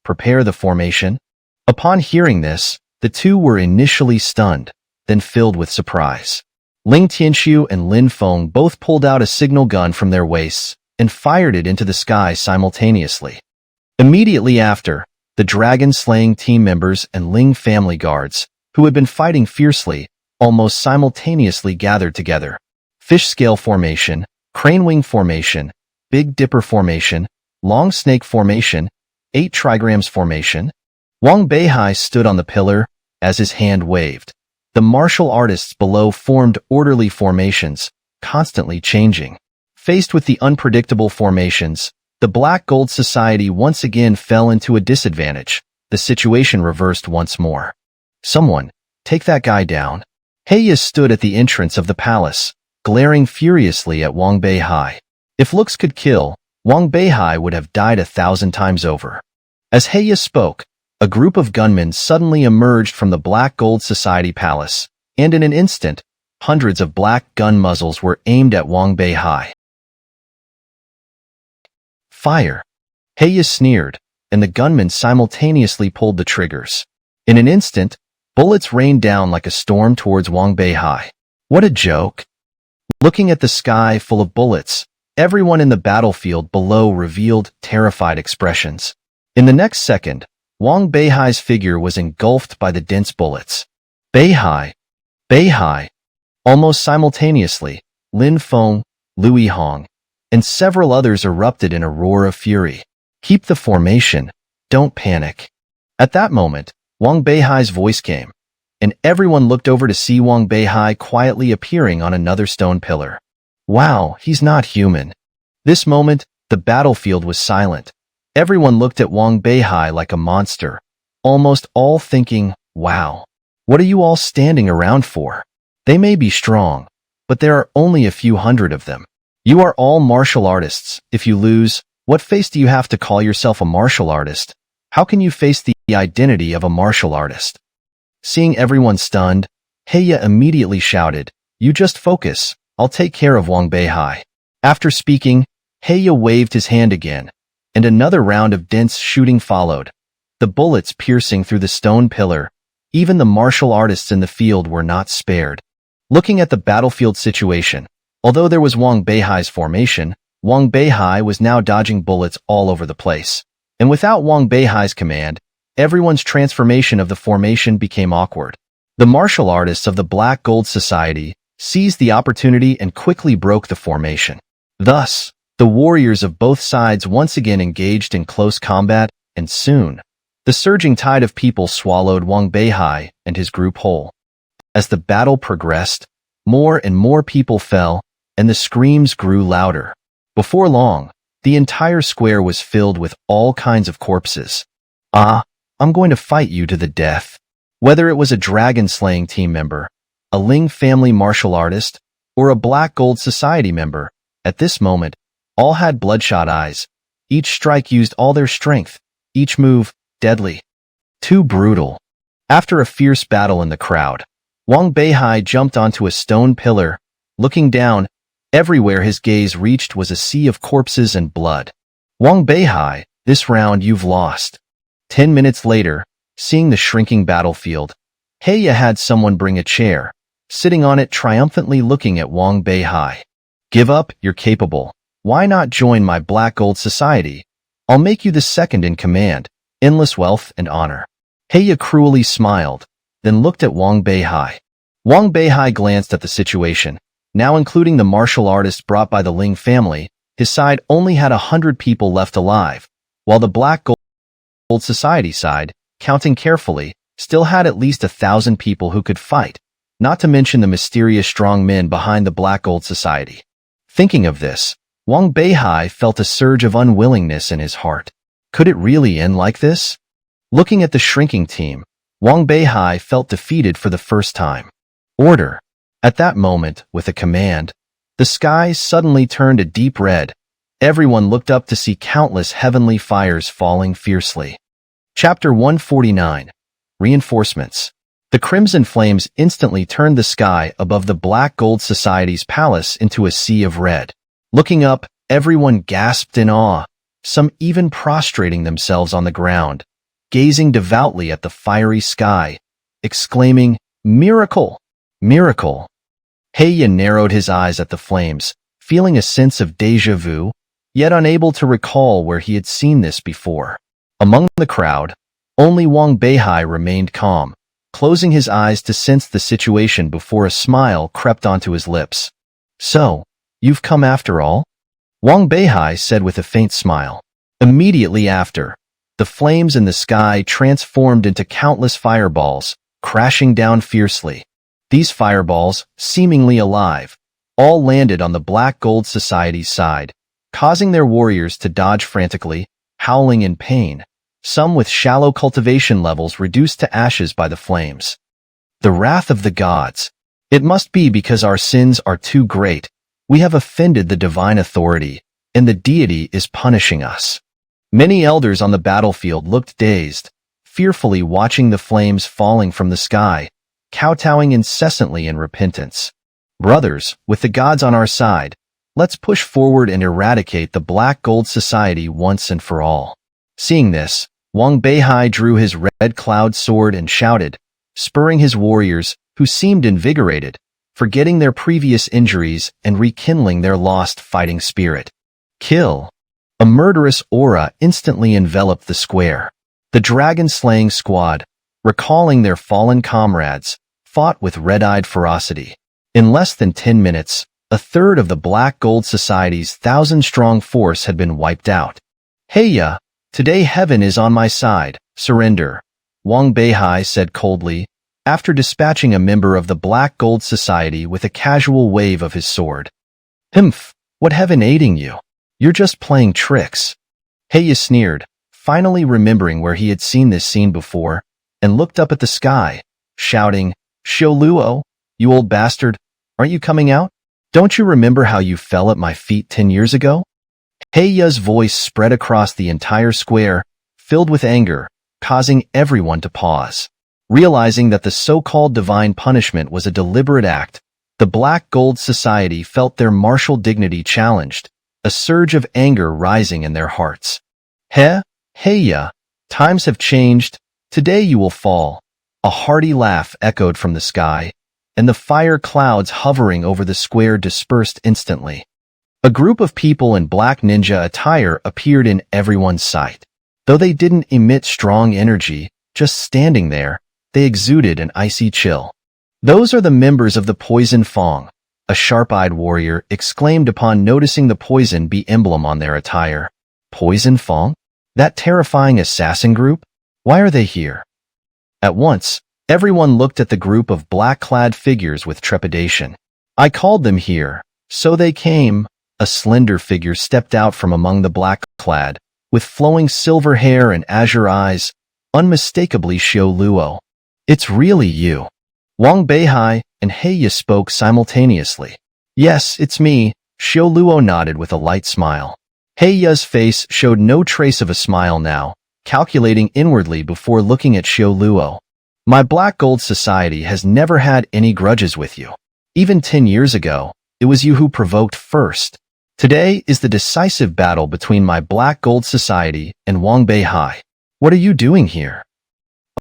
prepare the formation." Upon hearing this, the two were initially stunned, then filled with surprise. Ling Tianxiu and Lin Feng both pulled out a signal gun from their waists and fired it into the sky simultaneously. Immediately after, the dragon-slaying team members and Ling family guards, who had been fighting fiercely, almost simultaneously gathered together. Fish scale formation, crane wing formation, Big Dipper formation, long snake formation, 8 trigrams formation. Wang Beihai stood on the pillar as his hand waved. The martial artists below formed orderly formations, constantly changing. Faced with the unpredictable formations, the Black Gold Society once again fell into a disadvantage. The situation reversed once more. "Someone, take that guy down." Heya stood at the entrance of the palace, glaring furiously at Wang Beihai. If looks could kill, Wang Beihai would have died 1,000 times over. As Heya spoke, a group of gunmen suddenly emerged from the Black Gold Society palace, and in an instant, hundreds of black gun muzzles were aimed at Wang Beihai. "Fire!" Heya sneered, and the gunmen simultaneously pulled the triggers. In an instant, bullets rained down like a storm towards Wang Beihai. What a joke! Looking at the sky full of bullets, everyone in the battlefield below revealed terrified expressions. In the next second, Wang Beihai's figure was engulfed by the dense bullets. "Beihai! Beihai!" Almost simultaneously, Lin Feng, Lui Hong, and several others erupted in a roar of fury. "Keep the formation, don't panic." At that moment, Wang Beihai's voice came, and everyone looked over to see Wang Beihai quietly appearing on another stone pillar. Wow, he's not human. This moment, the battlefield was silent. Everyone looked at Wang Beihai like a monster, almost all thinking, wow, what are you all standing around for? They may be strong, but there are only a few hundred of them. You are all martial artists. If you lose, what face do you have to call yourself a martial artist? How can you face the identity of a martial artist? Seeing everyone stunned, Heya immediately shouted, "You just focus, I'll take care of Wang Beihai." After speaking, Heya waved his hand again, and another round of dense shooting followed, the bullets piercing through the stone pillar. Even the martial artists in the field were not spared. Looking at the battlefield situation, although there was Wang Beihai's formation, Wang Beihai was now dodging bullets all over the place. And without Wang Beihai's command, everyone's transformation of the formation became awkward. The martial artists of the Black Gold Society seized the opportunity and quickly broke the formation. Thus, the warriors of both sides once again engaged in close combat, and soon, the surging tide of people swallowed Wang Beihai and his group whole. As the battle progressed, more and more people fell, and the screams grew louder. Before long, the entire square was filled with all kinds of corpses. "Ah, I'm going to fight you to the death." Whether it was a dragon-slaying team member, a Ling family martial artist, or a Black Gold Society member, at this moment, all had bloodshot eyes. Each strike used all their strength, each move deadly. Too brutal. After a fierce battle in the crowd, Wang Beihai jumped onto a stone pillar. Looking down, everywhere his gaze reached was a sea of corpses and blood. "Wang Beihai, this round you've lost." 10 minutes later, seeing the shrinking battlefield, Heya had someone bring a chair, sitting on it triumphantly looking at Wang Beihai. "Give up, you're capable. Why not join my Black Gold Society? I'll make you the second in command, endless wealth and honor." Heya cruelly smiled, then looked at Wang Beihai. Wang Beihai glanced at the situation. Now including the martial artists brought by the Ling family, his side only had 100 people left alive, while the Black Gold Society side, counting carefully, still had at least 1,000 people who could fight, not to mention the mysterious strong men behind the Black Gold Society. Thinking of this, Wang Beihai felt a surge of unwillingness in his heart. Could it really end like this? Looking at the shrinking team, Wang Beihai felt defeated for the first time. Order. At that moment, with a command, the sky suddenly turned a deep red. Everyone looked up to see countless heavenly fires falling fiercely. Chapter 149. Reinforcements. The crimson flames instantly turned the sky above the Black Gold Society's palace into a sea of red. Looking up, everyone gasped in awe, some even prostrating themselves on the ground, gazing devoutly at the fiery sky, exclaiming, "Miracle! Miracle!" Heiya narrowed his eyes at the flames, feeling a sense of déjà vu, yet unable to recall where he had seen this before. Among the crowd, only Wang Beihai remained calm, closing his eyes to sense the situation before a smile crept onto his lips. "So, you've come after all?" Wang Beihai said with a faint smile. Immediately after, the flames in the sky transformed into countless fireballs, crashing down fiercely. These fireballs, seemingly alive, all landed on the Black Gold Society's side, causing their warriors to dodge frantically, howling in pain, some with shallow cultivation levels reduced to ashes by the flames. The wrath of the gods. It must be because our sins are too great. We have offended the divine authority, and the deity is punishing us. Many elders on the battlefield looked dazed, fearfully watching the flames falling from the sky, kowtowing incessantly in repentance. "Brothers, with the gods on our side, let's push forward and eradicate the Black Gold Society once and for all." Seeing this, Wang Beihai drew his red cloud sword and shouted, spurring his warriors, who seemed invigorated, forgetting their previous injuries and rekindling their lost fighting spirit. "Kill!" A murderous aura instantly enveloped the square. The dragon-slaying squad, recalling their fallen comrades, fought with red-eyed ferocity. In less than 10 minutes, a third of the Black Gold Society's 1,000-strong force had been wiped out. "Heiya, today heaven is on my side. Surrender," Wang Beihai said coldly, after dispatching a member of the Black Gold Society with a casual wave of his sword. "Humph, what heaven aiding you? You're just playing tricks." Heiya sneered, finally remembering where he had seen this scene before, and looked up at the sky, shouting, "Sholuo, you old bastard, aren't you coming out? Don't you remember how you fell at my feet 10 years ago?" Heiya's voice spread across the entire square, filled with anger, causing everyone to pause. Realizing that the so-called divine punishment was a deliberate act, the Black Gold Society felt their martial dignity challenged, a surge of anger rising in their hearts. Heiya, times have changed. Today you will fall." A hearty laugh echoed from the sky, and the fire clouds hovering over the square dispersed instantly. A group of people in black ninja attire appeared in everyone's sight. Though they didn't emit strong energy, just standing there, they exuded an icy chill. "Those are the members of the Poison Fong," a sharp-eyed warrior exclaimed upon noticing the poison bee emblem on their attire. "Poison Fong? That terrifying assassin group? Why are they here?" At once, everyone looked at the group of black-clad figures with trepidation. "I called them here, so they came." A slender figure stepped out from among the black-clad, with flowing silver hair and azure eyes, unmistakably Sholuo. "It's really you." Wang Beihai and Heiya spoke simultaneously. "Yes, it's me," Sholuo nodded with a light smile. Heiya's face showed no trace of a smile now, calculating inwardly before looking at Sholuo. "My Black Gold Society has never had any grudges with you. Even 10 years ago, it was you who provoked first. Today is the decisive battle between my Black Gold Society and Wang Beihai. What are you doing here?"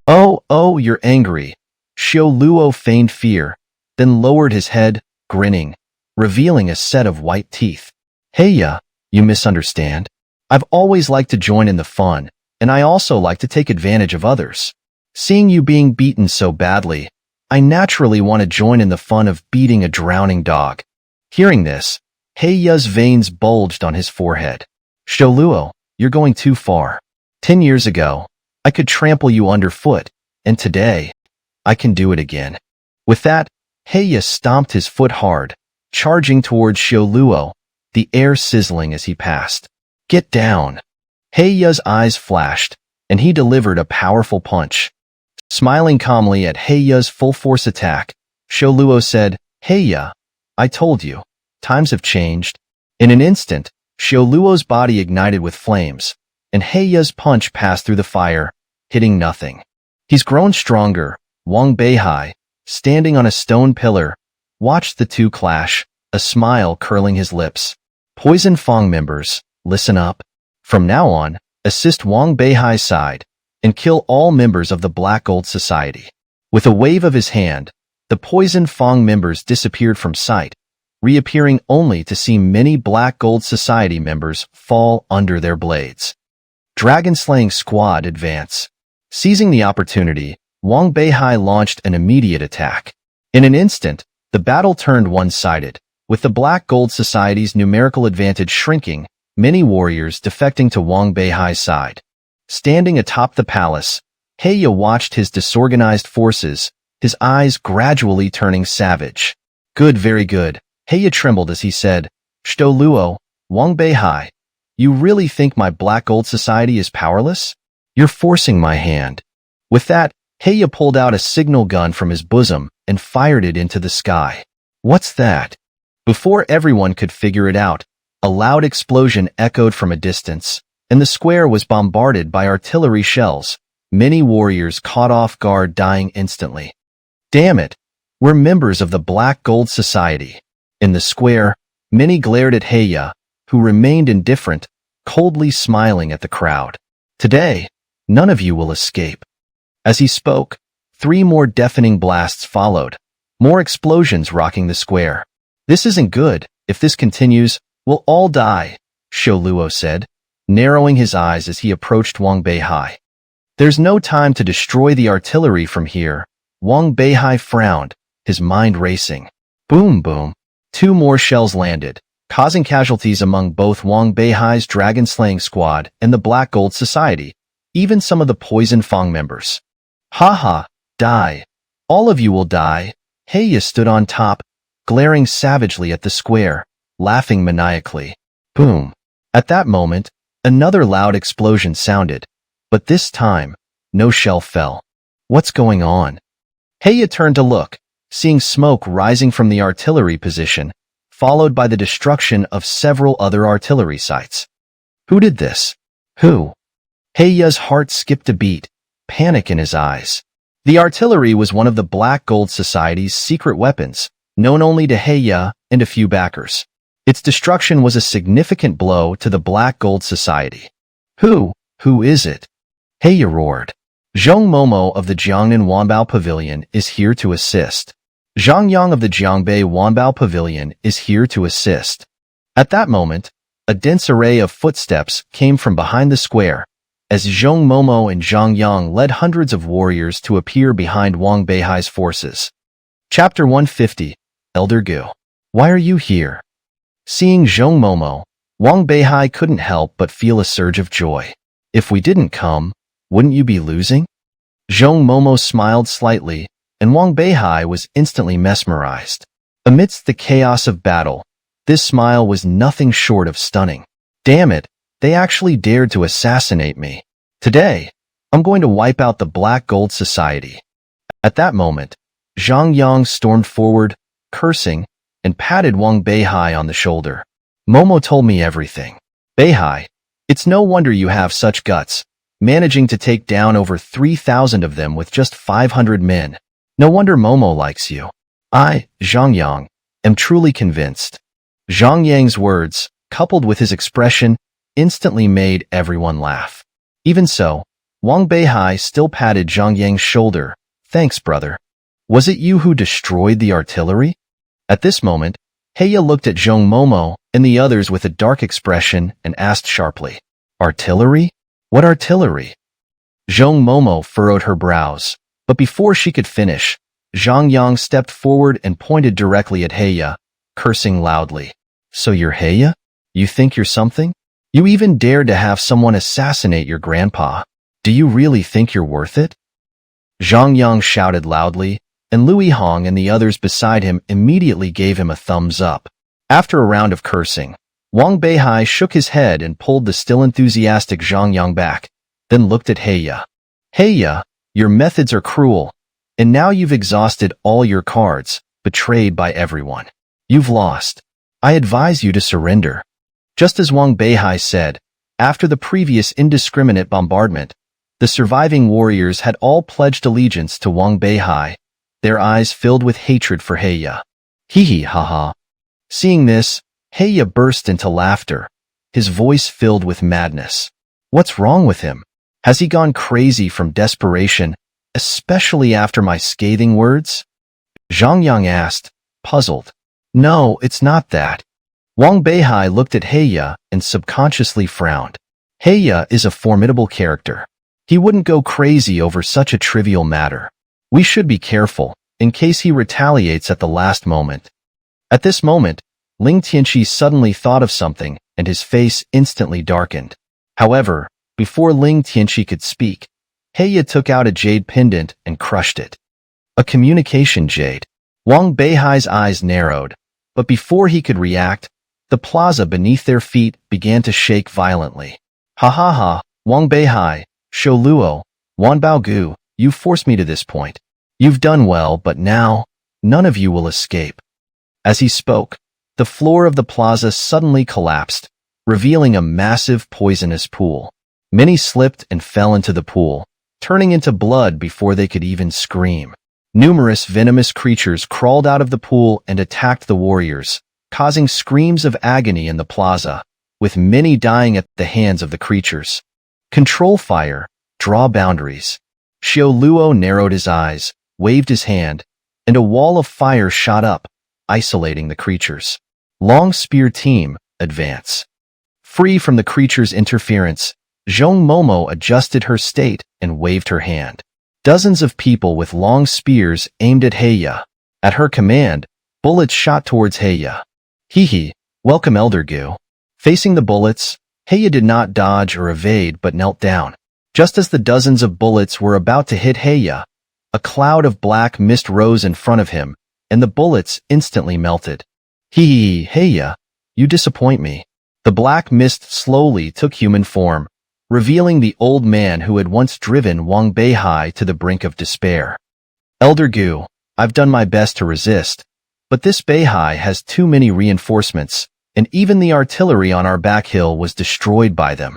Oh, you're angry." Sholuo feigned fear, then lowered his head, grinning, revealing a set of white teeth. "Heiya, you misunderstand. I've always liked to join in the fun, and I also like to take advantage of others. Seeing you being beaten so badly, I naturally want to join in the fun of beating a drowning dog." Hearing this, Heiya's veins bulged on his forehead. "Sholuo, you're going too far. 10 years ago, I could trample you underfoot, and today, I can do it again." With that, Heiya stomped his foot hard, charging towards Sholuo, the air sizzling as he passed. "Get down." Heiya's eyes flashed, and he delivered a powerful punch. Smiling calmly at Heiya's full-force attack, Sholuo said, "Heiya, I told you, times have changed." In an instant, Sholuo's body ignited with flames, and Heiya's punch passed through the fire, hitting nothing. "He's grown stronger." Wang Beihai, standing on a stone pillar, watched the two clash, a smile curling his lips. "Poison Fong members, listen up. From now on, assist Wang Beihai's side. and kill all members of the Black Gold Society. With a wave of his hand, the poisoned Fang members disappeared from sight, reappearing only to see many Black Gold Society members fall under their blades. Dragon-slaying squad advance. Seizing the opportunity, Wang Beihai launched an immediate attack. In an instant, the battle turned one-sided, with the Black Gold Society's numerical advantage shrinking, many warriors defecting to Wang Beihai's side. Standing atop the palace, Heya watched his disorganized forces, his eyes gradually turning savage. Good, very good. Heya trembled as he said, "Shito Luo, Wang Beihai, you really think my Black Gold Society is powerless? You're forcing my hand." With that, Heya pulled out a signal gun from his bosom and fired it into the sky. What's that? Before everyone could figure it out, a loud explosion echoed from a distance, and the square was bombarded by artillery shells, many warriors caught off guard dying instantly. Damn it! We're members of the Black Gold Society. In the square, many glared at Heya, who remained indifferent, coldly smiling at the crowd. Today, none of you will escape. As he spoke, 3 more deafening blasts followed, more explosions rocking the square. This isn't good. If this continues, we'll all die, Shito Luo said, narrowing his eyes as he approached Wang Beihai. There's no time to destroy the artillery from here. Wang Beihai frowned, his mind racing. Boom, boom. 2 more shells landed, causing casualties among both Wang Beihai's dragon-slaying squad and the Black Gold Society, even some of the poison Fang members. Ha, die. All of you will die. Heya stood on top, glaring savagely at the square, laughing maniacally. Boom. At that moment, another loud explosion sounded, but this time, no shell fell. What's going on? Heya turned to look, seeing smoke rising from the artillery position, followed by the destruction of several other artillery sites. Who did this? Who? Heya's heart skipped a beat, panic in his eyes. The artillery was one of the Black Gold Society's secret weapons, known only to Heya and a few backers. Its destruction was a significant blow to the Black Gold Society. Who is it? Heya roared. Zhong Momo of the Jiangnan Wanbao Pavilion is here to assist. Zhang Yang of the Jiangbei Wanbao Pavilion is here to assist. At that moment, a dense array of footsteps came from behind the square, as Zhong Momo and Zhang Yang led hundreds of warriors to appear behind Wang Beihai's forces. Chapter 150, Elder Gu. Why are you here? Seeing Zhong Momo, Wang Beihai couldn't help but feel a surge of joy. If we didn't come, wouldn't you be losing? Zhong Momo smiled slightly, and Wang Beihai was instantly mesmerized. Amidst the chaos of battle, this smile was nothing short of stunning. Damn it, they actually dared to assassinate me. Today, I'm going to wipe out the Black Gold Society. At that moment, Zhang Yang stormed forward, cursing, and patted Wang Beihai on the shoulder. Momo told me everything. Beihai, it's no wonder you have such guts, managing to take down over 3,000 of them with just 500 men. No wonder Momo likes you. I, Zhang Yang, am truly convinced. Zhang Yang's words, coupled with his expression, instantly made everyone laugh. Even so, Wang Beihai still patted Zhang Yang's shoulder. Thanks, brother. Was it you who destroyed the artillery? At this moment, Heya looked at Zhong Momo and the others with a dark expression and asked sharply, Artillery? What artillery? Zhong Momo furrowed her brows, but before she could finish, Zhang Yang stepped forward and pointed directly at Heya, cursing loudly. So you're Heya? You think you're something? You even dared to have someone assassinate your grandpa. Do you really think you're worth it? Zhang Yang shouted loudly, and Lui Hong and the others beside him immediately gave him a thumbs up. After a round of cursing, Wang Beihai shook his head and pulled the still enthusiastic Zhang Yang back, then looked at Heya. Heya, your methods are cruel, and now you've exhausted all your cards, betrayed by everyone. You've lost. I advise you to surrender. Just as Wang Beihai said, after the previous indiscriminate bombardment, the surviving warriors had all pledged allegiance to Wang Beihai, their eyes filled with hatred for Heya. Hee ha ha. Seeing this, Heya burst into laughter, his voice filled with madness. What's wrong with him? Has he gone crazy from desperation, especially after my scathing words? Zhang Yang asked, puzzled. No, it's not that. Wang Beihai looked at Heya and subconsciously frowned. Heya is a formidable character. He wouldn't go crazy over such a trivial matter. We should be careful, in case he retaliates at the last moment. At this moment, Ling Tianqi suddenly thought of something, and his face instantly darkened. However, before Ling Tianqi could speak, Heya took out a jade pendant and crushed it. A communication jade. Wang Beihai's eyes narrowed, but before he could react, the plaza beneath their feet began to shake violently. Ha ha ha, Wang Beihai, Shou Luo, Wan Baogu, you forced me to this point. You've done well, but now, none of you will escape. As he spoke, the floor of the plaza suddenly collapsed, revealing a massive poisonous pool. Many slipped and fell into the pool, turning into blood before they could even scream. Numerous venomous creatures crawled out of the pool and attacked the warriors, causing screams of agony in the plaza, with many dying at the hands of the creatures. Control fire, draw boundaries. Xiao Luo narrowed his eyes, waved his hand, and a wall of fire shot up, isolating the creatures. Long spear team, advance. Free from the creature's interference, Zhong Momo adjusted her state and waved her hand. Dozens of people with long spears aimed at Heya. At her command, bullets shot towards Heya. Hee, welcome Elder Gu. Facing the bullets, Heya did not dodge or evade but knelt down. Just as the dozens of bullets were about to hit Heya, a cloud of black mist rose in front of him, and the bullets instantly melted. Hee, Heya, you disappoint me. The black mist slowly took human form, revealing the old man who had once driven Wang Beihai to the brink of despair. Elder Gu, I've done my best to resist, but this Beihai has too many reinforcements, and even the artillery on our back hill was destroyed by them.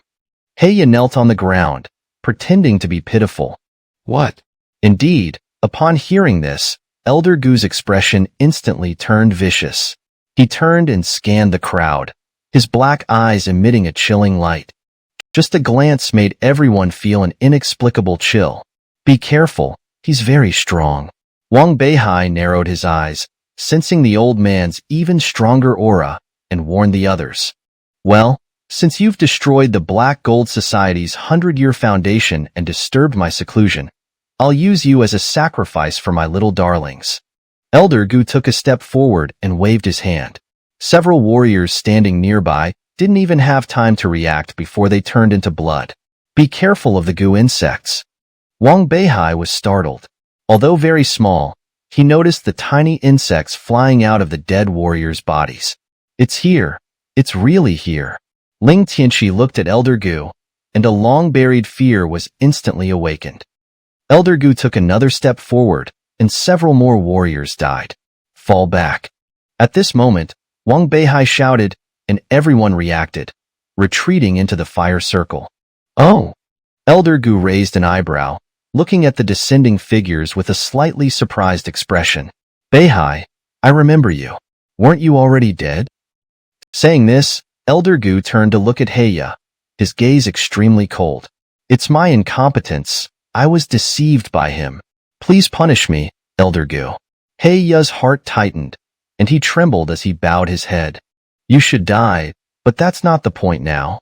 Heya knelt on the ground, pretending to be pitiful. What? Indeed, upon hearing this, Elder Gu's expression instantly turned vicious. He turned and scanned the crowd, his black eyes emitting a chilling light. Just a glance made everyone feel an inexplicable chill. Be careful, he's very strong. Wang Beihai narrowed his eyes, sensing the old man's even stronger aura, and warned the others. Well, since you've destroyed the Black Gold Society's 100-year foundation and disturbed my seclusion, I'll use you as a sacrifice for my little darlings. Elder Gu took a step forward and waved his hand. Several warriors standing nearby didn't even have time to react before they turned into blood. Be careful of the Gu insects. Wang Beihai was startled. Although very small, he noticed the tiny insects flying out of the dead warriors' bodies. It's here. It's really here. Ling Tianqi looked at Elder Gu, and a long-buried fear was instantly awakened. Elder Gu took another step forward, and several more warriors died. Fall back. At this moment, Wang Beihai shouted, and everyone reacted, retreating into the fire circle. Oh! Elder Gu raised an eyebrow, looking at the descending figures with a slightly surprised expression. Beihai, I remember you. Weren't you already dead? Saying this, Elder Gu turned to look at Heya, his gaze extremely cold. It's my incompetence. I was deceived by him. Please punish me, Elder Gu. Heya's heart tightened, and he trembled as he bowed his head. You should die, but that's not the point now.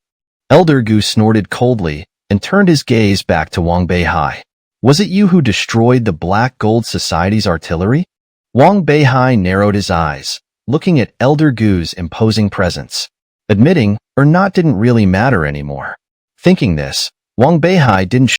Elder Gu snorted coldly and turned his gaze back to Wang Beihai. Was it you who destroyed the Black Gold Society's artillery? Wang Beihai narrowed his eyes, looking at Elder Gu's imposing presence. Admitting or not didn't really matter anymore. Thinking this, Wang Beihai didn't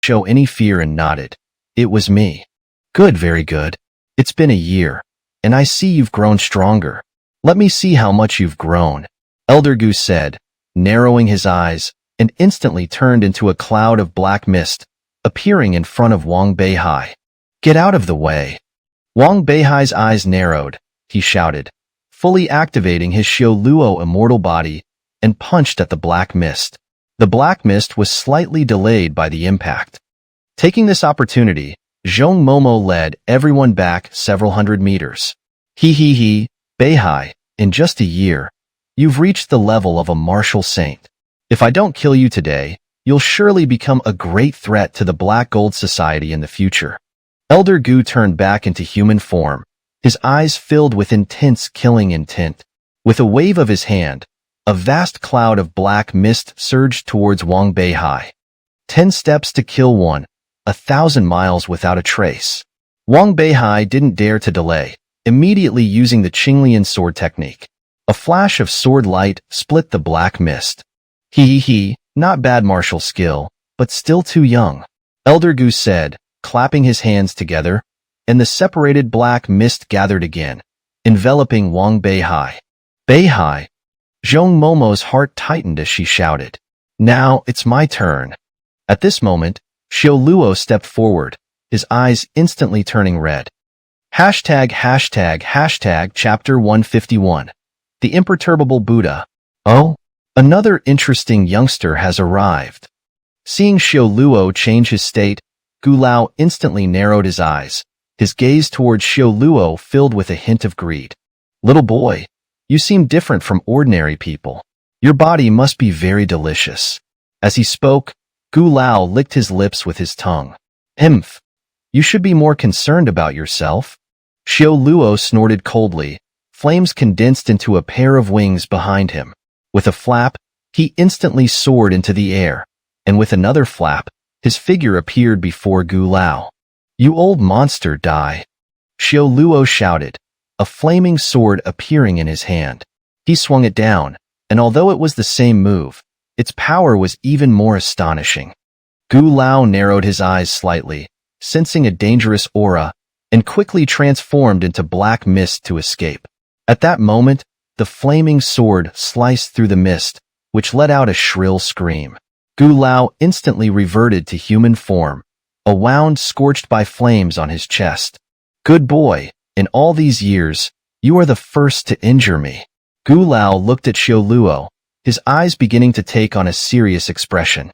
show any fear and nodded. It was me. Good, very good. It's been a year, and I see you've grown stronger. Let me see how much you've grown, Elder Gu said, narrowing his eyes, and instantly turned into a cloud of black mist, appearing in front of Wang Beihai. Get out of the way. Wang Beihai's eyes narrowed. He shouted, fully activating his Xiao Luo immortal body, and punched at the black mist. The black mist was slightly delayed by the impact. Taking this opportunity, Zhong Momo led everyone back several hundred meters. He, Beihai, in just a year, you've reached the level of a martial saint. If I don't kill you today, you'll surely become a great threat to the Black Gold Society in the future. Elder Gu turned back into human form, his eyes filled with intense killing intent. With a wave of his hand, a vast cloud of black mist surged towards Wang Beihai. 10 steps to kill one, 1,000 miles without a trace. Wang Beihai didn't dare to delay, immediately using the Qinglian sword technique. A flash of sword light split the black mist. Not bad martial skill, but still too young, Elder Gu said, clapping his hands together, and the separated black mist gathered again, enveloping Wang Beihai. Beihai! Zhong Momo's heart tightened as she shouted. Now it's my turn. At this moment, Xiao Luo stepped forward, his eyes instantly turning red. Chapter 151. The Imperturbable Buddha. Oh, another interesting youngster has arrived. Seeing Xiao Luo change his state, Gu Lao instantly narrowed his eyes, his gaze towards Xiao Luo filled with a hint of greed. Little boy, you seem different from ordinary people. Your body must be very delicious. As he spoke, Gu Lao licked his lips with his tongue. Himph! You should be more concerned about yourself. Xiao Luo snorted coldly. Flames condensed into a pair of wings behind him. With a flap, he instantly soared into the air, and with another flap, his figure appeared before Gu Lao. You old monster, die! Xiao Luo shouted, a flaming sword appearing in his hand. He swung it down, and although it was the same move, its power was even more astonishing. Gu Lao narrowed his eyes slightly, sensing a dangerous aura, and quickly transformed into black mist to escape. At that moment, the flaming sword sliced through the mist, which let out a shrill scream. Gu Lao instantly reverted to human form, a wound scorched by flames on his chest. Good boy, in all these years, you are the first to injure me. Gu Lao looked at Xiao Luo, his eyes beginning to take on a serious expression.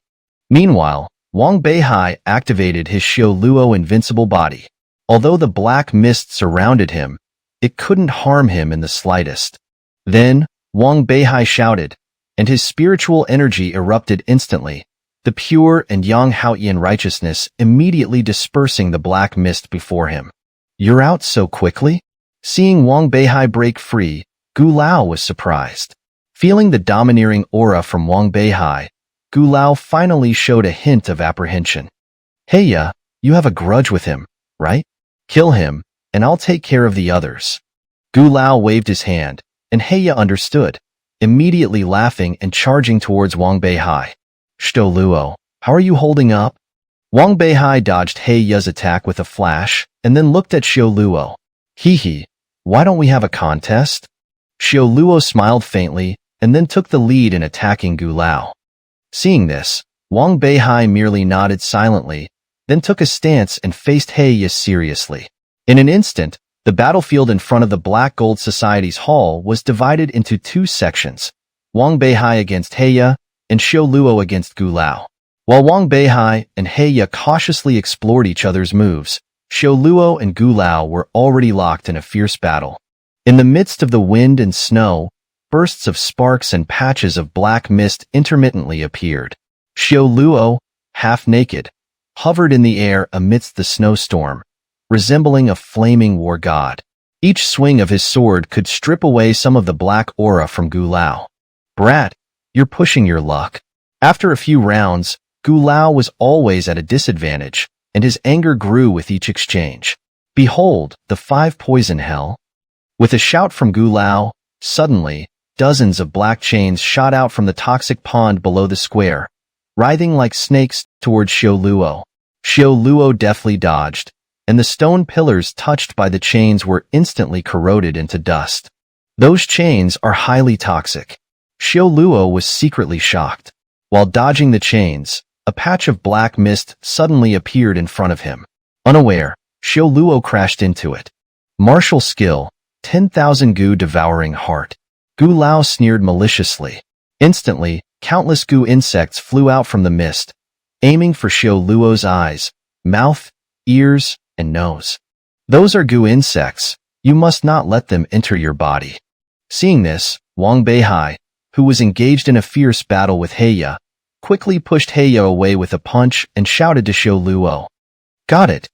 Meanwhile, Wang Beihai activated his Xiao Luo invincible body. Although the black mist surrounded him, it couldn't harm him in the slightest. Then, Wang Beihai shouted, and his spiritual energy erupted instantly, the pure and Yang Haotian righteousness immediately dispersing the black mist before him. You're out so quickly? Seeing Wang Beihai break free, Gu Lao was surprised. Feeling the domineering aura from Wang Beihai, Gu Lao finally showed a hint of apprehension. Heya, you have a grudge with him, right? Kill him, and I'll take care of the others. Gu Lao waved his hand, and Heya understood, immediately laughing and charging towards Wang Beihai. Xiao Luo, how are you holding up? Wang Beihai dodged Heya's attack with a flash, and then looked at Xiao Luo. Why don't we have a contest? Xiao Luo smiled faintly, and then took the lead in attacking Gu Lao. Seeing this, Wang Beihai merely nodded silently, then took a stance and faced Heya seriously. In an instant, the battlefield in front of the Black Gold Society's hall was divided into two sections, Wang Beihai against Heya, and Xiao Luo against Gu Lao. While Wang Beihai and Heya cautiously explored each other's moves, Xiao Luo and Gu Lao were already locked in a fierce battle. In the midst of the wind and snow, bursts of sparks and patches of black mist intermittently appeared. Xiao Luo, half naked, hovered in the air amidst the snowstorm, resembling a flaming war god. Each swing of his sword could strip away some of the black aura from Gu Lao. Brat, you're pushing your luck. After a few rounds, Gu Lao was always at a disadvantage, and his anger grew with each exchange. Behold, the 5 poison hell. With a shout from Gu Lao, suddenly, dozens of black chains shot out from the toxic pond below the square, writhing like snakes towards Xiao Luo. Xiao Luo deftly dodged, and the stone pillars touched by the chains were instantly corroded into dust. Those chains are highly toxic. Xiao Luo was secretly shocked. While dodging the chains, a patch of black mist suddenly appeared in front of him. Unaware, Xiao Luo crashed into it. Martial skill, 10,000 Gu devouring heart. Gu Lao sneered maliciously. Instantly, countless Gu insects flew out from the mist, aiming for Xiao Luo's eyes, mouth, ears, and nose. Those are Gu insects. You must not let them enter your body. Seeing this, Wang Beihai, who was engaged in a fierce battle with Heya, quickly pushed Heya away with a punch and shouted to Xiao Luo. Got it.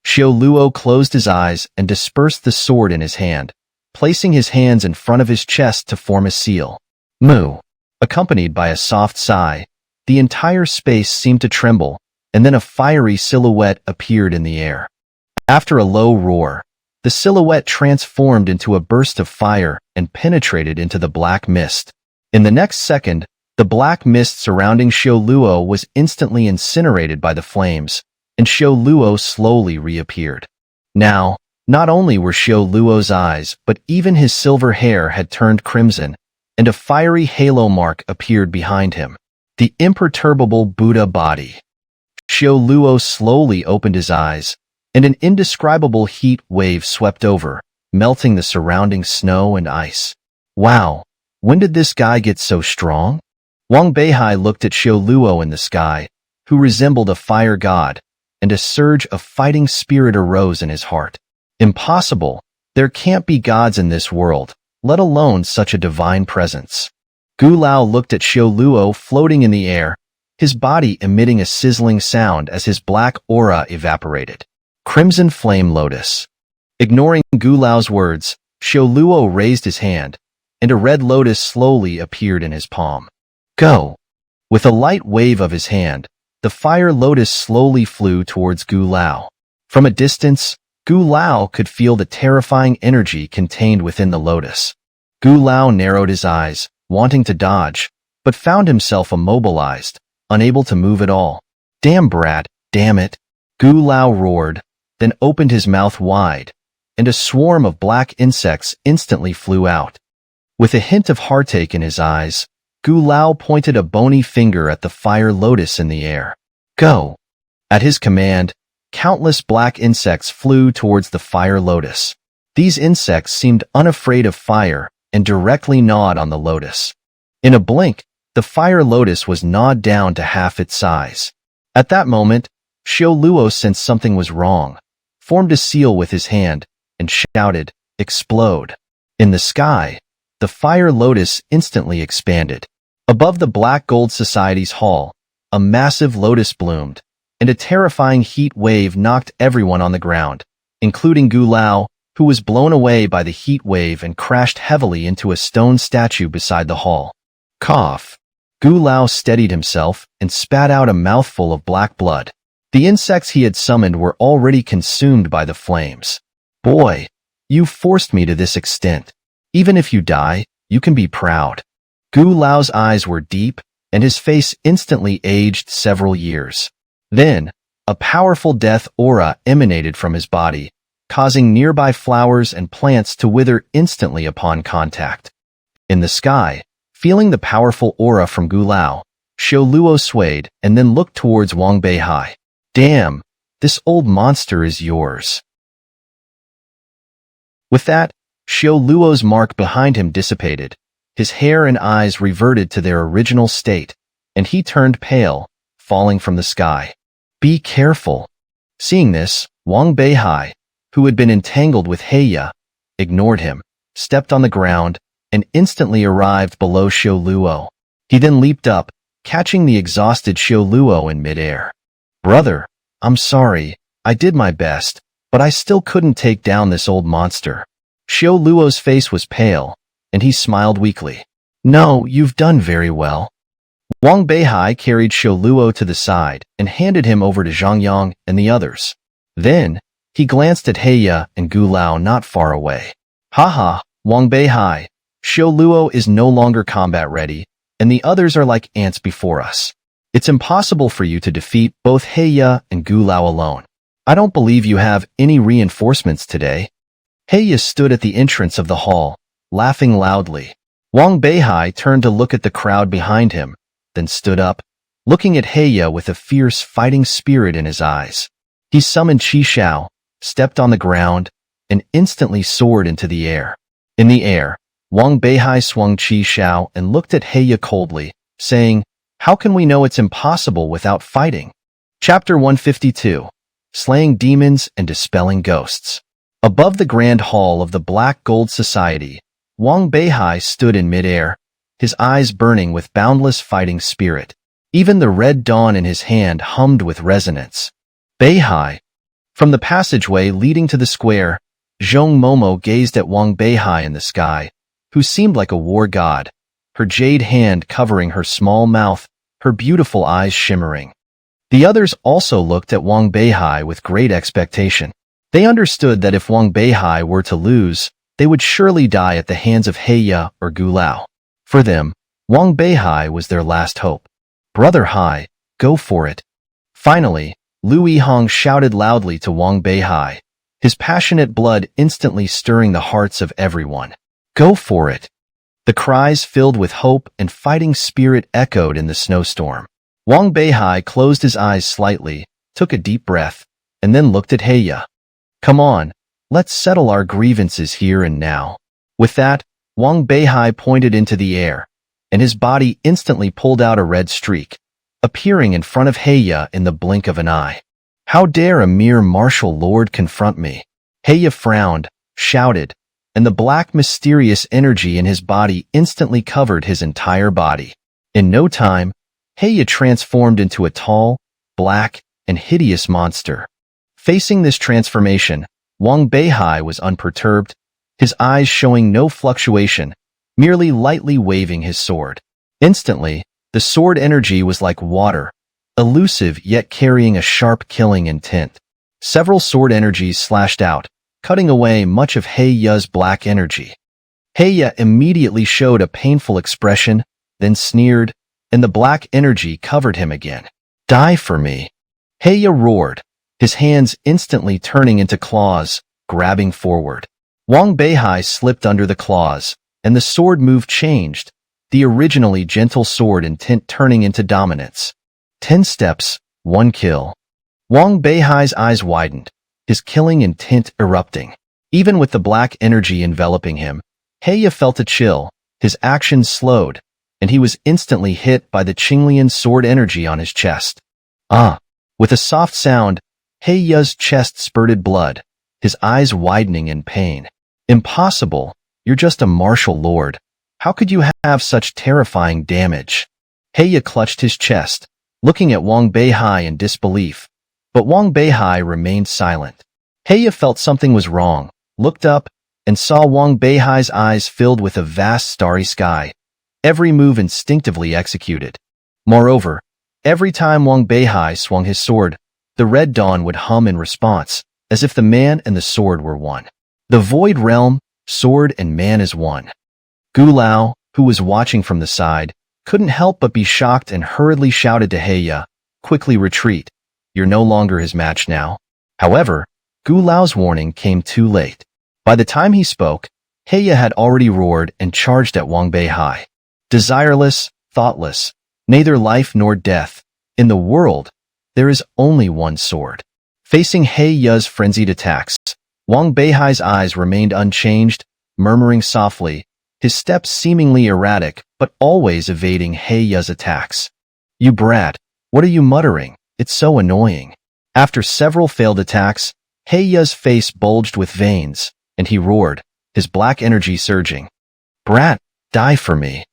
Xiao Luo closed his eyes and dispersed the sword in his hand, placing his hands in front of his chest to form a seal. Moo. Accompanied by a soft sigh, the entire space seemed to tremble, and then a fiery silhouette appeared in the air. After a low roar, the silhouette transformed into a burst of fire and penetrated into the black mist. In the next second, the black mist surrounding Xiao Luo was instantly incinerated by the flames, and Xiao Luo slowly reappeared. Now, not only were Xiao Luo's eyes, but even his silver hair had turned crimson, and a fiery halo mark appeared behind him. The imperturbable Buddha body. Xiao Luo slowly opened his eyes, and an indescribable heat wave swept over, melting the surrounding snow and ice. Wow, when did this guy get so strong? Wang Beihai looked at Xiao Luo in the sky, who resembled a fire god, and a surge of fighting spirit arose in his heart. Impossible, there can't be gods in this world, let alone such a divine presence. Gu Lao looked at Xiao Luo floating in the air, his body emitting a sizzling sound as his black aura evaporated. Crimson Flame Lotus. Ignoring Gu Lao's words, Xiao Luo raised his hand, and a red lotus slowly appeared in his palm. Go! With a light wave of his hand, the fire lotus slowly flew towards Gu Lao. From a distance, Gu Lao could feel the terrifying energy contained within the lotus. Gu Lao narrowed his eyes, wanting to dodge, but found himself immobilized, unable to move at all. Damn brat, damn it! Gu Lao roared, then opened his mouth wide, and a swarm of black insects instantly flew out. With a hint of heartache in his eyes, Gu Lao pointed a bony finger at the fire lotus in the air. Go! At his command, countless black insects flew towards the fire lotus. These insects seemed unafraid of fire and directly gnawed on the lotus. In a blink, the fire lotus was gnawed down to half its size. At that moment, Xiao Luo sensed something was wrong, formed a seal with his hand, and shouted, Explode! In the sky, the fire lotus instantly expanded. Above the Black Gold Society's hall, a massive lotus bloomed, and a terrifying heat wave knocked everyone on the ground, including Gu Lao, who was blown away by the heat wave and crashed heavily into a stone statue beside the hall. Cough. Gu Lao steadied himself and spat out a mouthful of black blood. The insects he had summoned were already consumed by the flames. Boy, you forced me to this extent. Even if you die, you can be proud. Gu Lao's eyes were deep, and his face instantly aged several years. Then, a powerful death aura emanated from his body, causing nearby flowers and plants to wither instantly upon contact. In the sky, feeling the powerful aura from Gu Lao, Xiao Luo swayed and then looked towards Wang Beihai. Damn, this old monster is yours. With that, Xiao Luo's mark behind him dissipated, his hair and eyes reverted to their original state, and he turned pale, falling from the sky. Be careful. Seeing this, Wang Beihai, who had been entangled with Heya, ignored him, stepped on the ground, and instantly arrived below Xiao Luo. He then leaped up, catching the exhausted Xiao Luo in midair. Brother, I'm sorry, I did my best, but I still couldn't take down this old monster. Xiao Luo's face was pale, and he smiled weakly. No, you've done very well. Wang Beihai carried Xiao Luo to the side and handed him over to Zhang Yang and the others. Then, he glanced at Heya and Gu Lao not far away. Haha, Wang Beihai, Xiao Luo is no longer combat ready, and the others are like ants before us. It's impossible for you to defeat both Heya and Gu Lao alone. I don't believe you have any reinforcements today. Heya stood at the entrance of the hall, laughing loudly. Wang Beihai turned to look at the crowd behind him, then stood up, looking at Heya with a fierce fighting spirit in his eyes. He summoned Qi Shao, stepped on the ground, and instantly soared into the air. In the air, Wang Beihai swung Qi Shao and looked at Heya coldly, saying, How can we know it's impossible without fighting? Chapter 152. Slaying Demons and Dispelling Ghosts. Above the Grand Hall of the Black Gold Society, Wang Beihai stood in midair, his eyes burning with boundless fighting spirit. Even the red dawn in his hand hummed with resonance. Beihai. From the passageway leading to the square, Zhong Momo gazed at Wang Beihai in the sky, who seemed like a war god, her jade hand covering her small mouth, her beautiful eyes shimmering. The others also looked at Wang Beihai with great expectation. They understood that if Wang Beihai were to lose, they would surely die at the hands of Heya or Gu Lao. For them, Wang Beihai was their last hope. Brother Hai, go for it. Finally, Lu Yihong shouted loudly to Wang Beihai, his passionate blood instantly stirring the hearts of everyone. Go for it. The cries filled with hope and fighting spirit echoed in the snowstorm. Wang Beihai closed his eyes slightly, took a deep breath, and then looked at Heya. Come on, let's settle our grievances here and now. With that, Wang Beihai pointed into the air, and his body instantly pulled out a red streak, appearing in front of Heya in the blink of an eye. How dare a mere martial lord confront me? Heya frowned, shouted, and the black mysterious energy in his body instantly covered his entire body. In no time, Heya transformed into a tall, black, and hideous monster. Facing this transformation, Wang Beihai was unperturbed, his eyes showing no fluctuation, merely lightly waving his sword. Instantly, the sword energy was like water, elusive yet carrying a sharp killing intent. Several sword energies slashed out, cutting away much of Heya's black energy. Heya immediately showed a painful expression, then sneered, and the black energy covered him again. Die for me. Heya roared, his hands instantly turning into claws, grabbing forward. Wang Beihai slipped under the claws, and the sword move changed, the originally gentle sword intent turning into dominance. 10 steps, 1 kill. Wang Beihai's eyes widened, his killing intent erupting. Even with the black energy enveloping him, Heya felt a chill, his actions slowed, and he was instantly hit by the Qinglian sword energy on his chest. With a soft sound, Heya's chest spurted blood, his eyes widening in pain. Impossible, you're just a martial lord. How could you have such terrifying damage? Heya clutched his chest, looking at Wang Beihai in disbelief, but Wang Beihai remained silent. Heya felt something was wrong, looked up, and saw Wang Beihai's eyes filled with a vast starry sky, every move instinctively executed. Moreover, every time Wang Beihai swung his sword, the red dawn would hum in response, as if the man and the sword were one. The void realm, sword and man is one. Gu Lao, who was watching from the side, couldn't help but be shocked and hurriedly shouted to Heya, quickly retreat. You're no longer his match now. However, Gu Lao's warning came too late. By the time he spoke, Heya had already roared and charged at Wang Beihai. Desireless, thoughtless, neither life nor death. In the world, there is only one sword. Facing Heya's frenzied attacks, Wang Beihai's eyes remained unchanged, murmuring softly, his steps seemingly erratic but always evading Heya's attacks. You brat, what are you muttering? It's so annoying. After several failed attacks, Heya's face bulged with veins, and he roared, his black energy surging. Brat, die for me.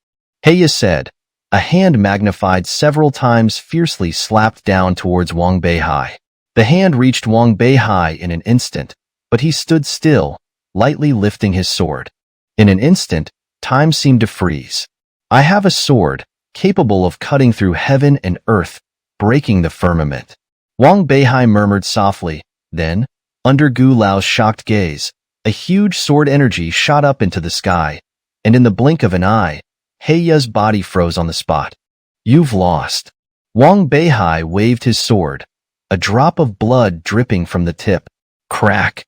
Heya said. A hand magnified several times fiercely slapped down towards Wang Beihai. The hand reached Wang Beihai in an instant, but he stood still, lightly lifting his sword. In an instant, time seemed to freeze. I have a sword, capable of cutting through heaven and earth, breaking the firmament. Wang Beihai murmured softly, then, under Gu Lao's shocked gaze, a huge sword energy shot up into the sky, and in the blink of an eye, Heya's body froze on the spot. You've lost. Wang Beihai waved his sword, a drop of blood dripping from the tip. Crack.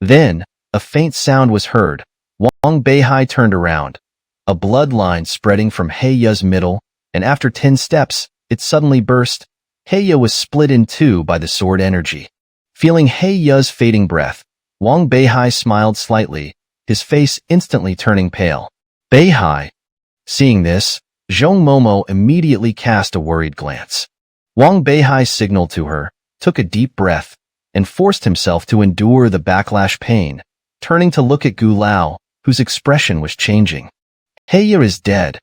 Then, a faint sound was heard. Wang Beihai turned around, a bloodline spreading from Heya's middle, and after 10 steps, it suddenly burst. Heya was split in two by the sword energy. Feeling Heya's fading breath, Wang Beihai smiled slightly, his face instantly turning pale. Beihai. Seeing this, Zhong Momo immediately cast a worried glance. Wang Beihai signaled to her, took a deep breath, and forced himself to endure the backlash pain, turning to look at Gu Lao, whose expression was changing. Heya is dead.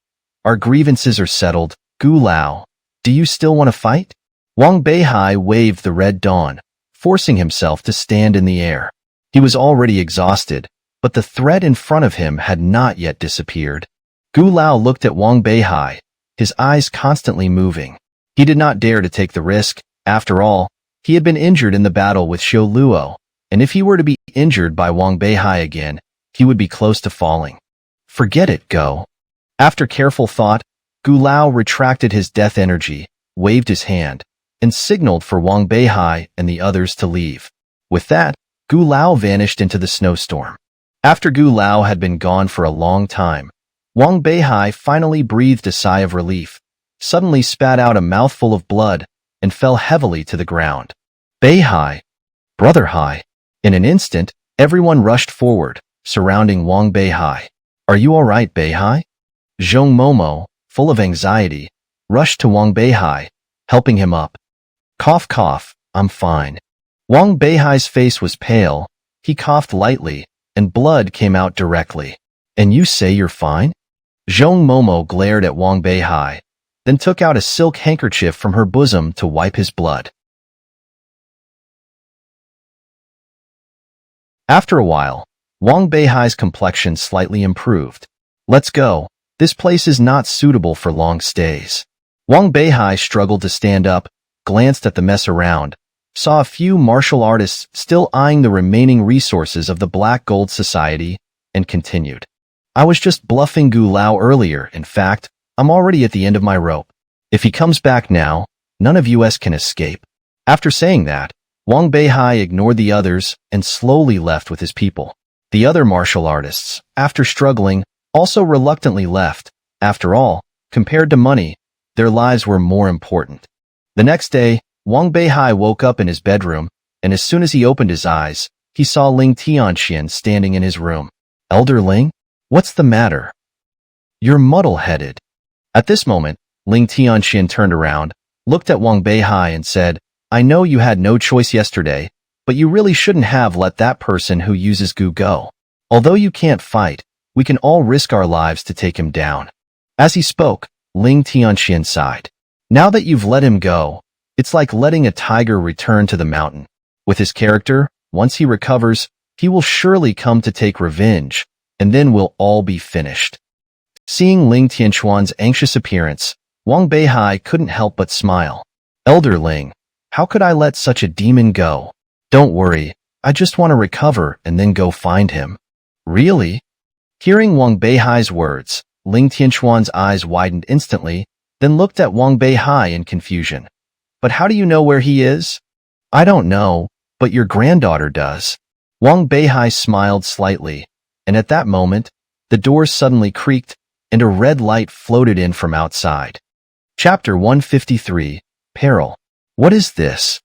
Our grievances are settled, Gu Lao. Do you still want to fight? Wang Beihai waved the red dawn, forcing himself to stand in the air. He was already exhausted, but the threat in front of him had not yet disappeared. Gu Lao looked at Wang Beihai, his eyes constantly moving. He did not dare to take the risk. After all, he had been injured in the battle with Xiu Luo, and if he were to be injured by Wang Beihai again, he would be close to falling. Forget it, go. After careful thought, Gu Lao retracted his death energy, waved his hand, and signaled for Wang Beihai and the others to leave. With that, Gu Lao vanished into the snowstorm. After Gu Lao had been gone for a long time, Wang Beihai finally breathed a sigh of relief, suddenly spat out a mouthful of blood, and fell heavily to the ground. Beihai! Brother Hai! In an instant, everyone rushed forward, surrounding Wang Beihai. Are you all right, Beihai? Zhong Momo, full of anxiety, rushed to Wang Beihai, helping him up. Cough, cough, I'm fine. Wang Beihai's face was pale, he coughed lightly, and blood came out directly. And you say you're fine? Zhong Momo glared at Wang Beihai, then took out a silk handkerchief from her bosom to wipe his blood. After a while, Wang Beihai's complexion slightly improved. Let's go. This place is not suitable for long stays. Wang Beihai struggled to stand up, glanced at the mess around, saw a few martial artists still eyeing the remaining resources of the Black Gold Society, and continued. I was just bluffing Gu Lao earlier. In fact, I'm already at the end of my rope. If he comes back now, none of us can escape. After saying that, Wang Beihai ignored the others and slowly left with his people. The other martial artists, after struggling, also reluctantly left. After all, compared to money, their lives were more important. The next day, Wang Beihai woke up in his bedroom, and as soon as he opened his eyes, he saw Ling Tianxian standing in his room. Elder Ling? What's the matter? You're muddle-headed. At this moment, Ling Tianxian turned around, looked at Wang Beihai and said, I know you had no choice yesterday, but you really shouldn't have let that person who uses Gu go. Although you can't fight, we can all risk our lives to take him down. As he spoke, Ling Tianxian sighed. Now that you've let him go, it's like letting a tiger return to the mountain. With his character, once he recovers, he will surely come to take revenge, and then we'll all be finished. Seeing Ling Tianquan's anxious appearance, Wang Beihai couldn't help but smile. Elder Ling, how could I let such a demon go? Don't worry, I just want to recover and then go find him. Really? Hearing Wang Beihai's words, Ling Tianquan's eyes widened instantly, then looked at Wang Beihai in confusion. But how do you know where he is? I don't know, but your granddaughter does. Wang Beihai smiled slightly, and at that moment, the door suddenly creaked, and a red light floated in from outside. Chapter 153, Peril. What is this?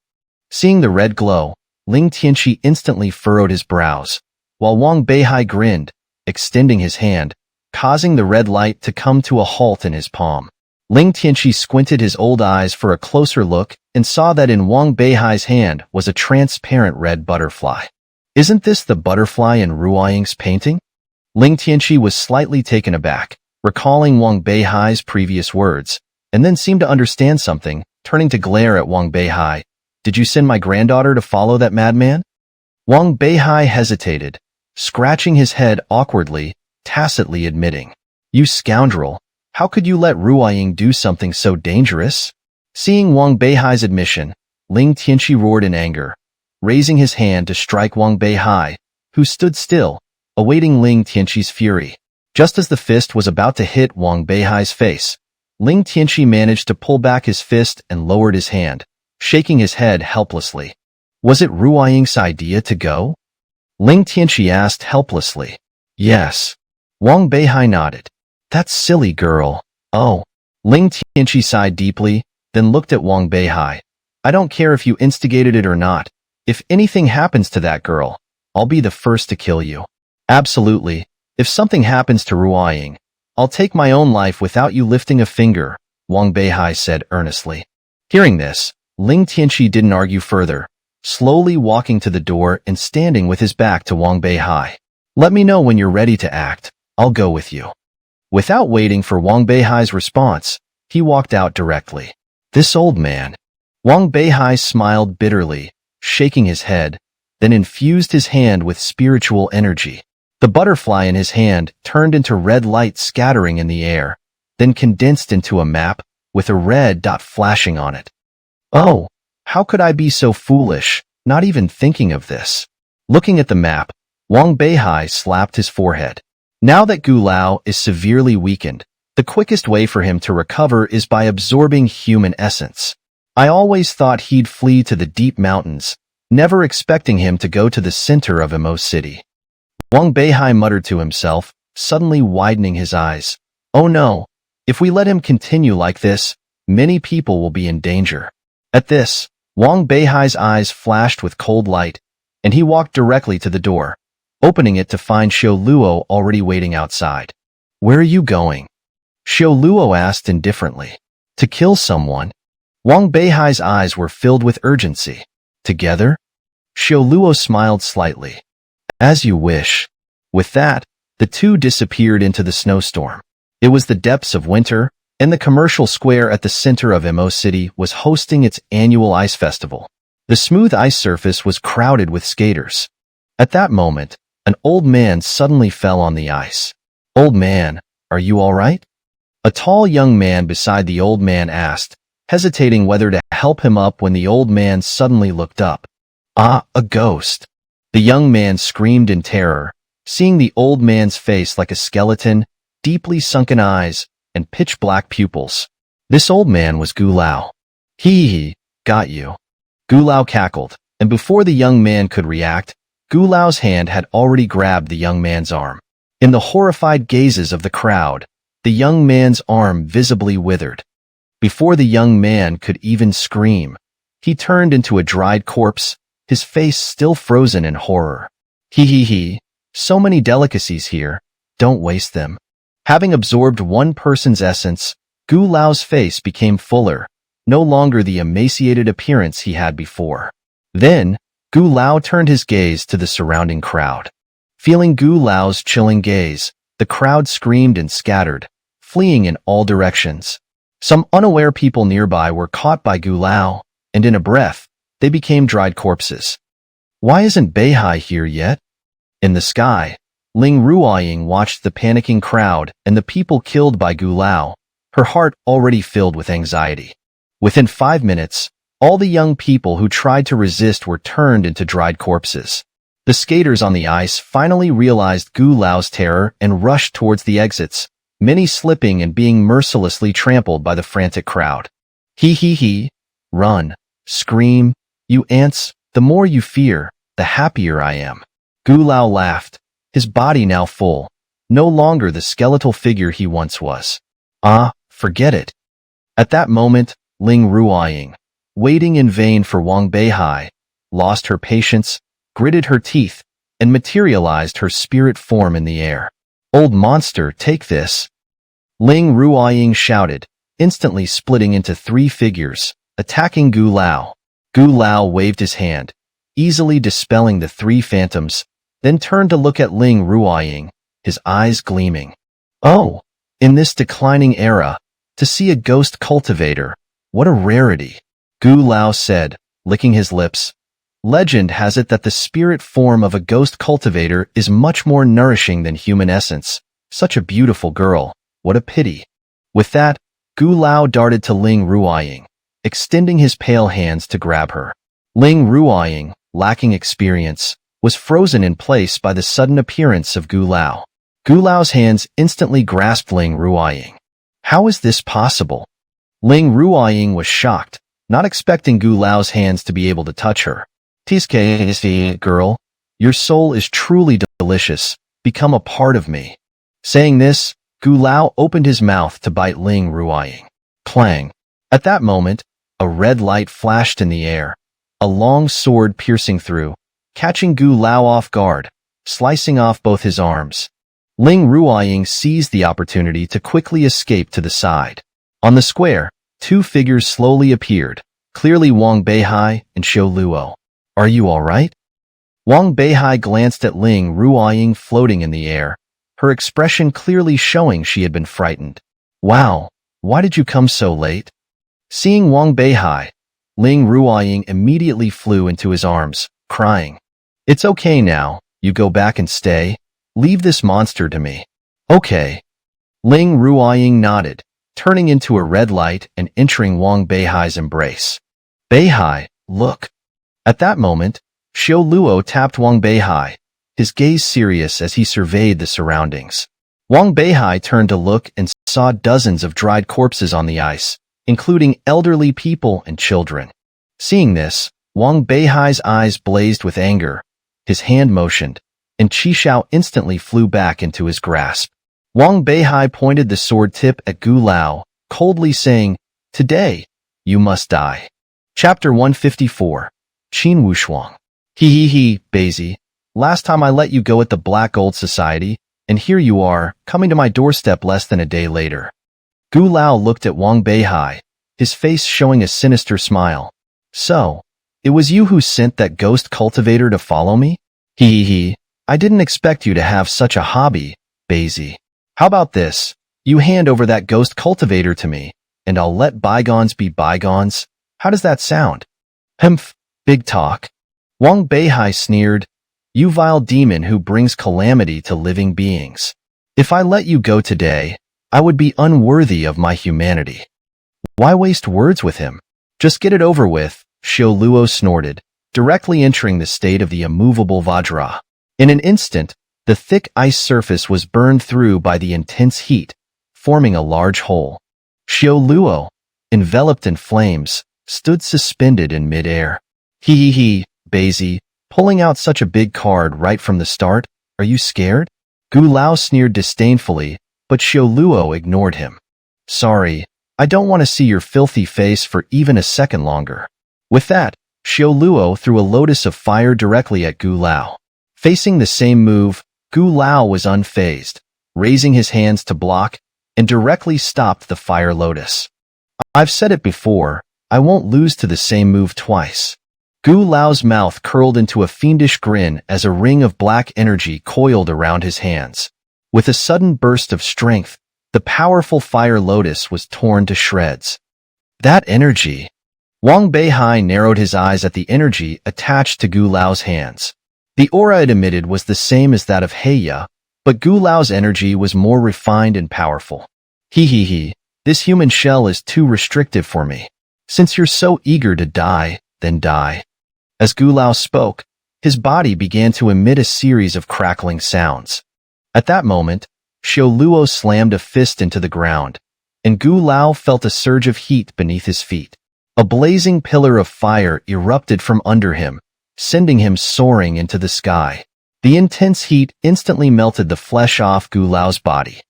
Seeing the red glow, Ling Tianqi instantly furrowed his brows, while Wang Beihai grinned, extending his hand, causing the red light to come to a halt in his palm. Ling Tianqi squinted his old eyes for a closer look and saw that in Wang Beihai's hand was a transparent red butterfly. Isn't this the butterfly in Ruoying's painting? Ling Tianqi was slightly taken aback, recalling Wang Beihai's previous words, and then seemed to understand something, turning to glare at Wang Beihai. Did you send my granddaughter to follow that madman? Wang Beihai hesitated, scratching his head awkwardly, tacitly admitting, You scoundrel, how could you let Ruoying do something so dangerous? Seeing Wang Beihai's admission, Ling Tianqi roared in anger, raising his hand to strike Wang Beihai, who stood still, awaiting Ling Tianqi's fury. Just as the fist was about to hit Wang Beihai's face, Ling Tianqi managed to pull back his fist and lowered his hand, shaking his head helplessly. Was it Ruoying's idea to go? Ling Tianqi asked helplessly. Yes. Wang Beihai nodded. That silly girl. Oh. Ling Tianqi sighed deeply, then looked at Wang Beihai. I don't care if you instigated it or not. If anything happens to that girl, I'll be the first to kill you. Absolutely. If something happens to Ruoying, I'll take my own life without you lifting a finger, Wang Beihai said earnestly. Hearing this, Ling Tianqi didn't argue further, slowly walking to the door and standing with his back to Wang Beihai. Let me know when you're ready to act. I'll go with you. Without waiting for Wang Beihai's response, he walked out directly. This old man. Wang Beihai smiled bitterly, shaking his head, then infused his hand with spiritual energy. The butterfly in his hand turned into red light scattering in the air, then condensed into a map with a red dot flashing on it. Oh, how could I be so foolish, not even thinking of this? Looking at the map, Wang Beihai slapped his forehead. Now that Gu Lao is severely weakened, the quickest way for him to recover is by absorbing human essence. I always thought he'd flee to the deep mountains, never expecting him to go to the center of Emo City. Wang Beihai muttered to himself, suddenly widening his eyes. Oh no, if we let him continue like this, many people will be in danger. At this, Wang Beihai's eyes flashed with cold light, and he walked directly to the door, opening it to find Xiao Luo already waiting outside. Where are you going? Xiao Luo asked indifferently. To kill someone? Wang Beihai's eyes were filled with urgency. Together? Xiao Luo smiled slightly. As you wish. With that, the two disappeared into the snowstorm. It was the depths of winter, and the commercial square at the center of Emo City was hosting its annual ice festival. The smooth ice surface was crowded with skaters. At that moment, an old man suddenly fell on the ice. Old man, are you all right? A tall young man beside the old man asked, hesitating whether to help him up when the old man suddenly looked up. Ah, a ghost. The young man screamed in terror, seeing the old man's face like a skeleton, deeply sunken eyes, and pitch-black pupils. This old man was Gu Lao. Hee, got you. Gu Lao cackled, and before the young man could react, Gu Lao's hand had already grabbed the young man's arm. In the horrified gazes of the crowd, the young man's arm visibly withered. Before the young man could even scream, he turned into a dried corpse, his face still frozen in horror. Hee, so many delicacies here, don't waste them. Having absorbed one person's essence, Gu Lao's face became fuller, no longer the emaciated appearance he had before. Then, Gu Lao turned his gaze to the surrounding crowd. Feeling Gu Lao's chilling gaze, the crowd screamed and scattered, fleeing in all directions. Some unaware people nearby were caught by Gu Lao, and in a breath, they became dried corpses. Why isn't Beihai here yet? In the sky, Ling Ruoying watched the panicking crowd and the people killed by Gu Lao, her heart already filled with anxiety. Within 5 minutes, all the young people who tried to resist were turned into dried corpses. The skaters on the ice finally realized Gu Lao's terror and rushed towards the exits, many slipping and being mercilessly trampled by the frantic crowd. Hee, run, scream, you ants, the more you fear, the happier I am. Gu Lao laughed, his body now full, no longer the skeletal figure he once was. Ah, forget it. At that moment, Ling Ruoying, waiting in vain for Wang Beihai, lost her patience, gritted her teeth, and materialized her spirit form in the air. Old monster, take this. Ling Ruoying shouted, instantly splitting into 3 figures, attacking Gu Lao. Gu Lao waved his hand, easily dispelling the 3 phantoms, then turned to look at Ling Ruoying, his eyes gleaming. Oh, in this declining era, to see a ghost cultivator, what a rarity. Gu Lao said, licking his lips. Legend has it that the spirit form of a ghost cultivator is much more nourishing than human essence. Such a beautiful girl, what a pity. With that, Gu Lao darted to Ling Ruoying, extending his pale hands to grab her. Ling Ruoying, lacking experience, was frozen in place by the sudden appearance of Gu Lao. Gu Lao's hands instantly grasped Ling Ruoying. How is this possible? Ling Ruoying was shocked, not expecting Gu Lao's hands to be able to touch her. Tiske, girl, your soul is truly delicious, become a part of me. Saying this, Gu Lao opened his mouth to bite Ling Ruoying. Clang. At that moment, a red light flashed in the air, a long sword piercing through, catching Gu Lao off guard, slicing off both his arms. Ling Ruoying seized the opportunity to quickly escape to the side. On the square, 2 figures slowly appeared, clearly Wang Beihai and Xiao Luo. Are you all right? Wang Beihai glanced at Ling Ruoying floating in the air, her expression clearly showing she had been frightened. Wow, why did you come so late? Seeing Wang Beihai, Ling Ruoying immediately flew into his arms, crying, "It's okay now, you go back and stay. Leave this monster to me." "Okay." Ling Ruoying nodded, turning into a red light and entering Wang Beihai's embrace. "Beihai, look." At that moment, Xiao Luo tapped Wang Beihai, his gaze serious as he surveyed the surroundings. Wang Beihai turned to look and saw dozens of dried corpses on the ice, including elderly people and children. Seeing this, Wang Beihai's eyes blazed with anger. His hand motioned, and Qishao instantly flew back into his grasp. Wang Beihai pointed the sword tip at Gu Lao, coldly saying, "Today, you must die." Chapter 154. Qin Wushuang. He, Bazi. Last time I let you go at the Black Gold Society, and here you are, coming to my doorstep less than a day later. Gu Lao looked at Wang Beihai, his face showing a sinister smile. "So, it was you who sent that ghost cultivator to follow me?" I didn't expect you to have such a hobby, Bazi. How about this? You hand over that ghost cultivator to me, and I'll let bygones be bygones. How does that sound?" "Humph, big talk." Wang Beihai sneered, "You vile demon who brings calamity to living beings. If I let you go today, I would be unworthy of my humanity." "Why waste words with him? Just get it over with," Xiao Luo snorted, directly entering the state of the immovable Vajra. In an instant, the thick ice surface was burned through by the intense heat, forming a large hole. Xiao Luo, enveloped in flames, stood suspended in midair. Bazi, pulling out such a big card right from the start, are you scared?" Gu Lao sneered disdainfully, but Xiao Luo ignored him. "Sorry, I don't want to see your filthy face for even a second longer." With that, Xiao Luo threw a lotus of fire directly at Gu Lao. Facing the same move, Gu Lao was unfazed, raising his hands to block, and directly stopped the fire lotus. "I've said it before, I won't lose to the same move twice." Gu Lao's mouth curled into a fiendish grin as a ring of black energy coiled around his hands. With a sudden burst of strength, the powerful fire lotus was torn to shreds. That energy! Wang Beihai narrowed his eyes at the energy attached to Gu Lao's hands. The aura it emitted was the same as that of Heya, but Gu Lao's energy was more refined and powerful. This human shell is too restrictive for me. Since you're so eager to die, then die." As Gu Lao spoke, his body began to emit a series of crackling sounds. At that moment, Xiao Luo slammed a fist into the ground, and Gu Lao felt a surge of heat beneath his feet. A blazing pillar of fire erupted from under him, sending him soaring into the sky. The intense heat instantly melted the flesh off Gu Lao's body.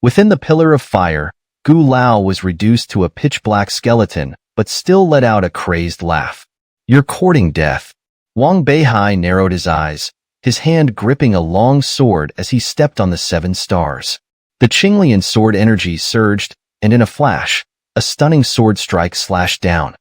Within the pillar of fire, Gu Lao was reduced to a pitch-black skeleton, but still let out a crazed laugh. "You're courting death." Wang Beihai narrowed his eyes, his hand gripping a long sword as he stepped on the 7 stars. The Qinglian sword energy surged, and in a flash, a stunning sword strike slashed down.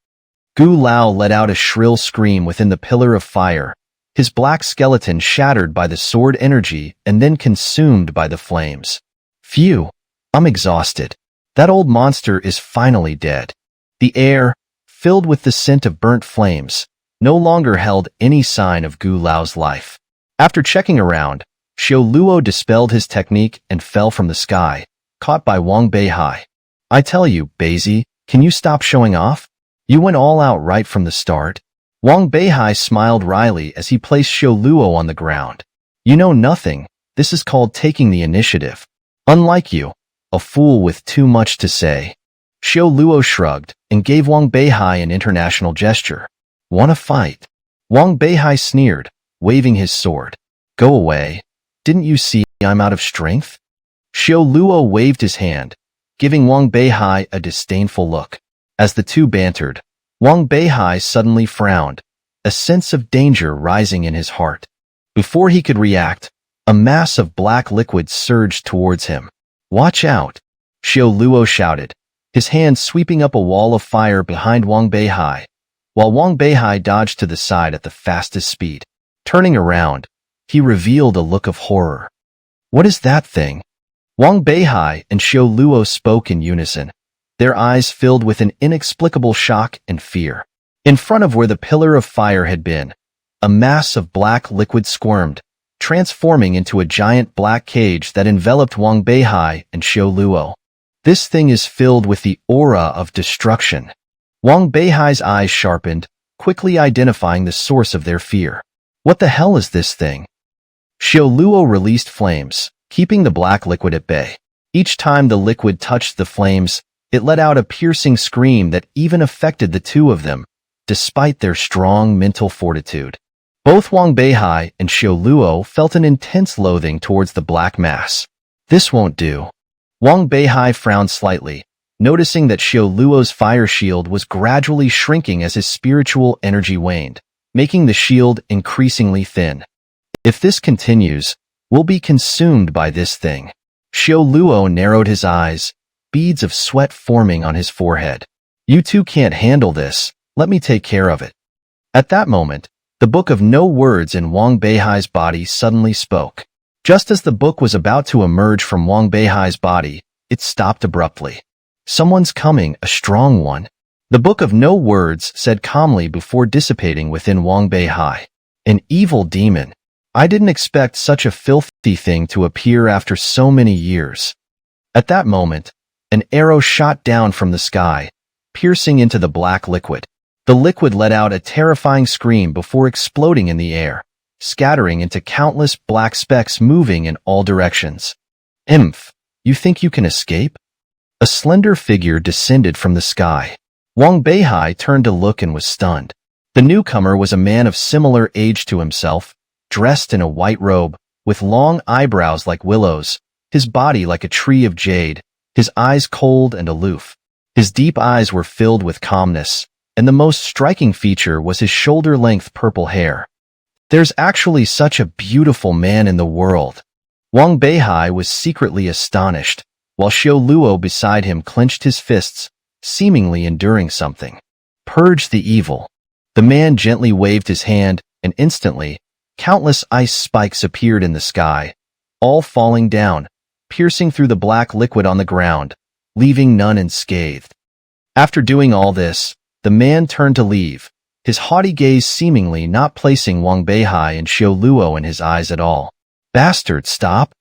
Gu Lao let out a shrill scream within the pillar of fire, his black skeleton shattered by the sword energy and then consumed by the flames. "Phew, I'm exhausted. That old monster is finally dead." The air, filled with the scent of burnt flames, no longer held any sign of Gu Lao's life. After checking around, Xiao Luo dispelled his technique and fell from the sky, caught by Wang Beihai. "I tell you, Bazi, can you stop showing off? You went all out right from the start." Wang Beihai smiled wryly as he placed Xiao Luo on the ground. "You know nothing. This is called taking the initiative. Unlike you, a fool with too much to say." Xiao Luo shrugged and gave Wang Beihai an international gesture. "Wanna fight?" Wang Beihai sneered, waving his sword. "Go away. Didn't you see I'm out of strength?" Xiao Luo waved his hand, giving Wang Beihai a disdainful look. As the two bantered, Wang Beihai suddenly frowned, a sense of danger rising in his heart. Before he could react, a mass of black liquid surged towards him. "Watch out!" Xiao Luo shouted, his hand sweeping up a wall of fire behind Wang Beihai, while Wang Beihai dodged to the side at the fastest speed. Turning around, he revealed a look of horror. "What is that thing?" Wang Beihai and Xiao Luo spoke in unison, their eyes filled with an inexplicable shock and fear. In front of where the pillar of fire had been, a mass of black liquid squirmed, transforming into a giant black cage that enveloped Wang Beihai and Xiao Luo. This thing is filled with the aura of destruction. Wang Beihai's eyes sharpened, quickly identifying the source of their fear. What the hell is this thing? Xiao Luo released flames, keeping the black liquid at bay. Each time the liquid touched the flames, it let out a piercing scream that even affected the two of them, despite their strong mental fortitude. Both Wang Beihai and Xiao Luo felt an intense loathing towards the black mass. This won't do. Wang Beihai frowned slightly, noticing that Xiao Luo's fire shield was gradually shrinking as his spiritual energy waned, making the shield increasingly thin. If this continues, we'll be consumed by this thing. Xiao Luo narrowed his eyes, beads of sweat forming on his forehead. You two can't handle this, let me take care of it. At that moment, the Book of No Words in Wang Beihai's body suddenly spoke. Just as the book was about to emerge from Wang Beihai's body, it stopped abruptly. Someone's coming, a strong one. The Book of No Words said calmly before dissipating within Wang Beihai. An evil demon. I didn't expect such a filthy thing to appear after so many years. At that moment, an arrow shot down from the sky, piercing into the black liquid. The liquid let out a terrifying scream before exploding in the air, scattering into countless black specks moving in all directions. Imph, you think you can escape? A slender figure descended from the sky. Wang Beihai turned to look and was stunned. The newcomer was a man of similar age to himself, dressed in a white robe, with long eyebrows like willows, his body like a tree of jade, his eyes cold and aloof. His deep eyes were filled with calmness, and the most striking feature was his shoulder-length purple hair. There's actually such a beautiful man in the world. Wang Beihai was secretly astonished, while Xiao Luo beside him clenched his fists, seemingly enduring something. Purge the evil. The man gently waved his hand, and instantly, countless ice spikes appeared in the sky, all falling down, piercing through the black liquid on the ground, leaving none unscathed. After doing all this, the man turned to leave, his haughty gaze seemingly not placing Wang Beihai and Xiao Luo in his eyes at all. Bastard, stop!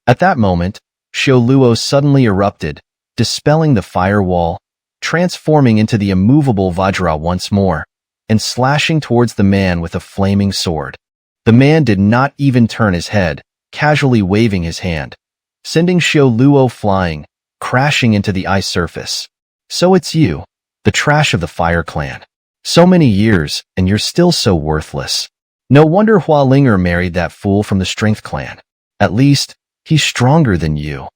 At that moment, Xiao Luo suddenly erupted, dispelling the firewall, transforming into the immovable Vajra once more, and slashing towards the man with a flaming sword. The man did not even turn his head, casually waving his hand, sending Xiao Luo flying, crashing into the ice surface. So it's you, the trash of the Fire Clan. So many years, and you're still so worthless. No wonder Hua Linger married that fool from the Strength Clan. At least, he's stronger than you.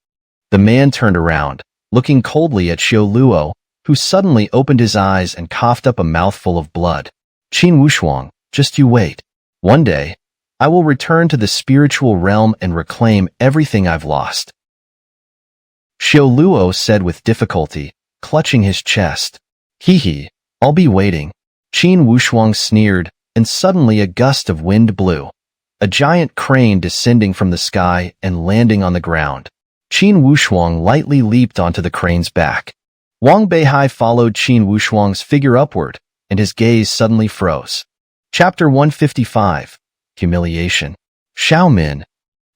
The man turned around, looking coldly at Xiao Luo, who suddenly opened his eyes and coughed up a mouthful of blood. Qin Wushuang, just you wait. One day, I will return to the spiritual realm and reclaim everything I've lost. Xiao Luo said with difficulty, clutching his chest. Hee, I'll be waiting. Qin Wushuang sneered, and suddenly a gust of wind blew. A giant crane descending from the sky and landing on the ground. Qin Wushuang lightly leaped onto the crane's back. Wang Beihai followed Qin Wushuang's figure upward, and his gaze suddenly froze. Chapter 155. Humiliation. Xiaomin.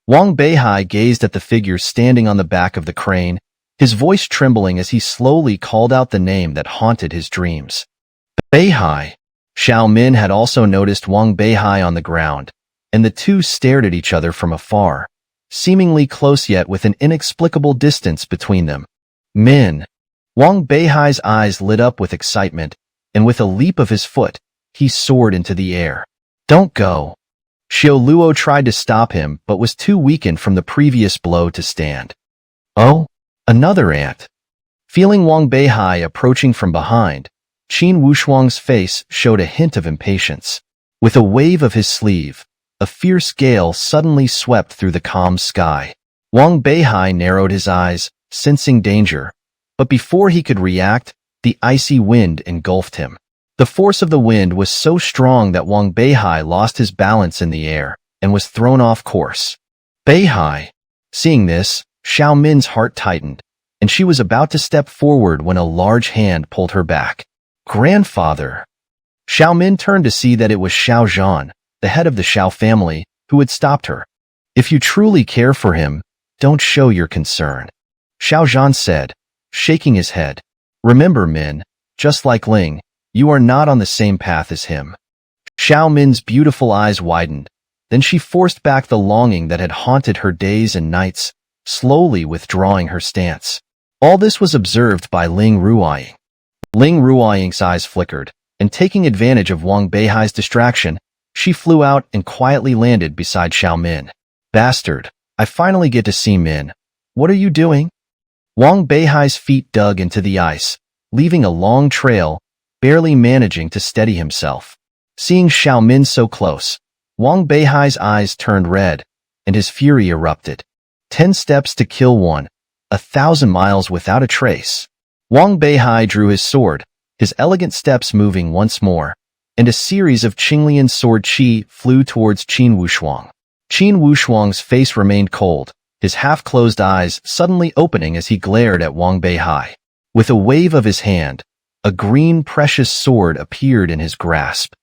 Wang Beihai gazed at the figure standing on the back of the crane, his voice trembling as he slowly called out the name that haunted his dreams. Beihai. Xiaomin had also noticed Wang Beihai on the ground, and the two stared at each other from afar, seemingly close yet with an inexplicable distance between them. Min. Wang Beihai's eyes lit up with excitement, and with a leap of his foot, he soared into the air. Don't go. Xiao Luo tried to stop him but was too weakened from the previous blow to stand. Oh, another ant. Feeling Wang Beihai approaching from behind, Qin Wushuang's face showed a hint of impatience. With a wave of his sleeve, a fierce gale suddenly swept through the calm sky. Wang Beihai narrowed his eyes, sensing danger, but before he could react, the icy wind engulfed him. The force of the wind was so strong that Wang Beihai lost his balance in the air and was thrown off course. Beihai. Seeing this, Xiao Min's heart tightened, and she was about to step forward when a large hand pulled her back. Grandfather! Xiao Min turned to see that it was Xiao Zhan, the head of the Xiao family, who had stopped her. If you truly care for him, don't show your concern, Xiao Zhan said, shaking his head. Remember, Min, just like Ling, you are not on the same path as him. Xiao Min's beautiful eyes widened. Then she forced back the longing that had haunted her days and nights, slowly withdrawing her stance. All this was observed by Ling Ruoying. Ling Ruoying's eyes flickered, and taking advantage of Wang Beihai's distraction, she flew out and quietly landed beside Xiao Min. Bastard, I finally get to see Min. What are you doing? Wang Beihai's feet dug into the ice, leaving a long trail, barely managing to steady himself. Seeing Xiao Min so close, Wang Beihai's eyes turned red, and his fury erupted. 10 steps to kill one, 1,000 miles without a trace. Wang Beihai drew his sword, his elegant steps moving once more, and a series of Qinglian sword chi flew towards Qin Wushuang. Qin Wushuang's face remained cold, his half-closed eyes suddenly opening as he glared at Wang Beihai. With a wave of his hand, a green precious sword appeared in his grasp.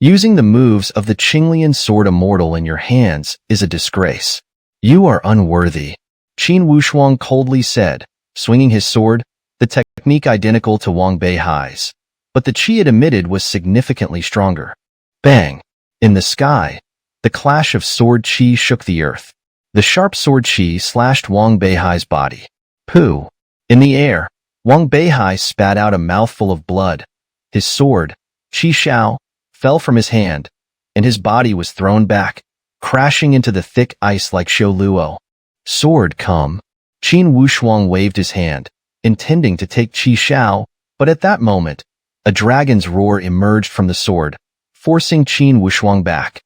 Using the moves of the Qinglian sword immortal in your hands is a disgrace. You are unworthy, Qin Wushuang coldly said, swinging his sword, the technique identical to Wang Beihai's. But the chi it emitted was significantly stronger. Bang! In the sky, the clash of sword chi shook the earth. The sharp sword chi slashed Wang Beihai's body. Pooh! In the air, Wang Beihai spat out a mouthful of blood. His sword, Qi Xiao, fell from his hand, and his body was thrown back, crashing into the thick ice like Xiao Luo. Sword come! Qin Wushuang waved his hand, intending to take Qi Xiao, but at that moment, a dragon's roar emerged from the sword, forcing Qin Wushuang back.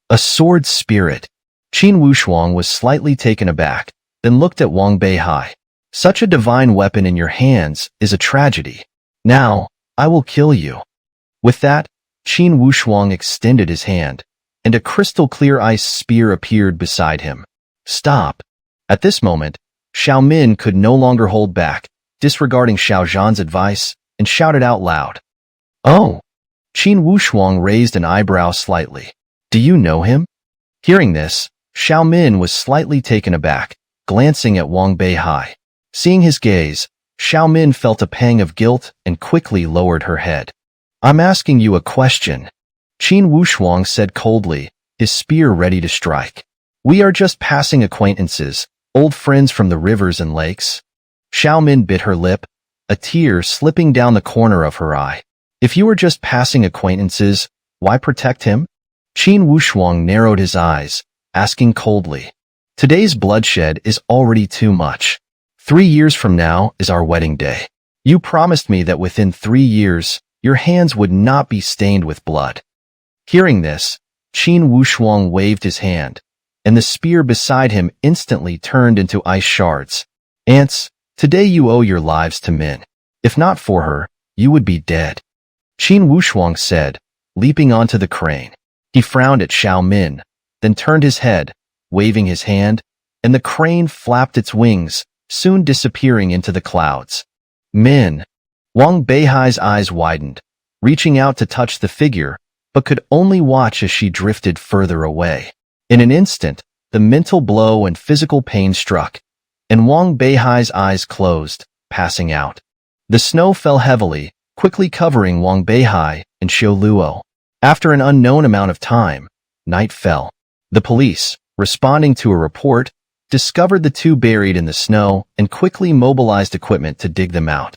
A sword spirit! Qin Wushuang was slightly taken aback, then looked at Wang Beihai. Such a divine weapon in your hands is a tragedy. Now, I will kill you. With that, Qin Wushuang extended his hand, and a crystal-clear ice spear appeared beside him. Stop! At this moment, Xiao Min could no longer hold back, disregarding Xiao Zhan's advice, and shouted out loud. Oh! Qin Wushuang raised an eyebrow slightly. Do you know him? Hearing this, Xiao Min was slightly taken aback, glancing at Wang Beihai. Seeing his gaze, Xiao Min felt a pang of guilt and quickly lowered her head. I'm asking you a question, Qin Wushuang said coldly, his spear ready to strike. We are just passing acquaintances, old friends from the rivers and lakes. Xiao Min bit her lip, a tear slipping down the corner of her eye. If you were just passing acquaintances, why protect him? Qin Wushuang narrowed his eyes, asking coldly. Today's bloodshed is already too much. 3 years from now is our wedding day. You promised me that within 3 years, your hands would not be stained with blood. Hearing this, Qin Wushuang waved his hand, and the spear beside him instantly turned into ice shards. Ants, today you owe your lives to Min. If not for her, you would be dead. Qin Wushuang said, leaping onto the crane. He frowned at Xiao Min, then turned his head, waving his hand, and the crane flapped its wings, soon disappearing into the clouds. Min! Wang Beihai's eyes widened, reaching out to touch the figure, but could only watch as she drifted further away. In an instant, the mental blow and physical pain struck, and Wang Beihai's eyes closed, passing out. The snow fell heavily, quickly covering Wang Beihai and Xiao Luo. After an unknown amount of time, night fell. The police, responding to a report, discovered the two buried in the snow and quickly mobilized equipment to dig them out.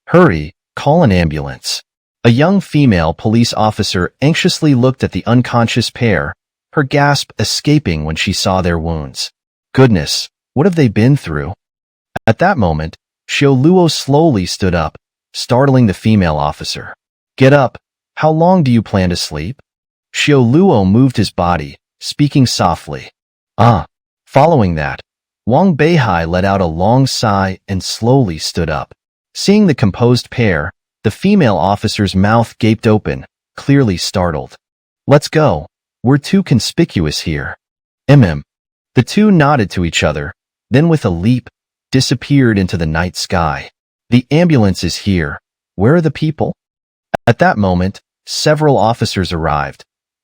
Hurry, call an ambulance. A young female police officer anxiously looked at the unconscious pair, her gasp escaping when she saw their wounds. Goodness, what have they been through? At that moment, Xiao Luo slowly stood up, startling the female officer. Get up. How long do you plan to sleep? Xiao Luo moved his body, speaking softly. Following that, Wang Beihai let out a long sigh and slowly stood up. Seeing the composed pair, the female officer's mouth gaped open, clearly startled. Let's go. We're too conspicuous here. The two nodded to each other, then with a leap, disappeared into the night sky. The ambulance is here. Where are the people? At that moment, several officers arrived,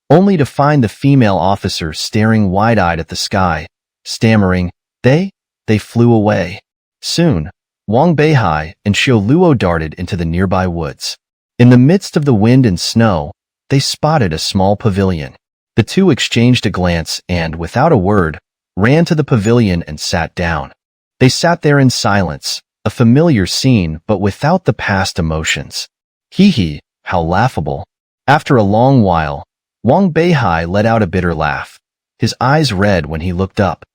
only to find the female officer staring wide-eyed at the sky, stammering, They flew away. Soon, Wang Beihai and Xiao Luo darted into the nearby woods. In the midst of the wind and snow, they spotted a small pavilion. The two exchanged a glance and, without a word, ran to the pavilion and sat down. They sat there in silence, a familiar scene but without the past emotions. Hee, how laughable. After a long while, Wang Beihai let out a bitter laugh, his eyes red when he looked up.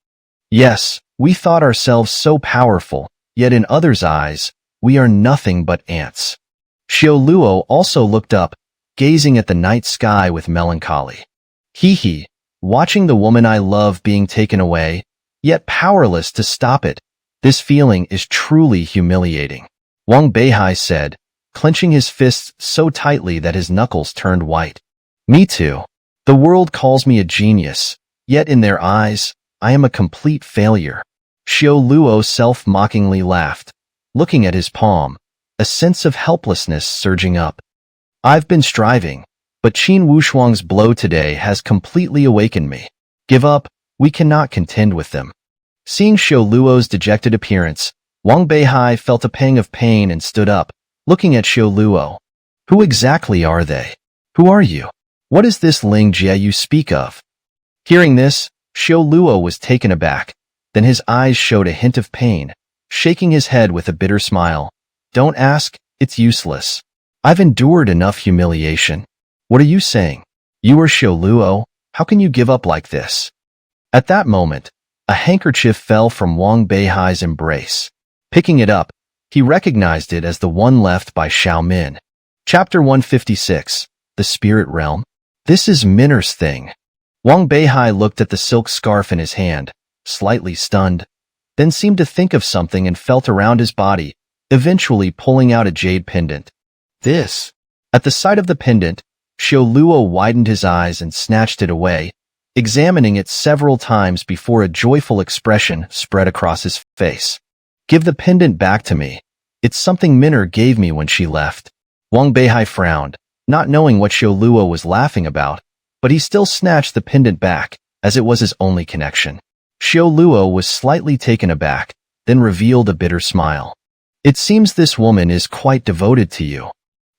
Yes, we thought ourselves so powerful, yet in others' eyes, we are nothing but ants. Xiao Luo also looked up, gazing at the night sky with melancholy. Hee, watching the woman I love being taken away, yet powerless to stop it. This feeling is truly humiliating. Wang Beihai said, clenching his fists so tightly that his knuckles turned white. Me too. The world calls me a genius, yet in their eyes, I am a complete failure. Xiao Luo self-mockingly laughed, looking at his palm, a sense of helplessness surging up. I've been striving, but Qin Wushuang's blow today has completely awakened me. Give up, we cannot contend with them. Seeing Xiao Luo's dejected appearance, Wang Beihai felt a pang of pain and stood up, looking at Xiao Luo. Who exactly are they? Who are you? What is this Ling Jie you speak of? Hearing this, Xiao Luo was taken aback. Then his eyes showed a hint of pain, shaking his head with a bitter smile. Don't ask, it's useless. I've endured enough humiliation. What are you saying? You are Xiao Luo, how can you give up like this? At that moment, a handkerchief fell from Wang Beihai's embrace. Picking it up, he recognized it as the one left by Xiao Min. Chapter 156, The Spirit Realm. This is Min'er's thing. Wang Beihai looked at the silk scarf in his hand, slightly stunned, then seemed to think of something and felt around his body, eventually pulling out a jade pendant. This. At the sight of the pendant, Xiao Luo widened his eyes and snatched it away, examining it several times before a joyful expression spread across his face. Give the pendant back to me. It's something Min'er gave me when she left. Wang Beihai frowned, not knowing what Xiao Luo was laughing about, but he still snatched the pendant back, as it was his only connection. Xiao Luo was slightly taken aback, then revealed a bitter smile. It seems this woman is quite devoted to you.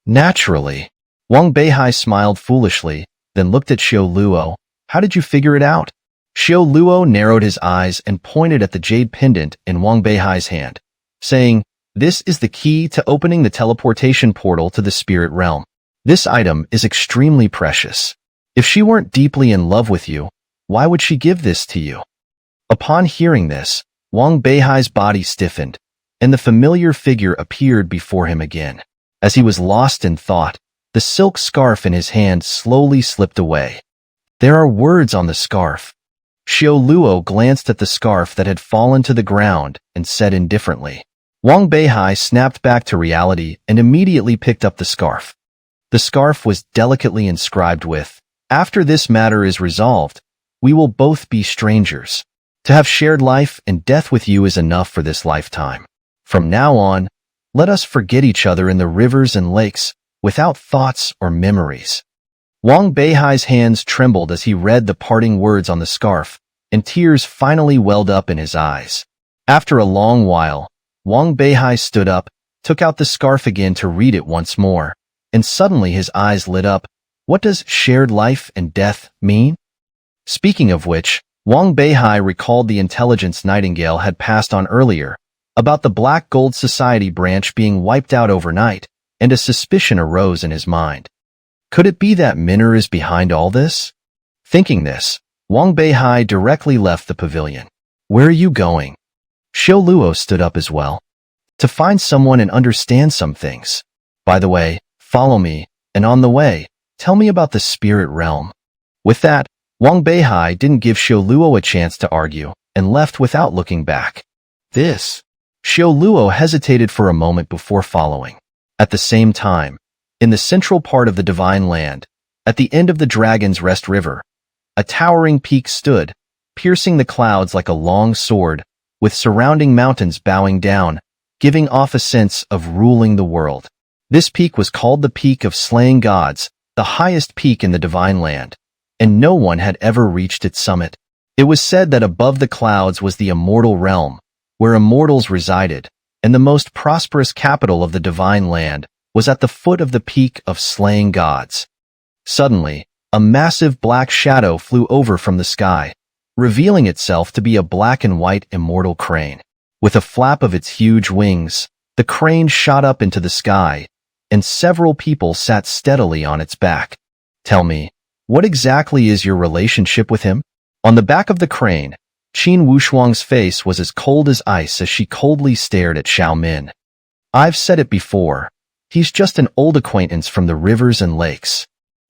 Naturally. Wang Beihai smiled foolishly, then looked at Xiao Luo. How did you figure it out? Xiao Luo narrowed his eyes and pointed at the jade pendant in Wang Beihai's hand, saying, This is the key to opening the teleportation portal to the spirit realm. This item is extremely precious. If she weren't deeply in love with you, why would she give this to you? Upon hearing this, Wang Beihai's body stiffened, and the familiar figure appeared before him again. As he was lost in thought, the silk scarf in his hand slowly slipped away. There are words on the scarf. Xiao Luo glanced at the scarf that had fallen to the ground and said indifferently. Wang Beihai snapped back to reality and immediately picked up the scarf. The scarf was delicately inscribed with, After this matter is resolved, we will both be strangers. To have shared life and death with you is enough for this lifetime. From now on, let us forget each other in the rivers and lakes, without thoughts or memories. Wang Beihai's hands trembled as he read the parting words on the scarf, and tears finally welled up in his eyes. After a long while, Wang Beihai stood up, took out the scarf again to read it once more, and suddenly his eyes lit up. What does shared life and death mean? Speaking of which, Wang Beihai recalled the intelligence Nightingale had passed on earlier, about the Black Gold Society branch being wiped out overnight, and a suspicion arose in his mind. Could it be that Min'er is behind all this? Thinking this, Wang Beihai directly left the pavilion. Where are you going? Xiao Luo stood up as well. To find someone and understand some things. By the way, follow me, and on the way, tell me about the spirit realm. With that, Wang Beihai didn't give Xiao Luo a chance to argue, and left without looking back. This. Xiao Luo hesitated for a moment before following. At the same time, in the central part of the Divine Land, at the end of the Dragon's Rest River, a towering peak stood, piercing the clouds like a long sword, with surrounding mountains bowing down, giving off a sense of ruling the world. This peak was called the Peak of Slaying Gods, the highest peak in the Divine Land, and no one had ever reached its summit. It was said that above the clouds was the immortal realm, where immortals resided, and the most prosperous capital of the Divine Land was at the foot of the Peak of Slaying Gods. Suddenly, a massive black shadow flew over from the sky, revealing itself to be a black and white immortal crane. With a flap of its huge wings, the crane shot up into the sky, and several people sat steadily on its back. Tell me, what exactly is your relationship with him? On the back of the crane, Qin Wushuang's face was as cold as ice as she coldly stared at Xiao Min. I've said it before, he's just an old acquaintance from the rivers and lakes.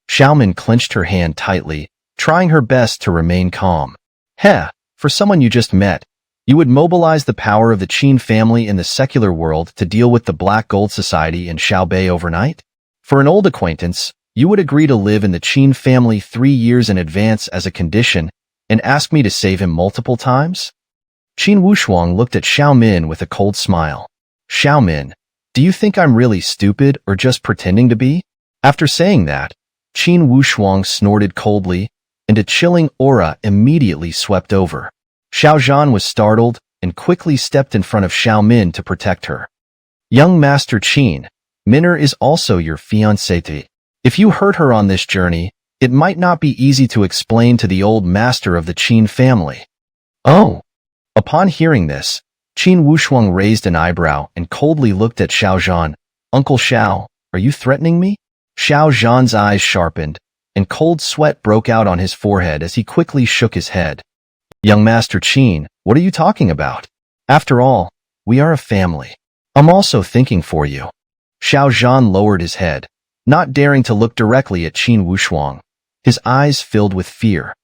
Xiao Min clenched her hand tightly, trying her best to remain calm. Heh, for someone you just met, you would mobilize the power of the Qin family in the secular world to deal with the Black Gold Society in Xiaobei overnight? For an old acquaintance, you would agree to live in the Qin family 3 years in advance as a condition and ask me to save him multiple times? Qin Wushuang looked at Xiao Min with a cold smile. Xiao Min, do you think I'm really stupid or just pretending to be? After saying that, Qin Wushuang snorted coldly, and a chilling aura immediately swept over. Xiao Zhan was startled and quickly stepped in front of Xiao Min to protect her. Young Master Qin, Minner is also your fiancée. If you hurt her on this journey, it might not be easy to explain to the old master of the Qin family. Oh! Upon hearing this, Qin Wushuang raised an eyebrow and coldly looked at Xiao Zhan. Uncle Xiao, are you threatening me? Xiao Zhan's eyes sharpened, and cold sweat broke out on his forehead as he quickly shook his head. Young Master Qin, what are you talking about? After all, we are a family. I'm also thinking for you. Xiao Zhan lowered his head, not daring to look directly at Qin Wushuang. His eyes filled with fear.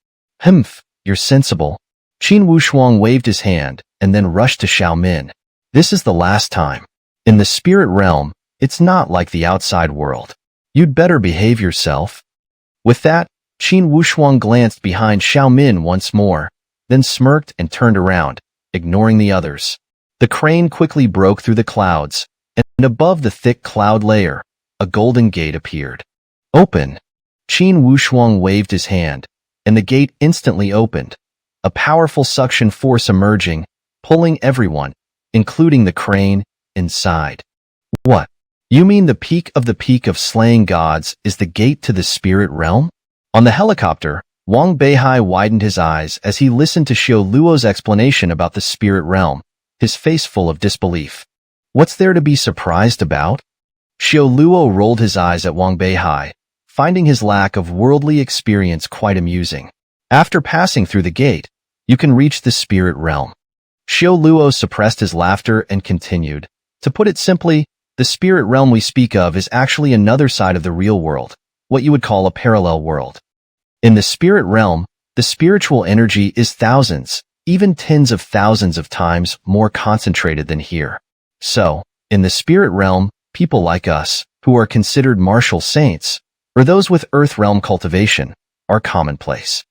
Humph, you're sensible. Qin Wushuang waved his hand and then rushed to Xiao Min. This is the last time. In the spirit realm, it's not like the outside world. You'd better behave yourself. With that, Qin Wushuang glanced behind Xiao Min once more, then smirked and turned around, ignoring the others. The crane quickly broke through the clouds, and above the thick cloud layer, a golden gate appeared. Open! Qin Wushuang waved his hand, and the gate instantly opened, a powerful suction force emerging, pulling everyone, including the crane, inside. What? You mean the Peak of Slaying Gods is the gate to the spirit realm? On the helicopter, Wang Beihai widened his eyes as he listened to Xiao Luo's explanation about the spirit realm, his face full of disbelief. What's there to be surprised about? Xiao Luo rolled his eyes at Wang Beihai, finding his lack of worldly experience quite amusing. After passing through the gate, you can reach the spirit realm. Xiao Luo suppressed his laughter and continued. To put it simply, the spirit realm we speak of is actually another side of the real world, what you would call a parallel world. In the spirit realm, the spiritual energy is thousands, even tens of thousands of times more concentrated than here. So, in the spirit realm, people like us, who are considered martial saints, or those with earth realm cultivation, are commonplace.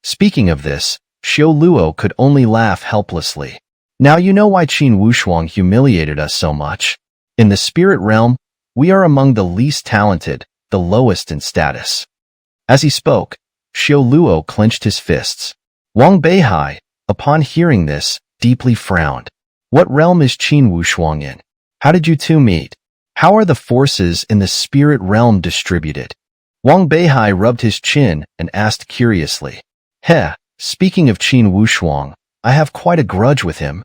Speaking of this, Xiao Luo could only laugh helplessly. Now you know why Qin Wushuang humiliated us so much. In the spirit realm, we are among the least talented, the lowest in status. As he spoke, Xiao Luo clenched his fists. Wang Beihai, upon hearing this, deeply frowned. What realm is Qin Wushuang in? How did you two meet? How are the forces in the spirit realm distributed? Wang Beihai rubbed his chin and asked curiously. Heh, speaking of Qin Wushuang, I have quite a grudge with him.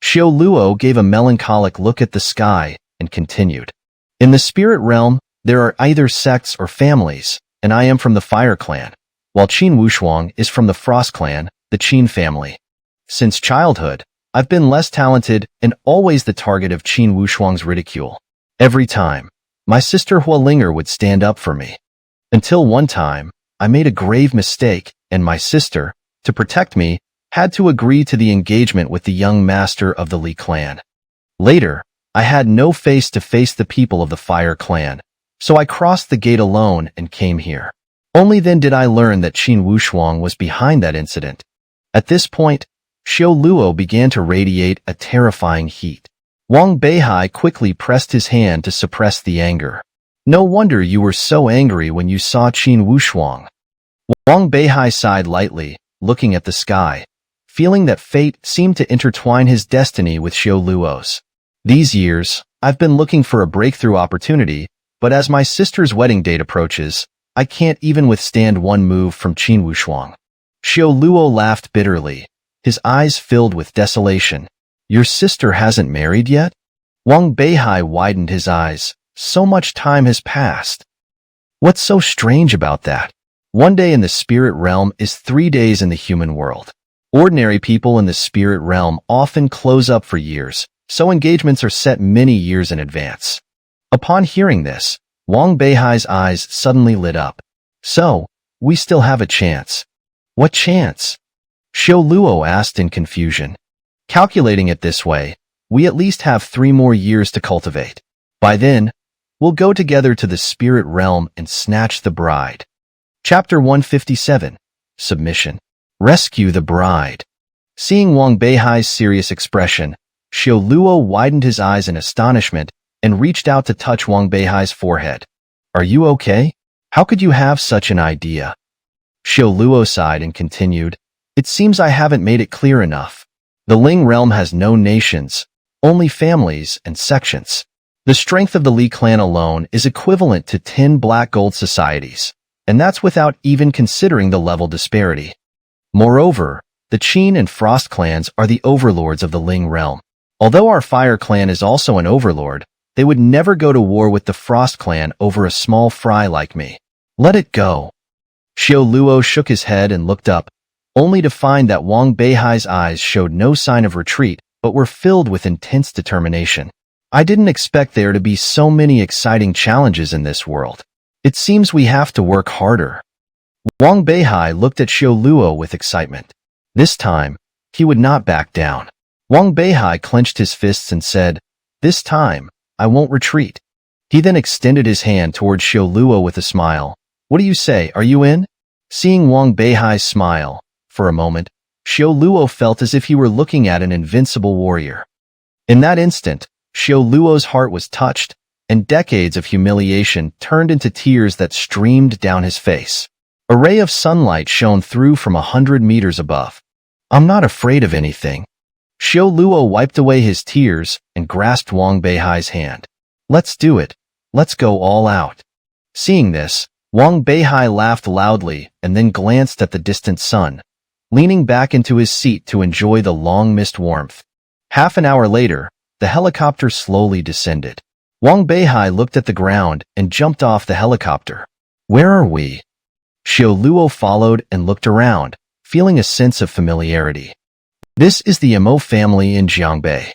Xiao Luo gave a melancholic look at the sky and continued. In the spirit realm, there are either sects or families, and I am from the Fire Clan, while Qin Wushuang is from the Frost Clan, the Qin family. Since childhood, I've been less talented and always the target of Qin Wushuang's ridicule. Every time, my sister Hualinger would stand up for me. Until one time, I made a grave mistake, and my sister, to protect me, had to agree to the engagement with the young master of the Li clan. Later, I had no face to face the people of the Fire Clan, so I crossed the gate alone and came here. Only then did I learn that Qin Wushuang was behind that incident. At this point, Xiao Luo began to radiate a terrifying heat. Wang Beihai quickly pressed his hand to suppress the anger. No wonder you were so angry when you saw Qin Wushuang. Wang Beihai sighed lightly, looking at the sky, feeling that fate seemed to intertwine his destiny with Xiao Luo's. These years, I've been looking for a breakthrough opportunity, but as my sister's wedding date approaches, I can't even withstand one move from Qin Wushuang. Xiao Luo laughed bitterly, his eyes filled with desolation. Your sister hasn't married yet? Wang Beihai widened his eyes. So much time has passed. What's so strange about that? One day in the spirit realm is 3 days in the human world. Ordinary people in the spirit realm often close up for years, so engagements are set many years in advance. Upon hearing this, Wang Beihai's eyes suddenly lit up. So, we still have a chance. What chance? Xiao Luo asked in confusion. Calculating it this way, we at least have 3 more years to cultivate. By then, we'll go together to the spirit realm and snatch the bride. Chapter 157. Submission. Rescue the bride. Seeing Wang Beihai's serious expression, Xiao Luo widened his eyes in astonishment and reached out to touch Wang Beihai's forehead. Are you okay? How could you have such an idea? Xiao Luo sighed and continued, It seems I haven't made it clear enough. The Ling realm has no nations, only families and sections. The strength of the Li clan alone is equivalent to 10 black gold societies, and that's without even considering the level disparity. Moreover, the Qin and Frost clans are the overlords of the Ling realm. Although our Fire clan is also an overlord, they would never go to war with the Frost clan over a small fry like me. Let it go. Xiao Luo shook his head and looked up, only to find that Wang Beihai's eyes showed no sign of retreat, but were filled with intense determination. I didn't expect there to be so many exciting challenges in this world. It seems we have to work harder. Wang Beihai looked at Xiao Luo with excitement. This time, he would not back down. Wang Beihai clenched his fists and said, This time, I won't retreat. He then extended his hand toward Xiao Luo with a smile. What do you say, are you in? Seeing Wang Beihai's smile, for a moment, Xiao Luo felt as if he were looking at an invincible warrior. In that instant, Xiao Luo's heart was touched, and decades of humiliation turned into tears that streamed down his face. A ray of sunlight shone through from 100 meters above. I'm not afraid of anything. Xiao Luo wiped away his tears and grasped Wang Beihai's hand. Let's do it. Let's go all out. Seeing this, Wang Beihai laughed loudly and then glanced at the distant sun, leaning back into his seat to enjoy the long mist warmth. Half an hour later, the helicopter slowly descended. Wang Beihai looked at the ground and jumped off the helicopter. Where are we? Xiao Luo followed and looked around, feeling a sense of familiarity. This is the Mo family in Jiangbei.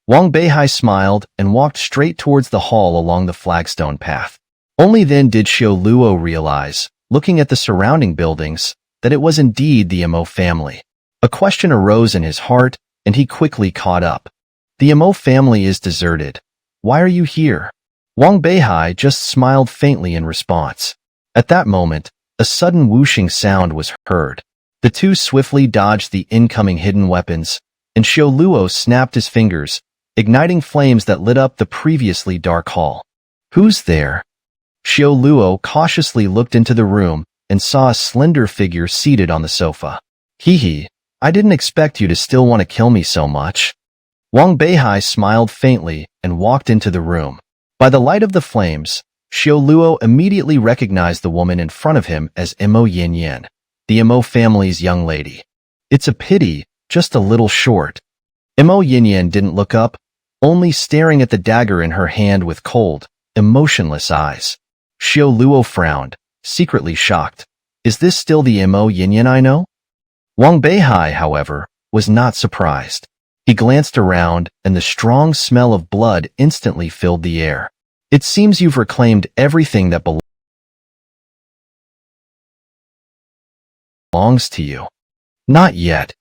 Wang Beihai smiled and walked straight towards the hall along the flagstone path. Only then did Xiao Luo realize, looking at the surrounding buildings, that it was indeed the Mo family. A question arose in his heart, and he quickly caught up. The Mo family is deserted. Why are you here? Wang Beihai just smiled faintly in response. At that moment, a sudden whooshing sound was heard. The two swiftly dodged the incoming hidden weapons, and Xiao Luo snapped his fingers, igniting flames that lit up the previously dark hall. Who's there? Xiao Luo cautiously looked into the room and saw a slender figure seated on the sofa. Hee, I didn't expect you to still want to kill me so much. Wang Beihai smiled faintly and walked into the room. By the light of the flames, Xiao Luo immediately recognized the woman in front of him as Mo Yinyan, the Mo family's young lady. It's a pity, just a little short. Mo Yinyan didn't look up, only staring at the dagger in her hand with cold, emotionless eyes. Xiao Luo frowned, secretly shocked. Is this still the Mo Yinyan I know? Wang Beihai, however, was not surprised. He glanced around, and the strong smell of blood instantly filled the air. It seems you've reclaimed everything that belongs to you. Not yet.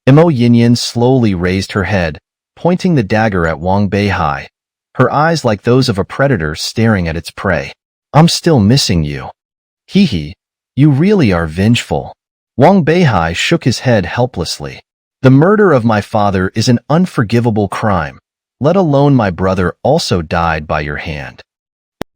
Mo Yinyan slowly raised her head, pointing the dagger at Wang Beihai, her eyes like those of a predator staring at its prey. I'm still missing you. Hee, you really are vengeful. Wang Beihai shook his head helplessly. The murder of my father is an unforgivable crime, let alone my brother also died by your hand.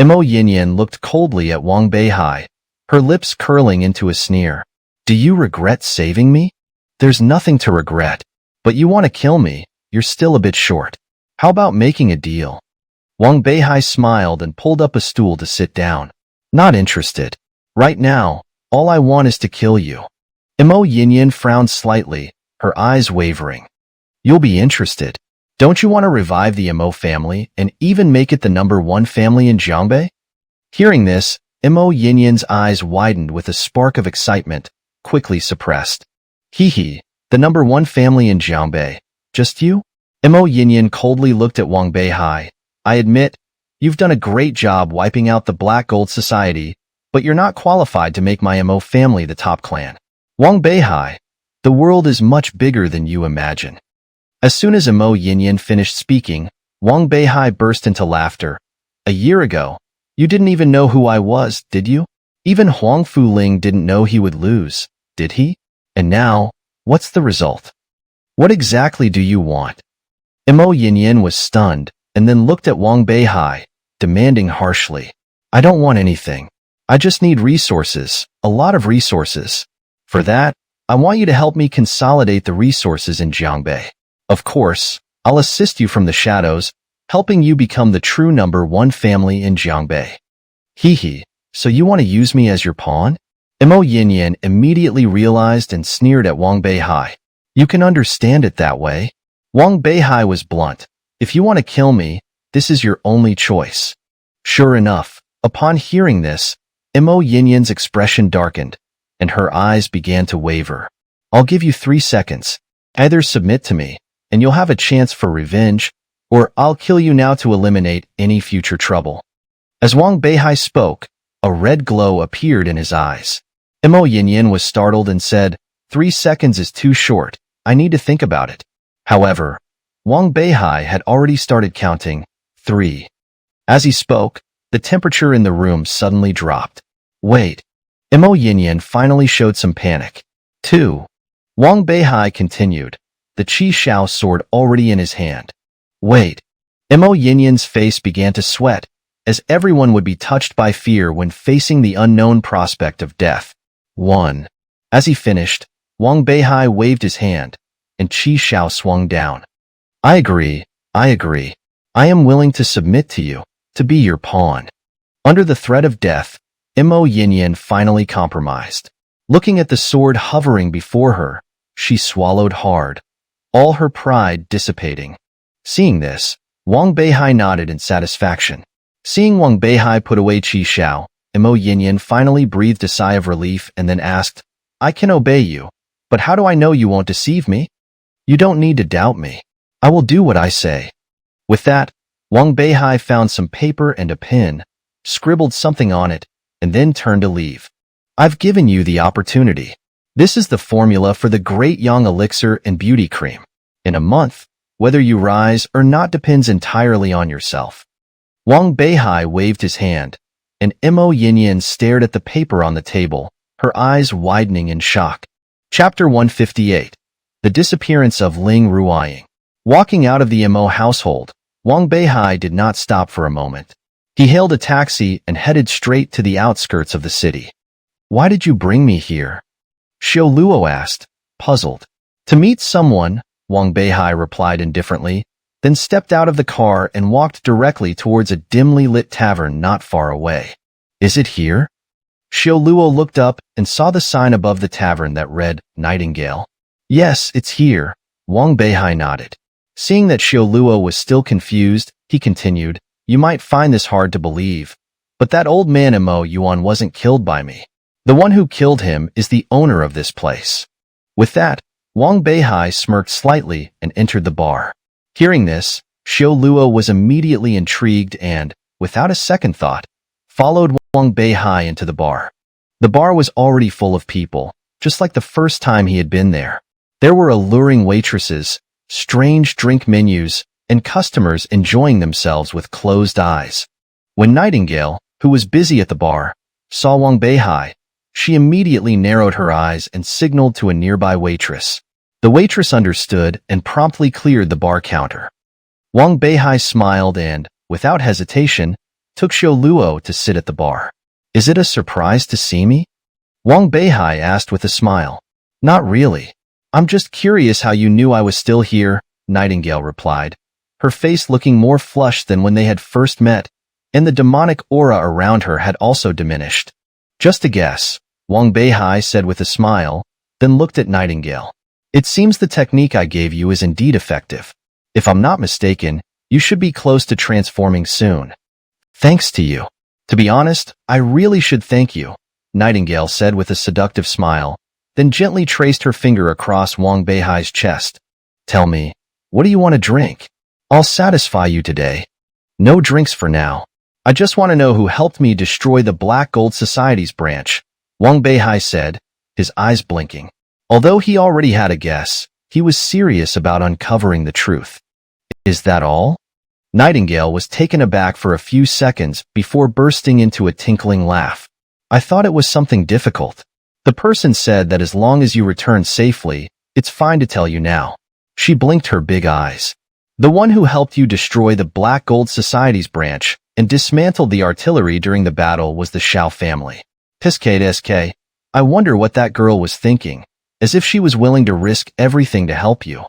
Mo Yinyan looked coldly at Wang Beihai, her lips curling into a sneer. Do you regret saving me? There's nothing to regret, but you want to kill me, you're still a bit short. How about making a deal? Wang Beihai smiled and pulled up a stool to sit down. Not interested. Right now, all I want is to kill you. Mo Yinyan frowned slightly, her eyes wavering. You'll be interested. Don't you want to revive the Mo family and even make it the #1 family in Jiangbei? Hearing this, Mo Yinyan's eyes widened with a spark of excitement, quickly suppressed. Hee, the #1 family in Jiangbei. Just you? Mo Yinyan coldly looked at Wang Beihai. I admit, you've done a great job wiping out the Black Gold Society, but you're not qualified to make my Mo family the top clan. Wang Beihai, the world is much bigger than you imagine. As soon as Mo Yinyan finished speaking, Wang Beihai burst into laughter. A year ago, you didn't even know who I was, did you? Even Huang Fuling didn't know he would lose, did he? And now, what's the result? What exactly do you want? Mo Yinyan was stunned, and then looked at Wang Beihai, demanding harshly. I don't want anything. I just need resources, a lot of resources. For that, I want you to help me consolidate the resources in Jiangbei. Of course, I'll assist you from the shadows, helping you become the true #1 family in Jiangbei. Hee, so you want to use me as your pawn? Mo Yinyan immediately realized and sneered at Wang Beihai. You can understand it that way. Wang Beihai was blunt. If you want to kill me, this is your only choice. Sure enough, upon hearing this, Mo Yinyan's expression darkened, and her eyes began to waver. I'll give you 3 seconds. Either submit to me, and you'll have a chance for revenge, or I'll kill you now to eliminate any future trouble. As Wang Beihai spoke, a red glow appeared in his eyes. Mo Yinyan was startled and said, 3 seconds is too short. I need to think about it. However, Wang Beihai had already started counting 3. As he spoke, the temperature in the room suddenly dropped. Wait. Mo Yinyan finally showed some panic. 2. Wang Beihai continued, the Qi Shao sword already in his hand. Wait. Mo Yinyan's face began to sweat, as everyone would be touched by fear when facing the unknown prospect of death. 1. As he finished, Wang Beihai waved his hand, and Qi Shao swung down. I agree. I am willing to submit to you, to be your pawn. Under the threat of death, Mo Yinyan finally compromised. Looking at the sword hovering before her, she swallowed hard, all her pride dissipating. Seeing this, Wang Beihai nodded in satisfaction. Seeing Wang Beihai put away Qi Shao, Mo Yinyan finally breathed a sigh of relief and then asked, I can obey you, but how do I know you won't deceive me? You don't need to doubt me. I will do what I say. With that, Wang Beihai found some paper and a pen, scribbled something on it, and then turned to leave. I've given you the opportunity. This is the formula for the Great Yang Elixir and Beauty Cream. In a month, whether you rise or not depends entirely on yourself. Wang Beihai waved his hand, and Mo Yinyan stared at the paper on the table, her eyes widening in shock. Chapter 158. The Disappearance of Ling Ruoying. Walking out of the Mo household, Wang Beihai did not stop for a moment. He hailed a taxi and headed straight to the outskirts of the city. Why did you bring me here? Xiao Luo asked, puzzled. To meet someone, Wang Beihai replied indifferently, then stepped out of the car and walked directly towards a dimly lit tavern not far away. Is it here? Xiao Luo looked up and saw the sign above the tavern that read, Nightingale. Yes, it's here, Wang Beihai nodded. Seeing that Xiao Luo was still confused, he continued, you might find this hard to believe, but that old man Mo Yuan wasn't killed by me. The one who killed him is the owner of this place. With that, Wang Beihai smirked slightly and entered the bar. Hearing this, Xiao Luo was immediately intrigued and, without a second thought, followed Wang Beihai into the bar. The bar was already full of people, just like the first time he had been there. There were alluring waitresses, strange drink menus, and customers enjoying themselves with closed eyes. When Nightingale, who was busy at the bar, saw Wang Beihai, she immediately narrowed her eyes and signaled to a nearby waitress. The waitress understood and promptly cleared the bar counter. Wang Beihai smiled and, without hesitation, took Xiao Luo to sit at the bar. Is it a surprise to see me? Wang Beihai asked with a smile. Not really. I'm just curious how you knew I was still here, Nightingale replied, her face looking more flushed than when they had first met, and the demonic aura around her had also diminished. Just a guess, Wang Beihai said with a smile, then looked at Nightingale. It seems the technique I gave you is indeed effective. If I'm not mistaken, you should be close to transforming soon. Thanks to you. To be honest, I really should thank you, Nightingale said with a seductive smile, then gently traced her finger across Wang Beihai's chest. Tell me, what do you want to drink? I'll satisfy you today. No drinks for now. I just want to know who helped me destroy the Black Gold Society's branch, Wang Beihai said, his eyes blinking. Although he already had a guess, he was serious about uncovering the truth. Is that all? Nightingale was taken aback for a few seconds before bursting into a tinkling laugh. I thought it was something difficult. The person said that as long as you return safely, it's fine to tell you now. She blinked her big eyes. The one who helped you destroy the Black Gold Society's branch and dismantled the artillery during the battle was the Shao family. SK, I wonder what that girl was thinking, as if she was willing to risk everything to help you.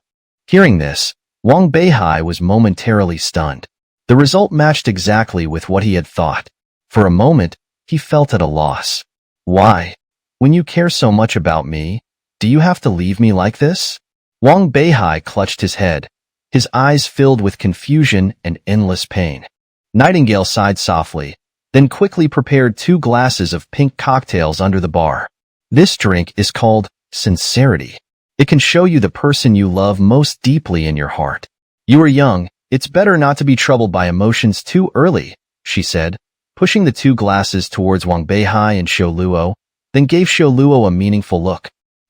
Hearing this, Wang Beihai was momentarily stunned. The result matched exactly with what he had thought. For a moment, he felt at a loss. Why? When you care so much about me, do you have to leave me like this? Wang Beihai clutched his head, his eyes filled with confusion and endless pain. Nightingale sighed softly, then quickly prepared 2 glasses of pink cocktails under the bar. This drink is called sincerity. It can show you the person you love most deeply in your heart. You are young, it's better not to be troubled by emotions too early, she said, pushing the 2 glasses towards Wang Beihai and Xiao Luo, then gave Xiao Luo a meaningful look.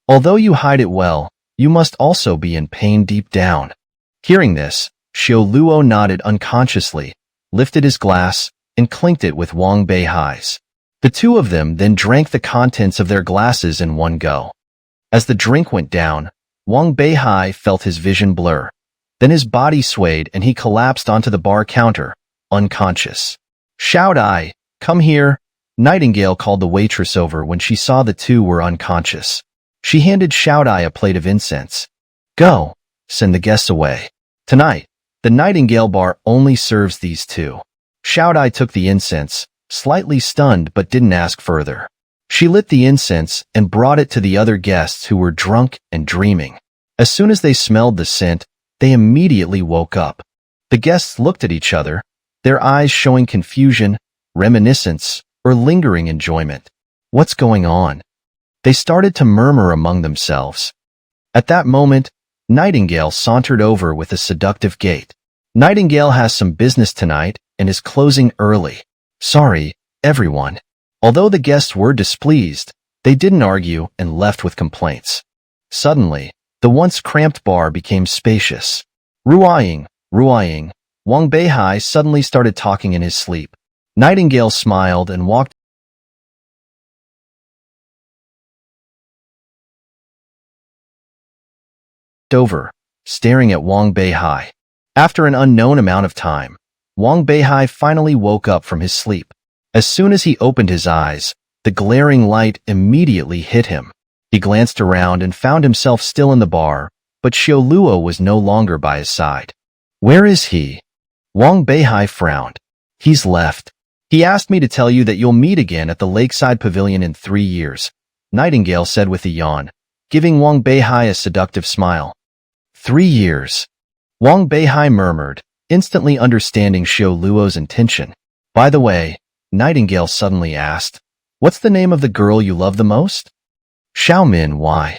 Although you hide it well, you must also be in pain deep down. Hearing this, Xiao Luo nodded unconsciously, lifted his glass, and clinked it with Wang Beihai's. The 2 of them then drank the contents of their glasses in one go. As the drink went down, Wang Beihai felt his vision blur. Then his body swayed and he collapsed onto the bar counter, unconscious. Shout I, come here, Nightingale called the waitress over when she saw the 2 were unconscious. She handed Shout I a plate of incense. Go, send the guests away. Tonight, the Nightingale bar only serves these 2. Shout I took the incense, slightly stunned but didn't ask further. She lit the incense and brought it to the other guests who were drunk and dreaming. As soon as they smelled the scent, they immediately woke up. The guests looked at each other, their eyes showing confusion, reminiscence, or lingering enjoyment. What's going on? They started to murmur among themselves. At that moment, Nightingale sauntered over with a seductive gait. Nightingale has some business tonight and is closing early. Sorry, everyone. Although the guests were displeased, they didn't argue and left with complaints. Suddenly, the once cramped bar became spacious. Ruaying, Wang Beihai suddenly started talking in his sleep. Nightingale smiled and walked over, staring at Wang Beihai. After an unknown amount of time, Wang Beihai finally woke up from his sleep. As soon as he opened his eyes, the glaring light immediately hit him. He glanced around and found himself still in the bar, but Xiao Luo was no longer by his side. Where is he? Wang Beihai frowned. He's left. He asked me to tell you that you'll meet again at the Lakeside Pavilion in 3 years, Nightingale said with a yawn, giving Wang Beihai a seductive smile. 3 years. Wang Beihai murmured, instantly understanding Xiao Luo's intention. By the way, Nightingale suddenly asked, what's the name of the girl you love the most? Xiaomin. Why?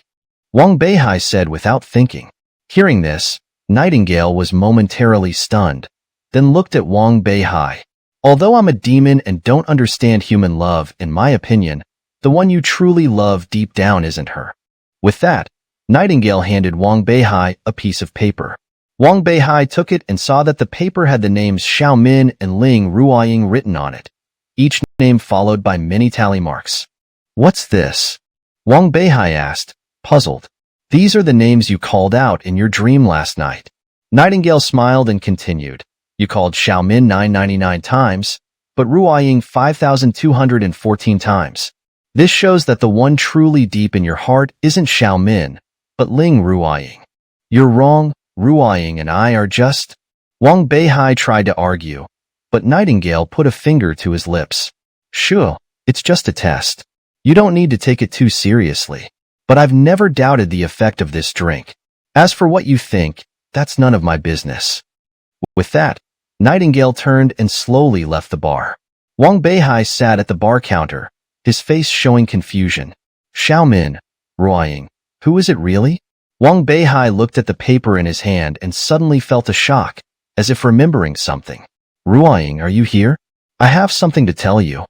Wang Beihai said without thinking. Hearing this, Nightingale was momentarily stunned, then looked at Wang Beihai. Although I'm a demon and don't understand human love, in my opinion, the one you truly love deep down isn't her. With that, Nightingale handed Wang Beihai a piece of paper. Wang Beihai took it and saw that the paper had the names Xiaomin and Ling Ruoying written on it, each name followed by many tally marks. What's this? Wang Beihai asked, puzzled. These are the names you called out in your dream last night. Nightingale smiled and continued. You called Xiaomin 999 times, but Ruoying 5,214 times. This shows that the one truly deep in your heart isn't Xiaomin, but Ling Ruoying. You're wrong, Ruoying and I are just... Wang Beihai tried to argue, but Nightingale put a finger to his lips. Sure, it's just a test. You don't need to take it too seriously. But I've never doubted the effect of this drink. As for what you think, that's none of my business. With that, Nightingale turned and slowly left the bar. Wang Beihai sat at the bar counter, his face showing confusion. Xiaomin, Ruoying, who is it really? Wang Beihai looked at the paper in his hand and suddenly felt a shock, as if remembering something. Ruoying, are you here? I have something to tell you.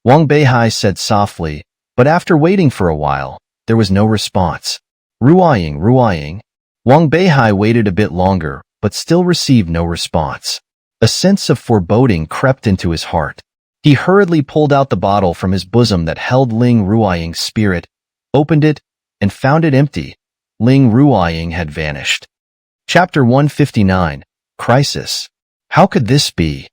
Wang Beihai said softly, but after waiting for a while, there was no response. Ruoying, Ruoying. Wang Beihai waited a bit longer, but still received no response. A sense of foreboding crept into his heart. He hurriedly pulled out the bottle from his bosom that held Ling Ruoying's spirit, opened it, and found it empty. Ling Ruoying had vanished. Chapter 159, Crisis. How could this be?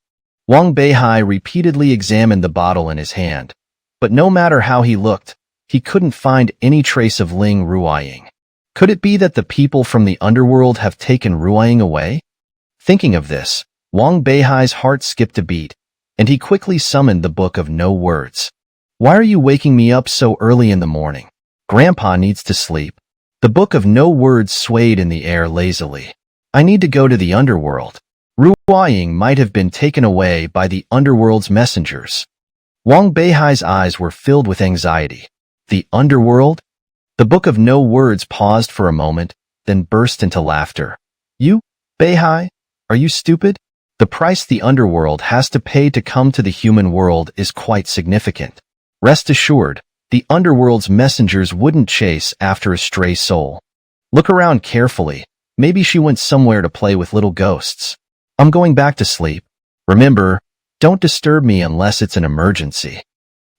Wang Beihai repeatedly examined the bottle in his hand, but no matter how he looked, he couldn't find any trace of Ling Ruoying. Could it be that the people from the underworld have taken Ruoying away? Thinking of this, Wang Beihai's heart skipped a beat, and he quickly summoned the Book of No Words. Why are you waking me up so early in the morning? Grandpa needs to sleep. The Book of No Words swayed in the air lazily. I need to go to the underworld. Ruoying might have been taken away by the underworld's messengers. Wang Beihai's eyes were filled with anxiety. The underworld? The Book of No Words paused for a moment, then burst into laughter. You, Beihai? Are you stupid? The price the underworld has to pay to come to the human world is quite significant. Rest assured, the underworld's messengers wouldn't chase after a stray soul. Look around carefully. Maybe she went somewhere to play with little ghosts. I'm going back to sleep. Remember, don't disturb me unless it's an emergency.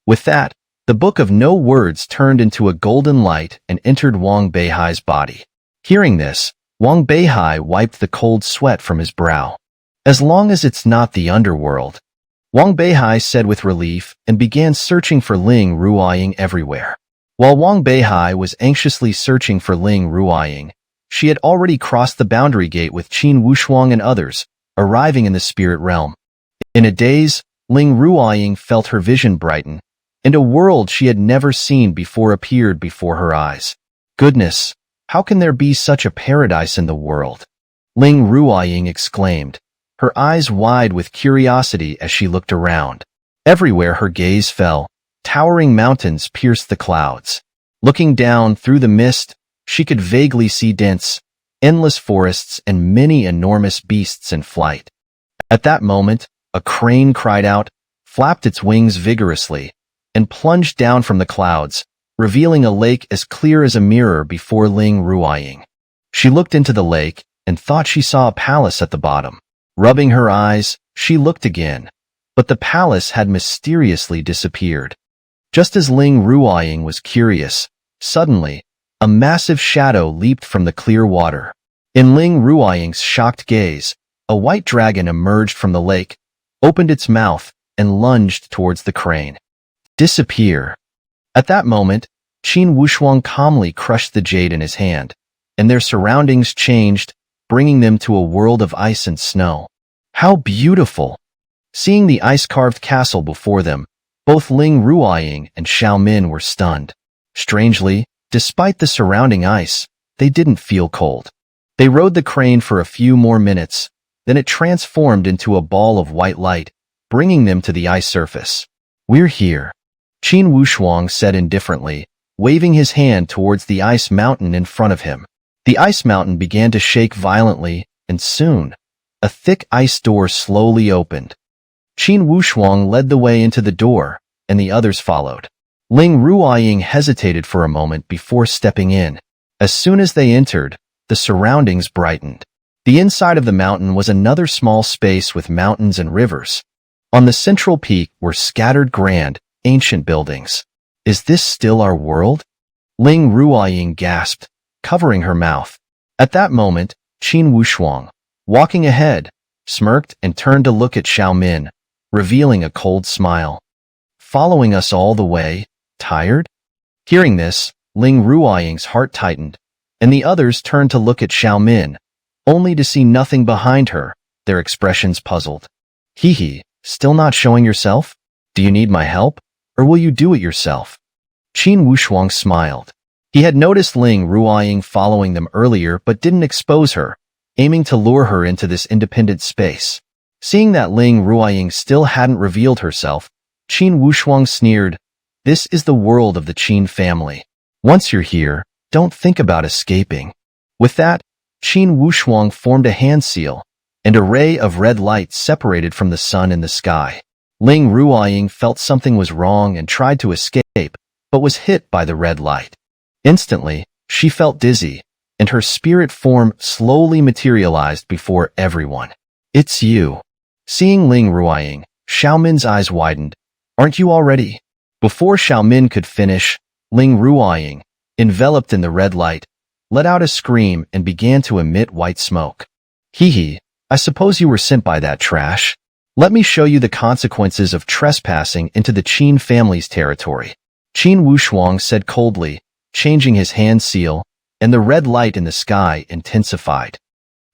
With that, the Book of No Words turned into a golden light and entered Wang Beihai's body. Hearing this, Wang Beihai wiped the cold sweat from his brow. As long as it's not the underworld, Wang Beihai said with relief and began searching for Ling Ruoying everywhere. While Wang Beihai was anxiously searching for Ling Ruoying, she had already crossed the boundary gate with Qin Wushuang and others, arriving in the spirit realm. In a daze, Ling Ruoying felt her vision brighten, and a world she had never seen before appeared before her eyes. Goodness, how can there be such a paradise in the world? Ling Ruoying exclaimed, her eyes wide with curiosity as she looked around. Everywhere her gaze fell, towering mountains pierced the clouds. Looking down through the mist, she could vaguely see dense, endless forests and many enormous beasts in flight. At that moment, a crane cried out, flapped its wings vigorously, and plunged down from the clouds, revealing a lake as clear as a mirror before Ling Ruoying. She looked into the lake and thought she saw a palace at the bottom. Rubbing her eyes, she looked again, but the palace had mysteriously disappeared. Just as Ling Ruoying was curious, suddenly, a massive shadow leaped from the clear water. In Ling Ruoying's shocked gaze, a white dragon emerged from the lake, opened its mouth, and lunged towards the crane. Disappear. At that moment, Qin Wushuang calmly crushed the jade in his hand, and their surroundings changed, bringing them to a world of ice and snow. How beautiful! Seeing the ice-carved castle before them, both Ling Ruoying and Xiaomin were stunned. Strangely, despite the surrounding ice, they didn't feel cold. They rode the crane for a few more minutes, then it transformed into a ball of white light, bringing them to the ice surface. We're here, Qin Wushuang said indifferently, waving his hand towards the ice mountain in front of him. The ice mountain began to shake violently, and soon, a thick ice door slowly opened. Qin Wushuang led the way into the door, and the others followed. Ling Ruoying hesitated for a moment before stepping in. As soon as they entered, the surroundings brightened. The inside of the mountain was another small space with mountains and rivers. On the central peak were scattered grand, ancient buildings. Is this still our world? Ling Ruoying gasped. covering her mouth. At that moment, Qin Wushuang, walking ahead, smirked and turned to look at Xiaomin, revealing a cold smile. Following us all the way, tired? Hearing this, Ling Ruoying's heart tightened, and the others turned to look at Xiaomin, only to see nothing behind her, their expressions puzzled. Hee, still not showing yourself? Do you need my help, or will you do it yourself? Qin Wushuang smiled. He had noticed Ling Ruoying following them earlier but didn't expose her, aiming to lure her into this independent space. Seeing that Ling Ruoying still hadn't revealed herself, Qin Wushuang sneered, "This is the world of the Qin family. Once you're here, don't think about escaping." With that, Qin Wushuang formed a hand seal, and a ray of red light separated from the sun in the sky. Ling Ruoying felt something was wrong and tried to escape, but was hit by the red light. Instantly, she felt dizzy, and her spirit form slowly materialized before everyone. "It's you." Seeing Ling Ruoying, Xiaomin's eyes widened. "Aren't you already?" Before Xiaomin could finish, Ling Ruoying, enveloped in the red light, let out a scream and began to emit white smoke. "Hee, I suppose you were sent by that trash. Let me show you the consequences of trespassing into the Qin family's territory." Qin Wushuang said coldly, changing his hand seal, and the red light in the sky intensified.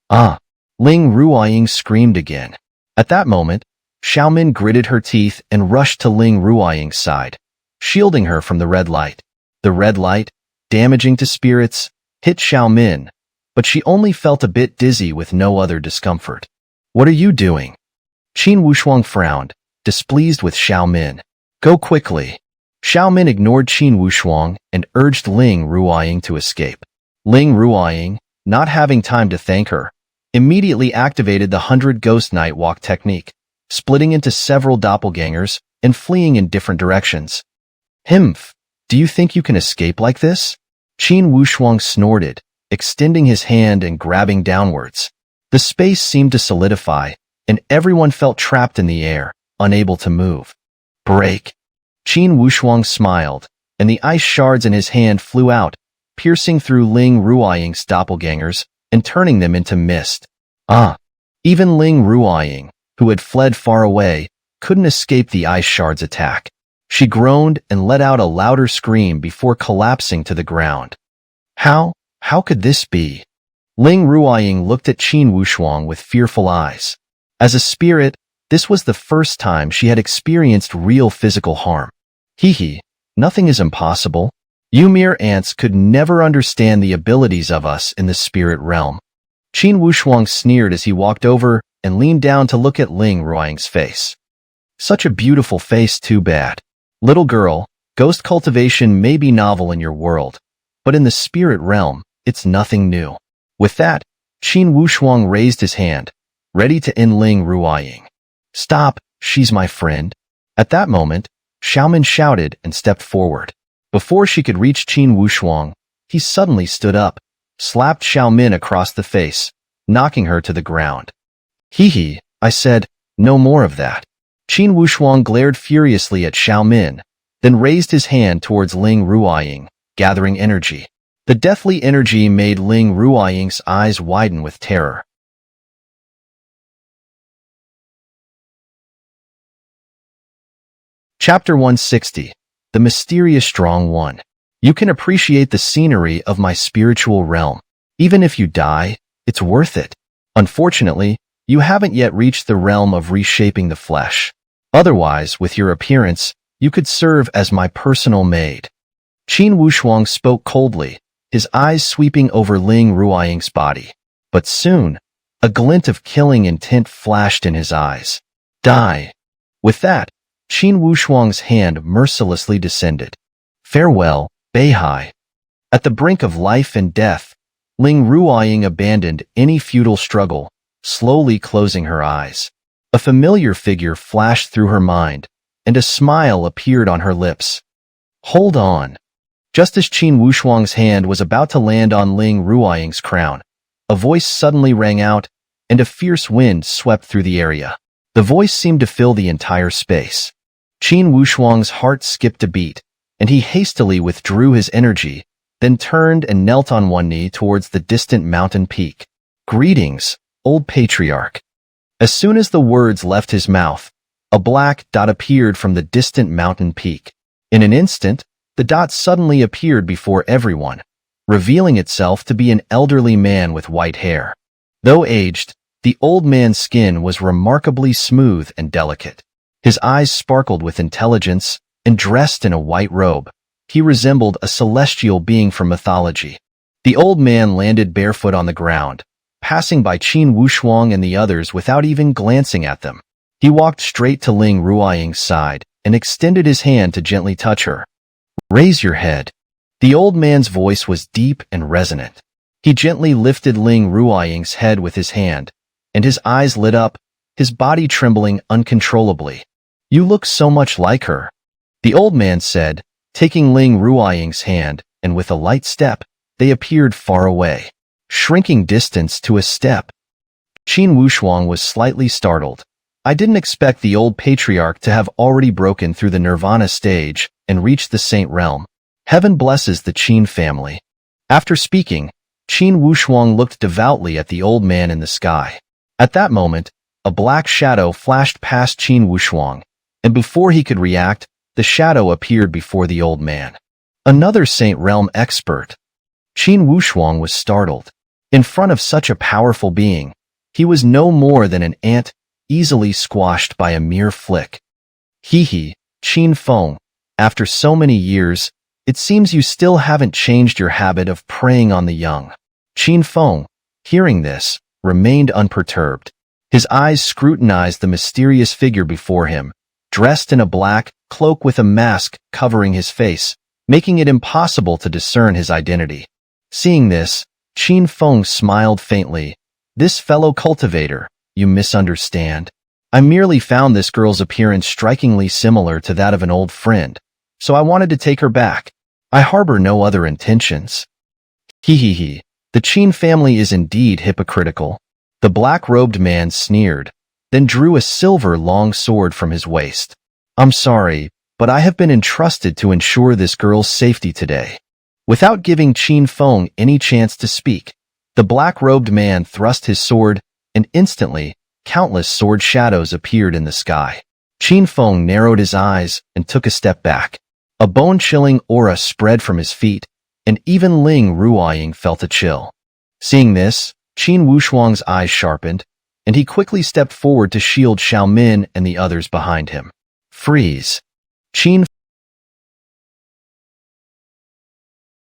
"Ah!" Ling Ruoying screamed again. At that moment, Xiaomin gritted her teeth and rushed to Ling Ruoying's side, shielding her from the red light. The red light, damaging to spirits, hit Xiaomin, but she only felt a bit dizzy with no other discomfort. "What are you doing?" Qin Wushuang frowned, displeased with Xiaomin. "Go quickly." Xiaomin ignored Qin Wushuang and urged Ling Ruoying to escape. Ling Ruoying, not having time to thank her, immediately activated the 100 Ghost Night Walk technique, splitting into several doppelgangers and fleeing in different directions. "Himph, do you think you can escape like this?" Qin Wushuang snorted, extending his hand and grabbing downwards. The space seemed to solidify, and everyone felt trapped in the air, unable to move. "Break." Qin Wushuang smiled, and the ice shards in his hand flew out, piercing through Ling Ruoying's doppelgangers and turning them into mist. Even Ling Ruoying, who had fled far away, couldn't escape the ice shard's attack. She groaned and let out a louder scream before collapsing to the ground. How could this be? Ling Ruoying looked at Qin Wushuang with fearful eyes. As a spirit, this was the first time she had experienced real physical harm. Hee, nothing is impossible. You mere ants could never understand the abilities of us in the spirit realm. Qin Wushuang sneered as he walked over and leaned down to look at Ling Ruoying's face. Such a beautiful face, too bad. Little girl, ghost cultivation may be novel in your world, but in the spirit realm, it's nothing new. With that, Qin Wushuang raised his hand, ready to end Ling Ruoying. "Stop, she's my friend." At that moment, Xiaomin shouted and stepped forward. Before she could reach Qin Wushuang, he suddenly stood up, slapped Xiaomin across the face, knocking her to the ground. "Hee, I said, no more of that." Qin Wushuang glared furiously at Xiaomin, then raised his hand towards Ling Ruoying, gathering energy. The deathly energy made Ling Ruoying's eyes widen with terror. Chapter 160. The Mysterious Strong One. You can appreciate the scenery of my spiritual realm. Even if you die, it's worth it. Unfortunately, you haven't yet reached the realm of reshaping the flesh. Otherwise, with your appearance, you could serve as my personal maid. Qin Wushuang spoke coldly, his eyes sweeping over Ling Ruoying's body. But soon, a glint of killing intent flashed in his eyes. "Die." With that, Qin Wushuang's hand mercilessly descended. "Farewell, Beihai." At the brink of life and death, Ling Ruoying abandoned any futile struggle, slowly closing her eyes. A familiar figure flashed through her mind, and a smile appeared on her lips. "Hold on." Just as Qin Wushuang's hand was about to land on Ling Ruoying's crown, a voice suddenly rang out, and a fierce wind swept through the area. The voice seemed to fill the entire space. Qin Wushuang's heart skipped a beat, and he hastily withdrew his energy, then turned and knelt on one knee towards the distant mountain peak. "Greetings, old patriarch." As soon as the words left his mouth, a black dot appeared from the distant mountain peak. In an instant, the dot suddenly appeared before everyone, revealing itself to be an elderly man with white hair. Though aged, the old man's skin was remarkably smooth and delicate. His eyes sparkled with intelligence, and dressed in a white robe, he resembled a celestial being from mythology. The old man landed barefoot on the ground, passing by Qin Wushuang and the others without even glancing at them. He walked straight to Ling Ruoying's side and extended his hand to gently touch her. "Raise your head." The old man's voice was deep and resonant. He gently lifted Ling Ruoying's head with his hand, and his eyes lit up, his body trembling uncontrollably. "You look so much like her," the old man said, taking Ling Ruoying's hand, and with a light step, they appeared far away, shrinking distance to a step. Qin Wushuang was slightly startled. "I didn't expect the old patriarch to have already broken through the nirvana stage and reached the saint realm. Heaven blesses the Qin family." After speaking, Qin Wushuang looked devoutly at the old man in the sky. At that moment, a black shadow flashed past Qin Wushuang, and before he could react, the shadow appeared before the old man. Another Saint Realm expert. Qin Wushuang was startled. In front of such a powerful being, he was no more than an ant, easily squashed by a mere flick. "Hee, Qin Feng, after so many years, it seems you still haven't changed your habit of preying on the young." Qin Feng, hearing this, remained unperturbed. His eyes scrutinized the mysterious figure before him, dressed in a black cloak with a mask covering his face, making it impossible to discern his identity. Seeing this, Qin Feng smiled faintly. "This fellow cultivator, you misunderstand. I merely found this girl's appearance strikingly similar to that of an old friend, so I wanted to take her back. I harbor no other intentions." "Hee. The Qin family is indeed hypocritical." The black-robed man sneered, then drew a silver long sword from his waist. "I'm sorry, but I have been entrusted to ensure this girl's safety today." Without giving Qin Feng any chance to speak, the black-robed man thrust his sword, and instantly, countless sword shadows appeared in the sky. Qin Feng narrowed his eyes and took a step back. A bone-chilling aura spread from his feet, and even Ling Ruoying felt a chill. Seeing this, Qin Wushuang's eyes sharpened, and he quickly stepped forward to shield Xiaomin and the others behind him. "Freeze." Qin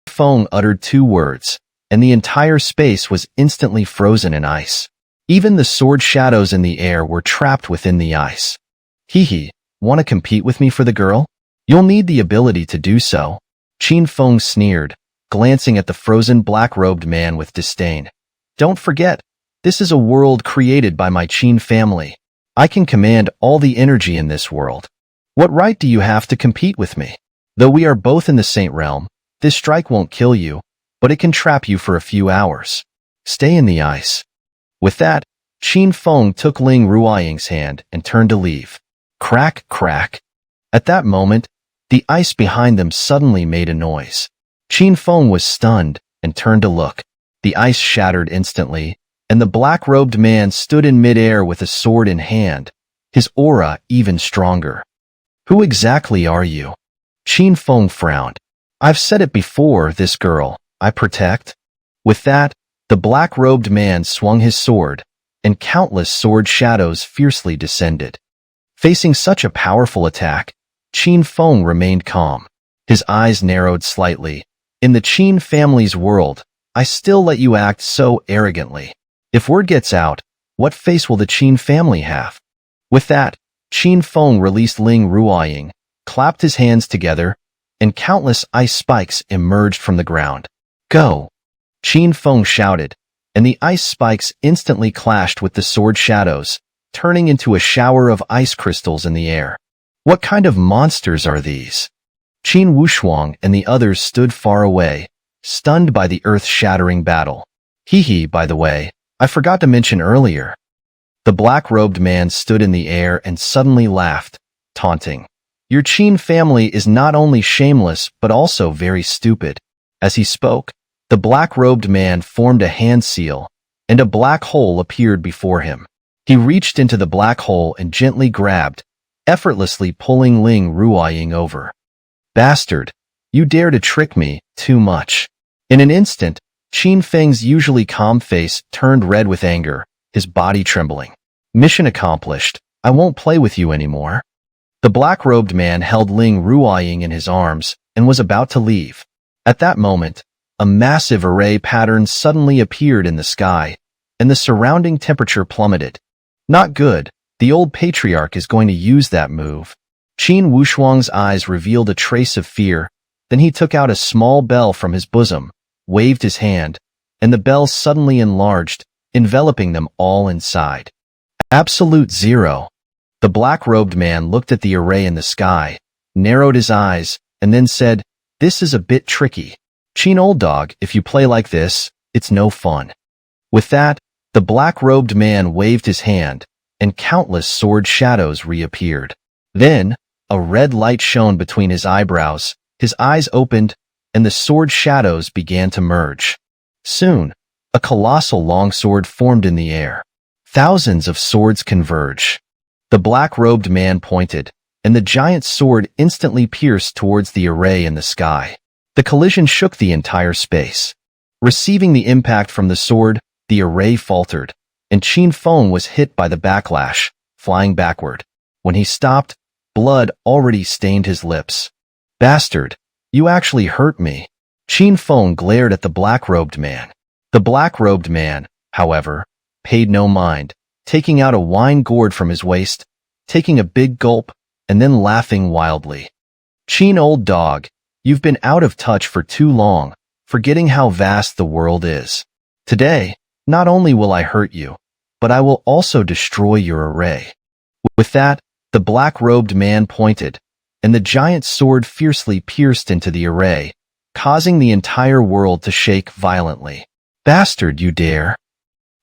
Feng uttered 2 words, and the entire space was instantly frozen in ice. Even the sword shadows in the air were trapped within the ice. "Hee, want to compete with me for the girl? You'll need the ability to do so." Qin Feng sneered, glancing at the frozen black-robed man with disdain. "Don't forget, this is a world created by my Qin family. I can command all the energy in this world. What right do you have to compete with me? Though we are both in the Saint Realm, this strike won't kill you, but it can trap you for a few hours. Stay in the ice." With that, Qin Feng took Ling Ruoying's hand and turned to leave. Crack, crack. At that moment, the ice behind them suddenly made a noise. Qin Feng was stunned and turned to look. The ice shattered instantly, and the black-robed man stood in midair with a sword in hand, his aura even stronger. "Who exactly are you?" Qin Feng frowned. "I've said it before, this girl, I protect." With that, the black-robed man swung his sword, and countless sword shadows fiercely descended. Facing such a powerful attack, Qin Feng remained calm. His eyes narrowed slightly. "In the Qin family's world, I still let you act so arrogantly. If word gets out, what face will the Qin family have?" With that, Qin Feng released Ling Ruoying, clapped his hands together, and countless ice spikes emerged from the ground. "Go!" Qin Feng shouted, and the ice spikes instantly clashed with the sword shadows, turning into a shower of ice crystals in the air. "What kind of monsters are these?" Qin Wushuang and the others stood far away, stunned by the earth-shattering battle. "Hee, by the way, I forgot to mention earlier." The black-robed man stood in the air and suddenly laughed, taunting. "Your Qin family is not only shameless but also very stupid. As he spoke, the black-robed man formed a hand seal, and a black hole appeared before him. He reached into the black hole and gently grabbed, effortlessly pulling Ling Ruoying over. Bastard! You dare to trick me, too much. In an instant, Qin Feng's usually calm face turned red with anger, his body trembling. Mission accomplished. I won't play with you anymore. The black-robed man held Ling Ruoying in his arms and was about to leave. At that moment, a massive array pattern suddenly appeared in the sky, and the surrounding temperature plummeted. Not good. The old patriarch is going to use that move. Qin Wushuang's eyes revealed a trace of fear. Then he took out a small bell from his bosom, waved his hand, and the bell suddenly enlarged, enveloping them all inside. Absolute zero. The black-robed man looked at the array in the sky, narrowed his eyes, and then said, "This is a bit tricky. Qin, old dog, if you play like this, it's no fun." With that, the black-robed man waved his hand, and countless sword shadows reappeared. Then, a red light shone between his eyebrows, his eyes opened, and the sword shadows began to merge. Soon, a colossal longsword formed in the air. Thousands of swords converge. The black-robed man pointed, and the giant sword instantly pierced towards the array in the sky. The collision shook the entire space. Receiving the impact from the sword, the array faltered, and Qin Feng was hit by the backlash, flying backward. When he stopped, blood already stained his lips. Bastard, you actually hurt me. Qin Feng glared at the black-robed man. The black-robed man, however, paid no mind, taking out a wine gourd from his waist, taking a big gulp, and then laughing wildly. Qin, old dog, you've been out of touch for too long, forgetting how vast the world is. Today, not only will I hurt you, but I will also destroy your array. With that, the black-robed man pointed, and the giant sword fiercely pierced into the array, causing the entire world to shake violently. Bastard, you dare!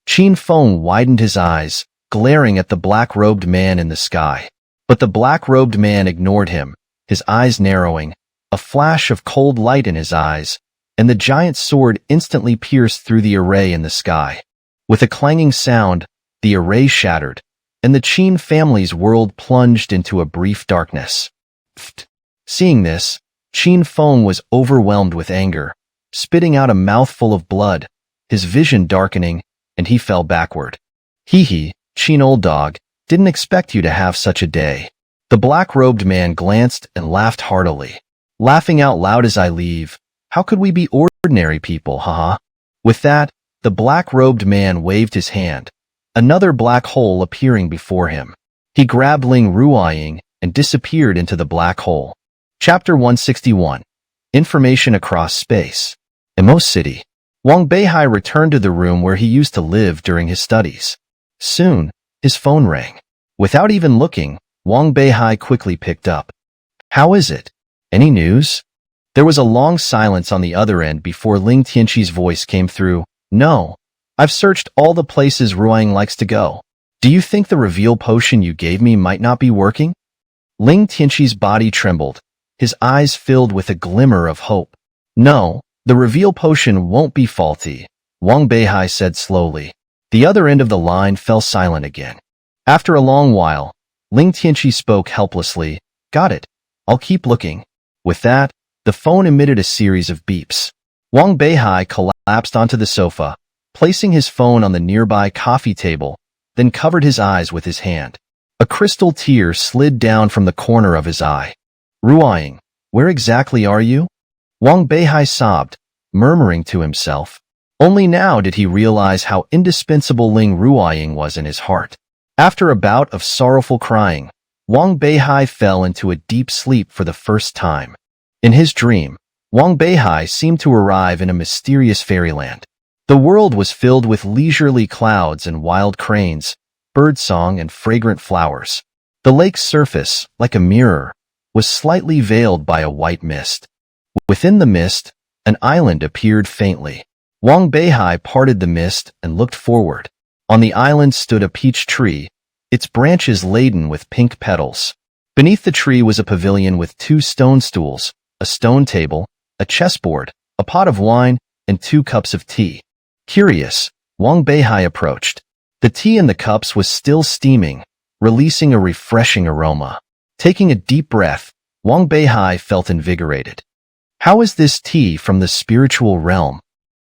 Qin Feng widened his eyes, glaring at the black-robed man in the sky. But the black-robed man ignored him, his eyes narrowing, a flash of cold light in his eyes, and the giant sword instantly pierced through the array in the sky. With a clanging sound, the array shattered, and the Qin family's world plunged into a brief darkness. Pfft. Seeing this, Qin Feng was overwhelmed with anger, spitting out a mouthful of blood, his vision darkening, and he fell backward. Hee, Qin, old dog, didn't expect you to have such a day. The black-robed man glanced and laughed heartily. Laughing out loud as I leave. How could we be ordinary people, haha? With that, the black-robed man waved his hand, another black hole appearing before him. He grabbed Ling Ruoying and disappeared into the black hole. Chapter 161. Information Across Space. Emo City. Wang Beihai returned to the room where he used to live during his studies. Soon, his phone rang. Without even looking, Wang Beihai quickly picked up. How is it? Any news? There was a long silence on the other end before Ling Tianqi's voice came through. No. I've searched all the places Ruoying likes to go. Do you think the reveal potion you gave me might not be working? Ling Tianqi's body trembled, his eyes filled with a glimmer of hope. No, the reveal potion won't be faulty, Wang Beihai said slowly. The other end of the line fell silent again. After a long while, Ling Tianqi spoke helplessly. Got it. I'll keep looking. With that, the phone emitted a series of beeps. Wang Beihai collapsed onto the sofa, placing his phone on the nearby coffee table, then covered his eyes with his hand. A crystal tear slid down from the corner of his eye. Ruoying, where exactly are you? Wang Beihai sobbed, murmuring to himself. Only now did he realize how indispensable Ling Ruoying was in his heart. After a bout of sorrowful crying, Wang Beihai fell into a deep sleep for the first time. In his dream, Wang Beihai seemed to arrive in a mysterious fairyland. The world was filled with leisurely clouds and wild cranes, birdsong and fragrant flowers. The lake's surface, like a mirror, was slightly veiled by a white mist. Within the mist, an island appeared faintly. Wang Beihai parted the mist and looked forward. On the island stood a peach tree, its branches laden with pink petals. Beneath the tree was a pavilion with 2 stone stools, a stone table, a chessboard, a a pot of wine, and 2 cups of tea. Curious, Wang Beihai approached. The tea in the cups was still steaming, releasing a refreshing aroma. Taking a deep breath, Wang Beihai felt invigorated. "How is this tea from the spiritual realm?"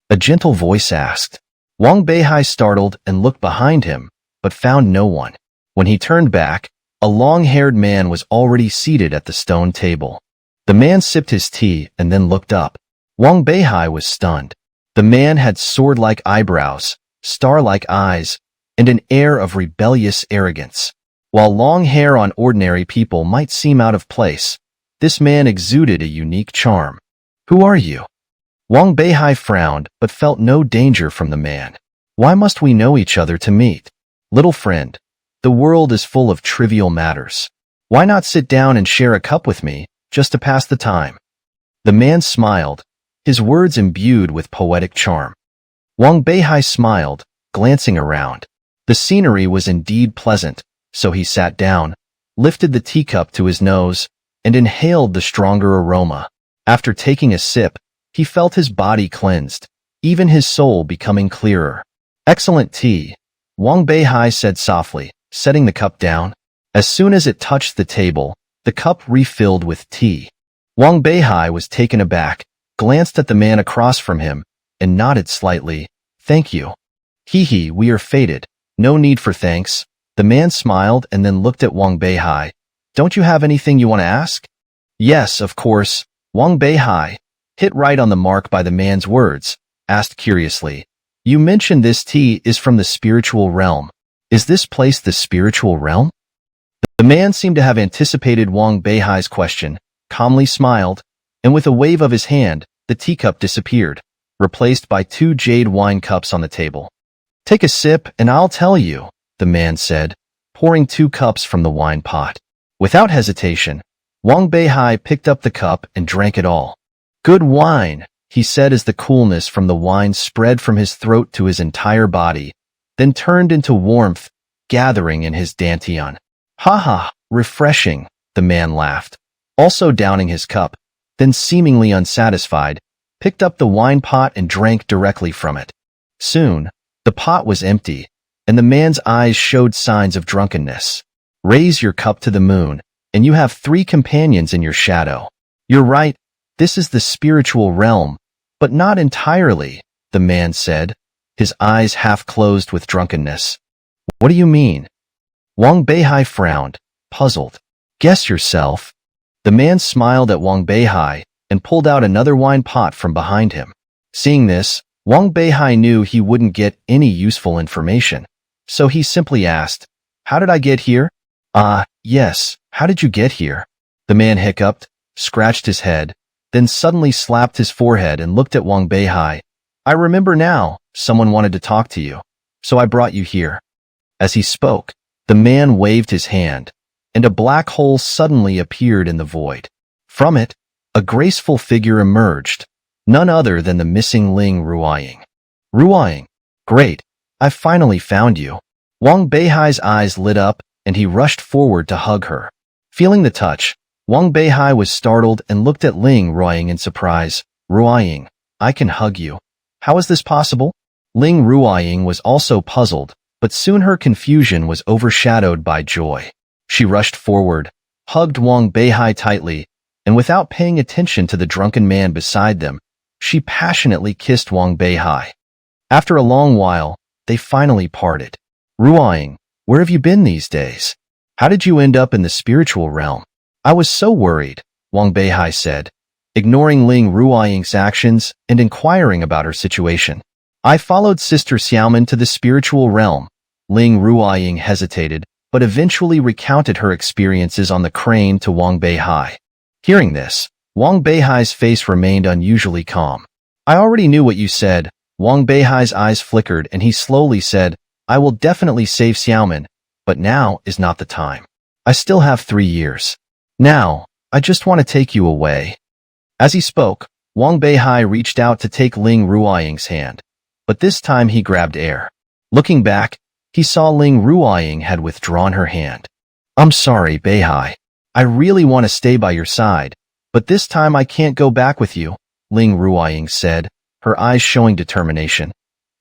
a gentle voice asked. Wang Beihai startled and looked behind him, but found no one. When he turned back, a long-haired man was already seated at the stone table. The man sipped his tea and then looked up. Wang Beihai was stunned. The man had sword-like eyebrows, star-like eyes, and an air of rebellious arrogance. While long hair on ordinary people might seem out of place, this man exuded a unique charm. "Who are you?" Wang Beihai frowned but felt no danger from the man. "Why must we know each other to meet?" "Little friend, the world is full of trivial matters. Why not sit down and share a cup with me, just to pass the time?" The man smiled, his words imbued with poetic charm. Wang Beihai smiled, glancing around. The scenery was indeed pleasant, so he sat down, lifted the teacup to his nose, and inhaled the stronger aroma. After taking a sip, he felt his body cleansed, even his soul becoming clearer. "Excellent tea," Wang Beihai said softly, setting the cup down. As soon as it touched the table, the cup refilled with tea. Wang Beihai was taken aback, glanced at the man across from him, and nodded slightly. "Thank you." "Hee, we are fated. No need for thanks." The man smiled and then looked at Wang Beihai. "Don't you have anything you want to ask?" "Yes, of course." Wang Beihai, hit right on the mark by the man's words, asked curiously. "You mentioned this tea is from the spiritual realm. Is this place the spiritual realm?" The man seemed to have anticipated Wang Beihai's question, calmly smiled, and with a wave of his hand, the teacup disappeared, replaced by 2 jade wine cups on the table. "Take a sip and I'll tell you," the man said, pouring 2 cups from the wine pot. Without hesitation, Wang Beihai picked up the cup and drank it all. "Good wine," he said as the coolness from the wine spread from his throat to his entire body, then turned into warmth, gathering in his dantian. "Ha, refreshing," the man laughed, also downing his cup, then seemingly unsatisfied, picked up the wine pot and drank directly from it. Soon, the pot was empty, and the man's eyes showed signs of drunkenness. "Raise your cup to the moon, and you have 3 companions in your shadow." "You're right, this is the spiritual realm, but not entirely," the man said, his eyes half closed with drunkenness. "What do you mean?" Wang Beihai frowned, puzzled. "Guess yourself." The man smiled at Wang Beihai and pulled out another wine pot from behind him. Seeing this, Wang Beihai knew he wouldn't get any useful information, so he simply asked, "How did I get here?" Yes, how did you get here?" The man hiccuped, scratched his head, then suddenly slapped his forehead and looked at Wang Beihai. "I remember now, someone wanted to talk to you, so I brought you here." As he spoke, the man waved his hand, and a black hole suddenly appeared in the void. From it, a graceful figure emerged, none other than the missing Ling Ruoying. "Ruoying, great, I finally found you." Wang Beihai's eyes lit up, and he rushed forward to hug her. Feeling the touch, Wang Beihai was startled and looked at Ling Ruoying in surprise. "Ruoying, I can hug you. How is this possible?" Ling Ruoying was also puzzled, but soon her confusion was overshadowed by joy. She rushed forward, hugged Wang Beihai tightly, and without paying attention to the drunken man beside them, she passionately kissed Wang Beihai. After a long while, they finally parted. "Ruoying, where have you been these days? How did you end up in the spiritual realm?" "I was so worried," Wang Beihai said, ignoring Ling Ruoying's actions and inquiring about her situation. "I followed Sister Xiaoman to the spiritual realm." Ling Ruoying hesitated, but eventually recounted her experiences on the crane to Wang Beihai. Hearing this, Wang Beihai's face remained unusually calm. "I already knew what you said." Wang Beihai's eyes flickered and he slowly said, "I will definitely save Xiaoman, but now is not the time. I still have 3 years. Now, I just want to take you away." As he spoke, Wang Beihai reached out to take Ling Ruoying's hand, but this time he grabbed air. Looking back, he saw Ling Ruoying had withdrawn her hand. "I'm sorry, Beihai. I really want to stay by your side, but this time I can't go back with you." Ling Ruoying said, her eyes showing determination.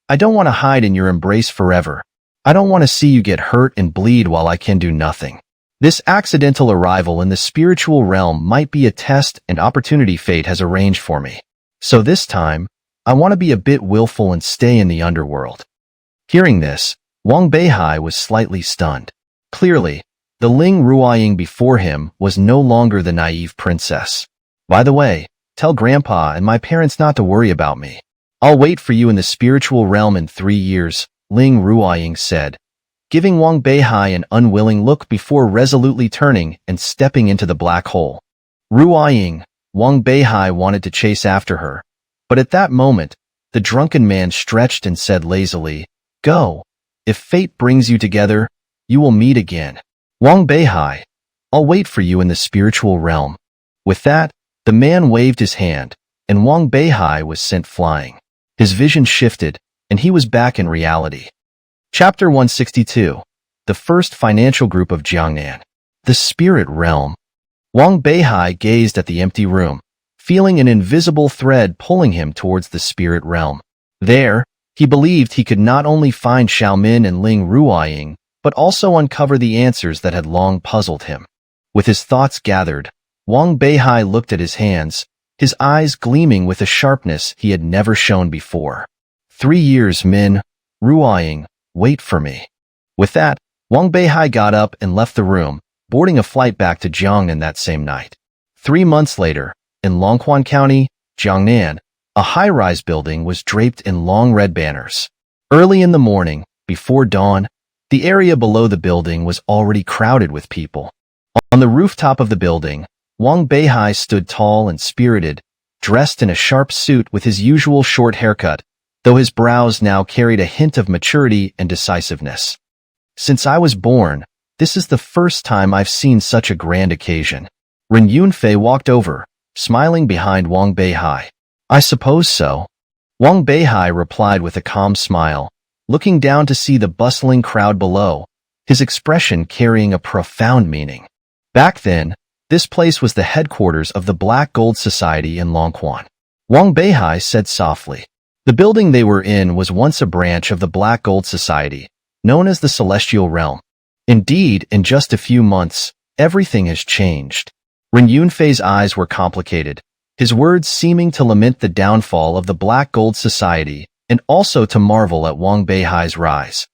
I don't want to hide in your embrace forever. I don't want to see you get hurt and bleed while I can do nothing. This accidental arrival in the spiritual realm might be a test and opportunity fate has arranged for me. So this time, I want to be a bit willful and stay in the underworld. Hearing this, Wang Beihai was slightly stunned. Clearly, the Ling Ruoying before him was no longer the naive princess. By the way, tell Grandpa and my parents not to worry about me. I'll wait for you in the spiritual realm in 3 years, Ling Ruoying said, giving Wang Beihai an unwilling look before resolutely turning and stepping into the black hole. Ruoying, Wang Beihai wanted to chase after her, but at that moment, the drunken man stretched and said lazily, Go. If fate brings you together, you will meet again. Wang Beihai, I'll wait for you in the spiritual realm. With that, the man waved his hand, and Wang Beihai was sent flying. His vision shifted, and he was back in reality. Chapter 162. The First Financial Group of Jiangnan. The Spirit Realm. Wang Beihai gazed at the empty room, feeling an invisible thread pulling him towards the spirit realm. There, he believed he could not only find Xiaomin and Ling Ruoying, but also uncover the answers that had long puzzled him. With his thoughts gathered, Wang Beihai looked at his hands, his eyes gleaming with a sharpness he had never shown before. 3 years, Min Ruoying, wait for me. With that, Wang Beihai got up and left the room, boarding a flight back to Jiangnan that same night. 3 months later, in Longquan County, Jiangnan, a high-rise building was draped in long red banners. Early in the morning, before dawn, the area below the building was already crowded with people. On the rooftop of the building, Wang Beihai stood tall and spirited, dressed in a sharp suit with his usual short haircut, though his brows now carried a hint of maturity and decisiveness. Since I was born, this is the first time I've seen such a grand occasion. Ren Yunfei walked over, smiling behind Wang Beihai. I suppose so. Wang Beihai replied with a calm smile, looking down to see the bustling crowd below, his expression carrying a profound meaning. Back then, this place was the headquarters of the Black Gold Society in Longquan. Wang Beihai said softly. The building they were in was once a branch of the Black Gold Society, known as the Celestial Realm. Indeed, in just a few months, everything has changed. Ren Yunfei's eyes were complicated, his words seeming to lament the downfall of the Black Gold Society and also to marvel at Wang Beihai's rise.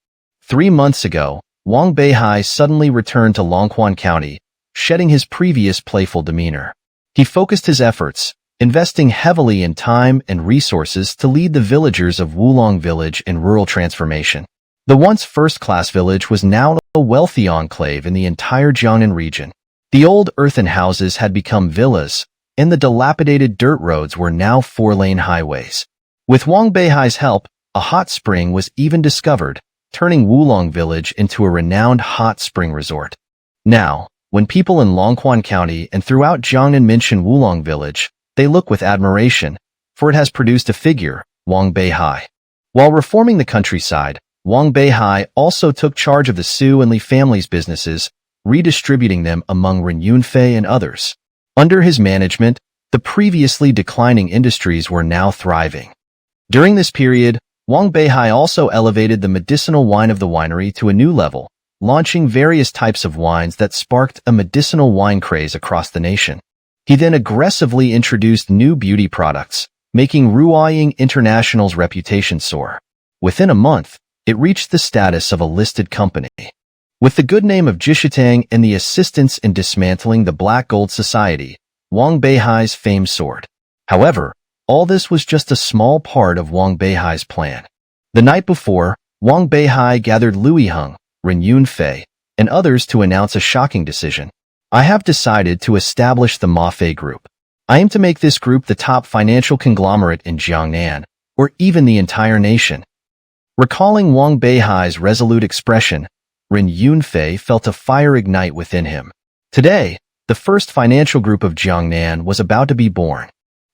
3 months ago, Wang Beihai suddenly returned to Longquan County, shedding his previous playful demeanor. He focused his efforts, investing heavily in time and resources to lead the villagers of Wulong Village in rural transformation. The once first-class village was now a wealthy enclave in the entire Jiangnan region. The old earthen houses had become villas, and the dilapidated dirt roads were now 4-lane highways. With Wang Beihai's help, a hot spring was even discovered, turning Wulong Village into a renowned hot spring resort. Now, when people in Longquan County and throughout Jiangnan mention Wulong Village, they look with admiration, for it has produced a figure, Wang Beihai. While reforming the countryside, Wang Beihai also took charge of the Su and Li families' businesses, redistributing them among Ren Yunfei and others. Under his management, the previously declining industries were now thriving. During this period, Wang Beihai also elevated the medicinal wine of the winery to a new level, launching various types of wines that sparked a medicinal wine craze across the nation. He then aggressively introduced new beauty products, making Ruoying International's reputation soar. Within a month, it reached the status of a listed company. With the good name of Jishitang and the assistance in dismantling the Black Gold Society, Wang Beihai's fame soared. However, all this was just a small part of Wang Beihai's plan. The night before, Wang Beihai gathered Luiheng, Ren Yunfei, and others to announce a shocking decision. I have decided to establish the Mafei Group. I aim to make this group the top financial conglomerate in Jiangnan, or even the entire nation. Recalling Wang Beihai's resolute expression, Ren Yunfei felt a fire ignite within him. Today, the first financial group of Jiangnan was about to be born.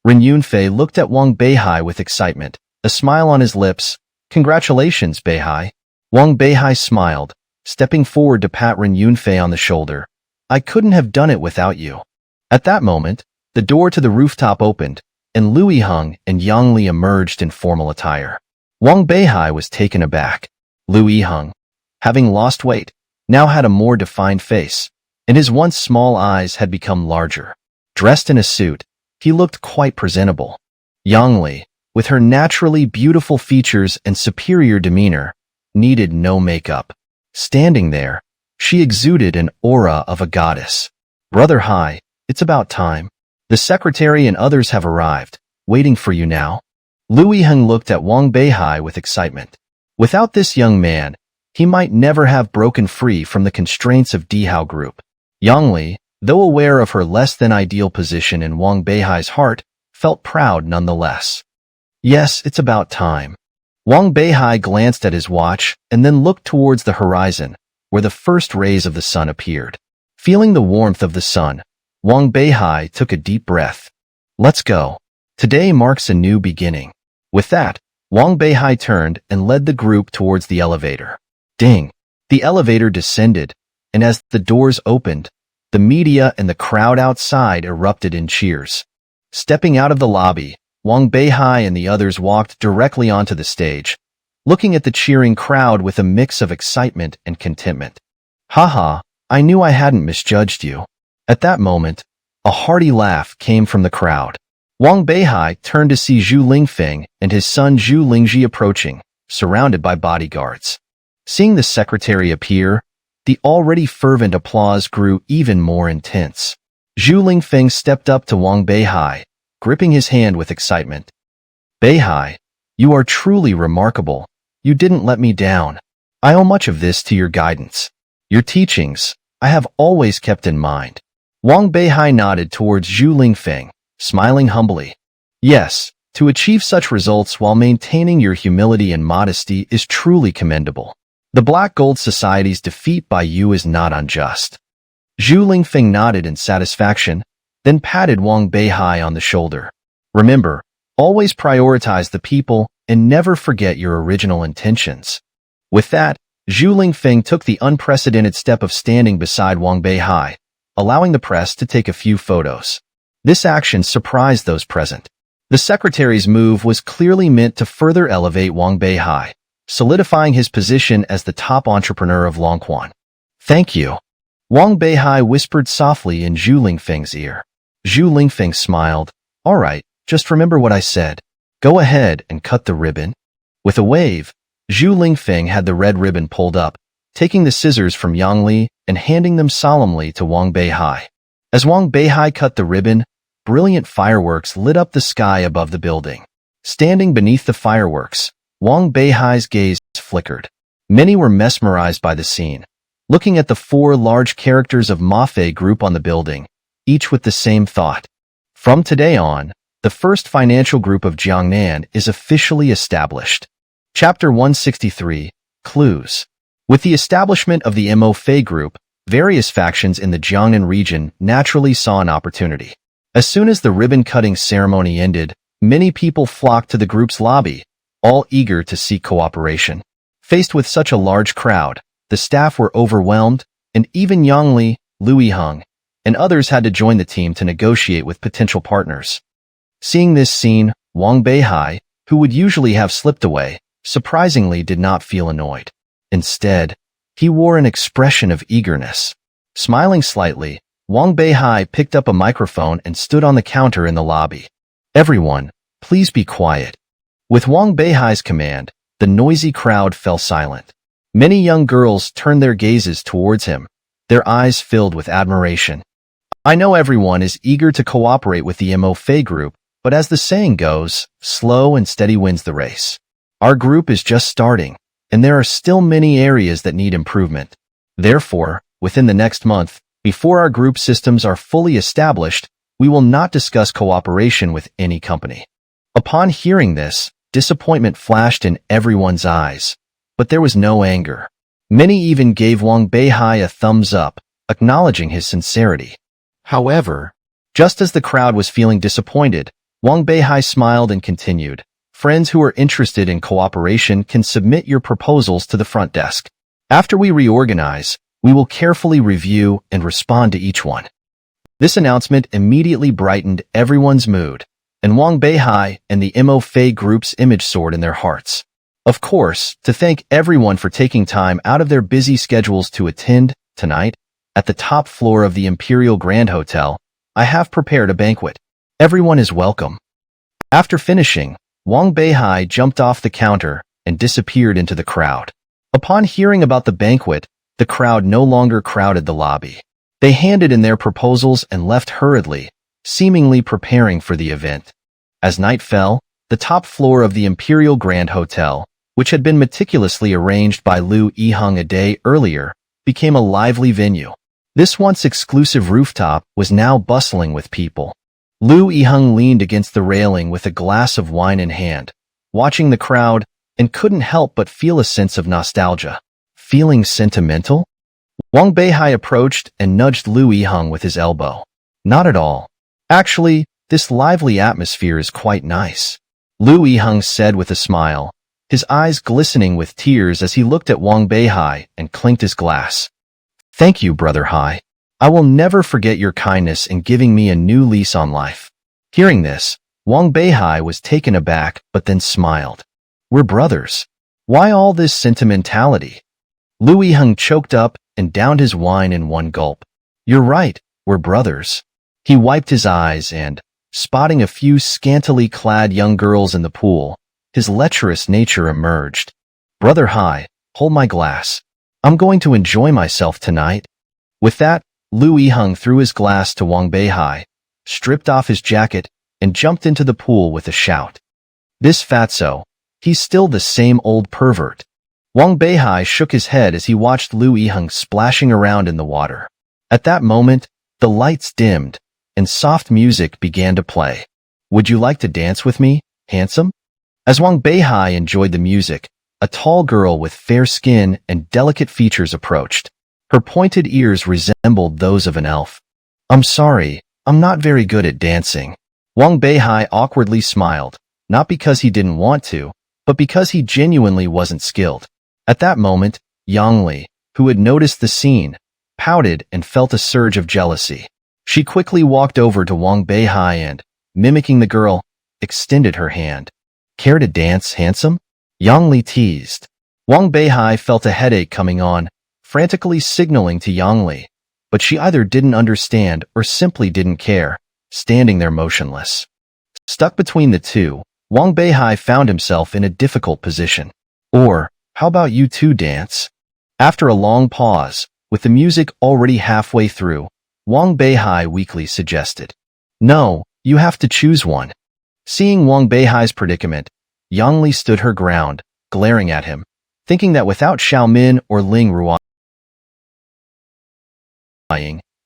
Ren Yunfei looked at Wang Beihai with excitement, a smile on his lips. Congratulations, Beihai. Wang Beihai smiled, stepping forward to pat Ren Yunfei on the shoulder. I couldn't have done it without you. At that moment, the door to the rooftop opened, and Lui Heng and Yang Li emerged in formal attire. Wang Beihai was taken aback. Lui Heng, having lost weight, now had a more defined face, and his once small eyes had become larger. Dressed in a suit, he looked quite presentable. Yang Li, with her naturally beautiful features and superior demeanor, needed no makeup. Standing there, she exuded an aura of a goddess. Brother Hai, it's about time. The secretary and others have arrived, waiting for you now. Lui Heng looked at Wang Beihai with excitement. Without this young man, he might never have broken free from the constraints of Dihao Group. Yang Li, though aware of her less-than-ideal position in Wang Beihai's heart, felt proud nonetheless. Yes, it's about time. Wang Beihai glanced at his watch and then looked towards the horizon, where the first rays of the sun appeared. Feeling the warmth of the sun, Wang Beihai took a deep breath. Let's go. Today marks a new beginning. With that, Wang Beihai turned and led the group towards the elevator. Ding! The elevator descended, and as the doors opened, the media and the crowd outside erupted in cheers. Stepping out of the lobby, Wang Beihai and the others walked directly onto the stage, looking at the cheering crowd with a mix of excitement and contentment. Haha, I knew I hadn't misjudged you. At that moment, a hearty laugh came from the crowd. Wang Beihai turned to see Zhu Lingfeng and his son Zhu Lingji approaching, surrounded by bodyguards. Seeing the secretary appear, the already fervent applause grew even more intense. Zhu Lingfeng stepped up to Wang Beihai, gripping his hand with excitement. Beihai, you are truly remarkable. You didn't let me down. I owe much of this to your guidance. Your teachings, I have always kept in mind. Wang Beihai nodded towards Zhu Lingfeng, smiling humbly. Yes, to achieve such results while maintaining your humility and modesty is truly commendable. The Black Gold Society's defeat by you is not unjust. Zhu Lingfeng nodded in satisfaction, then patted Wang Beihai on the shoulder. Remember, always prioritize the people and never forget your original intentions. With that, Zhu Lingfeng took the unprecedented step of standing beside Wang Beihai, allowing the press to take a few photos. This action surprised those present. The secretary's move was clearly meant to further elevate Wang Beihai, solidifying his position as the top entrepreneur of Longquan. Thank you. Wang Beihai whispered softly in Zhu Lingfeng's ear. Zhu Lingfeng smiled. All right, just remember what I said. Go ahead and cut the ribbon. With a wave, Zhu Lingfeng had the red ribbon pulled up, taking the scissors from Yang Li and handing them solemnly to Wang Beihai. As Wang Beihai cut the ribbon, brilliant fireworks lit up the sky above the building. Standing beneath the fireworks, Wang Beihai's gaze flickered. Many were mesmerized by the scene, looking at the four large characters of Mafei Group on the building, each with the same thought. From today on, the first financial group of Jiangnan is officially established. Chapter 163, Clues. With the establishment of the Mafei Group, various factions in the Jiangnan region naturally saw an opportunity. As soon as the ribbon-cutting ceremony ended, many people flocked to the group's lobby, all eager to seek cooperation. Faced with such a large crowd, the staff were overwhelmed, and even Yang Li, Lui Heng, and others had to join the team to negotiate with potential partners. Seeing this scene, Wang Beihai, who would usually have slipped away, surprisingly did not feel annoyed. Instead, he wore an expression of eagerness. Smiling slightly, Wang Beihai picked up a microphone and stood on the counter in the lobby. Everyone, please be quiet. With Wang Beihai's command, the noisy crowd fell silent. Many young girls turned their gazes towards him, their eyes filled with admiration. I know everyone is eager to cooperate with the Mafei Group, but as the saying goes, slow and steady wins the race. Our group is just starting, and there are still many areas that need improvement. Therefore, within the next month, before our group systems are fully established, we will not discuss cooperation with any company. Upon hearing this, disappointment flashed in everyone's eyes, but there was no anger. Many even gave Wang Beihai a thumbs up, acknowledging his sincerity. However, just as the crowd was feeling disappointed, Wang Beihai smiled and continued, friends who are interested in cooperation can submit your proposals to the front desk. After we reorganize, we will carefully review and respond to each one. This announcement immediately brightened everyone's mood. and Wang Beihai and the Mo Fei group's image soared in their hearts. Of course, to thank everyone for taking time out of their busy schedules to attend, tonight, at the top floor of the Imperial Grand Hotel, I have prepared a banquet. Everyone is welcome. After finishing, Wang Beihai jumped off the counter and disappeared into the crowd. Upon hearing about the banquet, the crowd no longer crowded the lobby. They handed in their proposals and left hurriedly, seemingly preparing for the event. As night fell, the top floor of the Imperial Grand Hotel, which had been meticulously arranged by Liu Yiheng a day earlier, became a lively venue. This once exclusive rooftop was now bustling with people. Liu Yiheng leaned against the railing with a glass of wine in hand, watching the crowd, and couldn't help but feel a sense of nostalgia. Feeling sentimental? Wang Beihai approached and nudged Liu Yiheng with his elbow. Not at all. Actually, this lively atmosphere is quite nice, Liu Yiheng said with a smile, his eyes glistening with tears as he looked at Wang Beihai and clinked his glass. Thank you, Brother Hai. I will never forget your kindness in giving me a new lease on life. Hearing this, Wang Beihai was taken aback but then smiled. We're brothers. Why all this sentimentality? Liu Yiheng choked up and downed his wine in one gulp. You're right, we're brothers. He wiped his eyes and, spotting a few scantily clad young girls in the pool, his lecherous nature emerged. Brother Hai, hold my glass. I'm going to enjoy myself tonight. With that, Liu Yiheng threw his glass to Wang Beihai, stripped off his jacket, and jumped into the pool with a shout. This fatso, he's still the same old pervert. Wang Beihai shook his head as he watched Liu Yiheng splashing around in the water. At that moment, the lights dimmed, and soft music began to play. Would you like to dance with me, handsome? As Wang Beihai enjoyed the music, a tall girl with fair skin and delicate features approached. Her pointed ears resembled those of an elf. I'm sorry, I'm not very good at dancing. Wang Beihai awkwardly smiled, not because he didn't want to, but because he genuinely wasn't skilled. At that moment, Yang Li, who had noticed the scene, pouted and felt a surge of jealousy. She quickly walked over to Wang Beihai and, mimicking the girl, extended her hand. Care to dance, handsome? Yang Li teased. Wang Beihai felt a headache coming on, frantically signaling to Yang Li, but she either didn't understand or simply didn't care, standing there motionless. Stuck between the two, Wang Beihai found himself in a difficult position. Or, how about you two dance? After a long pause, with the music already halfway through, Wang Beihai weakly suggested. No, you have to choose one. Seeing Wang Beihai's predicament, Yang Li stood her ground, glaring at him, thinking that without Xiaomin or Ling Ruoying,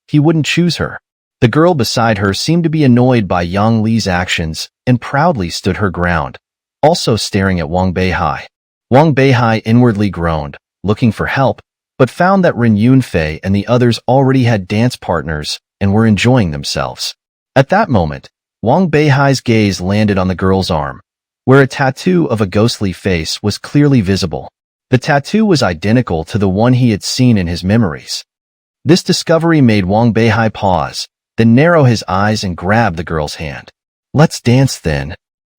he wouldn't choose her. The girl beside her seemed to be annoyed by Yang Li's actions and proudly stood her ground, also staring at Wang Beihai. Wang Beihai inwardly groaned, looking for help, but found that Ren Yunfei and the others already had dance partners and were enjoying themselves. At that moment, Wang Beihai's gaze landed on the girl's arm, where a tattoo of a ghostly face was clearly visible. The tattoo was identical to the one he had seen in his memories. This discovery made Wang Beihai pause, then narrow his eyes and grab the girl's hand. Let's dance then.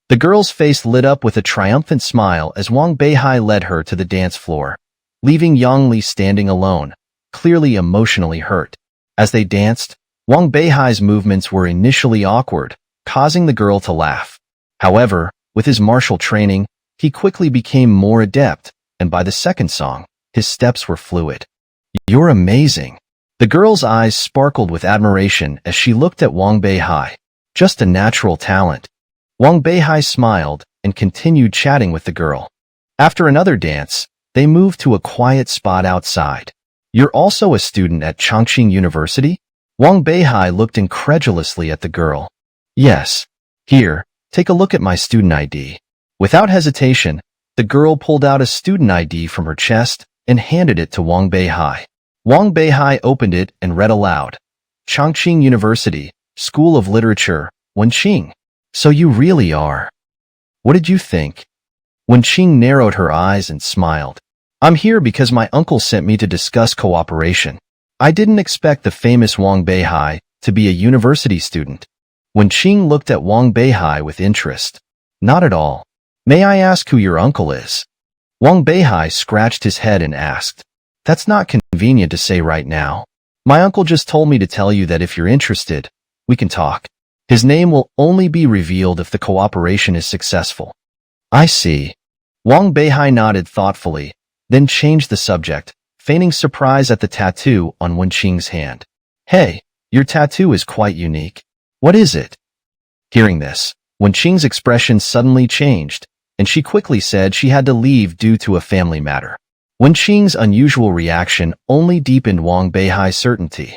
The girl's face lit up with a triumphant smile as Wang Beihai led her to the dance floor, leaving Yang Li standing alone, clearly emotionally hurt. As they danced, Wang Beihai's movements were initially awkward, causing the girl to laugh. However, with his martial training, he quickly became more adept, and by the second song, his steps were fluid. You're amazing. The girl's eyes sparkled with admiration as she looked at Wang Beihai. Just a natural talent. Wang Beihai smiled and continued chatting with the girl. After another dance, they moved to a quiet spot outside. You're also a student at Chongqing University? Wang Beihai looked incredulously at the girl. Yes. Here, take a look at my student ID. Without hesitation, the girl pulled out a student ID from her chest and handed it to Wang Beihai. Wang Beihai opened it and read aloud. Chongqing University, School of Literature, Wenqing. So you really are. What did you think? Wenqing narrowed her eyes and smiled. I'm here because my uncle sent me to discuss cooperation. I didn't expect the famous Wang Beihai to be a university student. Wen Qing looked at Wang Beihai with interest. Not at all. May I ask who your uncle is? Wang Beihai scratched his head and asked. That's not convenient to say right now. My uncle just told me to tell you that if you're interested, we can talk. His name will only be revealed if the cooperation is successful. I see. Wang Beihai nodded thoughtfully, then changed the subject, feigning surprise at the tattoo on Wen Qing's hand. Hey, your tattoo is quite unique. What is it? Hearing this, Wen Qing's expression suddenly changed, and she quickly said she had to leave due to a family matter. Wen Qing's unusual reaction only deepened Wang Beihai's certainty.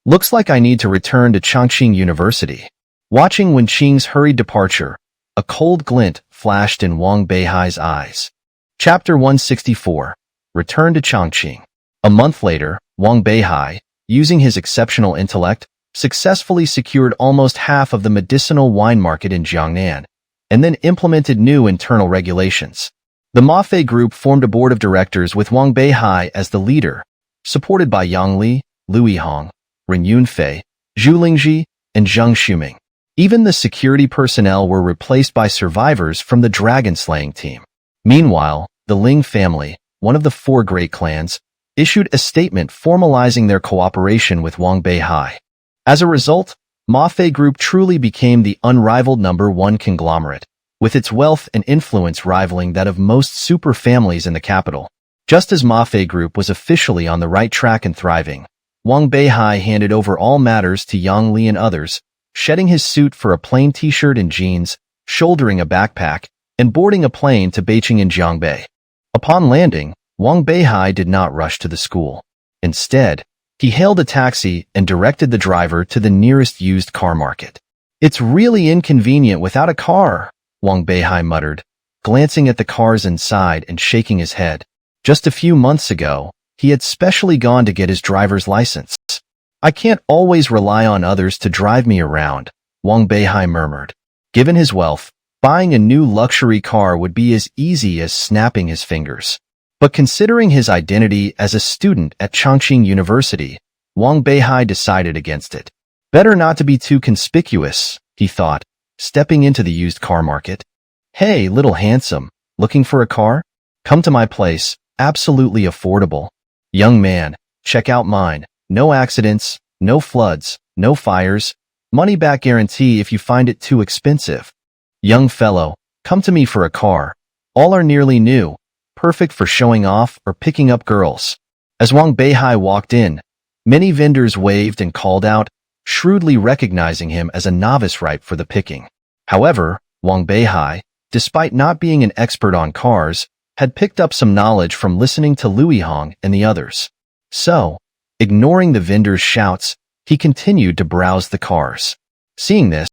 Looks like I need to return to Chongqing University. Watching Wen Qing's hurried departure, a cold glint flashed in Wang Beihai's eyes. Chapter 164. Return to Chongqing. A month later, Wang Beihai, using his exceptional intellect, successfully secured almost half of the medicinal wine market in Jiangnan, and then implemented new internal regulations. The Mafei Group formed a board of directors with Wang Beihai as the leader, supported by Yang Li, Lu Yihong, Ren Yunfei, Zhu Lingji, and Zheng Shuming. Even the security personnel were replaced by survivors from the dragon-slaying team. Meanwhile, the Ling family, one of the four great clans, issued a statement formalizing their cooperation with Wang Beihai. As a result, Mafei Group truly became the unrivaled #1 conglomerate, with its wealth and influence rivaling that of most super families in the capital. Just as Mafei Group was officially on the right track and thriving, Wang Beihai handed over all matters to Yang Li and others, shedding his suit for a plain t-shirt and jeans, shouldering a backpack, and boarding a plane to Beijing in Jiangbei. Upon landing, Wang Beihai did not rush to the school. Instead, he hailed a taxi and directed the driver to the nearest used car market. It's really inconvenient without a car, Wang Beihai muttered, glancing at the cars inside and shaking his head. Just a few months ago, he had specially gone to get his driver's license. I can't always rely on others to drive me around, Wang Beihai murmured. Given his wealth, buying a new luxury car would be as easy as snapping his fingers. But considering his identity as a student at Chongqing University, Wang Beihai decided against it. Better not to be too conspicuous, he thought, stepping into the used car market. Hey, little handsome, looking for a car? Come to my place, absolutely affordable. Young man, check out mine. No accidents, no floods, no fires, money-back guarantee if you find it too expensive. Young fellow, come to me for a car. All are nearly new, perfect for showing off or picking up girls. As Wang Beihai walked in, many vendors waved and called out, shrewdly recognizing him as a novice ripe for the picking. However, Wang Beihai, despite not being an expert on cars, had picked up some knowledge from listening to Lu Yihong and the others. So, ignoring the vendors' shouts, he continued to browse the cars. Seeing this,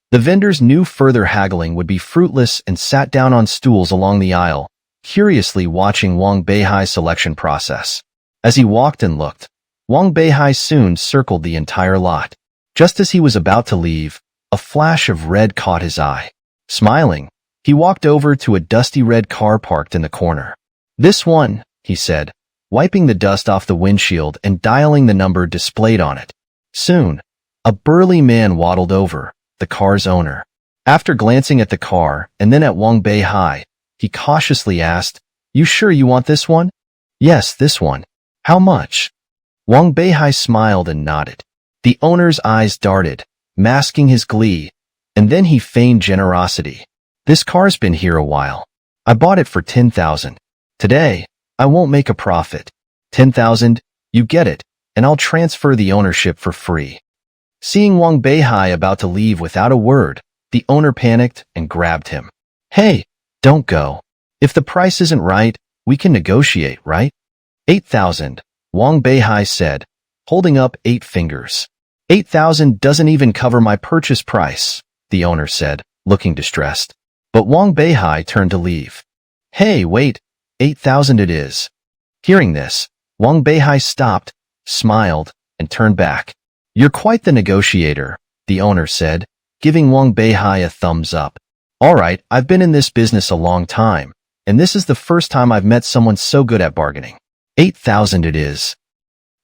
the vendors knew further haggling would be fruitless and sat down on stools along the aisle, curiously watching Wang Beihai's selection process. As he walked and looked, Wang Beihai soon circled the entire lot. Just as he was about to leave, a flash of red caught his eye. Smiling, he walked over to a dusty red car parked in the corner. This one, he said, wiping the dust off the windshield and dialing the number displayed on it. Soon, a burly man waddled over, the car's owner. After glancing at the car and then at Wang Beihai, he cautiously asked, "You sure you want this one?" "Yes, this one." "How much?" Wang Beihai smiled and nodded. The owner's eyes darted, masking his glee, and then he feigned generosity. "This car's been here a while. I bought it for 10,000. Today, I won't make a profit. 10,000, you get it, and I'll transfer the ownership for free." Seeing Wang Beihai about to leave without a word, the owner panicked and grabbed him. "Hey, don't go. If the price isn't right, we can negotiate, right?" 8,000, Wang Beihai said, holding up 8 fingers. 8,000 doesn't even cover my purchase price, the owner said, looking distressed. But Wang Beihai turned to leave. "Hey, wait, 8,000 it is." Hearing this, Wang Beihai stopped, smiled, and turned back. "You're quite the negotiator," the owner said, giving Wang Beihai a thumbs up. "All right, I've been in this business a long time, and this is the first time I've met someone so good at bargaining. 8,000 it is."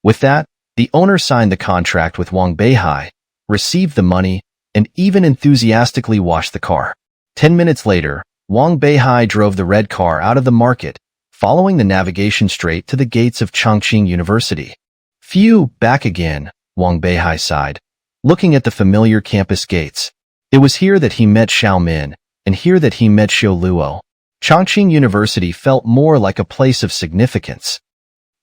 With that, the owner signed the contract with Wang Beihai, received the money, and even enthusiastically washed the car. 10 minutes later, Wang Beihai drove the red car out of the market, following the navigation straight to the gates of Chongqing University. Phew, back again, Wang Beihai sighed, looking at the familiar campus gates. It was here that he met Xiao Min, and here that he met Xiao Luo. Chongqing University felt more like a place of significance.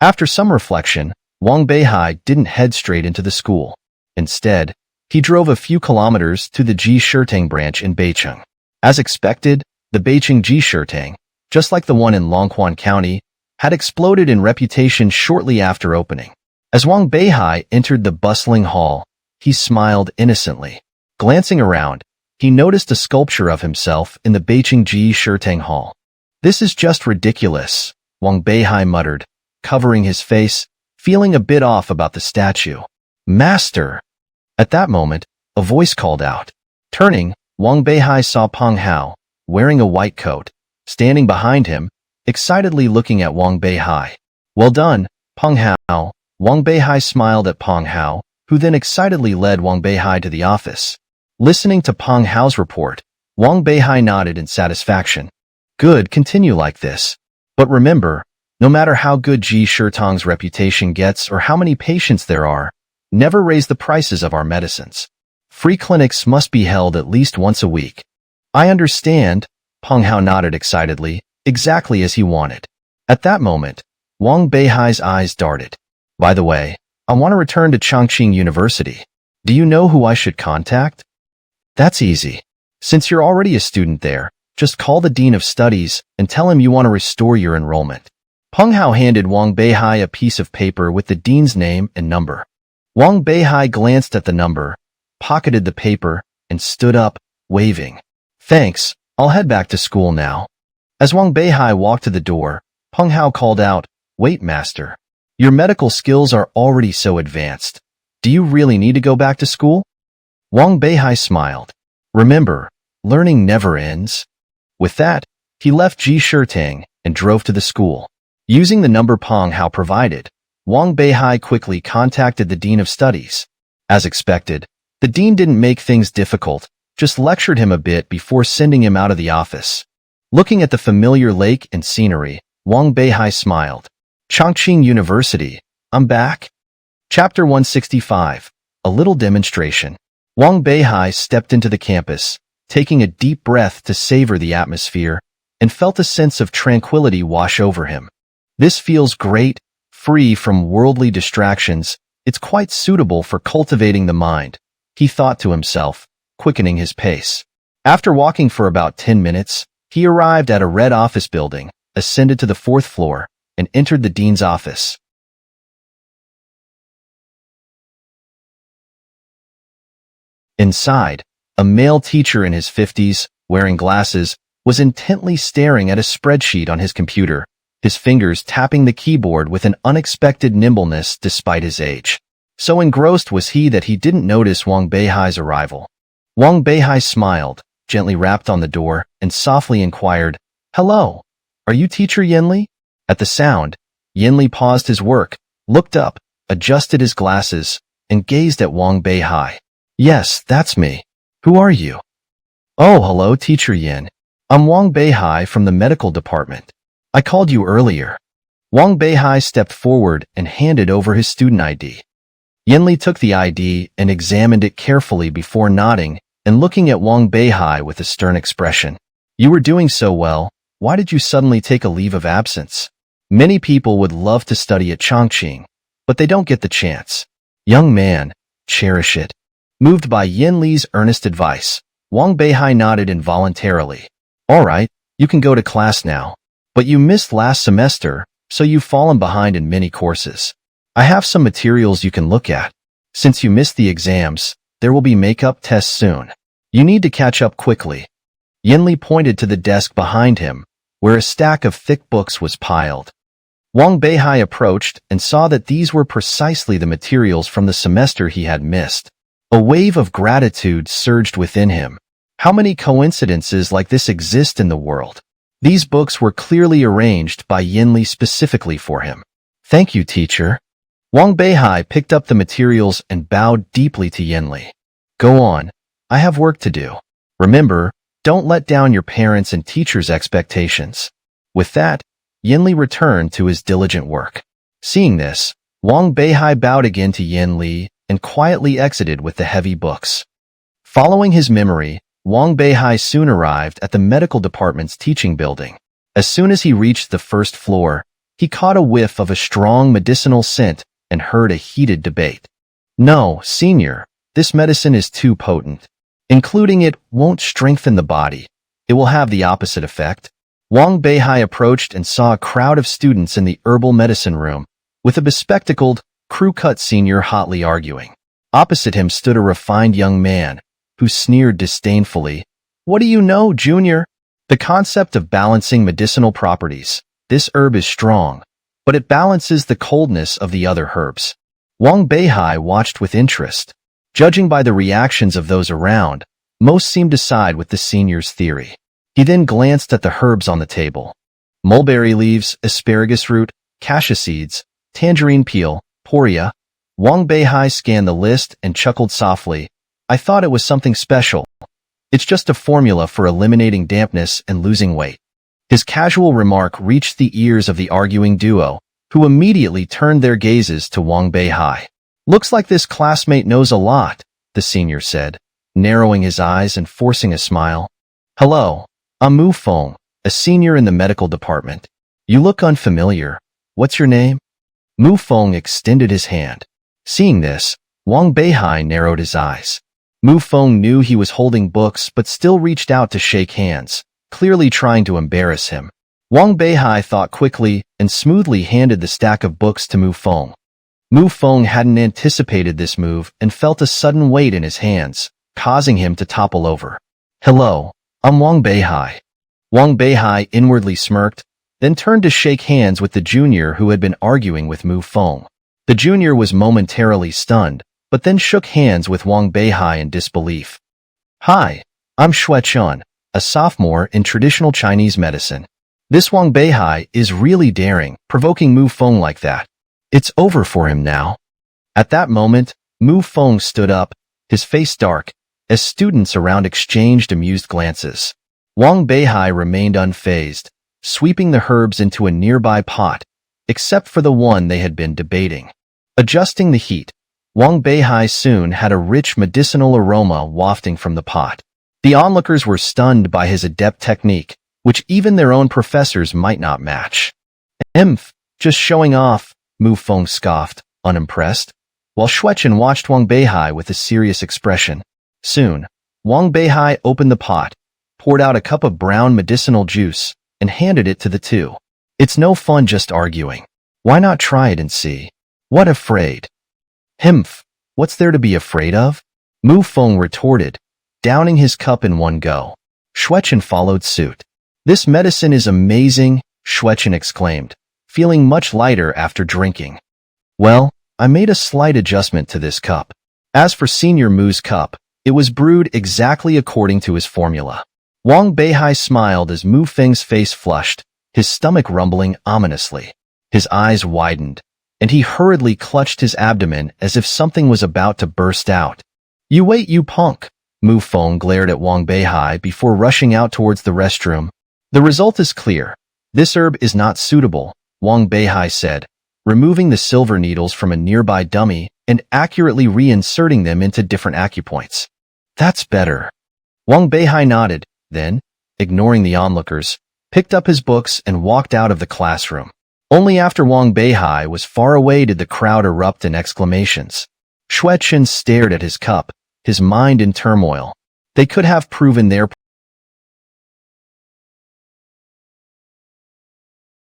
After some reflection, Wang Beihai didn't head straight into the school. Instead, he drove a few kilometers to the Ji Shirtang branch in Beicheng. As expected, the Beicheng Ji Shirtang, just like the one in Longquan County, had exploded in reputation shortly after opening. As Wang Beihai entered the bustling hall, he smiled innocently. Glancing around, he noticed a sculpture of himself in the Beicheng Ji Shirtang Hall. "This is just ridiculous," Wang Beihai muttered, covering his face, feeling a bit off about the statue. "Master!" At that moment, a voice called out. Turning, Wang Beihai saw Peng Hao, wearing a white coat, standing behind him, excitedly looking at Wang Beihai. "Well done, Peng Hao." Wang Beihai smiled at Peng Hao, who then excitedly led Wang Beihai to the office. Listening to Peng Hao's report, Wang Beihai nodded in satisfaction. "Good, continue like this. But remember, no matter how good Ji Shirtang's reputation gets or how many patients there are, never raise the prices of our medicines. Free clinics must be held at least once a week." "I understand," Peng Hao nodded excitedly, exactly as he wanted. At that moment, Wang Beihai's eyes darted. "By the way, I want to return to Chongqing University. Do you know who I should contact?" "That's easy. Since you're already a student there, just call the Dean of Studies and tell him you want to restore your enrollment." Peng Hao handed Wang Beihai a piece of paper with the dean's name and number. Wang Beihai glanced at the number, pocketed the paper, and stood up, waving. "Thanks, I'll head back to school now." As Wang Beihai walked to the door, Peng Hao called out, "Wait, master. Your medical skills are already so advanced. Do you really need to go back to school?" Wang Beihai smiled. "Remember, learning never ends." With that, he left Ji Shirtang and drove to the school. Using the number Peng Hao provided, Wang Beihai quickly contacted the Dean of Studies. As expected, the Dean didn't make things difficult, just lectured him a bit before sending him out of the office. Looking at the familiar lake and scenery, Wang Beihai smiled. "Chongqing University, I'm back." Chapter 165, A Little Demonstration. Wang Beihai stepped into the campus, taking a deep breath to savor the atmosphere, and felt a sense of tranquility wash over him. "This feels great, free from worldly distractions. It's quite suitable for cultivating the mind," he thought to himself, quickening his pace. After walking for about 10 minutes, he arrived at a red office building, ascended to the 4th floor, and entered the dean's office. Inside, a male teacher in his 50s, wearing glasses, was intently staring at a spreadsheet on his computer, his fingers tapping the keyboard with an unexpected nimbleness despite his age. So engrossed was he that he didn't notice Wang Beihai's arrival. Wang Beihai smiled, gently rapped on the door, and softly inquired, "Hello, are you Teacher Yanli?" At the sound, Yanli paused his work, looked up, adjusted his glasses, and gazed at Wang Beihai. "Yes, that's me. Who are you?" "Oh, hello, Teacher Yin. I'm Wang Beihai from the medical department. I called you earlier." Wang Beihai stepped forward and handed over his student ID. Yanli took the ID and examined it carefully before nodding and looking at Wang Beihai with a stern expression. "You were doing so well. Why did you suddenly take a leave of absence? Many people would love to study at Chongqing, but they don't get the chance. Young man, cherish it." Moved by Yanli's earnest advice, Wang Beihai nodded involuntarily. "All right, you can go to class now. But you missed last semester, so you've fallen behind in many courses. I have some materials you can look at. Since you missed the exams, there will be makeup tests soon. You need to catch up quickly." Yanli pointed to the desk behind him, where a stack of thick books was piled. Wang Beihai approached and saw that these were precisely the materials from the semester he had missed. A wave of gratitude surged within him. How many coincidences like this exist in the world? These books were clearly arranged by Yanli specifically for him. "Thank you, teacher." Wang Beihai picked up the materials and bowed deeply to Yanli. "Go on. I have work to do. Remember, don't let down your parents' and teachers' expectations. With that, Yin Li returned to his diligent work. Seeing this, Wang Beihai bowed again to Yin Li and quietly exited with the heavy books. Following his memory, Wang Beihai soon arrived at the medical department's teaching building. As soon as he reached the first floor, he caught a whiff of a strong medicinal scent and heard a heated debate. No, senior, this medicine is too potent. Including it won't strengthen the body. It will have the opposite effect. Wang Beihai approached and saw a crowd of students in the herbal medicine room, with a bespectacled, crew-cut senior hotly arguing. Opposite him stood a refined young man, who sneered disdainfully. What do you know, junior? The concept of balancing medicinal properties. This herb is strong, but it balances the coldness of the other herbs. Wang Beihai watched with interest. Judging by the reactions of those around, most seemed to side with the senior's theory. He then glanced at the herbs on the table. Mulberry leaves, asparagus root, cassia seeds, tangerine peel, poria. Wang Beihai scanned the list and chuckled softly. I thought it was something special. It's just a formula for eliminating dampness and losing weight. His casual remark reached the ears of the arguing duo, who immediately turned their gazes to Wang Beihai. Looks like this classmate knows a lot, the senior said, narrowing his eyes and forcing a smile. Hello, I'm Mu Feng, a senior in the medical department. You look unfamiliar. What's your name? Mu Feng extended his hand. Seeing this, Wang Beihai narrowed his eyes. Mu Feng knew he was holding books but still reached out to shake hands, clearly trying to embarrass him. Wang Beihai thought quickly and smoothly handed the stack of books to Mu Feng. Mu Feng hadn't anticipated this move and felt a sudden weight in his hands, causing him to topple over. Hello, I'm Wang Beihai. Wang Beihai inwardly smirked, then turned to shake hands with the junior who had been arguing with Mu Feng. The junior was momentarily stunned, but then shook hands with Wang Beihai in disbelief. Hi, I'm Xue Chun, a sophomore in traditional Chinese medicine. This Wang Beihai is really daring, provoking Mu Feng like that. It's over for him now. At that moment, Mu Feng stood up, his face dark, as students around exchanged amused glances. Wang Beihai remained unfazed, sweeping the herbs into a nearby pot, except for the one they had been debating. Adjusting the heat, Wang Beihai soon had a rich medicinal aroma wafting from the pot. The onlookers were stunned by his adept technique, which even their own professors might not match. Just showing off, Mu Feng scoffed, unimpressed, while Xuechen watched Wang Beihai with a serious expression. Soon, Wang Beihai opened the pot, poured out a cup of brown medicinal juice, and handed it to the two. It's no fun just arguing. Why not try it and see? What afraid? What's there to be afraid of? Mu Feng retorted, downing his cup in one go. Xuechen followed suit. This medicine is amazing, Xuechen exclaimed, feeling much lighter after drinking. Well, I made a slight adjustment to this cup. As for Senior Mu's cup, it was brewed exactly according to his formula. Wang Beihai smiled as Mu Feng's face flushed, his stomach rumbling ominously. His eyes widened, and he hurriedly clutched his abdomen as if something was about to burst out. You wait, you punk! Mu Feng glared at Wang Beihai before rushing out towards the restroom. The result is clear. This herb is not suitable, Wang Beihai said, removing the silver needles from a nearby dummy and accurately reinserting them into different acupoints. That's better. Wang Beihai nodded, then, ignoring the onlookers, picked up his books and walked out of the classroom. Only after Wang Beihai was far away did the crowd erupt in exclamations. Xuechen stared at his cup, his mind in turmoil. They could have proven their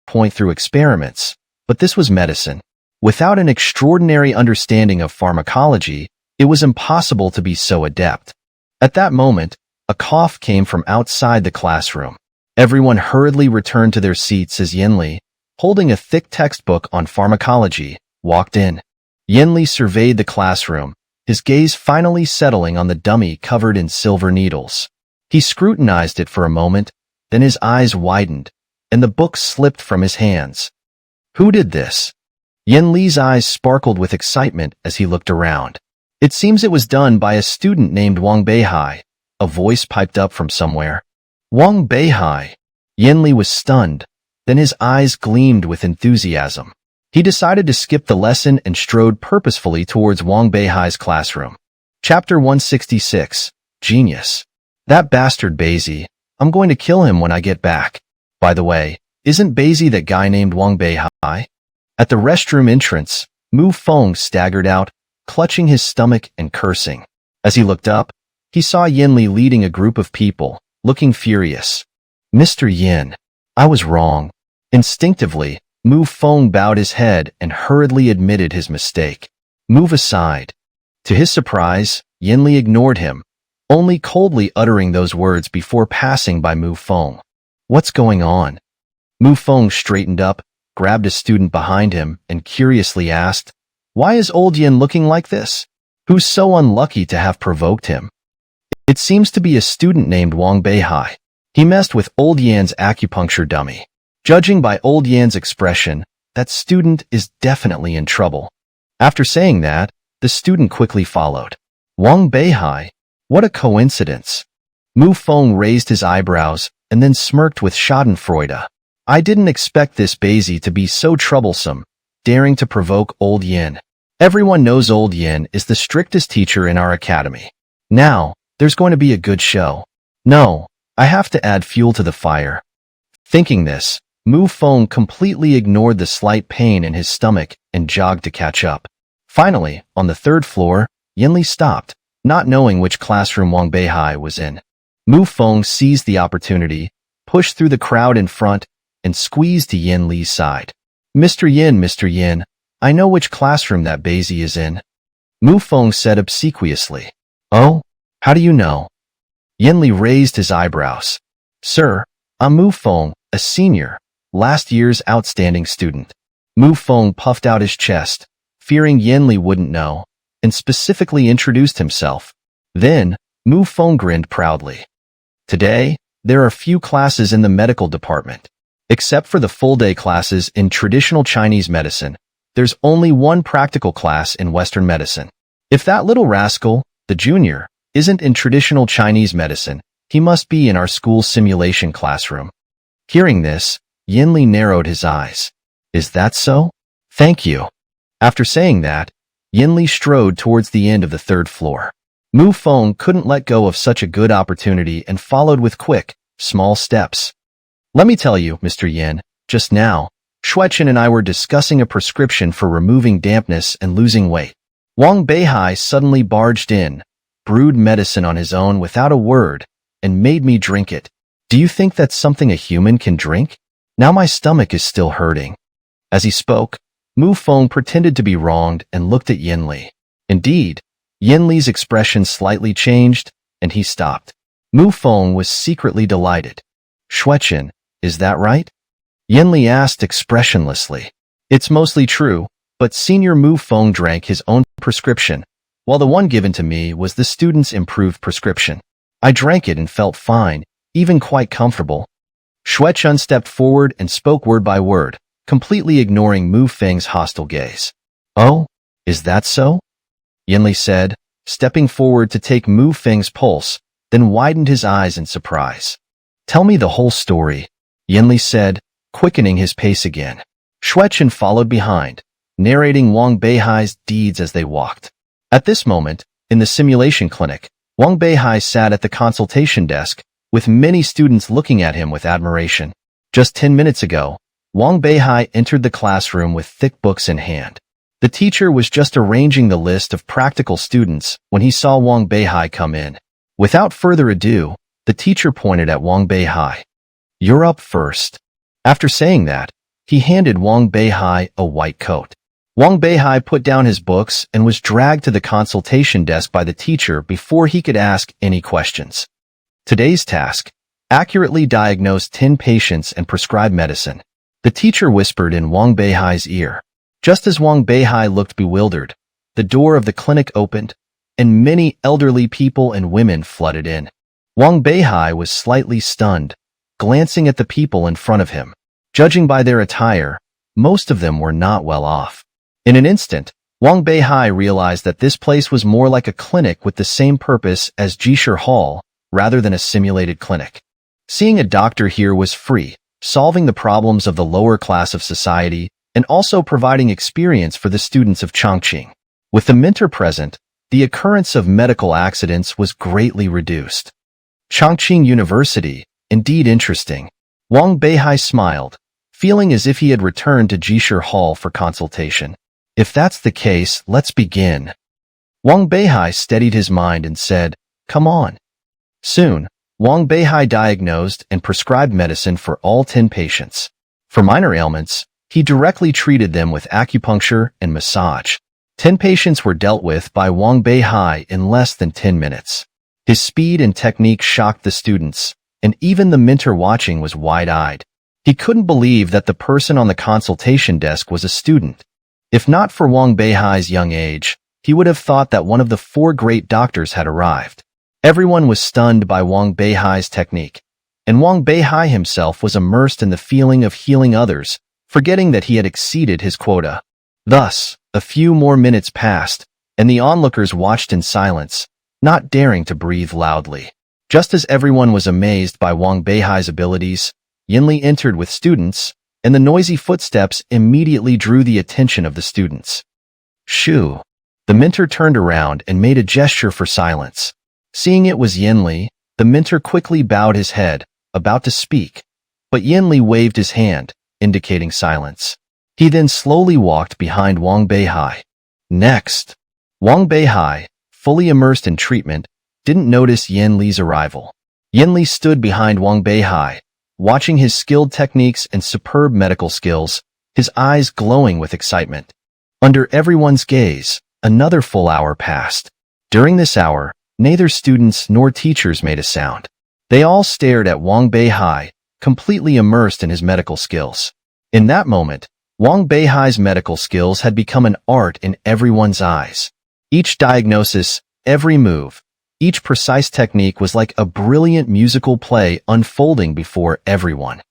point through experiments, but this was medicine. Without an extraordinary understanding of pharmacology, it was impossible to be so adept. At that moment, a cough came from outside the classroom. Everyone hurriedly returned to their seats as Yin-Li, holding a thick textbook on pharmacology, walked in. Yin-Li surveyed the classroom, his gaze finally settling on the dummy covered in silver needles. He scrutinized it for a moment, then his eyes widened, and the book slipped from his hands. Who did this? Yin Li's eyes sparkled with excitement as he looked around. It seems it was done by a student named Wang Beihai, a voice piped up from somewhere. Wang Beihai. Yinli was stunned. Then his eyes gleamed with enthusiasm. He decided to skip the lesson and strode purposefully towards Wang Beihai's classroom. Chapter 166. Genius. That bastard Bazi. I'm going to kill him when I get back. By the way, isn't Bazi that guy named Wang Beihai? At the restroom entrance, Mu Feng staggered out, clutching his stomach and cursing. As he looked up, he saw Yinli leading a group of people, looking furious. Mr. Yin, I was wrong. Instinctively, Mu Feng bowed his head and hurriedly admitted his mistake. Move aside. To his surprise, Yinli ignored him, only coldly uttering those words before passing by Mu Feng. What's going on? Mu Feng straightened up, grabbed a student behind him, and curiously asked, Why is old Yin looking like this? Who's so unlucky to have provoked him? It seems to be a student named Wang Beihai. He messed with old Yan's acupuncture dummy. Judging by old Yan's expression, that student is definitely in trouble. After saying that, the student quickly followed. Wang Beihai? What a coincidence. Mu Feng raised his eyebrows and then smirked with schadenfreude. I didn't expect this Bazi to be so troublesome, daring to provoke old Yin. Everyone knows old Yin is the strictest teacher in our academy. Now, there's going to be a good show. No, I have to add fuel to the fire. Thinking this, Mu Feng completely ignored the slight pain in his stomach and jogged to catch up. Finally, on the third floor, Yinli stopped, not knowing which classroom Wang Beihai was in. Mu Feng seized the opportunity, pushed through the crowd in front, and squeezed to Yinli's side. Mr. Yin, I know which classroom that Bazi is in. Mu Feng said obsequiously. Oh? How do you know? Yinli raised his eyebrows. Sir, I'm Mu Feng, a senior, last year's outstanding student. Mu Feng puffed out his chest, fearing Yinli wouldn't know, and specifically introduced himself. Then, Mu Feng grinned proudly. Today, there are few classes in the medical department. Except for the full-day classes in traditional Chinese medicine, there's only one practical class in Western medicine. If that little rascal, the junior, isn't in traditional Chinese medicine, he must be in our school's simulation classroom. Hearing this, Yinli narrowed his eyes. Is that so? Thank you. After saying that, Yinli strode towards the end of the third floor. Mu Feng couldn't let go of such a good opportunity and followed with quick, small steps. Let me tell you, Mr. Yin, just now, Shueqin and I were discussing a prescription for removing dampness and losing weight. Wang Beihai suddenly barged in, brewed medicine on his own without a word, and made me drink it. Do you think that's something a human can drink? Now my stomach is still hurting. As he spoke, Mu Feng pretended to be wronged and looked at Yinli. Indeed, Yinli's expression slightly changed, and he stopped. Mu Feng was secretly delighted. Shueqin, is that right? Yinli asked expressionlessly. It's mostly true, but Senior Mu Feng drank his own prescription, while the one given to me was the student's improved prescription. I drank it and felt fine, even quite comfortable. Shueqin stepped forward and spoke word by word, completely ignoring Mu Feng's hostile gaze. Oh, is that so? Yinli said, stepping forward to take Mu Feng's pulse, then widened his eyes in surprise. Tell me the whole story, Yinli said, quickening his pace again. Shueqin followed behind, narrating Wang Beihai's deeds as they walked. At this moment, in the simulation clinic, Wang Beihai sat at the consultation desk, with many students looking at him with admiration. Just 10 minutes ago, Wang Beihai entered the classroom with thick books in hand. The teacher was just arranging the list of practical students when he saw Wang Beihai come in. Without further ado, the teacher pointed at Wang Beihai. You're up first. After saying that, he handed Wang Beihai a white coat. Wang Beihai put down his books and was dragged to the consultation desk by the teacher before he could ask any questions. Today's task: accurately diagnose 10 patients and prescribe medicine. The teacher whispered in Wang Beihai's ear. Just as Wang Beihai looked bewildered, the door of the clinic opened, and many elderly people and women flooded in. Wang Beihai was slightly stunned, glancing at the people in front of him. Judging by their attire, most of them were not well off. In an instant, Wang Beihai realized that this place was more like a clinic with the same purpose as Jishir Hall, rather than a simulated clinic. Seeing a doctor here was free, solving the problems of the lower class of society, and also providing experience for the students of Chongqing. With the mentor present, the occurrence of medical accidents was greatly reduced. Chongqing University, indeed interesting. Wang Beihai smiled, feeling as if he had returned to Jishir Hall for consultation. If that's the case, let's begin. Wang Beihai steadied his mind and said, "Come on." Soon, Wang Beihai diagnosed and prescribed medicine for all 10 patients. For minor ailments, he directly treated them with acupuncture and massage. 10 patients were dealt with by Wang Beihai in less than 10 minutes. His speed and technique shocked the students, and even the mentor watching was wide-eyed. He couldn't believe that the person on the consultation desk was a student. If not for Wang Beihai's young age, he would have thought that one of the 4 great doctors had arrived. Everyone was stunned by Wang Beihai's technique, and Wang Beihai himself was immersed in the feeling of healing others, forgetting that he had exceeded his quota. Thus, a few more minutes passed, and the onlookers watched in silence, not daring to breathe loudly. Just as everyone was amazed by Wang Beihai's abilities, Yinli entered with students, and the noisy footsteps immediately drew the attention of the students. Shoo! The mentor turned around and made a gesture for silence. Seeing it was Yinli, the mentor quickly bowed his head, about to speak, but Yinli waved his hand, indicating silence. He then slowly walked behind Wang Beihai. Next, Wang Beihai, fully immersed in treatment, didn't notice Yinli's arrival. Yinli stood behind Wang Beihai, watching his skilled techniques and superb medical skills, his eyes glowing with excitement. Under everyone's gaze, another full hour passed. During this hour, neither students nor teachers made a sound. They all stared at Wang Beihai, completely immersed in his medical skills. In that moment, Wang Beihai's medical skills had become an art in everyone's eyes. Each diagnosis, every move, each precise technique was like a brilliant musical play unfolding before everyone.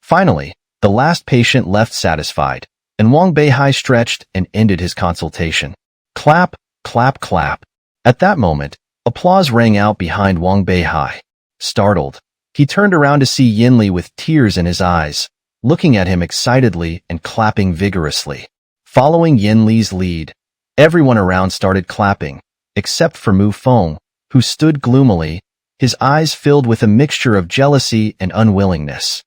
Finally, the last patient left satisfied, and Wang Beihai stretched and ended his consultation. Clap, clap, clap. At that moment, applause rang out behind Wang Beihai. Startled, he turned around to see Yinli with tears in his eyes, looking at him excitedly and clapping vigorously. Following Yinli's lead, everyone around started clapping, except for Mu Feng, who stood gloomily, his eyes filled with a mixture of jealousy and unwillingness.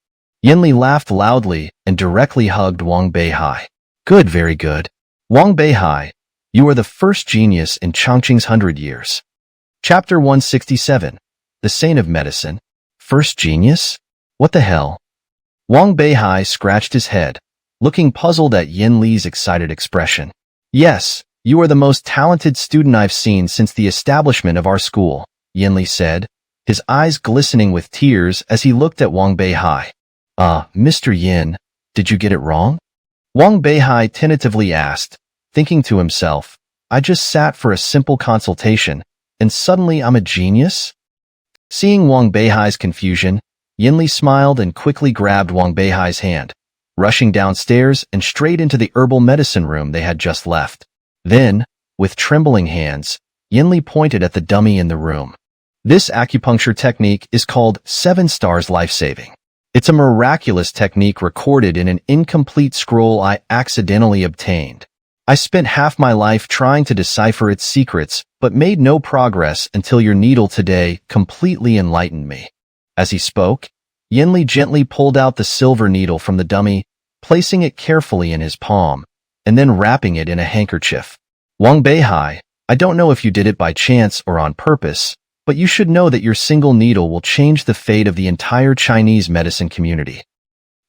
Yinli laughed loudly and directly hugged Wang Beihai. Good, very good. Wang Beihai, you are the first genius in Chongqing's 100 years. Chapter 167. The Saint of Medicine. First genius? What the hell? Wang Beihai scratched his head, looking puzzled at Yinli's excited expression. Yes, you are the most talented student I've seen since the establishment of our school, Yinli said, his eyes glistening with tears as he looked at Wang Beihai. Mr. Yin, did you get it wrong? Wang Beihai tentatively asked, thinking to himself, I just sat for a simple consultation, and suddenly I'm a genius? Seeing Wang Beihai's confusion, Yinli smiled and quickly grabbed Wang Beihai's hand, rushing downstairs and straight into the herbal medicine room they had just left. Then, with trembling hands, Yinli pointed at the dummy in the room. This acupuncture technique is called 7 Stars Life-Saving. It's a miraculous technique recorded in an incomplete scroll I accidentally obtained. I spent half my life trying to decipher its secrets, but made no progress until your needle today completely enlightened me. As he spoke, Yinli gently pulled out the silver needle from the dummy, placing it carefully in his palm, and then wrapping it in a handkerchief. Wang Beihai, I don't know if you did it by chance or on purpose, but you should know that your single needle will change the fate of the entire Chinese medicine community.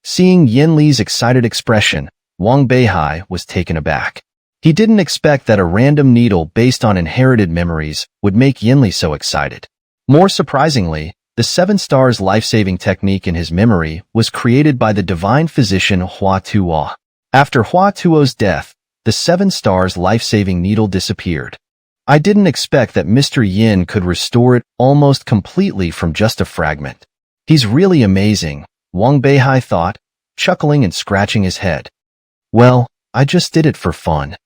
Seeing Yinli's excited expression, Wang Beihai was taken aback. He didn't expect that a random needle based on inherited memories would make Yinli so excited. More surprisingly, the 7 Stars life-saving technique in his memory was created by the divine physician Hua Tuo. After Hua Tuo's death, the 7 Stars life-saving needle disappeared. I didn't expect that Mr. Yin could restore it almost completely from just a fragment. He's really amazing, Wang Beihai thought, chuckling and scratching his head. Well, I just did it for fun.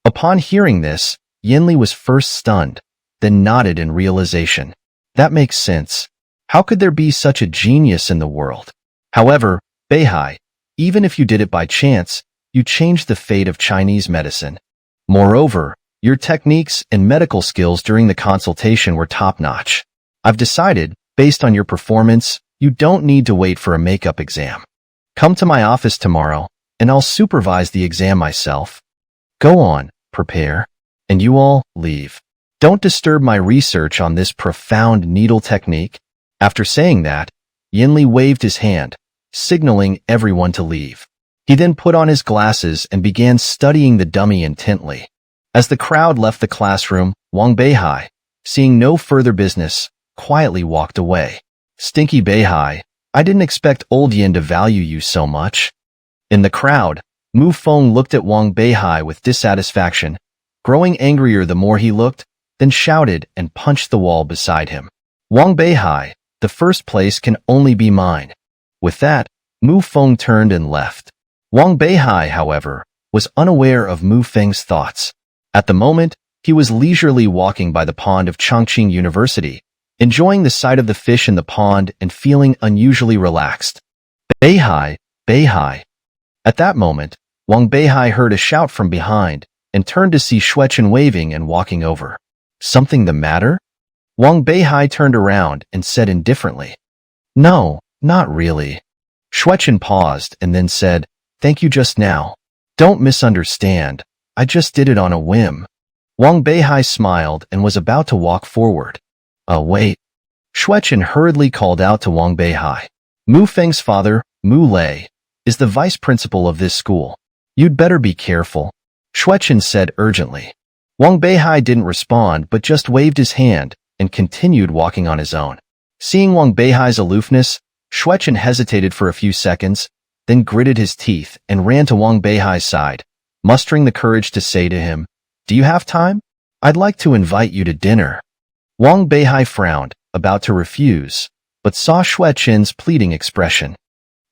Upon hearing this, Yinli was first stunned, then nodded in realization. That makes sense. How could there be such a genius in the world? However, Beihai, even if you did it by chance, you changed the fate of Chinese medicine. Moreover, your techniques and medical skills during the consultation were top-notch. I've decided, based on your performance, you don't need to wait for a makeup exam. Come to my office tomorrow, and I'll supervise the exam myself. Go on, prepare. And you all, leave. Don't disturb my research on this profound needle technique. After saying that, Yinli waved his hand, signaling everyone to leave. He then put on his glasses and began studying the dummy intently. As the crowd left the classroom, Wang Beihai, seeing no further business, quietly walked away. Stinky Beihai, I didn't expect old Yin to value you so much. In the crowd, Mu Feng looked at Wang Beihai with dissatisfaction, growing angrier the more he looked, then shouted and punched the wall beside him. Wang Beihai, the first place can only be mine. With that, Mu Feng turned and left. Wang Beihai, however, was unaware of Mu Feng's thoughts. At the moment, he was leisurely walking by the pond of Chongqing University, enjoying the sight of the fish in the pond and feeling unusually relaxed. Beihai, Beihai. At that moment, Wang Beihai heard a shout from behind and turned to see Xuechen waving and walking over. Something the matter? Wang Beihai turned around and said indifferently. No, not really. Xuechen paused and then said, Thank you just now. Don't misunderstand. I just did it on a whim. Wang Beihai smiled and was about to walk forward. Wait. Xuechen hurriedly called out to Wang Beihai. Mu Feng's father, Mu Lei, is the vice principal of this school. You'd better be careful. Xuechen said urgently. Wang Beihai didn't respond but just waved his hand and continued walking on his own. Seeing Wang Beihai's aloofness, Xuechen hesitated for a few seconds, then gritted his teeth and ran to Wang Beihai's side, mustering the courage to say to him, Do you have time? I'd like to invite you to dinner. Wang Beihai frowned, about to refuse, but saw Xuechen's pleading expression.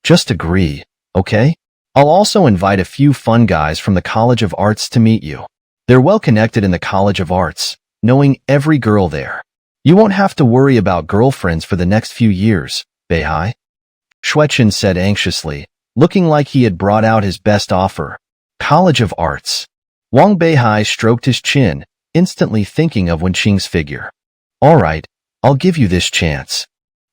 Just agree, okay? I'll also invite a few fun guys from the College of Arts to meet you. They're well connected in the College of Arts, knowing every girl there. You won't have to worry about girlfriends for the next few years, Beihai. Xuechen said anxiously, looking like he had brought out his best offer. College of Arts. Wang Beihai stroked his chin, instantly thinking of Wenqing's figure. All right, I'll give you this chance.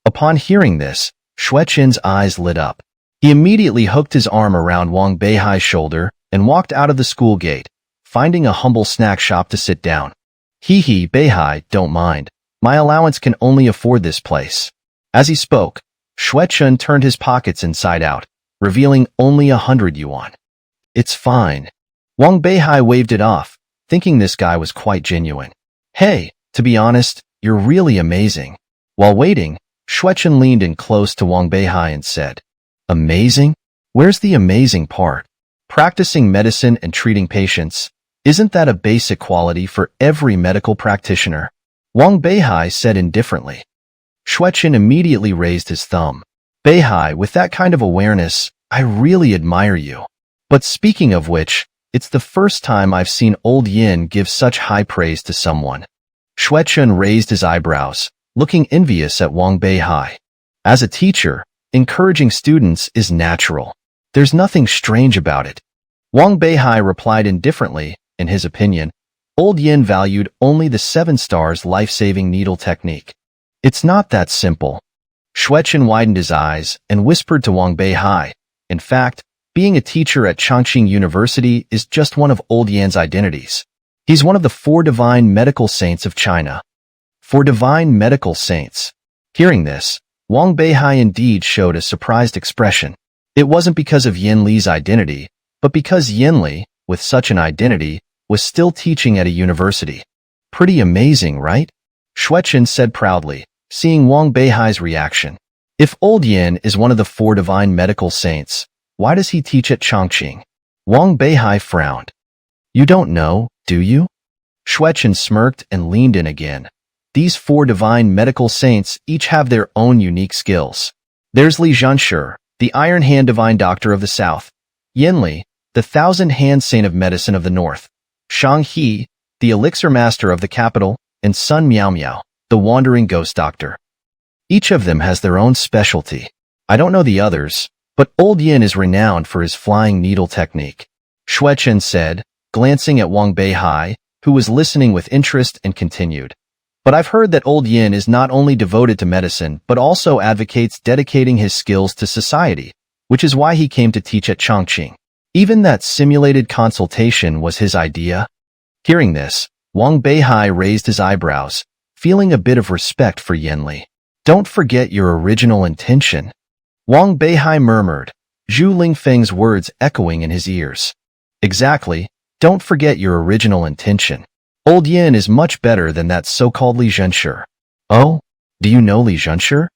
Upon hearing this, Xuechen's eyes lit up. He immediately hooked his arm around Wang Beihai's shoulder and walked out of the school gate, finding a humble snack shop to sit down. Hee, Beihai, don't mind. My allowance can only afford this place. As he spoke, Xuechen turned his pockets inside out, revealing only 100 yuan. It's fine. Wang Beihai waved it off, thinking this guy was quite genuine. Hey, to be honest, you're really amazing. While waiting, Xuechen leaned in close to Wang Beihai and said, Amazing? Where's the amazing part? Practicing medicine and treating patients, isn't that a basic quality for every medical practitioner? Wang Beihai said indifferently. Xuechen immediately raised his thumb. Beihai, with that kind of awareness, I really admire you. But speaking of which, it's the first time I've seen old Yin give such high praise to someone. Xuechen raised his eyebrows, looking envious at Wang Beihai. As a teacher, encouraging students is natural. There's nothing strange about it. Wang Beihai replied indifferently, in his opinion, old Yin valued only the 7 stars life-saving needle technique. It's not that simple. Xuechen widened his eyes and whispered to Wang Beihai, in fact, being a teacher at Chongqing University is just one of old Yan's identities. He's one of the 4 divine medical saints of China. 4 divine medical saints. Hearing this, Wang Beihai indeed showed a surprised expression. It wasn't because of Yin Li's identity, but because Yin Li, with such an identity, was still teaching at a university. Pretty amazing, right? Xuechen said proudly, seeing Wang Beihai's reaction. If old Yin is one of the 4 divine medical saints, why does he teach at Chongqing? Wang Beihai frowned. You don't know, do you? Xuechen smirked and leaned in again. These 4 divine medical saints each have their own unique skills. There's Li Zhanshi, the Iron Hand Divine Doctor of the South. Yin Li, the 1,000-Hand Saint of Medicine of the North. Shang He, the elixir master of the capital, and Sun Miao Miao, the wandering ghost doctor. Each of them has their own specialty. I don't know the others, but Old Yin is renowned for his flying needle technique, Shuechen said, glancing at Wang Beihai, who was listening with interest, and continued. But I've heard that Old Yin is not only devoted to medicine, but also advocates dedicating his skills to society, which is why he came to teach at Chongqing. Even that simulated consultation was his idea. Hearing this, Wang Beihai raised his eyebrows, feeling a bit of respect for Yanli. Don't forget your original intention. Wang Beihai murmured, Zhu Lingfeng's words echoing in his ears. Exactly, don't forget your original intention. Old Yin is much better than that so-called Li Zhenshi. Oh, do you know Li Zhenshi?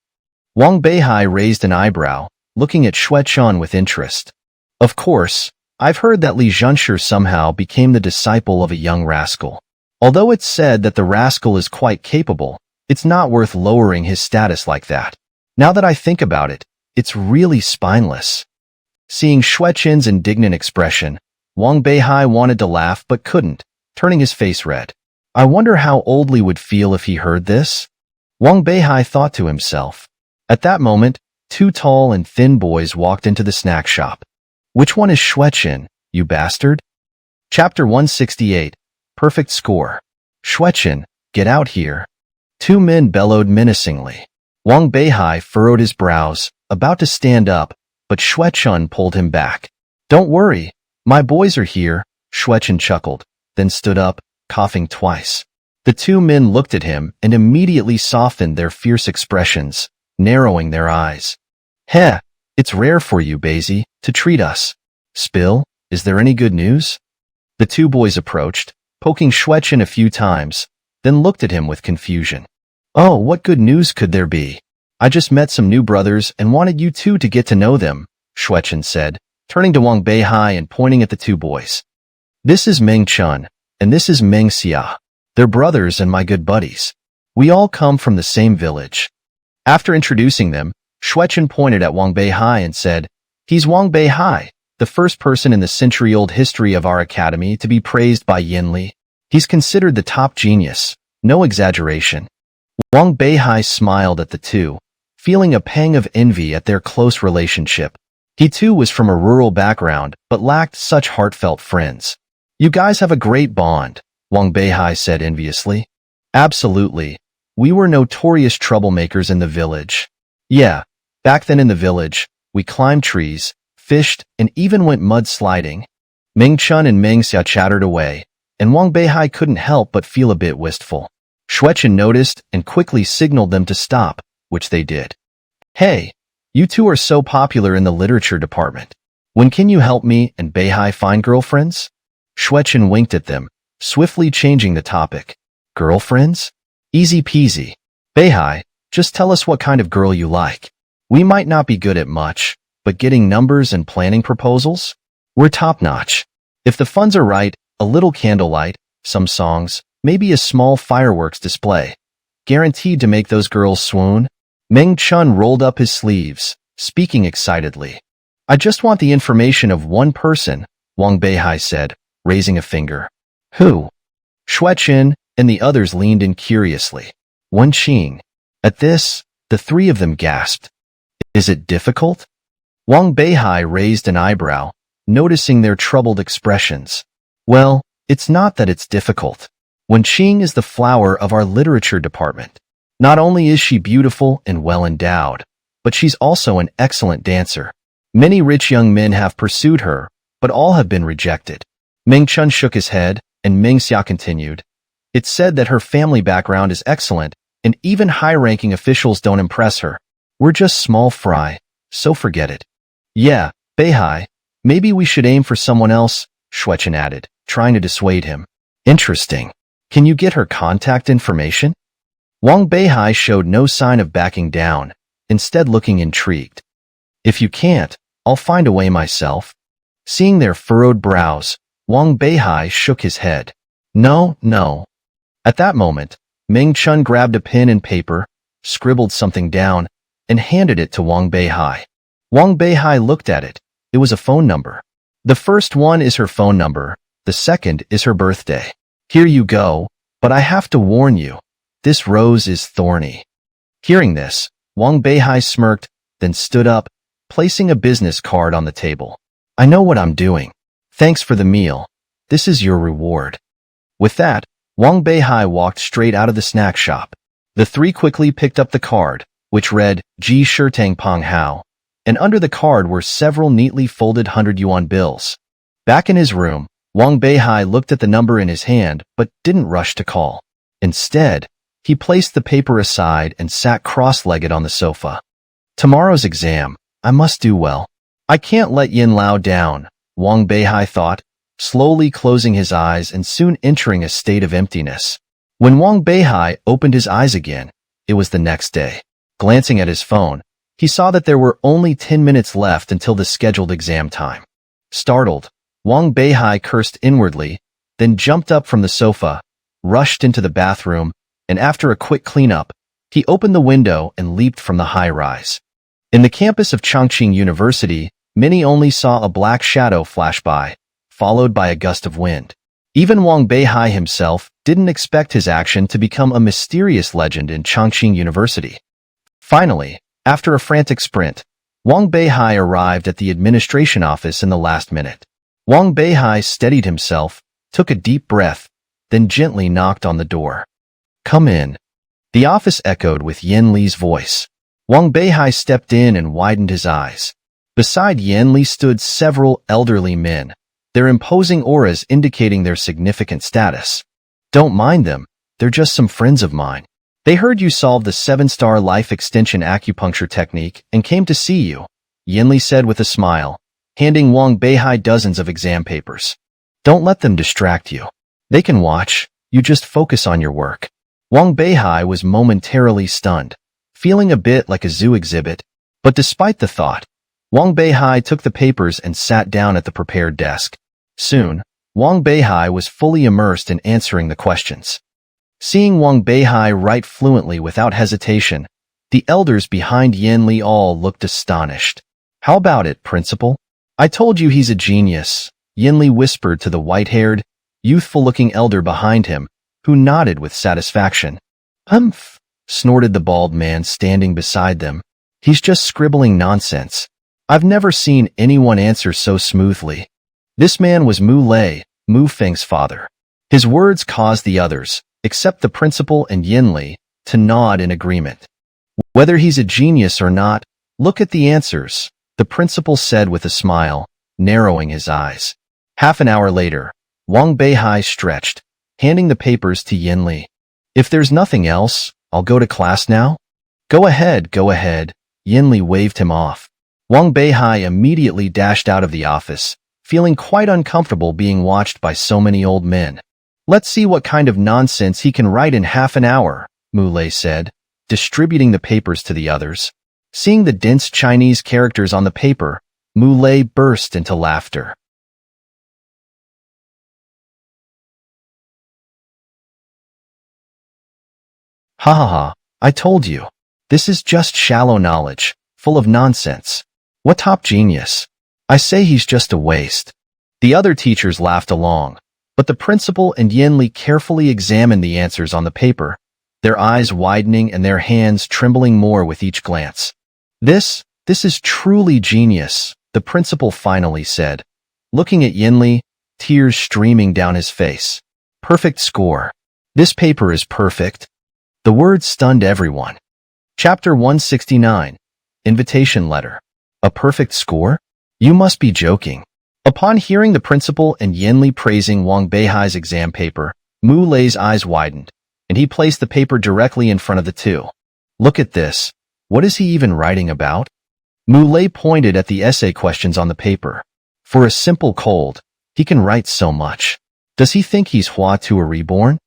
Wang Beihai raised an eyebrow, looking at Shuechen with interest. Of course, I've heard that Li Zhenshi somehow became the disciple of a young rascal. Although it's said that the rascal is quite capable, it's not worth lowering his status like that. Now that I think about it, it's really spineless. Seeing Shuechen's indignant expression, Wang Beihai wanted to laugh but couldn't, turning his face red. I wonder how Old Li would feel if he heard this? Wang Beihai thought to himself. At that moment, two tall and thin boys walked into the snack shop. Which one is Shuechen, you bastard? Chapter 168, Perfect Score. Shuechen, get out here. Two men bellowed menacingly. Wang Beihai furrowed his brows, about to stand up, but Shuechen pulled him back. Don't worry, my boys are here, Shuechen chuckled, then stood up, coughing twice. The two men looked at him and immediately softened their fierce expressions, narrowing their eyes. Heh, it's rare for you, Basie, to treat us. Spill, is there any good news? The two boys approached, poking Shuechen a few times, then looked at him with confusion. Oh, what good news could there be? I just met some new brothers and wanted you two to get to know them, Shuechen said, turning to Wang Beihai and pointing at the two boys. This is Meng Chun, and this is Meng Xia. They're brothers and my good buddies. We all come from the same village. After introducing them, Shuechen pointed at Wang Beihai and said, He's Wang Beihai, the first person in the century-old history of our academy to be praised by Yanli. He's considered the top genius, no exaggeration. Wang Beihai smiled at the two, feeling a pang of envy at their close relationship. He too was from a rural background, but lacked such heartfelt friends. You guys have a great bond, Wang Beihai said enviously. Absolutely. We were notorious troublemakers in the village. Yeah, back then in the village, we climbed trees, fished, and even went mudsliding. Meng Chun and Meng Xia chattered away, and Wang Beihai couldn't help but feel a bit wistful. Shuechen noticed and quickly signaled them to stop, which they did. Hey, you two are so popular in the literature department. When can you help me and Beihai find girlfriends? Shuechen winked at them, swiftly changing the topic. Girlfriends? Easy peasy. Beihai, just tell us what kind of girl you like. We might not be good at much, but getting numbers and planning proposals? We're top-notch. If the funds are right, a little candlelight, some songs, maybe a small fireworks display. Guaranteed to make those girls swoon. Meng Chun rolled up his sleeves, speaking excitedly. I just want the information of one person, Wang Beihai said, raising a finger. Who? Shuechen and the others leaned in curiously. Wen Qing. At this, the three of them gasped. Is it difficult? Wang Beihai raised an eyebrow, noticing their troubled expressions. Well, it's not that it's difficult. Wen Qing is the flower of our literature department. Not only is she beautiful and well endowed, but she's also an excellent dancer. Many rich young men have pursued her, but all have been rejected. Meng Chun shook his head, and Meng Xia continued. It's said that her family background is excellent, and even high-ranking officials don't impress her. We're just small fry, so forget it. Yeah, Beihai, maybe we should aim for someone else, Shuechen added, trying to dissuade him. Interesting. Can you get her contact information? Wang Beihai showed no sign of backing down, instead looking intrigued. If you can't, I'll find a way myself. Seeing their furrowed brows, Wang Beihai shook his head. No. At that moment, Meng Chun grabbed a pen and paper, scribbled something down, and handed it to Wang Beihai. Wang Beihai looked at it. It was a phone number. The first one is her phone number, The second is her birthday. Here you go, but I have to warn you, this rose is thorny. Hearing this, Wang Beihai smirked, then stood up, placing a business card on the table. I know what I'm doing. Thanks for the meal. This is your reward. With that, Wang Beihai walked straight out of the snack shop. The three quickly picked up the card, which read, Ji Shirtang Pong Hao, and under the card were several neatly folded 100 yuan bills. Back in his room, Wang Beihai looked at the number in his hand but didn't rush to call. Instead, he placed the paper aside and sat cross-legged on the sofa. Tomorrow's exam, I must do well. I can't let Yin Lao down, Wang Beihai thought, slowly closing his eyes and soon entering a state of emptiness. When Wang Beihai opened his eyes again, it was the next day. Glancing at his phone, he saw that there were only 10 minutes left until the scheduled exam time. Startled, Wang Beihai cursed inwardly, then jumped up from the sofa, rushed into the bathroom, and after a quick cleanup, he opened the window and leaped from the high-rise. In the campus of Chongqing University, many only saw a black shadow flash by, followed by a gust of wind. Even Wang Beihai himself didn't expect his action to become a mysterious legend in Chongqing University. Finally, after a frantic sprint, Wang Beihai arrived at the administration office in the last minute. Wang Beihai steadied himself, took a deep breath, then gently knocked on the door. Come in. The office echoed with Yin Li's voice. Wang Beihai stepped in and widened his eyes. Beside Yin Li stood several elderly men, their imposing auras indicating their significant status. Don't mind them, they're just some friends of mine. They heard you solved the 7-star life extension acupuncture technique and came to see you, Yin Li said with a smile, handing Wang Beihai dozens of exam papers. Don't let them distract you. They can watch, you just focus on your work. Wang Beihai was momentarily stunned, feeling a bit like a zoo exhibit, but despite the thought, Wang Beihai took the papers and sat down at the prepared desk. Soon, Wang Beihai was fully immersed in answering the questions. Seeing Wang Beihai write fluently without hesitation, the elders behind Yin Li all looked astonished. How about it, principal? I told you he's a genius, Yin Li whispered to the white-haired, youthful-looking elder behind him, who nodded with satisfaction. Humph, snorted the bald man standing beside them. He's just scribbling nonsense. I've never seen anyone answer so smoothly. This man was Mu Lei, Mu Feng's father. His words caused the others, except the principal and Yin Li, to nod in agreement. Whether he's a genius or not, look at the answers, the principal said with a smile, narrowing his eyes. Half an hour later, Wang Beihai stretched, handing the papers to Yin Li. If there's nothing else, I'll go to class now? Go ahead, Yin Li waved him off. Wang Beihai immediately dashed out of the office, feeling quite uncomfortable being watched by so many old men. Let's see what kind of nonsense he can write in half an hour, Mu Lei said, distributing the papers to the others. Seeing the dense Chinese characters on the paper, Mu Lei burst into laughter. Ha ha ha, I told you. This is just shallow knowledge, full of nonsense. What top genius? I say he's just a waste. The other teachers laughed along, but the principal and Yin Li carefully examined the answers on the paper, their eyes widening and their hands trembling more with each glance. This is truly genius, the principal finally said, looking at Yin Li, tears streaming down his face. Perfect score. This paper is perfect. The words stunned everyone. Chapter 169. Invitation Letter. A perfect score? You must be joking. Upon hearing the principal and Yin Li praising Wang Beihai's exam paper, Mu Lei's eyes widened, and he placed the paper directly in front of the two. Look at this. What is he even writing about? Mu Lei pointed at the essay questions on the paper. For a simple cold, he can write so much. Does he think he's Hua Tuo reborn?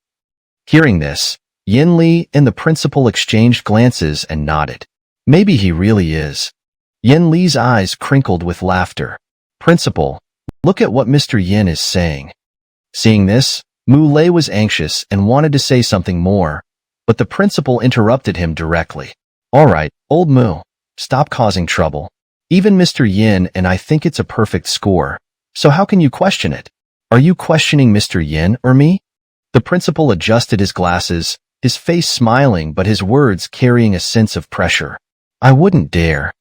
Hearing this, Yin Li and the principal exchanged glances and nodded. Maybe he really is. Yin Li's eyes crinkled with laughter. Principal, look at what Mr. Yin is saying. Seeing this, Mu Lei was anxious and wanted to say something more, but the principal interrupted him directly. All right, old Mu, stop causing trouble. Even Mr. Yin and I think it's a perfect score, so how can you question it? Are you questioning Mr. Yin or me? The principal adjusted his glasses, his face smiling but his words carrying a sense of pressure. I wouldn't dare.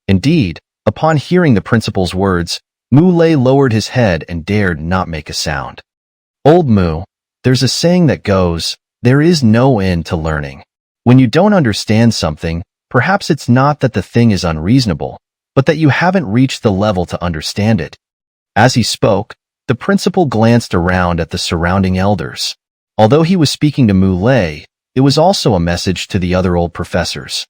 Indeed, upon hearing the principal's words, Mu Lei lowered his head and dared not make a sound. Old Mu, there's a saying that goes, there is no end to learning. When you don't understand something, perhaps it's not that the thing is unreasonable, but that you haven't reached the level to understand it. As he spoke, the principal glanced around at the surrounding elders. Although he was speaking to Mu Lei, it was also a message to the other old professors.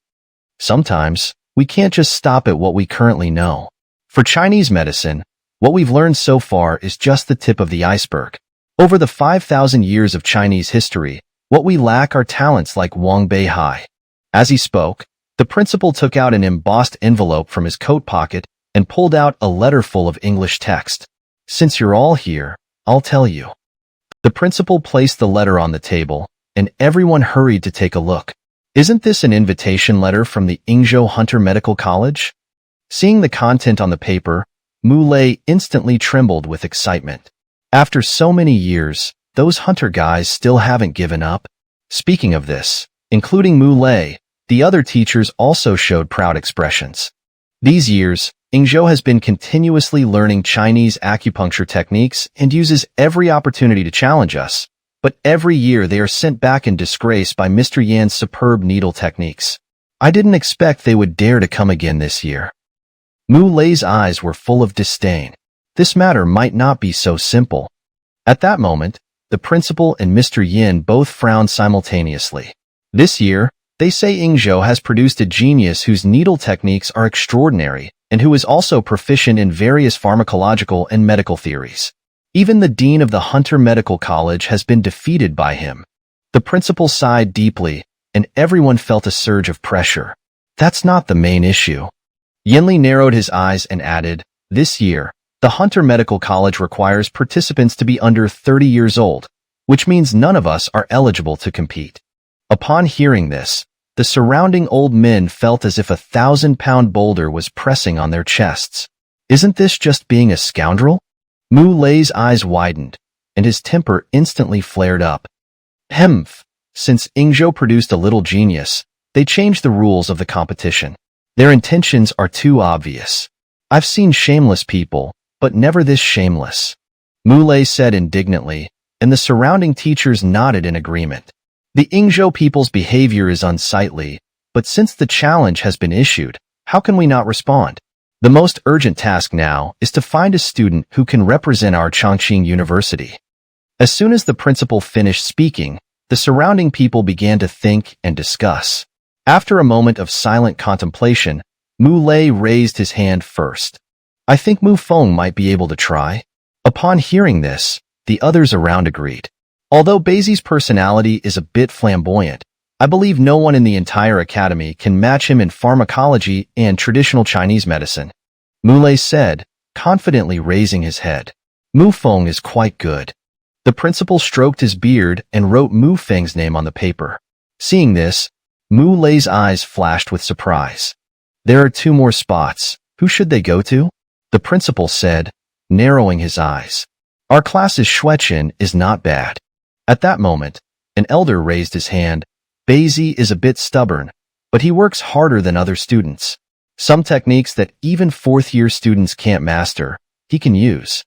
Sometimes, we can't just stop at what we currently know. For Chinese medicine, what we've learned so far is just the tip of the iceberg. Over the 5,000 years of Chinese history, what we lack are talents like Wang Beihai. As he spoke, the principal took out an embossed envelope from his coat pocket and pulled out a letter full of English text. Since you're all here, I'll tell you. The principal placed the letter on the table, and everyone hurried to take a look. Isn't this an invitation letter from the Engsub Hunter Medical College? Seeing the content on the paper, Mu Lei instantly trembled with excitement. After so many years, those hunter guys still haven't given up. Speaking of this, including Mu Lei, the other teachers also showed proud expressions. These years, Engsub has been continuously learning Chinese acupuncture techniques and uses every opportunity to challenge us. But every year they are sent back in disgrace by Mr. Yan's superb needle techniques. I didn't expect they would dare to come again this year. Mu Lei's eyes were full of disdain. This matter might not be so simple. At that moment, the principal and Mr. Yin both frowned simultaneously. This year, they say Engsub has produced a genius whose needle techniques are extraordinary and who is also proficient in various pharmacological and medical theories. Even the dean of the Hunter Medical College has been defeated by him. The principal sighed deeply, and everyone felt a surge of pressure. That's not the main issue. Yinli narrowed his eyes and added, this year, the Hunter Medical College requires participants to be under 30 years old, which means none of us are eligible to compete. Upon hearing this, the surrounding old men felt as if a 1,000-pound boulder was pressing on their chests. Isn't this just being a scoundrel? Mu Lei's eyes widened, and his temper instantly flared up. Hemph! Since Engsub produced a little genius, they changed the rules of the competition. Their intentions are too obvious. I've seen shameless people, but never this shameless. Mu Lei said indignantly, and the surrounding teachers nodded in agreement. The Engsub people's behavior is unsightly, but since the challenge has been issued, how can we not respond? The most urgent task now is to find a student who can represent our Chongqing University. As soon as the principal finished speaking, the surrounding people began to think and discuss. After a moment of silent contemplation, Mu Lei raised his hand first. I think Mu Feng might be able to try. Upon hearing this, the others around agreed. Although Beizi's personality is a bit flamboyant, I believe no one in the entire academy can match him in pharmacology and traditional Chinese medicine. Mu Lei said, confidently raising his head. Mu Feng is quite good. The principal stroked his beard and wrote Mu Feng's name on the paper. Seeing this, Mu Lei's eyes flashed with surprise. There are 2 more spots. Who should they go to? The principal said, narrowing his eyes. Our class's Xueqin is not bad. At that moment, an elder raised his hand. Beizi is a bit stubborn, but he works harder than other students. Some techniques that even 4th-year students can't master, he can use.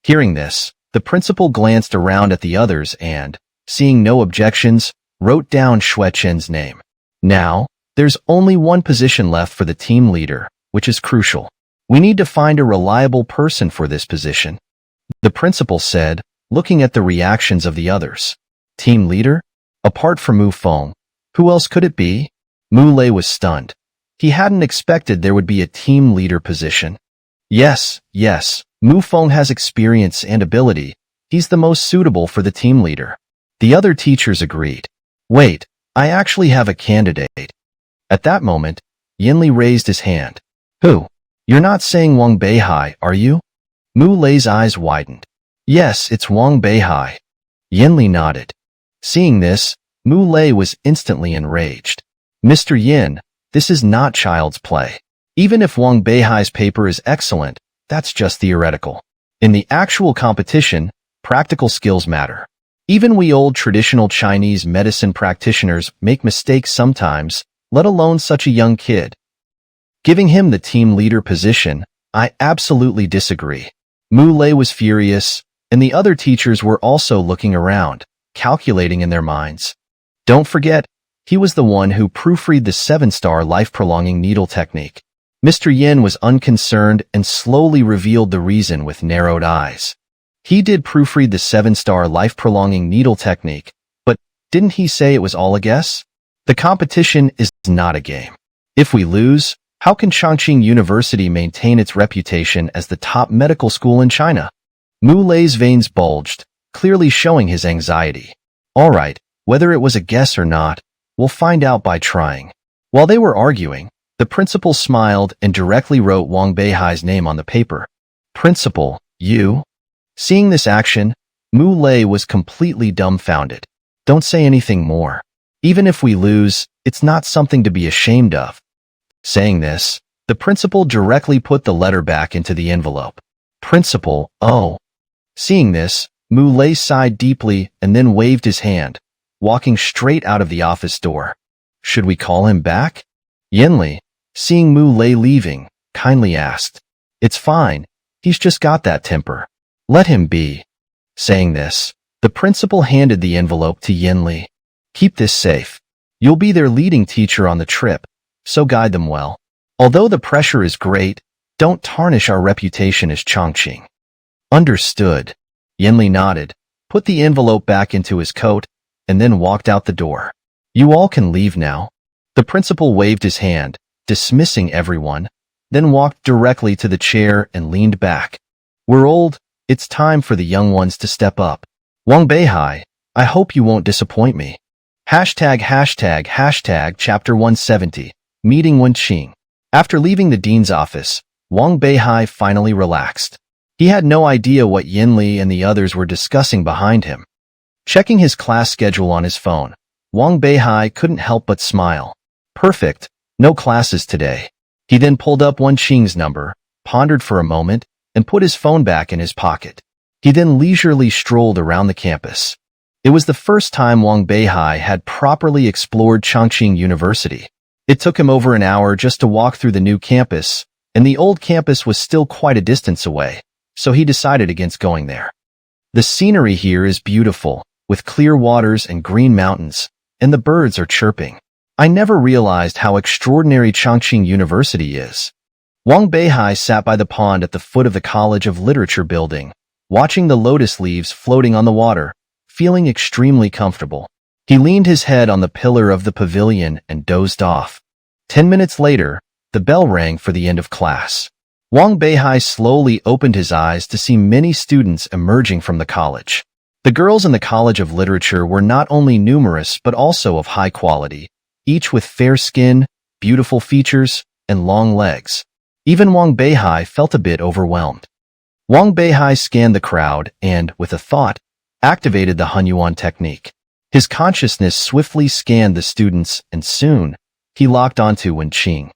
Hearing this, the principal glanced around at the others and, seeing no objections, wrote down Xueqin's name. Now, there's only one position left for the team leader, which is crucial. We need to find a reliable person for this position. The principal said, looking at the reactions of the others. Team leader? Apart from Mu Feng, who else could it be? Mu Lei was stunned. He hadn't expected there would be a team leader position. Yes, Mu Feng has experience and ability. He's the most suitable for the team leader. The other teachers agreed. Wait, I actually have a candidate. At that moment, Yinli raised his hand. Who? You're not saying Wang Beihai, are you? Mu Lei's eyes widened. Yes, it's Wang Beihai. Yinli nodded. Seeing this, Mu Lei was instantly enraged. Mr. Yin, this is not child's play. Even if Wang Beihai's paper is excellent, that's just theoretical. In the actual competition, Practical skills matter. Even we old traditional Chinese medicine practitioners make mistakes sometimes, let alone such a young kid. Giving him the team leader position, I absolutely disagree. Mu Lei was furious, and the other teachers were also looking around, calculating in their minds. Don't forget, he was the one who proofread the 7-star life-prolonging needle technique. Mr. Yin was unconcerned and slowly revealed the reason with narrowed eyes. He did proofread the 7-star life-prolonging needle technique, but didn't he say it was all a guess? The competition is not a game. If we lose, how can Chongqing University maintain its reputation as the top medical school in China? Mu Lei's veins bulged, clearly showing his anxiety. All right, whether it was a guess or not, we'll find out by trying. While they were arguing, the principal smiled and directly wrote Wang Beihai's name on the paper. Principal, you? Seeing this action, Mu Lei was completely dumbfounded. Don't say anything more. Even if we lose, it's not something to be ashamed of. Saying this, the principal directly put the letter back into the envelope. Principal, oh. Seeing this, Mu Lei sighed deeply and then waved his hand, walking straight out of the office door. Should we call him back? Yinli, seeing Mu Lei leaving, kindly asked. It's fine, he's just got that temper. Let him be. Saying this, the principal handed the envelope to Yinli. Keep this safe. You'll be their leading teacher on the trip, so guide them well. Although the pressure is great, don't tarnish our reputation as Chongqing. Understood. Yinli nodded, put the envelope back into his coat, and then walked out the door. You all can leave now. The principal waved his hand, dismissing everyone, then walked directly to the chair and leaned back. We're old, it's time for the young ones to step up. Wang Beihai, I hope you won't disappoint me. Hashtag Chapter 170, Meeting Wenqing. After leaving the dean's office, Wang Beihai finally relaxed. He had no idea what Yinli and the others were discussing behind him. Checking his class schedule on his phone, Wang Beihai couldn't help but smile. Perfect, no classes today. He then pulled up Wenqing's number, pondered for a moment, and put his phone back in his pocket. He then leisurely strolled around the campus. It was the first time Wang Beihai had properly explored Chongqing University. It took him over an hour just to walk through the new campus, and the old campus was still quite a distance away, so he decided against going there. The scenery here is beautiful, with clear waters and green mountains, and the birds are chirping. I never realized how extraordinary Chongqing University is. Wang Beihai sat by the pond at the foot of the College of Literature building, watching the lotus leaves floating on the water, feeling extremely comfortable. He leaned his head on the pillar of the pavilion and dozed off. 10 minutes later, the bell rang for the end of class. Wang Beihai slowly opened his eyes to see many students emerging from the college. The girls in the College of Literature were not only numerous but also of high quality, each with fair skin, beautiful features, and long legs. Even Wang Beihai felt a bit overwhelmed. Wang Beihai scanned the crowd and, with a thought, activated the Hunyuan technique. His consciousness swiftly scanned the students, and soon, he locked onto Wenqing.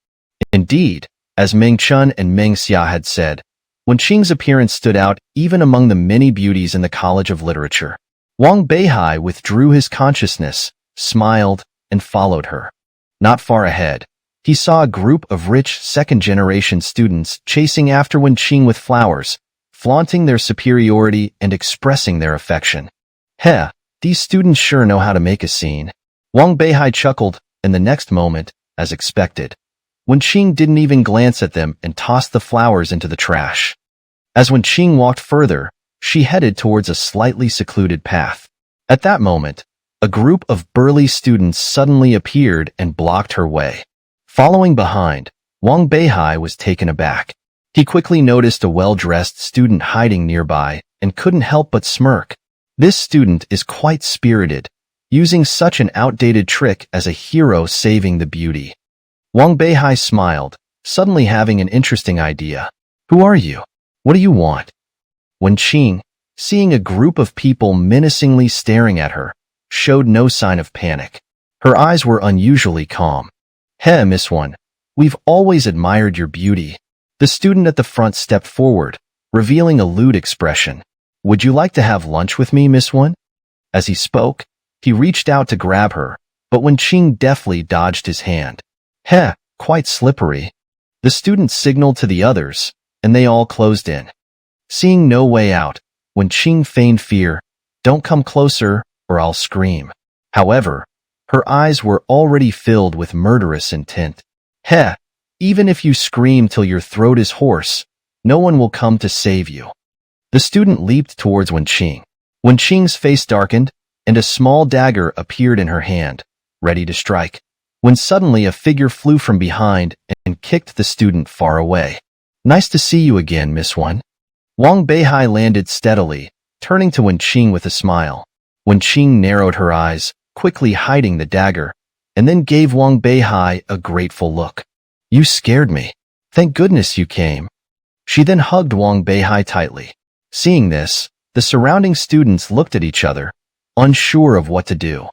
Indeed, as Meng Chun and Meng Xia had said, Wenqing's appearance stood out even among the many beauties in the College of Literature. Wang Beihai withdrew his consciousness, smiled, and followed her. Not far ahead, he saw a group of rich second-generation students chasing after Wenqing with flowers, flaunting their superiority and expressing their affection. Heh, these students sure know how to make a scene. Wang Beihai chuckled, and the next moment, as expected, Wenqing didn't even glance at them and tossed the flowers into the trash. As Wenqing walked further, she headed towards a slightly secluded path. At that moment, a group of burly students suddenly appeared and blocked her way. Following behind, Wang Beihai was taken aback. He quickly noticed a well-dressed student hiding nearby and couldn't help but smirk. This student is quite spirited, using such an outdated trick as a hero saving the beauty. Wang Beihai smiled, suddenly having an interesting idea. Who are you? What do you want? Wenqing, seeing a group of people menacingly staring at her, showed no sign of panic. Her eyes were unusually calm. Hey, Miss One, we've always admired your beauty. The student at the front stepped forward, revealing a lewd expression. Would you like to have lunch with me, Miss Wen? As he spoke, he reached out to grab her, but Wenqing deftly dodged his hand. Heh, quite slippery. The student signaled to the others, and they all closed in. Seeing no way out, Wenqing feigned fear. Don't come closer, or I'll scream. However, her eyes were already filled with murderous intent. Heh, even if you scream till your throat is hoarse, no one will come to save you. The student leaped towards Wenqing. Wenqing's face darkened, and a small dagger appeared in her hand, ready to strike, when suddenly a figure flew from behind and kicked the student far away. Nice to see you again, Miss Wen. Wang Beihai landed steadily, turning to Wenqing with a smile. Wenqing narrowed her eyes, quickly hiding the dagger, and then gave Wang Beihai a grateful look. You scared me. Thank goodness you came. She then hugged Wang Beihai tightly. Seeing this, the surrounding students looked at each other, unsure of what to do.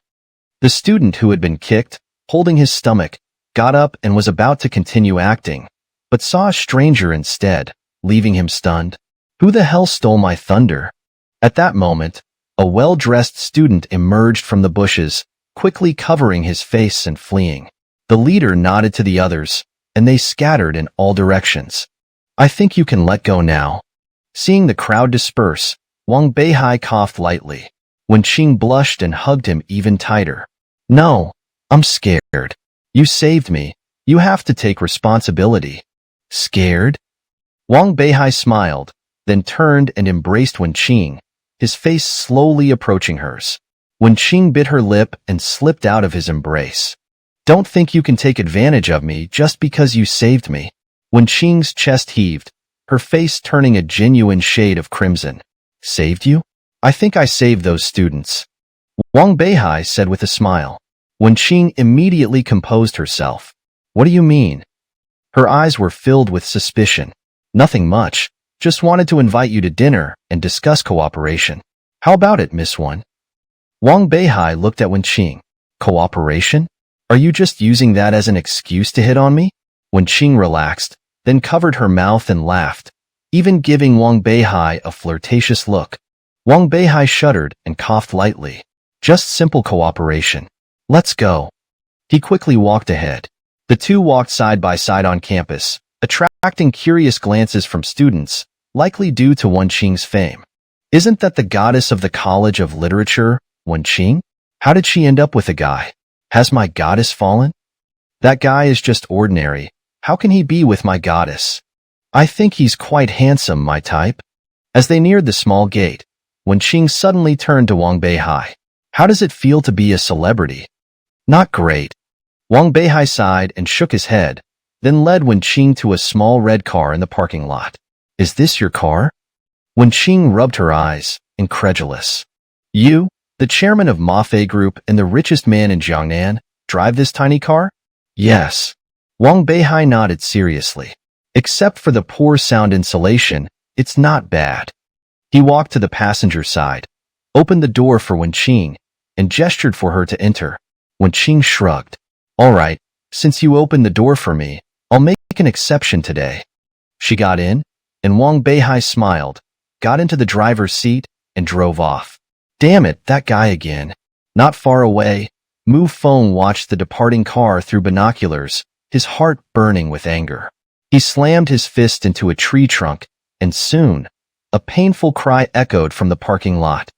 The student who had been kicked, holding his stomach, got up and was about to continue acting, but saw a stranger instead, leaving him stunned. Who the hell stole my thunder? At that moment, a well-dressed student emerged from the bushes, quickly covering his face and fleeing. The leader nodded to the others, and they scattered in all directions. I think you can let go now. Seeing the crowd disperse, Wang Beihai coughed lightly. Wenqing blushed and hugged him even tighter. No, I'm scared. You saved me. You have to take responsibility. Scared? Wang Beihai smiled, then turned and embraced Wenqing, his face slowly approaching hers. Wenqing bit her lip and slipped out of his embrace. Don't think you can take advantage of me just because you saved me. Wenqing's chest heaved, her face turning a genuine shade of crimson. Saved you? I think I saved those students. Wang Beihai said with a smile. Wenqing immediately composed herself. What do you mean? Her eyes were filled with suspicion. Nothing much. Just wanted to invite you to dinner and discuss cooperation. How about it, Miss Wen? Wang Beihai looked at Wenqing. Cooperation? Are you just using that as an excuse to hit on me? Wenqing relaxed, then covered her mouth and laughed, even giving Wang Beihai a flirtatious look. Wang Beihai shuddered and coughed lightly. Just simple cooperation. Let's go. He quickly walked ahead. The two walked side by side on campus, attracting curious glances from students, likely due to Wenqing's fame. Isn't that the goddess of the College of Literature, Wenqing? How did she end up with a guy? Has my goddess fallen? That guy is just ordinary. How can he be with my goddess? I think he's quite handsome, my type. As they neared the small gate, Wenqing suddenly turned to Wang Beihai. How does it feel to be a celebrity? Not great. Wang Beihai sighed and shook his head, then led Wenqing to a small red car in the parking lot. Is this your car? Wenqing rubbed her eyes, incredulous. You, the chairman of Mafe Group and the richest man in Jiangnan, drive this tiny car? Yes. Wang Beihai nodded seriously. Except for the poor sound insulation, it's not bad. He walked to the passenger side, opened the door for Wenqing, and gestured for her to enter. Wenqing shrugged. All right, since you opened the door for me, I'll make an exception today. She got in, and Wang Beihai smiled, got into the driver's seat, and drove off. Damn it, that guy again. Not far away, Mu Feng watched the departing car through binoculars, his heart burning with anger. He slammed his fist into a tree trunk, and soon, a painful cry echoed from the parking lot.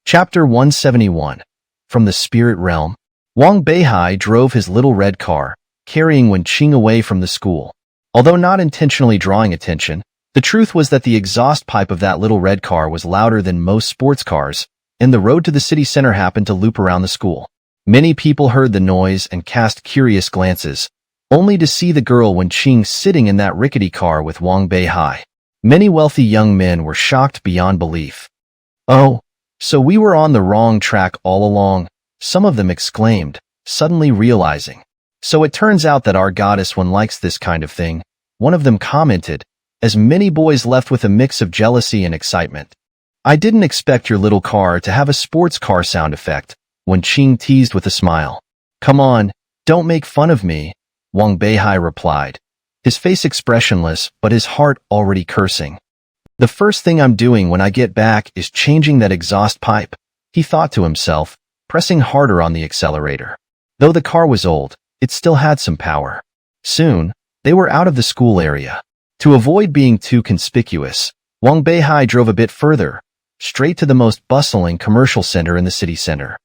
Chapter 171. From the Spirit Realm. Wang Beihai drove his little red car, carrying Wenqing away from the school. Although not intentionally drawing attention, the truth was that the exhaust pipe of that little red car was louder than most sports cars, and the road to the city center happened to loop around the school. Many people heard the noise and cast curious glances, only to see the girl Wenqing sitting in that rickety car with Wang Beihai. Many wealthy young men were shocked beyond belief. Oh, so we were on the wrong track all along, some of them exclaimed, suddenly realizing. So it turns out that our goddess one likes this kind of thing, one of them commented, as many boys left with a mix of jealousy and excitement. I didn't expect your little car to have a sports car sound effect, Wenqing teased with a smile. Come on, don't make fun of me, Wang Beihai replied, his face expressionless but his heart already cursing. The first thing I'm doing when I get back is changing that exhaust pipe, he thought to himself, pressing harder on the accelerator. Though the car was old, it still had some power. Soon, they were out of the school area. To avoid being too conspicuous, Wang Beihai drove a bit further, straight to the most bustling commercial center in the city center.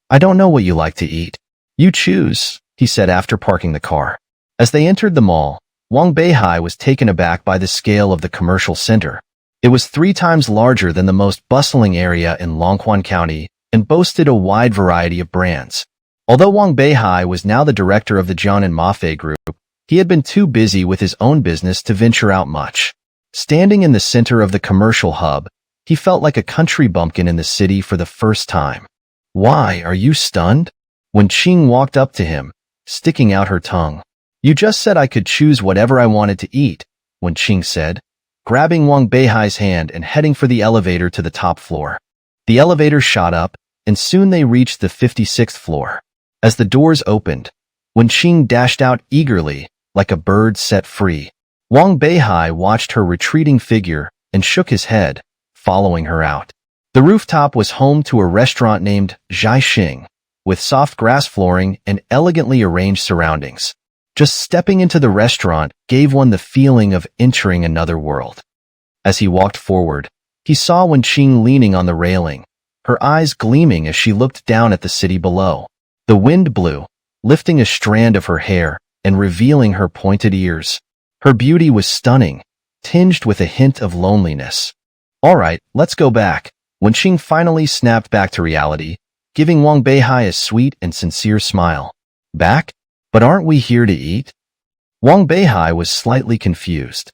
I don't know what you like to eat. You choose, he said after parking the car. As they entered the mall, Wang Beihai was taken aback by the scale of the commercial center. It was 3 times larger than the most bustling area in Longquan County and boasted a wide variety of brands. Although Wang Beihai was now the director of the Jian and Mafei Group, he had been too busy with his own business to venture out much. Standing in the center of the commercial hub, he felt like a country bumpkin in the city for the first time. Why, are you stunned? When Qing walked up to him, sticking out her tongue. You just said I could choose whatever I wanted to eat, Wen Qing said, grabbing Wang Beihai's hand and heading for the elevator to the top floor. The elevator shot up, and soon they reached the 56th floor. As the doors opened, Wen Qing dashed out eagerly, like a bird set free. Wang Beihai watched her retreating figure and shook his head, following her out. The rooftop was home to a restaurant named Zhai Xing, with soft grass flooring and elegantly arranged surroundings. Just stepping into the restaurant gave one the feeling of entering another world. As he walked forward, he saw Wen Qing leaning on the railing, her eyes gleaming as she looked down at the city below. The wind blew, lifting a strand of her hair and revealing her pointed ears. Her beauty was stunning, tinged with a hint of loneliness. All right, let's go back. Wen Qing finally snapped back to reality, giving Wang Beihai a sweet and sincere smile. Back? But aren't we here to eat? Wang Beihai was slightly confused.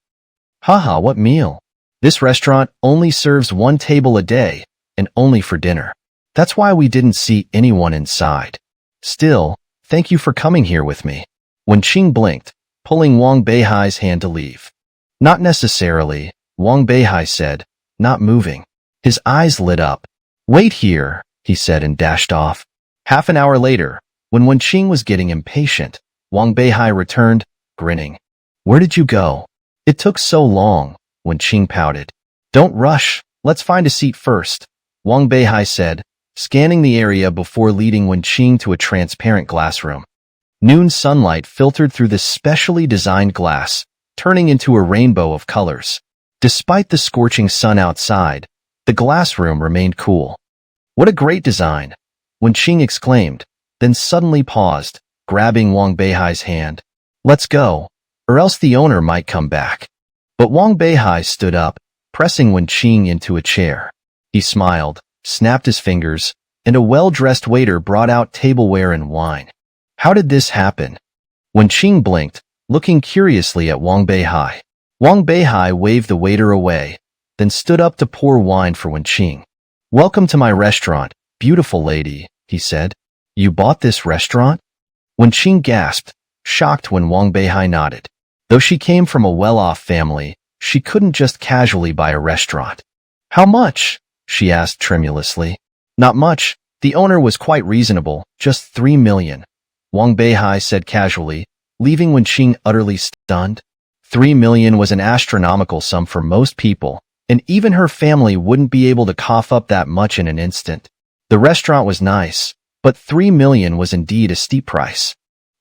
Haha, what meal? This restaurant only serves 1 table a day, and only for dinner. That's why we didn't see anyone inside. Still, thank you for coming here with me. Wen Qing blinked, pulling Wang Beihai's hand to leave. Not necessarily, Wang Beihai said, not moving. His eyes lit up. Wait here, he said and dashed off. Half an hour later, when Wen Qing was getting impatient, Wang Beihai returned, grinning. Where did you go? It took so long, Wen Qing pouted. Don't rush, let's find a seat first, Wang Beihai said, scanning the area before leading Wen Qing to a transparent glass room. Noon sunlight filtered through this specially designed glass, turning into a rainbow of colors. Despite the scorching sun outside, the glass room remained cool. What a great design, Wen Qing exclaimed, then suddenly paused, grabbing Wang Beihai's hand. Let's go, or else the owner might come back. But Wang Beihai stood up, pressing Wen Qing into a chair. He smiled, snapped his fingers, and a well-dressed waiter brought out tableware and wine. How did this happen? Wen Qing blinked, looking curiously at Wang Beihai. Wang Beihai waved the waiter away, then stood up to pour wine for Wen Qing. Welcome to my restaurant, beautiful lady, he said. You bought this restaurant? Wen Qing gasped, shocked when Wang Beihai nodded. Though she came from a well-off family, she couldn't just casually buy a restaurant. How much? She asked tremulously. Not much. The owner was quite reasonable, just 3 million. Wang Beihai said casually, leaving Wen Qing utterly stunned. 3 million was an astronomical sum for most people, and even her family wouldn't be able to cough up that much in an instant. The restaurant was nice, but 3 million was indeed a steep price.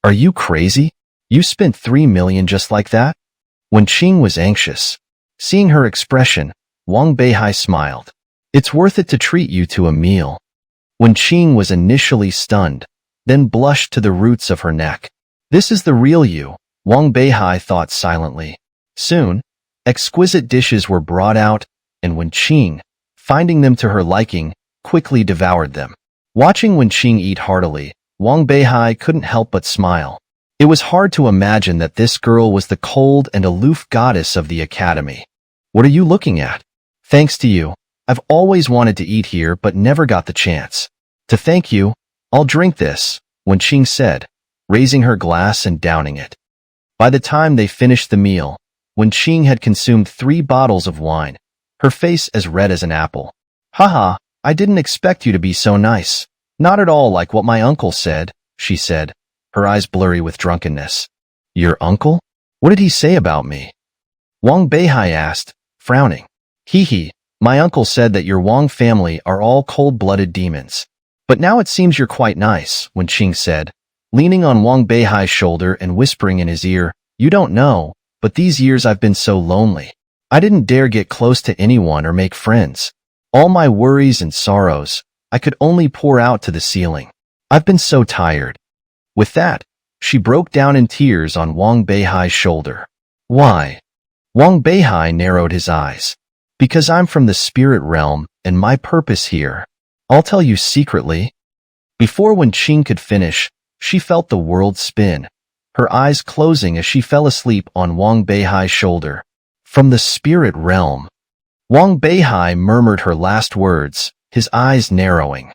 Are you crazy? You spent 3 million just like that? Wen Qing was anxious. Seeing her expression, Wang Beihai smiled. It's worth it to treat you to a meal. Wen Qing was initially stunned, then blushed to the roots of her neck. This is the real you, Wang Beihai thought silently. Soon, exquisite dishes were brought out, and Wen Qing, finding them to her liking, quickly devoured them. Watching Wen Qing eat heartily, Wang Beihai couldn't help but smile. It was hard to imagine that this girl was the cold and aloof goddess of the academy. What are you looking at? Thanks to you, I've always wanted to eat here but never got the chance. To thank you, I'll drink this, Wen Qing said, raising her glass and downing it. By the time they finished the meal, Wen Qing had consumed 3 bottles of wine, her face as red as an apple. Haha, I didn't expect you to be so nice. Not at all like what my uncle said, she said, her eyes blurry with drunkenness. Your uncle? What did he say about me? Wang Beihai asked, frowning. Hee hee, my uncle said that your Wang family are all cold-blooded demons. But now it seems you're quite nice, Wenqing said, leaning on Wang Beihai's shoulder and whispering in his ear, you don't know, but these years I've been so lonely. I didn't dare get close to anyone or make friends. All my worries and sorrows, I could only pour out to the ceiling. I've been so tired. With that, she broke down in tears on Wang Beihai's shoulder. Why? Wang Beihai narrowed his eyes. Because I'm from the spirit realm, and my purpose here. I'll tell you secretly. Before Wenqing could finish, she felt the world spin, her eyes closing as she fell asleep on Wang Beihai's shoulder. From the spirit realm. Wang Beihai murmured her last words, his eyes narrowing.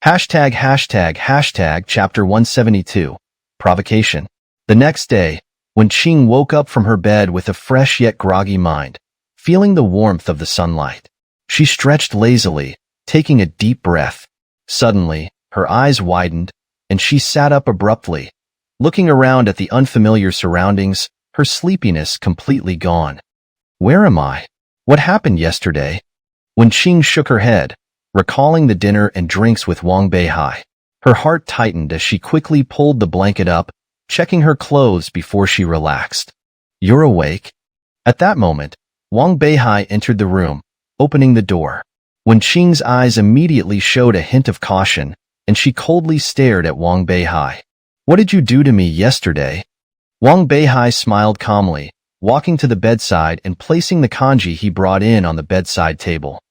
Hashtag chapter 172. Provocation. The next day, Wenqing woke up from her bed with a fresh yet groggy mind, feeling the warmth of the sunlight. She stretched lazily, taking a deep breath. Suddenly, her eyes widened, and she sat up abruptly, looking around at the unfamiliar surroundings, her sleepiness completely gone. Where am I? What happened yesterday? Wenqing shook her head, recalling the dinner and drinks with Wang Beihai. Her heart tightened as she quickly pulled the blanket up, checking her clothes before she relaxed. You're awake? At that moment, Wang Beihai entered the room, opening the door. Wenqing's eyes immediately showed a hint of caution, and she coldly stared at Wang Beihai. What did you do to me yesterday? Wang Beihai smiled calmly, walking to the bedside and placing the kanji he brought in on the bedside table.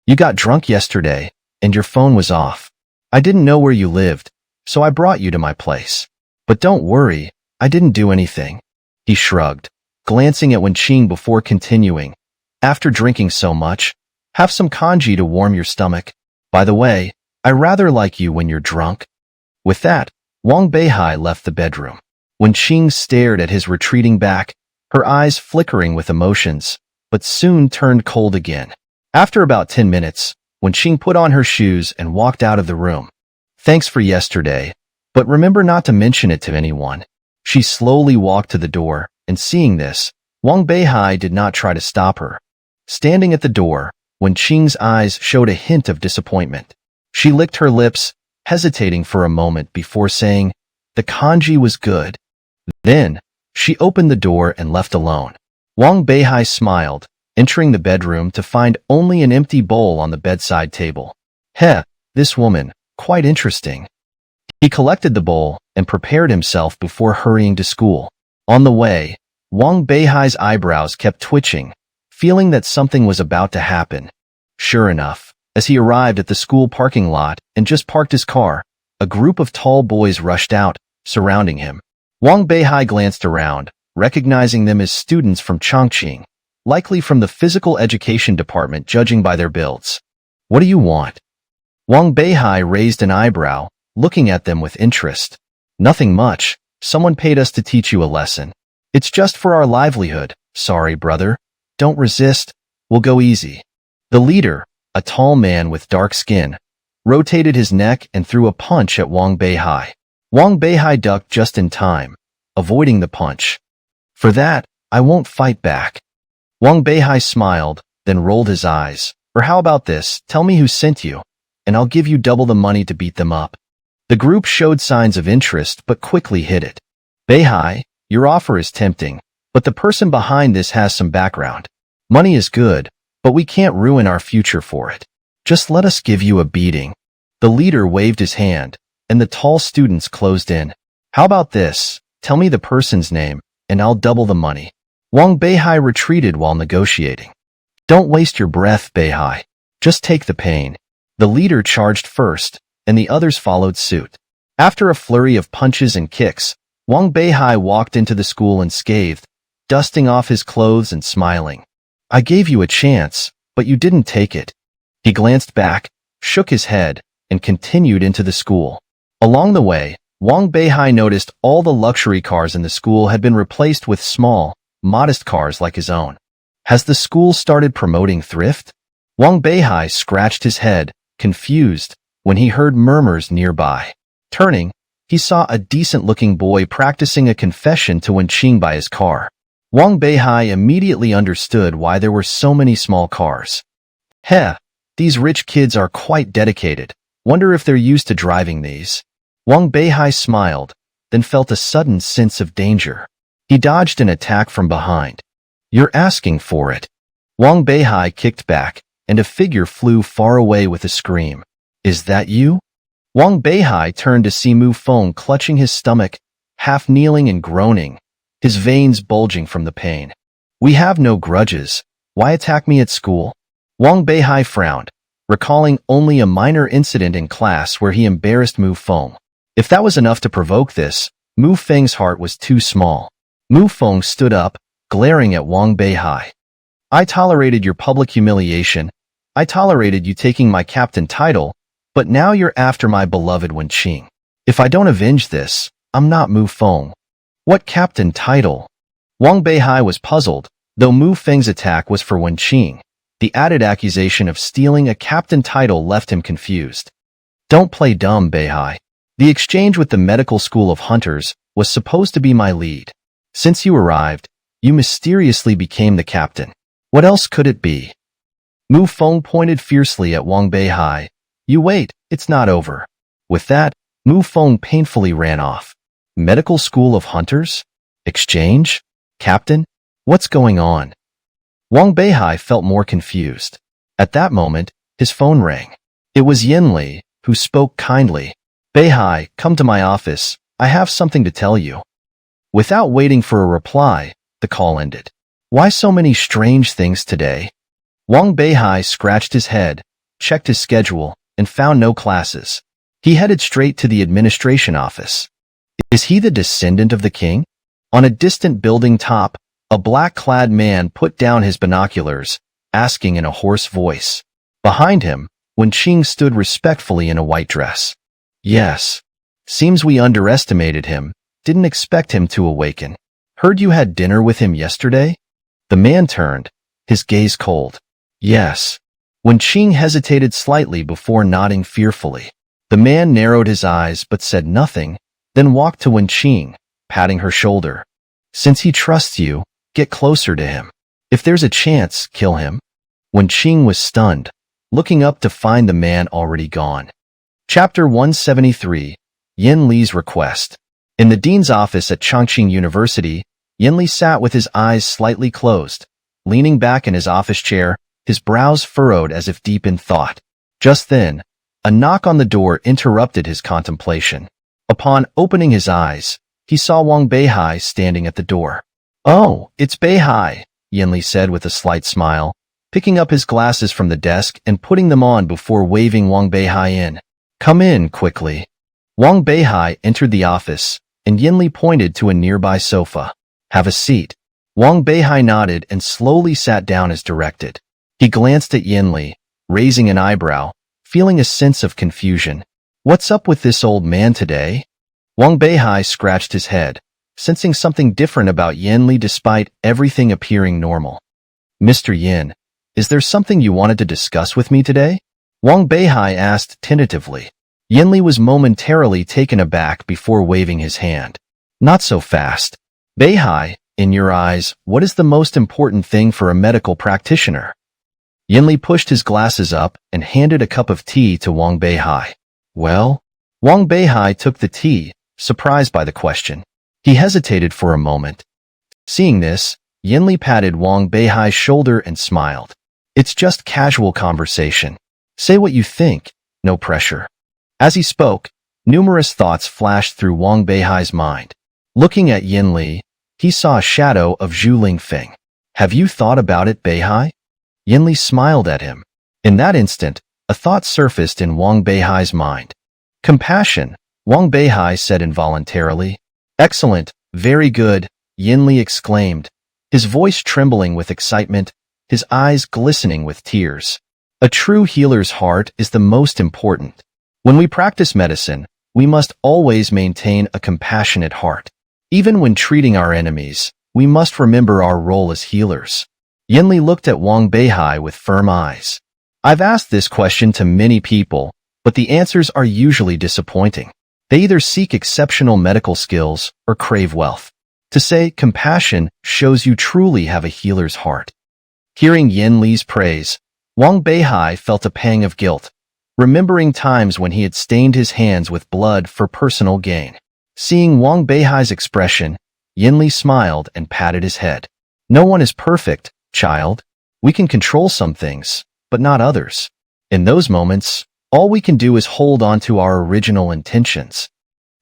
You got drunk yesterday, and your phone was off. I didn't know where you lived, so I brought you to my place. But don't worry, I didn't do anything. He shrugged, glancing at Wenqing before continuing. After drinking so much, have some kanji to warm your stomach. By the way, I rather like you when you're drunk. With that, Wang Beihai left the bedroom. Wenqing stared at his retreating back, her eyes flickering with emotions, but soon turned cold again. After about 10 minutes, Wenqing put on her shoes and walked out of the room. Thanks for yesterday, but remember not to mention it to anyone. She slowly walked to the door, and seeing this, Wang Beihai did not try to stop her. Standing at the door, Wenqing's eyes showed a hint of disappointment. She licked her lips, hesitating for a moment before saying, the kanji was good. Then, she opened the door and left alone. Wang Beihai smiled, entering the bedroom to find only an empty bowl on the bedside table. Heh, this woman, quite interesting. He collected the bowl and prepared himself before hurrying to school. On the way, Wang Beihai's eyebrows kept twitching, feeling that something was about to happen. Sure enough, as he arrived at the school parking lot and just parked his car, a group of tall boys rushed out, surrounding him. Wang Beihai glanced around, recognizing them as students from Chongqing, likely from the physical education department judging by their builds. What do you want? Wang Beihai raised an eyebrow, looking at them with interest. Nothing much. Someone paid us to teach you a lesson. It's just for our livelihood. Sorry, brother. Don't resist. We'll go easy. The leader, a tall man with dark skin, rotated his neck and threw a punch at Wang Beihai. Wang Beihai ducked just in time, avoiding the punch. For that, I won't fight back. Wang Beihai smiled, then rolled his eyes. Or how about this, tell me who sent you, and I'll give you double the money to beat them up. The group showed signs of interest but quickly hid it. Beihai, your offer is tempting, but the person behind this has some background. Money is good, but we can't ruin our future for it. Just let us give you a beating. The leader waved his hand, and the tall students closed in. How about this? Tell me the person's name, and I'll double the money. Wang Beihai retreated while negotiating. Don't waste your breath, Beihai. Just take the pain. The leader charged first, and the others followed suit. After a flurry of punches and kicks, Wang Beihai walked into the school unscathed, dusting off his clothes and smiling. I gave you a chance, but you didn't take it. He glanced back, shook his head, and continued into the school. Along the way, Wang Beihai noticed all the luxury cars in the school had been replaced with small, modest cars like his own. Has the school started promoting thrift? Wang Beihai scratched his head, confused, when he heard murmurs nearby. Turning, he saw a decent-looking boy practicing a confession to Wenqing by his car. Wang Beihai immediately understood why there were so many small cars. Heh, these rich kids are quite dedicated. Wonder if they're used to driving these. Wang Beihai smiled, then felt a sudden sense of danger. He dodged an attack from behind. You're asking for it. Wang Beihai kicked back, and a figure flew far away with a scream. Is that you? Wang Beihai turned to see Mu Feng clutching his stomach, half kneeling and groaning, his veins bulging from the pain. We have no grudges. Why attack me at school? Wang Beihai frowned, recalling only a minor incident in class where he embarrassed Mu Feng. If that was enough to provoke this, Mu Feng's heart was too small. Mu Feng stood up, glaring at Wang Beihai. I tolerated your public humiliation. I tolerated you taking my captain title, but now you're after my beloved Wenqing. If I don't avenge this, I'm not Mu Feng. What captain title? Wang Beihai was puzzled, though Mu Feng's attack was for Wenqing. The added accusation of stealing a captain title left him confused. Don't play dumb, Beihai. The exchange with the medical school of hunters was supposed to be my lead. Since you arrived, you mysteriously became the captain. What else could it be? Mu Feng pointed fiercely at Wang Beihai. You wait, it's not over. With that, Mu Feng painfully ran off. Medical school of hunters? Exchange? Captain? What's going on? Wang Beihai felt more confused. At that moment, his phone rang. It was Yin Li, who spoke kindly. Beihai, come to my office. I have something to tell you. Without waiting for a reply, the call ended. Why so many strange things today? Wang Beihai scratched his head, checked his schedule, and found no classes. He headed straight to the administration office. Is he the descendant of the king? On a distant building top, a black-clad man put down his binoculars, asking in a hoarse voice. Behind him, Wenqing stood respectfully in a white dress. Yes. Seems we underestimated him, didn't expect him to awaken. Heard you had dinner with him yesterday? The man turned, his gaze cold. Yes. Wenqing hesitated slightly before nodding fearfully. The man narrowed his eyes but said nothing, then walked to Wenqing, patting her shoulder. Since he trusts you, get closer to him. If there's a chance, kill him. Wenqing was stunned, looking up to find the man already gone. Chapter 173, Yin Li's Request. In the dean's office at Chongqing University, Yin Li sat with his eyes slightly closed, leaning back in his office chair, his brows furrowed as if deep in thought. Just then, a knock on the door interrupted his contemplation. Upon opening his eyes, he saw Wang Beihai standing at the door. Oh, it's Beihai, Yin Li said with a slight smile, picking up his glasses from the desk and putting them on before waving Wang Beihai in. Come in, quickly. Wang Beihai entered the office, and Yin Li pointed to a nearby sofa. Have a seat. Wang Beihai nodded and slowly sat down as directed. He glanced at Yin Li, raising an eyebrow, feeling a sense of confusion. What's up with this old man today? Wang Beihai scratched his head, sensing something different about Yin Li despite everything appearing normal. Mr. Yin, is there something you wanted to discuss with me today? Wang Beihai asked tentatively. Yin Li was momentarily taken aback before waving his hand. Not so fast. Beihai, in your eyes, what is the most important thing for a medical practitioner? Yin Li pushed his glasses up and handed a cup of tea to Wang Beihai. Well? Wang Beihai took the tea, surprised by the question. He hesitated for a moment. Seeing this, Yin Li patted Wang Beihai's shoulder and smiled. It's just casual conversation. Say what you think, no pressure. As he spoke, numerous thoughts flashed through Wang Beihai's mind. Looking at Yin Li, he saw a shadow of Zhu Lingfeng. Have you thought about it, Beihai? Yin Li smiled at him. In that instant, a thought surfaced in Wang Beihai's mind. Compassion, Wang Beihai said involuntarily. Excellent, very good, Yin Li exclaimed, his voice trembling with excitement, his eyes glistening with tears. A true healer's heart is the most important. When we practice medicine, we must always maintain a compassionate heart. Even when treating our enemies, we must remember our role as healers. Yin Li looked at Wang Beihai with firm eyes. I've asked this question to many people, but the answers are usually disappointing. They either seek exceptional medical skills or crave wealth. To say compassion shows you truly have a healer's heart. Hearing Yin Li's praise, Wang Beihai felt a pang of guilt, remembering times when he had stained his hands with blood for personal gain. Seeing Wang Beihai's expression, Yinli smiled and patted his head. No one is perfect, child. We can control some things, but not others. In those moments, all we can do is hold on to our original intentions.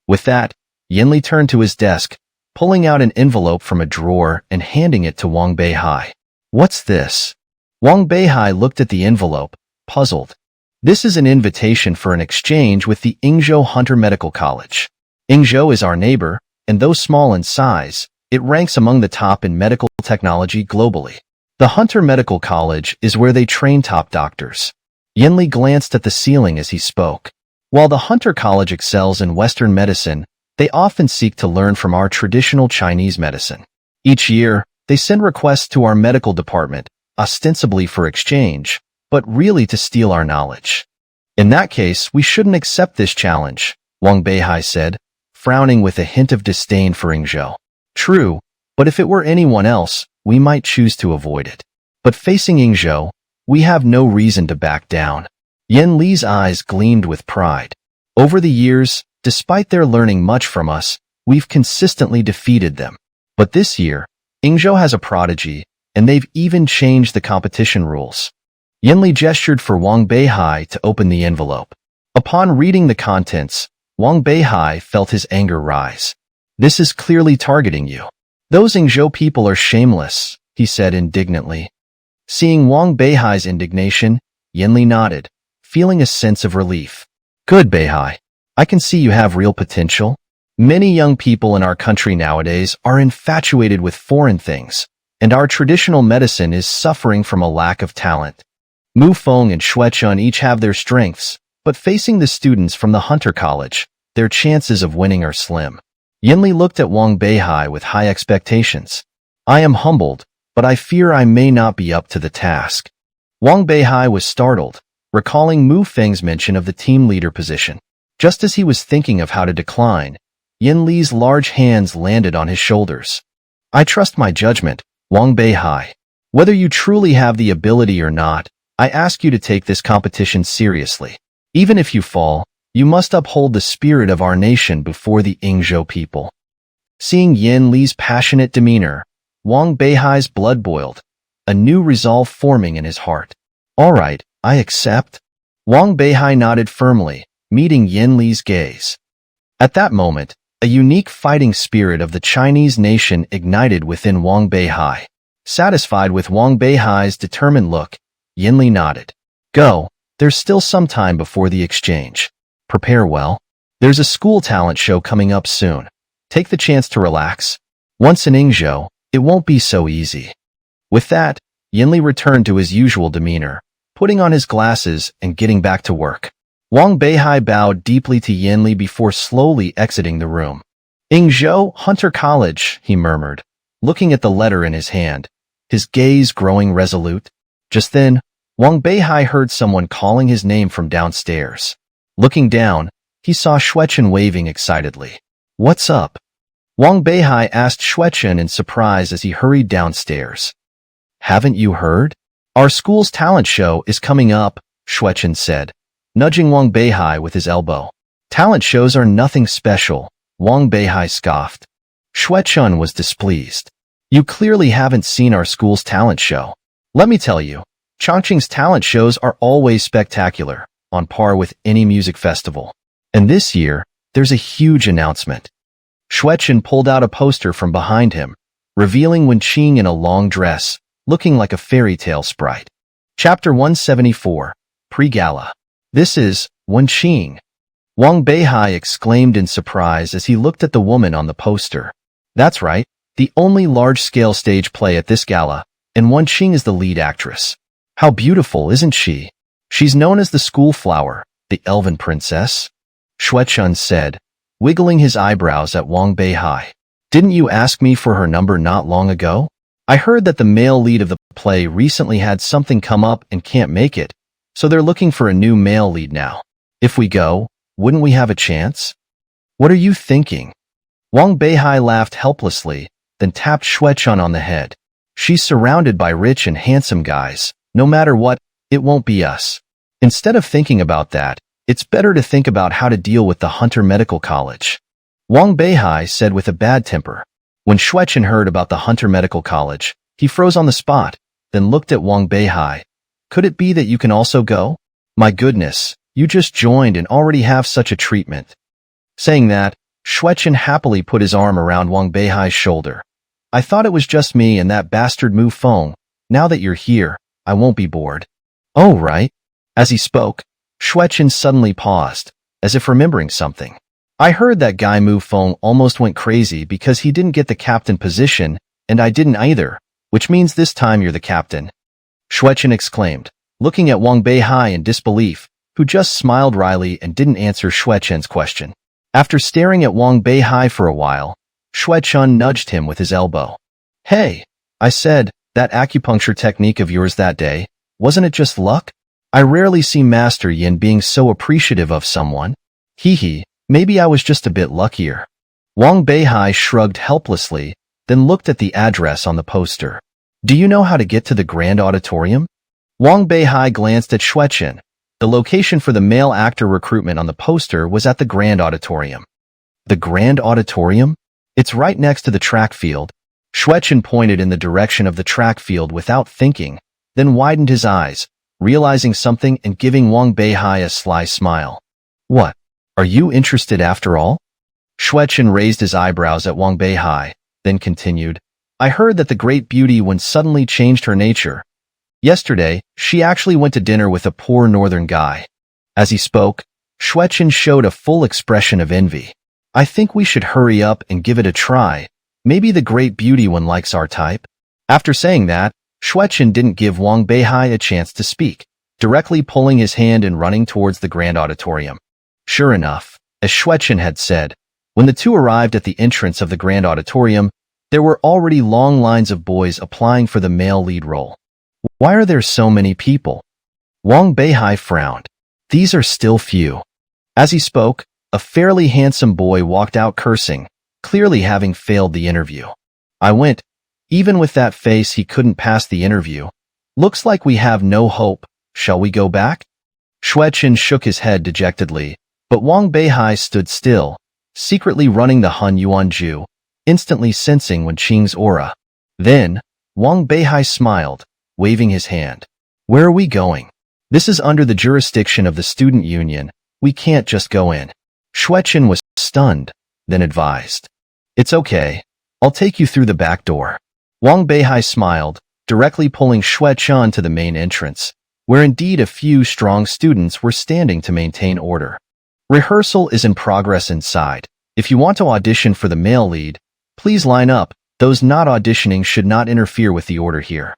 With that, Yinli turned to his desk, pulling out an envelope from a drawer and handing it to Wang Beihai. What's this? Wang Beihai looked at the envelope, puzzled. This is an invitation for an exchange with the Engzhou Hunter Medical College. Engzhou is our neighbor, and though small in size, it ranks among the top in medical technology globally. The Hunter Medical College is where they train top doctors. Yinli glanced at the ceiling as he spoke. While the Hunter College excels in Western medicine, they often seek to learn from our traditional Chinese medicine. Each year, they send requests to our medical department, ostensibly for exchange, but really to steal our knowledge. In that case, we shouldn't accept this challenge, Wang Beihai said, frowning with a hint of disdain for Engzhou. True, but if it were anyone else, we might choose to avoid it. But facing Engzhou, we have no reason to back down. Yen Li's eyes gleamed with pride. Over the years, despite their learning much from us, we've consistently defeated them. But this year, Engzhou has a prodigy, and they've even changed the competition rules. Yen Li gestured for Wang Beihai to open the envelope. Upon reading the contents, Wang Beihai felt his anger rise. This is clearly targeting you. Those Engzhou people are shameless, he said indignantly. Seeing Wang Beihai's indignation, Yen Li nodded, feeling a sense of relief. Good, Beihai. I can see you have real potential. Many young people in our country nowadays are infatuated with foreign things, and our traditional medicine is suffering from a lack of talent. Mu Feng and Xue Chun each have their strengths, but facing the students from the Hunter College, their chances of winning are slim. Yen Li looked at Wang Beihai with high expectations. I am humbled, but I fear I may not be up to the task. Wang Beihai was startled, recalling Mu Feng's mention of the team leader position. Just as he was thinking of how to decline, Yen Li's large hands landed on his shoulders. I trust my judgment, Wang Beihai. Whether you truly have the ability or not, I ask you to take this competition seriously. Even if you fall, you must uphold the spirit of our nation before the Engzhou people. Seeing Yen Li's passionate demeanor, Wang Beihai's blood boiled, a new resolve forming in his heart. All right, I accept. Wang Beihai nodded firmly, meeting Yen Li's gaze. At that moment, a unique fighting spirit of the Chinese nation ignited within Wang Beihai. Satisfied with Wang Beihai's determined look, Yen Li nodded. Go, there's still some time before the exchange. Prepare well. There's a school talent show coming up soon. Take the chance to relax. Once in Engzhou, it won't be so easy. With that, Yen Li returned to his usual demeanor, putting on his glasses and getting back to work. Wang Beihai bowed deeply to Yen Li before slowly exiting the room. Engzhou Hunter College, he murmured, looking at the letter in his hand, his gaze growing resolute. Just then, Wang Beihai heard someone calling his name from downstairs. Looking down, he saw Xuechen waving excitedly. What's up? Wang Beihai asked Xuechen in surprise as he hurried downstairs. Haven't you heard? Our school's talent show is coming up, Xuechen said, nudging Wang Beihai with his elbow. Talent shows are nothing special, Wang Beihai scoffed. Xuechen was displeased. You clearly haven't seen our school's talent show. Let me tell you, Chongqing's talent shows are always spectacular, on par with any music festival. And this year, there's a huge announcement. Xuechen pulled out a poster from behind him, revealing Wenqing in a long dress, looking like a fairy tale sprite. Chapter 174, Pre-Gala. This is Wenqing. Wang Beihai exclaimed in surprise as he looked at the woman on the poster. That's right, the only large-scale stage play at this gala, and Wenqing is the lead actress. How beautiful, isn't she? She's known as the school flower, the elven princess, Xuechen said, wiggling his eyebrows at Wang Beihai. Didn't you ask me for her number not long ago? I heard that the male lead of the play recently had something come up and can't make it, so they're looking for a new male lead now. If we go, wouldn't we have a chance? What are you thinking? Wang Beihai laughed helplessly, then tapped Xuechen on the head. She's surrounded by rich and handsome guys. No matter what, It won't be us. Instead of thinking about that, it's better to think about how to deal with the Hunter Medical College. Wang Beihai said with a bad temper. When Xueqin heard about the Hunter Medical College, he froze on the spot, then looked at Wang Beihai. Could it be that you can also go? My goodness, you just joined and already have such a treatment. Saying that, Xueqin happily put his arm around Wang Beihai's shoulder. I thought it was just me and that bastard Mu Feng. Now that you're here, I won't be bored. Oh, right. As he spoke, Xueqin suddenly paused, as if remembering something. I heard that guy Mu Feng almost went crazy because he didn't get the captain position, and I didn't either, which means this time you're the captain. Xueqin exclaimed, looking at Wang Beihai in disbelief, who just smiled wryly and didn't answer Xueqin's question. After staring at Wang Beihai for a while, Xueqin nudged him with his elbow. Hey, I said, that acupuncture technique of yours that day, wasn't it just luck? I rarely see Master Yin being so appreciative of someone. Hee, maybe I was just a bit luckier. Wang Beihai shrugged helplessly, then looked at the address on the poster. Do you know how to get to the Grand Auditorium? Wang Beihai glanced at Xueqin. The location for the male actor recruitment on the poster was at the Grand Auditorium. The Grand Auditorium? It's right next to the track field. Xueqin pointed in the direction of the track field without thinking, then widened his eyes, realizing something and giving Wang Beihai a sly smile. What? Are you interested after all? Xueqin raised his eyebrows at Wang Beihai, then continued. I heard that the great beauty Wen suddenly changed her nature. Yesterday, she actually went to dinner with a poor northern guy. As he spoke, Xueqin showed a full expression of envy. I think we should hurry up and give it a try. Maybe the great beauty Wen likes our type. After saying that, Xueqin didn't give Wang Beihai a chance to speak, directly pulling his hand and running towards the Grand Auditorium. Sure enough, as Xueqin had said, when the two arrived at the entrance of the Grand Auditorium, there were already long lines of boys applying for the male lead role. Why are there so many people? Wang Beihai frowned. These are still few. As he spoke, a fairly handsome boy walked out cursing, clearly having failed the interview. I went. Even with that face he couldn't pass the interview. Looks like we have no hope. Shall we go back? Xueqin shook his head dejectedly, but Wang Beihai stood still, secretly running the Hun Yuanju, instantly sensing Wen Qing's aura. Then, Wang Beihai smiled, waving his hand. Where are we going? This is under the jurisdiction of the student union. We can't just go in. Xueqin was stunned, then advised. It's okay. I'll take you through the back door. Wang Beihai smiled, directly pulling Xueqin to the main entrance, where indeed a few strong students were standing to maintain order. Rehearsal is in progress inside. If you want to audition for the male lead, please line up. Those not auditioning should not interfere with the order here.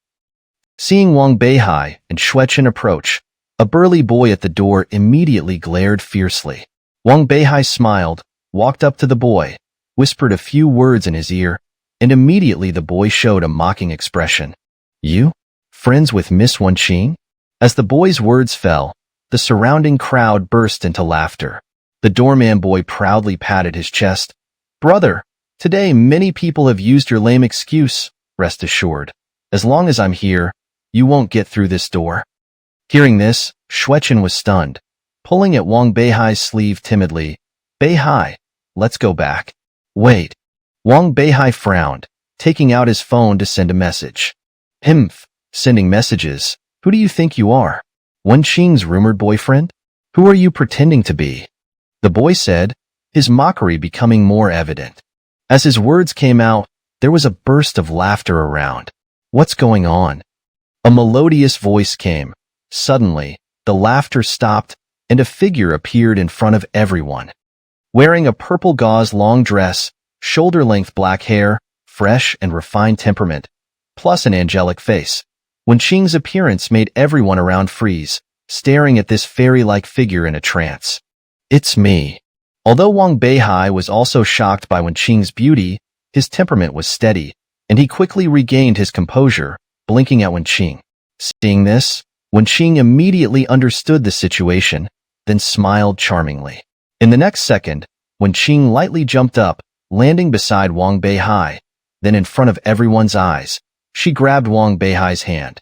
Seeing Wang Beihai and Xueqin approach, a burly boy at the door immediately glared fiercely. Wang Beihai smiled, walked up to the boy, whispered a few words in his ear, and immediately the boy showed a mocking expression. You? Friends with Miss Wen Qing? As the boy's words fell, the surrounding crowd burst into laughter. The doorman boy proudly patted his chest. Brother, today many people have used your lame excuse, rest assured. As long as I'm here, you won't get through this door. Hearing this, Xueqin was stunned, pulling at Wang Beihai's sleeve timidly. Beihai, let's go back. Wait. Wang Beihai frowned, taking out his phone to send a message. Himph, sending messages. Who do you think you are? Wen Qing's rumored boyfriend? Who are you pretending to be? The boy said, his mockery becoming more evident. As his words came out, there was a burst of laughter around. What's going on? A melodious voice came. Suddenly, the laughter stopped, and a figure appeared in front of everyone. Wearing a purple gauze long dress, shoulder-length black hair, fresh and refined temperament, plus an angelic face. Wen Qing's appearance made everyone around freeze, staring at this fairy-like figure in a trance. It's me. Although Wang Beihai was also shocked by Wen Qing's beauty, his temperament was steady, and he quickly regained his composure, blinking at Wen Qing. Seeing this, Wen Qing immediately understood the situation, then smiled charmingly. In the next second, Wen Qing lightly jumped up, landing beside Wang Beihai. Then in front of everyone's eyes, she grabbed Wang Beihai's hand.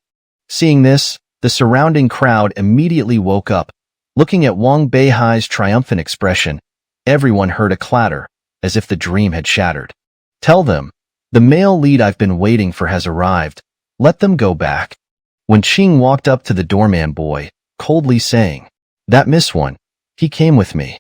Seeing this, The surrounding crowd immediately woke up. Looking at Wang Beihai's triumphant expression, everyone heard a clatter, as if the dream had shattered. Tell them, the male lead I've been waiting for has arrived. Let them go back. When Qing walked up to the doorman boy, coldly saying, that Miss One, he came with me.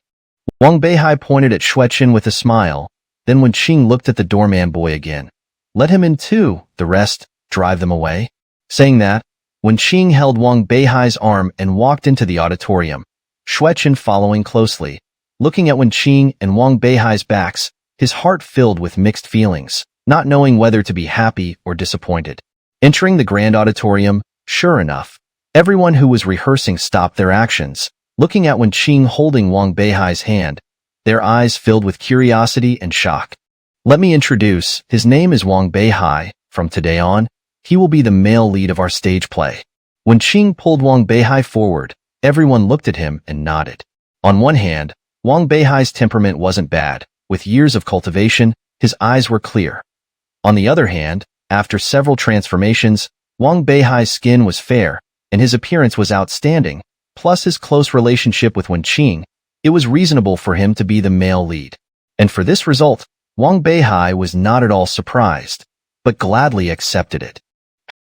Wang Beihai pointed at Xueqin with a smile. Then when Qing looked at the doorman boy again, let him in too, the rest, drive them away. Saying that, when Qing held Wang Beihai's arm and walked into the auditorium, Xueqin following closely, looking at Wen Qing and Wang Beihai's backs, his heart filled with mixed feelings, not knowing whether to be happy or disappointed. Entering the grand auditorium, sure enough, everyone who was rehearsing stopped their actions, looking at Wen Qing holding Wang Beihai's hand, their eyes filled with curiosity and shock. Let me introduce, his name is Wang Beihai. From today on, he will be the male lead of our stage play. When Qing pulled Wang Beihai forward, everyone looked at him and nodded. On one hand, Wang Beihai's temperament wasn't bad. With years of cultivation, his eyes were clear. On the other hand, after several transformations, Wang Beihai's skin was fair, and his appearance was outstanding, plus his close relationship with Wen Qing, it was reasonable for him to be the male lead. And for this result, Wang Beihai was not at all surprised, but gladly accepted it.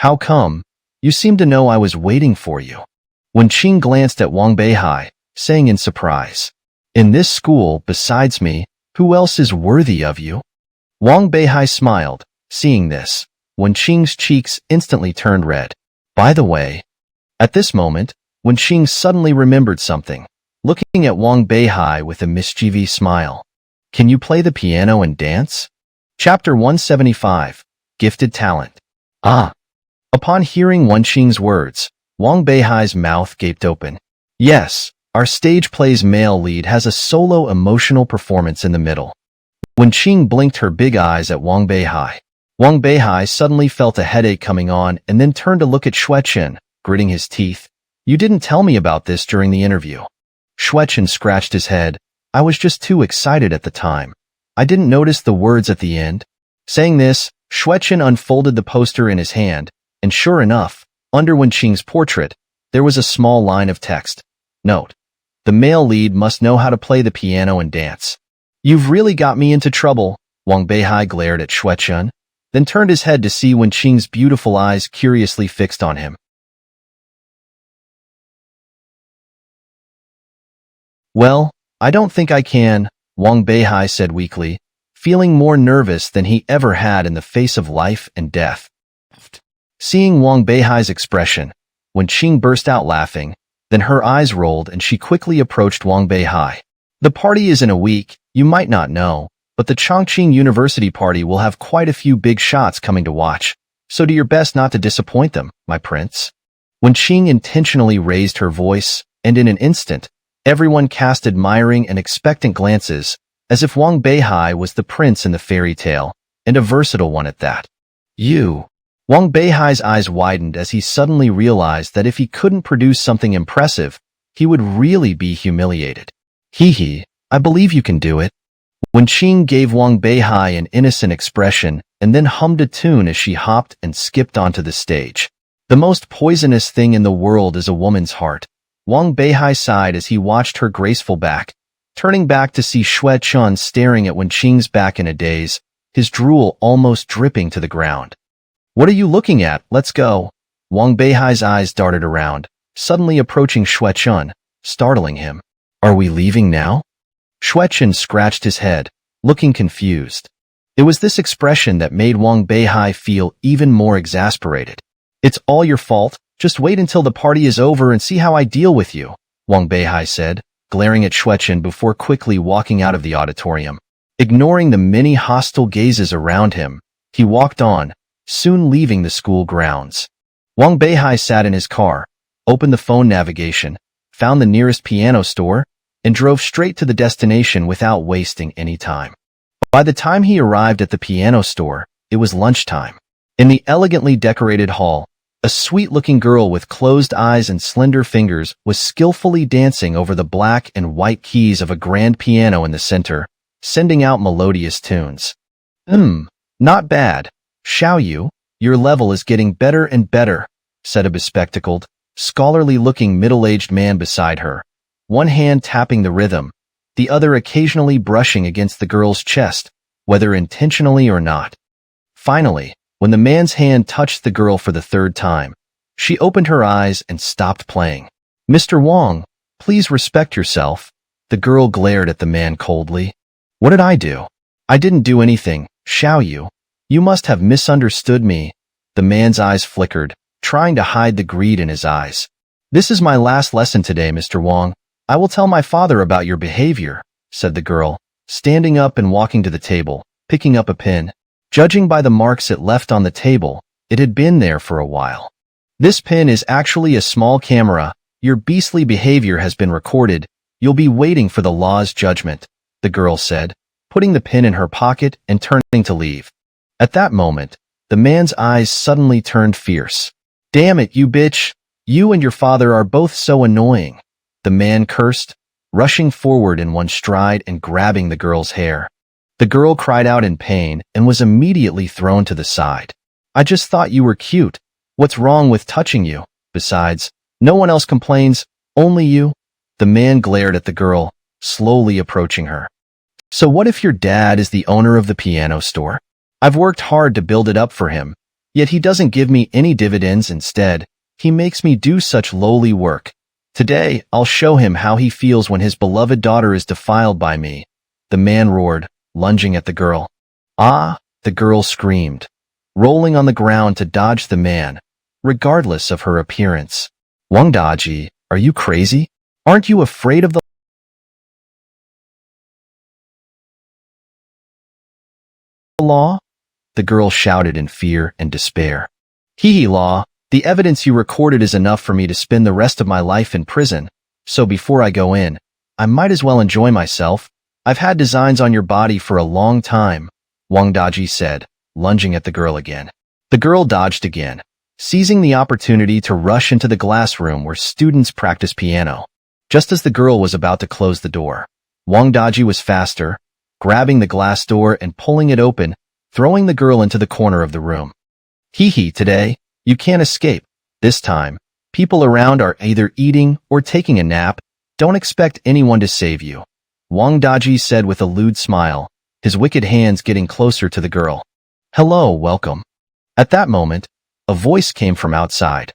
How come? You seem to know I was waiting for you. Wen Qing glanced at Wang Beihai, saying in surprise, in this school, besides me, who else is worthy of you? Wang Beihai smiled, seeing this. Wen Qing's cheeks instantly turned red. By the way, at this moment, Wen Qing suddenly remembered something, looking at Wang Beihai with a mischievous smile. Can you play the piano and dance? Chapter 175, Gifted Talent. Ah! Upon hearing Wen Qing's words, Wang Beihai's mouth gaped open. Yes, our stage play's male lead has a solo emotional performance in the middle. Wen Qing blinked her big eyes at Wang Beihai. Wang Beihai suddenly felt a headache coming on and then turned to look at Xueqin, gritting his teeth. You didn't tell me about this during the interview. Xueqin scratched his head. I was just too excited at the time. I didn't notice the words at the end. Saying this, Xueqin unfolded the poster in his hand, and sure enough, under Wen Qing's portrait, there was a small line of text. Note: the male lead must know how to play the piano and dance. You've really got me into trouble. Wang Beihai glared at Xueqin, then turned his head to see Wen Qing's beautiful eyes curiously fixed on him. Well, I don't think I can, Wang Beihai said weakly, feeling more nervous than he ever had in the face of life and death. Seeing Wang Beihai's expression, Wen Qing burst out laughing, then her eyes rolled and she quickly approached Wang Beihai. The party is in a week, you might not know, but the Chongqing University party will have quite a few big shots coming to watch, so do your best not to disappoint them, my prince. Wen Qing intentionally raised her voice, and in an instant, everyone cast admiring and expectant glances, as if Wang Beihai was the prince in the fairy tale, and a versatile one at that. You. Wang Beihai's eyes widened as he suddenly realized that if he couldn't produce something impressive, he would really be humiliated. Hee, I believe you can do it. Wen Qing gave Wang Beihai an innocent expression and then hummed a tune as she hopped and skipped onto the stage. The most poisonous thing in the world is a woman's heart. Wang Beihai sighed as he watched her graceful back, turning back to see Xueqin staring at Wen Qing's back in a daze, his drool almost dripping to the ground. What are you looking at? Let's go. Wang Beihai's eyes darted around, suddenly approaching Xueqin, startling him. Are we leaving now? Xueqin scratched his head, looking confused. It was this expression that made Wang Beihai feel even more exasperated. It's all your fault. Just wait until the party is over and see how I deal with you, Wang Beihai said, glaring at Xueqin before quickly walking out of the auditorium. Ignoring the many hostile gazes around him, he walked on, soon leaving the school grounds. Wang Beihai sat in his car, opened the phone navigation, found the nearest piano store, and drove straight to the destination without wasting any time. By the time he arrived at the piano store, it was lunchtime. In the elegantly decorated hall, a sweet-looking girl with closed eyes and slender fingers was skillfully dancing over the black and white keys of a grand piano in the center, sending out melodious tunes. Not bad. Xiao Yu, your level is getting better and better, said a bespectacled, scholarly-looking middle-aged man beside her, one hand tapping the rhythm, the other occasionally brushing against the girl's chest, whether intentionally or not. Finally, when the man's hand touched the girl for the third time, she opened her eyes and stopped playing. "Mr. Wong, please respect yourself," the girl glared at the man coldly. "What did I do? I didn't do anything, shall you? You must have misunderstood me." The man's eyes flickered, trying to hide the greed in his eyes. "This is my last lesson today, Mr. Wong. I will tell my father about your behavior," said the girl, standing up and walking to the table, picking up a pin. Judging by the marks it left on the table, it had been there for a while. "This pin is actually a small camera. Your beastly behavior has been recorded. You'll be waiting for the law's judgment," the girl said, putting the pin in her pocket and turning to leave. At that moment, the man's eyes suddenly turned fierce. "Damn it, you bitch! You and your father are both so annoying," the man cursed, rushing forward in one stride and grabbing the girl's hair. The girl cried out in pain and was immediately thrown to the side. "I just thought you were cute. What's wrong with touching you? Besides, no one else complains, only you." The man glared at the girl, slowly approaching her. "So what if your dad is the owner of the piano store? I've worked hard to build it up for him, yet he doesn't give me any dividends. Instead, he makes me do such lowly work. Today, I'll show him how he feels when his beloved daughter is defiled by me," the man roared, lunging at the girl. "Ah!" the girl screamed, rolling on the ground to dodge the man, regardless of her appearance. "Wang Daji, are you crazy? Aren't you afraid of the law?" the girl shouted in fear and despair. "Hee law, the evidence you recorded is enough for me to spend the rest of my life in prison, so before I go in, I might as well enjoy myself. I've had designs on your body for a long time," Wang Daji said, lunging at the girl again. The girl dodged again, seizing the opportunity to rush into the glass room where students practice piano. Just as the girl was about to close the door, Wang Daji was faster, grabbing the glass door and pulling it open, throwing the girl into the corner of the room. "Hee, today, you can't escape. This time, people around are either eating or taking a nap. Don't expect anyone to save you," Wang Daji said with a lewd smile, his wicked hands getting closer to the girl. "Hello, welcome." At that moment, a voice came from outside.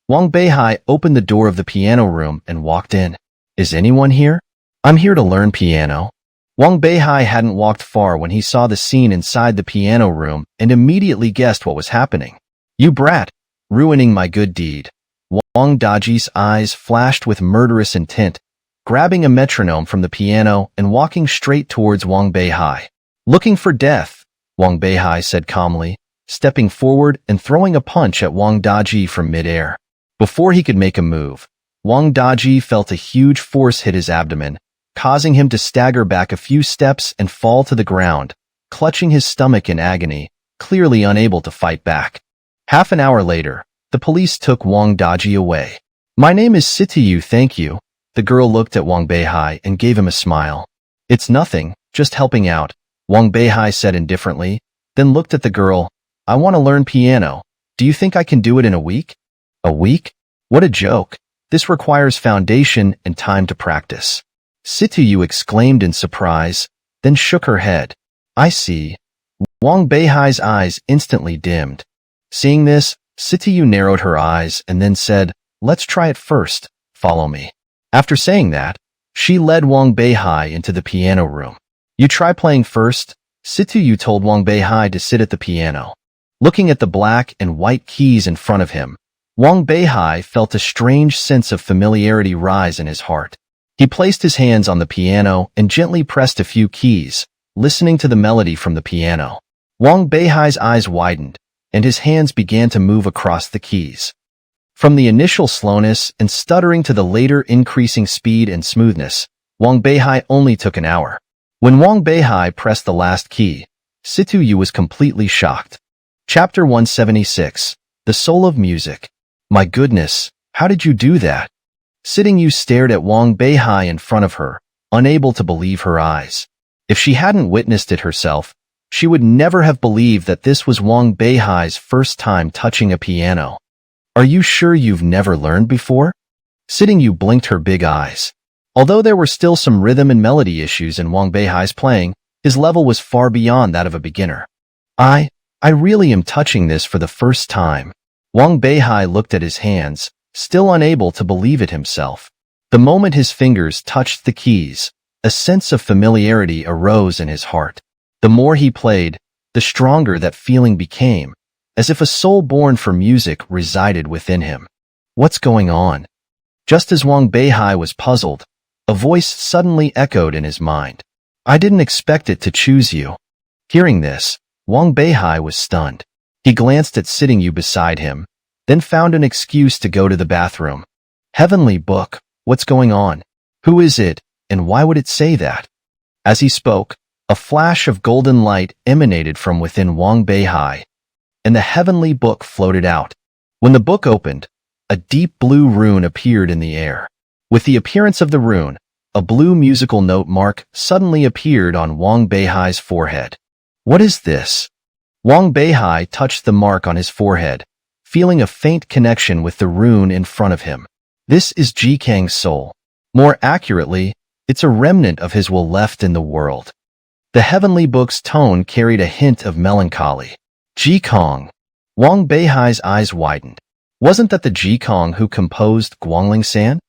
Wang Beihai opened the door of the piano room and walked in. "Is anyone here? I'm here to learn piano." Wang Beihai hadn't walked far when he saw the scene inside the piano room and immediately guessed what was happening. "You brat, ruining my good deed." Wang Daji's eyes flashed with murderous intent, grabbing a metronome from the piano and walking straight towards Wang Beihai. "Looking for death," Wang Beihai said calmly, stepping forward and throwing a punch at Wang Daji from midair. Before he could make a move, Wang Daji felt a huge force hit his abdomen, causing him to stagger back a few steps and fall to the ground, clutching his stomach in agony, clearly unable to fight back. Half an hour later, the police took Wang Daji away. "My name is Sitiyu, thank you." The girl looked at Wang Beihai and gave him a smile. "It's nothing, just helping out," Wang Beihai said indifferently, then looked at the girl. "I want to learn piano. Do you think I can do it in a week?" "A week? What a joke. This requires foundation and time to practice." Sitiyu exclaimed in surprise, then shook her head. "I see." Wang Beihai's eyes instantly dimmed. Seeing this, Sitiyu narrowed her eyes and then said, "Let's try it first. Follow me." After saying that, she led Wang Beihai into the piano room. "You try playing first," Sitiyu told Wang Beihai to sit at the piano. Looking at the black and white keys in front of him, Wang Beihai felt a strange sense of familiarity rise in his heart. He placed his hands on the piano and gently pressed a few keys, listening to the melody from the piano. Wang Beihai's eyes widened, and his hands began to move across the keys. From the initial slowness and stuttering to the later increasing speed and smoothness, Wang Beihai only took an hour. When Wang Beihai pressed the last key, Sitiyu was completely shocked. Chapter 176, The Soul of Music. "My goodness, how did you do that?" Sitiyu stared at Wang Beihai in front of her, unable to believe her eyes. If she hadn't witnessed it herself, she would never have believed that this was Wang Beihai's first time touching a piano. Are you sure you've never learned before? Sitting Yu blinked her big eyes. Although there were still some rhythm and melody issues in Wang Beihai's playing, his level was far beyond that of a beginner. I really am touching this for the first time. Wang Beihai looked at his hands, still unable to believe it himself. The moment his fingers touched the keys, a sense of familiarity arose in his heart. The more he played, the stronger that feeling became, as if a soul born for music resided within him. What's going on? Just as Wang Beihai was puzzled, a voice suddenly echoed in his mind. I didn't expect it to choose you. Hearing this, Wang Beihai was stunned. He glanced at Sitting Yu beside him, then found an excuse to go to the bathroom. Heavenly Book, what's going on? Who is it, and why would it say that? As he spoke, a flash of golden light emanated from within Wang Beihai, and the Heavenly Book floated out. When the book opened, a deep blue rune appeared in the air. With the appearance of the rune, a blue musical note mark suddenly appeared on Wang Beihai's forehead. What is this? Wang Beihai touched the mark on his forehead, feeling a faint connection with the rune in front of him. This is Jikang's soul. More accurately, it's a remnant of his will left in the world. The Heavenly Book's tone carried a hint of melancholy. Jikang. Wang Beihai's eyes widened. Wasn't that the Jikang who composed Guangling-san?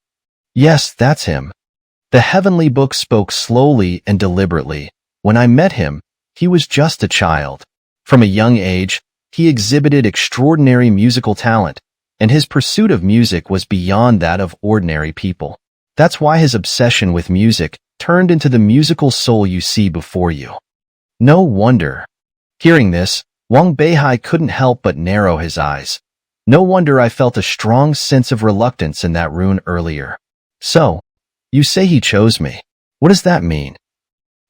Yes, that's him. The Heavenly Book spoke slowly and deliberately. When I met him, he was just a child. From a young age, he exhibited extraordinary musical talent, and his pursuit of music was beyond that of ordinary people. That's why his obsession with music turned into the musical soul you see before you. No wonder. Hearing this, Wang Beihai couldn't help but narrow his eyes. No wonder I felt a strong sense of reluctance in that rune earlier. So, you say he chose me. What does that mean?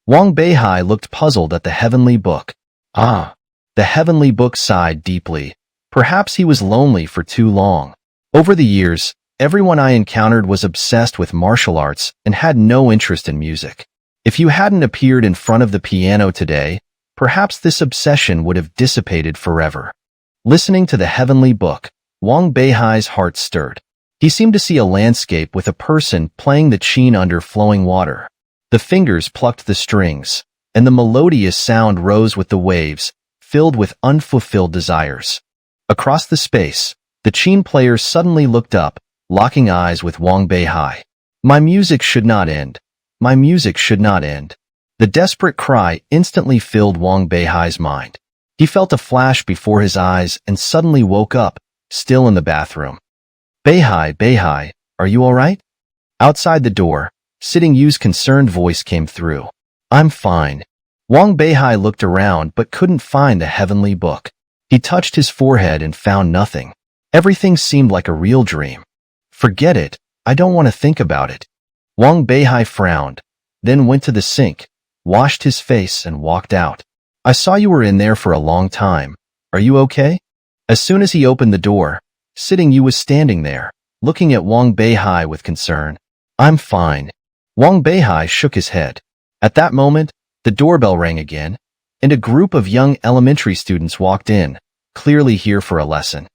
Wang Beihai looked puzzled at the Heavenly Book. The Heavenly Book sighed deeply. Perhaps he was lonely for too long. Over the years, everyone I encountered was obsessed with martial arts and had no interest in music. If you hadn't appeared in front of the piano today, perhaps this obsession would have dissipated forever. Listening to the Heavenly Book, Wang Beihai's heart stirred. He seemed to see a landscape with a person playing the qin under flowing water. The fingers plucked the strings, and the melodious sound rose with the waves, filled with unfulfilled desires. Across the space, the qin player suddenly looked up, locking eyes with Wang Beihai. My music should not end. My music should not end. The desperate cry instantly filled Wang Beihai's mind. He felt a flash before his eyes and suddenly woke up, still in the bathroom. Beihai, are you all right? Outside the door, Sitting Yu's concerned voice came through. I'm fine. Wang Beihai looked around but couldn't find the Heavenly Book. He touched his forehead and found nothing. Everything seemed like a real dream. Forget it. I don't want to think about it. Wang Beihai frowned, then went to the sink, washed his face and walked out. I saw you were in there for a long time. Are you okay? As soon as he opened the door, Sitting Yu was standing there, looking at Wang Beihai with concern. I'm fine. Wang Beihai shook his head. At that moment, the doorbell rang again, and a group of young elementary students walked in, clearly here for a lesson.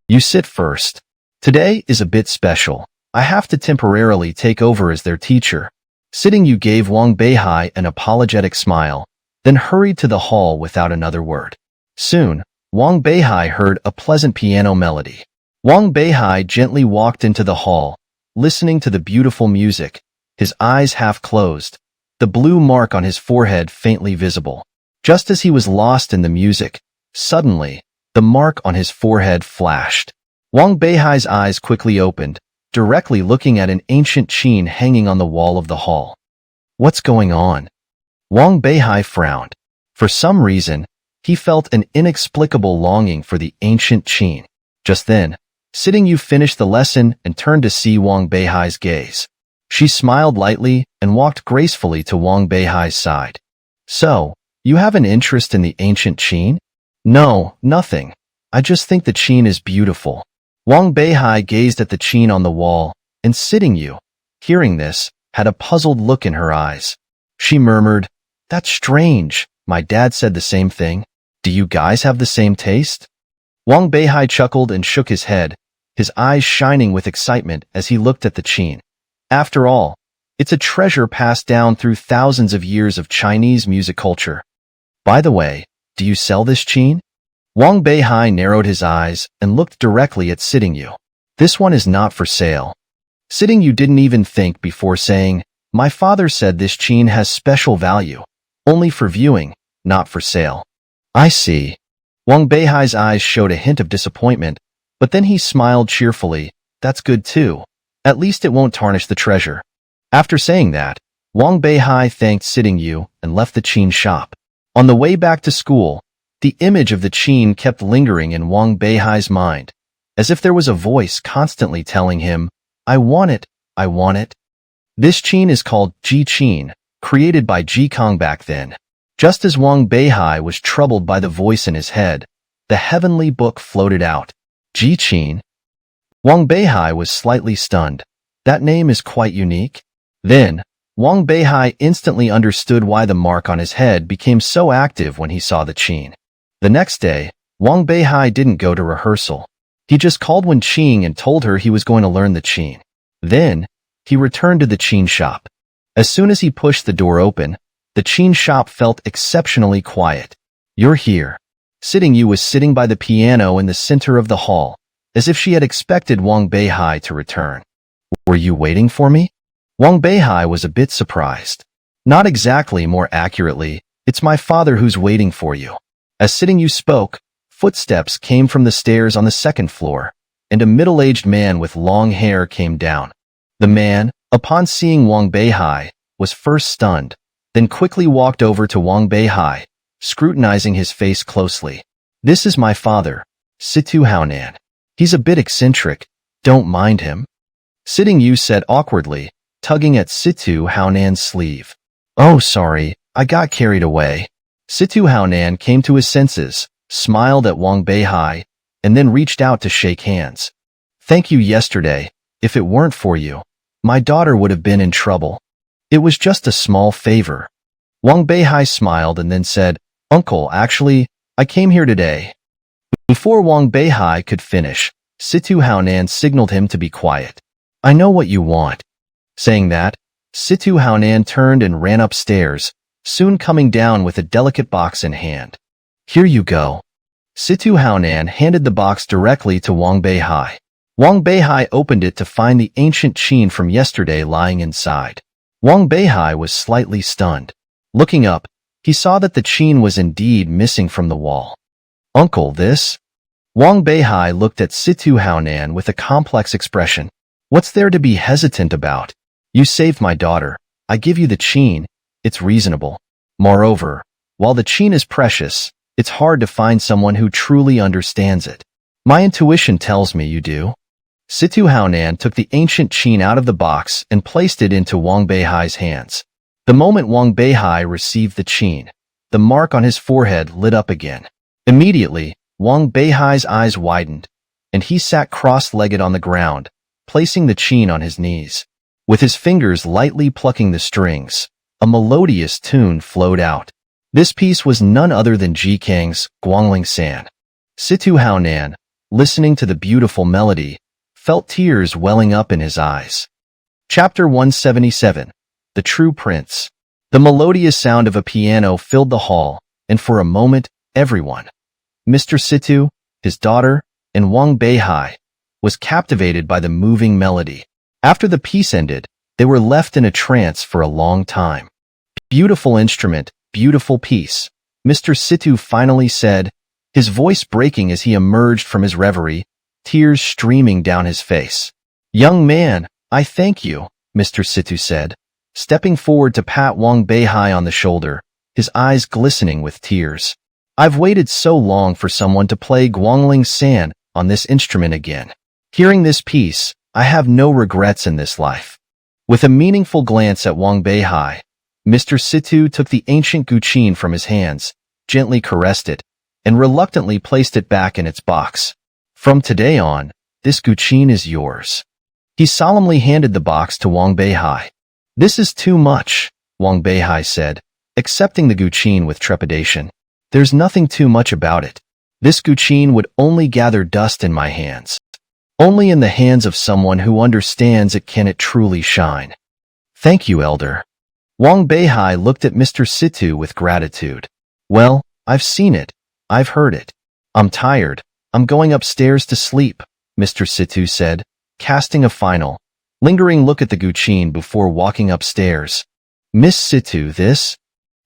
You sit first. Today is a bit special. I have to temporarily take over as their teacher. Sitting Yu gave Wang Beihai an apologetic smile, then hurried to the hall without another word. Soon, Wang Beihai heard a pleasant piano melody. Wang Beihai gently walked into the hall, listening to the beautiful music, his eyes half closed, the blue mark on his forehead faintly visible. Just as he was lost in the music, suddenly, the mark on his forehead flashed. Wang Beihai's eyes quickly opened, directly looking at an ancient qin hanging on the wall of the hall. What's going on? Wang Beihai frowned. For some reason, he felt an inexplicable longing for the ancient qin. Just then, Sitting Yu finished the lesson and turned to see Wang Beihai's gaze. She smiled lightly and walked gracefully to Wang Beihai's side. So, you have an interest in the ancient qin? No, nothing. I just think the qin is beautiful. Wang Beihai gazed at the qin on the wall, and Sitting Yu, hearing this, had a puzzled look in her eyes. She murmured, That's strange. My dad said the same thing. Do you guys have the same taste? Wang Beihai chuckled and shook his head, his eyes shining with excitement as he looked at the qin. After all, it's a treasure passed down through thousands of years of Chinese music culture. By the way, do you sell this qin? Wang Beihai narrowed his eyes and looked directly at Sitting Yu. This one is not for sale. Sitting Yu didn't even think before saying, my father said this qin has special value. Only for viewing, not for sale. I see. Wang Beihai's eyes showed a hint of disappointment, but then he smiled cheerfully. That's good too. At least it won't tarnish the treasure. After saying that, Wang Beihai thanked Sitting Yu and left the qin shop. On the way back to school, the image of the qin kept lingering in Wang Beihai's mind, as if there was a voice constantly telling him, I want it, I want it. This qin is called Ji Qin, created by Ji Kong back then. Just as Wang Beihai was troubled by the voice in his head, the heavenly book floated out. Ji Qin? Wang Beihai was slightly stunned. That name is quite unique. Then, Wang Beihai instantly understood why the mark on his head became so active when he saw the qin. The next day, Wang Beihai didn't go to rehearsal. He just called Wen Qing and told her he was going to learn the qin. Then, he returned to the qin shop. As soon as he pushed the door open, the qin shop felt exceptionally quiet. You're here. Sitting Yu was sitting by the piano in the center of the hall, as if she had expected Wang Beihai to return. Were you waiting for me? Wang Beihai was a bit surprised. Not exactly, more accurately, it's my father who's waiting for you. As Sitting Yu spoke, footsteps came from the stairs on the second floor, and a middle-aged man with long hair came down. The man, upon seeing Wang Beihai, was first stunned, then quickly walked over to Wang Beihai, scrutinizing his face closely. This is my father, Situ Haonan. He's a bit eccentric, don't mind him. Sitting Yu said awkwardly, tugging at Situ Haonan's sleeve. Oh, sorry, I got carried away. Situ Haonan came to his senses, smiled at Wang Beihai, and then reached out to shake hands. Thank you yesterday. If it weren't for you, my daughter would have been in trouble. It was just a small favor. Wang Beihai smiled and then said, Uncle, actually, I came here today. Before Wang Beihai could finish, Situ Haonan signaled him to be quiet. I know what you want. Saying that, Situ Haonan turned and ran upstairs, soon coming down with a delicate box in hand. Here you go. Situ Haonan handed the box directly to Wang Beihai. Wang Beihai opened it to find the ancient qin from yesterday lying inside. Wang Beihai was slightly stunned. Looking up, he saw that the qin was indeed missing from the wall. Uncle, this? Wang Beihai looked at Situ Haonan with a complex expression. What's there to be hesitant about? You saved my daughter. I give you the qin. It's reasonable. Moreover, while the qin is precious, it's hard to find someone who truly understands it. My intuition tells me you do. Situ Haonan took the ancient qin out of the box and placed it into Wang Beihai's hands. The moment Wang Beihai received the qin, the mark on his forehead lit up again. Immediately, Wang Beihai's eyes widened, and he sat cross-legged on the ground, placing the qin on his knees. With his fingers lightly plucking the strings, a melodious tune flowed out. This piece was none other than Ji Kang's Guangling San. Situ Haonan, listening to the beautiful melody, felt tears welling up in his eyes. Chapter 177. The True Prince. The melodious sound of a piano filled the hall, and for a moment, everyone, Mr. Situ, his daughter, and Wang Beihai, was captivated by the moving melody. After the piece ended, they were left in a trance for a long time. Beautiful instrument, beautiful piece, Mr. Situ finally said, his voice breaking as he emerged from his reverie, tears streaming down his face. Young man, I thank you, Mr. Situ said, stepping forward to pat Wang Beihai on the shoulder, his eyes glistening with tears. I've waited so long for someone to play Guangling San on this instrument again. Hearing this piece, I have no regrets in this life. With a meaningful glance at Wang Beihai, Mr. Situ took the ancient guqin from his hands, gently caressed it, and reluctantly placed it back in its box. From today on, this guqin is yours. He solemnly handed the box to Wang Beihai. This is too much, Wang Beihai said, accepting the guqin with trepidation. There's nothing too much about it. This guqin would only gather dust in my hands. Only in the hands of someone who understands it can it truly shine. Thank you, Elder. Wang Beihai looked at Mr. Situ with gratitude. Well, I've seen it. I've heard it. I'm tired. I'm going upstairs to sleep, Mr. Situ said, casting a final, lingering look at the Guqin before walking upstairs. Miss Situ, this?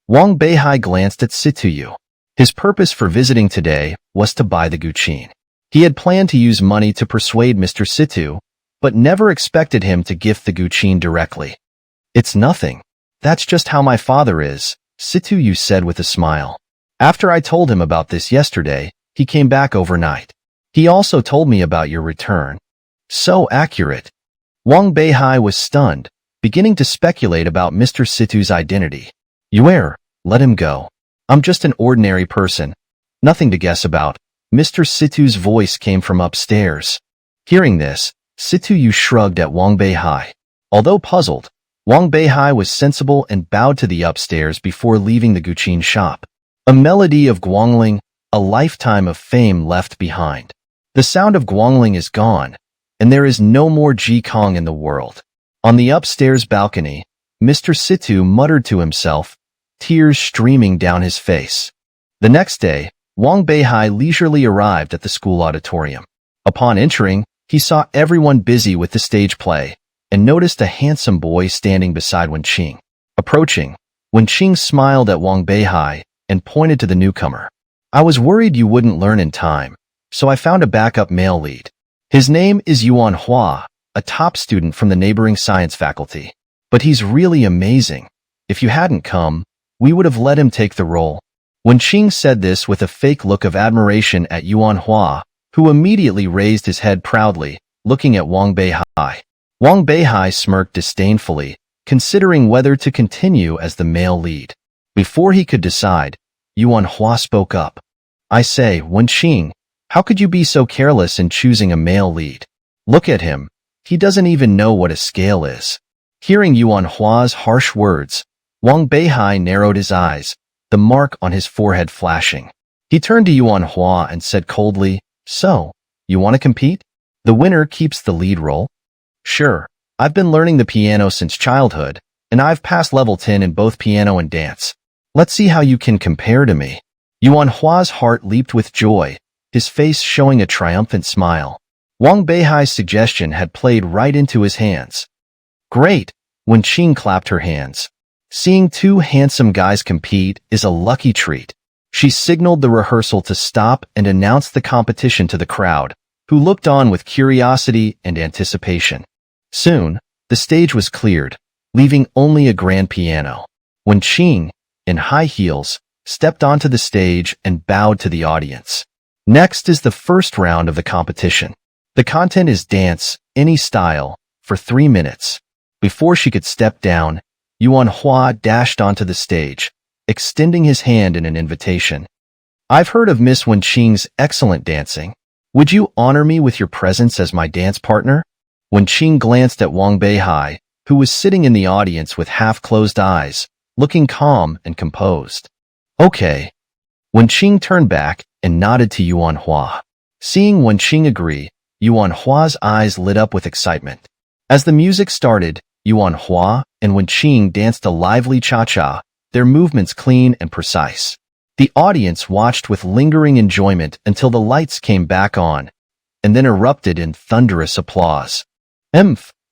Wang Beihai glanced at Situyu. His purpose for visiting today was to buy the Guqin. He had planned to use money to persuade Mr. Situ, but never expected him to gift the Guqin directly. It's nothing. That's just how my father is, Situyu said with a smile. After I told him about this yesterday, he came back overnight. He also told me about your return. So accurate. Wang Beihai was stunned, beginning to speculate about Mr. Situ's identity. Yuer, let him go. I'm just an ordinary person. Nothing to guess about. Mr. Situ's voice came from upstairs. Hearing this, Situyu shrugged at Wang Beihai. Although puzzled, Wang Beihai was sensible and bowed to the upstairs before leaving the Guqin shop. A melody of Guangling, a lifetime of fame left behind. The sound of Guangling is gone, and there is no more Ji Kong in the world. On the upstairs balcony, Mr. Situ muttered to himself, tears streaming down his face. The next day, Wang Beihai leisurely arrived at the school auditorium. Upon entering, he saw everyone busy with the stage play, and noticed a handsome boy standing beside Wenqing. Approaching, Wenqing smiled at Wang Beihai and pointed to the newcomer. I was worried you wouldn't learn in time, so I found a backup male lead. His name is Yuan Hua, a top student from the neighboring science faculty. But he's really amazing. If you hadn't come, we would have let him take the role. Wenqing said this with a fake look of admiration at Yuan Hua, who immediately raised his head proudly, looking at Wang Beihai. Wang Beihai smirked disdainfully, considering whether to continue as the male lead. Before he could decide, Yuan Hua spoke up. I say, Wenqing, how could you be so careless in choosing a male lead? Look at him. He doesn't even know what a scale is. Hearing Yuan Hua's harsh words, Wang Beihai narrowed his eyes, the mark on his forehead flashing. He turned to Yuan Hua and said coldly, So, you want to compete? The winner keeps the lead role? Sure, I've been learning the piano since childhood, and I've passed level 10 in both piano and dance. Let's see how you can compare to me. Yuan Hua's heart leaped with joy, his face showing a triumphant smile. Wang Beihai's suggestion had played right into his hands. Great, Wenqing clapped her hands. Seeing two handsome guys compete is a lucky treat. She signaled the rehearsal to stop and announced the competition to the crowd, who looked on with curiosity and anticipation. Soon, the stage was cleared, leaving only a grand piano. Wenqing, in high heels, stepped onto the stage and bowed to the audience. Next is the first round of the competition. The content is dance, any style, for 3 minutes. Before she could step down, Yuan Hua dashed onto the stage, extending his hand in an invitation. I've heard of Miss Wenqing's excellent dancing. Would you honor me with your presence as my dance partner? Wenqing glanced at Wang Beihai, who was sitting in the audience with half-closed eyes, looking calm and composed. Okay. Wenqing turned back and nodded to Yuan Hua. Seeing Wenqing agree, Yuan Hua's eyes lit up with excitement. As the music started, Yuan Hua and Wenqing danced a lively cha-cha, their movements clean and precise. The audience watched with lingering enjoyment until the lights came back on, and then erupted in thunderous applause.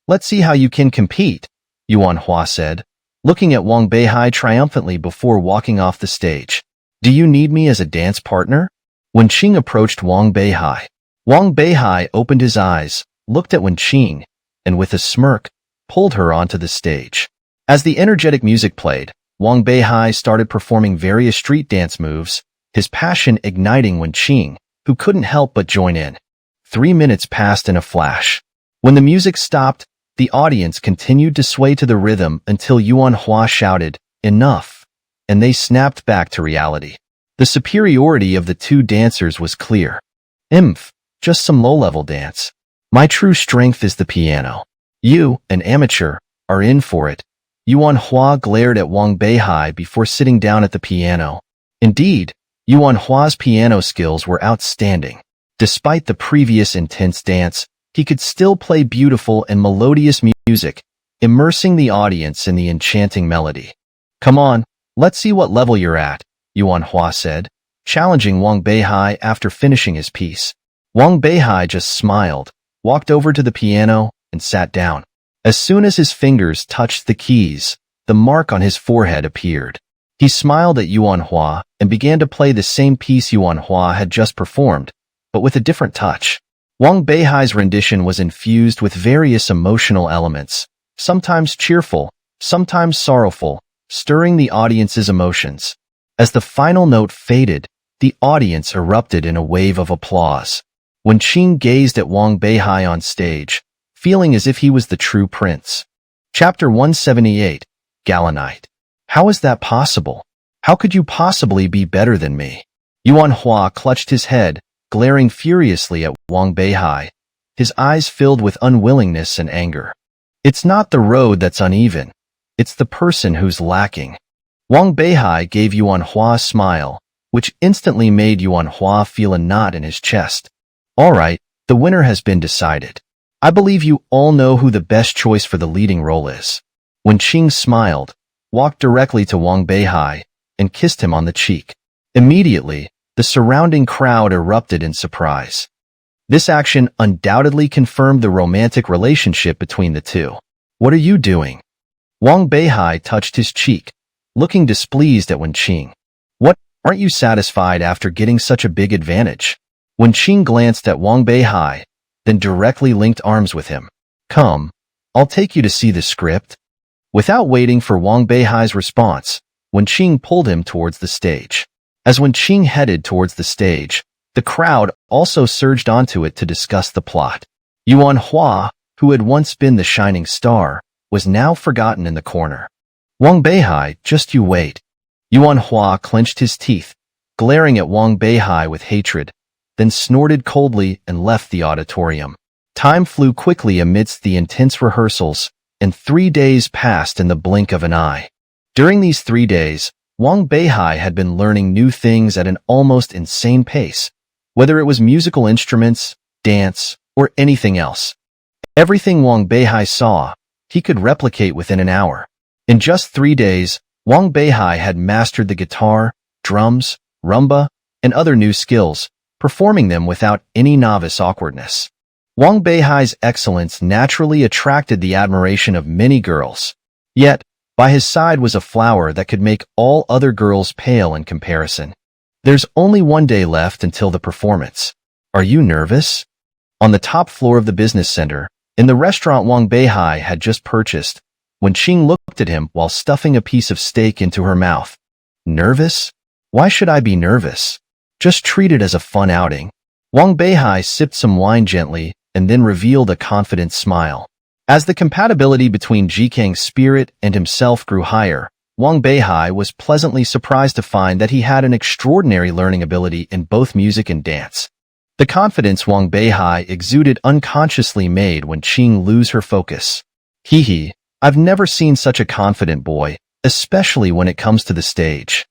Let's see how you can compete, Yuan Hua said, looking at Wang Beihai triumphantly before walking off the stage. Do you need me as a dance partner? Wenqing approached Wang Beihai. Wang Beihai opened his eyes, looked at Wenqing, and with a smirk, pulled her onto the stage. As the energetic music played, Wang Beihai started performing various street dance moves, his passion igniting Wenqing, who couldn't help but join in. 3 minutes passed in a flash. When the music stopped, the audience continued to sway to the rhythm until Yuan Hua shouted, Enough, and they snapped back to reality. The superiority of the two dancers was clear. Just some low-level dance. My true strength is the piano. You, an amateur, are in for it. Yuan Hua glared at Wang Beihai before sitting down at the piano. Indeed, Yuan Hua's piano skills were outstanding. Despite the previous intense dance, he could still play beautiful and melodious music, immersing the audience in the enchanting melody. "Come on, let's see what level you're at," Yuan Hua said, challenging Wang Beihai after finishing his piece. Wang Beihai just smiled, walked over to the piano, and sat down. As soon as his fingers touched the keys, the mark on his forehead appeared. He smiled at Yuan Hua and began to play the same piece Yuan Hua had just performed, but with a different touch. Wang Beihai's rendition was infused with various emotional elements, sometimes cheerful, sometimes sorrowful, stirring the audience's emotions. As the final note faded, the audience erupted in a wave of applause. Wen Qing gazed at Wang Beihai on stage, feeling as if he was the true prince. Chapter 178, Galanite. How is that possible? How could you possibly be better than me? Yuan Hua clutched his head, glaring furiously at Wang Beihai, his eyes filled with unwillingness and anger. It's not the road that's uneven. It's the person who's lacking. Wang Beihai gave Yuan Hua a smile, which instantly made Yuan Hua feel a knot in his chest. All right, the winner has been decided. I believe you all know who the best choice for the leading role is. Wen Qing smiled, walked directly to Wang Beihai, and kissed him on the cheek. Immediately, the surrounding crowd erupted in surprise. This action undoubtedly confirmed the romantic relationship between the two. What are you doing? Wang Beihai touched his cheek, looking displeased at Wen Qing. What, aren't you satisfied after getting such a big advantage? Wen Qing glanced at Wang Beihai, then directly linked arms with him. Come, I'll take you to see the script. Without waiting for Wang Beihai's response, Wen Qing pulled him towards the stage. As Wen Qing headed towards the stage, the crowd also surged onto it to discuss the plot. Yuan Hua, who had once been the shining star, was now forgotten in the corner. Wang Beihai, just you wait. Yuan Hua clenched his teeth, glaring at Wang Beihai with hatred, then snorted coldly and left the auditorium. Time flew quickly amidst the intense rehearsals, and 3 days passed in the blink of an eye. During these 3 days, Wang Beihai had been learning new things at an almost insane pace, whether it was musical instruments, dance, or anything else. Everything Wang Beihai saw, he could replicate within an hour. In just 3 days, Wang Beihai had mastered the guitar, drums, rumba, and other new skills, performing them without any novice awkwardness. Wang Beihai's excellence naturally attracted the admiration of many girls. Yet, by his side was a flower that could make all other girls pale in comparison. There's only 1 day left until the performance. Are you nervous? On the top floor of the business center, in the restaurant Wang Beihai had just purchased, Wen Qing looked at him while stuffing a piece of steak into her mouth. Nervous? Why should I be nervous? Just treat it as a fun outing. Wang Beihai sipped some wine gently and then revealed a confident smile. As the compatibility between Jikang's spirit and himself grew higher, Wang Beihai was pleasantly surprised to find that he had an extraordinary learning ability in both music and dance. The confidence Wang Beihai exuded unconsciously made Wen Qing lose her focus. Hee, I've never seen such a confident boy, especially when it comes to the stage.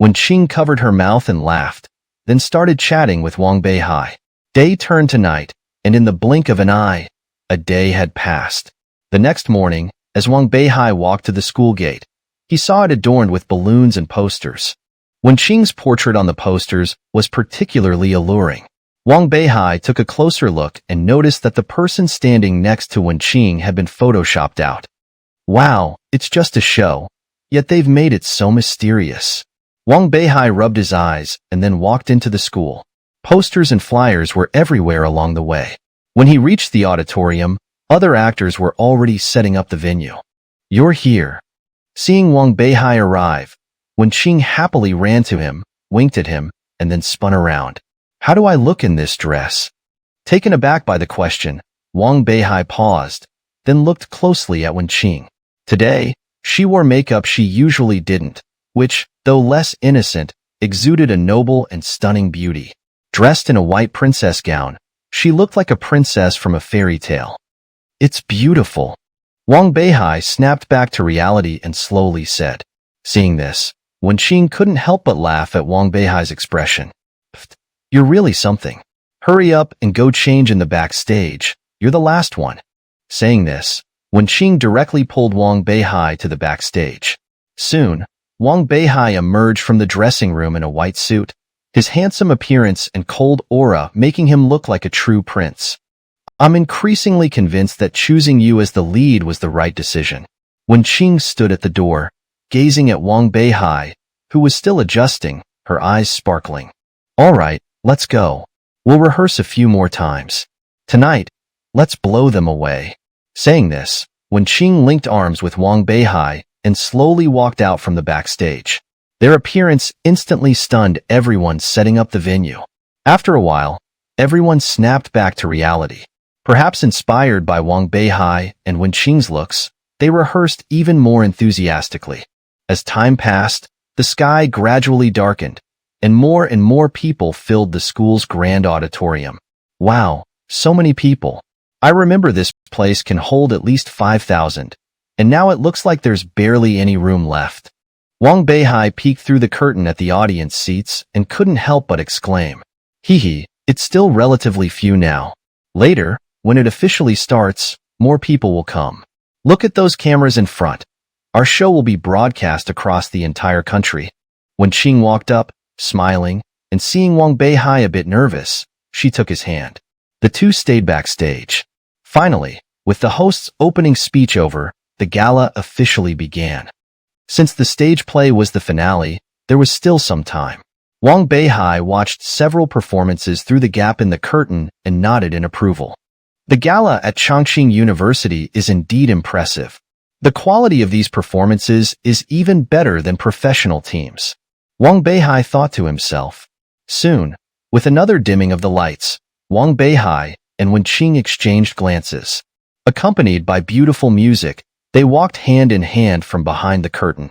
Wen Qing covered her mouth and laughed, then started chatting with Wang Beihai. Day turned to night, and in the blink of an eye, a day had passed. The next morning, as Wang Beihai walked to the school gate, he saw it adorned with balloons and posters. Wen Qing's portrait on the posters was particularly alluring. Wang Beihai took a closer look and noticed that the person standing next to Wen Qing had been photoshopped out. Wow, it's just a show, yet they've made it so mysterious. Wang Beihai rubbed his eyes and then walked into the school. Posters and flyers were everywhere along the way. When he reached the auditorium, other actors were already setting up the venue. You're here. Seeing Wang Beihai arrive, Wen Qing happily ran to him, winked at him, and then spun around. How do I look in this dress? Taken aback by the question, Wang Beihai paused, then looked closely at Wen Qing. Today, she wore makeup she usually didn't, which, though less innocent, exuded a noble and stunning beauty. Dressed in a white princess gown, she looked like a princess from a fairy tale. It's beautiful. Wang Beihai snapped back to reality and slowly said. Seeing this, Wen Qing couldn't help but laugh at Wang Beihai's expression. You're really something. Hurry up and go change in the backstage. you're the last one. Saying this, Wenqing directly pulled Wang Beihai to the backstage. Soon, Wang Beihai emerged from the dressing room in a white suit, his handsome appearance and cold aura making him look like a true prince. I'm increasingly convinced that choosing you as the lead was the right decision. Wenqing stood at the door, gazing at Wang Beihai, who was still adjusting, her eyes sparkling. All right, let's go. We'll rehearse a few more times. Tonight, let's blow them away. Saying this, Wenqing linked arms with Wang Beihai and slowly walked out from the backstage. Their appearance instantly stunned everyone setting up the venue. After a while, everyone snapped back to reality. Perhaps inspired by Wang Beihai and Wenqing's looks, they rehearsed even more enthusiastically. As time passed, the sky gradually darkened, and more people filled the school's grand auditorium. Wow, so many people. I remember this place can hold at least 5,000, and now it looks like there's barely any room left. Wang Beihai peeked through the curtain at the audience seats and couldn't help but exclaim, "Hee hee, it's still relatively few now. Later, when it officially starts, more people will come. Look at those cameras in front. Our show will be broadcast across the entire country." When Qing walked up, smiling, and seeing Wang Beihai a bit nervous, she took his hand. The two stayed backstage. Finally, with the host's opening speech over, the gala officially began. Since the stage play was the finale, there was still some time. Wang Beihai watched several performances through the gap in the curtain and nodded in approval. The gala at Chongqing University is indeed impressive. The quality of these performances is even better than professional teams. Wang Beihai thought to himself. Soon, with another dimming of the lights, Wang Beihai and Wenqing exchanged glances. Accompanied by beautiful music, they walked hand in hand from behind the curtain.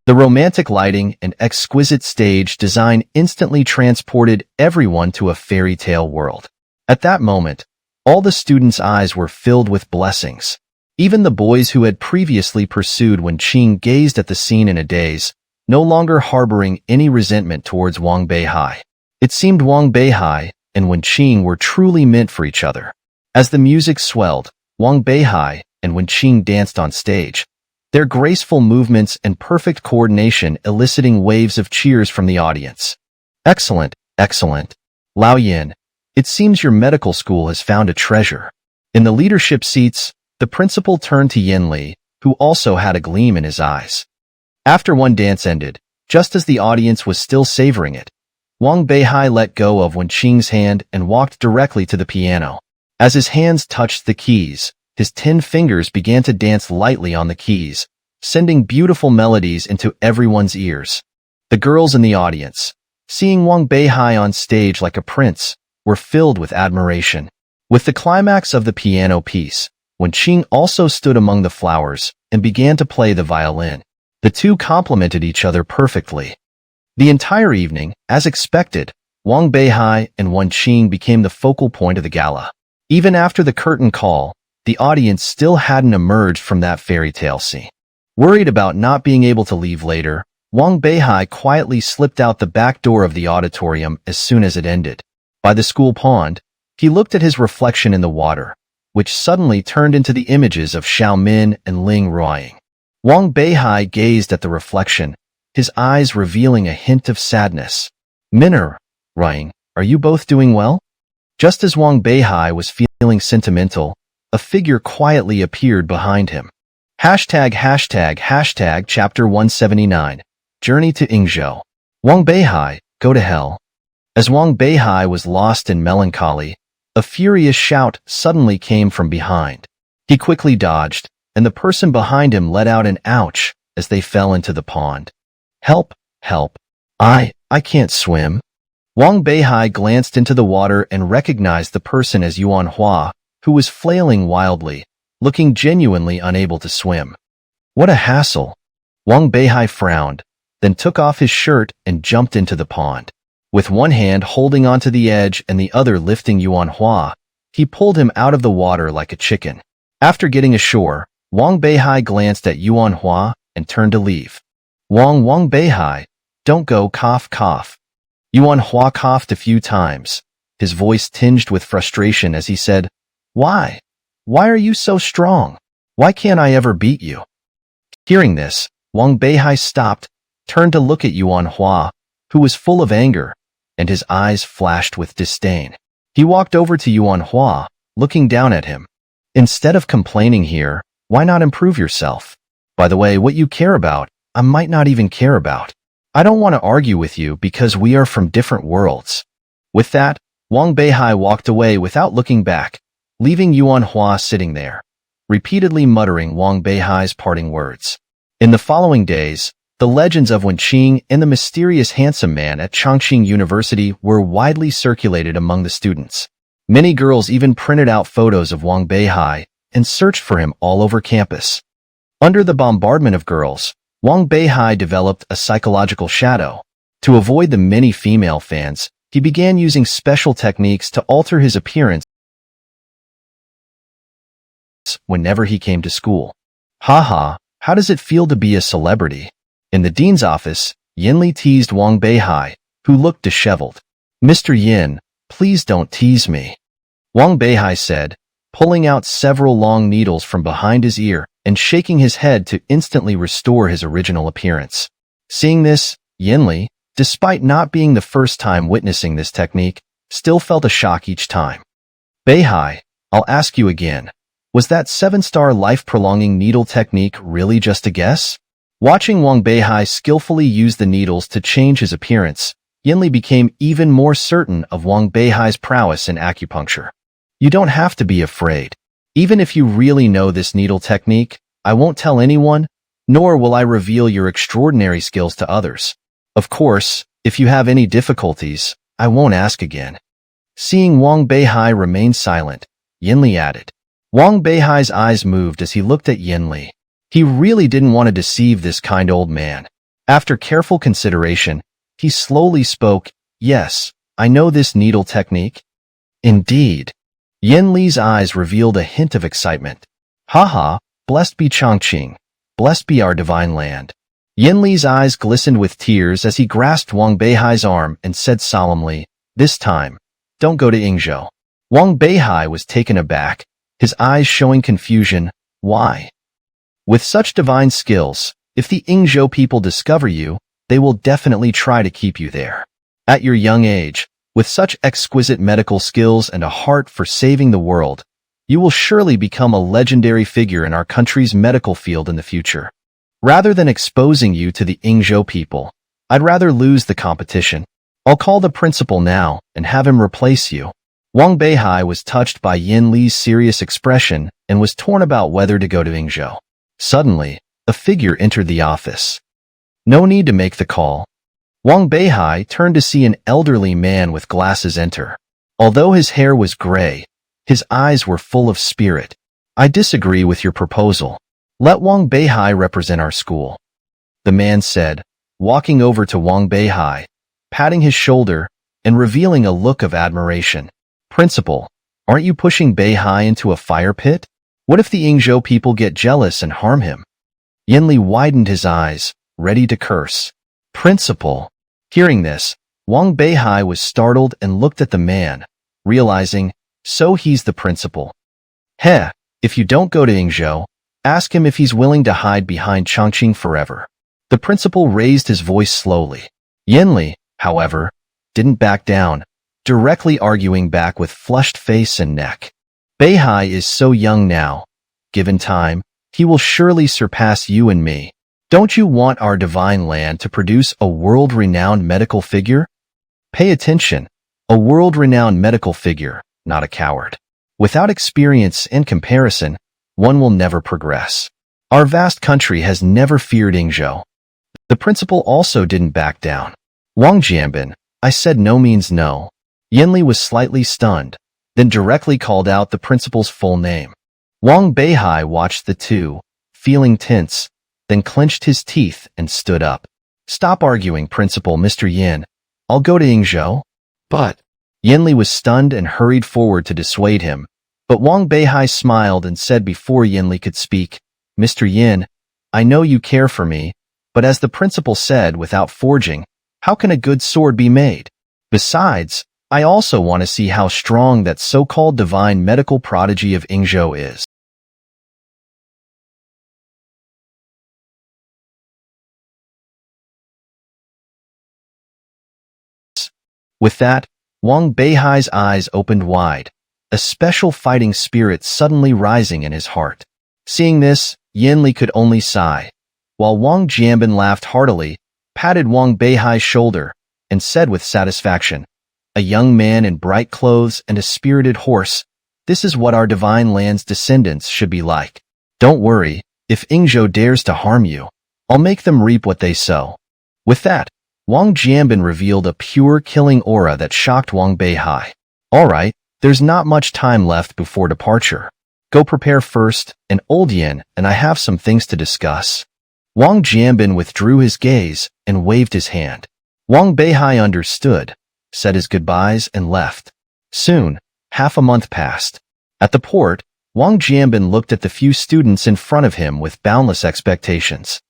The romantic lighting and exquisite stage design instantly transported everyone to a fairy tale world. At that moment, all the students' eyes were filled with blessings. Even the boys who had previously pursued Wenqing gazed at the scene in a daze, no longer harboring any resentment towards Wang Beihai. It seemed Wang Beihai and Wenqing were truly meant for each other. As the music swelled, Wang Beihai and Wenqing danced on stage, their graceful movements and perfect coordination eliciting waves of cheers from the audience. Excellent, excellent. Lao Yin, it seems your medical school has found a treasure. In the leadership seats, the principal turned to Yin Li, who also had a gleam in his eyes. After one dance ended, just as the audience was still savoring it, Wang Beihai let go of Wenqing's hand and walked directly to the piano. As his hands touched the keys, his 10 fingers began to dance lightly on the keys, sending beautiful melodies into everyone's ears. The girls in the audience, seeing Wang Beihai on stage like a prince, were filled with admiration. With the climax of the piano piece, Wenqing also stood among the flowers and began to play the violin. The two complemented each other perfectly. The entire evening, as expected, Wang Beihai and Wenqing became the focal point of the gala. Even after the curtain call, the audience still hadn't emerged from that fairy tale scene. Worried about not being able to leave later, Wang Beihai quietly slipped out the back door of the auditorium as soon as it ended. By the school pond, he looked at his reflection in the water, which suddenly turned into the images of Xiao Min and Ling Ruoying. Wang Beihai gazed at the reflection, his eyes revealing a hint of sadness. Min Ruoying, are you both doing well? Just as Wang Beihai was feeling sentimental, a figure quietly appeared behind him. Hashtag Chapter 179, Journey to Ingzhou. Wang Beihai, go to hell. As Wang Beihai was lost in melancholy, a furious shout suddenly came from behind. He quickly dodged, and the person behind him let out an ouch as they fell into the pond. Help, help. I can't swim. Wang Beihai glanced into the water and recognized the person as Yuan Hua, who was flailing wildly, looking genuinely unable to swim. What a hassle. Wang Beihai frowned, then took off his shirt and jumped into the pond. With one hand holding onto the edge and the other lifting Yuan Hua, he pulled him out of the water like a chicken. After getting ashore, Wang Beihai glanced at Yuan Hua and turned to leave. Wang Beihai, don't go, cough cough. Yuan Hua coughed a few times, his voice tinged with frustration as he said, Why? Why are you so strong? Why can't I ever beat you? Hearing this, Wang Beihai stopped, turned to look at Yuan Hua, who was full of anger, and his eyes flashed with disdain. He walked over to Yuan Hua, looking down at him. Instead of complaining here, why not improve yourself? By the way, what you care about, I might not even care about. I don't want to argue with you because we are from different worlds. With that, Wang Beihai walked away without looking back, leaving Yuan Hua sitting there, repeatedly muttering Wang Beihai's parting words. In the following days, the legends of Wenqing and the mysterious handsome man at Chongqing University were widely circulated among the students. Many girls even printed out photos of Wang Beihai and searched for him all over campus. Under the bombardment of girls, Wang Beihai developed a psychological shadow. To avoid the many female fans, he began using special techniques to alter his appearance whenever he came to school. Haha, how does it feel to be a celebrity? In the dean's office, Yinli teased Wang Beihai, who looked disheveled. Mr. Yin, please don't tease me. Wang Beihai said, pulling out several long needles from behind his ear and shaking his head to instantly restore his original appearance. Seeing this, Yinli, despite not being the first time witnessing this technique, still felt a shock each time. Beihai, I'll ask you again. Was that 7-star life-prolonging needle technique really just a guess? Watching Wang Beihai skillfully use the needles to change his appearance, Yinli became even more certain of Wang Beihai's prowess in acupuncture. You don't have to be afraid. Even if you really know this needle technique, I won't tell anyone, nor will I reveal your extraordinary skills to others. Of course, if you have any difficulties, I won't ask again. Seeing Wang Beihai remain silent, Yinli added. Wang Beihai's eyes moved as he looked at Yinli. He really didn't want to deceive this kind old man. After careful consideration, he slowly spoke, Yes, I know this needle technique. Indeed. Yinli's eyes revealed a hint of excitement. Haha, blessed be Chongqing. Blessed be our divine land. Yinli's eyes glistened with tears as he grasped Wang Beihai's arm and said solemnly, This time, don't go to Yingzhou. Wang Beihai was taken aback, his eyes showing confusion. Why? With such divine skills, if the Yingzhou people discover you, they will definitely try to keep you there. At your young age, with such exquisite medical skills and a heart for saving the world, you will surely become a legendary figure in our country's medical field in the future. Rather than exposing you to the Yingzhou people, I'd rather lose the competition. I'll call the principal now and have him replace you. Wang Beihai was touched by Yinli's serious expression and was torn about whether to go to Yingzhou. Suddenly, a figure entered the office. No need to make the call. Wang Beihai turned to see an elderly man with glasses enter. Although his hair was gray, his eyes were full of spirit. I disagree with your proposal. Let Wang Beihai represent our school. The man said, walking over to Wang Beihai, patting his shoulder, and revealing a look of admiration. Principal, aren't you pushing Beihai into a fire pit? What if the Yingzhou people get jealous and harm him? Yinli widened his eyes, ready to curse. Principal. Hearing this, Wang Beihai was startled and looked at the man, realizing, so he's the principal. Heh, if you don't go to Yingzhou, ask him if he's willing to hide behind Chongqing forever. The principal raised his voice slowly. Yinli, however, didn't back down, directly arguing back with flushed face and neck. Beihai is so young now. Given time, he will surely surpass you and me. Don't you want our divine land to produce a world-renowned medical figure? Pay attention. A world-renowned medical figure, not a coward. Without experience and comparison, one will never progress. Our vast country has never feared Yingzhou. The principal also didn't back down. Wang Jianbin, I said no means no. Yinli was slightly stunned, then directly called out the principal's full name. Wang Beihai watched the two, feeling tense, then clenched his teeth and stood up. Stop arguing, Principal Mr. Yin. I'll go to Yingzhou. But Yinli was stunned and hurried forward to dissuade him, but Wang Beihai smiled and said before Yinli could speak, Mr. Yin, I know you care for me, but as the principal said, without forging, how can a good sword be made? Besides, I also want to see how strong that so-called divine medical prodigy of Ingzhou is. With that, Wang Beihai's eyes opened wide, a special fighting spirit suddenly rising in his heart. Seeing this, Yanli could only sigh, while Wang Jianbin laughed heartily, patted Wang Beihai's shoulder, and said with satisfaction, "A young man in bright clothes and a spirited horse, this is what our divine land's descendants should be like. Don't worry, if Ingzhou dares to harm you, I'll make them reap what they sow." With that, Wang Jianbin revealed a pure killing aura that shocked Wang Beihai. "All right, there's not much time left before departure. Go prepare first, and Old Yin and I have some things to discuss." Wang Jianbin withdrew his gaze and waved his hand. Wang Beihai understood, said his goodbyes, and left. Soon, half a month passed. At the port, Wang Jianbin looked at the few students in front of him with boundless expectations.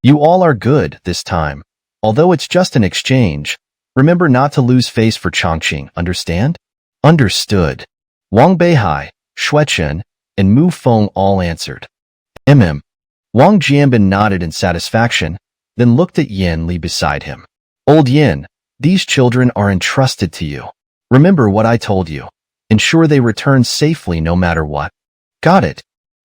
"You all are good this time. Although it's just an exchange, remember not to lose face for Chongqing, understand?" "Understood." Wang Beihai, Xuechen, and Mu Feng all answered. Wang Jianbin nodded in satisfaction, then looked at Yin Li beside him. "Old Yin, these children are entrusted to you. Remember what I told you. Ensure they return safely no matter what." "Got it."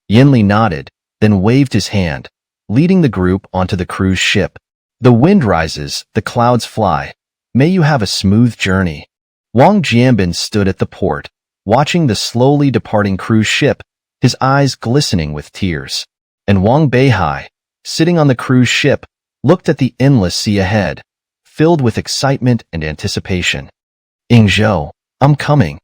Yin Li nodded, then waved his hand, leading the group onto the cruise ship. "The wind rises, the clouds fly. May you have a smooth journey." Wang Jianbin stood at the port, watching the slowly departing cruise ship, his eyes glistening with tears. And Wang Beihai, sitting on the cruise ship, looked at the endless sea ahead, filled with excitement and anticipation. "Ingzhou, I'm coming."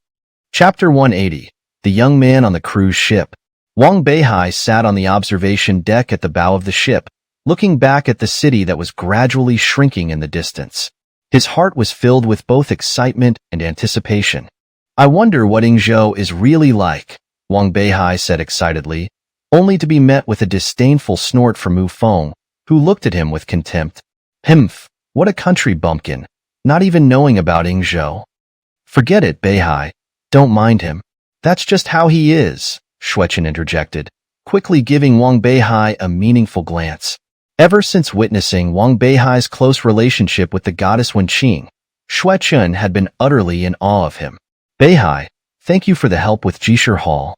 Chapter 180, The Young Man on the Cruise Ship. Wang Beihai sat on the observation deck at the bow of the ship, looking back at the city that was gradually shrinking in the distance. His heart was filled with both excitement and anticipation. "I wonder what Ingzhou is really like," Wang Beihai said excitedly, only to be met with a disdainful snort from Mu Feng, who looked at him with contempt. "Himph, what a country bumpkin, not even knowing about Ingzhou." "Forget it, Beihai. Don't mind him. That's just how he is," Xuechen interjected, quickly giving Wang Beihai a meaningful glance. Ever since witnessing Wang Beihai's close relationship with the goddess Wenqing, Xuechen had been utterly in awe of him. "Beihai, thank you for the help with Jisher Hall."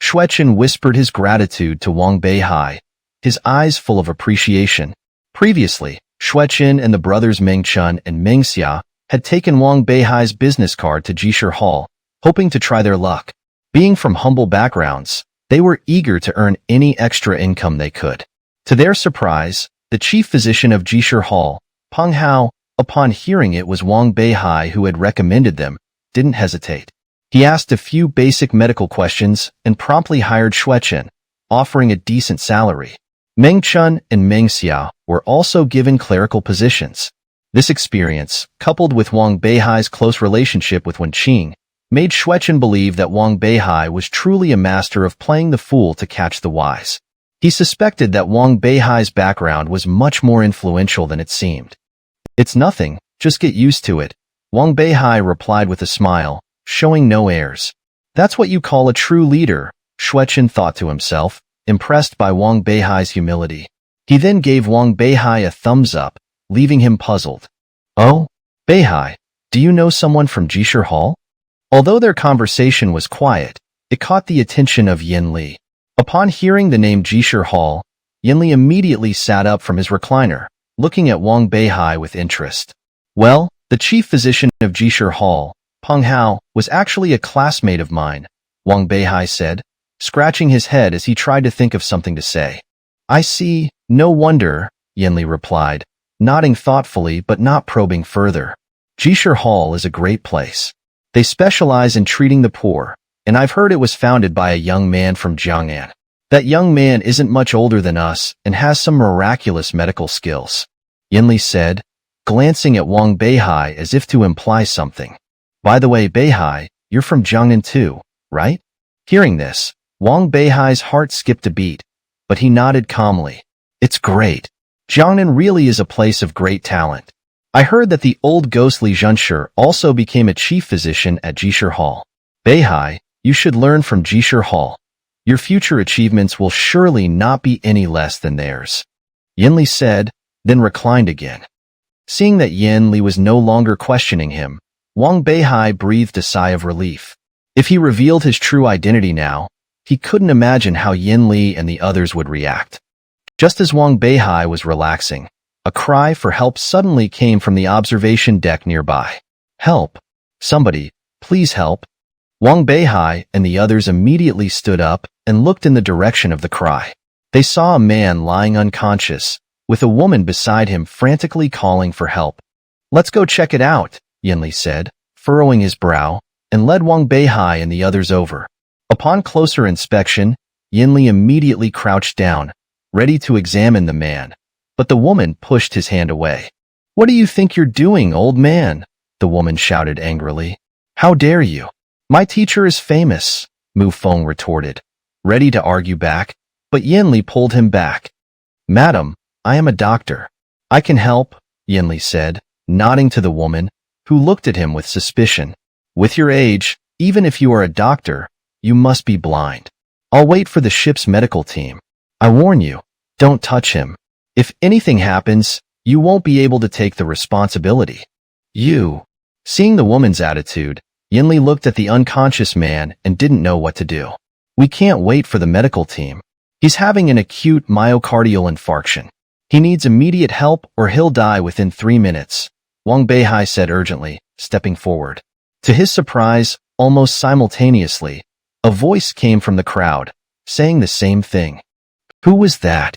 Xuechen whispered his gratitude to Wang Beihai, his eyes full of appreciation. Previously, Xuechen and the brothers Mengchun and Mengxia had taken Wang Beihai's business card to Jisher Hall, hoping to try their luck. Being from humble backgrounds, they were eager to earn any extra income they could. To their surprise, the chief physician of Jisher Hall, Peng Hao, upon hearing it was Wang Beihai who had recommended them, didn't hesitate. He asked a few basic medical questions and promptly hired Xuechen, offering a decent salary. Mengchun and Mengxia were also given clerical positions. This experience, coupled with Wang Beihai's close relationship with Wenqing, made Xuechen believe that Wang Beihai was truly a master of playing the fool to catch the wise. He suspected that Wang Beihai's background was much more influential than it seemed. "It's nothing, just get used to it," Wang Beihai replied with a smile, showing no airs. "That's what you call a true leader," Xuechen thought to himself, impressed by Wang Beihai's humility. He then gave Wang Beihai a thumbs up, leaving him puzzled. "Oh, Beihai, do you know someone from Jisher Hall?" Although their conversation was quiet, it caught the attention of Yin Li. Upon hearing the name Jisher Hall, Yin Li immediately sat up from his recliner, looking at Wang Beihai with interest. "Well, the chief physician of Jisher Hall, Peng Hao, was actually a classmate of mine," Wang Beihai said, scratching his head as he tried to think of something to say. "I see, no wonder," Yin Li replied, nodding thoughtfully but not probing further. "Jisher Hall is a great place. They specialize in treating the poor, and I've heard it was founded by a young man from Jiang'an. That young man isn't much older than us and has some miraculous medical skills," Yin Li said, glancing at Wang Beihai as if to imply something. "By the way, Beihai, you're from Jiangnan too, right?" Hearing this, Wang Beihai's heart skipped a beat, but he nodded calmly. "It's great. Jiangnan really is a place of great talent. I heard that the old ghostly Junshur also became a chief physician at Jishur Hall. Beihai, you should learn from Jishur Hall. Your future achievements will surely not be any less than theirs. Yinli said, then reclined again. Seeing that Yinli was no longer questioning him, Wang Beihai breathed a sigh of relief. If he revealed his true identity now, he couldn't imagine how Yinli and the others would react. Just as Wang Beihai was relaxing, a cry for help suddenly came from the observation deck nearby. Help! Somebody, please help! Wang Beihai and the others immediately stood up and looked in the direction of the cry. They saw a man lying unconscious, with a woman beside him frantically calling for help. Let's go check it out, Yinli said, furrowing his brow, and led Wang Beihai and the others over. Upon closer inspection, Yinli immediately crouched down, ready to examine the man, but the woman pushed his hand away. What do you think you're doing, old man? The woman shouted angrily. How dare you? My teacher is famous, Mu Feng retorted, ready to argue back, but Yinli pulled him back. Madam, I am a doctor. I can help, Yinli said, nodding to the woman, who looked at him with suspicion. With your age, even if you are a doctor, you must be blind. I'll wait for the ship's medical team. I warn you, don't touch him. If anything happens, you won't be able to take the responsibility. You. Seeing the woman's attitude, Yinli looked at the unconscious man and didn't know what to do. We can't wait for the medical team. He's having an acute myocardial infarction. He needs immediate help or he'll die within 3 minutes, Wang Beihai said urgently, stepping forward. To his surprise, almost simultaneously, a voice came from the crowd, saying the same thing. Who was that?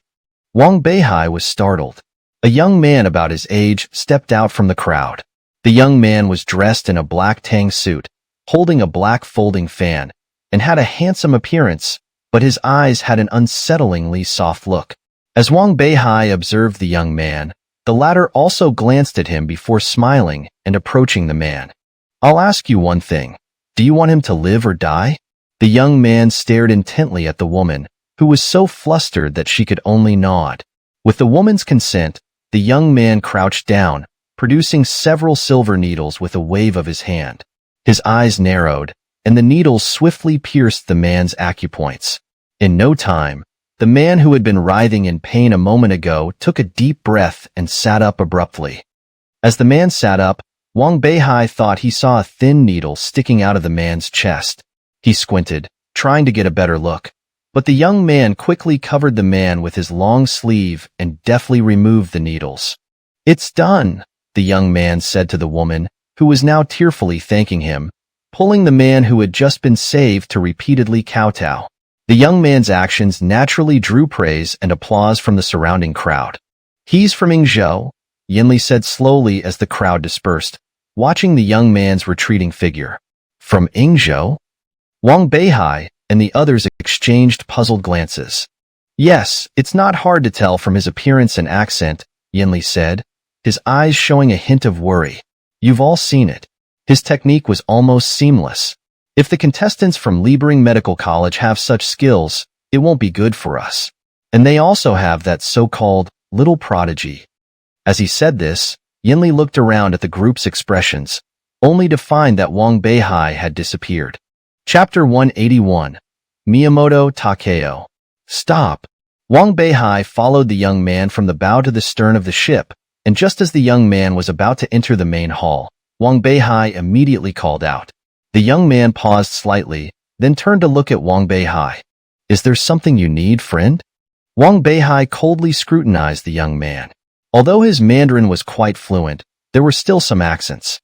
Wang Beihai was startled. A young man about his age stepped out from the crowd. The young man was dressed in a black tang suit, holding a black folding fan, and had a handsome appearance, but his eyes had an unsettlingly soft look. As Wang Beihai observed the young man, the latter also glanced at him before smiling and approaching the man. I'll ask you one thing. Do you want him to live or die? The young man stared intently at the woman, who was so flustered that she could only nod. With the woman's consent, the young man crouched down, producing several silver needles with a wave of his hand. His eyes narrowed, and the needles swiftly pierced the man's acupoints. In no time, the man who had been writhing in pain a moment ago took a deep breath and sat up abruptly. As the man sat up, Wang Beihai thought he saw a thin needle sticking out of the man's chest. He squinted, trying to get a better look, but the young man quickly covered the man with his long sleeve and deftly removed the needles. It's done, the young man said to the woman, who was now tearfully thanking him, pulling the man who had just been saved to repeatedly kowtow. The young man's actions naturally drew praise and applause from the surrounding crowd. He's from Yingzhou, Yinli said slowly as the crowd dispersed, watching the young man's retreating figure. From Yingzhou? Wang Beihai and the others exchanged puzzled glances. Yes, it's not hard to tell from his appearance and accent, Yinli said, his eyes showing a hint of worry. You've all seen it. His technique was almost seamless. If the contestants from Liebering Medical College have such skills, it won't be good for us. And they also have that so-called little prodigy. As he said this, Yinli looked around at the group's expressions, only to find that Wang Beihai had disappeared. Chapter 181. Miyamoto Takeo. Stop. Wang Beihai followed the young man from the bow to the stern of the ship, and just as the young man was about to enter the main hall, Wang Beihai immediately called out. The young man paused slightly, then turned to look at Wang Beihai. Is there something you need, friend? Wang Beihai coldly scrutinized the young man. Although his Mandarin was quite fluent, there were still some accents.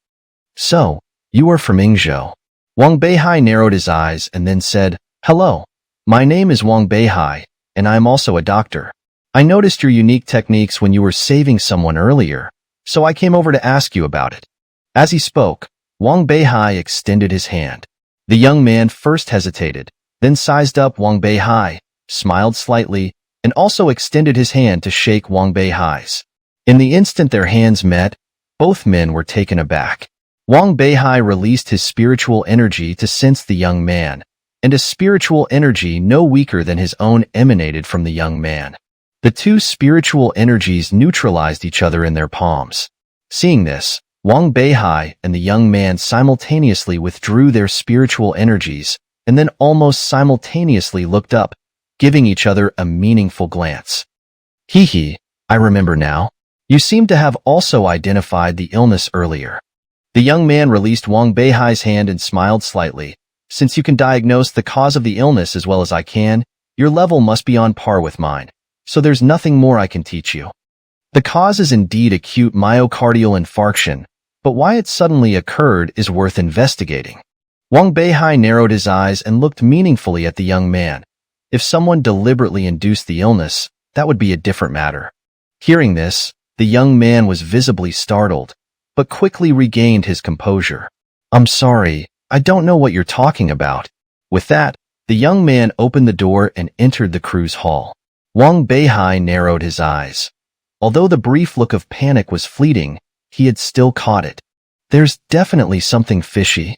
So, you are from Yingzhou. Wang Beihai narrowed his eyes and then said, Hello, my name is Wang Beihai, and I am also a doctor. I noticed your unique techniques when you were saving someone earlier, so I came over to ask you about it. As he spoke, Wang Beihai extended his hand. The young man first hesitated, then sized up Wang Beihai, smiled slightly, and also extended his hand to shake Wang Beihai's. In the instant their hands met, both men were taken aback. Wang Beihai released his spiritual energy to sense the young man, and a spiritual energy no weaker than his own emanated from the young man. The two spiritual energies neutralized each other in their palms. Seeing this, Wang Beihai and the young man simultaneously withdrew their spiritual energies and then almost simultaneously looked up, giving each other a meaningful glance. Hee hee, I remember now. You seem to have also identified the illness earlier. The young man released Wang Beihai's hand and smiled slightly. Since you can diagnose the cause of the illness as well as I can, your level must be on par with mine, so there's nothing more I can teach you. The cause is indeed acute myocardial infarction, but why it suddenly occurred is worth investigating. Wang Beihai narrowed his eyes and looked meaningfully at the young man. If someone deliberately induced the illness, that would be a different matter. Hearing this, the young man was visibly startled, but quickly regained his composure. I'm sorry, I don't know what you're talking about. With that, the young man opened the door and entered the cruise hall. Wang Beihai narrowed his eyes. Although the brief look of panic was fleeting, he had still caught it. There's definitely something fishy.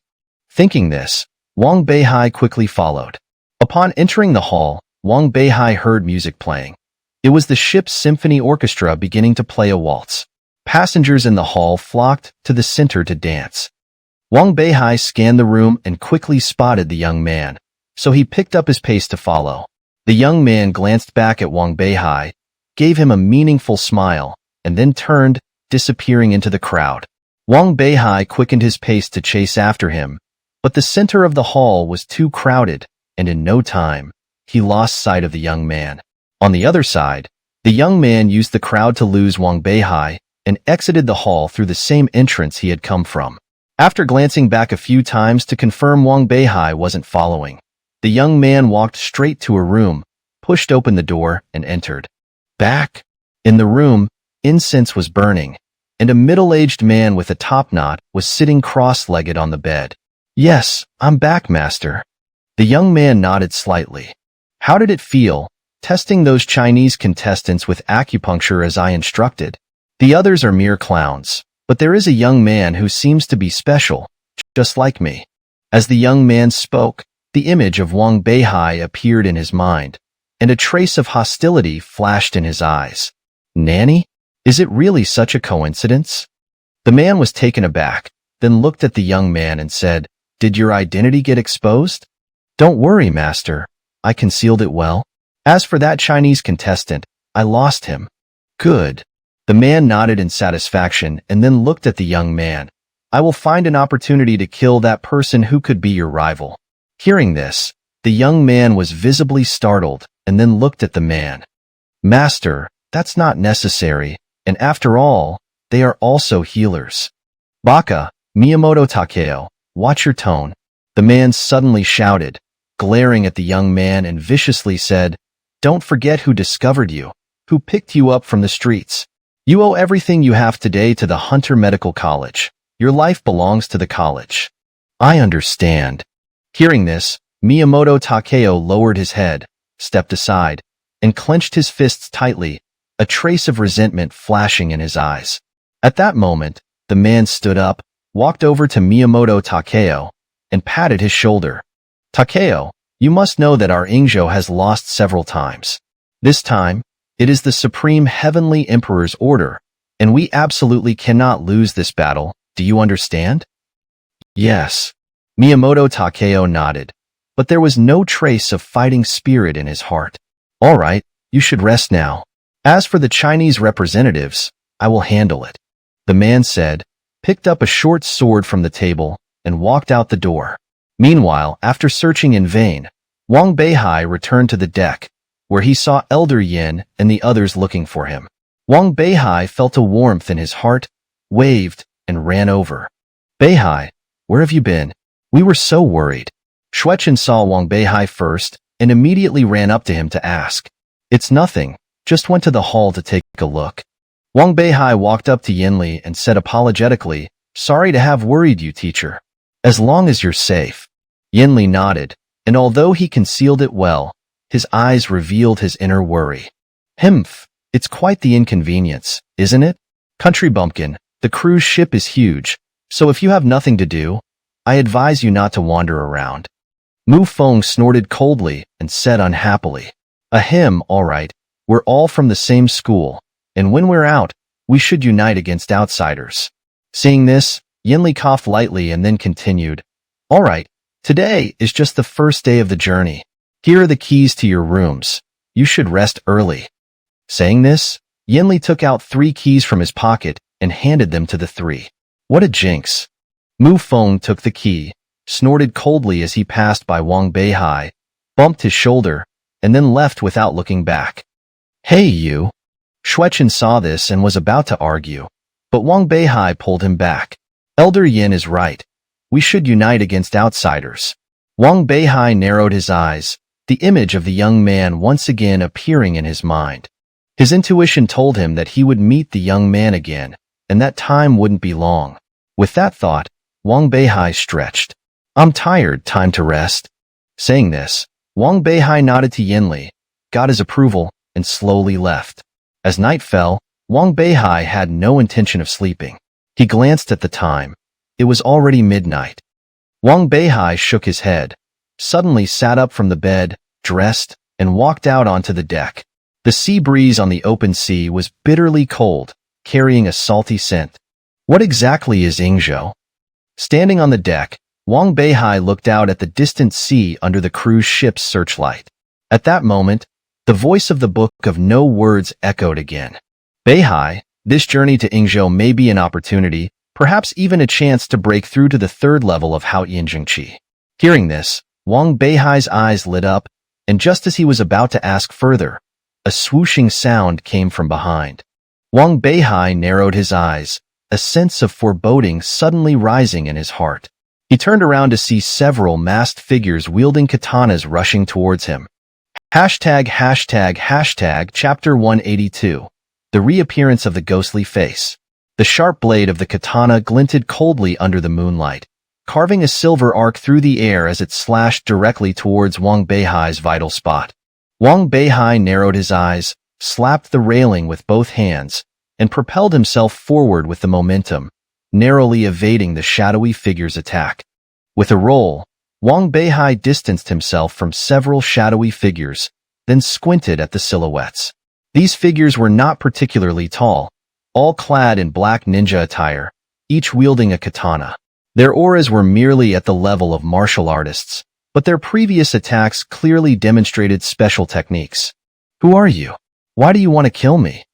Thinking this, Wang Beihai quickly followed. Upon entering the hall, Wang Beihai heard music playing. It was the ship's symphony orchestra beginning to play a waltz. Passengers in the hall flocked to the center to dance. Wang Beihai scanned the room and quickly spotted the young man, so he picked up his pace to follow. The young man glanced back at Wang Beihai, gave him a meaningful smile, and then turned, disappearing into the crowd. Wang Beihai quickened his pace to chase after him, but the center of the hall was too crowded, and in no time, he lost sight of the young man. On the other side, the young man used the crowd to lose Wang Beihai and exited the hall through the same entrance he had come from. After glancing back a few times to confirm Wang Beihai wasn't following, the young man walked straight to a room, pushed open the door, and entered. Back in the room, incense was burning, and a middle-aged man with a topknot was sitting cross-legged on the bed. Yes, I'm back, master. The young man nodded slightly. How did it feel, testing those Chinese contestants with acupuncture as I instructed? The others are mere clowns, but there is a young man who seems to be special, just like me. As the young man spoke, the image of Wang Beihai appeared in his mind, and a trace of hostility flashed in his eyes. Nanny? Is it really such a coincidence? The man was taken aback, then looked at the young man and said, Did your identity get exposed? Don't worry, master. I concealed it well. As for that Chinese contestant, I lost him. Good. The man nodded in satisfaction and then looked at the young man. I will find an opportunity to kill that person who could be your rival. Hearing this, the young man was visibly startled and then looked at the man. Master, that's not necessary, and after all, they are also healers. Baka, Miyamoto Takeo, watch your tone. The man suddenly shouted, glaring at the young man and viciously said, Don't forget who discovered you, who picked you up from the streets. You owe everything you have today to the Hunter Medical College. Your life belongs to the college. I understand. Hearing this, Miyamoto Takeo lowered his head, stepped aside, and clenched his fists tightly, a trace of resentment flashing in his eyes. At that moment, the man stood up, walked over to Miyamoto Takeo, and patted his shoulder. Takeo, you must know that our Ingzhou has lost several times. This time, it is the Supreme Heavenly Emperor's order, and we absolutely cannot lose this battle. Do you understand? Yes. Miyamoto Takeo nodded, but there was no trace of fighting spirit in his heart. All right, you should rest now. As for the Chinese representatives, I will handle it. The man said, picked up a short sword from the table, and walked out the door. Meanwhile, after searching in vain, Wang Beihai returned to the deck, where he saw Elder Yin and the others looking for him. Wang Beihai felt a warmth in his heart, waved, and ran over. Beihai, where have you been? We were so worried. Shuechen saw Wang Beihai first and immediately ran up to him to ask. It's nothing, just went to the hall to take a look. Wang Beihai walked up to Yinli and said apologetically, Sorry to have worried you, teacher. As long as you're safe. Yinli nodded, and although he concealed it well, his eyes revealed his inner worry. Himph, it's quite the inconvenience, isn't it? Country bumpkin, the cruise ship is huge, so if you have nothing to do, I advise you not to wander around. Mu Feng snorted coldly and said unhappily, Ahem, all right, we're all from the same school, and when we're out, We should unite against outsiders. Seeing this, Yinli coughed lightly and then continued, All right, today is just the first day of the journey. Here are the keys to your rooms. You should rest early. Saying this, Yinli took out 3 keys from his pocket and handed them to the 3. What a jinx. Mu Feng took the key, snorted coldly as he passed by Wang Beihai, bumped his shoulder, and then left without looking back. Hey you! Xuechen saw this and was about to argue, but Wang Beihai pulled him back. Elder Yin is right. We should unite against outsiders. Wang Beihai narrowed his eyes, the image of the young man once again appearing in his mind. His intuition told him that he would meet the young man again, and that time wouldn't be long. With that thought, Wang Beihai stretched. I'm tired, time to rest. Saying this, Wang Beihai nodded to Yinli, got his approval, and slowly left. As night fell, Wang Beihai had no intention of sleeping. He glanced at the time. It was already midnight. Wang Beihai shook his head, suddenly sat up from the bed, dressed, and walked out onto the deck. The sea breeze on the open sea was bitterly cold, carrying a salty scent. What exactly is engsub? Standing on the deck, Wang Beihai looked out at the distant sea under the cruise ship's searchlight. At that moment, the voice of the Book of No Words echoed again. Beihai, this journey to engsub may be an opportunity, perhaps even a chance to break through to the 3rd level of Hao Yinjingqi. Hearing this, Wang Beihai's eyes lit up, and just as he was about to ask further, a swooshing sound came from behind. Wang Beihai narrowed his eyes, a sense of foreboding suddenly rising in his heart. He turned around to see several masked figures wielding katanas rushing towards him. Hashtag Chapter 182. The reappearance of the ghostly face. The sharp blade of the katana glinted coldly under the moonlight, carving a silver arc through the air as it slashed directly towards Wang Beihai's vital spot. Wang Beihai narrowed his eyes, slapped the railing with both hands, and propelled himself forward with the momentum, narrowly evading the shadowy figure's attack. With a roll, Wang Beihai distanced himself from several shadowy figures, then squinted at the silhouettes. These figures were not particularly tall, all clad in black ninja attire, each wielding a katana. Their auras were merely at the level of martial artists, but their previous attacks clearly demonstrated special techniques. Who are you? Why do you want to kill me?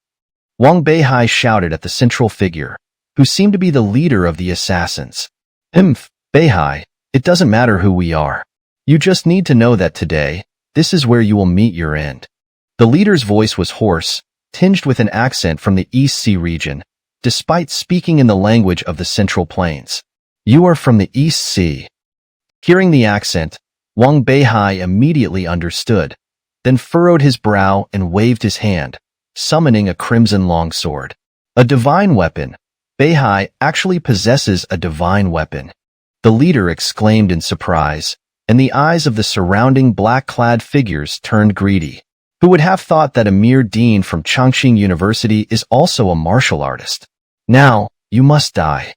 Wang Beihai shouted at the central figure, who seemed to be the leader of the assassins. Beihai, it doesn't matter who we are. You just need to know that today, this is where you will meet your end. The leader's voice was hoarse, tinged with an accent from the East Sea region, despite speaking in the language of the Central Plains. You are from the East Sea. Hearing the accent, Wang Beihai immediately understood, then furrowed his brow and waved his hand, summoning a crimson longsword. A divine weapon. Beihai actually possesses a divine weapon. The leader exclaimed in surprise, and the eyes of the surrounding black-clad figures turned greedy. Who would have thought that a mere dean from Chongqing University is also a martial artist? Now, you must die.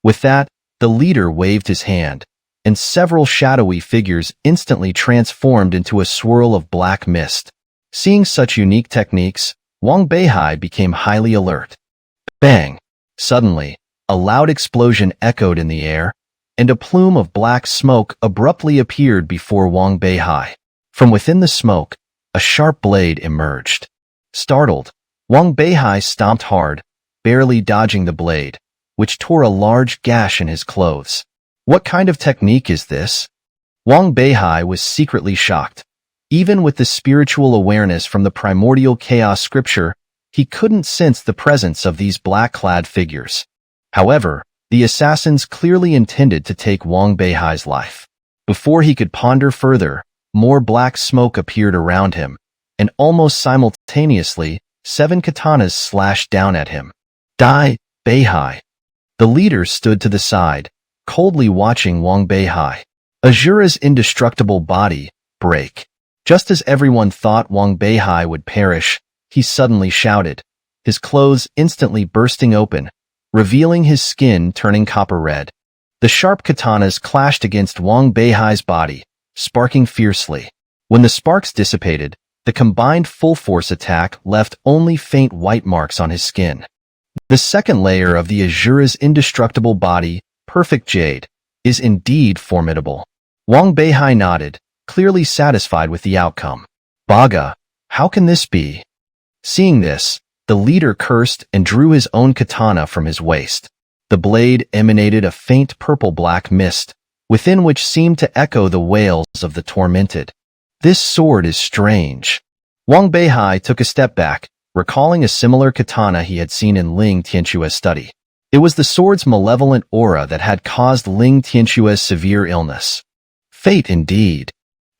With that, the leader waved his hand, and several shadowy figures instantly transformed into a swirl of black mist. Seeing such unique techniques, Wang Beihai became highly alert. Bang! Suddenly, a loud explosion echoed in the air, and a plume of black smoke abruptly appeared before Wang Beihai. From within the smoke, a sharp blade emerged. Startled, Wang Beihai stomped hard, barely dodging the blade, which tore a large gash in his clothes. What kind of technique is this? Wang Beihai was secretly shocked. Even with the spiritual awareness from the primordial chaos scripture, he couldn't sense the presence of these black-clad figures. However, the assassins clearly intended to take Wang Beihai's life. Before he could ponder further, more black smoke appeared around him, and almost simultaneously, 7 katanas slashed down at him. Die, Beihai! The leader stood to the side, coldly watching Wang Beihai. Azura's indestructible body break. Just as everyone thought Wang Beihai would perish, he suddenly shouted, his clothes instantly bursting open, revealing his skin turning copper red. The sharp katanas clashed against Wang Beihai's body, sparking fiercely. When the sparks dissipated, the combined full-force attack left only faint white marks on his skin. The second layer of the Azura's indestructible body, perfect jade, is indeed formidable. Wang Beihai nodded, clearly satisfied with the outcome. Baga, how can this be? Seeing this, the leader cursed and drew his own katana from his waist. The blade emanated a faint purple-black mist, within which seemed to echo the wails of the tormented. This sword is strange. Wang Beihai took a step back, recalling a similar katana he had seen in Ling Tianxue's study. It was the sword's malevolent aura that had caused Ling Tianxue's severe illness. Fate indeed.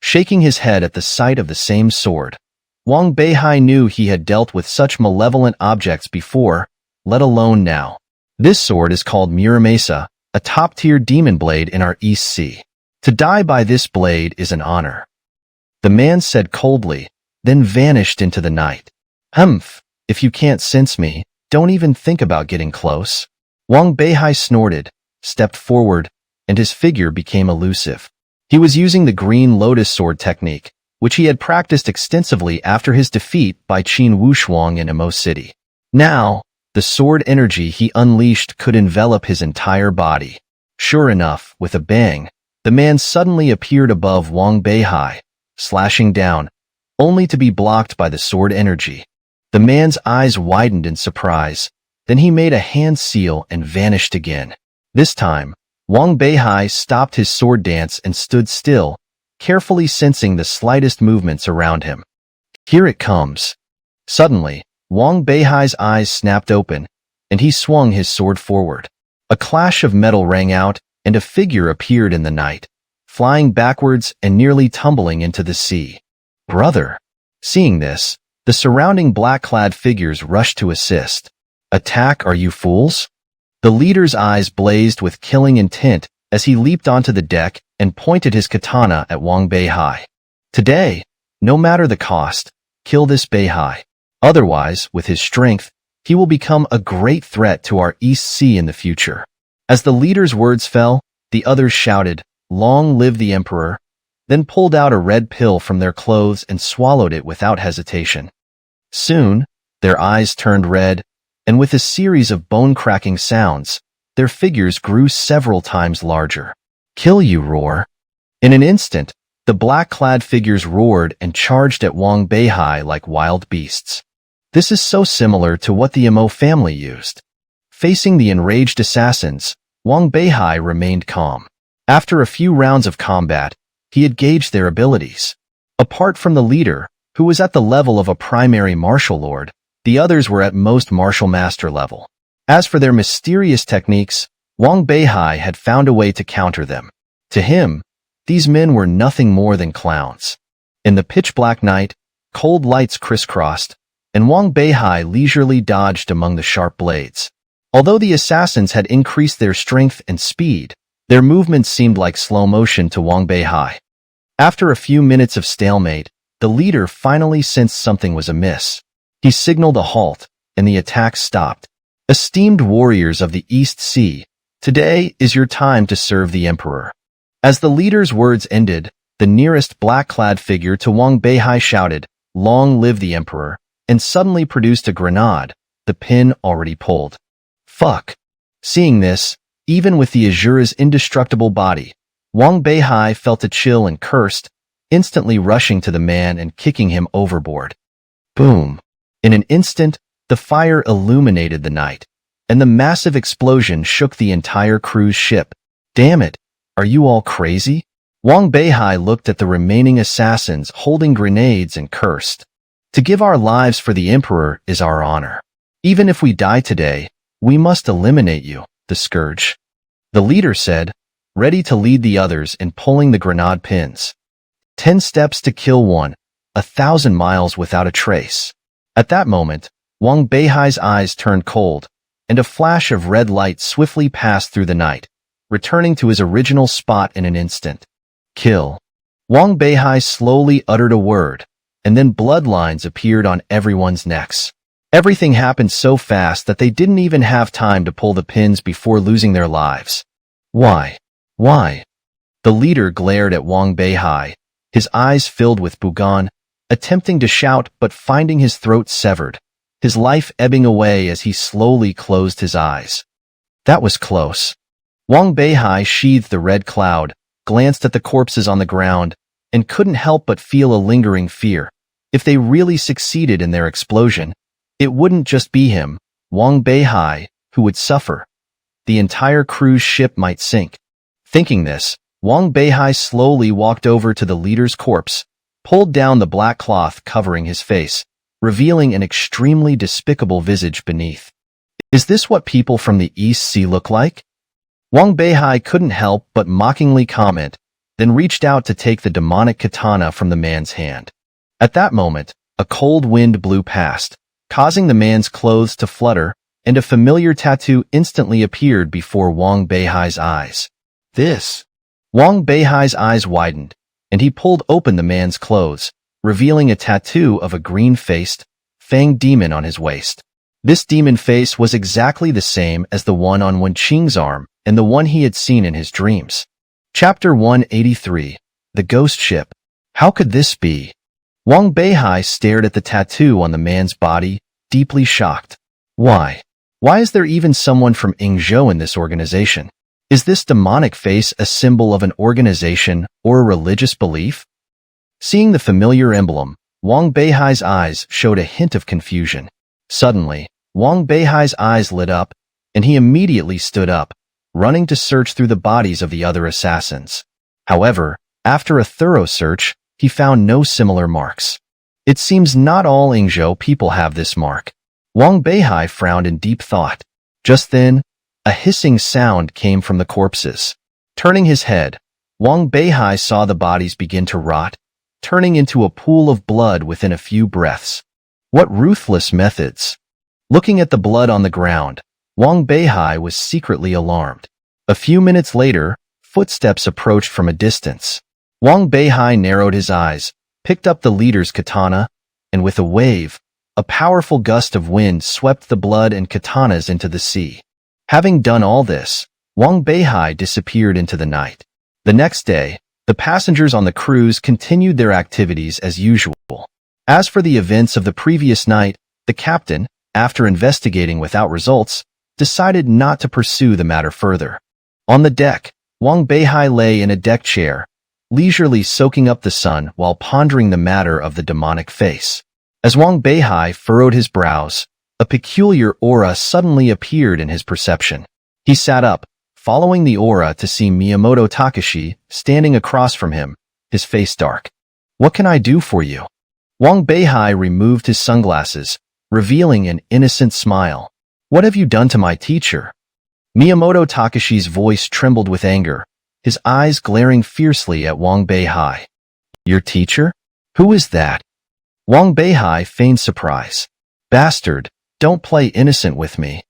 Shaking his head at the sight of the same sword, Wang Beihai knew he had dealt with such malevolent objects before, let alone now. This sword is called Muramasa, a top-tier demon blade in our East Sea. To die by this blade is an honor. The man said coldly, then vanished into the night. Humph, if you can't sense me, don't even think about getting close. Wang Beihai snorted, stepped forward, and his figure became elusive. He was using the green lotus sword technique, which he had practiced extensively after his defeat by Qin Wushuang in Emo City. Now, the sword energy he unleashed could envelop his entire body. Sure enough, with a bang, the man suddenly appeared above Wang Beihai, slashing down, only to be blocked by the sword energy. The man's eyes widened in surprise, then he made a hand seal and vanished again. This time, Wang Beihai stopped his sword dance and stood still, carefully sensing the slightest movements around him. Here it comes. Suddenly, Wang Beihai's eyes snapped open, and he swung his sword forward. A clash of metal rang out, and a figure appeared in the night, flying backwards and nearly tumbling into the sea. Brother! Seeing this, the surrounding black-clad figures rushed to assist. Attack, are you fools? The leader's eyes blazed with killing intent as he leaped onto the deck and pointed his katana at Wang Beihai. Today, no matter the cost, kill this Beihai. Otherwise, with his strength, he will become a great threat to our East Sea in the future. As the leader's words fell, the others shouted, "Long live the Emperor," then pulled out a red pill from their clothes and swallowed it without hesitation. Soon, their eyes turned red, and with a series of bone-cracking sounds, their figures grew several times larger. Kill you, roar. In an instant, the black-clad figures roared and charged at Wang Beihai like wild beasts. This is so similar to what the Emo family used. Facing the enraged assassins, Wang Beihai remained calm. After a few rounds of combat, he had gauged their abilities. Apart from the leader, who was at the level of a primary martial lord, the others were at most martial master level. As for their mysterious techniques, Wang Beihai had found a way to counter them. To him, these men were nothing more than clowns. In the pitch-black night, cold lights crisscrossed, and Wang Beihai leisurely dodged among the sharp blades. Although the assassins had increased their strength and speed, their movements seemed like slow motion to Wang Beihai. After a few minutes of stalemate, the leader finally sensed something was amiss. He signaled a halt, and the attack stopped. Esteemed warriors of the East Sea, today is your time to serve the Emperor. As the leader's words ended, the nearest black-clad figure to Wang Beihai shouted, "Long live the Emperor," and suddenly produced a grenade, the pin already pulled. Fuck. Seeing this, even with the Azura's indestructible body, Wang Beihai felt a chill and cursed, instantly rushing to the man and kicking him overboard. Boom. In an instant, the fire illuminated the night, and the massive explosion shook the entire cruise ship. Damn it, are you all crazy? Wang Beihai looked at the remaining assassins holding grenades and cursed. To give our lives for the Emperor is our honor. Even if we die today, we must eliminate you, the Scourge. The leader said, ready to lead the others in pulling the grenade pins. 10 steps to kill one, 1,000 miles without a trace. At that moment, Wang Beihai's eyes turned cold, and a flash of red light swiftly passed through the night, returning to his original spot in an instant. Kill. Wang Beihai slowly uttered a word, and then bloodlines appeared on everyone's necks. Everything happened so fast that they didn't even have time to pull the pins before losing their lives. Why? Why? The leader glared at Wang Beihai, his eyes filled with bougon, attempting to shout but finding his throat severed. his life ebbing away as he slowly closed his eyes. That was close. Wang Beihai sheathed the red cloud, glanced at the corpses on the ground, and couldn't help but feel a lingering fear. If they really succeeded in their explosion, it wouldn't just be him, Wang Beihai, who would suffer. The entire cruise ship might sink. Thinking this, Wang Beihai slowly walked over to the leader's corpse, pulled down the black cloth covering his face, revealing an extremely despicable visage beneath. Is this what people from the East Sea look like? Wang Beihai couldn't help but mockingly comment, then reached out to take the demonic katana from the man's hand. At that moment, a cold wind blew past, causing the man's clothes to flutter, and a familiar tattoo instantly appeared before Wang Beihai's eyes. This. Wang Beihai's eyes widened, and he pulled open the man's clothes, revealing a tattoo of a green-faced, fanged demon on his waist. This demon face was exactly the same as the one on Wen Qing's arm and the one he had seen in his dreams. Chapter 183. The Ghost Ship. How could this be? Wang Beihai stared at the tattoo on the man's body, deeply shocked. Why? Why is there even someone from Yingzhou in this organization? Is this demonic face a symbol of an organization or a religious belief? Seeing the familiar emblem, Wang Beihai's eyes showed a hint of confusion. Suddenly, Wang Beihai's eyes lit up, and he immediately stood up, running to search through the bodies of the other assassins. However, after a thorough search, he found no similar marks. It seems not all Yingzhou people have this mark. Wang Beihai frowned in deep thought. Just then, a hissing sound came from the corpses. Turning his head, Wang Beihai saw the bodies begin to rot, turning into a pool of blood within a few breaths. What ruthless methods! Looking at the blood on the ground, Wang Beihai was secretly alarmed. A few minutes later, footsteps approached from a distance. Wang Beihai narrowed his eyes, picked up the leader's katana, and with a wave, a powerful gust of wind swept the blood and katanas into the sea. Having done all this, Wang Beihai disappeared into the night. The next day, the passengers on the cruise continued their activities as usual. As for the events of the previous night, the captain, after investigating without results, decided not to pursue the matter further. On the deck, Wang Beihai lay in a deck chair, leisurely soaking up the sun while pondering the matter of the demonic face. As Wang Beihai furrowed his brows, a peculiar aura suddenly appeared in his perception. He sat up, following the aura to see Miyamoto Takashi standing across from him, his face dark. "What can I do for you?" Wang Beihai removed his sunglasses, revealing an innocent smile. "What have you done to my teacher?" Miyamoto Takashi's voice trembled with anger, his eyes glaring fiercely at Wang Beihai. "Your teacher? Who is that?" Wang Beihai feigned surprise. "Bastard, don't play innocent with me."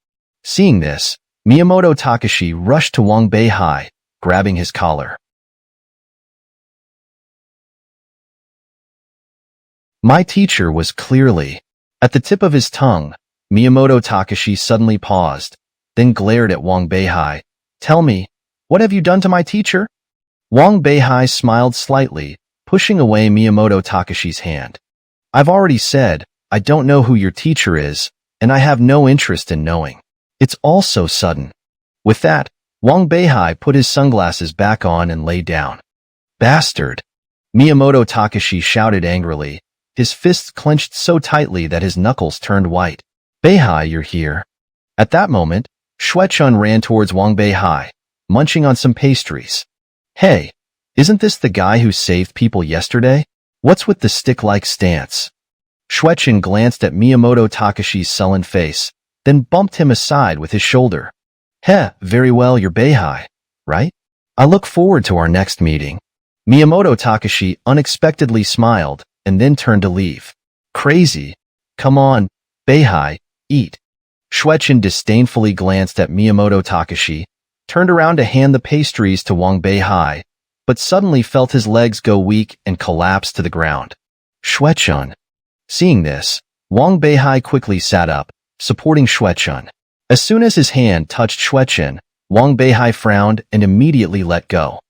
Seeing this, Miyamoto Takashi rushed to Wang Beihai, grabbing his collar. "My teacher was clearly..." At the tip of his tongue, Miyamoto Takashi suddenly paused, then glared at Wang Beihai. "Tell me, what have you done to my teacher?" Wang Beihai smiled slightly, pushing away Miyamoto Takashi's hand. "I've already said, I don't know who your teacher is, and I have no interest in knowing. It's all so sudden." With that, Wang Beihai put his sunglasses back on and lay down. "Bastard!" Miyamoto Takashi shouted angrily, his fists clenched so tightly that his knuckles turned white. "Beihai, you're here." At that moment, Shuechun ran towards Wang Beihai, munching on some pastries. "Hey, isn't this the guy who saved people yesterday? What's with the stick-like stance?" Shuechun glanced at Miyamoto Takashi's sullen face, then bumped him aside with his shoulder. "Heh, very well, you're Beihai, right? I look forward to our next meeting." Miyamoto Takashi unexpectedly smiled, and then turned to leave. "Crazy. Come on, Beihai, eat." Shuechun disdainfully glanced at Miyamoto Takashi, turned around to hand the pastries to Wang Beihai, but suddenly felt his legs go weak and collapse to the ground. "Shuechun." Seeing this, Wang Beihai quickly sat up, supporting Shuechun. As soon as his hand touched Shuechun, Wang Beihai frowned and immediately let go.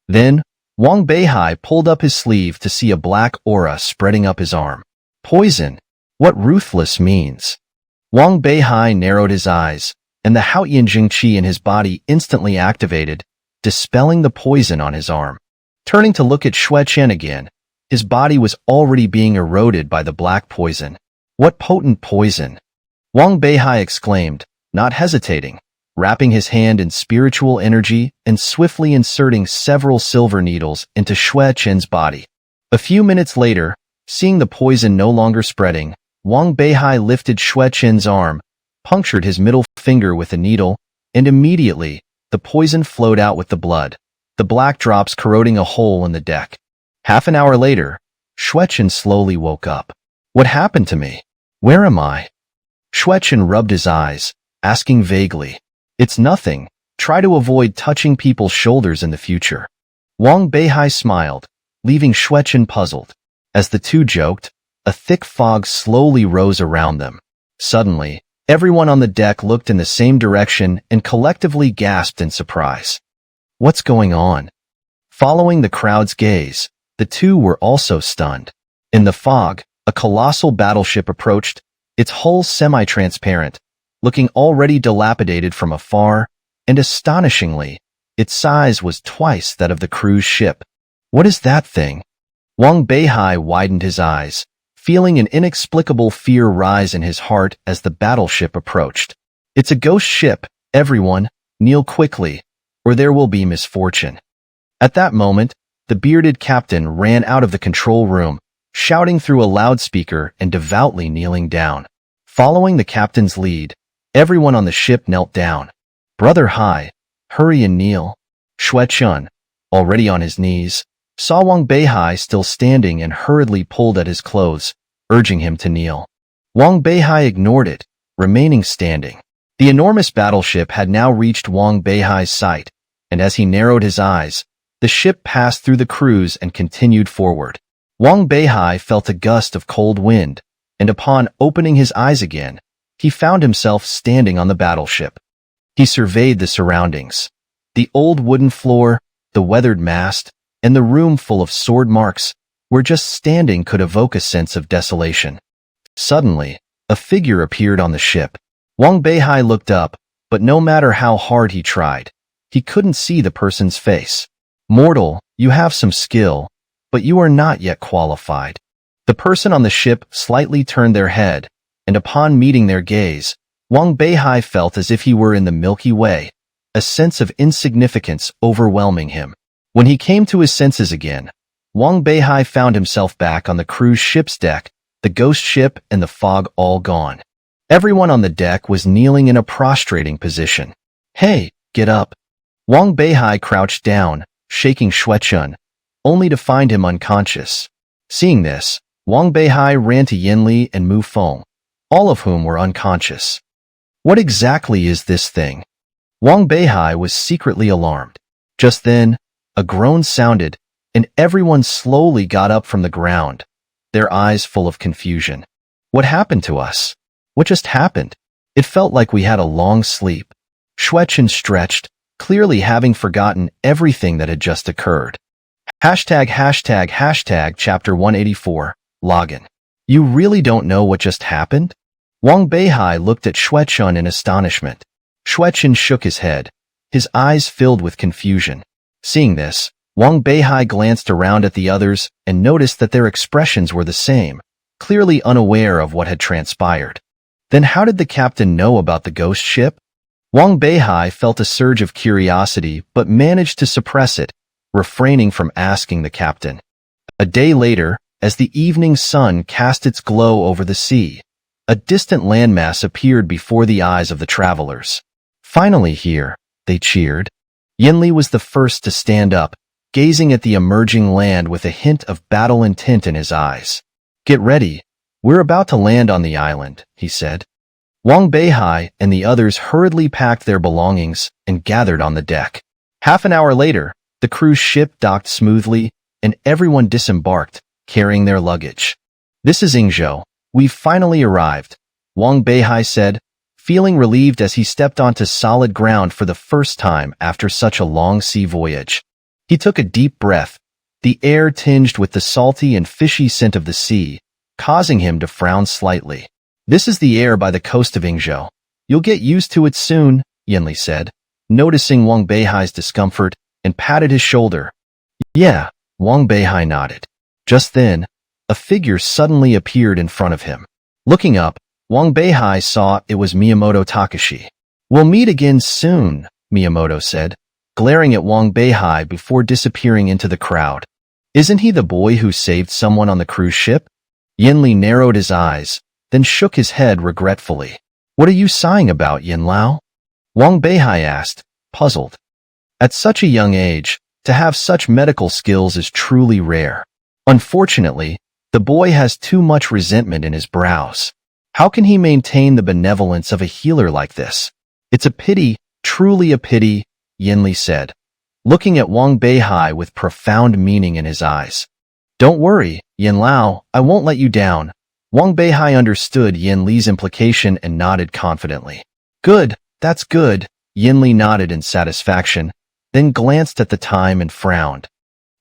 Then, Wang Beihai pulled up his sleeve to see a black aura spreading up his arm. "Poison! What ruthless means!" Wang Beihai narrowed his eyes, and the Haoyan Jingqi in his body instantly activated, dispelling the poison on his arm. Turning to look at Xue Chen again, his body was already being eroded by the black poison. What potent poison! Wang Beihai exclaimed, not hesitating, wrapping his hand in spiritual energy and swiftly inserting several silver needles into Xue Chen's body. A few minutes later, seeing the poison no longer spreading, Wang Beihai lifted Xue Chen's arm, punctured his middle finger with a needle, and immediately, the poison flowed out with the blood, the black drops corroding a hole in the deck. Half an hour later, Xue Chen slowly woke up. What happened to me? Where am I? Xue Chen rubbed his eyes, asking vaguely. It's nothing. Try to avoid touching people's shoulders in the future. Wang Beihai smiled, leaving Xue Chen puzzled. As the two joked, a thick fog slowly rose around them. Suddenly, everyone on the deck looked in the same direction and collectively gasped in surprise. What's going on? Following the crowd's gaze, the two were also stunned. In the fog, a colossal battleship approached, its hull semi-transparent, looking already dilapidated from afar, and astonishingly, its size was twice that of the cruise ship. What is that thing? Wang Beihai widened his eyes, feeling an inexplicable fear rise in his heart as the battleship approached. It's a ghost ship, everyone, kneel quickly, or there will be misfortune. At that moment, the bearded captain ran out of the control room, shouting through a loudspeaker and devoutly kneeling down. Following the captain's lead, everyone on the ship knelt down. Brother Hai, hurry and kneel. Xue Chen, already on his knees, saw Wang Beihai still standing and hurriedly pulled at his clothes, urging him to kneel. Wang Beihai ignored it, remaining standing. The enormous battleship had now reached Wang Beihai's sight, and as he narrowed his eyes, the ship passed through the crews and continued forward. Wang Beihai felt a gust of cold wind, and upon opening his eyes again, he found himself standing on the battleship. He surveyed the surroundings. The old wooden floor, the weathered mast, and the room full of sword marks, where just standing could evoke a sense of desolation. Suddenly, a figure appeared on the ship. Wang Beihai looked up, but no matter how hard he tried, he couldn't see the person's face. Mortal, you have some skill, but you are not yet qualified. The person on the ship slightly turned their head, and upon meeting their gaze, Wang Beihai felt as if he were in the Milky Way, a sense of insignificance overwhelming him. When he came to his senses again, Wang Beihai found himself back on the cruise ship's deck, the ghost ship and the fog all gone. Everyone on the deck was kneeling in a prostrating position. Hey, get up. Wang Beihai crouched down, shaking Xue Chen, only to find him unconscious. Seeing this, Wang Beihai ran to Yinli and Mu Feng, all of whom were unconscious. What exactly is this thing? Wang Beihai was secretly alarmed. Just then, a groan sounded, and everyone slowly got up from the ground, their eyes full of confusion. What happened to us? What just happened? It felt like we had a long sleep. Xue Chen stretched, clearly having forgotten everything that had just occurred. Chapter 184, Login. You really don't know what just happened? Wang Beihai looked at Xue Chen in astonishment. Xue Chen shook his head, his eyes filled with confusion. Seeing this, Wang Beihai glanced around at the others and noticed that their expressions were the same, clearly unaware of what had transpired. Then how did the captain know about the ghost ship? Wang Beihai felt a surge of curiosity but managed to suppress it, refraining from asking the captain. A day later, as the evening sun cast its glow over the sea, a distant landmass appeared before the eyes of the travelers. Finally here, they cheered. Yinli was the first to stand up, gazing at the emerging land with a hint of battle intent in his eyes. Get ready, we're about to land on the island, he said. Wang Beihai and the others hurriedly packed their belongings and gathered on the deck. Half an hour later, the cruise ship docked smoothly, and everyone disembarked, carrying their luggage. This is Ingzhou. We've finally arrived, Wang Beihai said, feeling relieved as he stepped onto solid ground for the first time after such a long sea voyage. He took a deep breath, the air tinged with the salty and fishy scent of the sea, causing him to frown slightly. This is the air by the coast of Ingzhou. You'll get used to it soon, Yinli said, noticing Wang Beihai's discomfort, and patted his shoulder. Yeah, Wang Beihai nodded. Just then, a figure suddenly appeared in front of him. Looking up, Wang Beihai saw it was Miyamoto Takashi. We'll meet again soon, Miyamoto said, glaring at Wang Beihai before disappearing into the crowd. Isn't he the boy who saved someone on the cruise ship? Yinli narrowed his eyes, then shook his head regretfully. What are you sighing about, Yinlao? Wang Beihai asked, puzzled. At such a young age, to have such medical skills is truly rare. Unfortunately, the boy has too much resentment in his brows. How can he maintain the benevolence of a healer like this? It's a pity, truly a pity, Yinli said, looking at Wang Beihai with profound meaning in his eyes. Don't worry, Yinlao, I won't let you down. Wang Beihai understood Yinli's implication and nodded confidently. Good, that's good, Yinli nodded in satisfaction, then glanced at the time and frowned.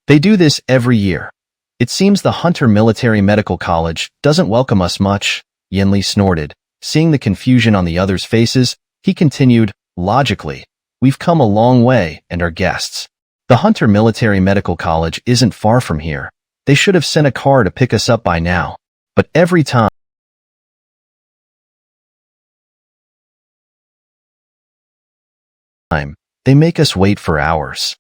They do this every year. It seems the Hunter Military Medical College doesn't welcome us much, Yinli snorted. Seeing the confusion on the others' faces, he continued, logically, we've come a long way and are guests. The Hunter Military Medical College isn't far from here. They should have sent a car to pick us up by now. But every time they make us wait for hours.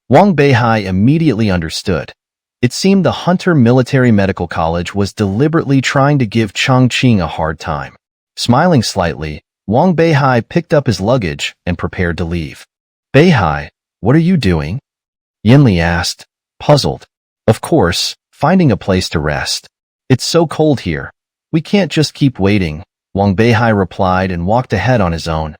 Wang Beihai immediately understood. It seemed the Hunter Military Medical College was deliberately trying to give Chongqing a hard time. Smiling slightly, Wang Beihai picked up his luggage and prepared to leave. Beihai, what are you doing? Yinli asked, puzzled. Of course, finding a place to rest. It's so cold here. We can't just keep waiting, Wang Beihai replied and walked ahead on his own.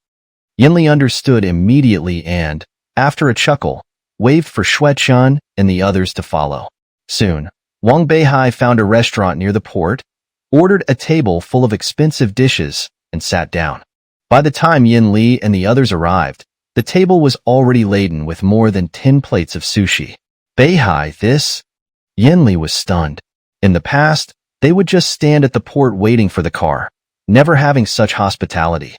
Yinli understood immediately and, after a chuckle, waved for Xuechan and the others to follow. Soon, Wang Beihai found a restaurant near the port, ordered a table full of expensive dishes, and sat down. By the time Yinli and the others arrived, the table was already laden with more than 10 plates of sushi. Beihai, this? Yinli was stunned. In the past, they would just stand at the port waiting for the car, never having such hospitality.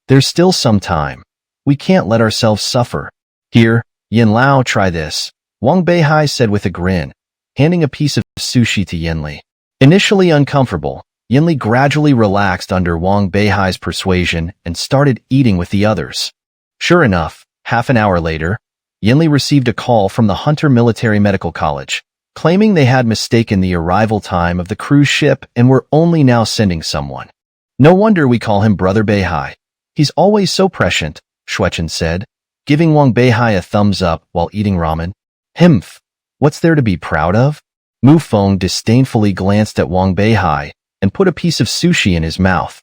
There's still some time. We can't let ourselves suffer. Here, Yinlao, try this, Wang Beihai said with a grin, handing a piece of sushi to Yinli. Initially uncomfortable, Yinli gradually relaxed under Wang Beihai's persuasion and started eating with the others. Sure enough, half an hour later, Yinli received a call from the Hunter Military Medical College, claiming they had mistaken the arrival time of the cruise ship and were only now sending someone. No wonder we call him Brother Beihai. He's always so prescient, Xuechan said, giving Wang Beihai a thumbs up while eating ramen. Himph, what's there to be proud of? Mu Feng disdainfully glanced at Wang Beihai and put a piece of sushi in his mouth.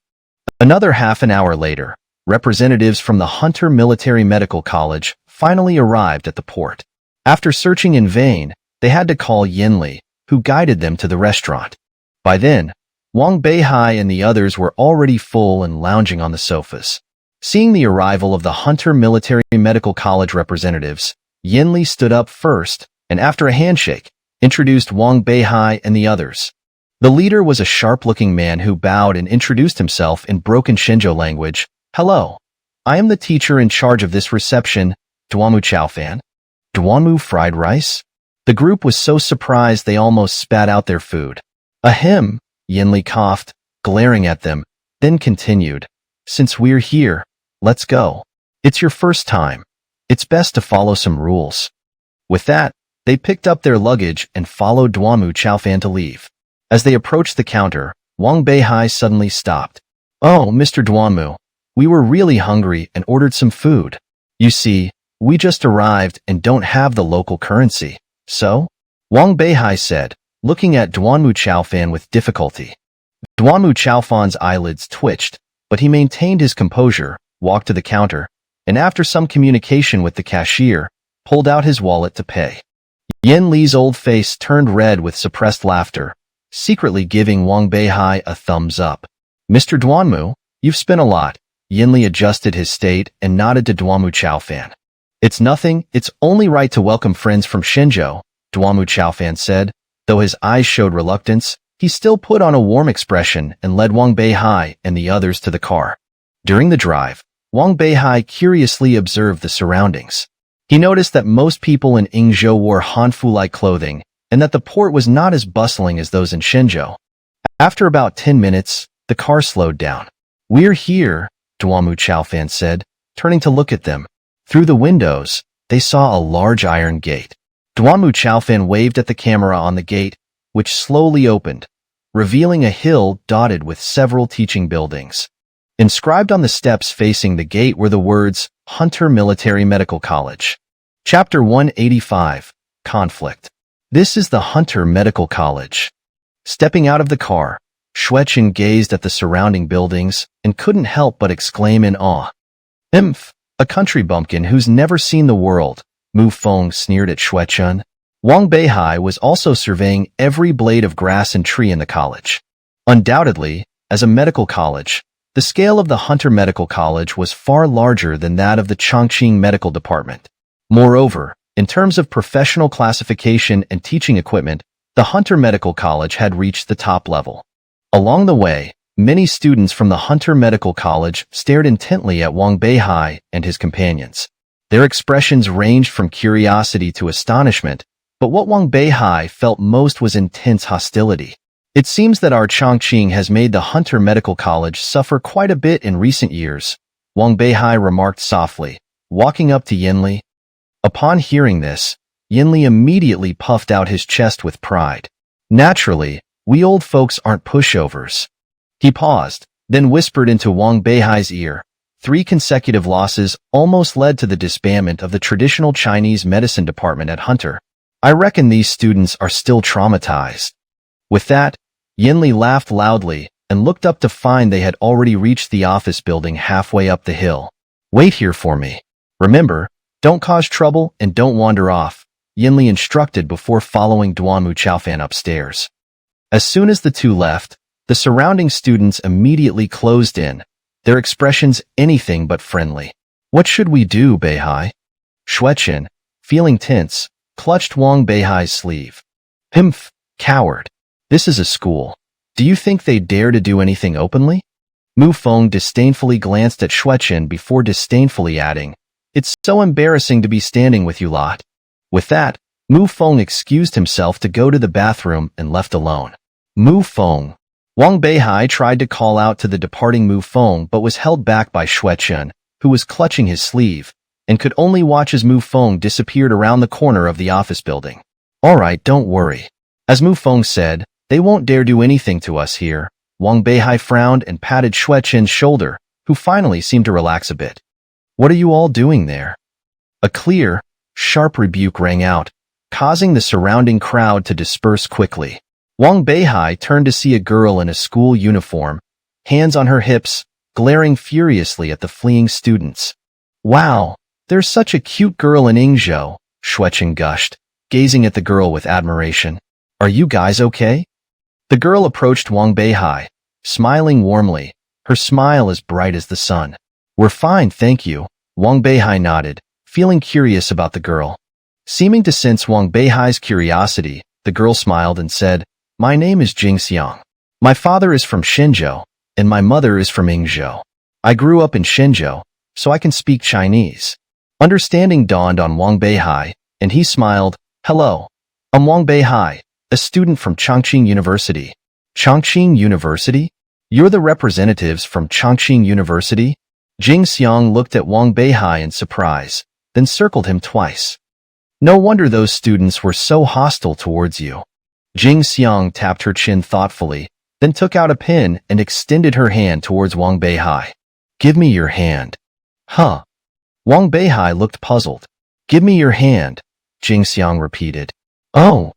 Another half an hour later, representatives from the Hunter Military Medical College finally arrived at the port. After searching in vain, they had to call Yinli, who guided them to the restaurant. By then, Wang Beihai and the others were already full and lounging on the sofas. Seeing the arrival of the Hunter Military Medical College representatives, Yinli stood up first, and after a handshake, introduced Wang Beihai and the others. The leader was a sharp-looking man who bowed and introduced himself in broken Shenzhou language. Hello. I am the teacher in charge of this reception, Duanmu Chaofan. Duanmu fried rice? The group was so surprised they almost spat out their food. Ahem, Yinli coughed, glaring at them, then continued. Since we're here, let's go. It's your first time. It's best to follow some rules. With that, they picked up their luggage and followed Duanmu Chaofan to leave. As they approached the counter, Wang Beihai suddenly stopped. Oh, Mr. Duanmu, we were really hungry and ordered some food. You see, we just arrived and don't have the local currency. So? Wang Beihai said, looking at Duanmu Chaofan with difficulty. Duanmu Chaofan's eyelids twitched, but he maintained his composure, walked to the counter, and after some communication with the cashier, pulled out his wallet to pay. Yin Li's old face turned red with suppressed laughter, secretly giving Wang Beihai a thumbs up. Mr. Duanmu, you've spent a lot. Yin Li adjusted his state and nodded to Duanmu Chaofan. It's nothing, it's only right to welcome friends from Shenzhou, Duanmu Chaofan said, though his eyes showed reluctance. He still put on a warm expression and led Wang Beihai and the others to the car. During the drive, Wang Beihai curiously observed the surroundings. He noticed that most people in Yingzhou wore Hanfu-like clothing and that the port was not as bustling as those in Shenzhou. After about 10 minutes, the car slowed down. "We're here," Duamu Chaofan said, turning to look at them. Through the windows, they saw a large iron gate. Duamu Chaofan waved at the camera on the gate, which slowly opened, revealing a hill dotted with several teaching buildings. Inscribed on the steps facing the gate were the words, Hunter Military Medical College. Chapter 185, Conflict. This is the Hunter Medical College. Stepping out of the car, Xueqin gazed at the surrounding buildings and couldn't help but exclaim in awe. "Imph, a country bumpkin who's never seen the world," Mu Feng sneered at Xueqin. Wang Beihai was also surveying every blade of grass and tree in the college. Undoubtedly, as a medical college, the scale of the Hunter Medical College was far larger than that of the Chongqing Medical Department. Moreover, in terms of professional classification and teaching equipment, the Hunter Medical College had reached the top level. Along the way, many students from the Hunter Medical College stared intently at Wang Beihai and his companions. Their expressions ranged from curiosity to astonishment, but what Wang Beihai felt most was intense hostility. It seems that our Chongqing has made the Hunter Medical College suffer quite a bit in recent years, Wang Beihai remarked softly, walking up to Yinli. Upon hearing this, Yinli immediately puffed out his chest with pride. "Naturally, we old folks aren't pushovers." He paused, then whispered into Wang Beihai's ear. 3 consecutive losses almost led to the disbandment of the traditional Chinese medicine department at Hunter. "I reckon these students are still traumatized." With that, Yinli laughed loudly and looked up to find they had already reached the office building halfway up the hill. "Wait here for me. Remember, don't cause trouble and don't wander off," Yinli instructed before following Duamu Chaofan upstairs. As soon as the two left, the surrounding students immediately closed in, their expressions anything but friendly. "What should we do, Beihai?" Xueqin, feeling tense, clutched Wang Beihai's sleeve. "Pimph, coward. This is a school. Do you think they dare to do anything openly?" Mu Feng disdainfully glanced at Xueqin before disdainfully adding, "It's so embarrassing to be standing with you lot." With that, Mu Feng excused himself to go to the bathroom and left alone. Mu Feng. Wang Beihai tried to call out to the departing Mu Feng but was held back by Xueqin, who was clutching his sleeve, and could only watch as Mu Feng disappeared around the corner of the office building. "All right, don't worry." As Mu Feng said, "They won't dare do anything to us here." Wang Beihai frowned and patted Xueqin's shoulder, who finally seemed to relax a bit. "What are you all doing there?" A clear, sharp rebuke rang out, causing the surrounding crowd to disperse quickly. Wang Beihai turned to see a girl in a school uniform, hands on her hips, glaring furiously at the fleeing students. "Wow, there's such a cute girl in Yingzhou," Xueqin gushed, gazing at the girl with admiration. "Are you guys okay?" The girl approached Wang Beihai, smiling warmly, her smile as bright as the sun. "We're fine, thank you," Wang Beihai nodded, feeling curious about the girl. Seeming to sense Wang Beihai's curiosity, the girl smiled and said, "My name is Jing Xiang. My father is from Shenzhou, and my mother is from Yingzhou. I grew up in Shenzhou, so I can speak Chinese." Understanding dawned on Wang Beihai, and he smiled. "Hello, I'm Wang Beihai, a student from Chongqing University." "Chongqing University? You're the representatives from Chongqing University?" Jing Xiang looked at Wang Beihai in surprise, then circled him twice. "No wonder those students were so hostile towards you." Jing Xiang tapped her chin thoughtfully, then took out a pen and extended her hand towards Wang Beihai. "Give me your hand." "Huh?" Wang Beihai looked puzzled. "Give me your hand," Jing Xiang repeated. "Oh."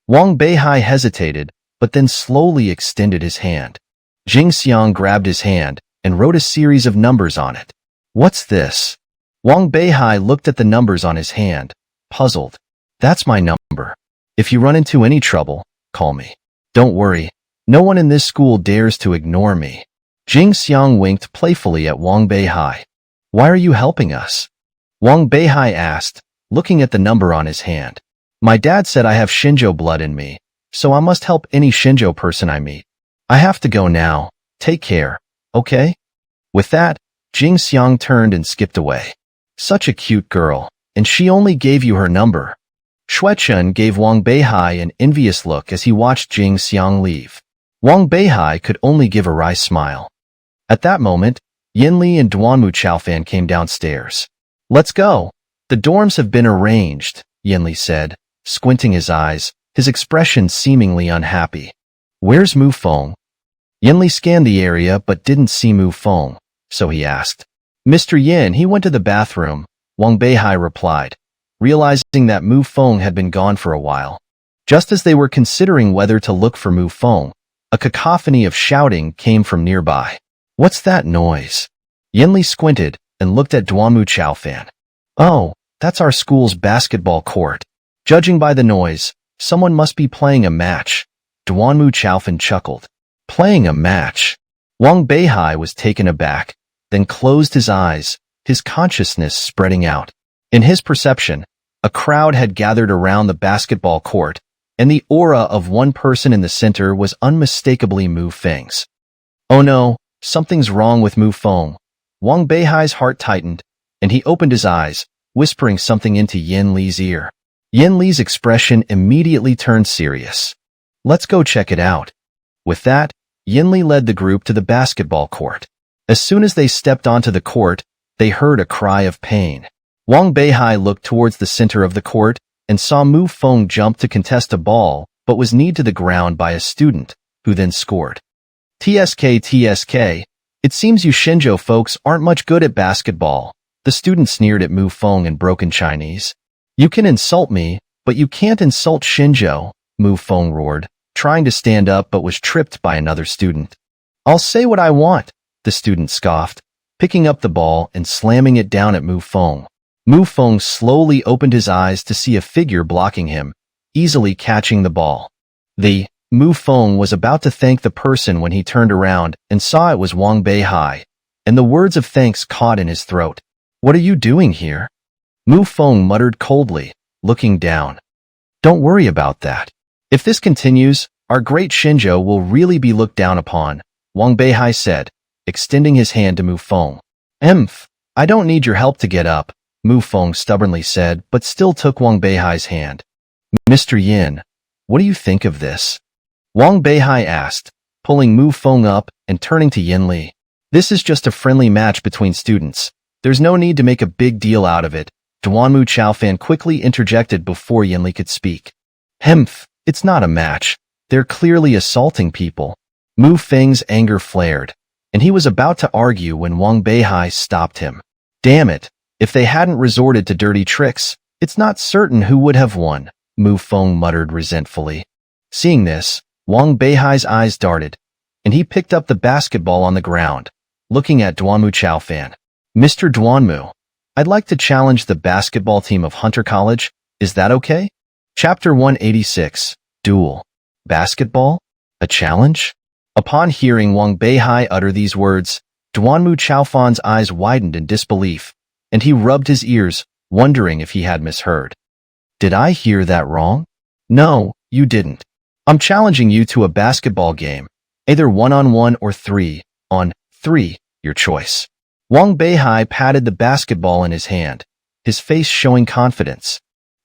Wang Beihai hesitated, but then slowly extended his hand. Jing Xiang grabbed his hand and wrote a series of numbers on it. "What's this?" Wang Beihai looked at the numbers on his hand, puzzled. "That's my number. If you run into any trouble, call me. Don't worry, no one in this school dares to ignore me." Jing Xiang winked playfully at Wang Beihai. "Why are you helping us?" Wang Beihai asked, looking at the number on his hand. "My dad said I have Shenzhou blood in me, so I must help any Shinjo person I meet. I have to go now. Take care, okay? With that, Jing Xiang turned and skipped away. Such a cute girl, and she only gave you her number. Shuechun gave Wang Beihai an envious look as he watched Jing Xiang leave. Wang Beihai could only give a wry smile. At that moment, Yinli and Duanmu Chaofan came downstairs. Let's go. The dorms have been arranged, Yinli said, squinting his eyes, his expression seemingly unhappy. Where's Mu Feng? Yinli scanned the area but didn't see Mu Feng, so he asked. Mr. Yin, he went to the bathroom, Wang Beihai replied, realizing that Mu Feng had been gone for a while. Just as they were considering whether to look for Mu Feng, a cacophony of shouting came from nearby. What's that noise? Yinli squinted and looked at Duanmu Chaofan. Oh, that's our school's basketball court. Judging by the noise, someone must be playing a match. Duanmu Chaofan chuckled. Playing a match? Wang Beihai was taken aback, then closed his eyes, his consciousness spreading out. In his perception, a crowd had gathered around the basketball court, and the aura of one person in the center was unmistakably Mu Feng's. Oh no, something's wrong with Mu Feng. Wang Beihai's heart tightened, and he opened his eyes, whispering something into Yin Li's ear. Yin Li's expression immediately turned serious. Let's go check it out. With that, Yin Li led the group to the basketball court. As soon as they stepped onto the court, they heard a cry of pain. Wang Beihai looked towards the center of the court and saw Mu Feng jump to contest a ball, but was kneed to the ground by a student, who then scored. TSK, it seems you Shinjo folks aren't much good at basketball. The student sneered at Mu Feng in broken Chinese. You can insult me, but you can't insult Shinjo, Mu Feng roared, trying to stand up but was tripped by another student. I'll say what I want, the student scoffed, picking up the ball and slamming it down at Mu Feng. Mu Feng slowly opened his eyes to see a figure blocking him, easily catching the ball. Mu Feng was about to thank the person when he turned around and saw it was Wang Beihai, and the words of thanks caught in his throat. What are you doing here? Mu Feng muttered coldly, looking down. Don't worry about that. If this continues, our great Shinjo will really be looked down upon, Wang Beihai said, extending his hand to Mu Feng. I don't need your help to get up, Mu Feng stubbornly said, but still took Wang Beihai's hand. Mr. Yin, what do you think of this? Wang Beihai asked, pulling Mu Feng up and turning to Yin Li. This is just a friendly match between students. There's no need to make a big deal out of it, Duanmu Chaofan quickly interjected before Yin Li could speak. It's not a match. They're clearly assaulting people. Mu Feng's anger flared, and he was about to argue when Wang Beihai stopped him. Damn it, if they hadn't resorted to dirty tricks, it's not certain who would have won, Mu Feng muttered resentfully. Seeing this, Wang Beihai's eyes darted, and he picked up the basketball on the ground, looking at Duanmu Chaofan. Mr. Duanmu, I'd like to challenge the basketball team of Hunter College. Is that okay? Chapter 186, Duel. Basketball? A challenge? Upon hearing Wang Beihai utter these words, Duanmu Chaofan's eyes widened in disbelief, and he rubbed his ears, wondering if he had misheard. Did I hear that wrong? No, you didn't. I'm challenging you to a basketball game, either 1-on-1 or 3-on-3, your choice. Wang Beihai patted the basketball in his hand, his face showing confidence.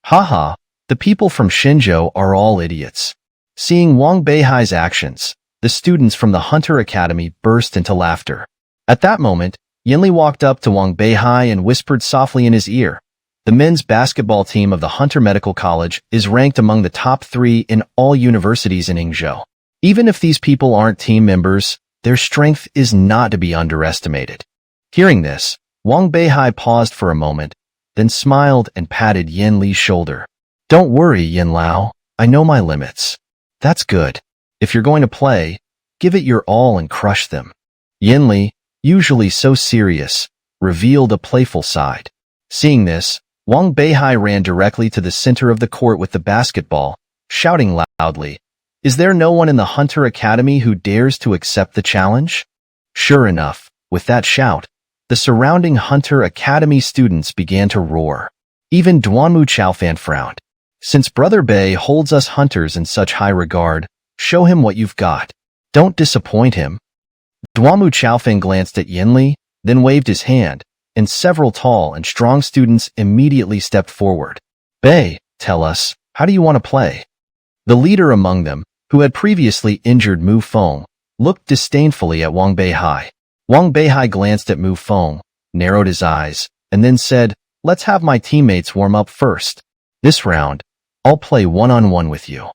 Haha, the people from Shinjo are all idiots. Seeing Wang Beihai's actions, the students from the Hunter Academy burst into laughter. At that moment, Yinli walked up to Wang Beihai and whispered softly in his ear, the men's basketball team of the Hunter Medical College is ranked among the top 3 in all universities in Yingzhou. Even if these people aren't team members, their strength is not to be underestimated. Hearing this, Wang Beihai paused for a moment, then smiled and patted Yin Li's shoulder. Don't worry, Yin Lao, I know my limits. That's good. If you're going to play, give it your all and crush them. Yin Li, usually so serious, revealed a playful side. Seeing this, Wang Beihai ran directly to the center of the court with the basketball, shouting loudly, Is there no one in the Hunter Academy who dares to accept the challenge? Sure enough, with that shout, the surrounding Hunter Academy students began to roar. Even Duanmu Chaofan frowned. Since Brother Bei holds us hunters in such high regard, show him what you've got. Don't disappoint him. Duamu Chaofeng glanced at Yinli, then waved his hand, and several tall and strong students immediately stepped forward. Bei, tell us, how do you want to play? The leader among them, who had previously injured Mu Feng, looked disdainfully at Wang Beihai. Wang Beihai glanced at Mu Feng, narrowed his eyes, and then said, let's have my teammates warm up first. This round, I'll play one-on-one with you.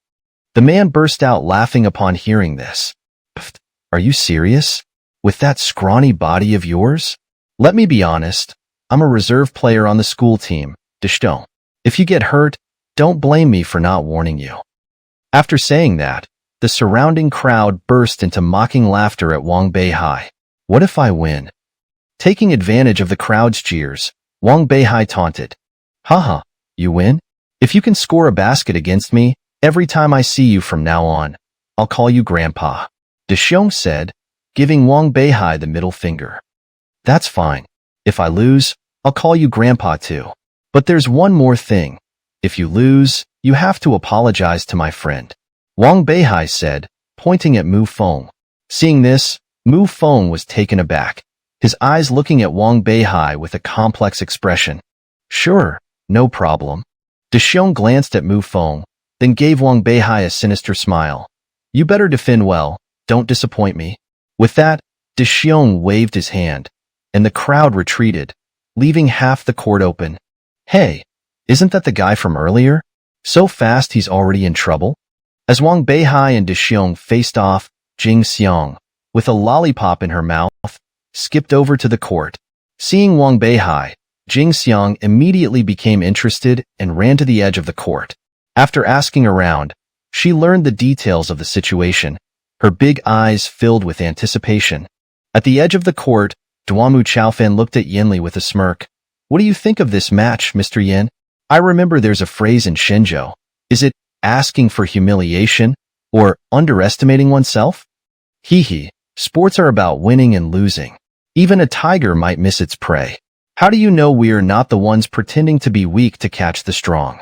The man burst out laughing upon hearing this. Pfft, are you serious? With that scrawny body of yours? Let me be honest, I'm a reserve player on the school team, Dishton. If you get hurt, don't blame me for not warning you. After saying that, the surrounding crowd burst into mocking laughter at Wang Beihai. What if I win? Taking advantage of the crowd's cheers, Wang Beihai taunted. Haha, you win? If you can score a basket against me, every time I see you from now on, I'll call you Grandpa. Dishong said, giving Wang Beihai the middle finger. That's fine. If I lose, I'll call you Grandpa too. But there's one more thing. If you lose, you have to apologize to my friend. Wang Beihai said, pointing at Mu Feng. Seeing this, Mu Feng was taken aback, his eyes looking at Wang Beihai with a complex expression. Sure, no problem. Dishong glanced at Mu Feng, then gave Wang Beihai a sinister smile. You better defend well, don't disappoint me. With that, Dishong waved his hand, and the crowd retreated, leaving half the court open. Hey, isn't that the guy from earlier? So fast he's already in trouble? As Wang Beihai and Dishong faced off, Jing Xiang, with a lollipop in her mouth, skipped over to the court. Seeing Wang Beihai, Jing Xiang immediately became interested and ran to the edge of the court. After asking around, she learned the details of the situation, her big eyes filled with anticipation. At the edge of the court, Duamu Chaofeng looked at Yinli with a smirk. What do you think of this match, Mr. Yin? I remember there's a phrase in Shenzhou. Is it asking for humiliation or underestimating oneself? Hee hee, sports are about winning and losing. Even a tiger might miss its prey. How do you know we are not the ones pretending to be weak to catch the strong?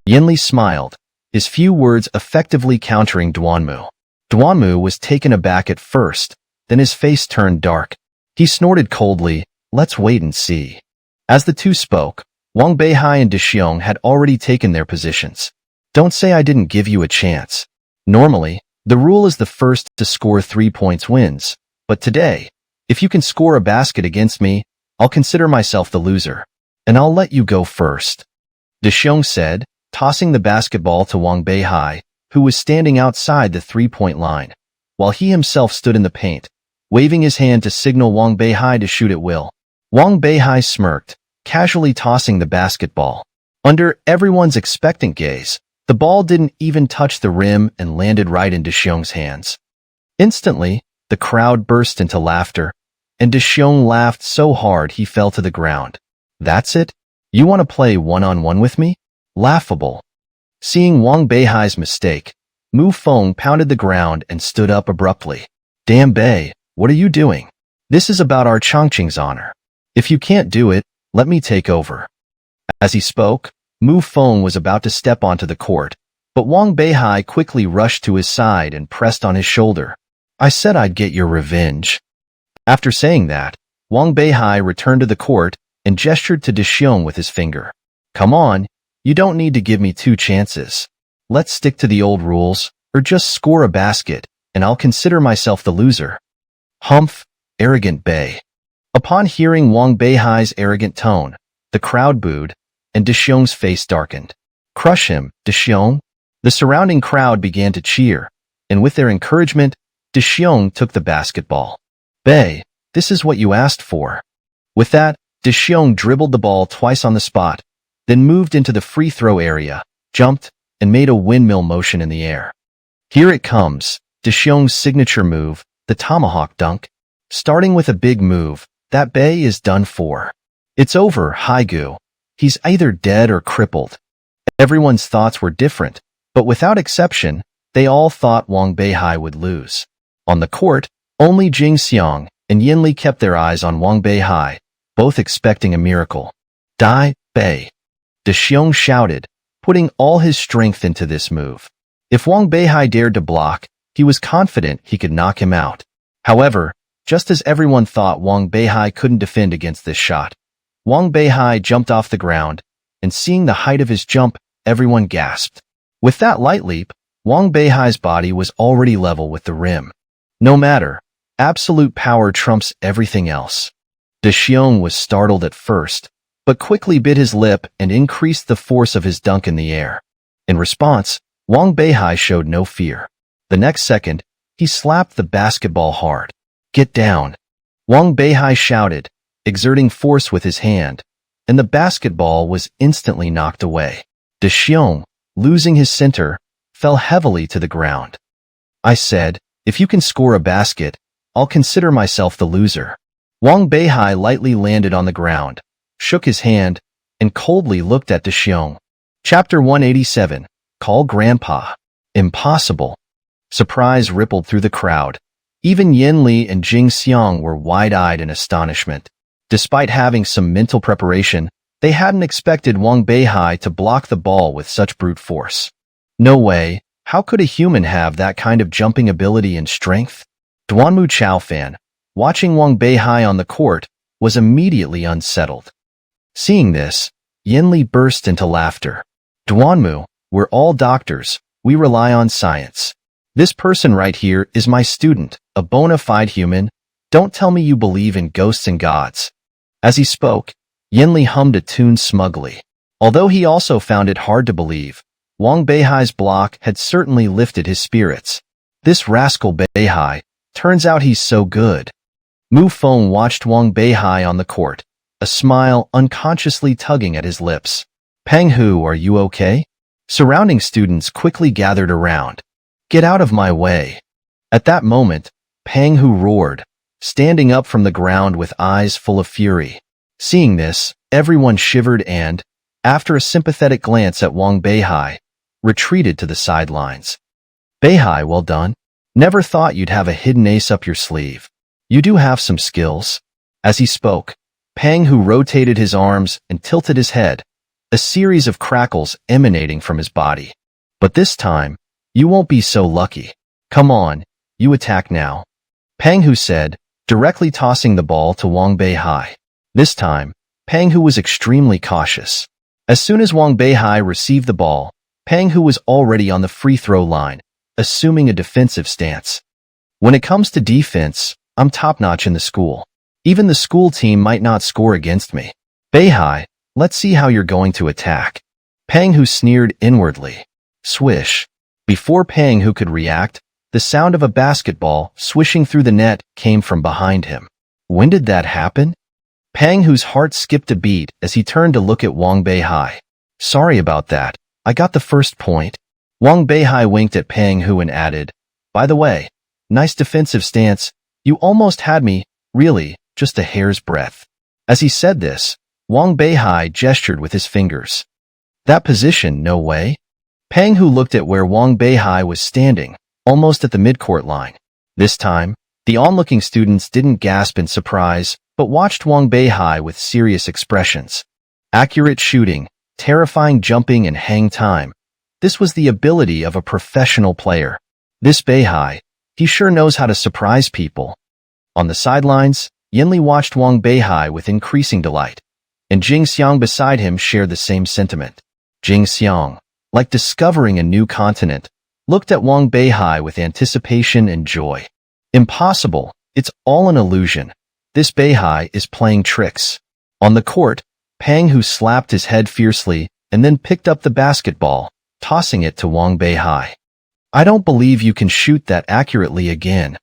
Yinli smiled, his few words effectively countering Duanmu. Duanmu was taken aback at first, then his face turned dark. He snorted coldly, let's wait and see. As the two spoke, Wang Beihai and Dishong had already taken their positions. Don't say I didn't give you a chance. Normally, the rule is the first to score 3 points wins, but today, if you can score a basket against me, I'll consider myself the loser, and I'll let you go first. Dishong said, tossing the basketball to Wang Beihai, who was standing outside the 3-point line, while he himself stood in the paint, waving his hand to signal Wang Beihai to shoot at will. Wang Beihai smirked, casually tossing the basketball. Under everyone's expectant gaze, the ball didn't even touch the rim and landed right in Dishong's hands. Instantly, the crowd burst into laughter, and Dishong laughed so hard he fell to the ground. That's it? You want to play one-on-one with me? Laughable. Seeing Wang Beihai's mistake, Mu Feng pounded the ground and stood up abruptly. Damn Bei, what are you doing? This is about our Chongqing's honor. If you can't do it, let me take over. As he spoke, Mu Feng was about to step onto the court, but Wang Beihai quickly rushed to his side and pressed on his shoulder. I said I'd get your revenge. After saying that, Wang Beihai returned to the court and gestured to Dishong with his finger. Come on, you don't need to give me 2 chances. Let's stick to the old rules, or just score a basket, and I'll consider myself the loser. Humph, arrogant Bei. Upon hearing Wang Beihai's arrogant tone, the crowd booed, and Dishong's face darkened. Crush him, Dishong. The surrounding crowd began to cheer, and with their encouragement, Dishong took the basketball. Bei, this is what you asked for. With that, Dishong dribbled the ball twice on the spot, then moved into the free throw area, jumped, and made a windmill motion in the air. Here it comes, Dishong's signature move, the tomahawk dunk. Starting with a big move, that Bei is done for. It's over, Haigu. He's either dead or crippled. Everyone's thoughts were different, but without exception, they all thought Wang Beihai would lose. On the court, only Jing Xiang and Yinli kept their eyes on Wang Beihai, both expecting a miracle. Die, Bei. Dishong shouted, putting all his strength into this move. If Wang Beihai dared to block, he was confident he could knock him out. However, just as everyone thought Wang Beihai couldn't defend against this shot, Wang Beihai jumped off the ground, and seeing the height of his jump, everyone gasped. With that light leap, Wang Beihai's body was already level with the rim. No matter, absolute power trumps everything else. De Xiong was startled at first, but quickly bit his lip and increased the force of his dunk in the air. In response, Wang Beihai showed no fear. The next second, he slapped the basketball hard. "Get down!" Wang Beihai shouted, exerting force with his hand, and the basketball was instantly knocked away. De Xiong, losing his center, fell heavily to the ground. "I said, if you can score a basket, I'll consider myself the loser." Wang Beihai lightly landed on the ground, shook his hand, and coldly looked at De Xiong. Chapter 187, Call Grandpa. Impossible. Surprise rippled through the crowd. Even Yin Li and Jing Xiang were wide-eyed in astonishment. Despite having some mental preparation, they hadn't expected Wang Beihai to block the ball with such brute force. No way, how could a human have that kind of jumping ability and strength? Duanmu Chaofan, watching Wang Beihai on the court, was immediately unsettled. Seeing this, Yin Li burst into laughter. "Duanmu, we're all doctors, we rely on science. This person right here is my student, a bona fide human. Don't tell me you believe in ghosts and gods." As he spoke, Yin Li hummed a tune smugly. Although he also found it hard to believe, Wang Beihai's block had certainly lifted his spirits. This rascal Beihai, turns out he's so good. Mu Feng watched Wang Beihai on the court, a smile unconsciously tugging at his lips. "Peng Hu, are you okay?" Surrounding students quickly gathered around. "Get out of my way." At that moment, Peng Hu roared, standing up from the ground with eyes full of fury. Seeing this, everyone shivered and, after a sympathetic glance at Wang Beihai, retreated to the sidelines. "Beihai, well done. Never thought you'd have a hidden ace up your sleeve. You do have some skills." As he spoke, Peng Hu rotated his arms and tilted his head, a series of crackles emanating from his body. "But this time, you won't be so lucky. Come on, you attack now," Peng Hu said, directly tossing the ball to Wang Beihai. This time, Peng Hu was extremely cautious. As soon as Wang Beihai received the ball, Peng Hu was already on the free throw line, assuming a defensive stance. "When it comes to defense, I'm top-notch in the school. Even the school team might not score against me. Beihai, let's see how you're going to attack." Peng Hu sneered inwardly. Swish. Before Peng Hu could react, the sound of a basketball swishing through the net came from behind him. When did that happen? Peng Hu's heart skipped a beat as he turned to look at Wang Beihai. "Sorry about that. I got the first point." Wang Beihai winked at Peng Hu and added, "By the way, nice defensive stance. You almost had me, really, just a hair's breadth." As he said this, Wang Beihai gestured with his fingers. "That position, no way." Peng Hu looked at where Wang Beihai was standing, almost at the midcourt line. This time, the onlooking students didn't gasp in surprise, but watched Wang Beihai with serious expressions. Accurate shooting, terrifying jumping and hang time. This was the ability of a professional player. This Beihai, he sure knows how to surprise people. On the sidelines, Yinli watched Wang Beihai with increasing delight, and Jing Xiang beside him shared the same sentiment. Jing Xiang, like discovering a new continent, looked at Wang Beihai with anticipation and joy. Impossible, it's all an illusion. This Beihai is playing tricks. On the court, Peng Hu slapped his head fiercely and then picked up the basketball, tossing it to Wang Beihai. "I don't believe you can shoot that accurately again,"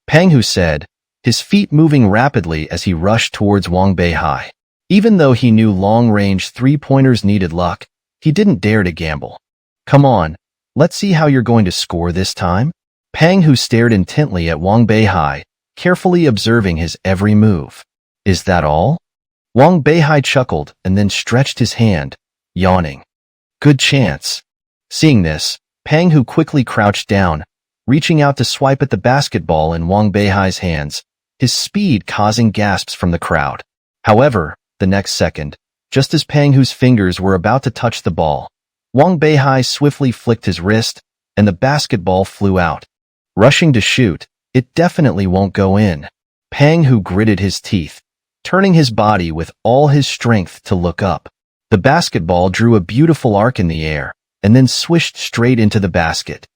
Peng Hu said, his feet moving rapidly as he rushed towards Wang Beihai. Even though he knew long-range three-pointers needed luck, he didn't dare to gamble. "Come on, let's see how you're going to score this time." Peng Hu stared intently at Wang Beihai, carefully observing his every move. "Is that all?" Wang Beihai chuckled and then stretched his hand, yawning. "Good chance." Seeing this, Peng Hu quickly crouched down, reaching out to swipe at the basketball in Wang Beihai's hands, his speed causing gasps from the crowd. However, the next second, just as Peng Hu's fingers were about to touch the ball, Wang Beihai swiftly flicked his wrist, and the basketball flew out. Rushing to shoot, it definitely won't go in. Pang Hu gritted his teeth, turning his body with all his strength to look up. The basketball drew a beautiful arc in the air, and then swished straight into the basket.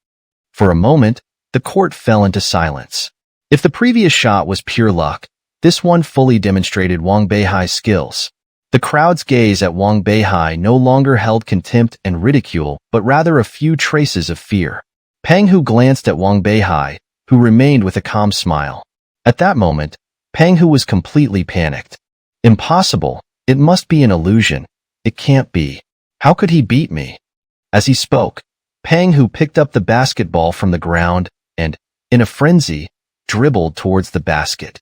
For a moment, the court fell into silence. If the previous shot was pure luck, this one fully demonstrated Wang Beihai's skills. The crowd's gaze at Wang Beihai no longer held contempt and ridicule, but rather a few traces of fear. Pang Hu glanced at Wang Beihai, who remained with a calm smile. At that moment, Pang Hu was completely panicked. Impossible. It must be an illusion. It can't be. How could he beat me? As he spoke, Pang Hu picked up the basketball from the ground and, in a frenzy, dribbled towards the basket.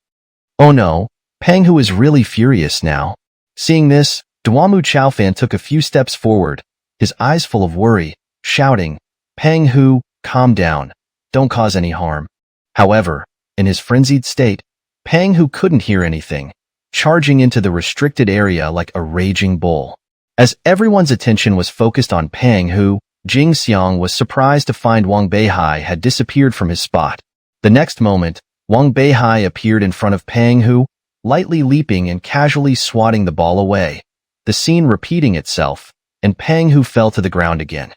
Oh no, Pang Hu is really furious now. Seeing this, Duamu Chaofan took a few steps forward, his eyes full of worry, shouting, "Pang Hu, calm down. Don't cause any harm." However, in his frenzied state, Pang Hu couldn't hear anything, charging into the restricted area like a raging bull. As everyone's attention was focused on Pang Hu, Jing Xiang was surprised to find Wang Beihai had disappeared from his spot. The next moment, Wang Beihai appeared in front of Pang Hu, lightly leaping and casually swatting the ball away, the scene repeating itself, and Pang Hu fell to the ground again.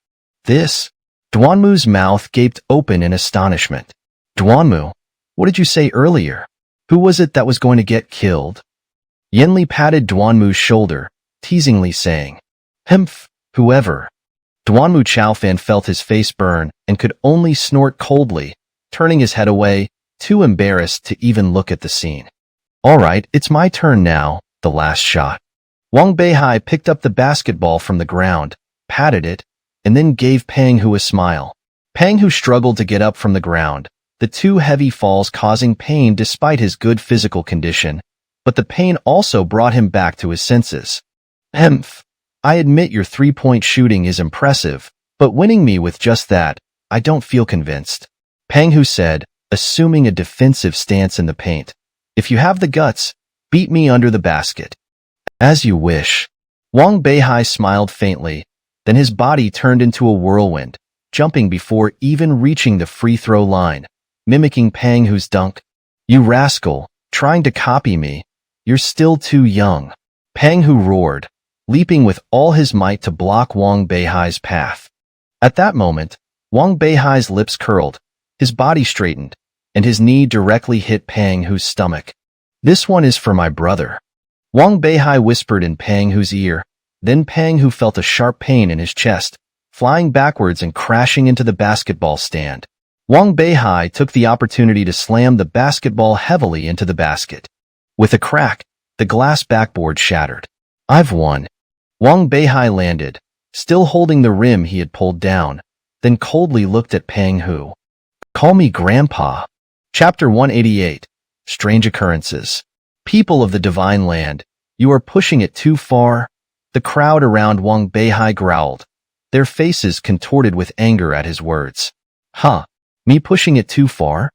This? Duanmu's mouth gaped open in astonishment. Duanmu, what did you say earlier? Who was it that was going to get killed? Yanli patted Duanmu's shoulder, teasingly saying, "Humph, whoever." Duanmu Chaofan felt his face burn and could only snort coldly, turning his head away, too embarrassed to even look at the scene. All right, it's my turn now, the last shot. Wang Beihai picked up the basketball from the ground, patted it, and then gave Pang Hu a smile. Pang Hu struggled to get up from the ground, the two heavy falls causing pain despite his good physical condition, but the pain also brought him back to his senses. Humph, I admit your three-point shooting is impressive, but winning me with just that, I don't feel convinced. Pang Hu said, assuming a defensive stance in the paint. If you have the guts, beat me under the basket. As you wish. Wang Beihai smiled faintly, then his body turned into a whirlwind, jumping before even reaching the free throw line, mimicking Pang Hu's dunk. You rascal, trying to copy me. You're still too young. Pang Hu roared, leaping with all his might to block Wang Beihai's path. At that moment, Wang Beihai's lips curled, his body straightened, and his knee directly hit Pang Hu's stomach. This one is for my brother. Wang Beihai whispered in Pang Hu's ear. Then Pang Hu felt a sharp pain in his chest, flying backwards and crashing into the basketball stand. Wang Beihai took the opportunity to slam the basketball heavily into the basket. With a crack, the glass backboard shattered. I've won. Wang Beihai landed, still holding the rim he had pulled down, then coldly looked at Pang Hu. Call me Grandpa. Chapter 188. Strange Occurrences. People of the Divine Land, you are pushing it too far. The crowd around Wang Beihai growled, their faces contorted with anger at his words. Huh, me pushing it too far?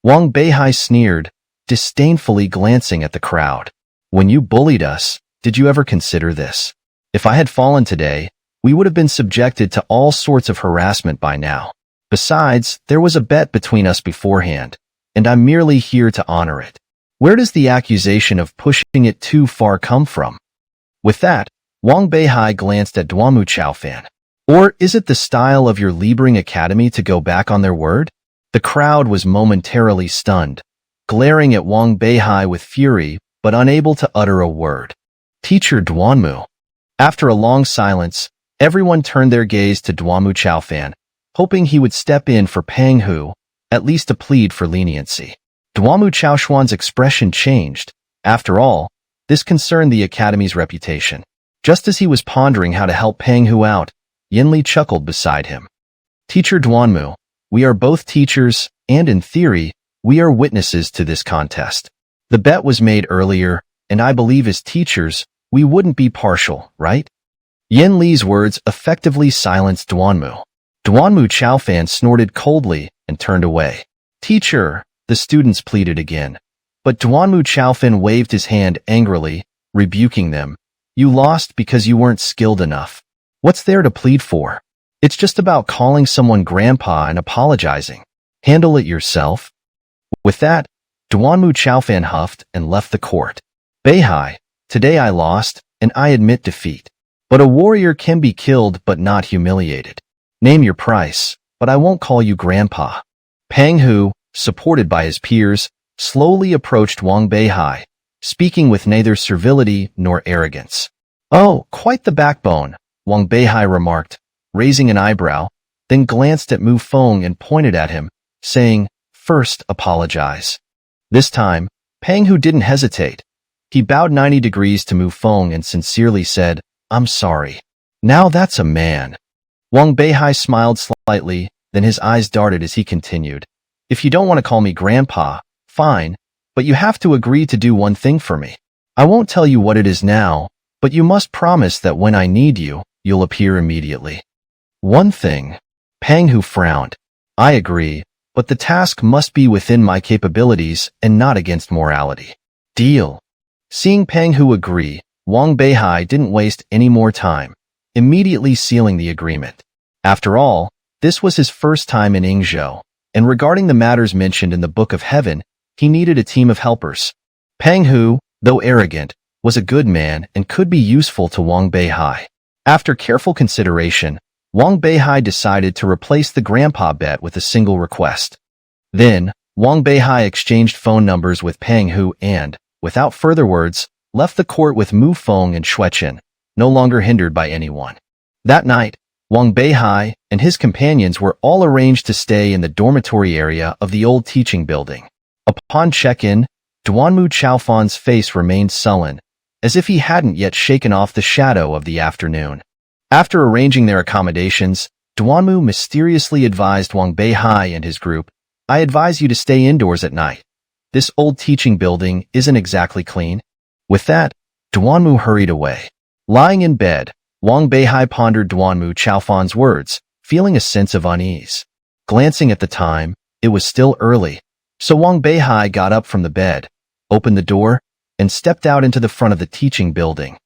Wang Beihai sneered, disdainfully glancing at the crowd. When you bullied us, did you ever consider this? If I had fallen today, we would have been subjected to all sorts of harassment by now. Besides, there was a bet between us beforehand, and I'm merely here to honor it. Where does the accusation of pushing it too far come from? With that, Wang Beihai glanced at Duamu Chaofan. Or is it the style of your Libering Academy to go back on their word? The crowd was momentarily stunned, glaring at Wang Beihai with fury, but unable to utter a word. Teacher Duanmu. After a long silence, everyone turned their gaze to Duamu Chaofan, hoping he would step in for Pang Hu, at least to plead for leniency. Duamu Chaoshuan's expression changed. After all, this concerned the Academy's reputation. Just as he was pondering how to help Pang Hu out, Yinli chuckled beside him. Teacher Duanmu, we are both teachers, and in theory, we are witnesses to this contest. The bet was made earlier, and I believe as teachers, we wouldn't be partial, right? Yin Li's words effectively silenced Duanmu. Duanmu Chaofan snorted coldly and turned away. Teacher, the students pleaded again. But Duanmu Chaofan waved his hand angrily, rebuking them. You lost because you weren't skilled enough. What's there to plead for? It's just about calling someone grandpa and apologizing. Handle it yourself. With that, Duanmu Chaofan huffed and left the court. Beihai, today I lost, and I admit defeat. But a warrior can be killed but not humiliated. Name your price, but I won't call you grandpa. Pang Hu, supported by his peers, slowly approached Wang Beihai, speaking with neither servility nor arrogance. Oh, quite the backbone, Wang Beihai remarked, raising an eyebrow, then glanced at Mu Feng and pointed at him, saying, "First, apologize." This time, Pang Hu didn't hesitate. He bowed 90 degrees to Mu Feng and sincerely said, "I'm sorry." Now that's a man. Wang Beihai smiled slightly, then his eyes darted as he continued. If you don't want to call me grandpa, fine, but you have to agree to do one thing for me. I won't tell you what it is now, but you must promise that when I need you, you'll appear immediately. One thing. Pang Hu frowned. I agree, but the task must be within my capabilities and not against morality. Deal. Seeing Pang Hu agree, Wang Beihai didn't waste any more time, immediately sealing the agreement. After all, this was his first time in Yingzhou, and regarding the matters mentioned in the Book of Heaven, he needed a team of helpers. Pang Hu, though arrogant, was a good man and could be useful to Wang Beihai. After careful consideration, Wang Beihai decided to replace the grandpa bet with a single request. Then, Wang Beihai exchanged phone numbers with Pang Hu and, without further words, left the court with Mu Feng and Xueqin, no longer hindered by anyone. That night, Wang Beihai and his companions were all arranged to stay in the dormitory area of the old teaching building. Upon check-in, Duanmu Chaofan's face remained sullen, as if he hadn't yet shaken off the shadow of the afternoon. After arranging their accommodations, Duanmu mysteriously advised Wang Beihai and his group, I advise you to stay indoors at night. This old teaching building isn't exactly clean. With that, Duanmu hurried away. Lying in bed, Wang Beihai pondered Duanmu Chaofan's words, feeling a sense of unease. Glancing at the time, it was still early, so Wang Beihai got up from the bed, opened the door, and stepped out into the front of the teaching building.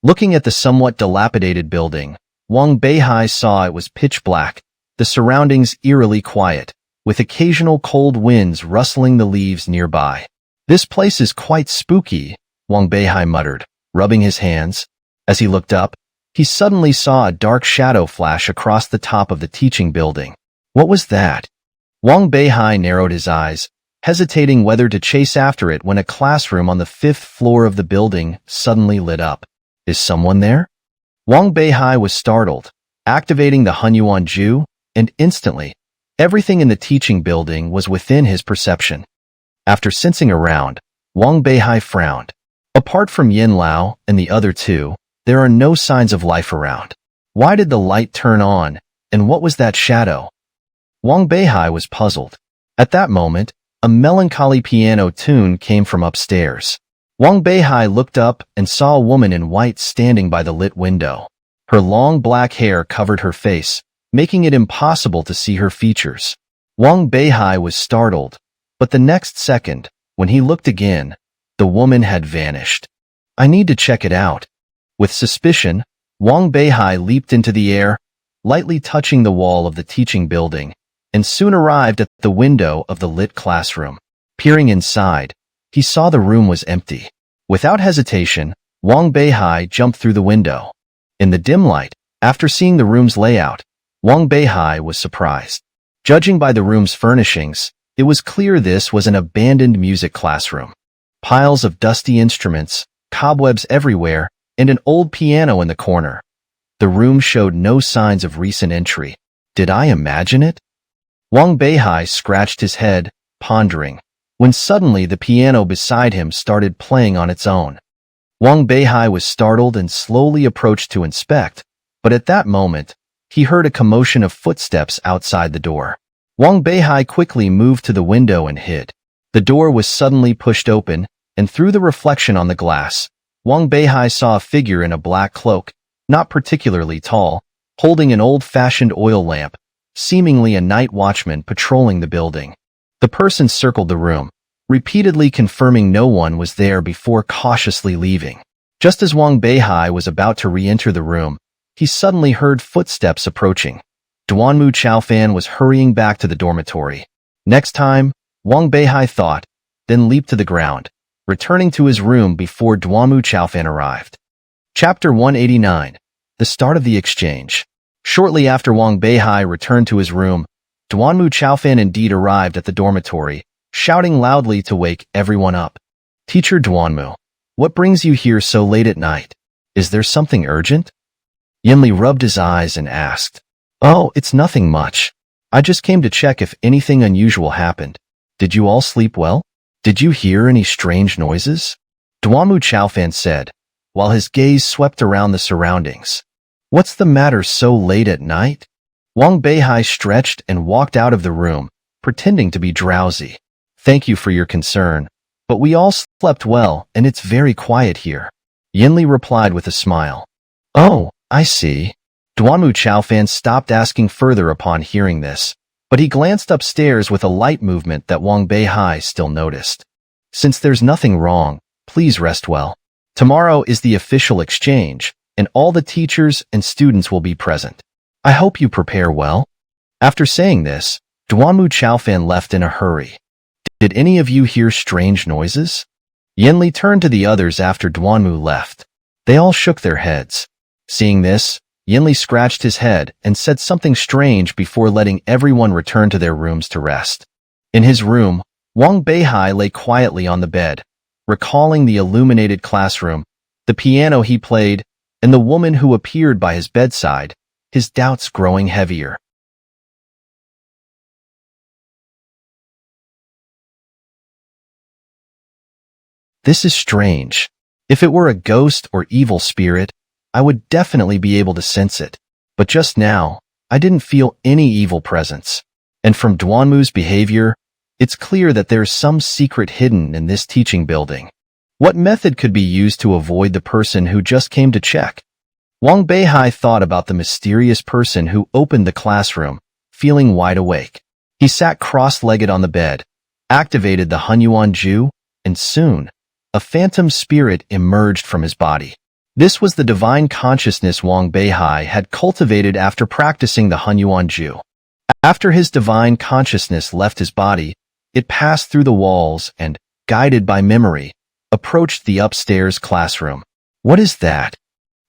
Looking at the somewhat dilapidated building, Wang Beihai saw it was pitch black, the surroundings eerily quiet, with occasional cold winds rustling the leaves nearby. This place is quite spooky, Wang Beihai muttered, rubbing his hands. As he looked up, he suddenly saw a dark shadow flash across the top of the teaching building. What was that? Wang Beihai narrowed his eyes, hesitating whether to chase after it when a classroom on the 5th floor of the building suddenly lit up. Is someone there? Wang Beihai was startled, activating the Hunyuan Ju, and instantly, everything in the teaching building was within his perception. After sensing around, Wang Beihai frowned. Apart from Yin Lao and the other two, there are no signs of life around. Why did the light turn on, and what was that shadow? Wang Beihai was puzzled. At that moment, a melancholy piano tune came from upstairs. Wang Beihai looked up and saw a woman in white standing by the lit window. Her long black hair covered her face, making it impossible to see her features. Wang Beihai was startled, but the next second, when he looked again, the woman had vanished. I need to check it out. With suspicion, Wang Beihai leaped into the air, lightly touching the wall of the teaching building, and soon arrived at the window of the lit classroom. Peering inside, he saw the room was empty. Without hesitation, Wang Beihai jumped through the window. In the dim light, after seeing the room's layout, Wang Beihai was surprised. Judging by the room's furnishings, it was clear this was an abandoned music classroom. Piles of dusty instruments, cobwebs everywhere, and an old piano in the corner. The room showed no signs of recent entry. Did I imagine it? Wang Beihai scratched his head, pondering, when suddenly the piano beside him started playing on its own. Wang Beihai was startled and slowly approached to inspect, but at that moment, he heard a commotion of footsteps outside the door. Wang Beihai quickly moved to the window and hid. The door was suddenly pushed open, and through the reflection on the glass, Wang Beihai saw a figure in a black cloak, not particularly tall, holding an old-fashioned oil lamp, seemingly a night watchman patrolling the building. The person circled the room, repeatedly confirming no one was there before cautiously leaving. Just as Wang Beihai was about to re-enter the room, he suddenly heard footsteps approaching. Duanmu Chaofan was hurrying back to the dormitory. Next time, Wang Beihai thought, then leaped to the ground, returning to his room before Duanmu Chaofan arrived. Chapter 189. The Start of the Exchange. Shortly after Wang Beihai returned to his room, Duanmu Chaofan indeed arrived at the dormitory, shouting loudly to wake everyone up. Teacher Duanmu, what brings you here so late at night? Is there something urgent? Yinli rubbed his eyes and asked. Oh, it's nothing much. I just came to check if anything unusual happened. Did you all sleep well? Did you hear any strange noises? Duanmu Chaofan said, while his gaze swept around the surroundings. What's the matter so late at night? Wang Beihai stretched and walked out of the room, pretending to be drowsy. Thank you for your concern, but we all slept well and it's very quiet here. Yinli replied with a smile. Oh, I see. Duanmu Chaofan stopped asking further upon hearing this, but he glanced upstairs with a light movement that Wang Beihai still noticed. Since there's nothing wrong, please rest well. Tomorrow is the official exchange, and all the teachers and students will be present. I hope you prepare well. After saying this, Duanmu Chaofan left in a hurry. Did any of you hear strange noises? Yinli turned to the others after Duanmu left. They all shook their heads. Seeing this, Yinli scratched his head and said something strange before letting everyone return to their rooms to rest. In his room, Wang Beihai lay quietly on the bed, recalling the illuminated classroom, the piano he played, and the woman who appeared by his bedside, his doubts growing heavier. This is strange. If it were a ghost or evil spirit, I would definitely be able to sense it. But just now, I didn't feel any evil presence. And from Duanmu's behavior, it's clear that there's some secret hidden in this teaching building. What method could be used to avoid the person who just came to check? Wang Beihai thought about the mysterious person who opened the classroom, feeling wide awake. He sat cross-legged on the bed, activated the Hunyuan Ju, and soon, a phantom spirit emerged from his body. This was the divine consciousness Wang Beihai had cultivated after practicing the Hunyuan Ju. After his divine consciousness left his body, it passed through the walls and, guided by memory, approached the upstairs classroom. What is that?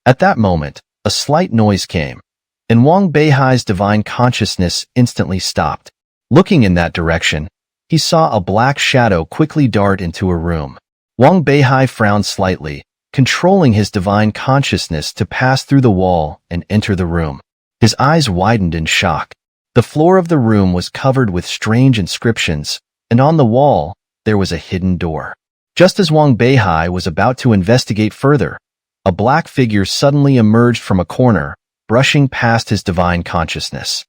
At that moment, a slight noise came, and Wang Beihai's divine consciousness instantly stopped. Looking in that direction, he saw a black shadow quickly dart into a room. Wang Beihai frowned slightly, controlling his divine consciousness to pass through the wall and enter the room. His eyes widened in shock. The floor of the room was covered with strange inscriptions, and on the wall, there was a hidden door. Just as Wang Beihai was about to investigate further, a black figure suddenly emerged from a corner, brushing past his divine consciousness.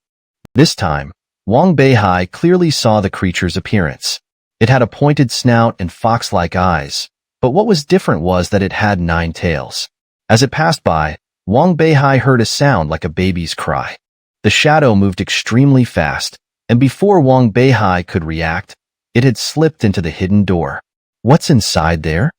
This time, Wang Beihai clearly saw the creature's appearance. It had a pointed snout and fox-like eyes, but what was different was that it had 9 tails. As it passed by, Wang Beihai heard a sound like a baby's cry. The shadow moved extremely fast, and before Wang Beihai could react, it had slipped into the hidden door. What's inside there?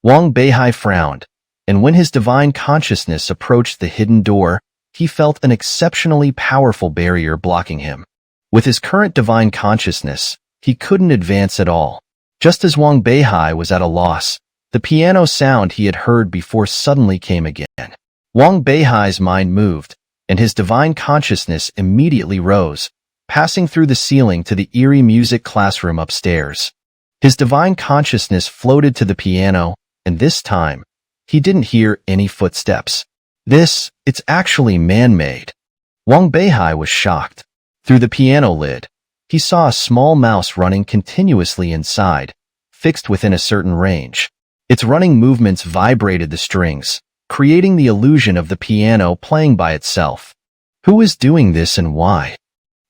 Wang Beihai frowned, and when his divine consciousness approached the hidden door, he felt an exceptionally powerful barrier blocking him. With his current divine consciousness, he couldn't advance at all. Just as Wang Beihai was at a loss, the piano sound he had heard before suddenly came again. Wang Beihai's mind moved, and his divine consciousness immediately rose, passing through the ceiling to the eerie music classroom upstairs. His divine consciousness floated to the piano, and this time, he didn't hear any footsteps. It's actually man-made. Wang Beihai was shocked. Through the piano lid, he saw a small mouse running continuously inside, fixed within a certain range. Its running movements vibrated the strings, creating the illusion of the piano playing by itself. Who is doing this and why?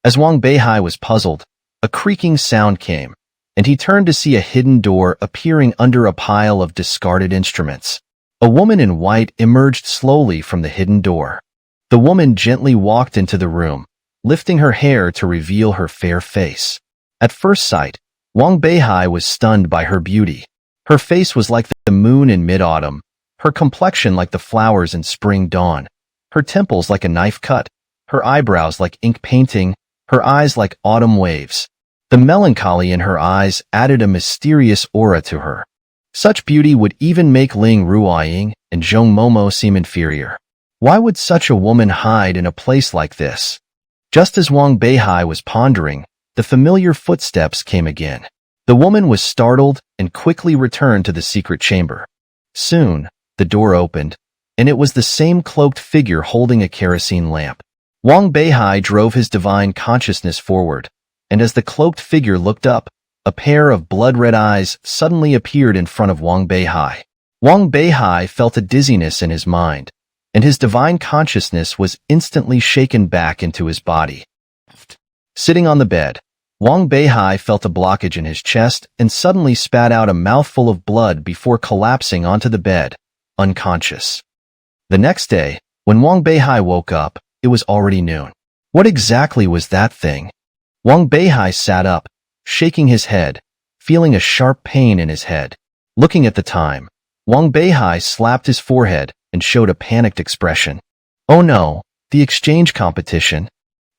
As Wang Beihai was puzzled, a creaking sound came, and he turned to see a hidden door appearing under a pile of discarded instruments. A woman in white emerged slowly from the hidden door. The woman gently walked into the room, lifting her hair to reveal her fair face. At first sight, Wang Beihai was stunned by her beauty. Her face was like the moon in mid-autumn, her complexion like the flowers in spring dawn, her temples like a knife cut, her eyebrows like ink painting, her eyes like autumn waves. The melancholy in her eyes added a mysterious aura to her. Such beauty would even make Ling Ruoying and Zhong Momo seem inferior. Why would such a woman hide in a place like this? Just as Wang Beihai was pondering, the familiar footsteps came again. The woman was startled and quickly returned to the secret chamber. Soon, the door opened, and it was the same cloaked figure holding a kerosene lamp. Wang Beihai drove his divine consciousness forward, and as the cloaked figure looked up, a pair of blood-red eyes suddenly appeared in front of Wang Beihai. Wang Beihai felt a dizziness in his mind, and his divine consciousness was instantly shaken back into his body. Sitting on the bed, Wang Beihai felt a blockage in his chest and suddenly spat out a mouthful of blood before collapsing onto the bed, unconscious. The next day, when Wang Beihai woke up, it was already noon. What exactly was that thing? Wang Beihai sat up, shaking his head, feeling a sharp pain in his head. Looking at the time, Wang Beihai slapped his forehead and showed a panicked expression. Oh no, the exchange competition.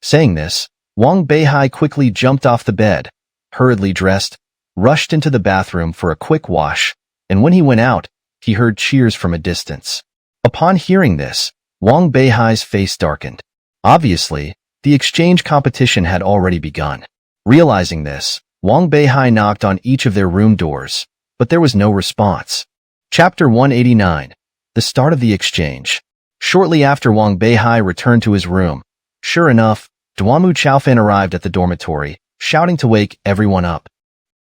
Saying this, Wang Beihai quickly jumped off the bed, hurriedly dressed, rushed into the bathroom for a quick wash, and when he went out, he heard cheers from a distance. Upon hearing this, Wang Beihai's face darkened. Obviously, the exchange competition had already begun. Realizing this, Wang Beihai knocked on each of their room doors, but there was no response. Chapter 189. The Start of the Exchange. Shortly after Wang Beihai returned to his room, sure enough, Duanmu Chaofan arrived at the dormitory, shouting to wake everyone up.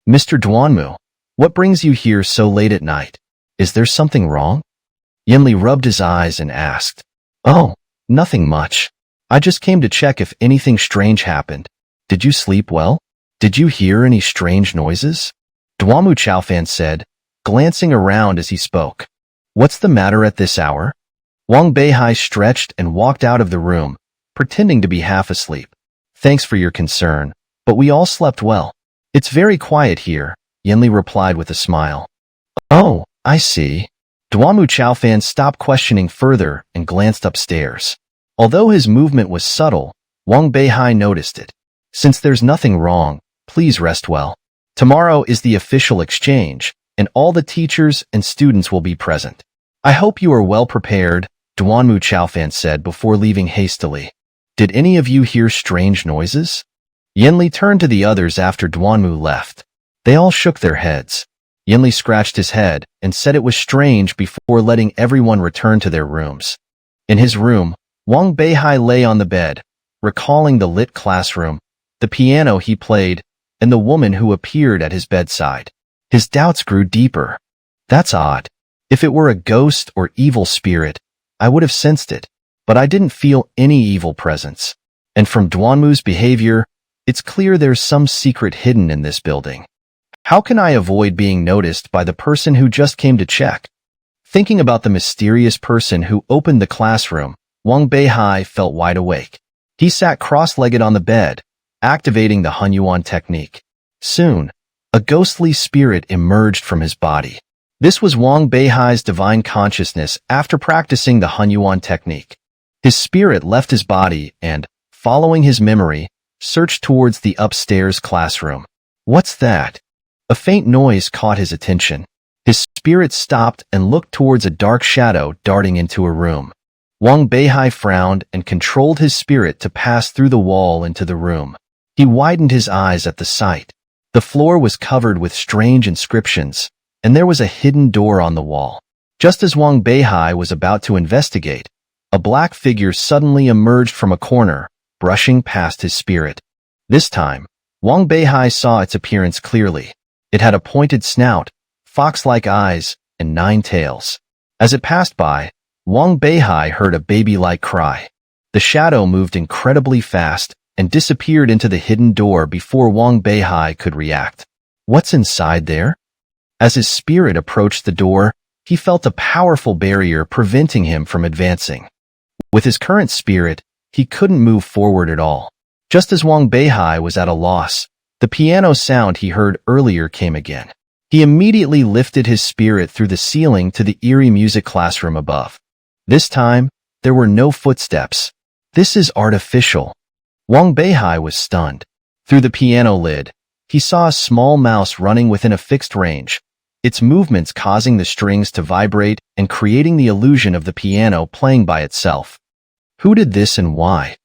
Mr. Duanmu, what brings you here so late at night? Is there something wrong? Yinli rubbed his eyes and asked. Oh, nothing much. I just came to check if anything strange happened. Did you sleep well? Did you hear any strange noises? Duanmu Chaofan said, glancing around as he spoke. What's the matter at this hour? Wang Beihai stretched and walked out of the room, pretending to be half asleep. Thanks for your concern, but we all slept well. It's very quiet here, Yinli replied with a smile. Oh, I see. Duanmu Chaofan stopped questioning further and glanced upstairs. Although his movement was subtle, Wang Beihai noticed it. Since there's nothing wrong, please rest well. Tomorrow is the official exchange, and all the teachers and students will be present. I hope you are well prepared, Duanmu Chaofan said before leaving hastily. Did any of you hear strange noises? Yinli turned to the others after Duanmu left. They all shook their heads. Yinli scratched his head and said it was strange before letting everyone return to their rooms. In his room, Wang Beihai lay on the bed, recalling the lit classroom, the piano he played, and the woman who appeared at his bedside. His doubts grew deeper. That's odd. If it were a ghost or evil spirit, I would have sensed it, but I didn't feel any evil presence. And from Duanmu's behavior, it's clear there's some secret hidden in this building. How can I avoid being noticed by the person who just came to check? Thinking about the mysterious person who opened the classroom, Wang Beihai felt wide awake. He sat cross-legged on the bed, activating the Hunyuan technique. Soon, a ghostly spirit emerged from his body. This was Wang Beihai's divine consciousness after practicing the Hunyuan technique. His spirit left his body and, following his memory, searched towards the upstairs classroom. What's that? A faint noise caught his attention. His spirit stopped and looked towards a dark shadow darting into a room. Wang Beihai frowned and controlled his spirit to pass through the wall into the room. He widened his eyes at the sight. The floor was covered with strange inscriptions, and there was a hidden door on the wall. Just as Wang Beihai was about to investigate, a black figure suddenly emerged from a corner, brushing past his spirit. This time, Wang Beihai saw its appearance clearly. It had a pointed snout, fox-like eyes, and 9 tails. As it passed by, Wang Beihai heard a baby-like cry. The shadow moved incredibly fast and disappeared into the hidden door before Wang Beihai could react. What's inside there? As his spirit approached the door, he felt a powerful barrier preventing him from advancing. With his current spirit, he couldn't move forward at all. Just as Wang Beihai was at a loss, the piano sound he heard earlier came again. He immediately lifted his spirit through the ceiling to the eerie music classroom above. This time, there were no footsteps. This is artificial. Wang Beihai was stunned. Through the piano lid, he saw a small mouse running within a fixed range, its movements causing the strings to vibrate and creating the illusion of the piano playing by itself. Who did this and why?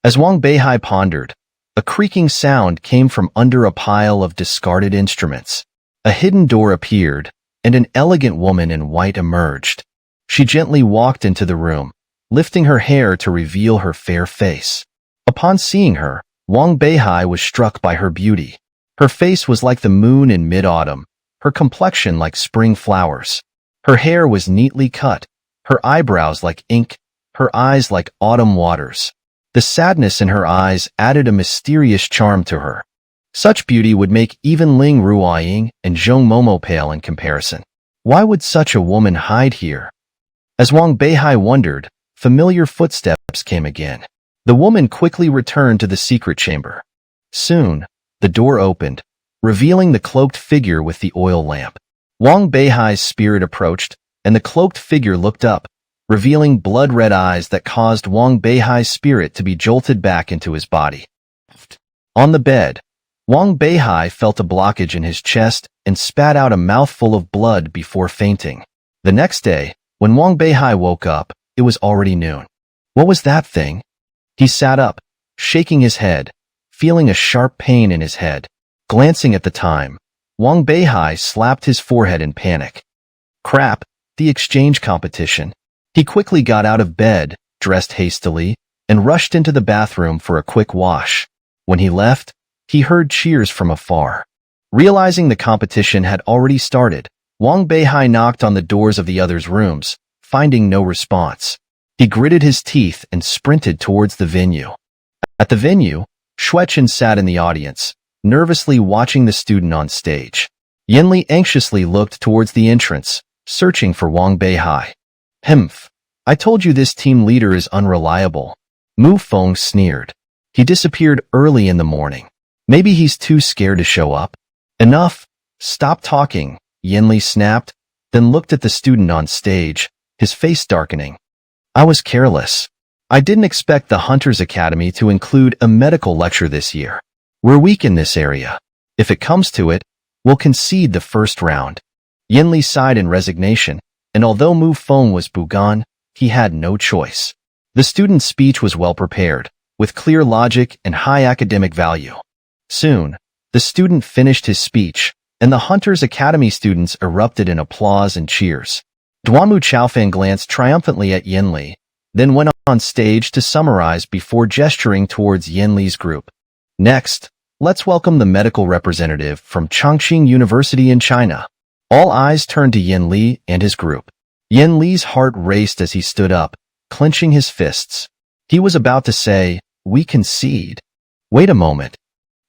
As Wang Beihai pondered, a creaking sound came from under a pile of discarded instruments. A hidden door appeared, and an elegant woman in white emerged. She gently walked into the room, lifting her hair to reveal her fair face. Upon seeing her, Wang Beihai was struck by her beauty. Her face was like the moon in mid-autumn, her complexion like spring flowers. Her hair was neatly cut, her eyebrows like ink, her eyes like autumn waters. The sadness in her eyes added a mysterious charm to her. Such beauty would make even Ling Ruoying and Zhong Momo pale in comparison. Why would such a woman hide here? As Wang Beihai wondered, familiar footsteps came again. The woman quickly returned to the secret chamber. Soon, the door opened, revealing the cloaked figure with the oil lamp. Wang Beihai's spirit approached, and the cloaked figure looked up, revealing blood-red eyes that caused Wang Beihai's spirit to be jolted back into his body. On the bed, Wang Beihai felt a blockage in his chest and spat out a mouthful of blood before fainting. The next day, when Wang Beihai woke up, it was already noon. What was that thing? He sat up, shaking his head, feeling a sharp pain in his head. Glancing at the time, Wang Beihai slapped his forehead in panic. Crap, the exchange competition. He quickly got out of bed, dressed hastily, and rushed into the bathroom for a quick wash. When he left, he heard cheers from afar. Realizing the competition had already started, Wang Beihai knocked on the doors of the others' rooms, finding no response. He gritted his teeth and sprinted towards the venue. At the venue, Xuechen sat in the audience, nervously watching the student on stage. Yinli anxiously looked towards the entrance, searching for Wang Beihai. Humph, I told you this team leader is unreliable. Mu Feng sneered. He disappeared early in the morning. Maybe he's too scared to show up. Enough. Stop talking, Yinli snapped, then looked at the student on stage, his face darkening. I was careless. I didn't expect the Hunters Academy to include a medical lecture this year. We're weak in this area. If it comes to it, we'll concede the first round. Yinli sighed in resignation, and although Mu Feng was Bugan, he had no choice. The student's speech was well prepared, with clear logic and high academic value. Soon, the student finished his speech, and the Hunters Academy students erupted in applause and cheers. Duanmu Chaofan glanced triumphantly at Yinli, then went on stage to summarize before gesturing towards Yinli's group. Next, let's welcome the medical representative from Chongqing University in China. All eyes turned to Yinli and his group. Yinli's heart raced as he stood up, clenching his fists. He was about to say, "We concede." Wait a moment.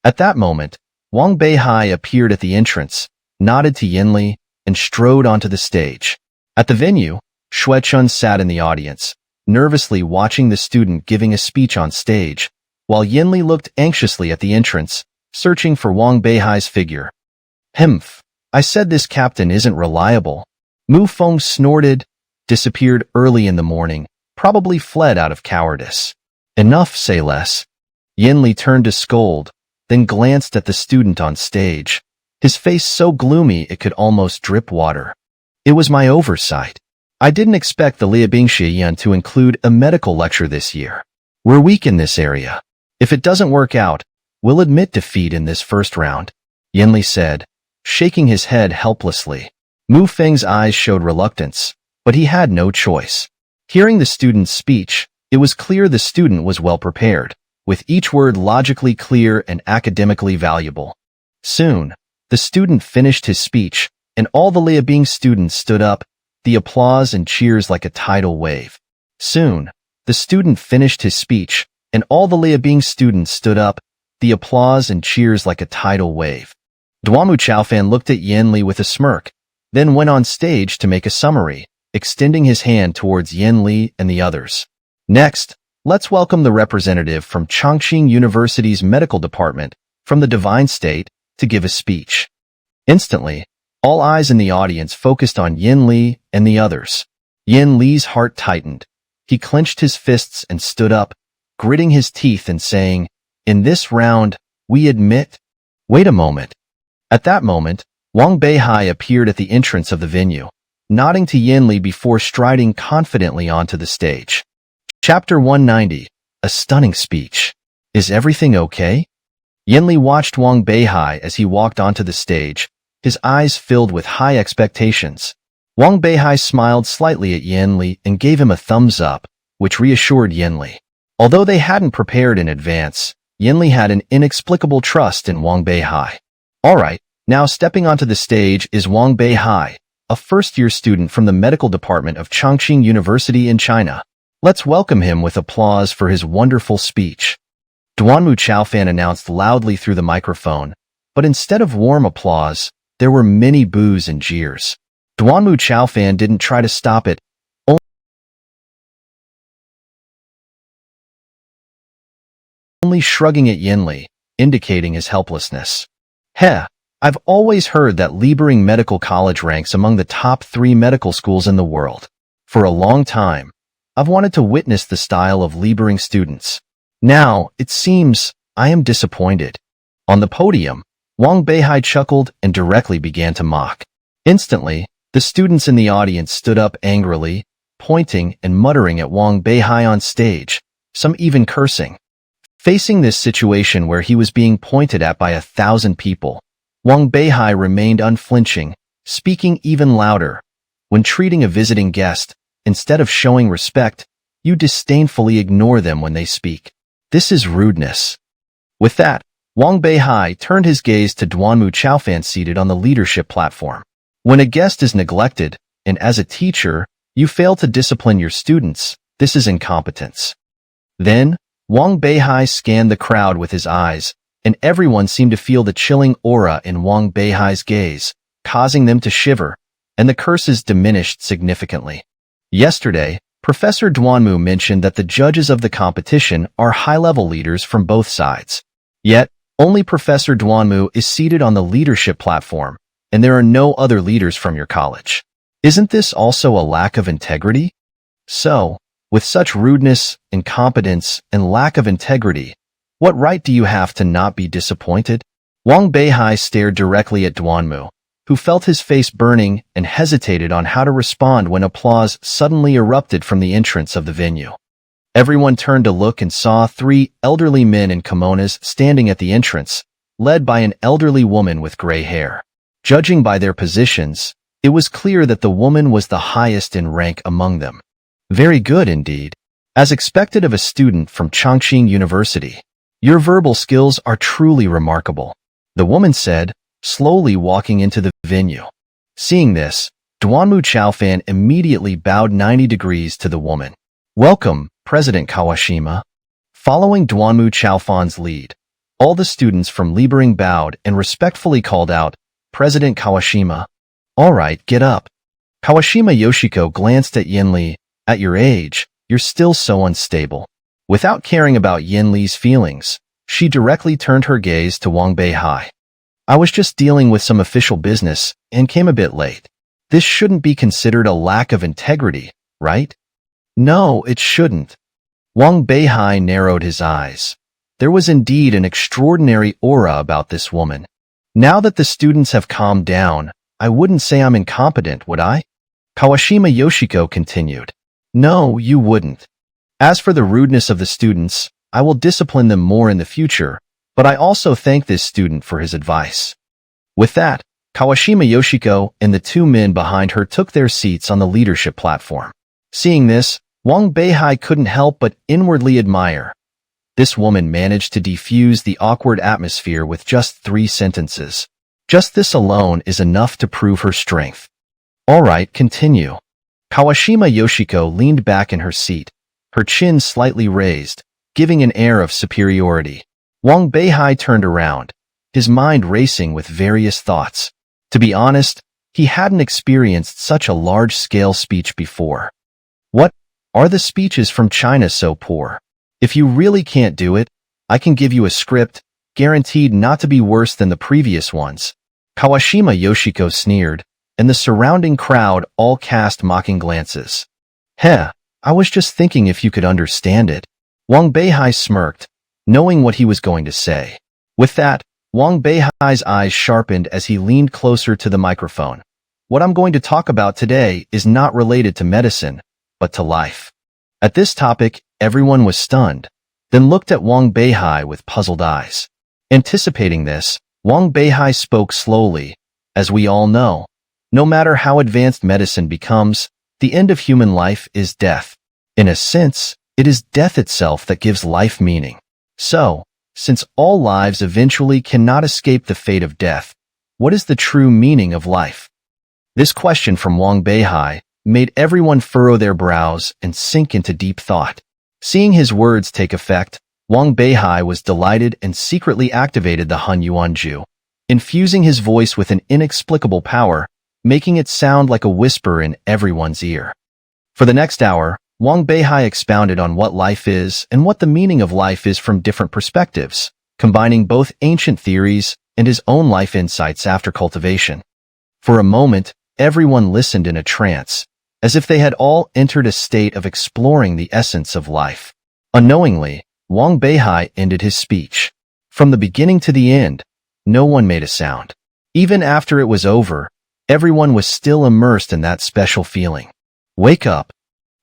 At that moment, Wang Beihai appeared at the entrance, nodded to Yinli, and strode onto the stage. At the venue, Xuechun sat in the audience, nervously watching the student giving a speech on stage, while Yinli looked anxiously at the entrance, searching for Wang Beihai's figure. Humph, I said this captain isn't reliable. Mu Feng snorted, disappeared early in the morning, probably fled out of cowardice. Enough, say less. Yinli turned to scold, then glanced at the student on stage, his face so gloomy it could almost drip water. It was my oversight. I didn't expect the Liabing Shiyan to include a medical lecture this year. We're weak in this area. If it doesn't work out, we'll admit defeat in this first round, Yinli said, shaking his head helplessly. Mu Feng's eyes showed reluctance, but he had no choice. Hearing the student's speech, it was clear the student was well prepared, with each word logically clear and academically valuable. Soon, the student finished his speech, and all the Liabing students stood up, the applause and cheers like a tidal wave. Soon, the student finished his speech, and all the Liabing students stood up, the applause and cheers like a tidal wave. Duanmu Chaofan looked at Yinli with a smirk, then went on stage to make a summary, extending his hand towards Yinli and the others. Next, let's welcome the representative from Chongqing University's medical department from the Divine State to give a speech. Instantly, all eyes in the audience focused on Yinli and the others. Yinli's heart tightened. He clenched his fists and stood up, gritting his teeth and saying, "In this round, we admit." Wait a moment. At that moment, Wang Beihai appeared at the entrance of the venue, nodding to Yinli before striding confidently onto the stage. Chapter 190. A stunning speech. Is everything okay? Yinli watched Wang Beihai as he walked onto the stage, his eyes filled with high expectations. Wang Beihai smiled slightly at Yinli and gave him a thumbs up, which reassured Yinli. Although they hadn't prepared in advance, Yinli had an inexplicable trust in Wang Beihai. Alright, now stepping onto the stage is Wang Beihai, a first-year student from the medical department of Chongqing University in China. Let's welcome him with applause for his wonderful speech. Duanmu Chaofan announced loudly through the microphone, but instead of warm applause, there were many boos and jeers. Duanmu Chaofan didn't try to stop it, only shrugging at Yinli, indicating his helplessness. Heh, I've always heard that Liebering Medical College ranks among the top 3 medical schools in the world. For a long time, I've wanted to witness the style of Liebering students. Now, it seems, I am disappointed. On the podium, Wang Beihai chuckled and directly began to mock. Instantly, the students in the audience stood up angrily, pointing and muttering at Wang Beihai on stage, some even cursing. Facing this situation where he was being pointed at by 1,000 people, Wang Beihai remained unflinching, speaking even louder. When treating a visiting guest, instead of showing respect, you disdainfully ignore them when they speak. This is rudeness. With that, Wang Beihai turned his gaze to Duanmu Chaofan seated on the leadership platform. When a guest is neglected, and as a teacher, you fail to discipline your students, this is incompetence. Then, Wang Beihai scanned the crowd with his eyes, and everyone seemed to feel the chilling aura in Wang Beihai's gaze, causing them to shiver, and the curses diminished significantly. Yesterday, Professor Duanmu mentioned that the judges of the competition are high-level leaders from both sides. Yet, only Professor Duanmu is seated on the leadership platform, and there are no other leaders from your college. Isn't this also a lack of integrity? So, with such rudeness, incompetence, and lack of integrity, what right do you have to not be disappointed? Wang Beihai stared directly at Duanmu, who felt his face burning and hesitated on how to respond when applause suddenly erupted from the entrance of the venue. Everyone turned to look and saw 3 elderly men in kimonos standing at the entrance, led by an elderly woman with gray hair. Judging by their positions, it was clear that the woman was the highest in rank among them. Very good indeed. As expected of a student from Chongqing University, your verbal skills are truly remarkable, the woman said, slowly walking into the venue. Seeing this, Duanmu Chaofan immediately bowed 90 degrees to the woman. Welcome, President Kawashima. Following Duanmu Chaofan's lead, all the students from Liebering bowed and respectfully called out, President Kawashima. All right, get up. Kawashima Yoshiko glanced at Yinli. At your age, you're still so unstable. Without caring about Yinli's feelings, she directly turned her gaze to Wang Beihai. I was just dealing with some official business and came a bit late. This shouldn't be considered a lack of integrity, right? No, it shouldn't. Wang Beihai narrowed his eyes. There was indeed an extraordinary aura about this woman. Now that the students have calmed down, I wouldn't say I'm incompetent, would I? Kawashima Yoshiko continued. No, you wouldn't. As for the rudeness of the students, I will discipline them more in the future, but I also thank this student for his advice. With that, Kawashima Yoshiko and the 2 men behind her took their seats on the leadership platform. Seeing this, Wang Beihai couldn't help but inwardly admire. This woman managed to defuse the awkward atmosphere with just 3 sentences. Just this alone is enough to prove her strength. All right, continue. Kawashima Yoshiko leaned back in her seat, her chin slightly raised, giving an air of superiority. Wang Beihai turned around, his mind racing with various thoughts. To be honest, he hadn't experienced such a large-scale speech before. What? Are the speeches from China so poor? If you really can't do it, I can give you a script, guaranteed not to be worse than the previous ones. Kawashima Yoshiko sneered, and the surrounding crowd all cast mocking glances. Heh, I was just thinking if you could understand it. Wang Beihai smirked, knowing what he was going to say. With that, Wang Beihai's eyes sharpened as he leaned closer to the microphone. What I'm going to talk about today is not related to medicine, but to life. At this topic, everyone was stunned, then looked at Wang Beihai with puzzled eyes. Anticipating this, Wang Beihai spoke slowly. As we all know, no matter how advanced medicine becomes, the end of human life is death. In a sense, it is death itself that gives life meaning. So, since all lives eventually cannot escape the fate of death, what is the true meaning of life? This question from Wang Beihai made everyone furrow their brows and sink into deep thought. Seeing his words take effect, Wang Beihai was delighted and secretly activated the Hun Yuanju, infusing his voice with an inexplicable power, making it sound like a whisper in everyone's ear. For the next hour, Wang Beihai expounded on what life is and what the meaning of life is from different perspectives, combining both ancient theories and his own life insights after cultivation. For a moment, everyone listened in a trance, as if they had all entered a state of exploring the essence of life. Unknowingly, Wang Beihai ended his speech. From the beginning to the end, no one made a sound. Even after it was over, everyone was still immersed in that special feeling. Wake up.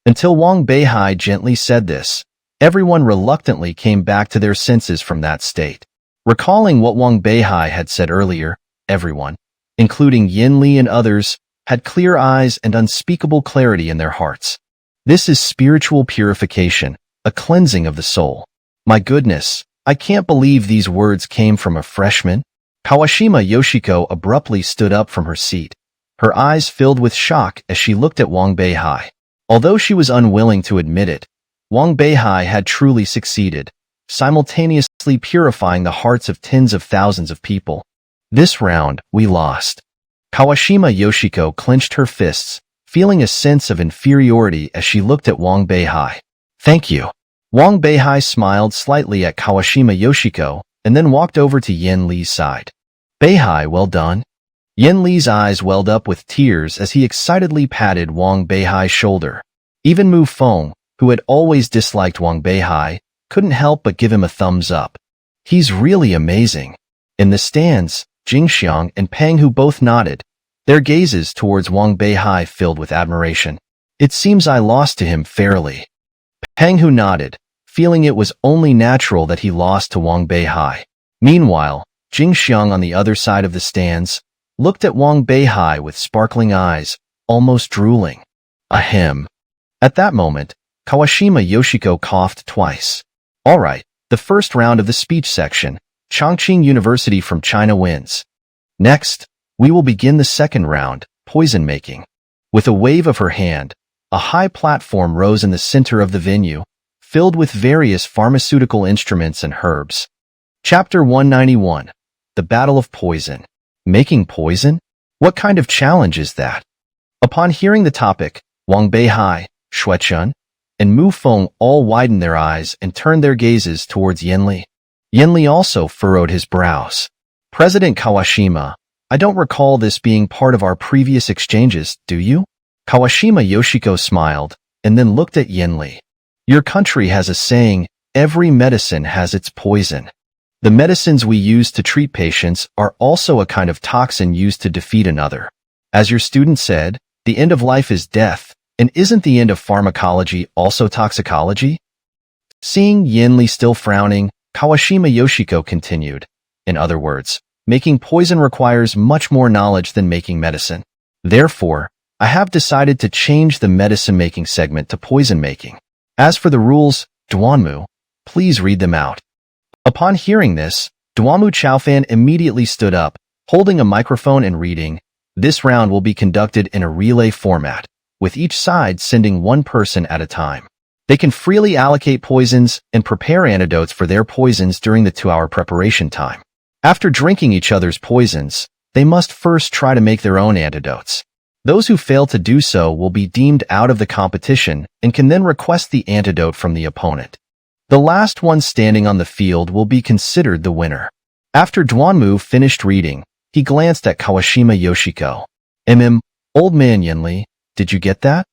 Until Wang Beihai gently said this, everyone reluctantly came back to their senses from that state. Recalling what Wang Beihai had said earlier, everyone, including Yin Li and others, had clear eyes and unspeakable clarity in their hearts. This is spiritual purification, a cleansing of the soul. My goodness, I can't believe these words came from a freshman. Kawashima Yoshiko abruptly stood up from her seat. Her eyes filled with shock as she looked at Wang Beihai. Although she was unwilling to admit it, Wang Beihai had truly succeeded, simultaneously purifying the hearts of tens of thousands of people. This round, we lost. Kawashima Yoshiko clenched her fists, feeling a sense of inferiority as she looked at Wang Beihai. Thank you. Wang Beihai smiled slightly at Kawashima Yoshiko and then walked over to Yin Li's side. Beihai, well done. Yin Li's eyes welled up with tears as he excitedly patted Wang Beihai's shoulder. Even Mu Feng, who had always disliked Wang Beihai, couldn't help but give him a thumbs up. He's really amazing. In the stands, Jingxiang and Peng, who both nodded, their gazes towards Wang Beihai filled with admiration. It seems I lost to him fairly. Peng, who nodded, feeling it was only natural that he lost to Wang Beihai. Meanwhile, Jingxiang on the other side of the stands looked at Wang Beihai with sparkling eyes, almost drooling. Ahem. At that moment, Kawashima Yoshiko coughed twice. All right, the first round of the speech section, Chongqing University from China wins. Next, we will begin the second round, poison making. With a wave of her hand, a high platform rose in the center of the venue, filled with various pharmaceutical instruments and herbs. Chapter 191. The Battle of Poison. Making poison? What kind of challenge is that? Upon hearing the topic, Wang Beihai, Xuechun, and Mu Feng all widened their eyes and turned their gazes towards Yin Li. Yin Li also furrowed his brows. President Kawashima, I don't recall this being part of our previous exchanges, do you? Kawashima Yoshiko smiled, and then looked at Yin Li. Your country has a saying, every medicine has its poison. The medicines we use to treat patients are also a kind of toxin used to defeat another. As your student said, the end of life is death, and isn't the end of pharmacology also toxicology? Seeing Yin Li still frowning, Kawashima Yoshiko continued. In other words, making poison requires much more knowledge than making medicine. Therefore, I have decided to change the medicine-making segment to poison-making. As for the rules, Duanmu, please read them out. Upon hearing this, Duanmu Chaofan immediately stood up, holding a microphone and reading. This round will be conducted in a relay format, with each side sending one person at a time. They can freely allocate poisons and prepare antidotes for their poisons during the 2-hour preparation time. After drinking each other's poisons, they must first try to make their own antidotes. Those who fail to do so will be deemed out of the competition and can then request the antidote from the opponent. The last one standing on the field will be considered the winner. After Duanmu finished reading, he glanced at Kawashima Yoshiko. Old man Yin Li, did you get that?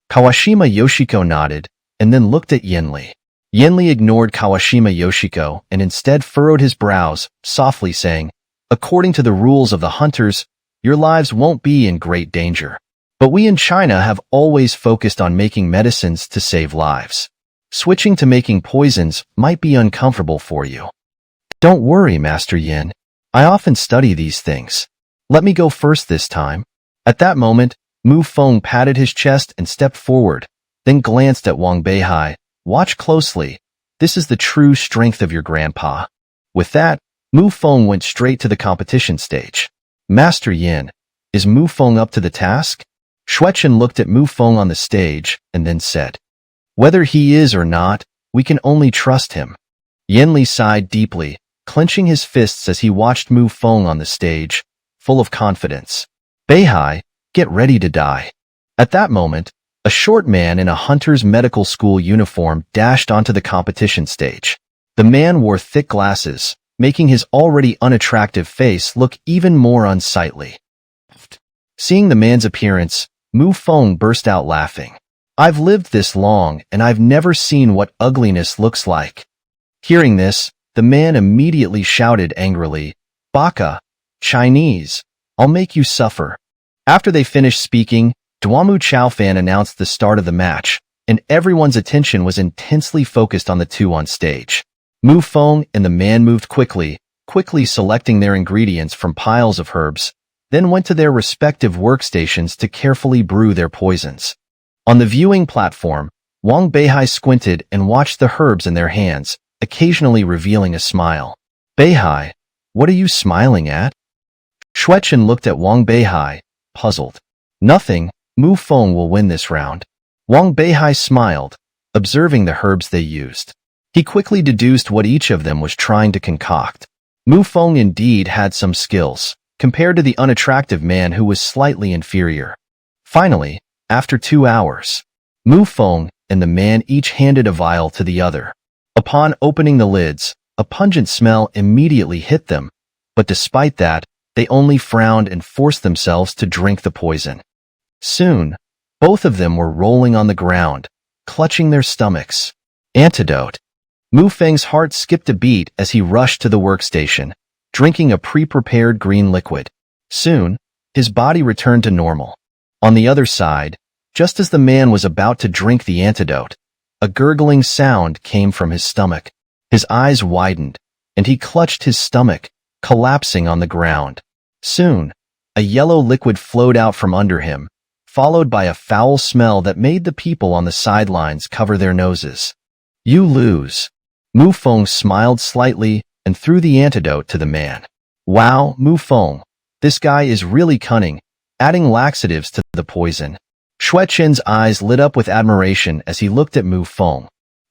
Kawashima Yoshiko nodded, and then looked at Yenli. Yenli ignored Kawashima Yoshiko and instead furrowed his brows, softly saying, "According to the rules of the hunters, your lives won't be in great danger. But we in China have always focused on making medicines to save lives. Switching to making poisons might be uncomfortable for you. Don't worry, Master Yin. I often study these things. Let me go first this time." At that moment, Mu Feng patted his chest and stepped forward, then glanced at Wang Beihai. "Watch closely. This is the true strength of your grandpa." With that, Mu Feng went straight to the competition stage. "Master Yin, is Mu Feng up to the task?" Shuechen looked at Mu Feng on the stage and then said, "Whether he is or not, we can only trust him." Yenli sighed deeply, clenching his fists as he watched Mu Feng on the stage, full of confidence. "Beihai, get ready to die." At that moment, a short man in a hunter's medical school uniform dashed onto the competition stage. The man wore thick glasses, making his already unattractive face look even more unsightly. Seeing the man's appearance, Mu Feng burst out laughing. "I've lived this long, and I've never seen what ugliness looks like." Hearing this, the man immediately shouted angrily, "Baka, Chinese, I'll make you suffer." After they finished speaking, Duamu Chaofan announced the start of the match, and everyone's attention was intensely focused on the two on stage. Mu Feng and the man moved quickly selecting their ingredients from piles of herbs, then went to their respective workstations to carefully brew their poisons. On the viewing platform, Wang Beihai squinted and watched the herbs in their hands, occasionally revealing a smile. "Beihai, what are you smiling at?" Shuechen looked at Wang Beihai, puzzled. "Nothing, Mu Feng will win this round." Wang Beihai smiled, observing the herbs they used. He quickly deduced what each of them was trying to concoct. Mu Feng indeed had some skills, compared to the unattractive man who was slightly inferior. Finally, after 2 hours, Mu Feng and the man each handed a vial to the other. Upon opening the lids, a pungent smell immediately hit them, but despite that, they only frowned and forced themselves to drink the poison. Soon, both of them were rolling on the ground, clutching their stomachs. Antidote. Mu Feng's heart skipped a beat as he rushed to the workstation, drinking a pre-prepared green liquid. Soon, his body returned to normal. On the other side, just as the man was about to drink the antidote, a gurgling sound came from his stomach. His eyes widened, and he clutched his stomach, collapsing on the ground. Soon, a yellow liquid flowed out from under him, followed by a foul smell that made the people on the sidelines cover their noses. "You lose." Mu Feng smiled slightly and threw the antidote to the man. "Wow, Mu Feng, this guy is really cunning, adding laxatives to the poison." Shuechen's eyes lit up with admiration as he looked at Mu Feng.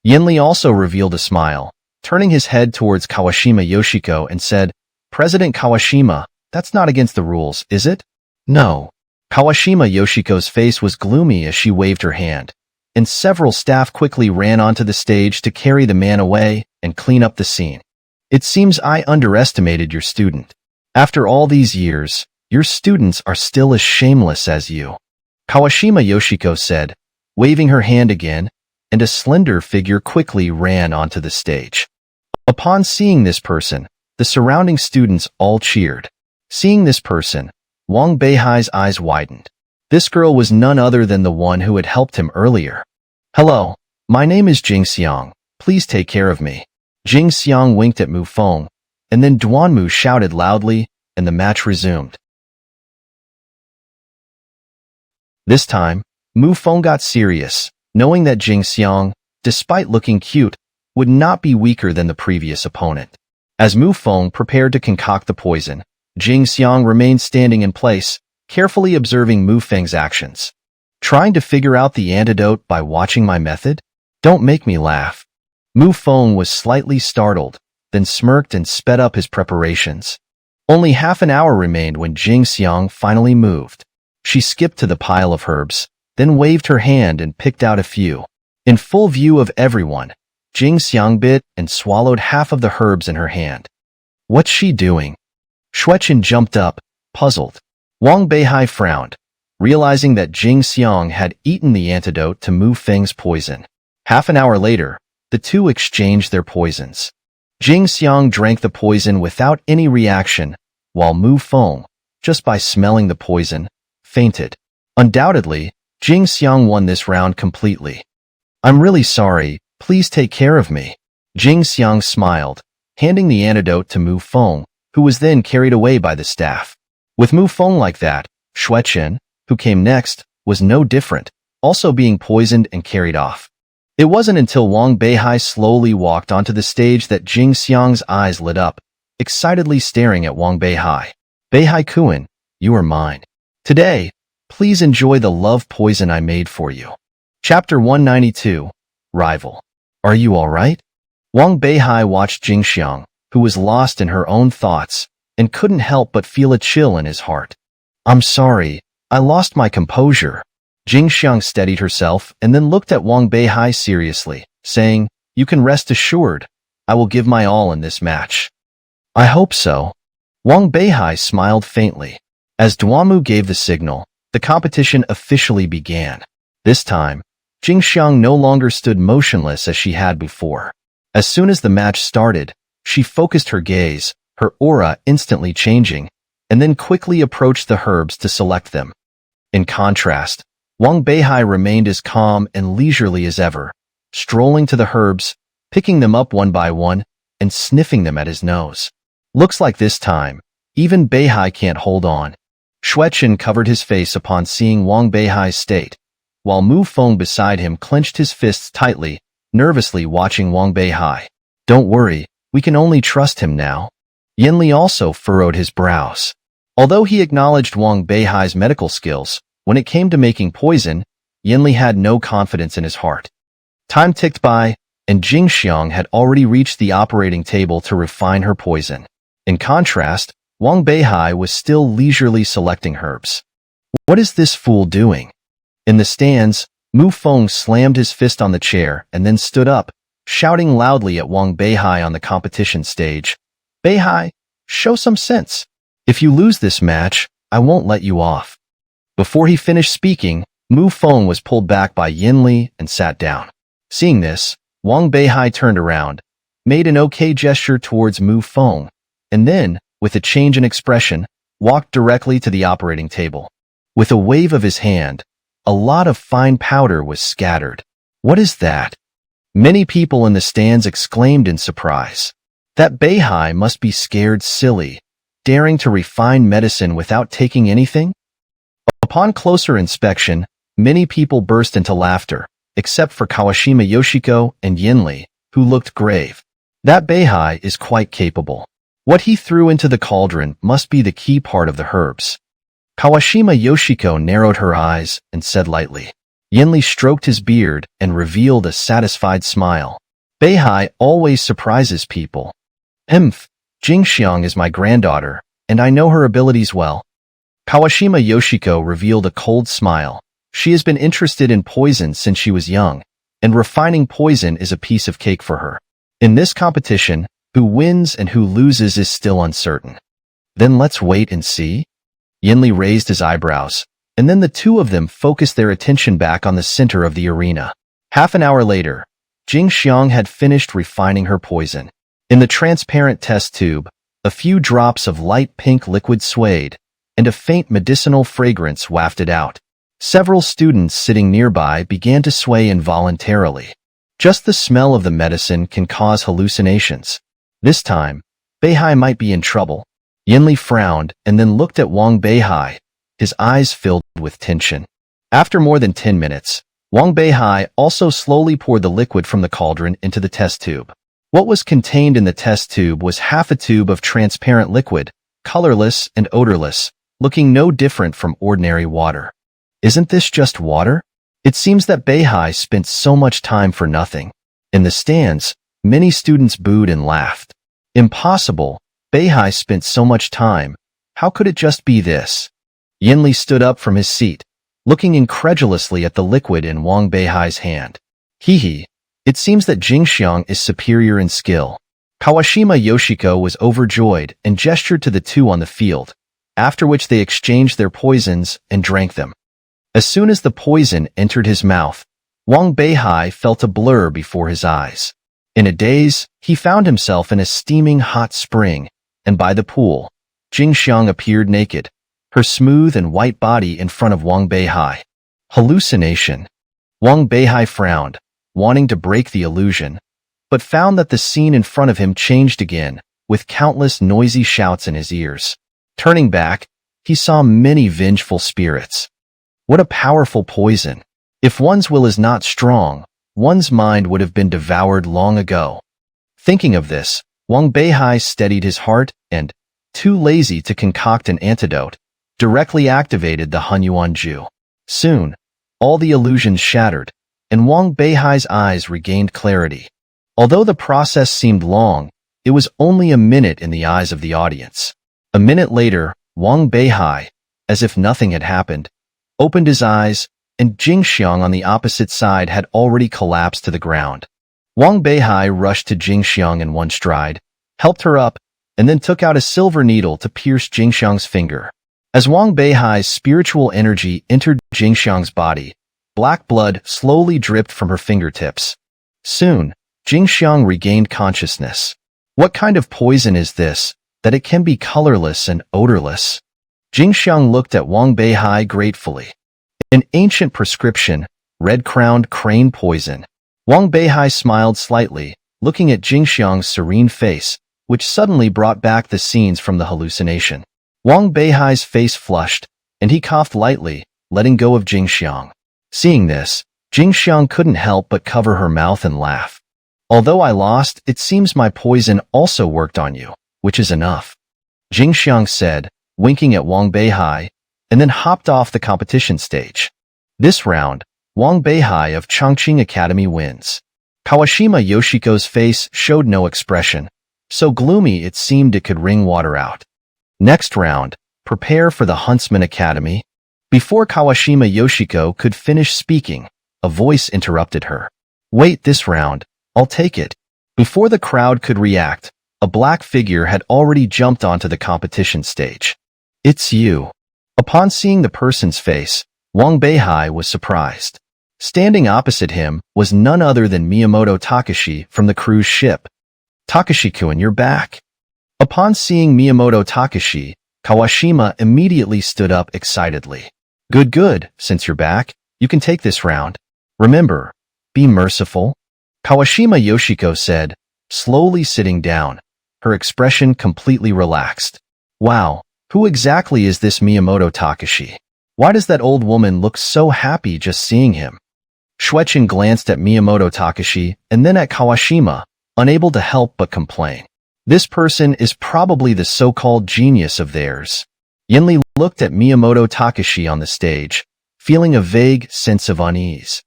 Yenli also revealed a smile, turning his head towards Kawashima Yoshiko and said, "President Kawashima, that's not against the rules, is it?" "No." Kawashima Yoshiko's face was gloomy as she waved her hand, and several staff quickly ran onto the stage to carry the man away and clean up the scene. "It seems I underestimated your student. After all these years, your students are still as shameless as you," Kawashima Yoshiko said, waving her hand again, and a slender figure quickly ran onto the stage. Upon seeing this person, the surrounding students all cheered. Seeing this person, Wang Beihai's eyes widened. This girl was none other than the one who had helped him earlier. "Hello, my name is Jing Xiang. Please take care of me." Jing Xiang winked at Mu Feng, and then Duanmu shouted loudly, and the match resumed. This time, Mu Feng got serious, knowing that Jing Xiang, despite looking cute, would not be weaker than the previous opponent. As Mu Feng prepared to concoct the poison, Jing Xiang remained standing in place, carefully observing Mu Feng's actions. "Trying to figure out the antidote by watching my method? Don't make me laugh." Mu Feng was slightly startled, then smirked and sped up his preparations. Only half an hour remained when Jing Xiang finally moved. She skipped to the pile of herbs, then waved her hand and picked out a few. In full view of everyone, Jing Xiang bit and swallowed half of the herbs in her hand. "What's she doing?" Shuechen jumped up, puzzled. Wang Beihai frowned, realizing that Jing Xiang had eaten the antidote to Mu Feng's poison. Half an hour later, the two exchanged their poisons. Jing Xiang drank the poison without any reaction, while Mu Feng, just by smelling the poison, fainted. Undoubtedly, Jing Xiang won this round completely. "I'm really sorry, please take care of me." Jing Xiang smiled, handing the antidote to Mu Feng, who was then carried away by the staff. With Mu Feng like that, Xueqin, who came next, was no different, also being poisoned and carried off. It wasn't until Wang Beihai slowly walked onto the stage that Jing Xiang's eyes lit up, excitedly staring at Wang Beihai. "Beihai Kuan, you are mine. Today, please enjoy the love poison I made for you." Chapter 192, Rival. "Are you all right?" Wang Beihai watched Jing Xiang, who was lost in her own thoughts, and couldn't help but feel a chill in his heart. "I'm sorry, I lost my composure." Jing Xiang steadied herself and then looked at Wang Beihai seriously, saying, "You can rest assured, I will give my all in this match." "I hope so." Wang Beihai smiled faintly. As Duamu gave the signal, the competition officially began. This time, Jing Xiang no longer stood motionless as she had before. As soon as the match started, she focused her gaze, her aura instantly changing, and then quickly approached the herbs to select them. In contrast, Wang Beihai remained as calm and leisurely as ever, strolling to the herbs, picking them up one by one, and sniffing them at his nose. "Looks like this time, even Beihai can't hold on." Xueqin covered his face upon seeing Wang Beihai's state, while Mu Feng beside him clenched his fists tightly, nervously watching Wang Beihai. "Don't worry, we can only trust him now." Yinli also furrowed his brows. Although he acknowledged Wang Beihai's medical skills, when it came to making poison, Yinli had no confidence in his heart. Time ticked by, and Jing Xiang had already reached the operating table to refine her poison. In contrast, Wang Beihai was still leisurely selecting herbs. "What is this fool doing?" In the stands, Mu Feng slammed his fist on the chair and then stood up, shouting loudly at Wang Beihai on the competition stage. "Beihai, show some sense. If you lose this match, I won't let you off." Before he finished speaking, Mu Feng was pulled back by Yinli and sat down. Seeing this, Wang Beihai turned around, made an okay gesture towards Mu Feng, and then, with a change in expression, walked directly to the operating table. With a wave of his hand, a lot of fine powder was scattered. "What is that?" Many people in the stands exclaimed in surprise. That Beihai must be scared silly, daring to refine medicine without taking anything? Upon closer inspection, many people burst into laughter, except for Kawashima Yoshiko and Yinli, who looked grave. That Beihai is quite capable. What he threw into the cauldron must be the key part of the herbs. Kawashima Yoshiko narrowed her eyes and said lightly. Yinli stroked his beard and revealed a satisfied smile. Beihai always surprises people. Jing Xiang is my granddaughter, and I know her abilities well. Kawashima Yoshiko revealed a cold smile. She has been interested in poison since she was young, and refining poison is a piece of cake for her. In this competition, who wins and who loses is still uncertain. Then let's wait and see. Yinli raised his eyebrows, and then the two of them focused their attention back on the center of the arena. Half an hour later, Jing Xiang had finished refining her poison. In the transparent test tube, a few drops of light pink liquid swayed, and a faint medicinal fragrance wafted out. Several students sitting nearby began to sway involuntarily. Just the smell of the medicine can cause hallucinations. This time, Beihai might be in trouble. Yinli frowned and then looked at Wang Beihai, his eyes filled with tension. After more than 10 minutes, Wang Beihai also slowly poured the liquid from the cauldron into the test tube. What was contained in the test tube was half a tube of transparent liquid, colorless and odorless, looking no different from ordinary water. Isn't this just water? It seems that Beihai spent so much time for nothing. In the stands, many students booed and laughed. Impossible, Beihai spent so much time. How could it just be this? Yinli stood up from his seat, looking incredulously at the liquid in Wang Beihai's hand. Hee. It seems that Jing Xiang is superior in skill. Kawashima Yoshiko was overjoyed and gestured to the two on the field, after which they exchanged their poisons and drank them. As soon as the poison entered his mouth, Wang Beihai felt a blur before his eyes. In a daze, he found himself in a steaming hot spring, and by the pool, Jing Xiang appeared naked, her smooth and white body in front of Wang Beihai. Hallucination. Wang Beihai frowned, wanting to break the illusion, but found that the scene in front of him changed again, with countless noisy shouts in his ears. Turning back, he saw many vengeful spirits. What a powerful poison! If one's will is not strong, one's mind would have been devoured long ago. Thinking of this, Wang Beihai steadied his heart and, too lazy to concoct an antidote, directly activated the Hunyuan Ju. Soon, all the illusions shattered, and Wang Beihai's eyes regained clarity. Although the process seemed long, it was only a minute in the eyes of the audience. A minute later, Wang Beihai, as if nothing had happened, opened his eyes, and Jing Xiang on the opposite side had already collapsed to the ground. Wang Beihai rushed to Jing Xiang in one stride, helped her up, and then took out a silver needle to pierce Jing Xiang's finger. As Wang Beihai's spiritual energy entered Jing Xiang's body, black blood slowly dripped from her fingertips. Soon, Jing Xiang regained consciousness. What kind of poison is this, that it can be colorless and odorless? Jing Xiang looked at Wang Beihai gratefully. An ancient prescription, red-crowned crane poison. Wang Beihai smiled slightly, looking at Jing Xiang's serene face, which suddenly brought back the scenes from the hallucination. Wang Beihai's face flushed, and he coughed lightly, letting go of Jing Xiang. Seeing this, Jing Xiang couldn't help but cover her mouth and laugh. Although I lost, it seems my poison also worked on you, which is enough. Jing Xiang said, winking at Wang Beihai, and then hopped off the competition stage. This round, Wang Beihai of Chongqing Academy wins. Kawashima Yoshiko's face showed no expression, so gloomy it seemed it could wring water out. Next round, prepare for the Huntsman Academy. Before Kawashima Yoshiko could finish speaking, a voice interrupted her. Wait, this round, I'll take it. Before the crowd could react, a black figure had already jumped onto the competition stage. It's you. Upon seeing the person's face, Wang Beihai was surprised. Standing opposite him was none other than Miyamoto Takashi from the cruise ship. Takashi-kun, you're back. Upon seeing Miyamoto Takashi, Kawashima immediately stood up excitedly. Good, since you're back, you can take this round. Remember, be merciful. Kawashima Yoshiko said, slowly sitting down, her expression completely relaxed. Wow, who exactly is this Miyamoto Takashi? Why does that old woman look so happy just seeing him? Shueqin glanced at Miyamoto Takashi and then at Kawashima, unable to help but complain. This person is probably the so-called genius of theirs. Yinli looked at Miyamoto Takashi on the stage, feeling a vague sense of unease.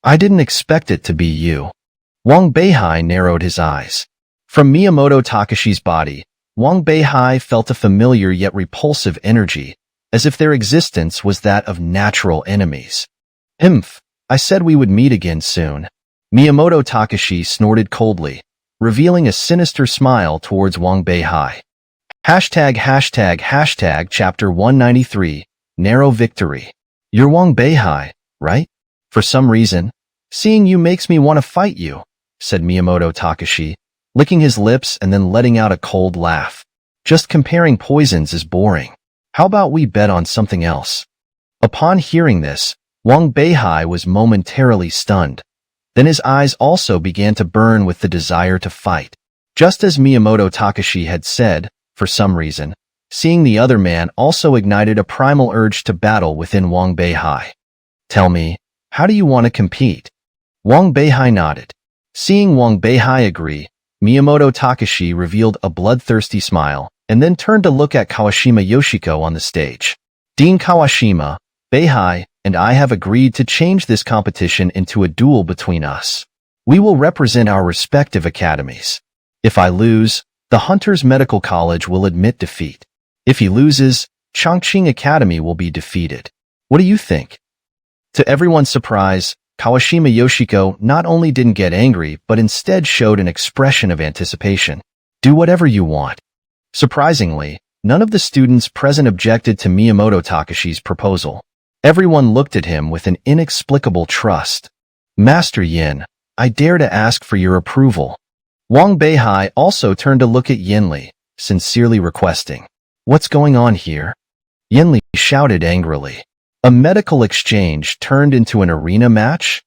I didn't expect it to be you. Wang Beihai narrowed his eyes. From Miyamoto Takashi's body, Wang Beihai felt a familiar yet repulsive energy, as if their existence was that of natural enemies. I said we would meet again soon. Miyamoto Takashi snorted coldly, revealing a sinister smile towards Wang Beihai. #### Chapter 193, Nero Victory. You're Wang Beihai, right? For some reason, seeing you makes me want to fight you, said Miyamoto Takashi, licking his lips and then letting out a cold laugh. Just comparing poisons is boring. How about we bet on something else? Upon hearing this, Wang Beihai was momentarily stunned. Then his eyes also began to burn with the desire to fight. Just as Miyamoto Takashi had said, for some reason, seeing the other man also ignited a primal urge to battle within Wang Beihai. Tell me, how do you want to compete? Wang Beihai nodded. Seeing Wang Beihai agree, Miyamoto Takashi revealed a bloodthirsty smile, and then turned to look at Kawashima Yoshiko on the stage. Dean Kawashima, Beihai, and I have agreed to change this competition into a duel between us. We will represent our respective academies. If I lose, the Hunters Medical College will admit defeat. If he loses, Chongqing Academy will be defeated. What do you think? To everyone's surprise, Kawashima Yoshiko not only didn't get angry, but instead showed an expression of anticipation. Do whatever you want. Surprisingly, none of the students present objected to Miyamoto Takashi's proposal. Everyone looked at him with an inexplicable trust. Master Yin, I dare to ask for your approval. Wang Beihai also turned to look at Yinli, sincerely requesting. What's going on here? Yinli shouted angrily. A medical exchange turned into an arena match?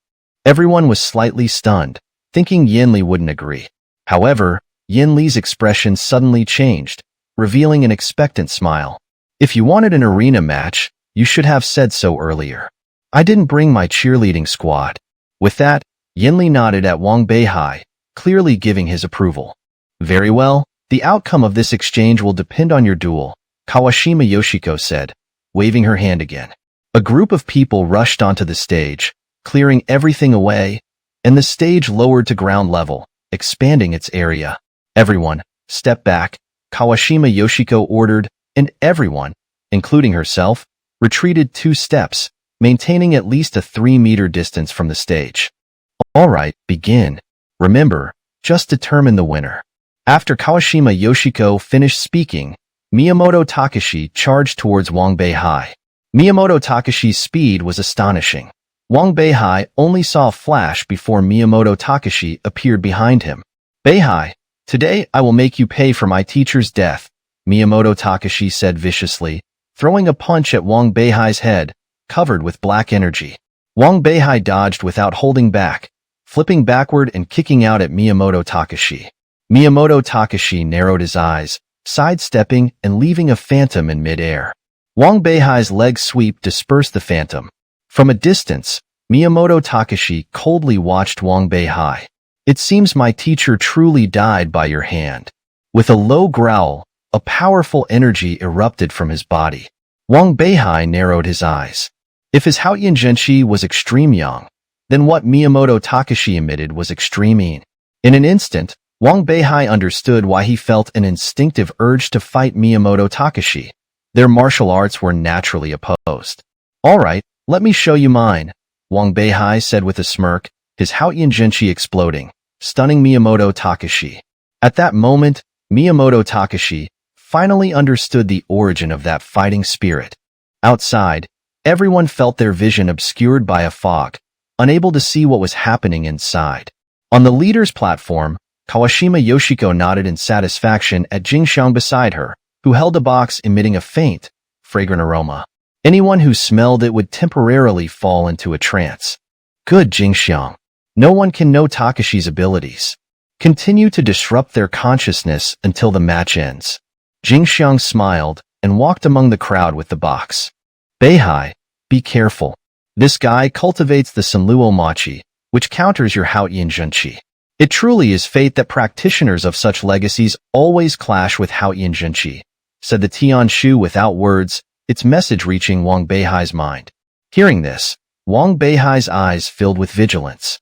Everyone was slightly stunned, thinking Yinli wouldn't agree. However, Yinli's expression suddenly changed, revealing an expectant smile. If you wanted an arena match, you should have said so earlier. I didn't bring my cheerleading squad. With that, Yinli nodded at Wang Beihai, clearly giving his approval. Very well, the outcome of this exchange will depend on your duel, Kawashima Yoshiko said, waving her hand again. A group of people rushed onto the stage, clearing everything away, and the stage lowered to ground level, expanding its area. Everyone, step back, Kawashima Yoshiko ordered, and everyone, including herself, retreated 2 steps, maintaining at least a 3-meter distance from the stage. All right, begin. Remember, just determine the winner. After Kawashima Yoshiko finished speaking, Miyamoto Takashi charged towards Wang Beihai. Miyamoto Takashi's speed was astonishing. Wang Beihai only saw a flash before Miyamoto Takashi appeared behind him. Beihai, today I will make you pay for my teacher's death, Miyamoto Takashi said viciously, throwing a punch at Wang Beihai's head, covered with black energy. Wang Beihai dodged without holding back, flipping backward and kicking out at Miyamoto Takashi. Miyamoto Takashi narrowed his eyes, sidestepping and leaving a phantom in midair. Wang Beihai's leg sweep dispersed the phantom. From a distance, Miyamoto Takashi coldly watched Wang Beihai. It seems my teacher truly died by your hand. With a low growl, a powerful energy erupted from his body. Wang Beihai narrowed his eyes. If his Haoyan Genshi was extreme yang, then what Miyamoto Takashi emitted was extreme yin. In an instant, Wang Beihai understood why he felt an instinctive urge to fight Miyamoto Takashi. Their martial arts were naturally opposed. All right, let me show you mine, Wang Beihai said with a smirk, his Haoyan Genshi exploding, stunning Miyamoto Takashi. At that moment, Miyamoto Takashi finally understood the origin of that fighting spirit. Outside, everyone felt their vision obscured by a fog, unable to see what was happening inside. On the leader's platform, Kawashima Yoshiko nodded in satisfaction at Jingxiang beside her, who held a box emitting a faint, fragrant aroma. Anyone who smelled it would temporarily fall into a trance. Good, Jingxiang. No one can know Takashi's abilities. Continue to disrupt their consciousness until the match ends. Jingxiang smiled and walked among the crowd with the box. Beihai, be careful. This guy cultivates the Senluo Machi, which counters your Haoyan Genshi. It truly is fate that practitioners of such legacies always clash with Haoyan Genshi, said the Tian Shu without words, its message reaching Wang Beihai's mind. Hearing this, Wang Beihai's eyes filled with vigilance.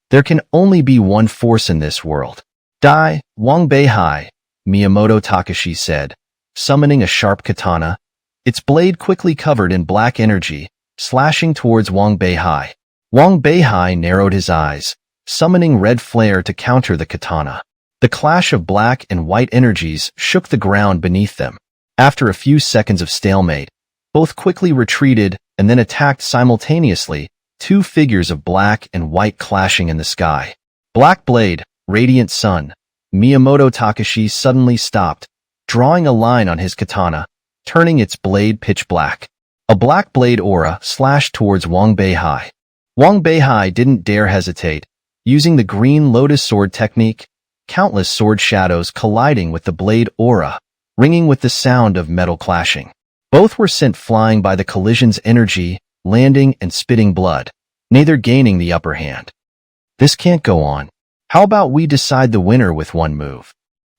There can only be one force in this world. Die, Wang Beihai, Miyamoto Takashi said, summoning a sharp katana, its blade quickly covered in black energy, slashing towards Wang Beihai. Wang Beihai narrowed his eyes, summoning red flare to counter the katana. The clash of black and white energies shook the ground beneath them. After a few seconds of stalemate, both quickly retreated and then attacked simultaneously, 2 figures of black and white clashing in the sky. Black blade, radiant sun. Miyamoto Takashi suddenly stopped, drawing a line on his katana, turning its blade pitch black. A black blade aura slashed towards Wang Beihai. Wang Beihai didn't dare hesitate, using the green lotus sword technique, countless sword shadows colliding with the blade aura, ringing with the sound of metal clashing. Both were sent flying by the collision's energy, landing and spitting blood, neither gaining the upper hand. This can't go on. How about we decide the winner with one move?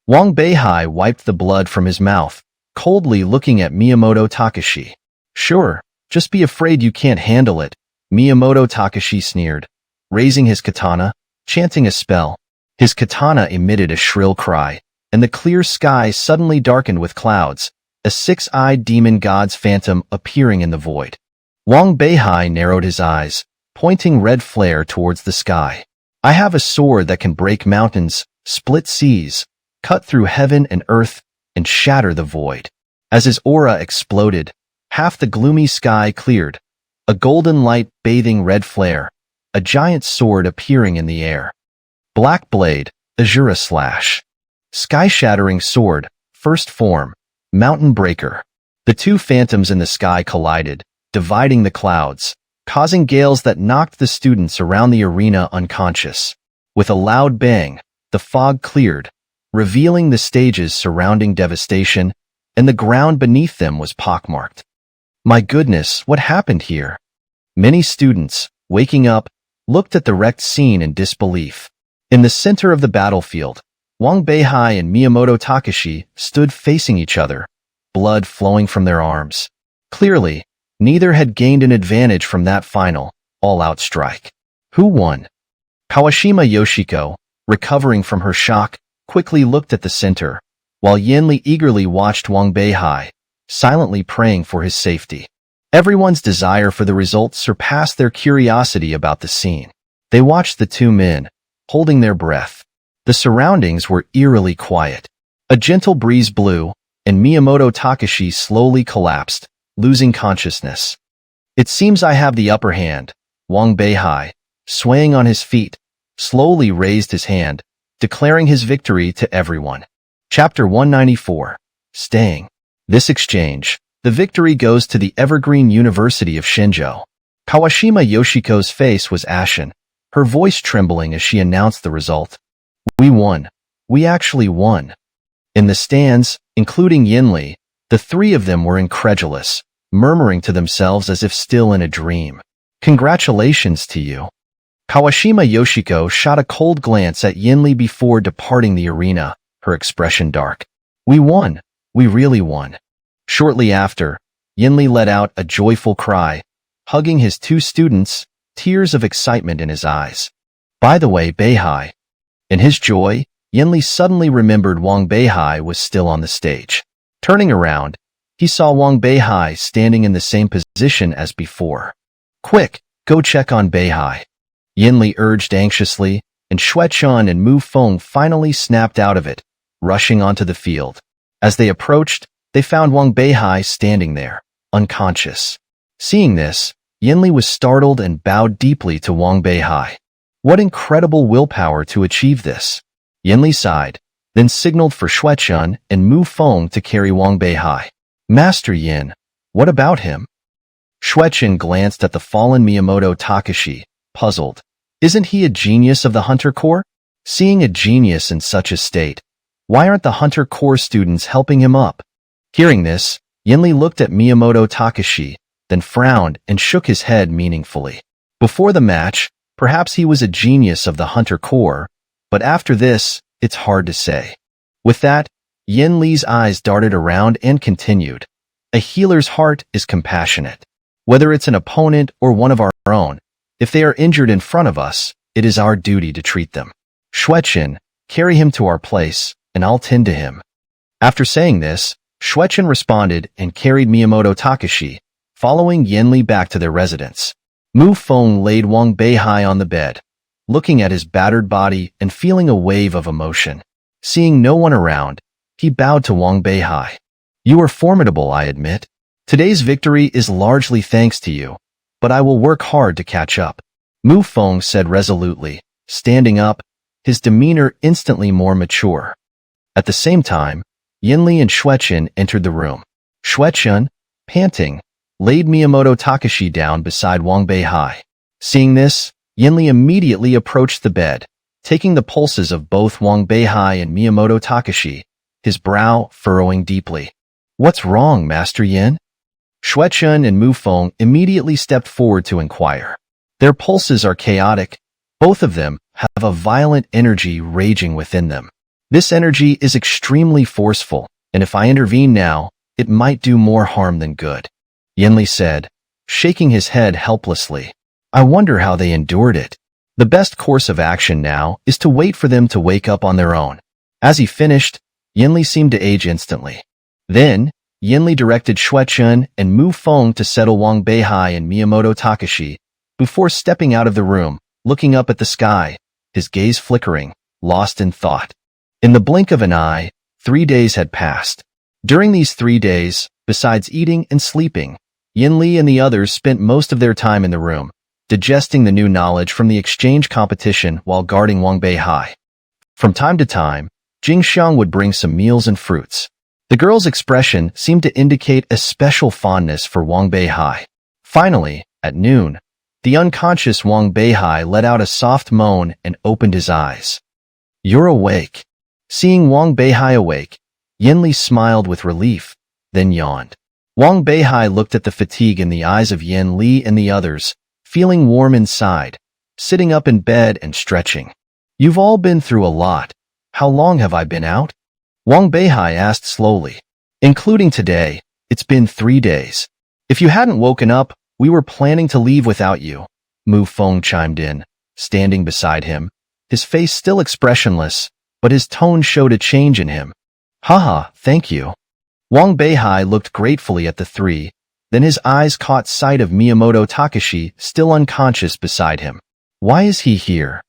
Wang Beihai wiped the blood from his mouth, coldly looking at Miyamoto Takashi. Sure, just be afraid you can't handle it, Miyamoto Takashi sneered, raising his katana, chanting a spell. His katana emitted a shrill cry, and the clear sky suddenly darkened with clouds, a 6-eyed demon god's phantom appearing in the void. Wang Beihai narrowed his eyes, pointing red flare towards the sky. I have a sword that can break mountains, split seas, cut through heaven and earth, and shatter the void. As his aura exploded, half the gloomy sky cleared, a golden light bathing red flare, a giant sword appearing in the air. Black blade, azura slash. Sky-shattering sword, first form, mountain breaker. The two phantoms in the sky collided, dividing the clouds, causing gales that knocked the students around the arena unconscious. With a loud bang, the fog cleared, revealing the stages surrounding devastation, and the ground beneath them was pockmarked. My goodness, what happened here? Many students, waking up, looked at the wrecked scene in disbelief. In the center of the battlefield, Wang Beihai and Miyamoto Takashi stood facing each other, blood flowing from their arms. Clearly, neither had gained an advantage from that final, all-out strike. Who won? Kawashima Yoshiko, recovering from her shock, quickly looked at the center, while Yanli eagerly watched Wang Beihai, silently praying for his safety. Everyone's desire for the result surpassed their curiosity about the scene. They watched the two men, holding their breath. The surroundings were eerily quiet. A gentle breeze blew, and Miyamoto Takashi slowly collapsed, losing consciousness. It seems I have the upper hand. Wang Beihai, swaying on his feet, slowly raised his hand, declaring his victory to everyone. Chapter 194. Staying. This exchange, the victory goes to the Evergreen University of Shinjo. Kawashima Yoshiko's face was ashen, her voice trembling as she announced the result. We won. We actually won. In the stands, including Yanli, the three of them were incredulous, murmuring to themselves as if still in a dream. Congratulations to you. Kawashima Yoshiko shot a cold glance at Yanli before departing the arena, her expression dark. We won. We really won. Shortly after, Yanli let out a joyful cry, hugging his two students, tears of excitement in his eyes. By the way, Beihai. In his joy, Yanli suddenly remembered Wang Beihai was still on the stage. Turning around, he saw Wang Beihai standing in the same position as before. Quick, go check on Beihai. Yanli urged anxiously, and Xuechun and Mu Feng finally snapped out of it, rushing onto the field. As they approached, they found Wang Beihai standing there, unconscious. Seeing this, Yanli was startled and bowed deeply to Wang Beihai. What incredible willpower to achieve this! Yanli sighed, then signaled for Xuechun and Mu Feng to carry Wang Beihai. Master Yin, what about him? Xuechun glanced at the fallen Miyamoto Takashi, puzzled. Isn't he a genius of the Hunter Corps? Seeing a genius in such a state, why aren't the Hunter Corps students helping him up? Hearing this, Yanli looked at Miyamoto Takashi, then frowned and shook his head meaningfully. Before the match, perhaps he was a genius of the Hunter Corps, but after this, it's hard to say. With that, Yanli's eyes darted around and continued. A healer's heart is compassionate. Whether it's an opponent or one of our own, if they are injured in front of us, it is our duty to treat them. Xuechun, carry him to our place, and I'll tend to him. After saying this, Xuechun responded and carried Miyamoto Takashi, following Yanli back to their residence. Mu Feng laid Wang Beihai on the bed, looking at his battered body and feeling a wave of emotion. Seeing no one around, he bowed to Wang Beihai. You are formidable, I admit. Today's victory is largely thanks to you, but I will work hard to catch up. Mu Feng said resolutely, standing up, his demeanor instantly more mature. At the same time, Yanli and Xuechun entered the room. Xuechun, panting, laid Miyamoto Takashi down beside Wang Beihai. Seeing this, Yanli immediately approached the bed, taking the pulses of both Wang Beihai and Miyamoto Takashi, his brow furrowing deeply. What's wrong, Master Yin? Xuechun and Mu Feng immediately stepped forward to inquire. Their pulses are chaotic. Both of them have a violent energy raging within them. This energy is extremely forceful, and if I intervene now, it might do more harm than good. Yanli said, shaking his head helplessly. I wonder how they endured it. The best course of action now is to wait for them to wake up on their own. As he finished, Yanli seemed to age instantly. Then, Yanli directed Xuechun and Mu Feng to settle Wang Beihai and Miyamoto Takashi, before stepping out of the room, looking up at the sky, his gaze flickering, lost in thought. In the blink of an eye, 3 days had passed. During these 3 days, besides eating and sleeping, Yin Li and the others spent most of their time in the room, digesting the new knowledge from the exchange competition while guarding Wang Beihai. From time to time, Jing Xiang would bring some meals and fruits. The girl's expression seemed to indicate a special fondness for Wang Beihai. Finally, at noon, the unconscious Wang Beihai let out a soft moan and opened his eyes. "You're awake." Seeing Wang Beihai awake, Yin Li smiled with relief, then yawned. Wang Beihai looked at the fatigue in the eyes of Yin Li and the others, feeling warm inside, sitting up in bed and stretching. "You've all been through a lot. How long have I been out?" Wang Beihai asked slowly. "Including today, it's been 3 days. If you hadn't woken up, we were planning to leave without you," Mu Feng chimed in, standing beside him, his face still expressionless, but his tone showed a change in him. "Haha, thank you." Wang Beihai looked gratefully at the three, then his eyes caught sight of Miyamoto Takashi still unconscious beside him. "Why is he here?"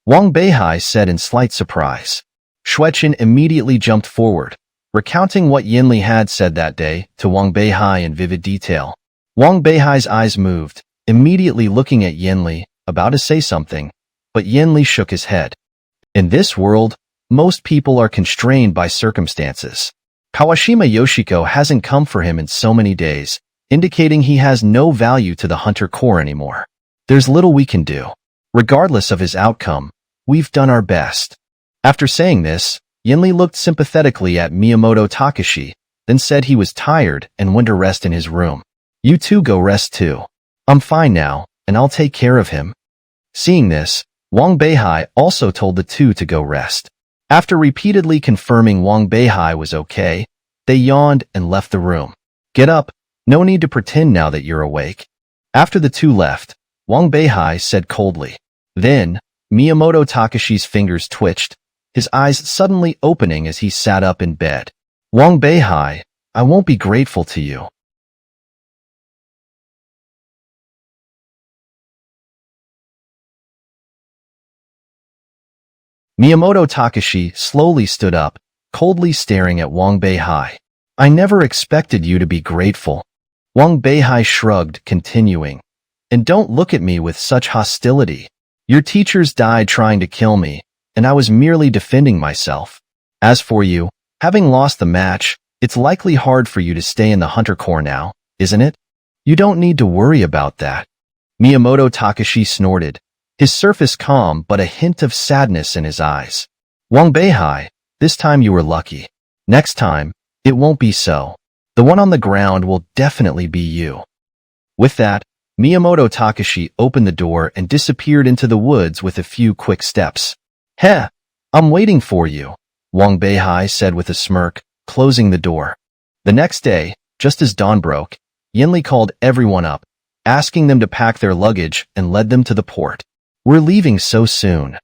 Wang Beihai said in slight surprise. Xueqin immediately jumped forward, recounting what Yin Li had said that day to Wang Beihai in vivid detail. Wang Beihai's eyes moved, immediately looking at Yin Li, about to say something, but Yin Li shook his head. In this world, most people are constrained by circumstances. Kawashima Yoshiko hasn't come for him in so many days, indicating he has no value to the Hunter Corps anymore. There's little we can do. Regardless of his outcome, we've done our best. After saying this, Yin Li looked sympathetically at Miyamoto Takashi, then said he was tired and went to rest in his room. "You two go rest too. I'm fine now, and I'll take care of him." Seeing this, Wang Beihai also told the two to go rest. After repeatedly confirming Wang Beihai was okay, they yawned and left the room. "Get up, no need to pretend now that you're awake." After the two left, Wang Beihai said coldly. Then, Miyamoto Takashi's fingers twitched, his eyes suddenly opening as he sat up in bed. "Wang Beihai, I won't be grateful to you." Miyamoto Takashi slowly stood up, coldly staring at Wang Beihai. "I never expected you to be grateful." Wang Beihai shrugged, continuing. "And don't look at me with such hostility. Your teachers died trying to kill me, and I was merely defending myself. As for you, having lost the match, it's likely hard for you to stay in the Hunter Corps now, isn't it? You don't need to worry about that." Miyamoto Takashi snorted, his surface calm but a hint of sadness in his eyes. "Wang Beihai, this time you were lucky. Next time, it won't be so. The one on the ground will definitely be you." With that, Miyamoto Takashi opened the door and disappeared into the woods with a few quick steps. "Heh, I'm waiting for you," Wang Beihai said with a smirk, closing the door. The next day, just as dawn broke, Yin Li called everyone up, asking them to pack their luggage and led them to the port. "We're leaving so soon."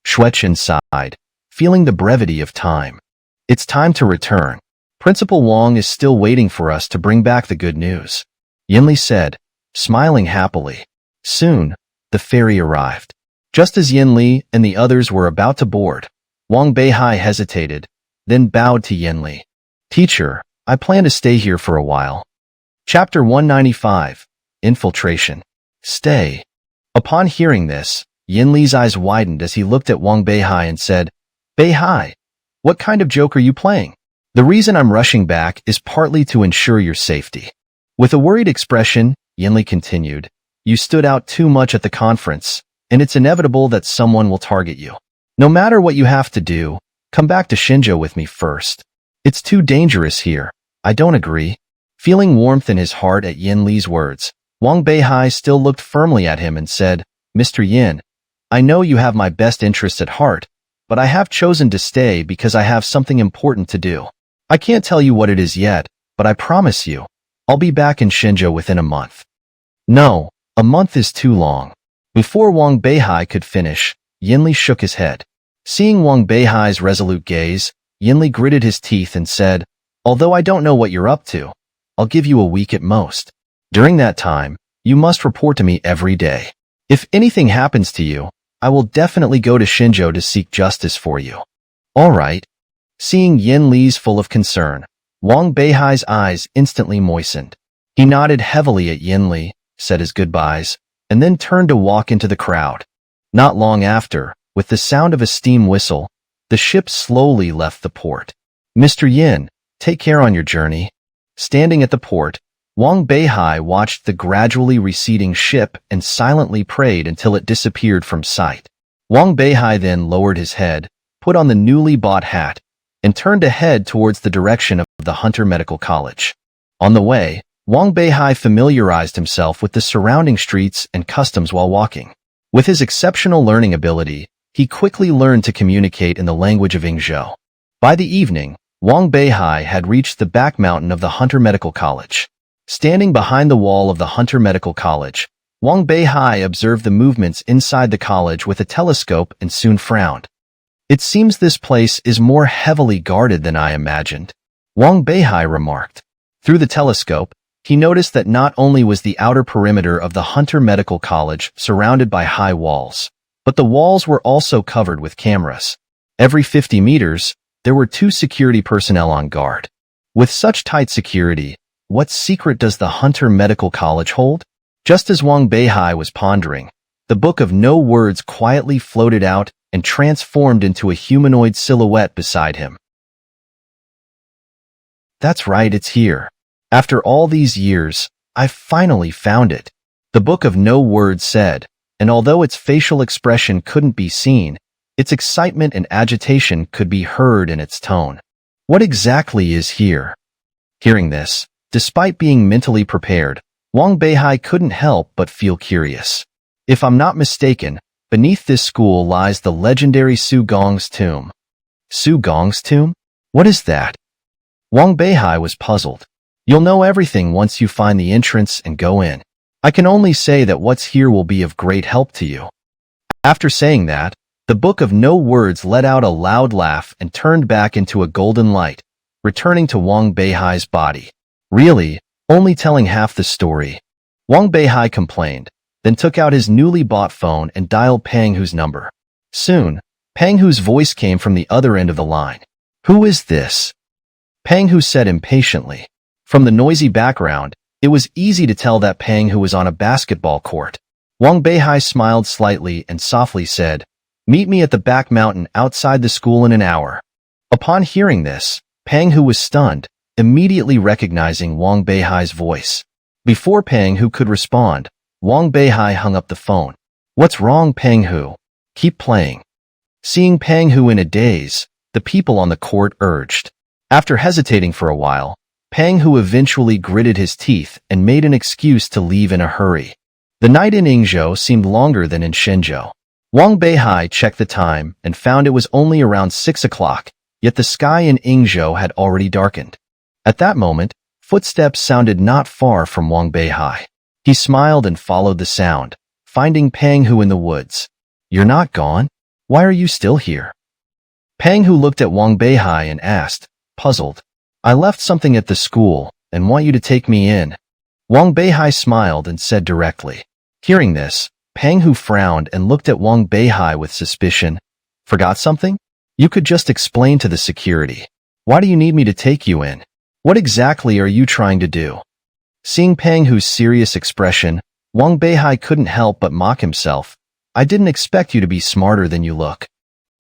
Xueqin sighed, feeling the brevity of time. "It's time to return. Principal Wang is still waiting for us to bring back the good news," Yin Li said, smiling happily. Soon, the ferry arrived. Just as Yin Li and the others were about to board, Wang Beihai hesitated, then bowed to Yin Li. "Teacher, I plan to stay here for a while." Chapter 195, Infiltration. Stay. Upon hearing this, Yin Li's eyes widened as he looked at Wang Beihai and said, "Beihai, what kind of joke are you playing? The reason I'm rushing back is partly to ensure your safety." With a worried expression, Yin Li continued, "You stood out too much at the conference, and it's inevitable that someone will target you. No matter what you have to do, come back to Shinjo with me first. It's too dangerous here. I don't agree." Feeling warmth in his heart at Yin Li's words, Wang Beihai still looked firmly at him and said, "Mr. Yin, I know you have my best interests at heart, but I have chosen to stay because I have something important to do. I can't tell you what it is yet, but I promise you, I'll be back in Shinjo within a month." "No, a month is too long." Before Wang Beihai could finish, Yin Li shook his head. Seeing Wang Beihai's resolute gaze, Yin Li gritted his teeth and said, "Although I don't know what you're up to, I'll give you a week at most. During that time, you must report to me every day. If anything happens to you, I will definitely go to Shinjo to seek justice for you." "All right." Seeing Yin Li's full of concern, Wang Beihai's eyes instantly moistened. He nodded heavily at Yinli, said his goodbyes, and then turned to walk into the crowd. Not long after, with the sound of a steam whistle, the ship slowly left the port. Mr. Yin, take care on your journey. Standing at the port, Wang Beihai watched the gradually receding ship and silently prayed until it disappeared from sight. Wang Beihai then lowered his head, put on the newly bought hat, and turned to head towards the direction of the Hunter Medical College. On the way, Wang Beihai familiarized himself with the surrounding streets and customs while walking. With his exceptional learning ability, he quickly learned to communicate in the language of engsub. By the evening, Wang Beihai had reached the back mountain of the Hunter Medical College. Standing behind the wall of the Hunter Medical College, Wang Beihai observed the movements inside the college with a telescope and soon frowned. It seems this place is more heavily guarded than I imagined, Wang Beihai remarked. Through the telescope, he noticed that not only was the outer perimeter of the Hunter Medical College surrounded by high walls, but the walls were also covered with cameras. Every 50 meters, there were 2 security personnel on guard. With such tight security, what secret does the Hunter Medical College hold? Just as Wang Beihai was pondering, the Book of No Words quietly floated out and transformed into a humanoid silhouette beside him. That's right, it's here. After all these years, I've finally found it, the Book of No Words said, and although its facial expression couldn't be seen, its excitement and agitation could be heard in its tone. What exactly is here? Hearing this, despite being mentally prepared, Wang Beihai couldn't help but feel curious. If I'm not mistaken, beneath this school lies the legendary Su Gong's tomb. Su Gong's tomb? What is that? Wang Beihai was puzzled. You'll know everything once you find the entrance and go in. I can only say that what's here will be of great help to you. After saying that, the Book of No Words let out a loud laugh and turned back into a golden light, returning to Wang Beihai's body. Really, only telling half the story. Wang Beihai complained, then took out his newly bought phone and dialed Pang Hu's number. Soon, Pang Hu's voice came from the other end of the line. Who is this? Pang Hu said impatiently. From the noisy background, it was easy to tell that Pang Hu was on a basketball court. Wang Beihai smiled slightly and softly said, Meet me at the back mountain outside the school in an hour. Upon hearing this, Pang Hu was stunned, immediately recognizing Wang Beihai's voice. Before Pang Hu could respond, Wang Beihai hung up the phone. What's wrong, Pang Hu? Keep playing. Seeing Pang Hu in a daze, the people on the court urged. After hesitating for a while, Pang Hu eventually gritted his teeth and made an excuse to leave in a hurry. The night in Yingzhou seemed longer than in Shenzhou. Wang Beihai checked the time and found it was only around 6 o'clock, yet the sky in Yingzhou had already darkened. At that moment, footsteps sounded not far from Wang Beihai. He smiled and followed the sound, finding Pang Hu in the woods. You're not gone? Why are you still here? Pang Hu looked at Wang Beihai and asked, puzzled. I left something at the school and want you to take me in. Wang Beihai smiled and said directly. Hearing this, Pang Hu frowned and looked at Wang Beihai with suspicion. Forgot something? You could just explain to the security. Why do you need me to take you in? What exactly are you trying to do? Seeing Pang Hu's serious expression, Wang Beihai couldn't help but mock himself. I didn't expect you to be smarter than you look.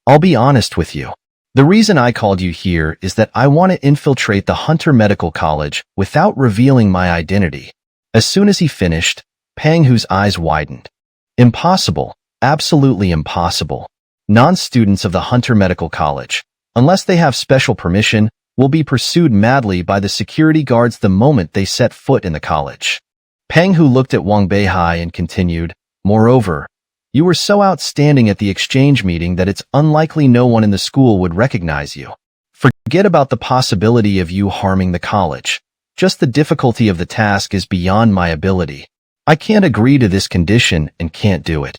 I'll be honest with you. The reason I called you here is that I want to infiltrate the Hunter Medical College without revealing my identity. As soon as he finished, Pang Hu's eyes widened. Impossible, absolutely impossible. Non-students of the Hunter Medical College, unless they have special permission, will be pursued madly by the security guards the moment they set foot in the college. Pang Hu looked at Wang Beihai and continued, Moreover, you were so outstanding at the exchange meeting that it's unlikely no one in the school would recognize you. Forget about the possibility of you harming the college. Just the difficulty of the task is beyond my ability. I can't agree to this condition and can't do it.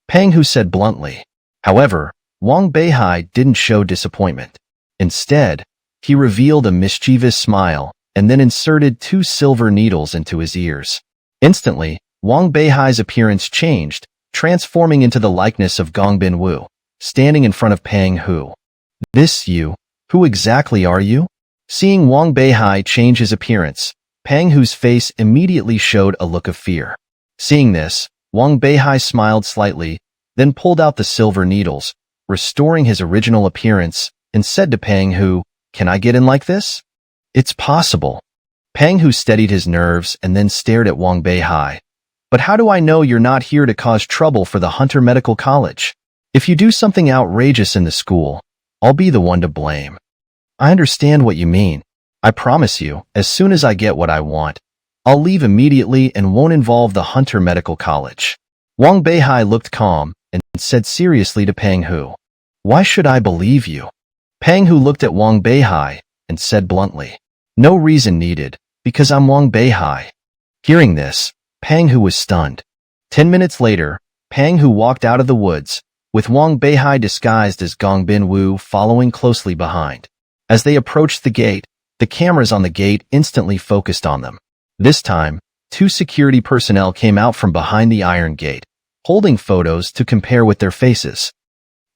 Pang Hu said bluntly. However, Wang Beihai didn't show disappointment. Instead, he revealed a mischievous smile and then inserted 2 silver needles into his ears. Instantly, Wang Beihai's appearance changed, transforming into the likeness of Gong Binwu, standing in front of Pang Hu. This you? Who exactly are you? Seeing Wang Beihai change his appearance, Pang Hu's face immediately showed a look of fear. Seeing this, Wang Beihai smiled slightly, then pulled out the silver needles, restoring his original appearance, and said to Pang Hu, "Can I get in like this?" "It's possible." Pang Hu steadied his nerves and then stared at Wang Beihai. "But how do I know you're not here to cause trouble for the Hunter Medical College? If you do something outrageous in the school, I'll be the one to blame." "I understand what you mean. I promise you, as soon as I get what I want, I'll leave immediately and won't involve the Hunter Medical College." Wang Beihai looked calm and said seriously to Pang Hu, "Why should I believe you?" Pang Hu looked at Wang Beihai and said bluntly, "No reason needed, because I'm Wang Beihai." Hearing this, Pang Hu was stunned. 10 minutes later, Pang Hu walked out of the woods, with Wang Beihai disguised as Gong Bin Wu following closely behind. As they approached the gate, the cameras on the gate instantly focused on them. This time, 2 security personnel came out from behind the iron gate, holding photos to compare with their faces.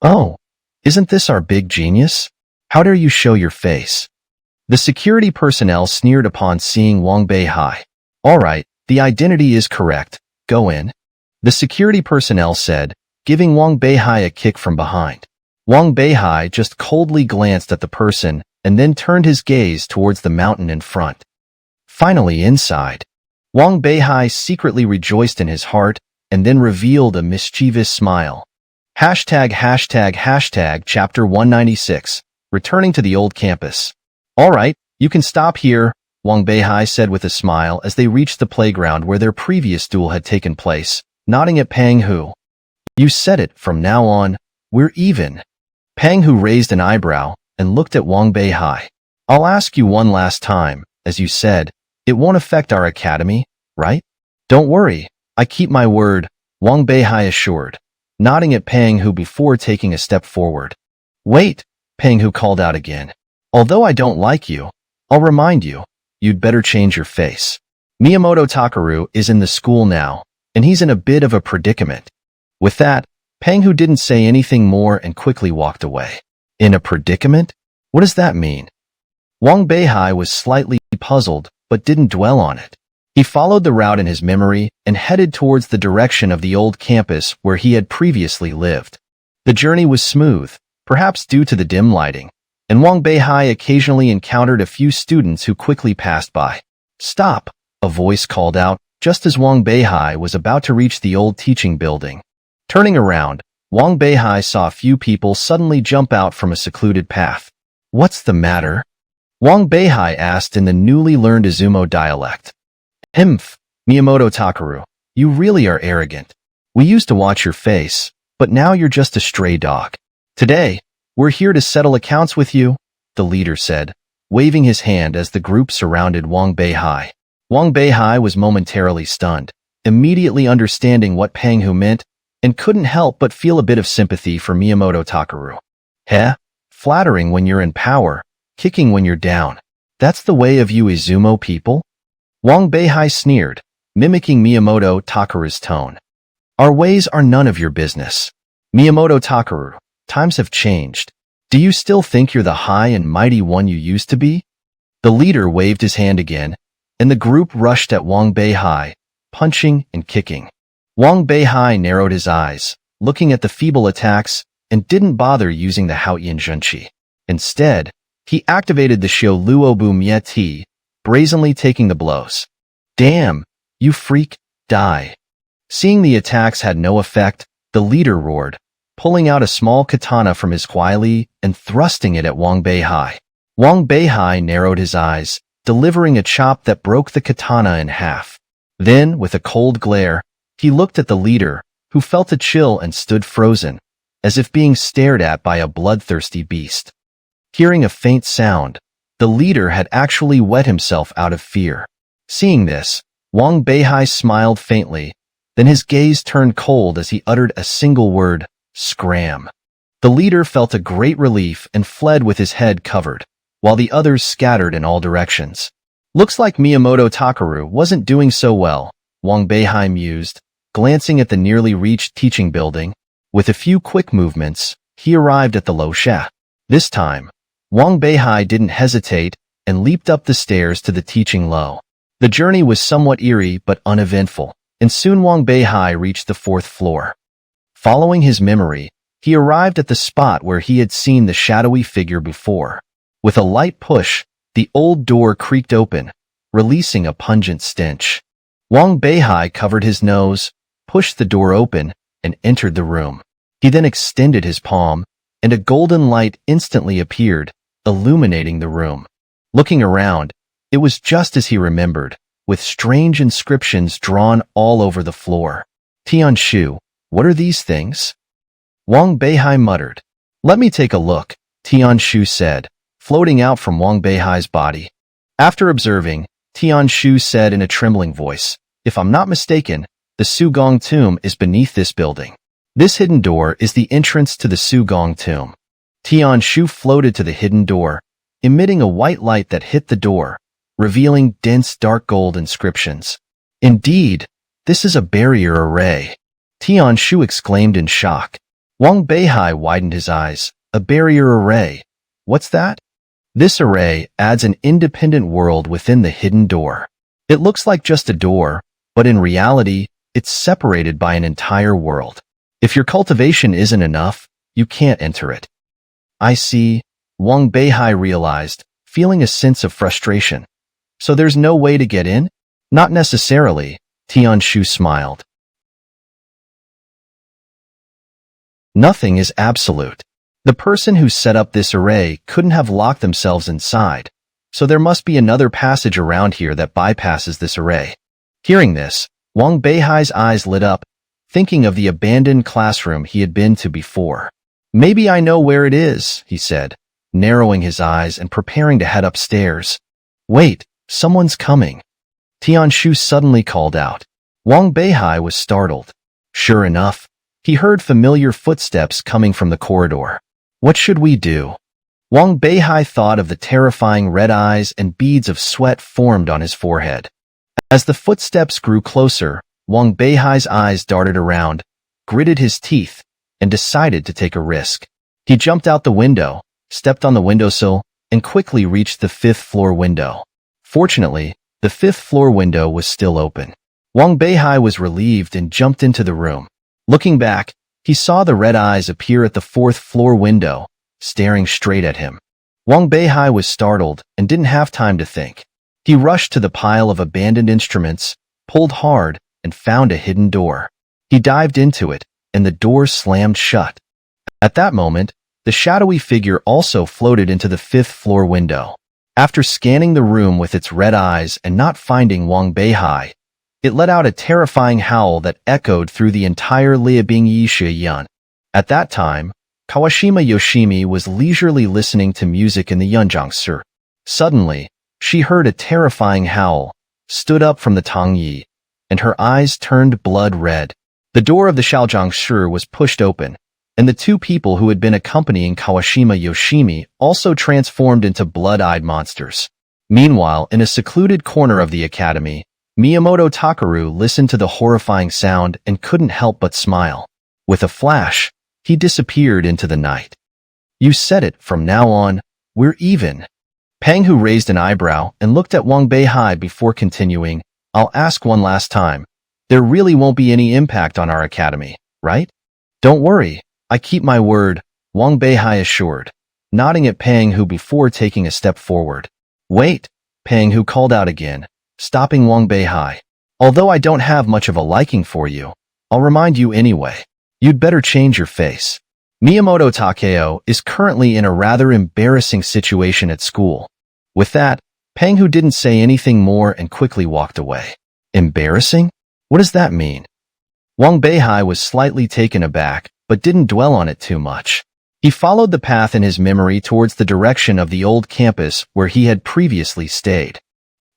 "Oh, isn't this our big genius? How dare you show your face?" The security personnel sneered upon seeing Wang Beihai. "All right, the identity is correct. Go in," the security personnel said, giving Wang Beihai a kick from behind. Wang Beihai just coldly glanced at the person and then turned his gaze towards the mountain in front. Finally inside, Wang Beihai secretly rejoiced in his heart and then revealed a mischievous smile. Hashtag Chapter 196, Returning to the Old Campus. "All right, you can stop here," Wang Beihai said with a smile as they reached the playground where their previous duel had taken place, nodding at Pang Hu. "You said it, from now on, we're even." Pang Hu raised an eyebrow and looked at Wang Beihai. "I'll ask you one last time, as you said, it won't affect our academy, right?" "Don't worry, I keep my word," Wang Beihai assured, nodding at Pang Hu before taking a step forward. "Wait," Pang Hu called out again. "Although I don't like you, I'll remind you, you'd better change your face. Miyamoto Takaru is in the school now, and he's in a bit of a predicament." With that, Pang Hu didn't say anything more and quickly walked away. "In a predicament? What does that mean?" Wang Beihai was slightly puzzled, but didn't dwell on it. He followed the route in his memory and headed towards the direction of the old campus where he had previously lived. The journey was smooth, perhaps due to the dim lighting, and Wang Beihai occasionally encountered a few students who quickly passed by. "Stop!" a voice called out, just as Wang Beihai was about to reach the old teaching building. Turning around, Wang Beihai saw a few people suddenly jump out from a secluded path. "What's the matter?" Wang Beihai asked in the newly learned Izumo dialect. "Himph, Miyamoto Takaru, you really are arrogant. We used to watch your face, but now you're just a stray dog. Today, we're here to settle accounts with you," the leader said, waving his hand as the group surrounded Wang Beihai. Wang Beihai was momentarily stunned, immediately understanding what Pang Hu meant, and couldn't help but feel a bit of sympathy for Miyamoto Takaru. "Heh? Flattering when you're in power, kicking when you're down. That's the way of you Izumo people?" Wang Beihai sneered, mimicking Miyamoto Takaru's tone. "Our ways are none of your business. Miyamoto Takaru, times have changed. Do you still think you're the high and mighty one you used to be?" The leader waved his hand again, and the group rushed at Wang Beihai, punching and kicking. Wang Beihai narrowed his eyes, looking at the feeble attacks, and didn't bother using the Haoyin Junchi. Instead, he activated the Xiao Luobu Mieti, brazenly taking the blows. "Damn, you freak, die." Seeing the attacks had no effect, the leader roared, pulling out a small katana from his huaili and thrusting it at Wang Beihai. Wang Beihai narrowed his eyes, delivering a chop that broke the katana in half. Then, with a cold glare, he looked at the leader, who felt a chill and stood frozen, as if being stared at by a bloodthirsty beast. Hearing a faint sound, the leader had actually wet himself out of fear. Seeing this, Wang Beihai smiled faintly, then his gaze turned cold as he uttered a single word, "Scram." The leader felt a great relief and fled with his head covered, while the others scattered in all directions. "Looks like Miyamoto Takaru wasn't doing so well," Wang Beihai mused, glancing at the nearly reached teaching building. With a few quick movements, he arrived at the Lo Sha. This time, Wang Beihai didn't hesitate and leaped up the stairs to the teaching Lo. The journey was somewhat eerie but uneventful, and soon Wang Beihai reached the 4th floor. Following his memory, he arrived at the spot where he had seen the shadowy figure before. With a light push, the old door creaked open, releasing a pungent stench. Wang Beihai covered his nose, pushed the door open, and entered the room. He then extended his palm, and a golden light instantly appeared, illuminating the room. Looking around, it was just as he remembered, with strange inscriptions drawn all over the floor. Tianshu, what are these things? Wang Beihai muttered. Let me take a look, Tianshu said, floating out from Wang Beihai's body. After observing, Tianshu said in a trembling voice, if I'm not mistaken, the Sugong tomb is beneath this building. This hidden door is the entrance to the Sugong tomb. Tianshu floated to the hidden door, emitting a white light that hit the door, revealing dense dark gold inscriptions. Indeed, this is a barrier array. Tianshu exclaimed in shock. Wang Beihai widened his eyes. A barrier array? What's that? This array adds an independent world within the hidden door. It looks like just a door, but in reality, it's separated by an entire world. If your cultivation isn't enough, you can't enter it. I see, Wang Beihai realized, feeling a sense of frustration. So there's no way to get in? Not necessarily, Tianshu smiled. Nothing is absolute. The person who set up this array couldn't have locked themselves inside, so there must be another passage around here that bypasses this array. Hearing this, Wang Beihai's eyes lit up, thinking of the abandoned classroom he had been to before. Maybe I know where it is, he said, narrowing his eyes and preparing to head upstairs. Wait, someone's coming. Tianshu suddenly called out. Wang Beihai was startled. Sure enough, he heard familiar footsteps coming from the corridor. What should we do? Wang Beihai thought of the terrifying red eyes and beads of sweat formed on his forehead. As the footsteps grew closer, Wang Beihai's eyes darted around, gritted his teeth, and decided to take a risk. He jumped out the window, stepped on the windowsill, and quickly reached the 5th floor window. Fortunately, the 5th floor window was still open. Wang Beihai was relieved and jumped into the room. Looking back, he saw the red eyes appear at the 4th floor window, staring straight at him. Wang Beihai was startled and didn't have time to think. He rushed to the pile of abandoned instruments, pulled hard, and found a hidden door. He dived into it, and the door slammed shut. At that moment, the shadowy figure also floated into the 5th floor window. After scanning the room with its red eyes and not finding Wang Beihai, it let out a terrifying howl that echoed through the entire Liabing Yishiyan. At that time, Kawashima Yoshimi was leisurely listening to music in the Yunjiangshi. Suddenly, she heard a terrifying howl, stood up from the Tongyi, and her eyes turned blood red. The door of the Shaojiangshi was pushed open, and the two people who had been accompanying Kawashima Yoshimi also transformed into blood-eyed monsters. Meanwhile, in a secluded corner of the academy, Miyamoto Takaru listened to the horrifying sound and couldn't help but smile. With a flash, he disappeared into the night. You said it, from now on, we're even. Pang Hu raised an eyebrow and looked at Wang Beihai before continuing, I'll ask one last time. There really won't be any impact on our academy, right? Don't worry, I keep my word, Wang Beihai assured, nodding at Pang Hu before taking a step forward. Wait, Pang Hu called out again, stopping Wang Beihai. Although I don't have much of a liking for you, I'll remind you anyway. You'd better change your face. Miyamoto Takeo is currently in a rather embarrassing situation at school. With that, Pang Hu didn't say anything more and quickly walked away. Embarrassing? What does that mean? Wang Beihai was slightly taken aback, but didn't dwell on it too much. He followed the path in his memory towards the direction of the old campus where he had previously stayed.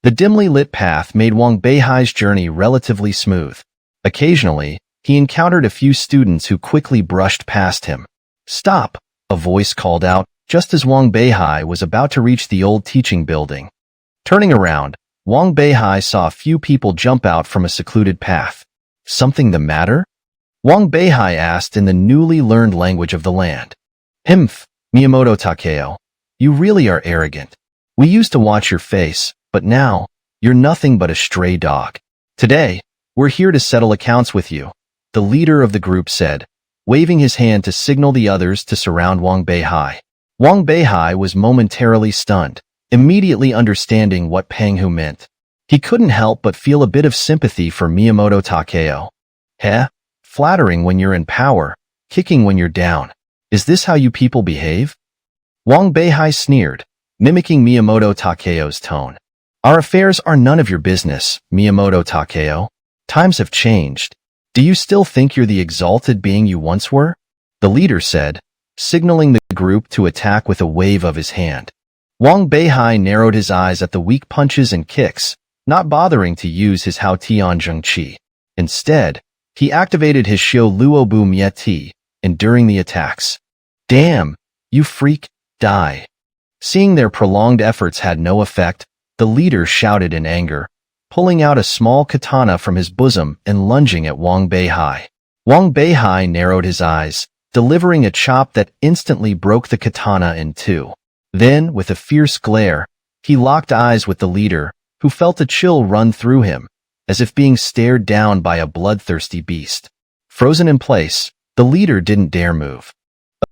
The dimly lit path made Wang Beihai's journey relatively smooth. Occasionally, he encountered a few students who quickly brushed past him. Stop, a voice called out, just as Wang Beihai was about to reach the old teaching building. Turning around, Wang Beihai saw a few people jump out from a secluded path. Something the matter? Wang Beihai asked in the newly learned language of the land. Himph, Miyamoto Takeo. You really are arrogant. We used to watch your face, but now, You're nothing but a stray dog. Today, we're here to settle accounts with you, the leader of the group said, waving his hand to signal the others to surround Wang Beihai. Wang Beihai was momentarily stunned, immediately understanding what Peng Hu meant. He couldn't help but feel a bit of sympathy for Miyamoto Takeo. Heh? Flattering when you're in power, kicking when you're down. Is this how you people behave? Wang Beihai sneered, mimicking Miyamoto Takeo's tone. Our affairs are none of your business, Miyamoto Takeo. Times have changed. Do you still think you're the exalted being you once were? The leader said, signaling the group to attack with a wave of his hand. Wang Beihai narrowed his eyes at the weak punches and kicks, not bothering to use his Hao Tian Zheng Qi. Instead, he activated his Xiu Luobu Mieti, enduring the attacks. Damn, you freak, die. Seeing their prolonged efforts had no effect, the leader shouted in anger, pulling out a small katana from his bosom and lunging at Wang Beihai. Wang Beihai narrowed his eyes, delivering a chop that instantly broke the katana in two. Then, with a fierce glare, he locked eyes with the leader, who felt a chill run through him, as if being stared down by a bloodthirsty beast. Frozen in place, the leader didn't dare move.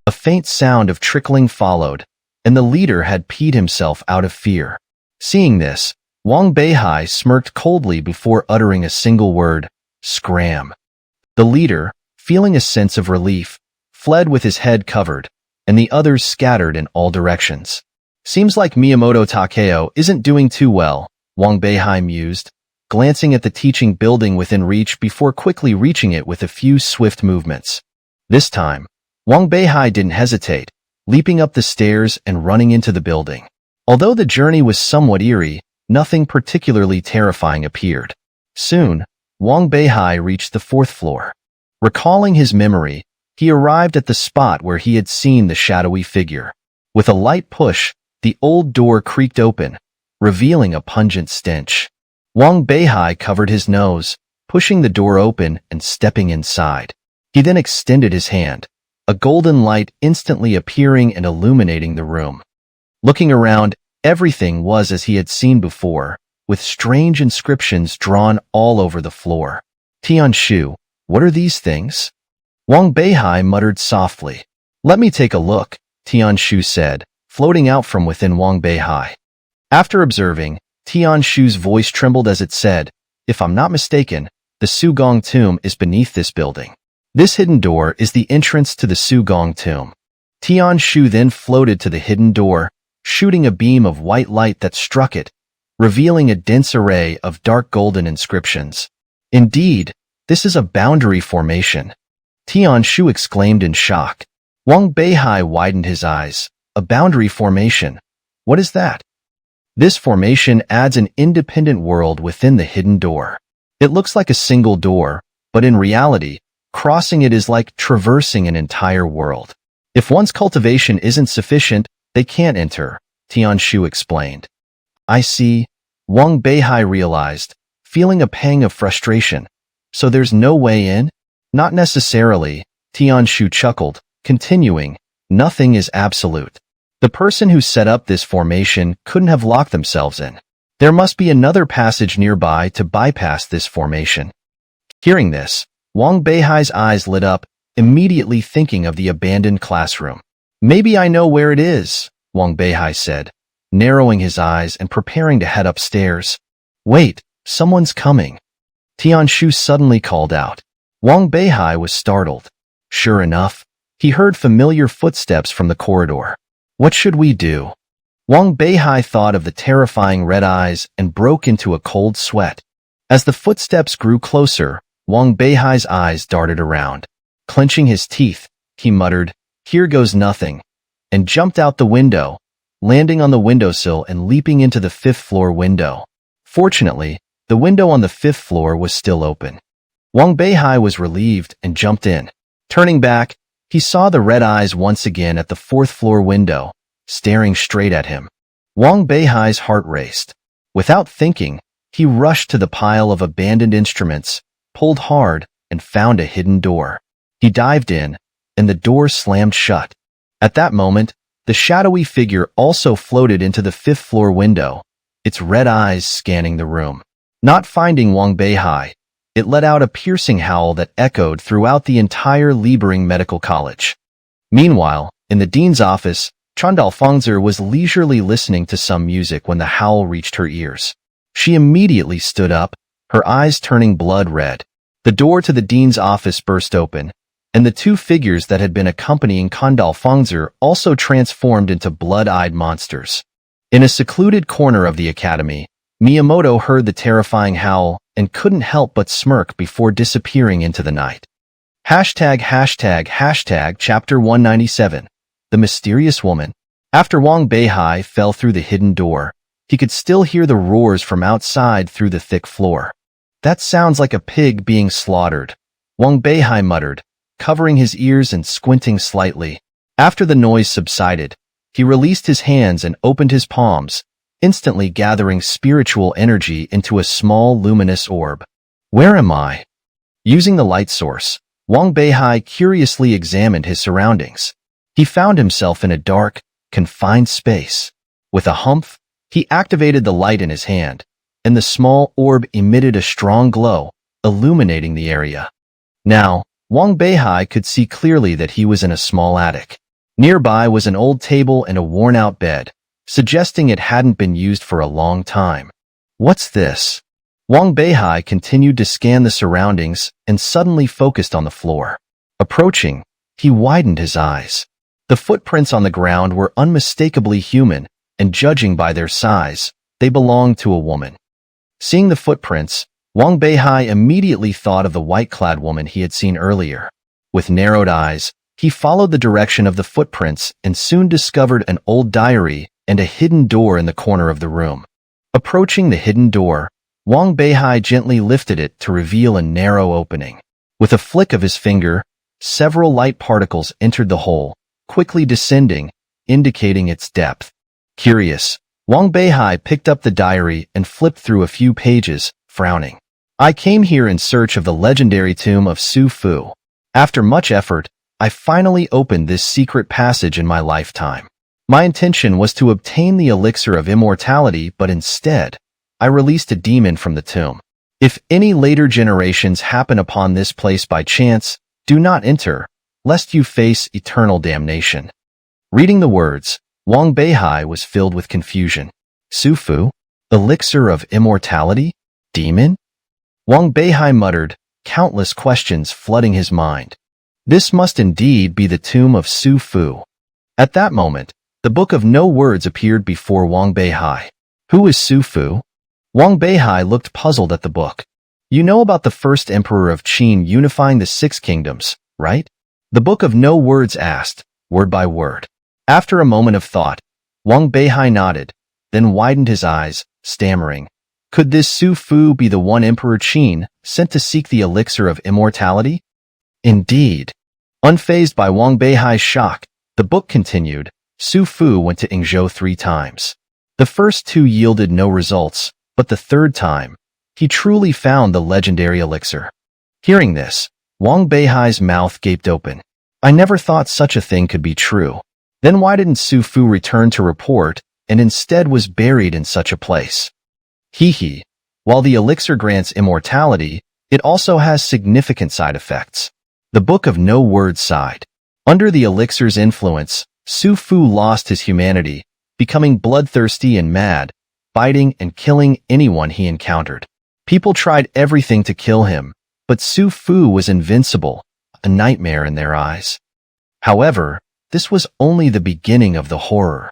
A faint sound of trickling followed, and the leader had peed himself out of fear. Seeing this, Wang Beihai smirked coldly before uttering a single word, scram. The leader, feeling a sense of relief, fled with his head covered, and the others scattered in all directions. Seems like Miyamoto Takeo isn't doing too well, Wang Beihai mused, glancing at the teaching building within reach before quickly reaching it with a few swift movements. This time, Wang Beihai didn't hesitate, leaping up the stairs and running into the building. Although the journey was somewhat eerie, nothing particularly terrifying appeared. Soon, Wang Beihai reached the 4th floor. Recalling his memory, he arrived at the spot where he had seen the shadowy figure. With a light push, the old door creaked open, revealing a pungent stench. Wang Beihai covered his nose, pushing the door open and stepping inside. He then extended his hand, a golden light instantly appearing and illuminating the room. Looking around, everything was as he had seen before, with strange inscriptions drawn all over the floor. Tian Shu, what are these things? Wang Beihai muttered softly. Let me take a look, Tian Shu said, floating out from within Wang Beihai. After observing, Tian Shu's voice trembled as it said, if I'm not mistaken, the Sugong tomb is beneath this building. This hidden door is the entrance to the Sugong tomb. Tian Shu then floated to the hidden door, shooting a beam of white light that struck it, revealing a dense array of dark golden inscriptions. Indeed, this is a boundary formation. Tian Shu exclaimed in shock. Wang Beihai widened his eyes. A boundary formation? What is that? This formation adds an independent world within the hidden door. It looks like a single door, but in reality, crossing it is like traversing an entire world. If one's cultivation isn't sufficient, they can't enter, Tian Shu explained. I see, Wang Beihai realized, feeling a pang of frustration. So there's no way in? Not necessarily, Tian Shu chuckled, continuing, nothing is absolute. The person who set up this formation couldn't have locked themselves in. There must be another passage nearby to bypass this formation. Hearing this, Wang Beihai's eyes lit up, immediately thinking of the abandoned classroom. Maybe I know where it is, Wang Beihai said, narrowing his eyes and preparing to head upstairs. Wait, someone's coming. Tian Shu suddenly called out. Wang Beihai was startled. Sure enough, he heard familiar footsteps from the corridor. What should we do? Wang Beihai thought of the terrifying red eyes and broke into a cold sweat. As the footsteps grew closer, Wang Beihai's eyes darted around. Clenching his teeth, he muttered, "Here goes nothing," and jumped out the window, landing on the windowsill and leaping into the 5th floor window. Fortunately, the window on the 5th floor was still open. Wang Beihai was relieved and jumped in. Turning back, he saw the red eyes once again at the 4th floor window, staring straight at him. Wang Beihai's heart raced. Without thinking, he rushed to the pile of abandoned instruments, pulled hard, and found a hidden door. He dived in, and the door slammed shut. At that moment, the shadowy figure also floated into the 5th floor window, its red eyes scanning the room. Not finding Wang Beihai, it let out a piercing howl that echoed throughout the entire Liebering Medical College. Meanwhile, in the dean's office, Fangzer was leisurely listening to some music when the howl reached her ears. She immediately stood up, her eyes turning blood red. The door to the dean's office burst open, and the two figures that had been accompanying Fangzer also transformed into blood-eyed monsters. In a secluded corner of the academy, Miyamoto heard the terrifying howl and couldn't help but smirk before disappearing into the night. Chapter 197. The Mysterious Woman. After Wang Beihai fell through the hidden door, he could still hear the roars from outside through the thick floor. That sounds like a pig being slaughtered, Wang Beihai muttered, covering his ears and squinting slightly. After the noise subsided, he released his hands and opened his palms, instantly gathering spiritual energy into a small luminous orb. Where am I? Using the light source, Wang Beihai curiously examined his surroundings. He found himself in a dark, confined space. With a humph, he activated the light in his hand, and the small orb emitted a strong glow, illuminating the area. Now, Wang Beihai could see clearly that he was in a small attic. Nearby was an old table and a worn-out bed, suggesting it hadn't been used for a long time. What's this? Wang Beihai continued to scan the surroundings and suddenly focused on the floor. Approaching, he widened his eyes. The footprints on the ground were unmistakably human, and judging by their size, they belonged to a woman. Seeing the footprints, Wang Beihai immediately thought of the white-clad woman he had seen earlier. With narrowed eyes, he followed the direction of the footprints and soon discovered an old diary and a hidden door in the corner of the room. Approaching the hidden door, Wang Beihai gently lifted it to reveal a narrow opening. With a flick of his finger, several light particles entered the hole, quickly descending, indicating its depth. Curious, Wang Beihai picked up the diary and flipped through a few pages, frowning. I came here in search of the legendary tomb of Su Fu. After much effort, I finally opened this secret passage in my lifetime. My intention was to obtain the elixir of immortality, but instead, I released a demon from the tomb. If any later generations happen upon this place by chance, do not enter, lest you face eternal damnation. Reading the words, Wang Beihai was filled with confusion. Su Fu? Elixir of immortality? Demon? Wang Beihai muttered, countless questions flooding his mind. This must indeed be the tomb of Su Fu. At that moment, the Book of No Words appeared before Wang Beihai. Who is Su Fu? Wang Beihai looked puzzled at the book. You know about the first emperor of Qin unifying the six kingdoms, right? The Book of No Words asked, word by word. After a moment of thought, Wang Beihai nodded, then widened his eyes, stammering. Could this Su Fu be the one Emperor Qin sent to seek the elixir of immortality? Indeed. Unfazed by Wang Beihai's shock, the book continued. Su Fu went to Yingzhou 3 times. The first 2 yielded no results, but the third time, he truly found the legendary elixir. Hearing this, Wang Beihai's mouth gaped open. I never thought such a thing could be true. Then why didn't Su Fu return to report and instead was buried in such a place? Hee. While the elixir grants immortality, it also has significant side effects. The Book of No Words sighed. Under the elixir's influence, Su Fu lost his humanity, becoming bloodthirsty and mad, biting and killing anyone he encountered. People tried everything to kill him, but Su Fu was invincible, a nightmare in their eyes. However, this was only the beginning of the horror.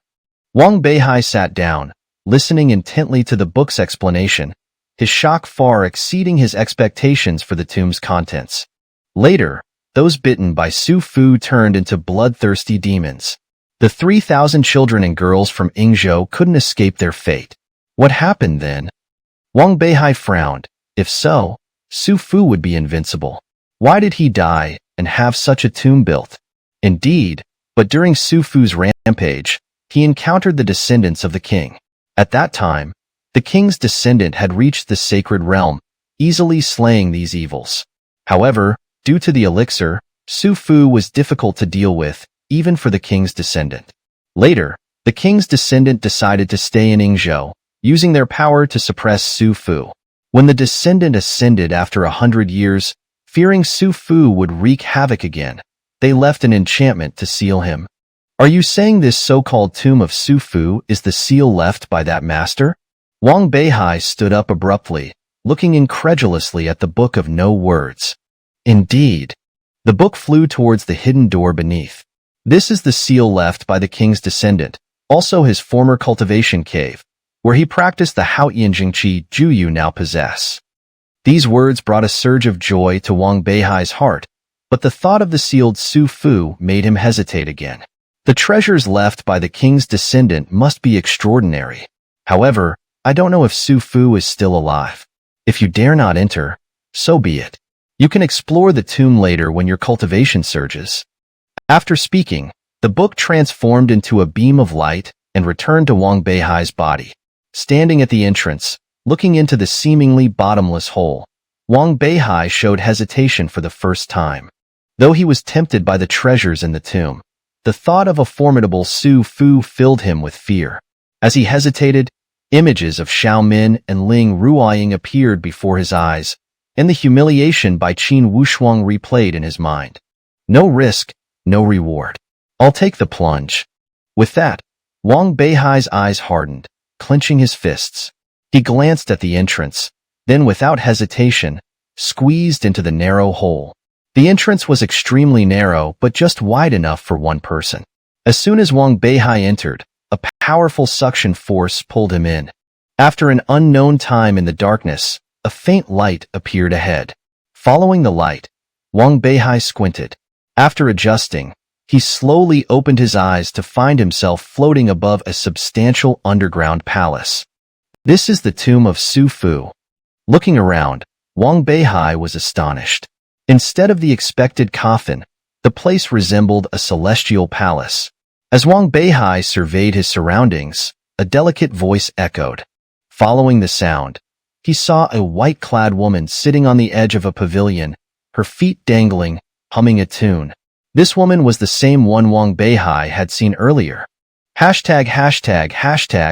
Wang Beihai sat down, listening intently to the book's explanation, his shock far exceeding his expectations for the tomb's contents. Later, those bitten by Su Fu turned into bloodthirsty demons. The 3,000 children and girls from Yingzhou couldn't escape their fate. What happened then? Wang Beihai frowned. If so, Su Fu would be invincible. Why did he die and have such a tomb built? Indeed, but during Su Fu's rampage, he encountered the descendants of the king. At that time, the king's descendant had reached the sacred realm, easily slaying these evils. However, due to the elixir, Su Fu was difficult to deal with, even for the king's descendant. Later, the king's descendant decided to stay in Yingzhou, using their power to suppress Su Fu. When the descendant ascended after 100 years, fearing Su Fu would wreak havoc again, they left an enchantment to seal him. Are you saying this so-called tomb of Su Fu is the seal left by that master? Wang Beihai stood up abruptly, looking incredulously at the Book of No Words. Indeed. The book flew towards the hidden door beneath. This is the seal left by the king's descendant, also his former cultivation cave, where he practiced the Hao Yanjingqi Ju you now possess. These words brought a surge of joy to Wang Beihai's heart, but the thought of the sealed Su Fu made him hesitate again. The treasures left by the king's descendant must be extraordinary. However, I don't know if Su Fu is still alive. If you dare not enter, so be it. You can explore the tomb later when your cultivation surges. After speaking, the book transformed into a beam of light and returned to Wang Beihai's body. Standing at the entrance, looking into the seemingly bottomless hole, Wang Beihai showed hesitation for the first time. Though he was tempted by the treasures in the tomb, the thought of a formidable Su Fu filled him with fear. As he hesitated, images of Xiao Min and Ling Ruoying appeared before his eyes, and the humiliation by Qin Wushuang replayed in his mind. No risk, no reward. I'll take the plunge. With that, Wang Beihai's eyes hardened, clenching his fists. He glanced at the entrance, then without hesitation, squeezed into the narrow hole. The entrance was extremely narrow, but just wide enough for one person. As soon as Wang Beihai entered, a powerful suction force pulled him in. After an unknown time in the darkness, a faint light appeared ahead. Following the light, Wang Beihai squinted. After adjusting, he slowly opened his eyes to find himself floating above a substantial underground palace. This is the tomb of Su Fu. Looking around, Wang Beihai was astonished. Instead of the expected coffin, the place resembled a celestial palace. As Wang Beihai surveyed his surroundings, a delicate voice echoed. Following the sound, he saw a white-clad woman sitting on the edge of a pavilion, her feet dangling, humming a tune. This woman was the same one Wang Beihai had seen earlier.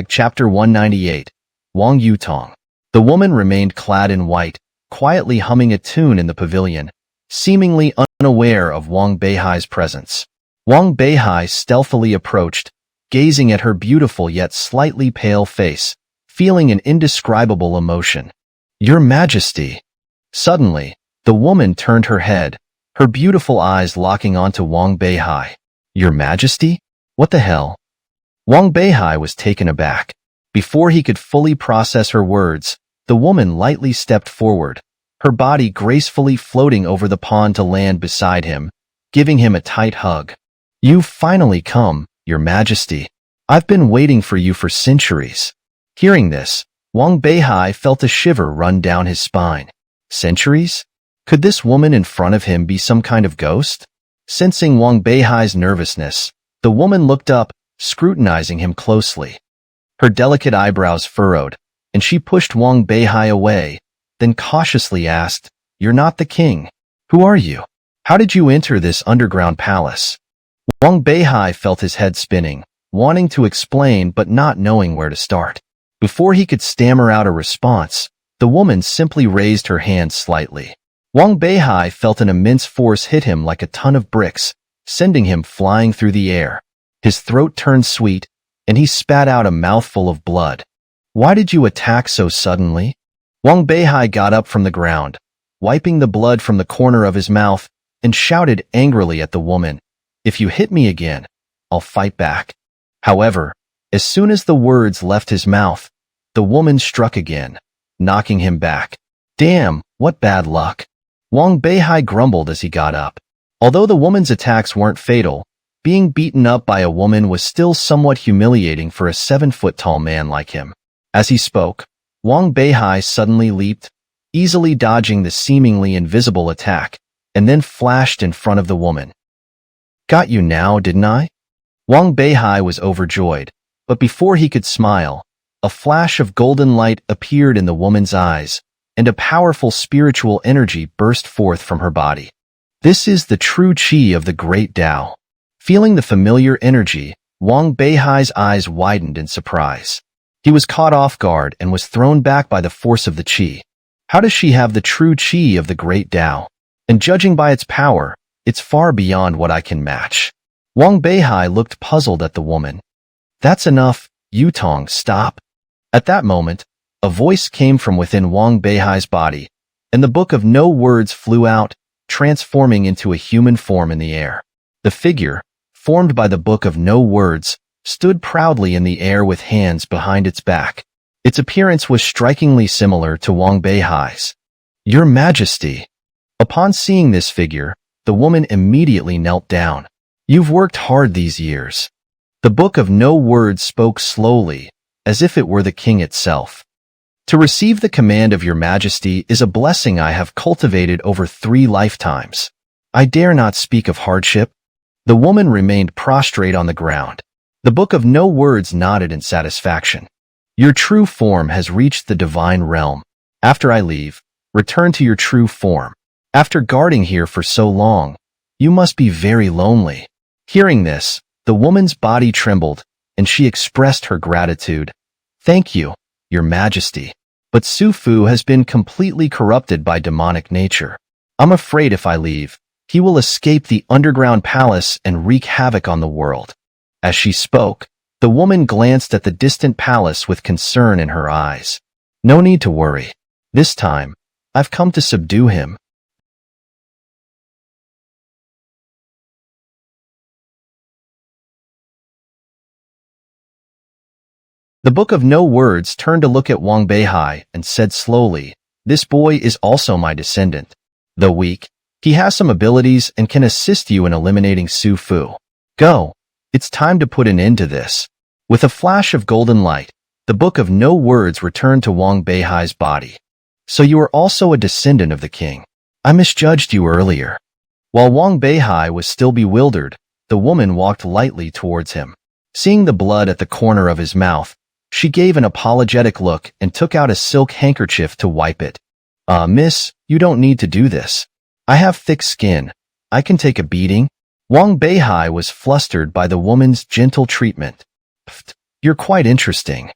Chapter 198. Wang Yutong. The woman remained clad in white, quietly humming a tune in the pavilion, seemingly unaware of Wang Beihai's presence. Wang Beihai stealthily approached, gazing at her beautiful yet slightly pale face, feeling an indescribable emotion. Your Majesty! Suddenly, the woman turned her head, her beautiful eyes locking onto Wang Beihai. Your Majesty? What the hell? Wang Beihai was taken aback. Before he could fully process her words, the woman lightly stepped forward, her body gracefully floating over the pond to land beside him, giving him a tight hug. You've finally come, Your Majesty. I've been waiting for you for centuries. Hearing this, Wang Beihai felt a shiver run down his spine. Centuries? Could this woman in front of him be some kind of ghost? Sensing Wang Beihai's nervousness, the woman looked up, scrutinizing him closely. Her delicate eyebrows furrowed, and she pushed Wang Beihai away, then cautiously asked, You're not the king. Who are you? How did you enter this underground palace? Wang Beihai felt his head spinning, wanting to explain but not knowing where to start. Before he could stammer out a response, the woman simply raised her hand slightly. Wang Beihai felt an immense force hit him like a ton of bricks, sending him flying through the air. His throat turned sweet, and he spat out a mouthful of blood. Why did you attack so suddenly? Wang Beihai got up from the ground, wiping the blood from the corner of his mouth, and shouted angrily at the woman, If you hit me again, I'll fight back. However, as soon as the words left his mouth, the woman struck again, knocking him back. Damn, what bad luck. Wang Beihai grumbled as he got up. Although the woman's attacks weren't fatal, being beaten up by a woman was still somewhat humiliating for a 7-foot-tall man like him. As he spoke, Wang Beihai suddenly leaped, easily dodging the seemingly invisible attack, and then flashed in front of the woman. Got you now, didn't I? Wang Beihai was overjoyed, but before he could smile, a flash of golden light appeared in the woman's eyes, and a powerful spiritual energy burst forth from her body. This is the true qi of the great Tao. Feeling the familiar energy, Wang Beihai's eyes widened in surprise. He was caught off guard and was thrown back by the force of the qi. How does she have the true qi of the great Tao? And judging by its power, it's far beyond what I can match. Wang Beihai looked puzzled at the woman. That's enough, Yutong, stop. At that moment, a voice came from within Wang Beihai's body, and the Book of No Words flew out, transforming into a human form in the air. The figure, formed by the Book of No Words, stood proudly in the air with hands behind its back. Its appearance was strikingly similar to Wang Beihai's. Your Majesty. Upon seeing this figure, the woman immediately knelt down. You've worked hard these years. The Book of No Words spoke slowly, as if it were the king itself. To receive the command of your Majesty is a blessing I have cultivated over 3 lifetimes. I dare not speak of hardship. The woman remained prostrate on the ground. The Book of No Words nodded in satisfaction. Your true form has reached the divine realm. After I leave, return to your true form. After guarding here for so long, you must be very lonely. Hearing this, the woman's body trembled, and she expressed her gratitude. Thank you, Your Majesty. But Su Fu has been completely corrupted by demonic nature. I'm afraid if I leave, he will escape the underground palace and wreak havoc on the world. As she spoke, the woman glanced at the distant palace with concern in her eyes. No need to worry. This time, I've come to subdue him. The Book of No Words turned to look at Wang Beihai and said slowly, This boy is also my descendant. Though weak, he has some abilities and can assist you in eliminating Su Fu. Go. It's time to put an end to this. With a flash of golden light, the Book of No Words returned to Wang Beihai's body. So you are also a descendant of the king. I misjudged you earlier. While Wang Beihai was still bewildered, the woman walked lightly towards him. Seeing the blood at the corner of his mouth, she gave an apologetic look and took out a silk handkerchief to wipe it. Miss, you don't need to do this. I have thick skin. I can take a beating. Wang Beihai was flustered by the woman's gentle treatment. Pfft, you're quite interesting.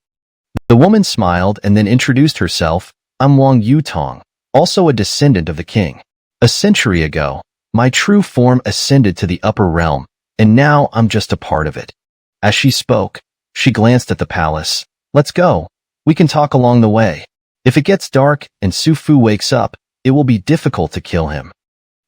The woman smiled and then introduced herself. I'm Wang Yutong, also a descendant of the king. A century ago, my true form ascended to the upper realm, and now I'm just a part of it. As she spoke, she glanced at the palace. Let's go. We can talk along the way. If it gets dark and Su Fu wakes up, it will be difficult to kill him.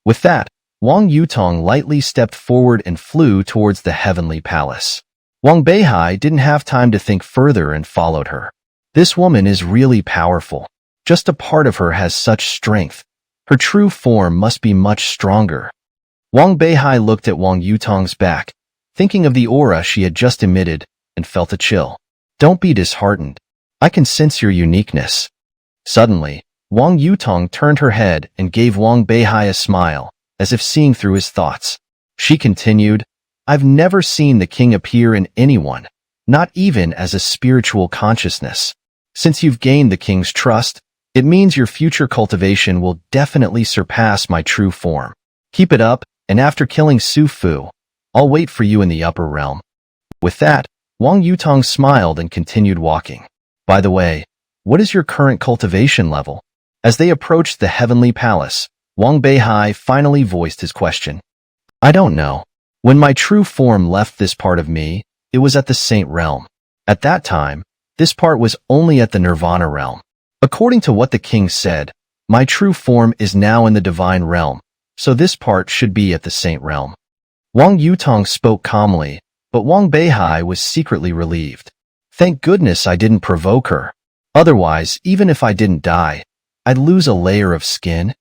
With that, Wang Yutong lightly stepped forward and flew towards the heavenly palace. Wang Beihai didn't have time to think further and followed her. This woman is really powerful. Just a part of her has such strength. Her true form must be much stronger. Wang Beihai looked at Wang Yutong's back, thinking of the aura she had just emitted, and felt a chill. Don't be disheartened. I can sense your uniqueness. Suddenly, Wang Yutong turned her head and gave Wang Beihai a smile, as if seeing through his thoughts. She continued, I've never seen the king appear in anyone, not even as a spiritual consciousness. Since you've gained the king's trust, it means your future cultivation will definitely surpass my true form. Keep it up, and after killing Su Fu, I'll wait for you in the upper realm. With that, Wang Yutong smiled and continued walking. By the way, what is your current cultivation level? As they approached the heavenly palace, Wang Beihai finally voiced his question. I don't know. When my true form left this part of me, it was at the Saint Realm. At that time, this part was only at the Nirvana realm. According to what the king said, my true form is now in the divine realm, so this part should be at the Saint Realm. Wang Yutong spoke calmly, but Wang Beihai was secretly relieved. Thank goodness I didn't provoke her. Otherwise, even if I didn't die, I'd lose a layer of skin.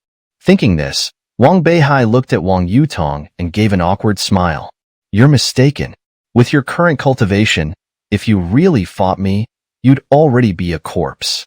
Thinking this, Wang Beihai looked at Wang Yutong and gave an awkward smile. You're mistaken. With your current cultivation, if you really fought me, you'd already be a corpse.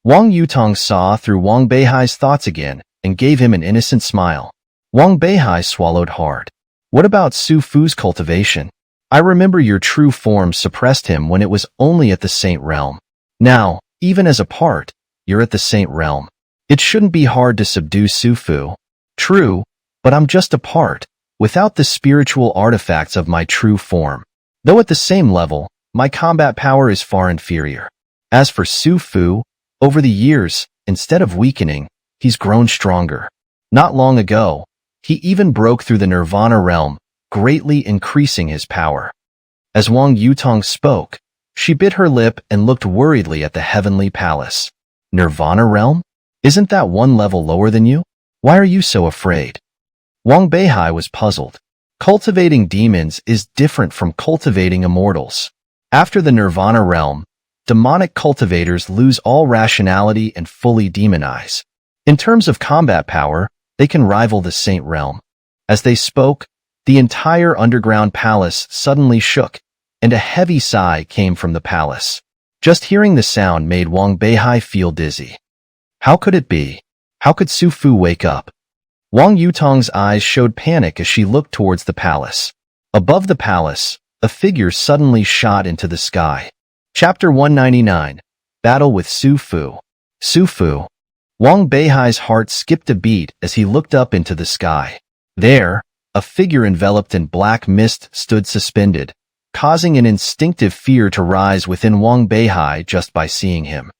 Wang Yutong saw through Wang Beihai's thoughts again and gave him an innocent smile. Wang Beihai swallowed hard. What about Su Fu's cultivation? I remember your true form suppressed him when it was only at the Saint Realm. Now, even as a part, you're at the Saint Realm. It shouldn't be hard to subdue Su Fu. True, but I'm just a part, without the spiritual artifacts of my true form. Though at the same level, my combat power is far inferior. As for Su Fu, over the years, instead of weakening, he's grown stronger. Not long ago, he even broke through the Nirvana realm, greatly increasing his power. As Wang Yutong spoke, she bit her lip and looked worriedly at the heavenly palace. Nirvana realm? Isn't that one level lower than you? Why are you so afraid? Wang Beihai was puzzled. Cultivating demons is different from cultivating immortals. After the Nirvana realm, demonic cultivators lose all rationality and fully demonize. In terms of combat power, they can rival the Saint realm. As they spoke, the entire underground palace suddenly shook, and a heavy sigh came from the palace. Just hearing the sound made Wang Beihai feel dizzy. How could it be? How could Su Fu wake up? Wang Yutong's eyes showed panic as she looked towards the palace. Above the palace, a figure suddenly shot into the sky. Chapter 199. Battle with Su Fu. Su Fu. Wang Beihai's heart skipped a beat as he looked up into the sky. There, a figure enveloped in black mist stood suspended, causing an instinctive fear to rise within Wang Beihai just by seeing him.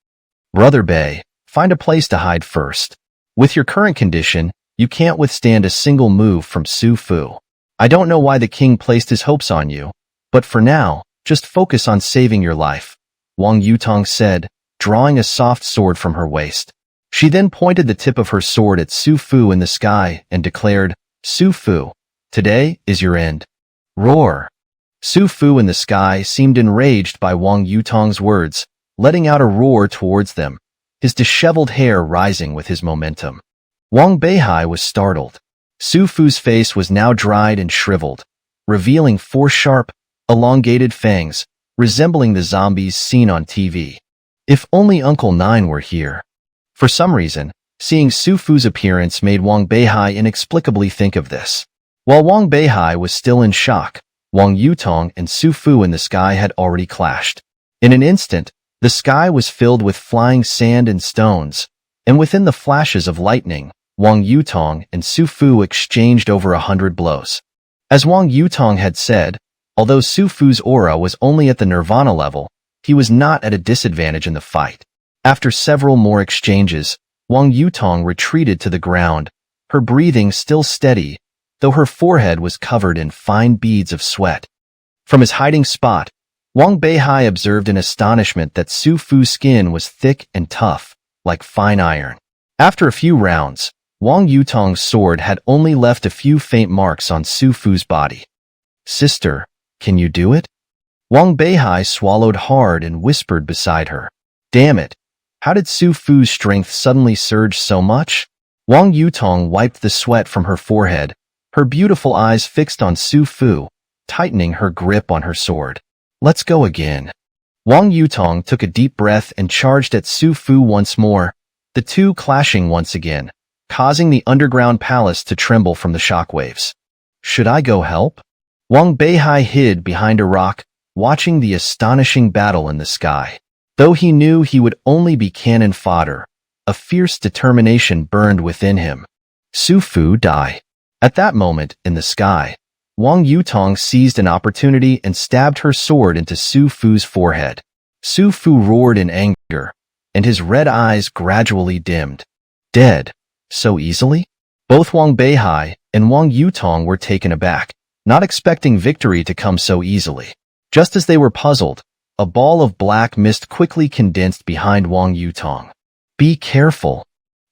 Brother Bei, find a place to hide first. With your current condition, you can't withstand a single move from Su Fu. I don't know why the king placed his hopes on you, but for now, just focus on saving your life, Wang Yutong said, drawing a soft sword from her waist. She then pointed the tip of her sword at Su Fu in the sky and declared, Su Fu, today is your end. Roar. Su Fu in the sky seemed enraged by Wang Yutong's words, letting out a roar towards them, his disheveled hair rising with his momentum. Wang Beihai was startled. Su Fu's face was now dried and shriveled, revealing 4 sharp, elongated fangs, resembling the zombies seen on TV. If only Uncle Nine were here. For some reason, seeing Su Fu's appearance made Wang Beihai inexplicably think of this. While Wang Beihai was still in shock, Wang Yutong and Su Fu in the sky had already clashed. In an instant, the sky was filled with flying sand and stones, and within the flashes of lightning, Wang Yutong and Su Fu exchanged over 100 blows. As Wang Yutong had said, although Su Fu's aura was only at the Nirvana level, he was not at a disadvantage in the fight. After several more exchanges, Wang Yutong retreated to the ground, her breathing still steady, though her forehead was covered in fine beads of sweat. From his hiding spot, Wang Beihai observed in astonishment that Su Fu's skin was thick and tough, like fine iron. After a few rounds, Wang Yutong's sword had only left a few faint marks on Su Fu's body. Sister, can you do it? Wang Beihai swallowed hard and whispered beside her. Damn it! How did Su Fu's strength suddenly surge so much? Wang Yutong wiped the sweat from her forehead, her beautiful eyes fixed on Su Fu, tightening her grip on her sword. Let's go again. Wang Yutong took a deep breath and charged at Su Fu once more, the two clashing once again, causing the underground palace to tremble from the shockwaves. Should I go help? Wang Beihai hid behind a rock, watching the astonishing battle in the sky. Though he knew he would only be cannon fodder, a fierce determination burned within him. Su Fu, die. At that moment, in the sky, Wang Yutong seized an opportunity and stabbed her sword into Su Fu's forehead. Su Fu roared in anger, and his red eyes gradually dimmed. Dead. So easily? Both Wang Beihai and Wang Yutong were taken aback, not expecting victory to come so easily. Just as they were puzzled, a ball of black mist quickly condensed behind Wang Yutong. Be careful!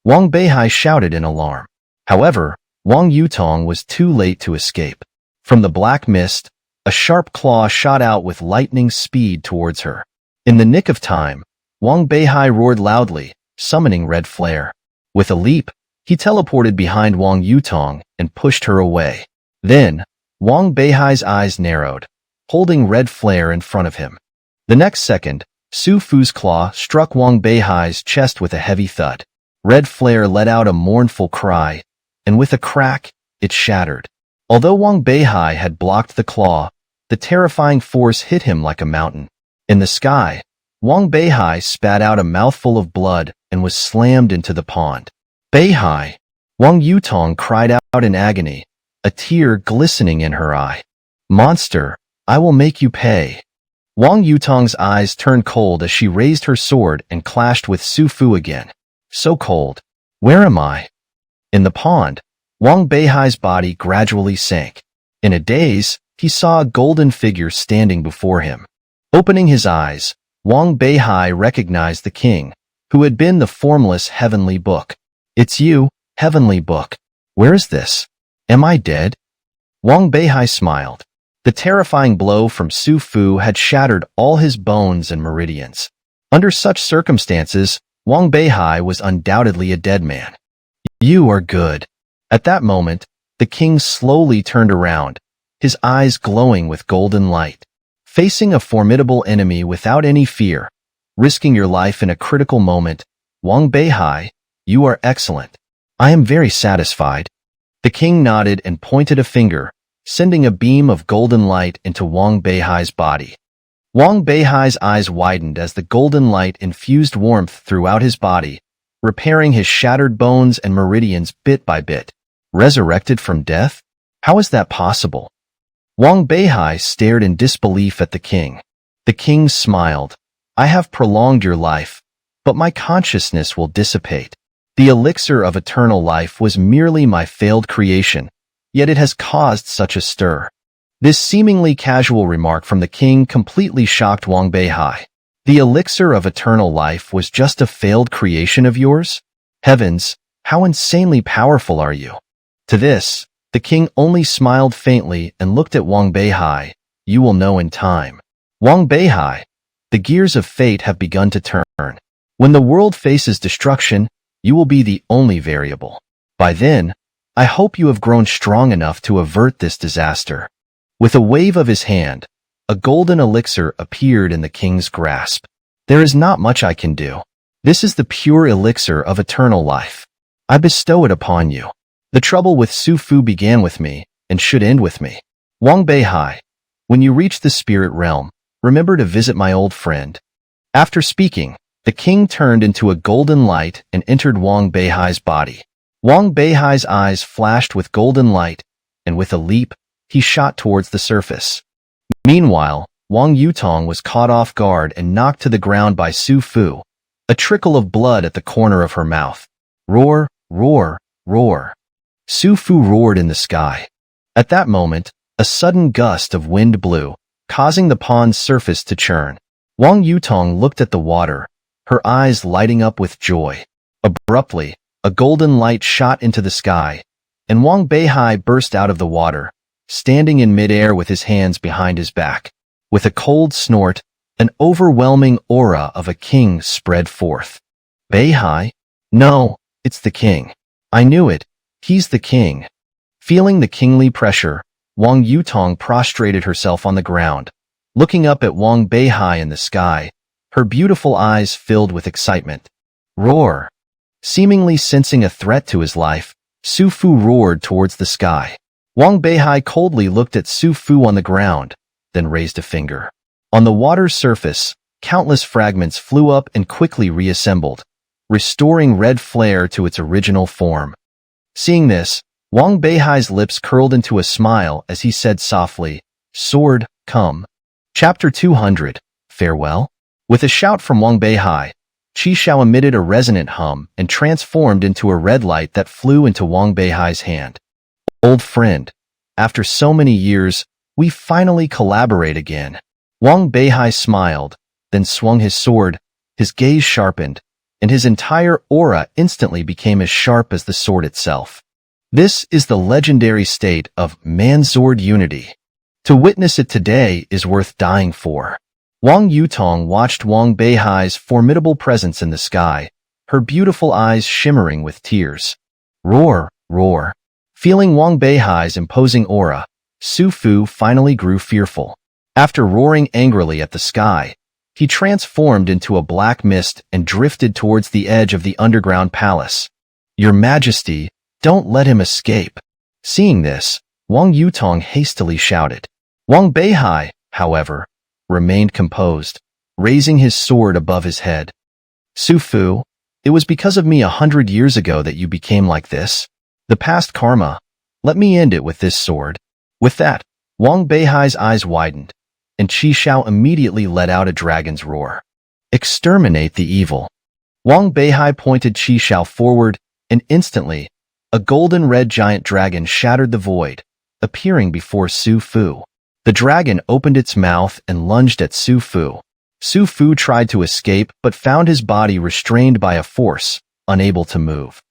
Wang Beihai shouted in alarm. However, Wang Yutong was too late to escape. From the black mist, a sharp claw shot out with lightning speed towards her. In the nick of time, Wang Beihai roared loudly, summoning red flare. With a leap, he teleported behind Wang Yutong and pushed her away. Then, Wang Beihai's eyes narrowed, holding red flare in front of him. The next second, Su Fu's claw struck Wang Beihai's chest with a heavy thud. Red flare let out a mournful cry, and with a crack, it shattered. Although Wang Beihai had blocked the claw, the terrifying force hit him like a mountain. In the sky, Wang Beihai spat out a mouthful of blood and was slammed into the pond. Beihai! Wang Yutong cried out in agony, a tear glistening in her eye. Monster, I will make you pay. Wang Yutong's eyes turned cold as she raised her sword and clashed with Su Fu again. So cold. Where am I? In the pond, Wang Beihai's body gradually sank. In a daze, he saw a golden figure standing before him. Opening his eyes, Wang Beihai recognized the king, who had been the formless Heavenly Book. It's you, Heavenly Book. Where is this? Am I dead? Wang Beihai smiled. The terrifying blow from Su Fu had shattered all his bones and meridians. Under such circumstances, Wang Beihai was undoubtedly a dead man. You are good. At that moment, the king slowly turned around, his eyes glowing with golden light. Facing a formidable enemy without any fear, risking your life in a critical moment, Wang Beihai, you are excellent. I am very satisfied. The king nodded and pointed a finger, sending a beam of golden light into Wang Beihai's body. Wang Beihai's eyes widened as the golden light infused warmth throughout his body, repairing his shattered bones and meridians bit by bit. Resurrected from death? How is that possible? Wang Beihai stared in disbelief at the king. The king smiled. I have prolonged your life, but my consciousness will dissipate. The elixir of eternal life was merely my failed creation, yet it has caused such a stir. This seemingly casual remark from the king completely shocked Wang Beihai. The elixir of eternal life was just a failed creation of yours? Heavens, how insanely powerful are you? To this, the king only smiled faintly and looked at Wang Beihai. You will know in time. Wang Beihai, the gears of fate have begun to turn. When the world faces destruction, you will be the only variable. By then, I hope you have grown strong enough to avert this disaster. With a wave of his hand, a golden elixir appeared in the king's grasp. There is not much I can do. This is the pure elixir of eternal life. I bestow it upon you. The trouble with Su Fu began with me, and should end with me. Wang Beihai, when you reach the spirit realm, remember to visit my old friend. After speaking, the king turned into a golden light and entered Wang Beihai's body. Wang Beihai's eyes flashed with golden light, and with a leap, he shot towards the surface. Meanwhile, Wang Yutong was caught off guard and knocked to the ground by Su Fu, a trickle of blood at the corner of her mouth. Roar, roar, roar. Su Fu roared in the sky. At that moment, a sudden gust of wind blew, causing the pond's surface to churn. Wang Yutong looked at the water, her eyes lighting up with joy. Abruptly, a golden light shot into the sky, and Wang Beihai burst out of the water, standing in midair with his hands behind his back. With a cold snort, an overwhelming aura of a king spread forth. Beihai? No, it's the king. I knew it. He's the king. Feeling the kingly pressure, Wang Yutong prostrated herself on the ground, looking up at Wang Beihai in the sky, her beautiful eyes filled with excitement. Roar! Seemingly sensing a threat to his life, Su Fu roared towards the sky. Wang Beihai coldly looked at Su Fu on the ground, then raised a finger. On the water's surface, countless fragments flew up and quickly reassembled, restoring red flare to its original form. Seeing this, Wang Beihai's lips curled into a smile as he said softly, Sword, come. Chapter 200, Farewell? With a shout from Wang Beihai, Qi Shao emitted a resonant hum and transformed into a red light that flew into Wang Beihai's hand. Old friend, after so many years, we finally collaborate again. Wang Beihai smiled, then swung his sword, his gaze sharpened, and his entire aura instantly became as sharp as the sword itself. This is the legendary state of man-sword unity. To witness it today is worth dying for. Wang Yutong watched Wang Beihai's formidable presence in the sky, her beautiful eyes shimmering with tears. Roar, roar. Feeling Wang Beihai's imposing aura, Su Fu finally grew fearful. After roaring angrily at the sky, he transformed into a black mist and drifted towards the edge of the underground palace. Your Majesty, don't let him escape. Seeing this, Wang Yutong hastily shouted. Wang Beihai, however, remained composed, raising his sword above his head. Su Fu, it was because of me 100 years ago that you became like this. The past karma. Let me end it with this sword. With that, Wang Beihai's eyes widened. and Qi Shao immediately let out a dragon's roar. Exterminate the evil. Wang Beihai pointed Qi Shao forward, and instantly, a golden-red giant dragon shattered the void, appearing before Su Fu. The dragon opened its mouth and lunged at Su Fu. Su Fu tried to escape but found his body restrained by a force, unable to move.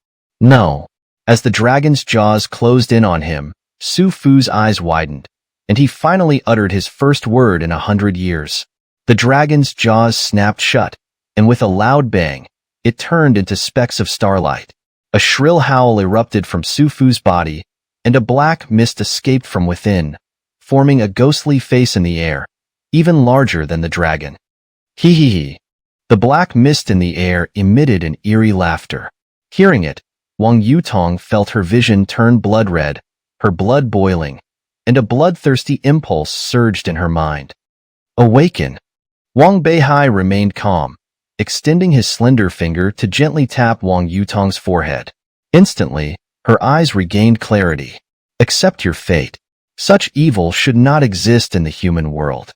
No. As the dragon's jaws closed in on him, Su Fu's eyes widened, and he finally uttered his first word in 100 years. The dragon's jaws snapped shut, and with a loud bang, it turned into specks of starlight. A shrill howl erupted from Su Fu's body, and a black mist escaped from within, forming a ghostly face in the air, even larger than the dragon. Hee hee hee. The black mist in the air emitted an eerie laughter. Hearing it, Wang Yutong felt her vision turn blood red, her blood boiling, and a bloodthirsty impulse surged in her mind. Awaken. Wang Beihai remained calm, extending his slender finger to gently tap Wang Yutong's forehead. Instantly, her eyes regained clarity. Accept your fate. Such evil should not exist in the human world.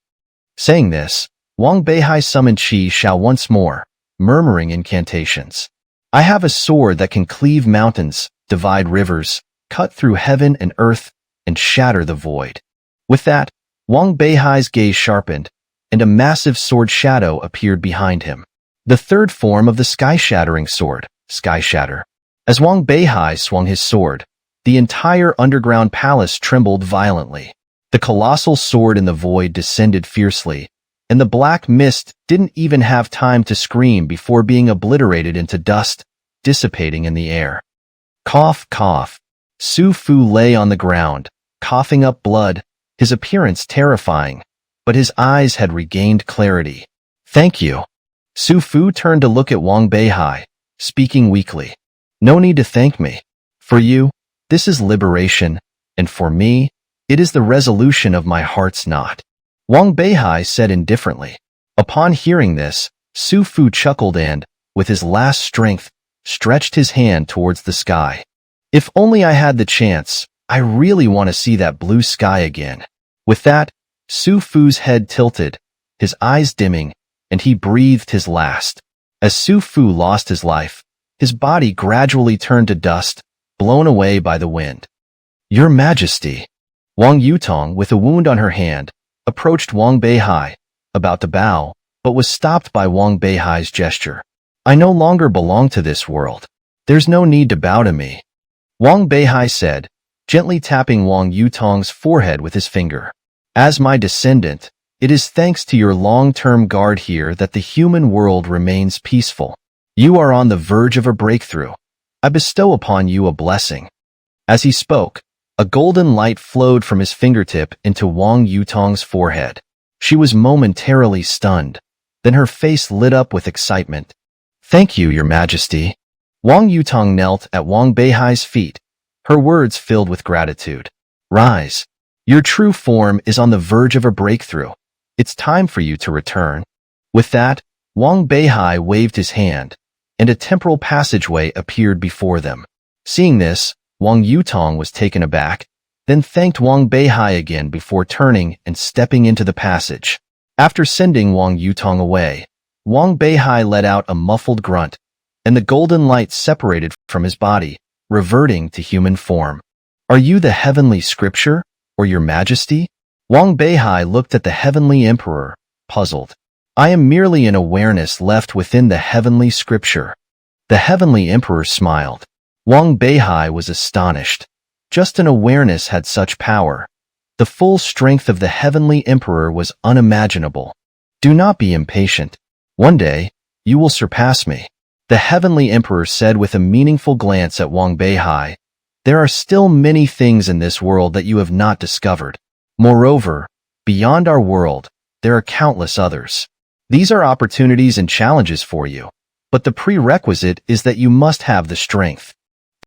Saying this, Wang Beihai summoned Qi Shao once more, murmuring incantations. I have a sword that can cleave mountains, divide rivers, cut through heaven and earth, and shatter the void. With that, Wang Beihai's gaze sharpened, and a massive sword shadow appeared behind him. The third form of the sky-shattering sword, Sky Shatter. As Wang Beihai swung his sword, the entire underground palace trembled violently. The colossal sword in the void descended fiercely, and the black mist didn't even have time to scream before being obliterated into dust, dissipating in the air. Cough, cough. Su Fu lay on the ground, coughing up blood, his appearance terrifying, but his eyes had regained clarity. Thank you. Su Fu turned to look at Wang Beihai, speaking weakly. No need to thank me. For you, this is liberation, and for me, it is the resolution of my heart's knot. Wang Beihai said indifferently. Upon hearing this, Su Fu chuckled and, with his last strength, stretched his hand towards the sky. If only I had the chance, I really want to see that blue sky again. With that, Su Fu's head tilted, his eyes dimming, and he breathed his last. As Su Fu lost his life, his body gradually turned to dust, blown away by the wind. Your Majesty. Wang Yutong, with a wound on her hand, approached Wang Beihai, about to bow, but was stopped by Wang Beihai's gesture. I no longer belong to this world. There's no need to bow to me. Wang Beihai said, gently tapping Wang Yutong's forehead with his finger. As my descendant, it is thanks to your long-term guard here that the human world remains peaceful. You are on the verge of a breakthrough. I bestow upon you a blessing. As he spoke, a golden light flowed from his fingertip into Wang Yutong's forehead. She was momentarily stunned. Then her face lit up with excitement. Thank you, Your Majesty. Wang Yutong knelt at Wang Beihai's feet, her words filled with gratitude. Rise. Your true form is on the verge of a breakthrough. It's time for you to return. With that, Wang Beihai waved his hand, and a temporal passageway appeared before them. Seeing this, Wang Yutong was taken aback, then thanked Wang Beihai again before turning and stepping into the passage. After sending Wang Yutong away, Wang Beihai let out a muffled grunt, and the golden light separated from his body, reverting to human form. Are you the heavenly scripture, or Your Majesty? Wang Beihai looked at the heavenly emperor, puzzled. I am merely an awareness left within the heavenly scripture. The heavenly emperor smiled. Wang Beihai was astonished. Just an awareness had such power. The full strength of the heavenly emperor was unimaginable. Do not be impatient. One day, you will surpass me. The heavenly emperor said with a meaningful glance at Wang Beihai. There are still many things in this world that you have not discovered. Moreover, beyond our world, there are countless others. These are opportunities and challenges for you, but the prerequisite is that you must have the strength.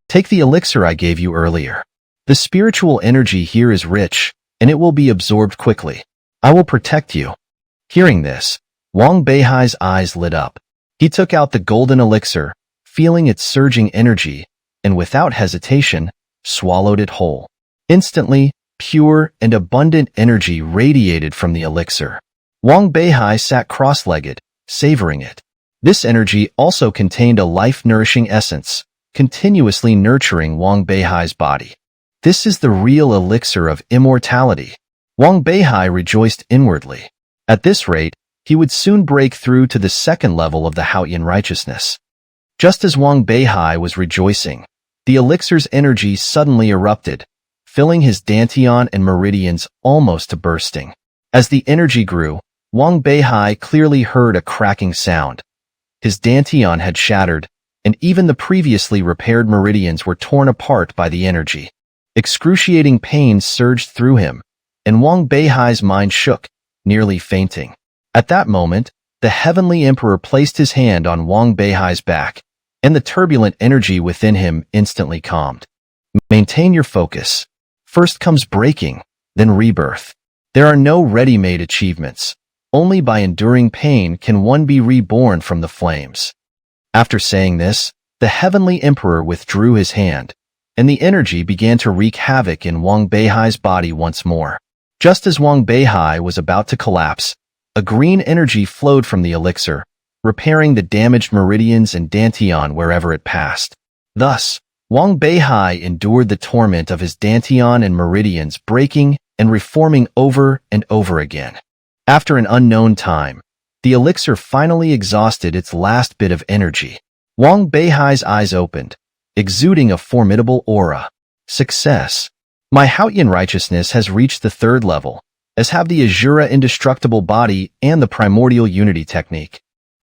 Take the elixir I gave you earlier. The spiritual energy here is rich, and it will be absorbed quickly. I will protect you. Hearing this, Wang Beihai's eyes lit up. He took out the golden elixir, feeling its surging energy, and without hesitation, swallowed it whole. Instantly, pure, and abundant energy radiated from the elixir. Wang Beihai sat cross-legged, savoring it. This energy also contained a life-nourishing essence, continuously nurturing Wang Beihai's body. This is the real elixir of immortality. Wang Beihai rejoiced inwardly. At this rate, he would soon break through to the second level of the Haotian righteousness. Just as Wang Beihai was rejoicing, the elixir's energy suddenly erupted, filling his dantian and meridians almost to bursting. As the energy grew, Wang Beihai clearly heard a cracking sound. His dantian had shattered, and even the previously repaired meridians were torn apart by the energy. Excruciating pain surged through him, and Wang Beihai's mind shook, nearly fainting. At that moment, the Heavenly Emperor placed his hand on Wang Beihai's back, and the turbulent energy within him instantly calmed. Maintain your focus. First comes breaking, then rebirth. There are no ready-made achievements. Only by enduring pain can one be reborn from the flames. After saying this, the Heavenly Emperor withdrew his hand, and the energy began to wreak havoc in Wang Beihai's body once more. Just as Wang Beihai was about to collapse, a green energy flowed from the elixir, repairing the damaged meridians and dantian wherever it passed. Thus, Wang Beihai endured the torment of his dantian and meridians breaking and reforming over and over again. After an unknown time, the elixir finally exhausted its last bit of energy. Wang Beihai's eyes opened, exuding a formidable aura. Success. My Haotian righteousness has reached the third level, as have the Azura indestructible body and the primordial unity technique.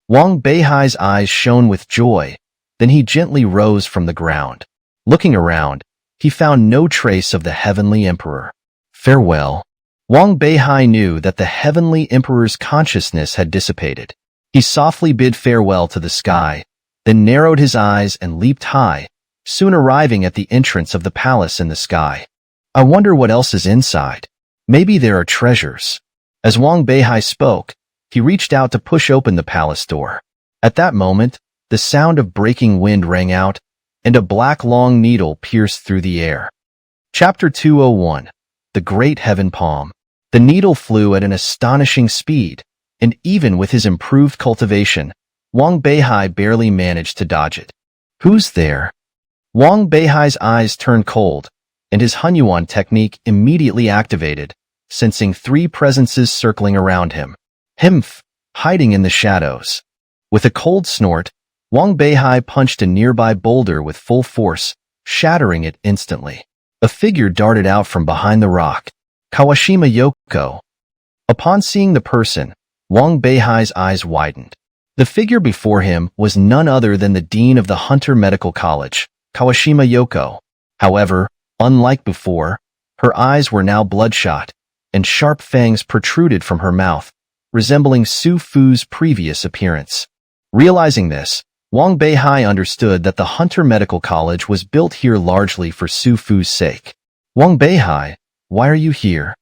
Wang Beihai's eyes shone with joy, then he gently rose from the ground. Looking around, he found no trace of the Heavenly Emperor. Farewell. Wang Beihai knew that the Heavenly Emperor's consciousness had dissipated. He softly bid farewell to the sky, then narrowed his eyes and leaped high, soon arriving at the entrance of the palace in the sky. I wonder what else is inside. Maybe there are treasures. As Wang Beihai spoke, he reached out to push open the palace door. At that moment, the sound of breaking wind rang out, and a black long needle pierced through the air. Chapter 201. The Great Heaven Palm. The needle flew at an astonishing speed, and even with his improved cultivation, Wang Beihai barely managed to dodge it. Who's there? Wang Beihai's eyes turned cold, and his Hunyuan technique immediately activated, sensing three presences circling around him. Himph, hiding in the shadows. With a cold snort, Wang Beihai punched a nearby boulder with full force, shattering it instantly. A figure darted out from behind the rock. Kawashima Yoko. Upon seeing the person, Wang Beihai's eyes widened. The figure before him was none other than the dean of the Hunter Medical College, Kawashima Yoko. However, unlike before, her eyes were now bloodshot, and sharp fangs protruded from her mouth, resembling Su Fu's previous appearance. Realizing this, Wang Beihai understood that the Hunter Medical College was built here largely for Su Fu's sake. Wang Beihai, why are you here?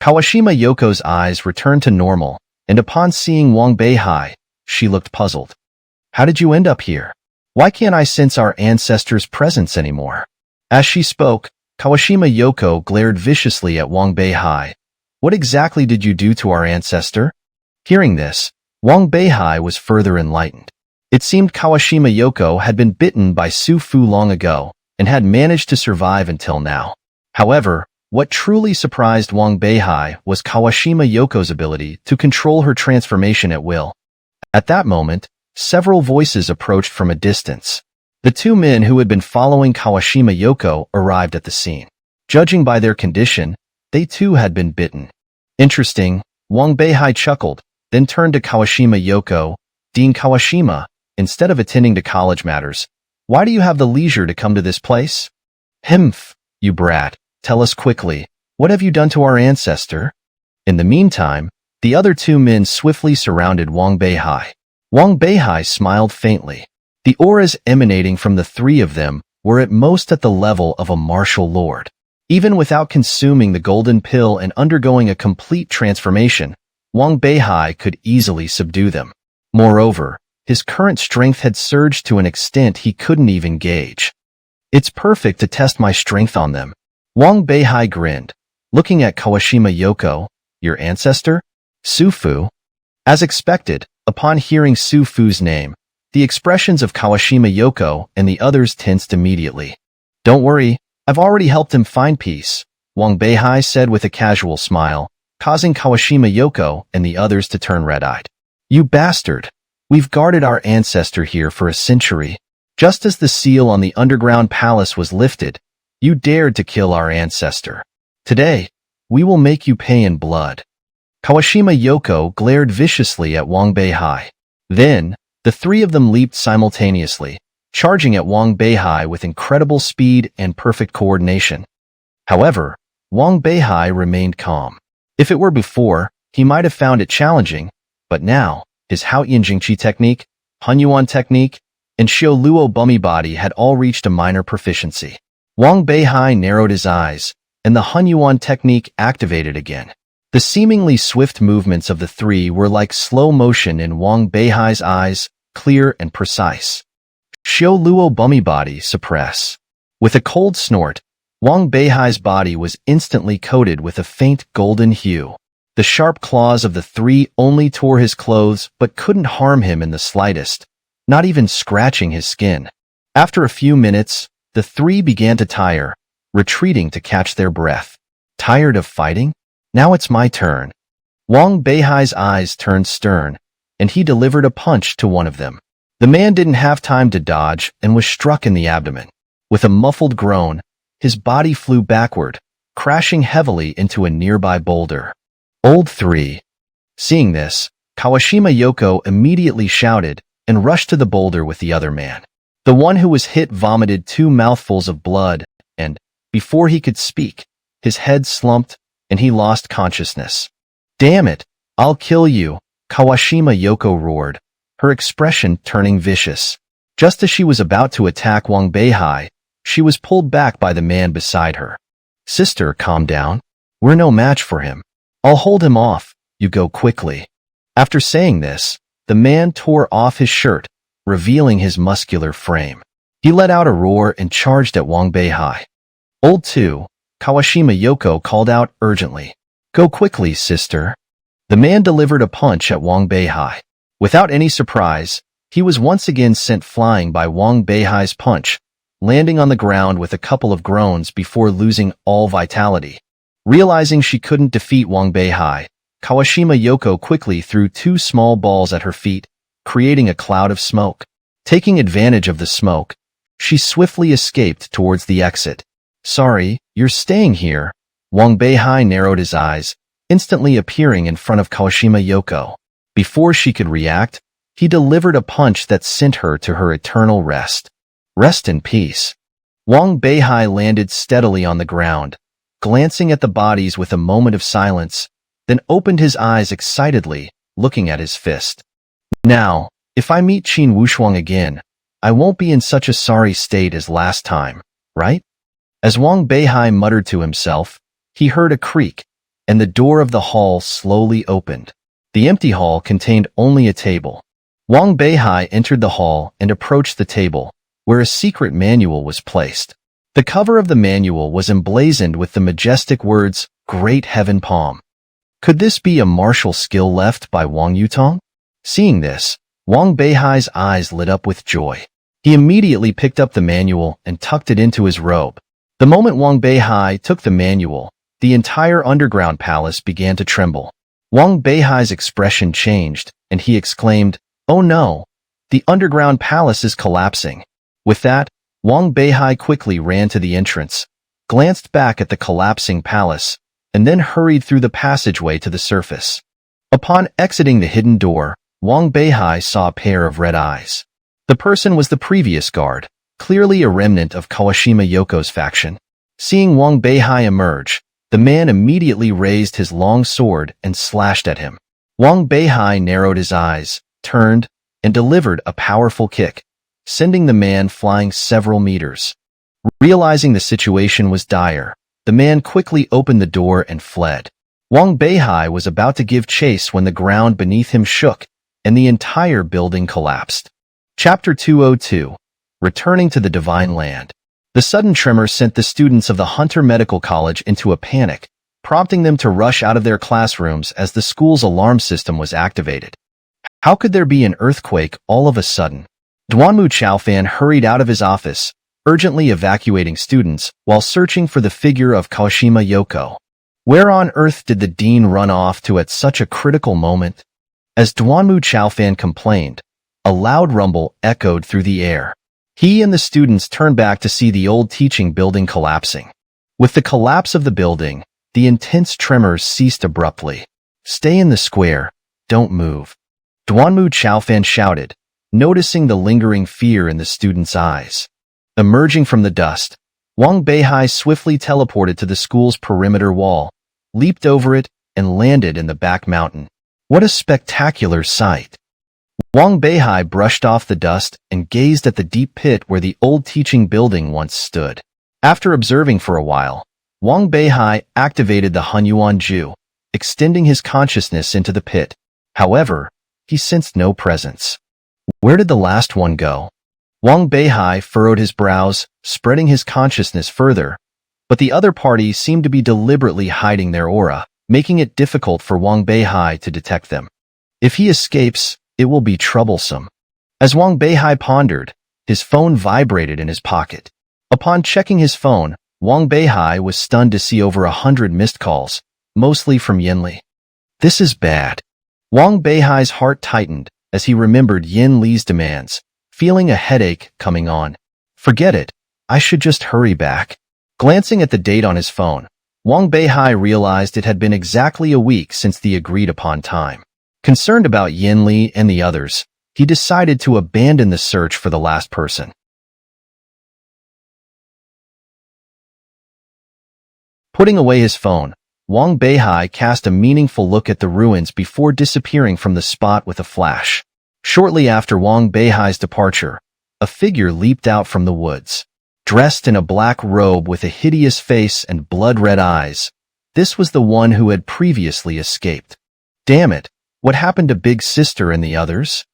Kawashima Yoko's eyes returned to normal, and upon seeing Wang Beihai, she looked puzzled. How did you end up here? Why can't I sense our ancestors' presence anymore? As she spoke, Kawashima Yoko glared viciously at Wang Beihai. What exactly did you do to our ancestor? Hearing this, Wang Beihai was further enlightened. It seemed Kawashima Yoko had been bitten by Su Fu long ago and had managed to survive until now. However, what truly surprised Wang Beihai was Kawashima Yoko's ability to control her transformation at will. At that moment, several voices approached from a distance. The two men who had been following Kawashima Yoko arrived at the scene. Judging by their condition, they too had been bitten. Interesting, Wang Beihai chuckled, then turned to Kawashima Yoko. Dean Kawashima, instead of attending to college matters, why do you have the leisure to come to this place? Himph, you brat, tell us quickly, what have you done to our ancestor? In the meantime, the other two men swiftly surrounded Wang Beihai. Wang Beihai smiled faintly. The auras emanating from the three of them were at most at the level of a martial lord. Even without consuming the golden pill and undergoing a complete transformation, Wang Beihai could easily subdue them. Moreover, his current strength had surged to an extent he couldn't even gauge. It's perfect to test my strength on them. Wang Beihai grinned, looking at Kawashima Yoko. Your ancestor? Sufu? As expected, upon hearing Sufu's name, the expressions of Kawashima Yoko and the others tensed immediately. Don't worry, I've already helped him find peace, Wang Beihai said with a casual smile, causing Kawashima Yoko and the others to turn red-eyed. You bastard! We've guarded our ancestor here for a century. Just as the seal on the underground palace was lifted, you dared to kill our ancestor. Today, we will make you pay in blood. Kawashima Yoko glared viciously at Wang Beihai. Then, the three of them leaped simultaneously, charging at Wang Beihai with incredible speed and perfect coordination. However, Wang Beihai remained calm. If it were before, he might have found it challenging, but now, his Haoyinjingqi technique, Hunyuan technique, and Xiao Luo Bummy Body had all reached a minor proficiency. Wang Beihai narrowed his eyes, and the Hunyuan technique activated again. The seemingly swift movements of the three were like slow motion in Wang Beihai's eyes, clear and precise. Xiao Luo Bummy Body suppress. With a cold snort, Wang Beihai's body was instantly coated with a faint golden hue. The sharp claws of the three only tore his clothes but couldn't harm him in the slightest, not even scratching his skin. After a few minutes, the three began to tire, retreating to catch their breath. Tired of fighting? Now it's my turn. Wang Beihai's eyes turned stern, and he delivered a punch to one of them. The man didn't have time to dodge and was struck in the abdomen. With a muffled groan, his body flew backward, crashing heavily into a nearby boulder. Old 3. Seeing this, Kawashima Yoko immediately shouted and rushed to the boulder with the other man. The one who was hit vomited 2 mouthfuls of blood, and, before he could speak, his head slumped and he lost consciousness. Damn it, I'll kill you, Kawashima Yoko roared, her expression turning vicious. Just as she was about to attack Wang Beihai, she was pulled back by the man beside her. Sister, calm down. We're no match for him. I'll hold him off, you go quickly. After saying this, the man tore off his shirt, revealing his muscular frame. He let out a roar and charged at Wang Beihai. Old 2, Kawashima Yoko called out urgently. Go quickly, sister. The man delivered a punch at Wang Beihai. Without any surprise, he was once again sent flying by Wang Beihai's punch, landing on the ground with a couple of groans before losing all vitality. Realizing she couldn't defeat Wang Beihai, Kawashima Yoko quickly threw 2 small balls at her feet, creating a cloud of smoke. Taking advantage of the smoke, she swiftly escaped towards the exit. Sorry, you're staying here. Wang Beihai narrowed his eyes, instantly appearing in front of Kawashima Yoko. Before she could react, he delivered a punch that sent her to her eternal rest. Rest in peace. Wang Beihai landed steadily on the ground, glancing at the bodies with a moment of silence, then opened his eyes excitedly, looking at his fist. Now, if I meet Qin Wushuang again, I won't be in such a sorry state as last time, right? As Wang Beihai muttered to himself, he heard a creak, and the door of the hall slowly opened. The empty hall contained only a table. Wang Beihai entered the hall and approached the table, where a secret manual was placed. The cover of the manual was emblazoned with the majestic words, Great Heaven Palm. Could this be a martial skill left by Wang Yutong? Seeing this, Wang Beihai's eyes lit up with joy. He immediately picked up the manual and tucked it into his robe. The moment Wang Beihai took the manual, the entire underground palace began to tremble. Wang Beihai's expression changed, and he exclaimed, Oh no! The underground palace is collapsing. With that, Wang Beihai quickly ran to the entrance, glanced back at the collapsing palace, and then hurried through the passageway to the surface. Upon exiting the hidden door, Wang Beihai saw a pair of red eyes. The person was the previous guard, clearly a remnant of Kawashima Yoko's faction. Seeing Wang Beihai emerge, the man immediately raised his long sword and slashed at him. Wang Beihai narrowed his eyes, turned, and delivered a powerful kick, sending the man flying several meters. Realizing the situation was dire, the man quickly opened the door and fled. Wang Beihai was about to give chase when the ground beneath him shook, and the entire building collapsed. Chapter 202. Returning to the Divine Land. The sudden tremor sent the students of the Hunter Medical College into a panic, prompting them to rush out of their classrooms as the school's alarm system was activated. How could there be an earthquake all of a sudden? Duanmu Chaofan hurried out of his office, urgently evacuating students while searching for the figure of Kawashima Yoko. Where on earth did the dean run off to at such a critical moment? As Duanmu Chaofan complained, a loud rumble echoed through the air. He and the students turned back to see the old teaching building collapsing. With the collapse of the building, the intense tremors ceased abruptly. "Stay in the square, don't move," Duanmu Chaofan shouted, noticing the lingering fear in the students' eyes. Emerging from the dust, Wang Beihai swiftly teleported to the school's perimeter wall, leaped over it, and landed in the back mountain. What a spectacular sight! Wang Beihai brushed off the dust and gazed at the deep pit where the old teaching building once stood. After observing for a while, Wang Beihai activated the Hunyuan Ju, extending his consciousness into the pit. However, he sensed no presence. Where did the last one go? Wang Beihai furrowed his brows, spreading his consciousness further, but the other party seemed to be deliberately hiding their aura, making it difficult for Wang Beihai to detect them. If he escapes, it will be troublesome. As Wang Beihai pondered, his phone vibrated in his pocket. Upon checking his phone, Wang Beihai was stunned to see over 100 missed calls, mostly from Yinli. This is bad. Wang Beihai's heart tightened as he remembered Yin Li's demands, feeling a headache coming on. Forget it, I should just hurry back. Glancing at the date on his phone, Wang Beihai realized it had been exactly a week since the agreed-upon time. Concerned about Yin Li and the others, he decided to abandon the search for the last person. Putting away his phone, Wang Beihai cast a meaningful look at the ruins before disappearing from the spot with a flash. Shortly after Wang Beihai's departure, a figure leaped out from the woods. Dressed in a black robe with a hideous face and blood-red eyes, this was the one who had previously escaped. Damn it, what happened to Big Sister and the others?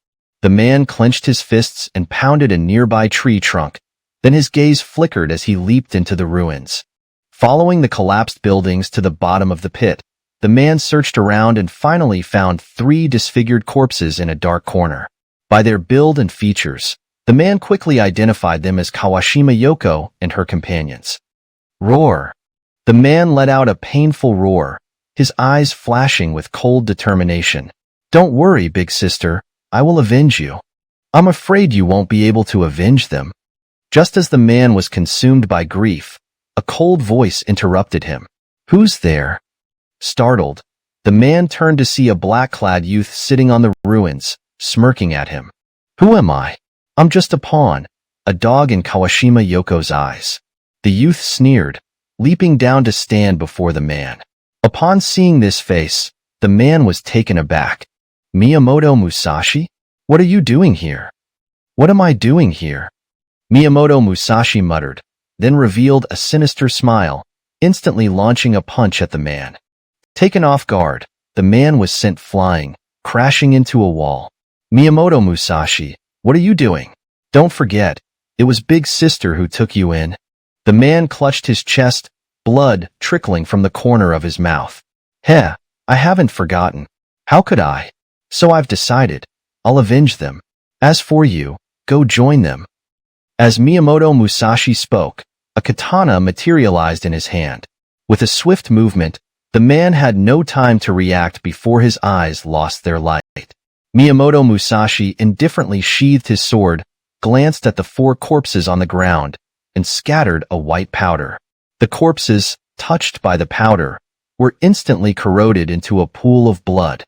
The man clenched his fists and pounded a nearby tree trunk, then his gaze flickered as he leaped into the ruins. Following the collapsed buildings to the bottom of the pit, the man searched around and finally found 3 disfigured corpses in a dark corner. By their build and features, the man quickly identified them as Kawashima Yoko and her companions. Roar! The man let out a painful roar, his eyes flashing with cold determination. Don't worry, Big Sister, I will avenge you. I'm afraid you won't be able to avenge them. Just as the man was consumed by grief, a cold voice interrupted him. Who's there? Startled, the man turned to see a black-clad youth sitting on the ruins, smirking at him. Who am I? I'm just a pawn, a dog in Kawashima Yoko's eyes. The youth sneered, leaping down to stand before the man. Upon seeing this face, the man was taken aback. Miyamoto Musashi? What are you doing here? What am I doing here? Miyamoto Musashi muttered, then revealed a sinister smile, instantly launching a punch at the man. Taken off guard, the man was sent flying, crashing into a wall. Miyamoto Musashi, what are you doing? Don't forget, it was Big Sister who took you in. The man clutched his chest, blood trickling from the corner of his mouth. Heh, I haven't forgotten. How could I? So I've decided. I'll avenge them. As for you, go join them. As Miyamoto Musashi spoke, a katana materialized in his hand. With a swift movement, the man had no time to react before his eyes lost their light. Miyamoto Musashi indifferently sheathed his sword, glanced at the 4 corpses on the ground, and scattered a white powder. The corpses, touched by the powder, were instantly corroded into a pool of blood.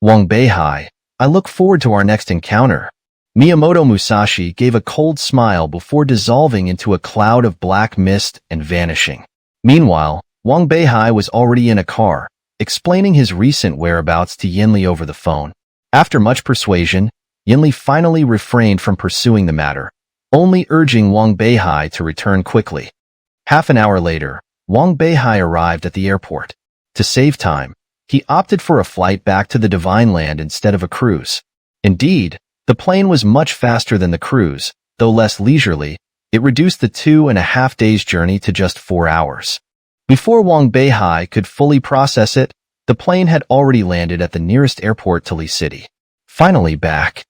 Wang Beihai, I look forward to our next encounter. Miyamoto Musashi gave a cold smile before dissolving into a cloud of black mist and vanishing. Meanwhile, Wang Beihai was already in a car, explaining his recent whereabouts to Yinli over the phone. After much persuasion, Yinli finally refrained from pursuing the matter, only urging Wang Beihai to return quickly. Half an hour later, Wang Beihai arrived at the airport. To save time, he opted for a flight back to the Divine Land instead of a cruise. Indeed, the plane was much faster than the cruise, though less leisurely. It reduced the 2.5 days journey to just 4 hours. Before Wang Beihai could fully process it, the plane had already landed at the nearest airport to Li City. Finally back.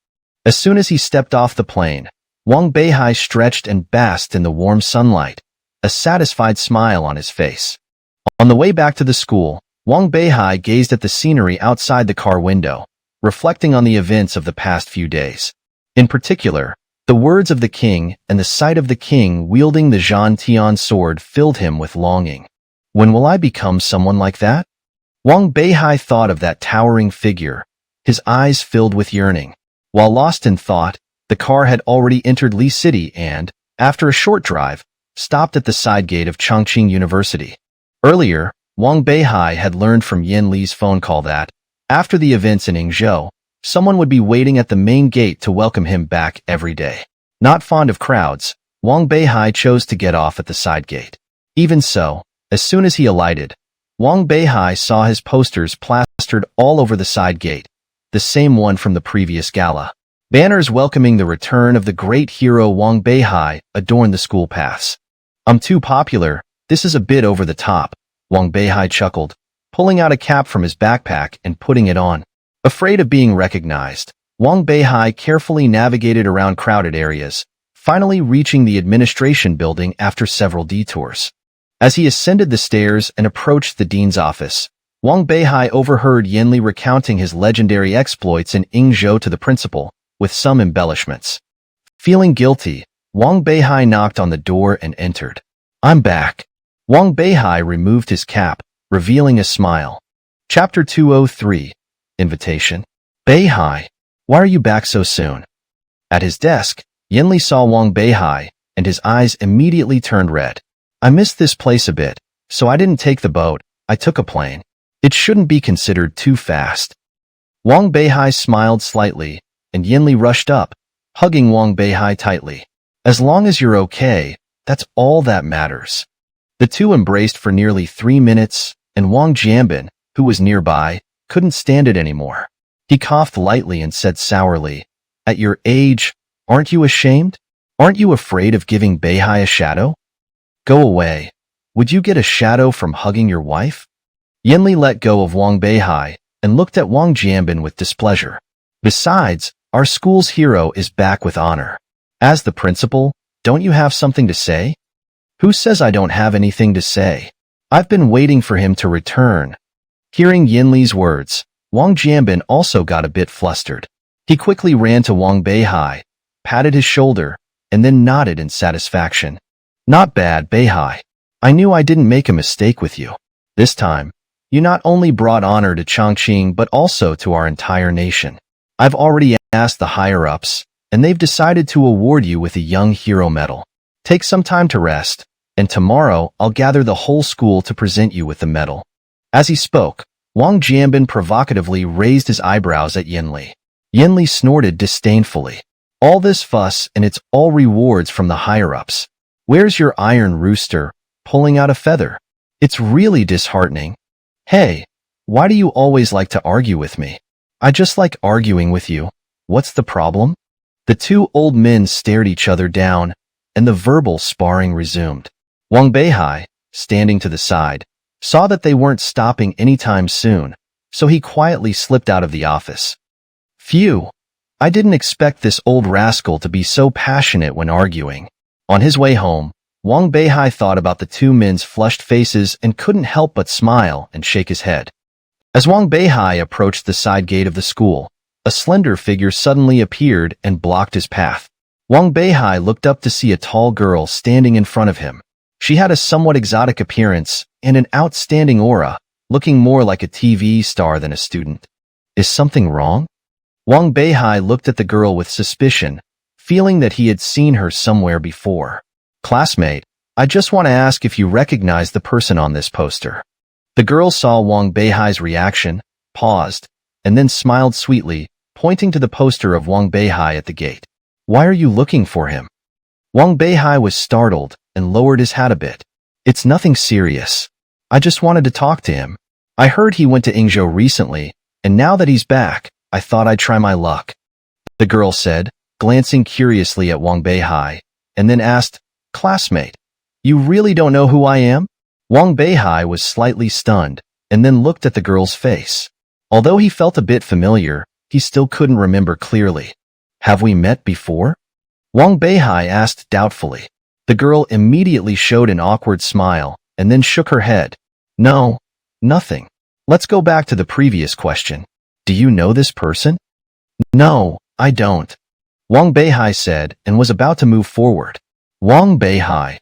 As soon as he stepped off the plane, Wang Beihai stretched and basked in the warm sunlight, a satisfied smile on his face. On the way back to the school, Wang Beihai gazed at the scenery outside the car window, reflecting on the events of the past few days. In particular, the words of the king and the sight of the king wielding the Zhan Tian sword filled him with longing. When will I become someone like that? Wang Beihai thought of that towering figure, his eyes filled with yearning. While lost in thought, the car had already entered Li City and, after a short drive, stopped at the side gate of Chongqing University. Earlier, Wang Beihai had learned from Yan Li's phone call that, after the events in Yingzhou, someone would be waiting at the main gate to welcome him back every day. Not fond of crowds, Wang Beihai chose to get off at the side gate. Even so, as soon as he alighted, Wang Beihai saw his posters plastered all over the side gate, the same one from the previous gala. Banners welcoming the return of the great hero Wang Beihai adorned the school paths. I'm too popular, this is a bit over the top, Wang Beihai chuckled, pulling out a cap from his backpack and putting it on. Afraid of being recognized, Wang Beihai carefully navigated around crowded areas, finally reaching the administration building after several detours. As he ascended the stairs and approached the dean's office, Wang Beihai overheard Yanli recounting his legendary exploits in Yingzhou to the principal, with some embellishments. Feeling guilty, Wang Beihai knocked on the door and entered. I'm back. Wang Beihai removed his cap, revealing a smile. Chapter 203. Invitation. Beihai, why are you back so soon? At his desk, Yanli saw Wang Beihai, and his eyes immediately turned red. I missed this place a bit, so I didn't take the boat, I took a plane. It shouldn't be considered too fast. Wang Beihai smiled slightly, and Yanli rushed up, hugging Wang Beihai tightly. As long as you're okay, that's all that matters. The two embraced for nearly 3 minutes, and Wang Jianbin, who was nearby, couldn't stand it anymore. He coughed lightly and said sourly, At your age, aren't you ashamed? Aren't you afraid of giving Beihai a shadow? Go away. Would you get a shadow from hugging your wife? Yanli let go of Wang Beihai and looked at Wang Jianbin with displeasure. Besides, our school's hero is back with honor. As the principal, don't you have something to say? Who says I don't have anything to say? I've been waiting for him to return. Hearing Yanli's words, Wang Jianbin also got a bit flustered. He quickly ran to Wang Beihai, patted his shoulder, and then nodded in satisfaction. Not bad, Beihai. I knew I didn't make a mistake with you. This time, you not only brought honor to Chongqing but also to our entire nation. I've already asked the higher-ups, and they've decided to award you with a Young Hero Medal. Take some time to rest, and tomorrow I'll gather the whole school to present you with the medal. As he spoke, Wang Jianbin provocatively raised his eyebrows at Yanli. Yanli snorted disdainfully. All this fuss and it's all rewards from the higher-ups. Where's your iron rooster, pulling out a feather? It's really disheartening. Hey, why do you always like to argue with me? I just like arguing with you. What's the problem? The two old men stared each other down, and the verbal sparring resumed. Wang Beihai, standing to the side, saw that they weren't stopping anytime soon, so he quietly slipped out of the office. Phew! I didn't expect this old rascal to be so passionate when arguing. On his way home, Wang Beihai thought about the two men's flushed faces and couldn't help but smile and shake his head. As Wang Beihai approached the side gate of the school, a slender figure suddenly appeared and blocked his path. Wang Beihai looked up to see a tall girl standing in front of him. She had a somewhat exotic appearance and an outstanding aura, looking more like a TV star than a student. Is something wrong? Wang Beihai looked at the girl with suspicion, feeling that he had seen her somewhere before. Classmate, I just want to ask if you recognize the person on this poster. The girl saw Wang Beihai's reaction, paused, and then smiled sweetly, pointing to the poster of Wang Beihai at the gate. Why are you looking for him? Wang Beihai was startled and lowered his hat a bit. It's nothing serious. I just wanted to talk to him. I heard he went to Yingzhou recently, and now that he's back, I thought I'd try my luck. The girl said, glancing curiously at Wang Beihai, and then asked, Classmate, you really don't know who I am? Wang Beihai was slightly stunned and then looked at the girl's face. Although he felt a bit familiar, he still couldn't remember clearly. Have we met before? Wang Beihai asked doubtfully. The girl immediately showed an awkward smile and then shook her head. No, nothing. Let's go back to the previous question. Do you know this person? No, I don't. Wang Beihai said and was about to move forward. Wang Beihai.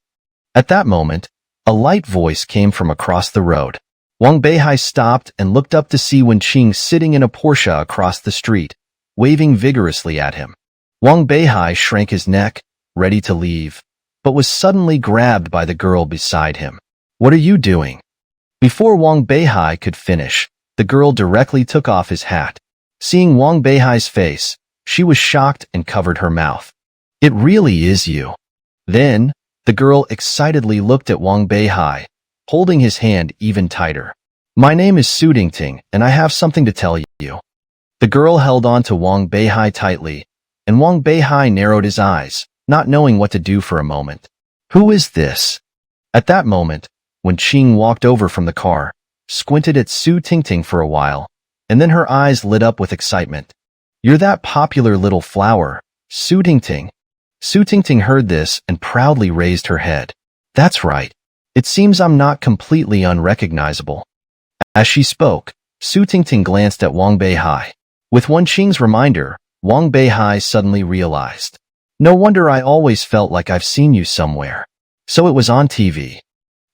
At that moment, a light voice came from across the road. Wang Beihai stopped and looked up to see Wenqing sitting in a Porsche across the street, waving vigorously at him. Wang Beihai shrank his neck, ready to leave, but was suddenly grabbed by the girl beside him. What are you doing? Before Wang Beihai could finish, the girl directly took off his hat. Seeing Wang Beihai's face, she was shocked and covered her mouth. It really is you. Then, the girl excitedly looked at Wang Beihai, holding his hand even tighter. My name is Su Dingting, and I have something to tell you. The girl held on to Wang Beihai tightly, and Wang Beihai narrowed his eyes, not knowing what to do for a moment. Who is this? At that moment, when Qing walked over from the car, squinted at Su Tingting for a while, and then her eyes lit up with excitement. You're that popular little flower, Su Tingting. Su Tingting heard this and proudly raised her head. That's right. It seems I'm not completely unrecognizable. As she spoke, Su Tingting glanced at Wang Beihai. With Wenqing's reminder, Wang Beihai suddenly realized. No wonder I always felt like I've seen you somewhere. So it was on TV.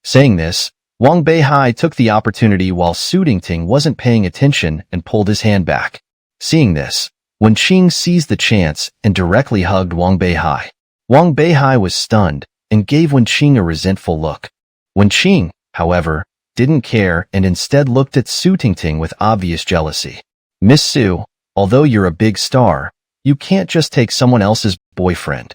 Saying this, Wang Beihai took the opportunity while Su Tingting wasn't paying attention and pulled his hand back. Seeing this, Wenqing seized the chance and directly hugged Wang Beihai. Wang Beihai was stunned and gave Wenqing a resentful look. Wenqing, however, didn't care and instead looked at Su Tingting with obvious jealousy. Miss Su, although you're a big star, you can't just take someone else's boyfriend.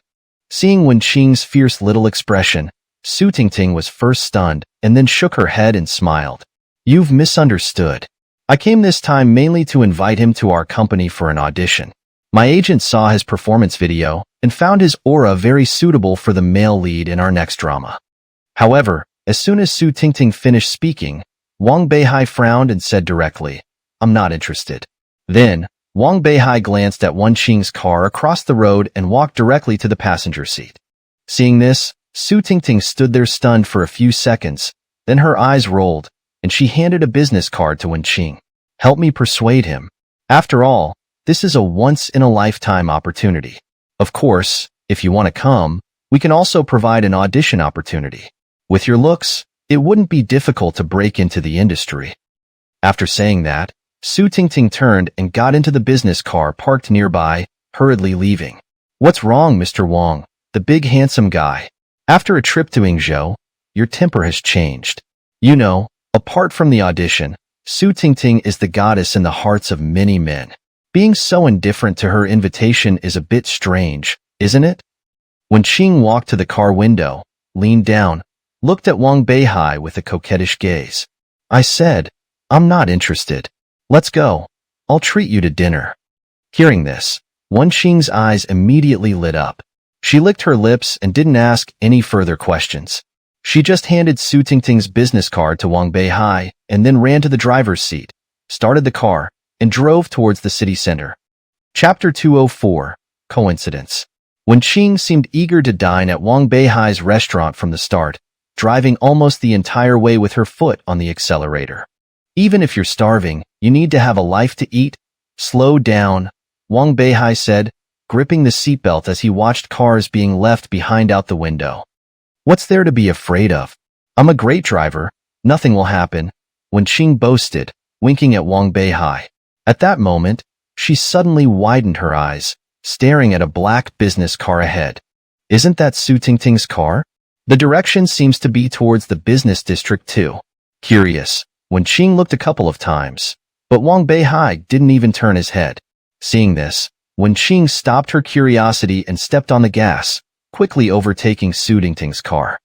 Seeing Wenqing's fierce little expression, Su Tingting was first stunned and then shook her head and smiled. You've misunderstood. I came this time mainly to invite him to our company for an audition. My agent saw his performance video and found his aura very suitable for the male lead in our next drama. However, as soon as Su Tingting finished speaking, Wang Beihai frowned and said directly, I'm not interested. Then, Wang Beihai glanced at Wenqing's car across the road and walked directly to the passenger seat. Seeing this, Su Tingting stood there stunned for a few seconds, then her eyes rolled, and she handed a business card to Wenqing. Help me persuade him. After all, this is a once-in-a-lifetime opportunity. Of course, if you want to come, we can also provide an audition opportunity. With your looks, it wouldn't be difficult to break into the industry. After saying that, Su Tingting turned and got into the business car parked nearby, hurriedly leaving. What's wrong, Mr. Wang? The big handsome guy. After a trip to Yingzhou, your temper has changed. You know, apart from the audition, Su Tingting is the goddess in the hearts of many men. Being so indifferent to her invitation is a bit strange, isn't it? When Qing walked to the car window, leaned down, looked at Wang Beihai with a coquettish gaze. I said, I'm not interested. Let's go. I'll treat you to dinner. Hearing this, Wenqing's eyes immediately lit up. She licked her lips and didn't ask any further questions. She just handed Su Tingting's business card to Wang Beihai and then ran to the driver's seat, started the car, and drove towards the city center. Chapter 204, Coincidence. Wenqing seemed eager to dine at Wang Beihai's restaurant from the start, driving almost the entire way with her foot on the accelerator. Even if you're starving, you need to have a life to eat. Slow down, Wang Beihai said, gripping the seatbelt as he watched cars being left behind out the window. What's there to be afraid of? I'm a great driver. Nothing will happen, Wenqing boasted, winking at Wang Beihai. At that moment, she suddenly widened her eyes, staring at a black business car ahead. Isn't that Su Tingting's car? The direction seems to be towards the business district too. Curious, Wenqing looked a couple of times, but Wang Beihai didn't even turn his head. Seeing this, Wenqing stopped her curiosity and stepped on the gas, quickly overtaking Su Tingting's car.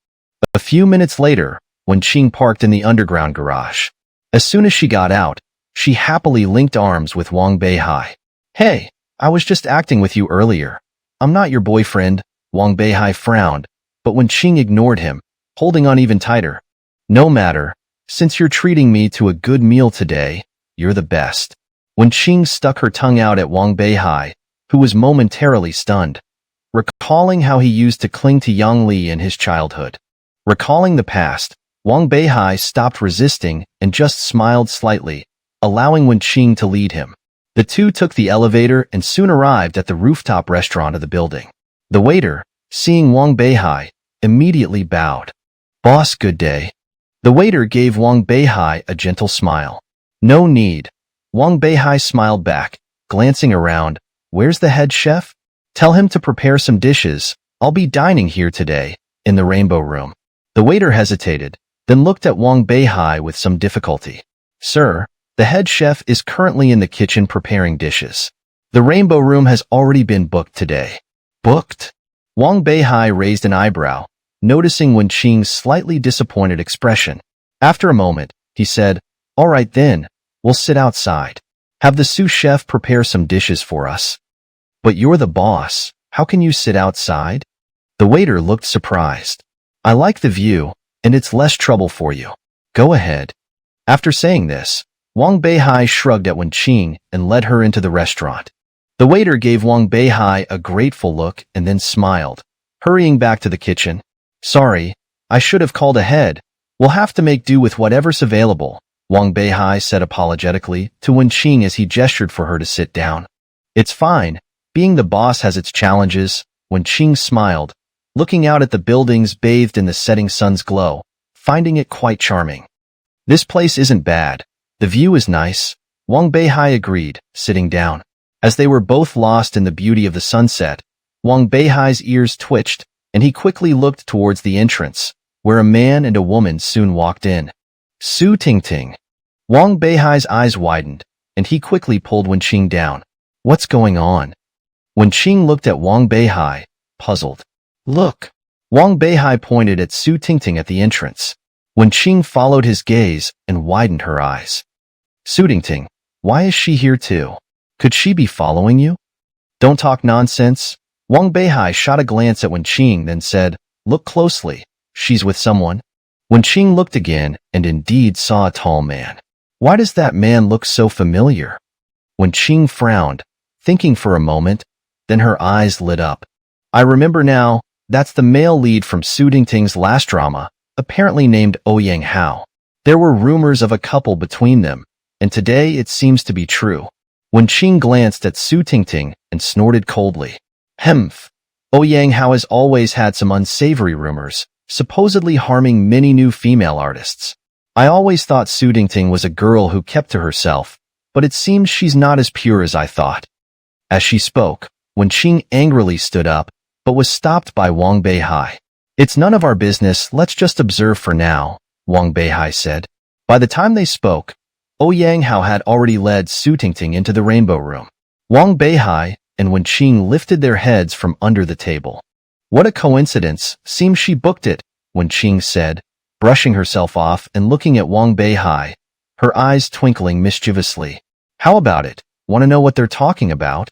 A few minutes later, Wenqing parked in the underground garage. As soon as she got out, she happily linked arms with Wang Beihai. Hey, I was just acting with you earlier. I'm not your boyfriend, Wang Beihai frowned, but Wenqing ignored him, holding on even tighter. No matter, since you're treating me to a good meal today, you're the best. When Qing stuck her tongue out at Wang Beihai, who was momentarily stunned, recalling how he used to cling to Yang Li in his childhood. Recalling the past, Wang Beihai stopped resisting and just smiled slightly, allowing Wen Qing to lead him. The two took the elevator and soon arrived at the rooftop restaurant of the building. The waiter, seeing Wang Beihai, immediately bowed. "Boss, good day." The waiter gave Wang Beihai a gentle smile. "No need." Wang Beihai smiled back, glancing around. "Where's the head chef? Tell him to prepare some dishes. I'll be dining here today, in the Rainbow Room." The waiter hesitated, then looked at Wang Beihai with some difficulty. "Sir, the head chef is currently in the kitchen preparing dishes. The Rainbow Room has already been booked today." "Booked?" Wang Beihai raised an eyebrow, noticing Wen Qing's slightly disappointed expression. After a moment, he said, "All right then, we'll sit outside. Have the sous chef prepare some dishes for us." "But you're the boss. How can you sit outside?" The waiter looked surprised. "I like the view, and it's less trouble for you. Go ahead." After saying this, Wang Beihai shrugged at Wen Qing and led her into the restaurant. The waiter gave Wang Beihai a grateful look and then smiled, hurrying back to the kitchen. "Sorry, I should have called ahead. We'll have to make do with whatever's available," Wang Beihai said apologetically to Wen Qing as he gestured for her to sit down. "It's fine. Being the boss has its challenges," Wen Qing smiled, looking out at the buildings bathed in the setting sun's glow, finding it quite charming. "This place isn't bad. The view is nice," Wang Beihai agreed, sitting down. As they were both lost in the beauty of the sunset, Wang Beihai's ears twitched, and he quickly looked towards the entrance, where a man and a woman soon walked in. "Su Tingting." Wang Beihai's eyes widened, and he quickly pulled Wen Qing down. "What's going on?" Wen Qing looked at Wang Beihai, puzzled. "Look." Wang Beihai pointed at Su Tingting at the entrance. Wen Qing followed his gaze and widened her eyes. "Su Tingting, why is she here too? Could she be following you?" "Don't talk nonsense." Wang Beihai shot a glance at Wen Qing, then said, "Look closely. She's with someone." Wen Qing looked again and indeed saw a tall man. "Why does that man look so familiar?" Wen Qing frowned, thinking for a moment, then her eyes lit up. "I remember now, that's the male lead from Su Tingting's last drama, apparently named Ouyang Hao. There were rumors of a couple between them, and today it seems to be true." Wen Qing glanced at Su Tingting and snorted coldly. "Hemph. Ouyang Hao has always had some unsavory rumors, supposedly harming many new female artists. I always thought Su Tingting was a girl who kept to herself, but it seems she's not as pure as I thought." As she spoke, Wen Qing angrily stood up, but was stopped by Wang Beihai. "It's none of our business, let's just observe for now," Wang Beihai said. By the time they spoke, Ouyang Hao had already led Su Tingting into the Rainbow Room. Wang Beihai and Wen Qing lifted their heads from under the table. "What a coincidence, seems she booked it," Wen Qing said, brushing herself off and looking at Wang Beihai, her eyes twinkling mischievously. "How about it? Want to know what they're talking about?"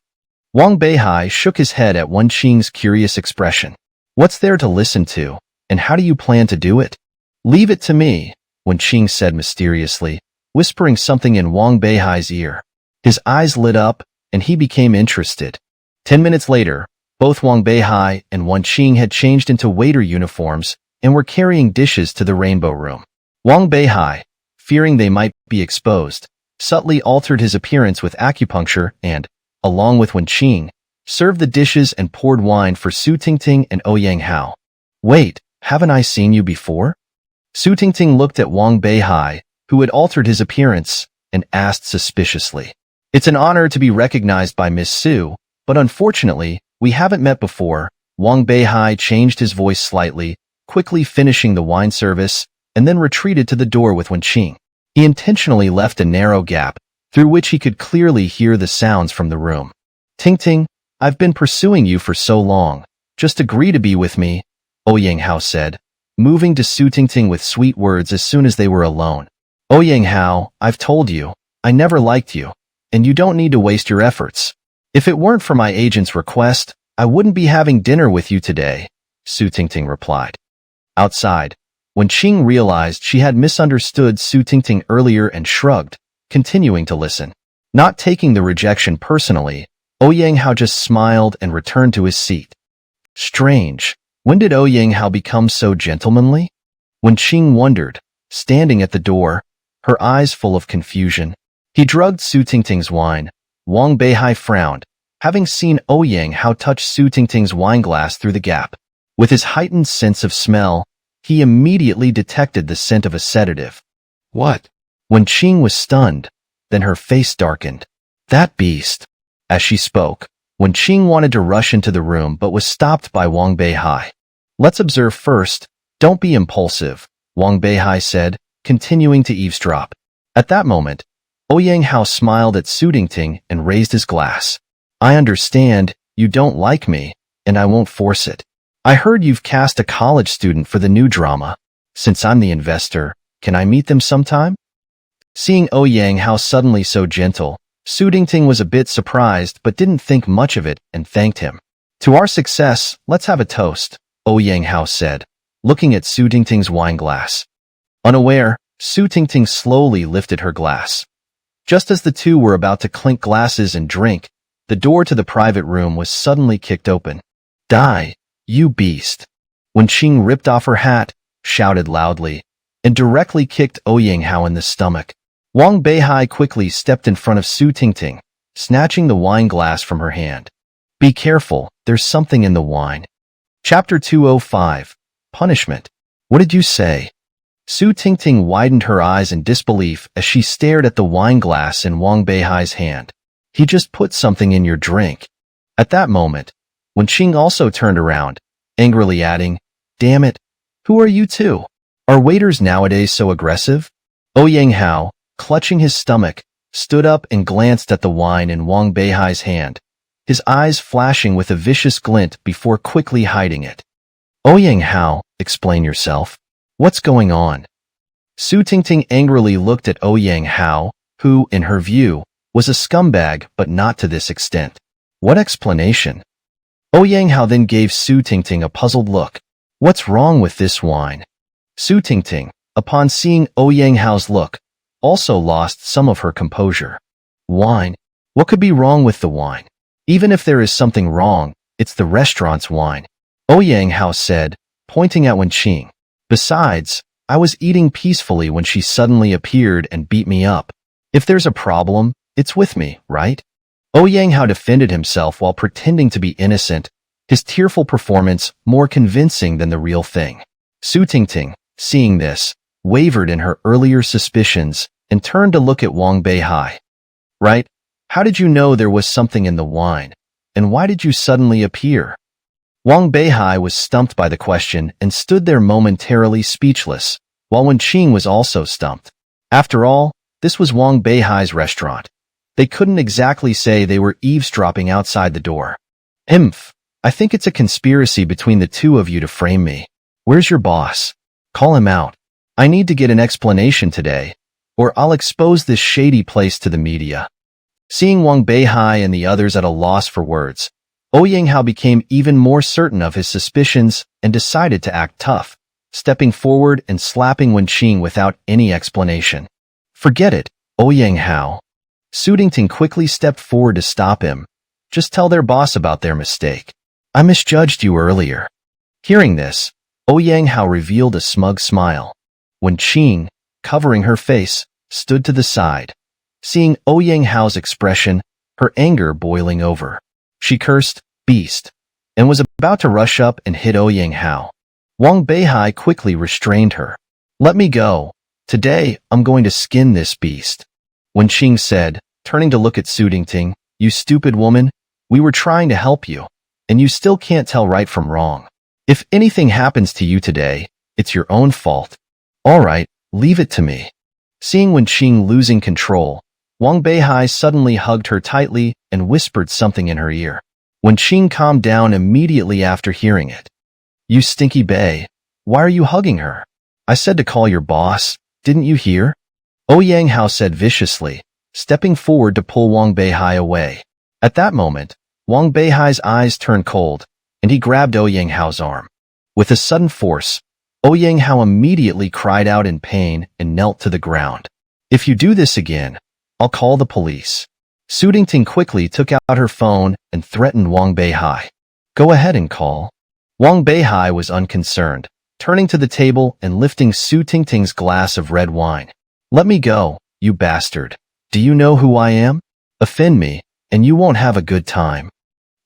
Wang Beihai shook his head at Wen Qing's curious expression. "What's there to listen to, and how do you plan to do it?" "Leave it to me," Wen Qing said mysteriously, whispering something in Wang Beihai's ear. His eyes lit up, and he became interested. 10 minutes later, both Wang Beihai and Wen Qing had changed into waiter uniforms and were carrying dishes to the Rainbow Room. Wang Beihai, fearing they might be exposed, subtly altered his appearance with acupuncture and, along with Wen Qing, served the dishes and poured wine for Su Tingting and Ouyang Hao. "Wait, haven't I seen you before?" Su Tingting looked at Wang Beihai, who had altered his appearance, and asked suspiciously. "It's an honor to be recognized by Miss Su, but unfortunately, we haven't met before." Wang Beihai changed his voice slightly, quickly finishing the wine service, and then retreated to the door with Wen Qing. He intentionally left a narrow gap, through which he could clearly hear the sounds from the room. "Tingting, I've been pursuing you for so long. Just agree to be with me," Ouyang Hao said, moving to Su Tingting with sweet words as soon as they were alone. "Ouyang Hao, I've told you, I never liked you, and you don't need to waste your efforts. If it weren't for my agent's request, I wouldn't be having dinner with you today," Su Tingting replied. Outside, When Qing realized she had misunderstood Su Tingting earlier and shrugged, continuing to listen. Not taking the rejection personally, Ouyang Hao just smiled and returned to his seat. Strange. When did Ouyang Hao become so gentlemanly? When Qing wondered, standing at the door, her eyes full of confusion. He drugged Su Tingting's wine. Wang Beihai frowned, having seen Ouyang Hao touch Su Tingting's wineglass through the gap. With his heightened sense of smell, he immediately detected the scent of a sedative. What? When Qing was stunned, then her face darkened. That beast. As she spoke, when Qing wanted to rush into the room but was stopped by Wang Beihai. Let's observe first. Don't be impulsive, Wang Beihai said, continuing to eavesdrop. At that moment, Ouyang Hao smiled at Su Tingting and raised his glass. I understand, you don't like me, and I won't force it. I heard you've cast a college student for the new drama. Since I'm the investor, can I meet them sometime? Seeing Ouyang Hao suddenly so gentle, Su Tingting was a bit surprised but didn't think much of it and thanked him. To our success, let's have a toast, Ouyang Hao said, looking at Su Tingting's wineglass. Unaware, Su Tingting slowly lifted her glass. Just as the two were about to clink glasses and drink, the door to the private room was suddenly kicked open. Die, you beast! When Qing ripped off her hat, shouted loudly, and directly kicked Ouyang Hao in the stomach. Wang Beihai quickly stepped in front of Su Tingting, snatching the wine glass from her hand. Be careful, there's something in the wine. Chapter 205. Punishment. What did you say? Su Tingting widened her eyes in disbelief as she stared at the wine glass in Wang Beihai's hand. He just put something in your drink. At that moment, when Qing also turned around, angrily adding, Damn it, who are you two? Are waiters nowadays so aggressive? Ouyang Hao, clutching his stomach, stood up and glanced at the wine in Wang Beihai's hand, his eyes flashing with a vicious glint before quickly hiding it. Ouyang Hao, explain yourself. What's going on? Su Tingting angrily looked at Ouyang Hao, who, in her view, was a scumbag but not to this extent. What explanation? Ouyang Hao then gave Su Tingting a puzzled look. What's wrong with this wine? Su Tingting, upon seeing Ouyang Hao's look, also lost some of her composure. Wine? What could be wrong with the wine? Even if there is something wrong, it's the restaurant's wine, Ouyang Hao said, pointing at Wen Qing. Besides, I was eating peacefully when she suddenly appeared and beat me up. If there's a problem, it's with me, right? Ouyang Hao defended himself while pretending to be innocent, his tearful performance more convincing than the real thing. Su Tingting, seeing this, wavered in her earlier suspicions and turned to look at Wang Beihai. Right? How did you know there was something in the wine? And why did you suddenly appear? Wang Beihai was stumped by the question and stood there momentarily speechless, while Wen Qing was also stumped. After all, this was Wang Beihai's restaurant. They couldn't exactly say they were eavesdropping outside the door. I think it's a conspiracy between the two of you to frame me. Where's your boss? Call him out. I need to get an explanation today, or I'll expose this shady place to the media. Seeing Wang Beihai and the others at a loss for words, Ouyang Hao became even more certain of his suspicions and decided to act tough, stepping forward and slapping Wen Qing without any explanation. Forget it, Ouyang Hao. Su Tingting quickly stepped forward to stop him. Just tell their boss about their mistake. I misjudged you earlier. Hearing this, Ouyang Hao revealed a smug smile. Wen Qing, covering her face, stood to the side. Seeing Ouyang Hao's expression, her anger boiling over. She cursed, beast, and was about to rush up and hit Ouyang Hao. Wang Beihai quickly restrained her. Let me go. Today, I'm going to skin this beast. Wen Qing said, turning to look at Su Tingting, you stupid woman, we were trying to help you, and you still can't tell right from wrong. If anything happens to you today, it's your own fault. All right, leave it to me. Seeing Wen Qing losing control, Wang Beihai suddenly hugged her tightly and whispered something in her ear. Wen Qing calmed down immediately after hearing it. You stinky bae, why are you hugging her? I said to call your boss, didn't you hear? Ouyang Hao said viciously, stepping forward to pull Wang Beihai away. At that moment, Wang Beihai's eyes turned cold, and he grabbed Ouyang Hao's arm. With a sudden force, Yang Hao immediately cried out in pain and knelt to the ground. If you do this again, I'll call the police. Su Tingting quickly took out her phone and threatened Wang Beihai. Go ahead and call. Wang Beihai was unconcerned, turning to the table and lifting Su Tingting's glass of red wine. Let me go, you bastard. Do you know who I am? Offend me, and you won't have a good time.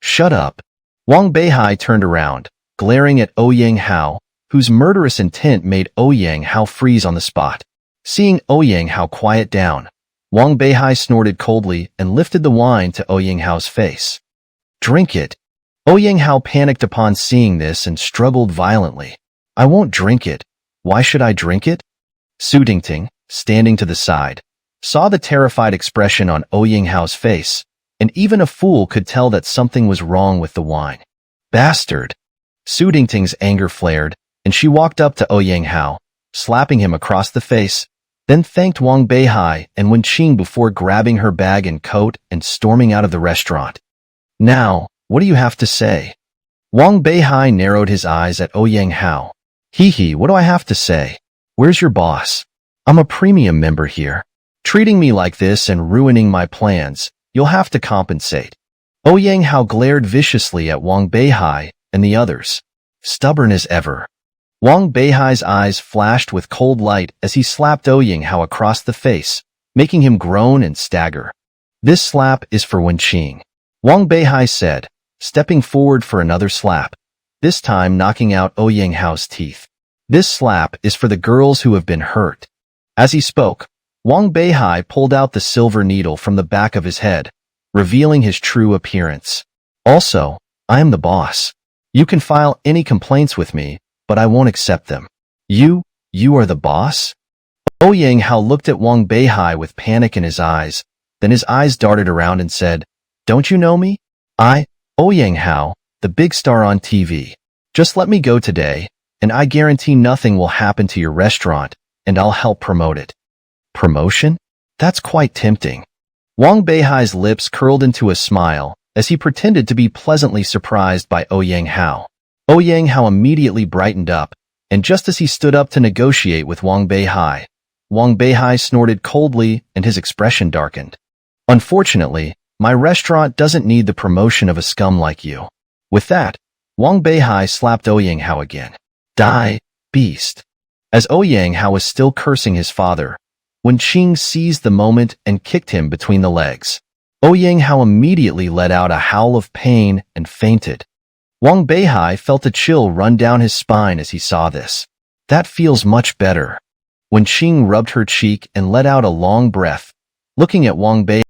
Shut up. Wang Beihai turned around, glaring at Yang Hao, whose murderous intent made Yang Hao freeze on the spot. Seeing Yang Hao quiet down, Wang Beihai snorted coldly and lifted the wine to Yang Hao's face. Drink it. Yang Hao panicked upon seeing this and struggled violently. I won't drink it. Why should I drink it? Su Tingting, standing to the side, saw the terrified expression on Yang Hao's face, and even a fool could tell that something was wrong with the wine. Bastard! Su Tingting's anger flared, and she walked up to Yang Hao, slapping him across the face, then thanked Wang Beihai and Wenqing before grabbing her bag and coat and storming out of the restaurant. Now, what do you have to say? Wang Beihai narrowed his eyes at Yang Hao. Hee, what do I have to say? Where's your boss? I'm a premium member here. Treating me like this and ruining my plans, you'll have to compensate. Yang Hao glared viciously at Wang Beihai and the others, stubborn as ever. Wang Beihai's eyes flashed with cold light as he slapped Yang Hao across the face, making him groan and stagger. This slap is for Wenqing, Wang Beihai said, stepping forward for another slap, this time knocking out Yang Hao's teeth. This slap is for the girls who have been hurt. As he spoke, Wang Beihai pulled out the silver needle from the back of his head, revealing his true appearance. Also, I am the boss. You can file any complaints with me, but I won't accept them. You are the boss? Yang Hao looked at Wang Beihai with panic in his eyes, then his eyes darted around and said, Don't you know me? Yang Hao, the big star on TV. Just let me go today, and I guarantee nothing will happen to your restaurant, and I'll help promote it. Promotion? That's quite tempting. Wang Beihai's lips curled into a smile as he pretended to be pleasantly surprised by Yang Hao. Yang Hao immediately brightened up, and just as he stood up to negotiate with Wang Beihai snorted coldly and his expression darkened. Unfortunately, my restaurant doesn't need the promotion of a scum like you. With that, Wang Beihai slapped Yang Hao again. Die, beast. As Yang Hao was still cursing his father, Wenqing seized the moment and kicked him between the legs. Yang Hao immediately let out a howl of pain and fainted. Wang Beihai felt a chill run down his spine as he saw this. That feels much better. Wenqing rubbed her cheek and let out a long breath, looking at Wang Beihai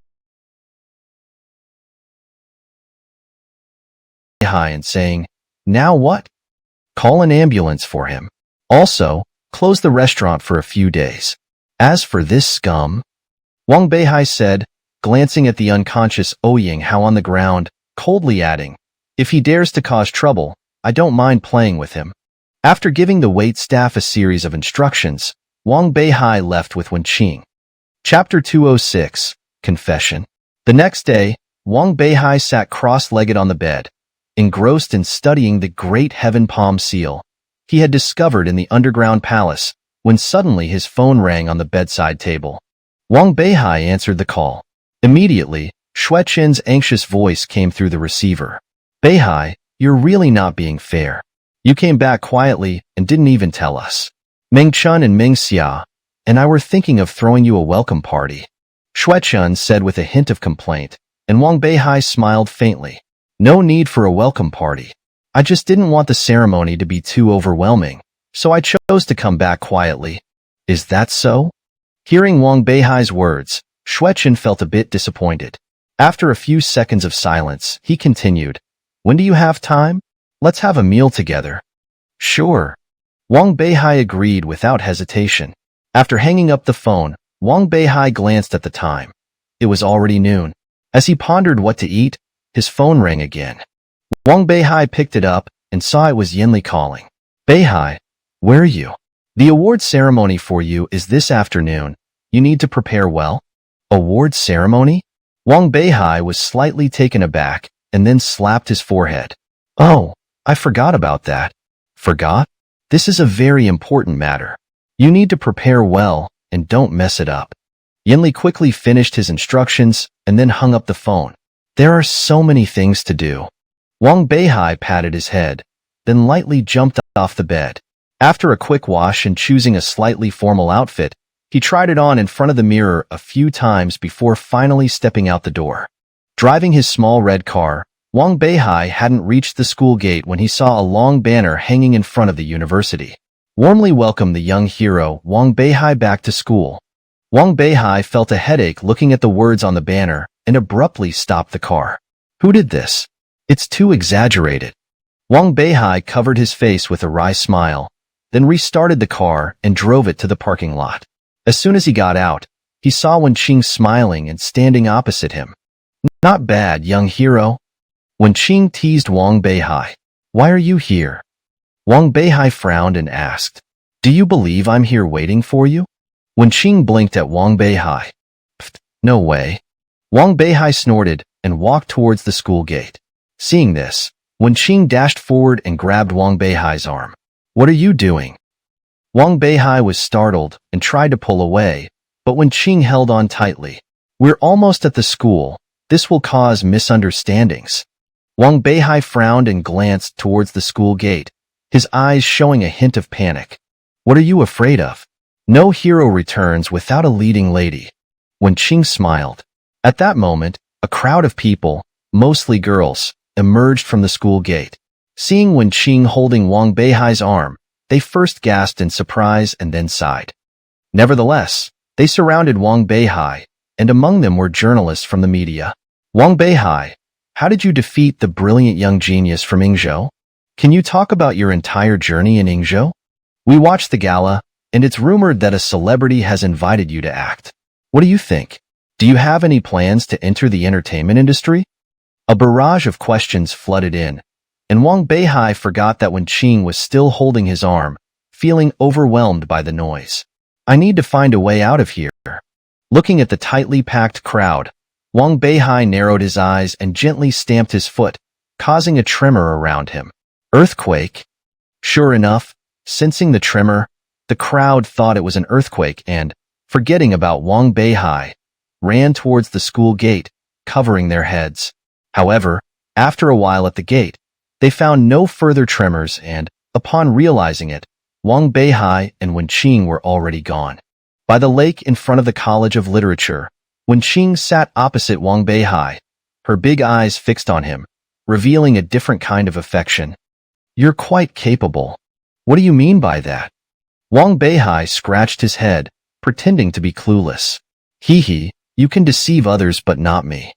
and saying, Now what? Call an ambulance for him. Also, close the restaurant for a few days. As for this scum, Wang Beihai said, glancing at the unconscious Yang Hao on the ground, coldly adding, If he dares to cause trouble, I don't mind playing with him. After giving the wait staff a series of instructions, Wang Beihai left with Wenqing. Chapter 206, Confession. The next day, Wang Beihai sat cross-legged on the bed, engrossed in studying the great heaven palm seal he had discovered in the underground palace, when suddenly his phone rang on the bedside table. Wang Beihai answered the call. Immediately, Xuechen's anxious voice came through the receiver. Beihai, you're really not being fair. You came back quietly and didn't even tell us. Meng Chun and Meng Xia and I were thinking of throwing you a welcome party, Xuechen said with a hint of complaint, and Wang Beihai smiled faintly. No need for a welcome party. I just didn't want the ceremony to be too overwhelming, so I chose to come back quietly. Is that so? Hearing Wang Beihai's words, Xuechen felt a bit disappointed. After a few seconds of silence, he continued, When do you have time? Let's have a meal together. Sure. Wang Beihai agreed without hesitation. After hanging up the phone, Wang Beihai glanced at the time. It was already noon. As he pondered what to eat, his phone rang again. Wang Beihai picked it up and saw it was Yanli calling. Beihai, where are you? The award ceremony for you is this afternoon. You need to prepare well. Award ceremony? Wang Beihai was slightly taken aback and then slapped his forehead. Oh, I forgot about that. Forgot? This is a very important matter. You need to prepare well and don't mess it up. Yinli quickly finished his instructions and then hung up the phone. There are so many things to do. Wang Beihai patted his head, then lightly jumped off the bed. After a quick wash and choosing a slightly formal outfit, he tried it on in front of the mirror a few times before finally stepping out the door. Driving his small red car, Wang Beihai hadn't reached the school gate when he saw a long banner hanging in front of the university. Warmly welcome the young hero Wang Beihai back to school. Wang Beihai felt a headache looking at the words on the banner and abruptly stopped the car. Who did this? It's too exaggerated. Wang Beihai covered his face with a wry smile, then restarted the car and drove it to the parking lot. As soon as he got out, he saw Wenqing smiling and standing opposite him. Not bad, young hero. Wenqing teased Wang Beihai. Why are you here? Wang Beihai frowned and asked, Do you believe I'm here waiting for you? Wenqing blinked at Wang Beihai. Pfft, no way. Wang Beihai snorted and walked towards the school gate. Seeing this, Wenqing dashed forward and grabbed Wang Beihai's arm. What are you doing? Wang Beihai was startled and tried to pull away, but Wenqing held on tightly. We're almost at the school. This will cause misunderstandings. Wang Beihai frowned and glanced towards the school gate, his eyes showing a hint of panic. What are you afraid of? No hero returns without a leading lady. Wenqing smiled. At that moment, a crowd of people, mostly girls, emerged from the school gate. Seeing Wenqing holding Wang Beihai's arm, they first gasped in surprise and then sighed. Nevertheless, they surrounded Wang Beihai, and among them were journalists from the media. Wang Beihai, how did you defeat the brilliant young genius from Yingzhou? Can you talk about your entire journey in Yingzhou? We watched the gala, and it's rumored that a celebrity has invited you to act. What do you think? Do you have any plans to enter the entertainment industry? A barrage of questions flooded in, and Wang Beihai forgot that Wenqing was still holding his arm, feeling overwhelmed by the noise. I need to find a way out of here. Looking at the tightly packed crowd, Wang Beihai narrowed his eyes and gently stamped his foot, causing a tremor around him. Earthquake? Sure enough, sensing the tremor, the crowd thought it was an earthquake and, forgetting about Wang Beihai, ran towards the school gate, covering their heads. However, after a while at the gate, they found no further tremors and, upon realizing it, Wang Beihai and Wenqing were already gone. By the lake in front of the College of Literature, Wenqing sat opposite Wang Beihai, her big eyes fixed on him, revealing a different kind of affection. You're quite capable. What do you mean by that? Wang Beihai scratched his head, pretending to be clueless. Hee, you can deceive others but not me.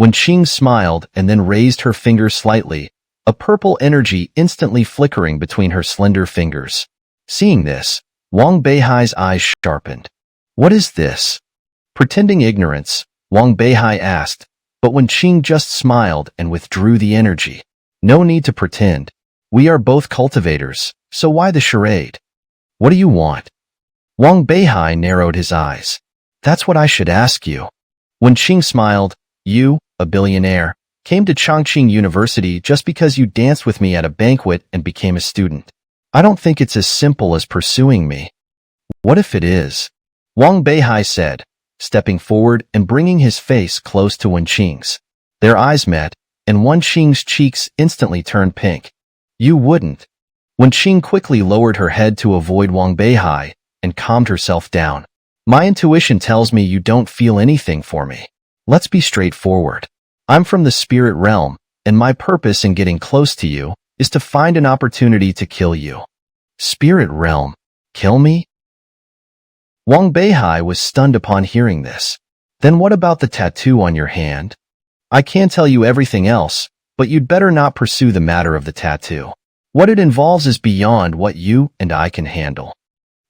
Wenqing smiled and then raised her finger slightly, a purple energy instantly flickering between her slender fingers. Seeing this, Wang Beihai's eyes sharpened. What is this? Pretending ignorance, Wang Beihai asked, but Wenqing just smiled and withdrew the energy. No need to pretend. We are both cultivators, so why the charade? What do you want? Wang Beihai narrowed his eyes. That's what I should ask you. Wenqing smiled. You, a billionaire, came to Chongqing University just because you danced with me at a banquet and became a student. I don't think it's as simple as pursuing me. What if it is? Wang Beihai said, stepping forward and bringing his face close to Wenqing's. Their eyes met, and Wenqing's cheeks instantly turned pink. You wouldn't. Wenqing quickly lowered her head to avoid Wang Beihai and calmed herself down. My intuition tells me you don't feel anything for me. Let's be straightforward. I'm from the spirit realm, and my purpose in getting close to you is to find an opportunity to kill you. Spirit realm? Kill me? Wang Beihai was stunned upon hearing this. Then what about the tattoo on your hand? I can tell you everything else, but you'd better not pursue the matter of the tattoo. What it involves is beyond what you and I can handle.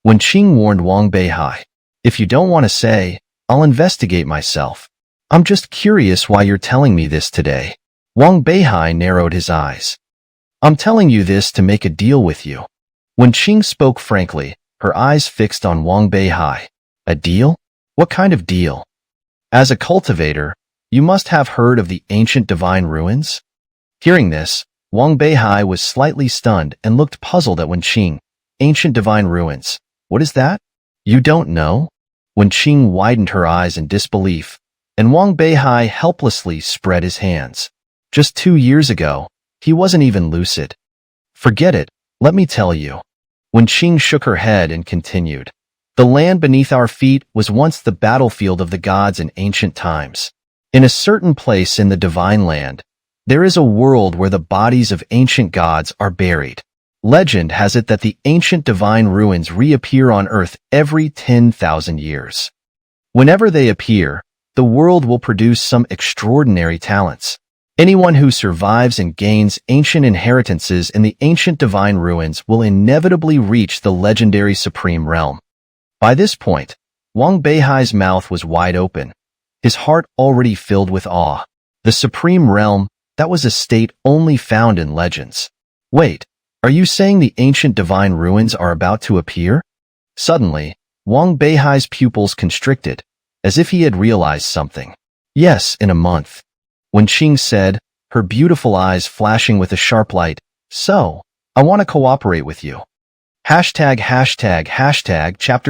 Wenqing warned Wang Beihai. If you don't want to say, I'll investigate myself. I'm just curious why you're telling me this today. Wang Beihai narrowed his eyes. I'm telling you this to make a deal with you. Wenqing spoke frankly, her eyes fixed on Wang Beihai. A deal? What kind of deal? As a cultivator, you must have heard of the ancient divine ruins? Hearing this, Wang Beihai was slightly stunned and looked puzzled at Wenqing, ancient divine ruins. What is that? You don't know? Wen Qing widened her eyes in disbelief, and Wang Beihai helplessly spread his hands. Just 2 years ago, he wasn't even lucid. Forget it, let me tell you. Wen Qing shook her head and continued. The land beneath our feet was once the battlefield of the gods in ancient times. In a certain place in the divine land, there is a world where the bodies of ancient gods are buried. Legend has it that the ancient divine ruins reappear on Earth every 10,000 years. Whenever they appear, the world will produce some extraordinary talents. Anyone who survives and gains ancient inheritances in the ancient divine ruins will inevitably reach the legendary supreme realm. By this point, Wang Beihai's mouth was wide open, his heart already filled with awe. The supreme realm, that was a state only found in legends. Wait, are you saying the ancient divine ruins are about to appear? Suddenly, Wang Beihai's pupils constricted, as if he had realized something. Yes, in a month. Wen Qing said, her beautiful eyes flashing with a sharp light, so, I want to cooperate with you. Chapter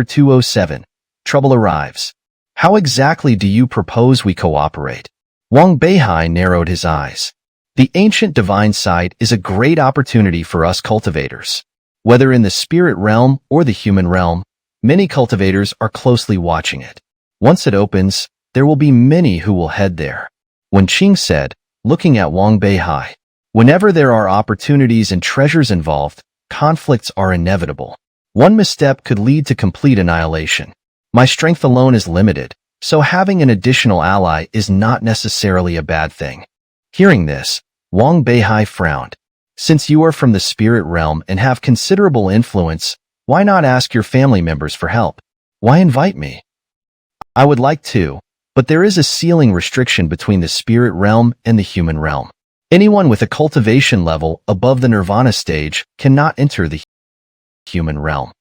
207. Trouble arrives. How exactly do you propose we cooperate? Wang Beihai narrowed his eyes. The ancient divine site is a great opportunity for us cultivators. Whether in the spirit realm or the human realm, many cultivators are closely watching it. Once it opens, there will be many who will head there. Wen Qing said, looking at Wang Beihai. Whenever there are opportunities and treasures involved, conflicts are inevitable. One misstep could lead to complete annihilation. My strength alone is limited, so having an additional ally is not necessarily a bad thing. Hearing this, Wang Beihai frowned. Since you are from the spirit realm and have considerable influence, why not ask your family members for help? Why invite me? I would like to, but there is a ceiling restriction between the spirit realm and the human realm. Anyone with a cultivation level above the nirvana stage cannot enter the human realm.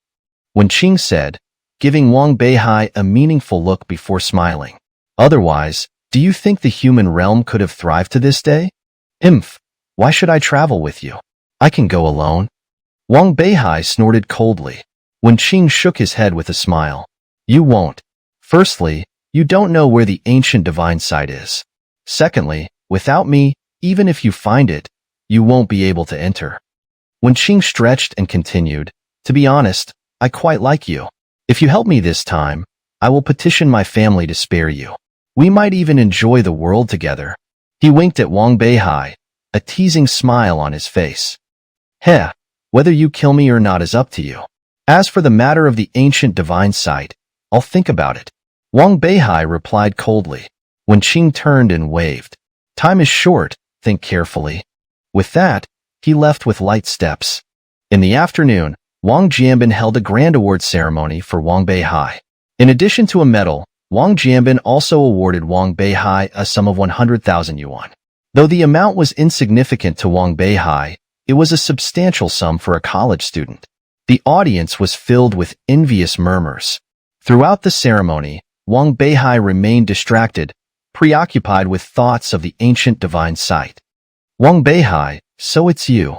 Wen Qing said, giving Wang Beihai a meaningful look before smiling. Otherwise, do you think the human realm could have thrived to this day? Why should I travel with you? I can go alone. Wang Beihai snorted coldly. Wen Qing shook his head with a smile. You won't. Firstly, you don't know where the ancient divine site is. Secondly, without me, even if you find it, you won't be able to enter. Wen Qing stretched and continued, to be honest, I quite like you. If you help me this time, I will petition my family to spare you. We might even enjoy the world together. He winked at Wang Beihai, a teasing smile on his face. Heh, whether you kill me or not is up to you. As for the matter of the ancient divine site, I'll think about it. Wang Beihai replied coldly. Wen Qing turned and waved. Time is short, think carefully. With that, he left with light steps. In the afternoon, Wang Jianbin held a grand award ceremony for Wang Beihai. In addition to a medal, Wang Jianbin also awarded Wang Beihai a sum of 100,000 yuan. Though the amount was insignificant to Wang Beihai, it was a substantial sum for a college student. The audience was filled with envious murmurs. Throughout the ceremony, Wang Beihai remained distracted, preoccupied with thoughts of the ancient divine site. Wang Beihai, so it's you.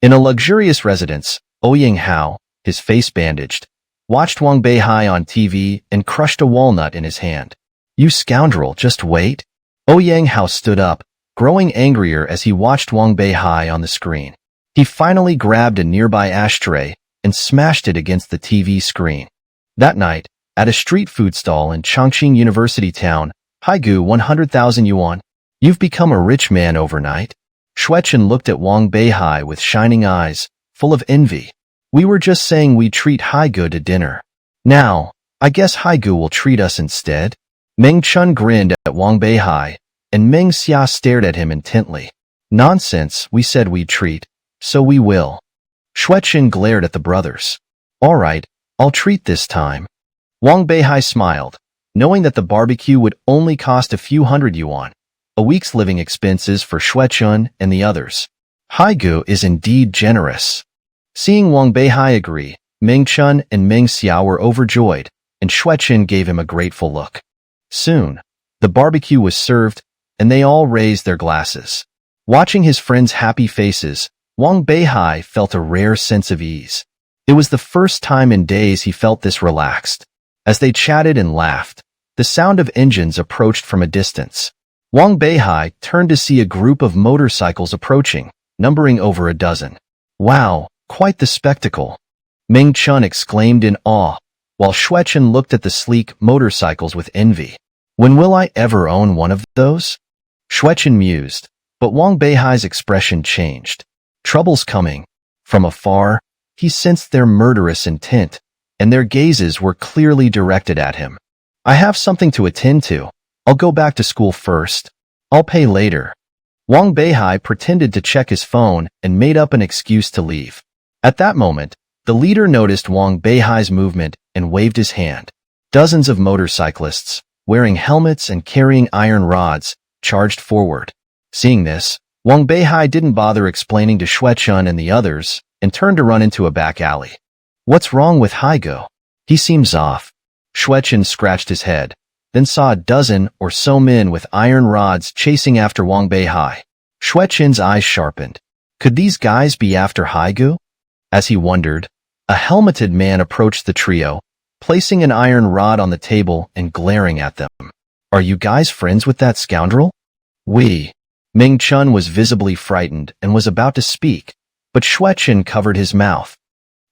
In a luxurious residence, Ouyang Hao, his face bandaged, watched Wang Beihai on TV and crushed a walnut in his hand. You scoundrel, just wait. Ouyang Hao stood up, growing angrier as he watched Wang Beihai on the screen. He finally grabbed a nearby ashtray and smashed it against the TV screen. That night, at a street food stall in Chongqing University Town, Haigu 100,000 yuan. You've become a rich man overnight. Xuechen looked at Wang Beihai with shining eyes, full of envy. We were just saying we'd treat Haigu to dinner. Now, I guess Haigu will treat us instead. Meng Chun grinned at Wang Beihai, and Meng Xia stared at him intently. Nonsense, we said we'd treat, so we will. Xuechen glared at the brothers. All right, I'll treat this time. Wang Beihai smiled, knowing that the barbecue would only cost a few hundred yuan, a week's living expenses for Xuechen and the others. Haigu is indeed generous. Seeing Wang Beihai agree, Meng Chun and Meng Xia were overjoyed, and Xuechen gave him a grateful look. Soon, the barbecue was served, and they all raised their glasses. Watching his friends' happy faces, Wang Beihai felt a rare sense of ease. It was the first time in days he felt this relaxed. As they chatted and laughed, the sound of engines approached from a distance. Wang Beihai turned to see a group of motorcycles approaching, numbering over a dozen. Wow, quite the spectacle. Ming Chun exclaimed in awe, while Xuechen looked at the sleek motorcycles with envy. When will I ever own one of those? Xuechen mused, but Wang Beihai's expression changed. Trouble's coming. From afar, he sensed their murderous intent, and their gazes were clearly directed at him. I have something to attend to. I'll go back to school first. I'll pay later. Wang Beihai pretended to check his phone and made up an excuse to leave. At that moment, the leader noticed Wang Beihai's movement and waved his hand. Dozens of motorcyclists, wearing helmets and carrying iron rods, charged forward. Seeing this, Wang Beihai didn't bother explaining to Xuechen and the others and turned to run into a back alley. What's wrong with Haigo? He seems off. Xuechen scratched his head, then saw a dozen or so men with iron rods chasing after Wang Beihai. Xuechen's eyes sharpened. Could these guys be after Haigu? As he wondered, a helmeted man approached the trio, placing an iron rod on the table and glaring at them. Are you guys friends with that scoundrel? Ming Chun was visibly frightened and was about to speak, but Xuechen covered his mouth.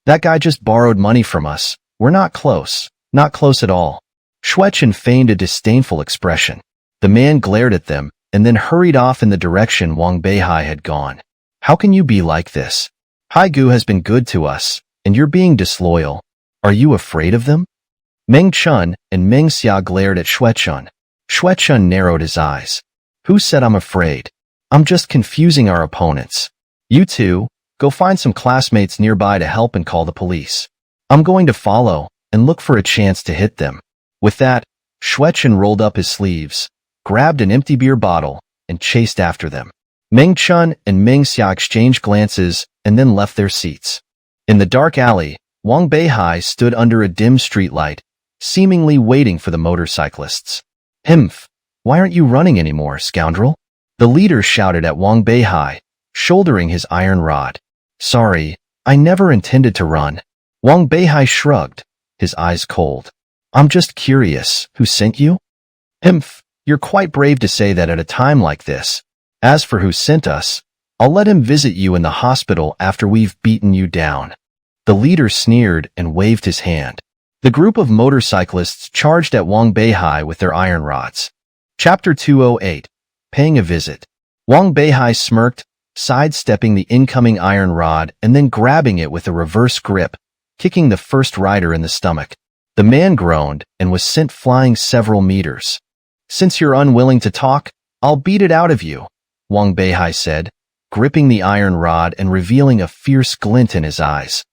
That guy just borrowed money from us. We're not close. Not close at all. Xuechen feigned a disdainful expression. The man glared at them and then hurried off in the direction Wang Beihai had gone. How can you be like this? Haigu has been good to us, and you're being disloyal. Are you afraid of them? Ming Chun and Ming Xia glared at Xuechen. Xuechen narrowed his eyes. Who said I'm afraid? I'm just confusing our opponents. You two, go find some classmates nearby to help and call the police. I'm going to follow and look for a chance to hit them. With that, Xuechen rolled up his sleeves, grabbed an empty beer bottle, and chased after them. Ming Chun and Ming Xia exchanged glances and then left their seats. In the dark alley, Wang Beihai stood under a dim streetlight, seemingly waiting for the motorcyclists. Himph! Why aren't you running anymore, scoundrel? The leader shouted at Wang Beihai, shouldering his iron rod. Sorry, I never intended to run. Wang Beihai shrugged, his eyes cold. I'm just curious, who sent you? Himph, you're quite brave to say that at a time like this. As for who sent us, I'll let him visit you in the hospital after we've beaten you down. The leader sneered and waved his hand. The group of motorcyclists charged at Wang Beihai with their iron rods. Chapter 208. Paying a Visit. Wang Beihai smirked, sidestepping the incoming iron rod and then grabbing it with a reverse grip, kicking the first rider in the stomach. The man groaned and was sent flying several meters. Since you're unwilling to talk, I'll beat it out of you, Wang Beihai said, gripping the iron rod and revealing a fierce glint in his eyes.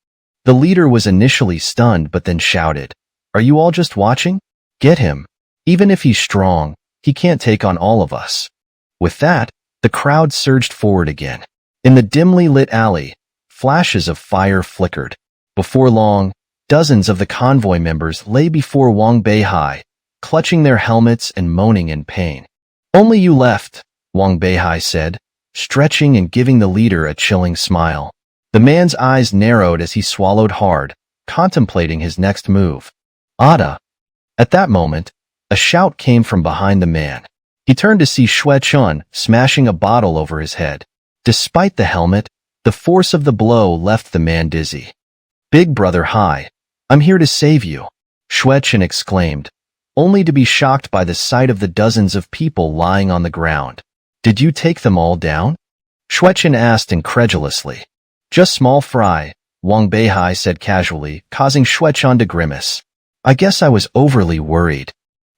The leader was initially stunned but then shouted, Are you all just watching? Get him. Even if he's strong, he can't take on all of us. With that, the crowd surged forward again. In the dimly lit alley, flashes of fire flickered. Before long, dozens of the convoy members lay before Wang Beihai, clutching their helmets and moaning in pain. Only you left, Wang Beihai said, stretching and giving the leader a chilling smile. The man's eyes narrowed as he swallowed hard, contemplating his next move. Ada! At that moment, a shout came from behind the man. He turned to see Xuechen smashing a bottle over his head. Despite the helmet, the force of the blow left the man dizzy. Big brother Hai, I'm here to save you, Xuechen exclaimed, only to be shocked by the sight of the dozens of people lying on the ground. Did you take them all down? Xuechen asked incredulously. Just small fry, Wang Beihai said casually, causing Xuechen to grimace. I guess I was overly worried.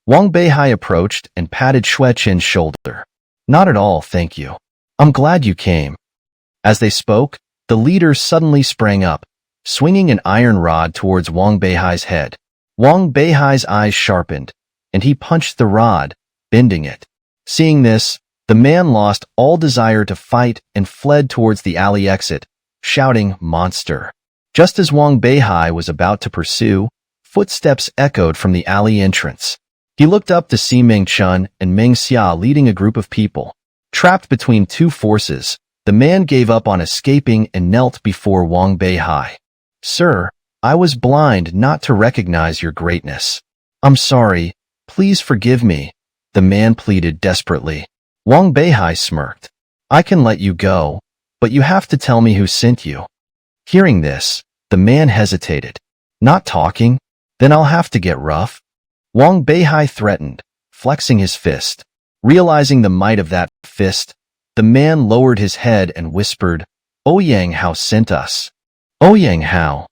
Wang Beihai approached and patted Xuechen's shoulder. Not at all, thank you. I'm glad you came. As they spoke, the leader suddenly sprang up, swinging an iron rod towards Wang Beihai's head. Wang Beihai's eyes sharpened, and he punched the rod, bending it. Seeing this, the man lost all desire to fight and fled towards the alley exit, shouting, Monster! Just as Wang Beihai was about to pursue, footsteps echoed from the alley entrance. He looked up to see Ming Chun and Ming Xia leading a group of people. Trapped between two forces, the man gave up on escaping and knelt before Wang Beihai. Sir, I was blind not to recognize your greatness. I'm sorry. Please forgive me, the man pleaded desperately. Wang Beihai smirked. I can let you go, but you have to tell me who sent you. Hearing this, the man hesitated. Not talking? Then I'll have to get rough. Wang Beihai threatened, flexing his fist. Realizing the might of that fist, the man lowered his head and whispered, Ouyang Hao sent us. Ouyang Hao.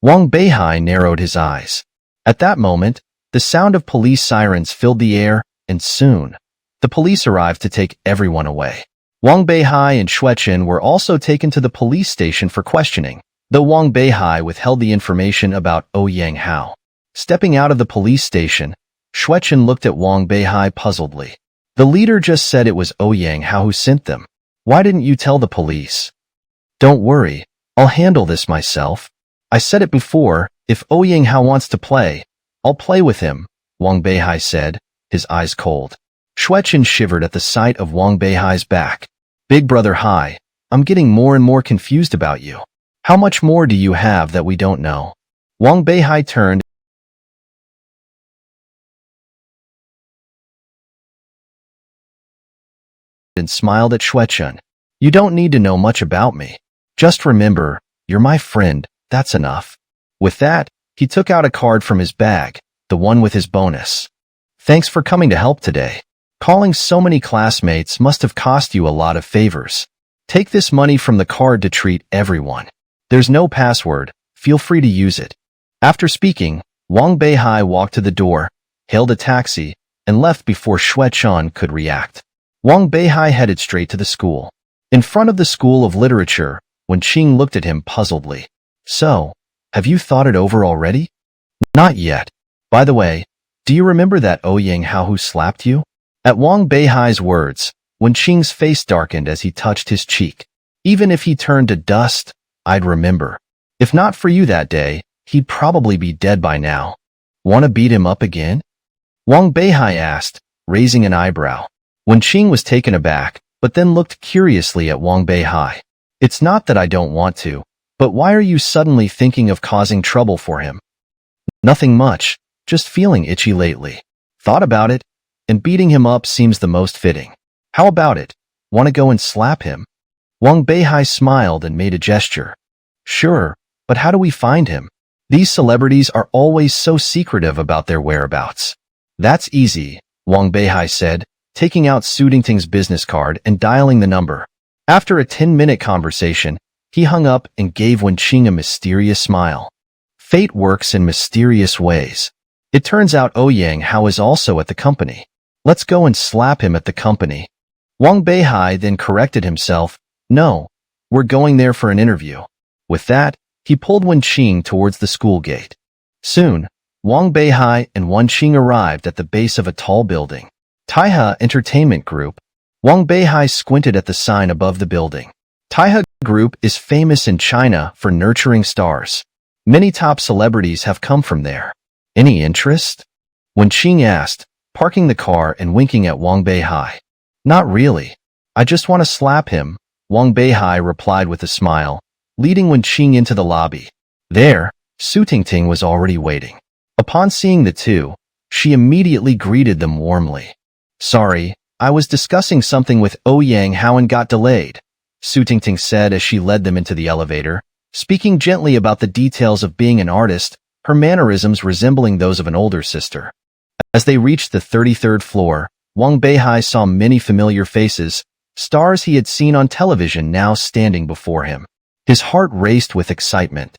Wang Beihai narrowed his eyes. At that moment, the sound of police sirens filled the air, and soon, the police arrived to take everyone away. Wang Beihai and Xueqin were also taken to the police station for questioning, though Wang Beihai withheld the information about Ouyang Hao. Stepping out of the police station, Xueqin looked at Wang Beihai puzzledly. The leader just said it was Ouyang Hao who sent them. Why didn't you tell the police? Don't worry, I'll handle this myself. I said it before, if Ouyang Hao wants to play, I'll play with him, Wang Beihai said, his eyes cold. Xueqin shivered at the sight of Wang Beihai's back. Big brother Hai, I'm getting more and more confused about you. How much more do you have that we don't know? Wang Beihai turned and smiled at Xueqin. You don't need to know much about me. Just remember, you're my friend, that's enough. With that, he took out a card from his bag, the one with his bonus. Thanks for coming to help today. Calling so many classmates must have cost you a lot of favors. Take this money from the card to treat everyone. There's no password, feel free to use it. After speaking, Wang Beihai walked to the door, hailed a taxi, and left before Xueqin could react. Wang Beihai headed straight to the school. In front of the School of Literature, Wenqing looked at him puzzledly. So, have you thought it over already? Not yet. By the way, do you remember that Ouyang Hao who slapped you? At Wang Beihai's words, Wenqing's face darkened as he touched his cheek. Even if he turned to dust, I'd remember. If not for you that day, he'd probably be dead by now. Want to beat him up again? Wang Beihai asked, raising an eyebrow. Wenqing was taken aback, but then looked curiously at Wang Beihai. It's not that I don't want to, but why are you suddenly thinking of causing trouble for him? Nothing much, just feeling itchy lately. Thought about it, and beating him up seems the most fitting. How about it? Want to go and slap him? Wang Beihai smiled and made a gesture. Sure, but how do we find him? These celebrities are always so secretive about their whereabouts. That's easy, Wang Beihai said, taking out Su Tingting's business card and dialing the number. After a 10-minute conversation, he hung up and gave Wenqing a mysterious smile. Fate works in mysterious ways. It turns out Ouyang Hao is also at the company. Let's go and slap him at the company. Wang Beihai then corrected himself. No, we're going there for an interview. With that, he pulled Wenqing towards the school gate. Soon, Wang Beihai and Wenqing arrived at the base of a tall building. Taihe Entertainment Group. Wang Beihai squinted at the sign above the building. Taihe Group is famous in China for nurturing stars. Many top celebrities have come from there. Any interest? Wenqing asked, parking the car and winking at Wang Beihai. Not really. I just want to slap him, Wang Beihai replied with a smile, leading Wenqing into the lobby. There, Su Tingting was already waiting. Upon seeing the two, she immediately greeted them warmly. Sorry, I was discussing something with Ouyang Hao and got delayed, Su Tingting said as she led them into the elevator, speaking gently about the details of being an artist, her mannerisms resembling those of an older sister. As they reached the 33rd floor, Wang Beihai saw many familiar faces, stars he had seen on television now standing before him. His heart raced with excitement.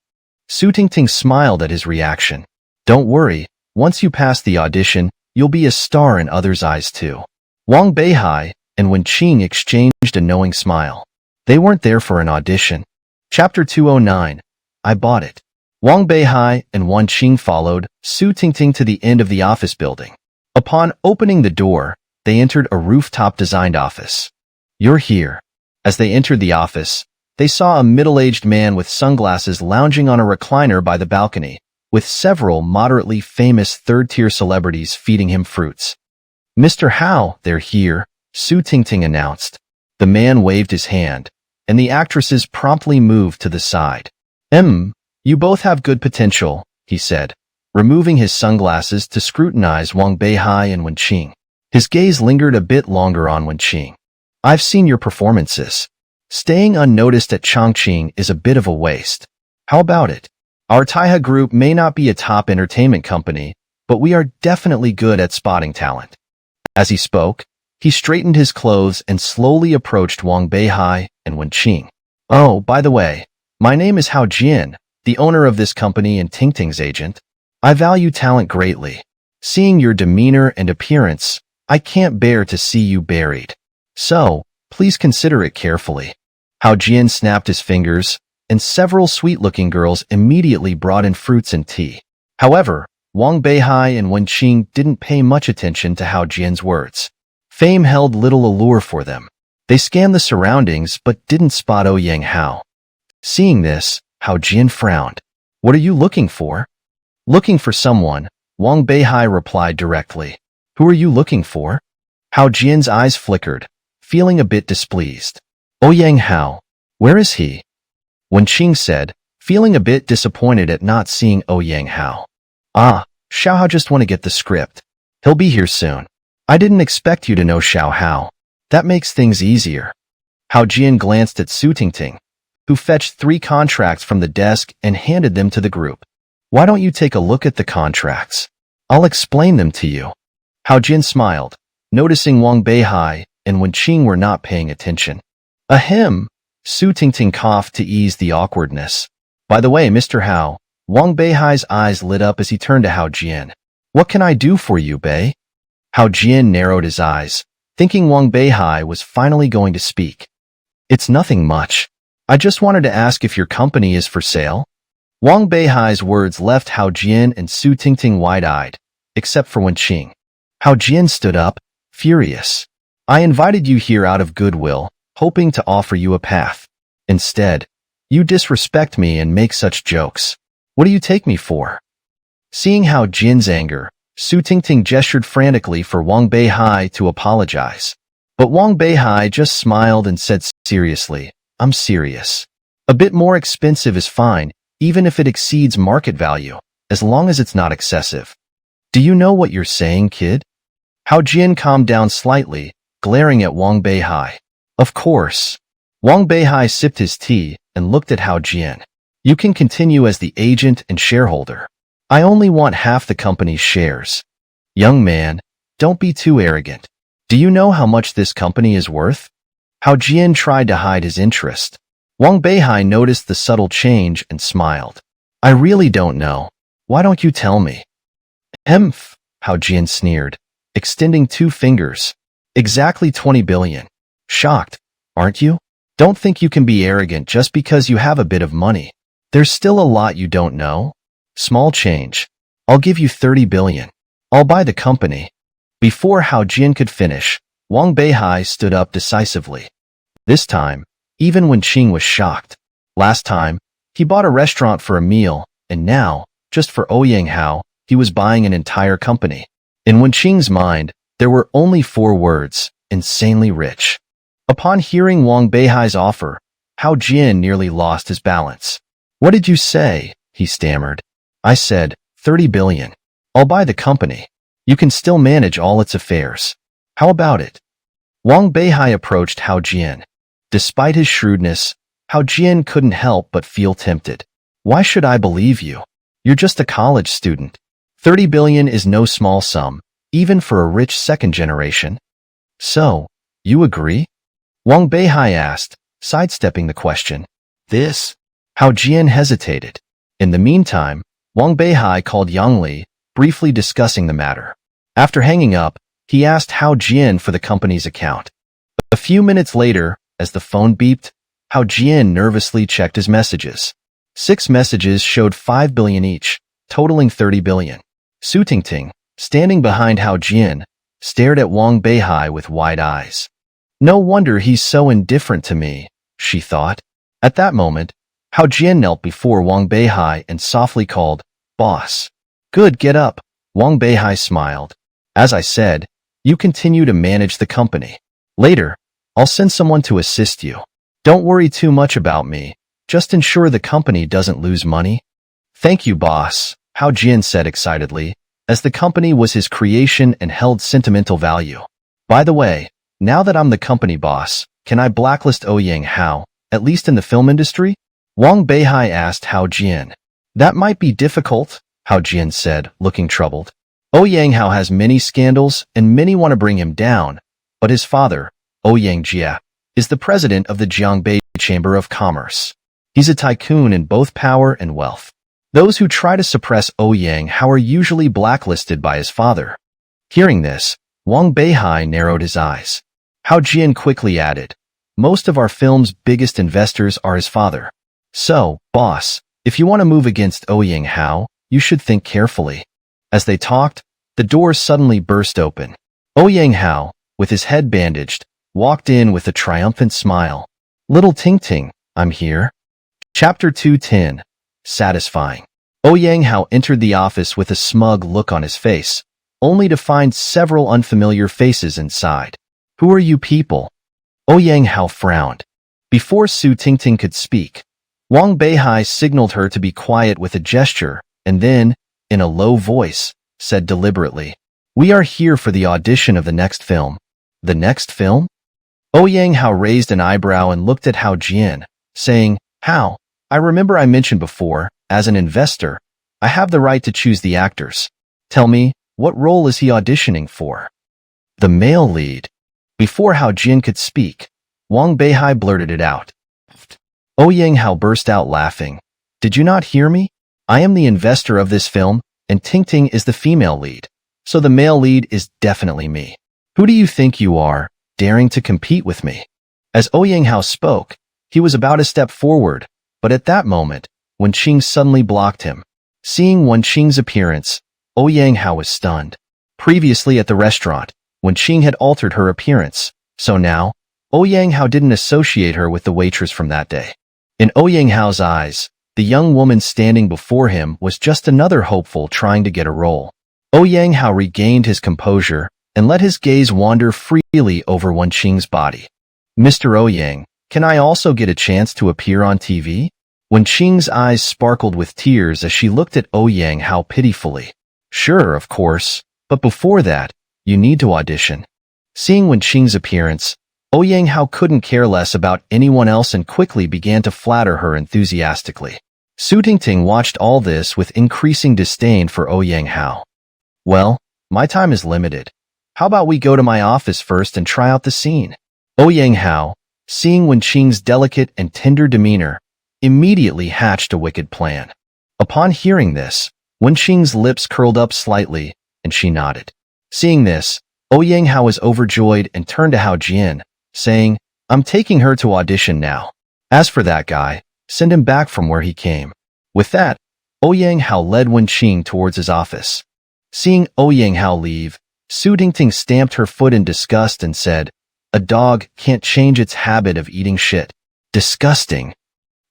Su Tingting smiled at his reaction. Don't worry, once you pass the audition, you'll be a star in others' eyes too. Wang Beihai and Wenqing exchanged a knowing smile. They weren't there for an audition. Chapter 209. I bought it. Wang Beihai and Wenqing followed Su Tingting to the end of the office building. Upon opening the door, they entered a rooftop-designed office. You're here. As they entered the office, they saw a middle-aged man with sunglasses lounging on a recliner by the balcony, with several moderately famous third-tier celebrities feeding him fruits. Mr. Hao, they're here, Su Tingting announced. The man waved his hand, and the actresses promptly moved to the side. You both have good potential, he said, removing his sunglasses to scrutinize Wang Beihai and Wenqing. His gaze lingered a bit longer on Wenqing. I've seen your performances. Staying unnoticed at Chongqing is a bit of a waste. How about it? Our Taiha group may not be a top entertainment company, but we are definitely good at spotting talent. As he spoke, he straightened his clothes and slowly approached Wang Beihai and Wenqing. Oh, by the way, my name is Hao Jian, the owner of this company and Tingting's agent. I value talent greatly. Seeing your demeanor and appearance, I can't bear to see you buried. So, please consider it carefully. Hao Jian snapped his fingers, and several sweet-looking girls immediately brought in fruits and tea. However, Wang Beihai and Wenqing didn't pay much attention to Hao Jian's words. Fame held little allure for them. They scanned the surroundings but didn't spot Ouyang Hao. Seeing this, Hao Jian frowned. What are you looking for? Looking for someone, Wang Beihai replied directly. Who are you looking for? Hao Jian's eyes flickered, feeling a bit displeased. Ouyang Hao, where is he? Wenqing said, feeling a bit disappointed at not seeing Ouyang Hao. Ah, Xiao Hao just want to get the script. He'll be here soon. I didn't expect you to know Xiao Hao. That makes things easier. Hao Jian glanced at Su Tingting, who fetched 3 contracts from the desk and handed them to the group. Why don't you take a look at the contracts? I'll explain them to you. Hao Jian smiled, noticing Wang Beihai and Wenqing were not paying attention. Ahem, Su Tingting coughed to ease the awkwardness. By the way, Mr. Hao, Wang Beihai's eyes lit up as he turned to Hao Jian. What can I do for you, Bei? Hao Jian narrowed his eyes, thinking Wang Beihai was finally going to speak. It's nothing much. I just wanted to ask if your company is for sale. Wang Beihai's words left Hao Jian and Su Tingting wide-eyed, except for Wenqing. Hao Jian stood up, furious. I invited you here out of goodwill, hoping to offer you a path. Instead, you disrespect me and make such jokes. What do you take me for? Seeing Hao Jian's anger, Su Tingting gestured frantically for Wang Beihai to apologize. But Wang Beihai just smiled and said seriously, I'm serious. A bit more expensive is fine, even if it exceeds market value, as long as it's not excessive. Do you know what you're saying, kid? Hao Jian calmed down slightly, glaring at Wang Beihai. Of course. Wang Beihai sipped his tea and looked at Hao Jian. You can continue as the agent and shareholder. I only want half the company's shares. Young man, don't be too arrogant. Do you know how much this company is worth? Hao Jian tried to hide his interest. Wang Beihai noticed the subtle change and smiled. I really don't know. Why don't you tell me? Hemph, Hao Jian sneered, extending 2 fingers. Exactly 20 billion. Shocked, aren't you? Don't think you can be arrogant just because you have a bit of money. There's still a lot you don't know. Small change. I'll give you 30 billion. I'll buy the company. Before Hao Jian could finish, Wang Beihai stood up decisively. This time, even Wenqing was shocked. Last time, he bought a restaurant for a meal, and now, just for Ouyang Hao, he was buying an entire company. In Wenqing's mind, there were only 4 words, insanely rich. Upon hearing Wang Beihai's offer, Hao Jian nearly lost his balance. What did you say? He stammered. I said, 30 billion. I'll buy the company. You can still manage all its affairs. How about it? Wang Beihai approached Hao Jian. Despite his shrewdness, Hao Jian couldn't help but feel tempted. Why should I believe you? You're just a college student. 30 billion is no small sum, even for a rich second generation. So, you agree? Wang Beihai asked, sidestepping the question. This? Hao Jian hesitated. In the meantime, Wang Beihai called Yang Li, briefly discussing the matter. After hanging up, he asked Hao Jian for the company's account. A few minutes later, as the phone beeped, Hao Jian nervously checked his messages. 6 messages showed 5 billion each, totaling 30 billion. Su Tingting, standing behind Hao Jian, stared at Wang Beihai with wide eyes. No wonder he's so indifferent to me, she thought. At that moment, Hao Jian knelt before Wang Beihai and softly called, Boss. Good, get up. Wang Beihai smiled. As I said, you continue to manage the company. Later, I'll send someone to assist you. Don't worry too much about me. Just ensure the company doesn't lose money. Thank you, boss, Hao Jian said excitedly, as the company was his creation and held sentimental value. By the way, now that I'm the company boss, can I blacklist Ouyang Hao, at least in the film industry? Wang Beihai asked Hao Jian. That might be difficult, Hao Jian said, looking troubled. Ouyang Hao has many scandals and many want to bring him down, but his father, Ouyang Jia, is the president of the Jiangbei Chamber of Commerce. He's a tycoon in both power and wealth. Those who try to suppress Ouyang Hao are usually blacklisted by his father. Hearing this, Wang Beihai narrowed his eyes. Hao Jian quickly added, most of our film's biggest investors are his father. So, boss, if you want to move against Ouyang Hao, you should think carefully. As they talked, the doors suddenly burst open. Ouyang Hao, with his head bandaged, walked in with a triumphant smile. Little Ting Ting, I'm here. Chapter 210. Satisfying. Ouyang Hao entered the office with a smug look on his face, only to find several unfamiliar faces inside. Who are you people? Ouyang Hao frowned. Before Su Tingting could speak, Wang Beihai signaled her to be quiet with a gesture, and then, in a low voice, said deliberately, we are here for the audition of the next film. The next film? Ouyang Hao raised an eyebrow and looked at Hao Jian, saying, Hao, I remember I mentioned before, as an investor, I have the right to choose the actors. Tell me, what role is he auditioning for? The male lead. Before Hao Jian could speak, Wang Beihai blurted it out. Ouyang Hao burst out laughing. Did you not hear me? I am the investor of this film, and Ting Ting is the female lead. So the male lead is definitely me. Who do you think you are, daring to compete with me? As Ouyang Hao spoke, he was about to step forward, but at that moment, Wenqing suddenly blocked him. Seeing Wenqing's appearance, Ouyang Hao was stunned. Previously at the restaurant, Wenqing had altered her appearance, so now, Ouyang Hao didn't associate her with the waitress from that day. In Ouyang Hao's eyes, the young woman standing before him was just another hopeful trying to get a role. Ouyang Hao regained his composure and let his gaze wander freely over Wenqing's body. Mr. Ouyang, can I also get a chance to appear on TV? Wenqing's eyes sparkled with tears as she looked at Ouyang Hao pitifully. Sure, of course, but before that, you need to audition. Seeing Wenqing's appearance, Ouyang Hao couldn't care less about anyone else and quickly began to flatter her enthusiastically. Su Tingting watched all this with increasing disdain for Ouyang Hao. Well, my time is limited. How about we go to my office first and try out the scene? Ouyang Hao, seeing Wenqing's delicate and tender demeanor, immediately hatched a wicked plan. Upon hearing this, Wenqing's lips curled up slightly, and she nodded. Seeing this, Ouyang Hao was overjoyed and turned to Hao Jian, saying, I'm taking her to audition now. As for that guy, send him back from where he came. With that, Ouyang Hao led Wenqing towards his office. Seeing Ouyang Hao leave, Su Tingting stamped her foot in disgust and said, a dog can't change its habit of eating shit. Disgusting.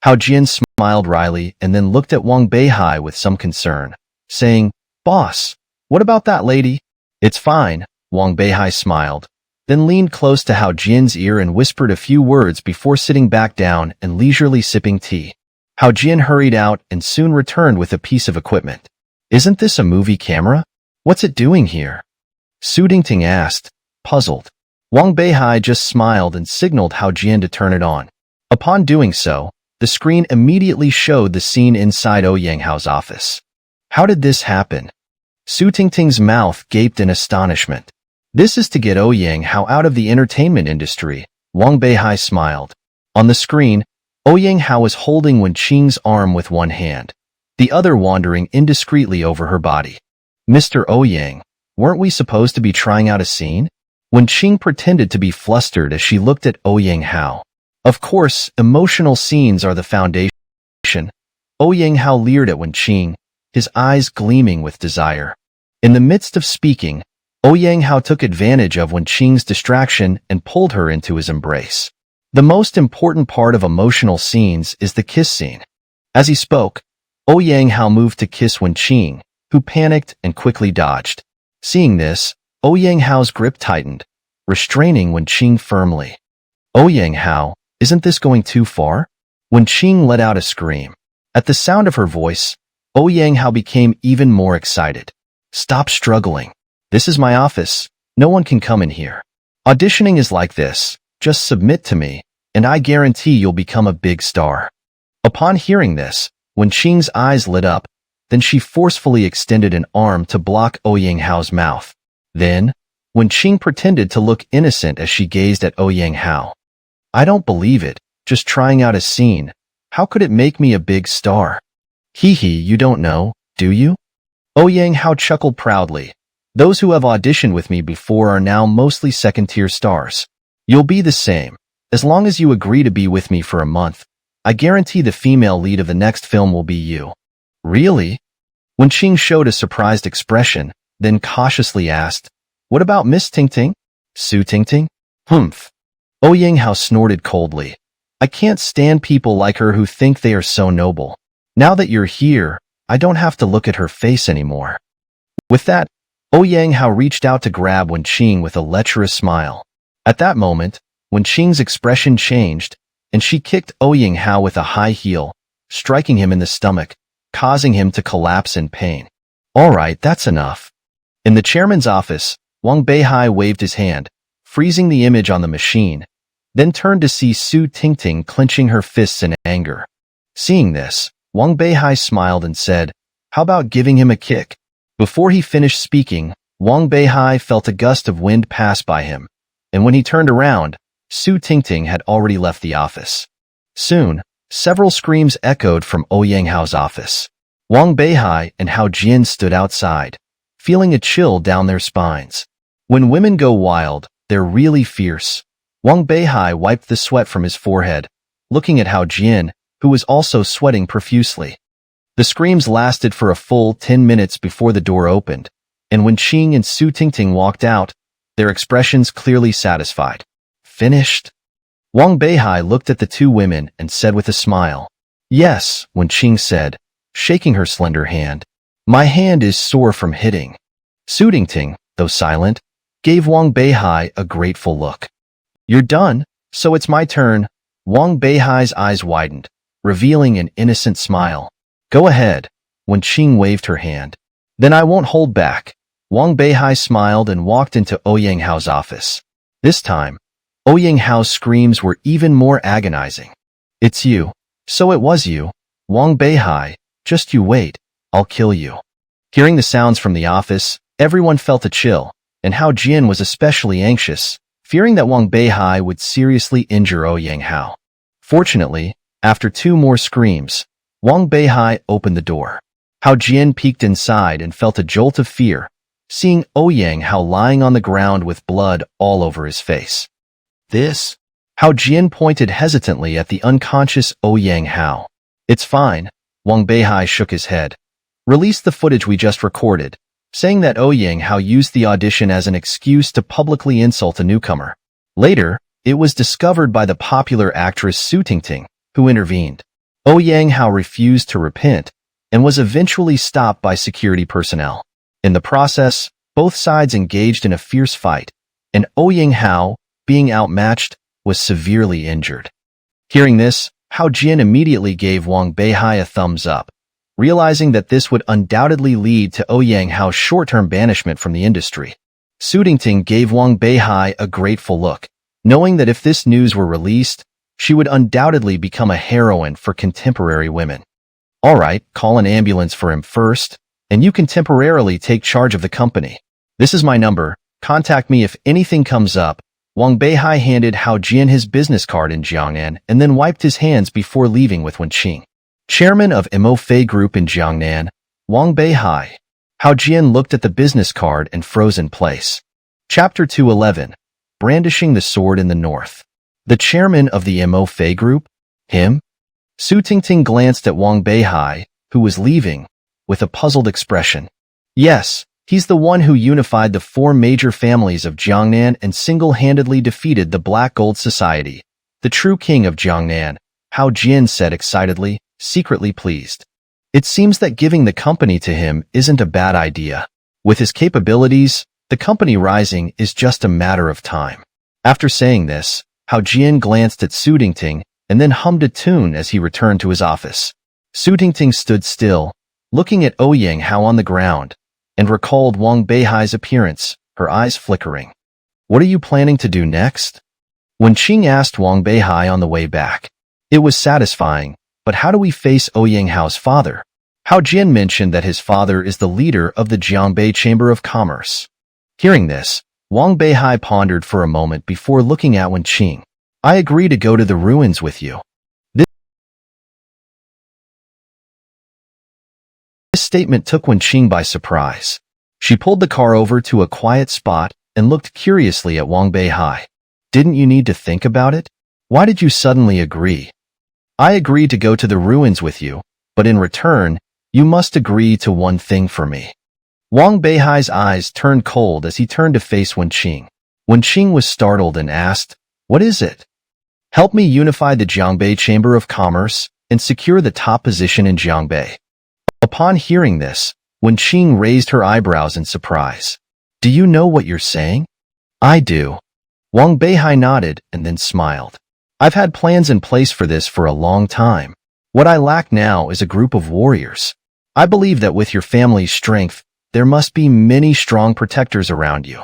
Hao Jian smiled wryly and then looked at Wang Beihai with some concern, saying, Boss, what about that lady? It's fine, Wang Beihai smiled, then leaned close to Hao Jian's ear and whispered a few words before sitting back down and leisurely sipping tea. Hao Jian hurried out and soon returned with a piece of equipment. Isn't this a movie camera? What's it doing here? Su Tingting asked, puzzled. Wang Beihai just smiled and signaled Hao Jian to turn it on. Upon doing so, the screen immediately showed the scene inside Ouyang Hao's office. How did this happen? Su Tingting's mouth gaped in astonishment. This is to get Ouyang Hao out of the entertainment industry, Wang Beihai smiled. On the screen, Ouyang Hao was holding Wenqing's arm with one hand, the other wandering indiscreetly over her body. Mr. Ouyang, weren't we supposed to be trying out a scene? Wenqing pretended to be flustered as she looked at Ouyang Hao. Of course, emotional scenes are the foundation. Ouyang Hao leered at Wenqing, his eyes gleaming with desire. In the midst of speaking, Ouyang Hao took advantage of Wenqing's distraction and pulled her into his embrace. The most important part of emotional scenes is the kiss scene. As he spoke, Ouyang Hao moved to kiss Wenqing, who panicked and quickly dodged. Seeing this, Ouyang Hao's grip tightened, restraining Wenqing firmly. Ouyang Hao, isn't this going too far? Wenqing let out a scream. At the sound of her voice, Yang Hao became even more excited. Stop struggling. This is my office. No one can come in here. Auditioning is like this. Just submit to me, and I guarantee you'll become a big star. Upon hearing this, Wen Qing's eyes lit up, then she forcefully extended an arm to block Yang Hao's mouth. Then, Wen Qing pretended to look innocent as she gazed at Yang Hao. I don't believe it, just trying out a scene. How could it make me a big star? Hee hee, you don't know, do you? Yang Hao chuckled proudly. Those who have auditioned with me before are now mostly second-tier stars. You'll be the same. As long as you agree to be with me for a month, I guarantee the female lead of the next film will be you. Really? Wen Qing showed a surprised expression, then cautiously asked, what about Miss Tingting? Su Tingting? Humph. Yang Hao snorted coldly. I can't stand people like her who think they are so noble. Now that you're here, I don't have to look at her face anymore. With that, Yang Hao reached out to grab Wen Qing with a lecherous smile. At that moment, Wen Qing's expression changed, and she kicked Yang Hao with a high heel, striking him in the stomach, causing him to collapse in pain. All right, that's enough. In the chairman's office, Wang Beihai waved his hand, freezing the image on the machine, then turned to see Su Tingting clenching her fists in anger. Seeing this, Wang Beihai smiled and said, how about giving him a kick? Before he finished speaking, Wang Beihai felt a gust of wind pass by him, and when he turned around, Su Tingting had already left the office. Soon, several screams echoed from Yang Hao's office. Wang Beihai and Hao Jian stood outside, feeling a chill down their spines. When women go wild, they're really fierce. Wang Beihai wiped the sweat from his forehead, looking at Hao Jian, who was also sweating profusely. The screams lasted for a full 10 minutes before the door opened, and when Qing and Su Tingting walked out, their expressions clearly satisfied. Finished? Wang Beihai looked at the two women and said with a smile. Yes, Wen Qing said, shaking her slender hand. My hand is sore from hitting. Su Tingting, though silent, gave Wang Beihai a grateful look. You're done, so it's my turn. Wang Beihai's eyes widened, revealing an innocent smile. Go ahead. Wen Qing waved her hand. Then I won't hold back. Wang Beihai smiled and walked into Yang Hao's office. This time, Yang Hao's screams were even more agonizing. It's you. So it was you. Wang Beihai, just you wait. I'll kill you. Hearing the sounds from the office, everyone felt a chill, and Hao Jian was especially anxious, fearing that Wang Beihai would seriously injure Yang Hao. Fortunately, after two more screams, Wang Beihai opened the door. Hao Jian peeked inside and felt a jolt of fear, seeing Yang Hao lying on the ground with blood all over his face. This? Hao Jian pointed hesitantly at the unconscious Yang Hao. It's fine. Wang Beihai shook his head. Release the footage we just recorded, saying that Yang Hao used the audition as an excuse to publicly insult a newcomer. Later, it was discovered by the popular actress Su Tingting, who intervened. Yang Hao refused to repent and was eventually stopped by security personnel. In the process, both sides engaged in a fierce fight, and Yang Hao, being outmatched, was severely injured. Hearing this, Hao Jian immediately gave Wang Beihai a thumbs up, realizing that this would undoubtedly lead to Yang Hao's short-term banishment from the industry. Su Tingting gave Wang Beihai a grateful look, knowing that if this news were released, she would undoubtedly become a heroine for contemporary women. All right, call an ambulance for him first, and you can temporarily take charge of the company. This is my number. Contact me if anything comes up. Wang Beihai handed Hao Jian his business card in Jiangnan and then wiped his hands before leaving with Wen Qing. Chairman of Mo Fei Group in Jiangnan, Wang Beihai. Hao Jian looked at the business card and froze in place. Chapter 211. Brandishing the Sword in the North. The chairman of the Mo Fei Group? Him? Su Tingting glanced at Wang Beihai, who was leaving, with a puzzled expression. Yes, he's the one who unified the four major families of Jiangnan and single-handedly defeated the Black Gold Society. The true king of Jiangnan, Hao Jian said excitedly, secretly pleased. It seems that giving the company to him isn't a bad idea. With his capabilities, the company rising is just a matter of time. After saying this, Hao Jian glanced at Su Tingting and then hummed a tune as he returned to his office. Su Tingting stood still, looking at Ouyang Hao on the ground, and recalled Wang Beihai's appearance, her eyes flickering. What are you planning to do next? When Qing asked Wang Beihai on the way back. It was satisfying, but how do we face Ouyang Hao's father? Hao Jin mentioned that his father is the leader of the Jiangbei Chamber of Commerce. Hearing this, Wang Beihai pondered for a moment before looking at Wen Qing. I agree to go to the ruins with you. This statement took Wen Qing by surprise. She pulled the car over to a quiet spot and looked curiously at Wang Beihai. Didn't you need to think about it? Why did you suddenly agree? I agreed to go to the ruins with you, but in return, you must agree to one thing for me. Wang Beihai's eyes turned cold as he turned to face Wen Qing. Wen Qing was startled and asked, What is it? Help me unify the Jiangbei Chamber of Commerce and secure the top position in Jiangbei. Upon hearing this, Wen Qing raised her eyebrows in surprise. Do you know what you're saying? I do. Wang Beihai nodded and then smiled. I've had plans in place for this for a long time. What I lack now is a group of warriors. I believe that with your family's strength, there must be many strong protectors around you.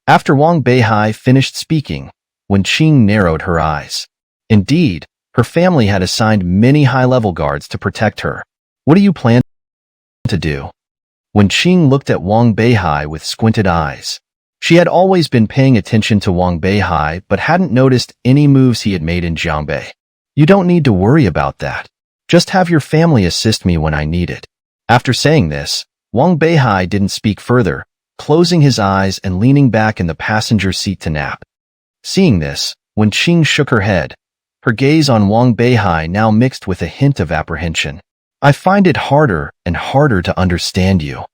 After Wang Beihai finished speaking, Wen Qing narrowed her eyes. Indeed, her family had assigned many high-level guards to protect her. What do you plan to do? Wen Qing looked at Wang Beihai with squinted eyes. She had always been paying attention to Wang Beihai but hadn't noticed any moves he had made in Jiangbei. You don't need to worry about that. Just have your family assist me when I need it. After saying this, Wang Beihai didn't speak further, closing his eyes and leaning back in the passenger seat to nap. Seeing this, Wen Qing shook her head, her gaze on Wang Beihai now mixed with a hint of apprehension. I find it harder and harder to understand you.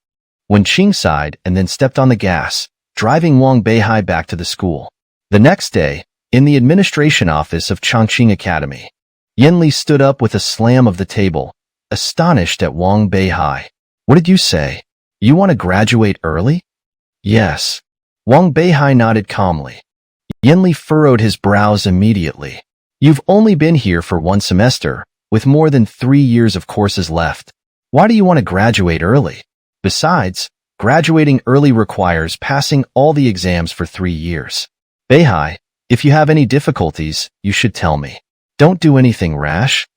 Wen Qing sighed and then stepped on the gas, driving Wang Beihai back to the school. The next day, in the administration office of Chongqing Academy, Yanli stood up with a slam of the table, astonished at Wang Beihai. What did you say? You want to graduate early? Yes. Wang Beihai nodded calmly. Yanli furrowed his brows immediately. You've only been here for one semester, with more than 3 years of courses left. Why do you want to graduate early? Besides, graduating early requires passing all the exams for 3 years. Beihai, if you have any difficulties, you should tell me. Don't do anything rash.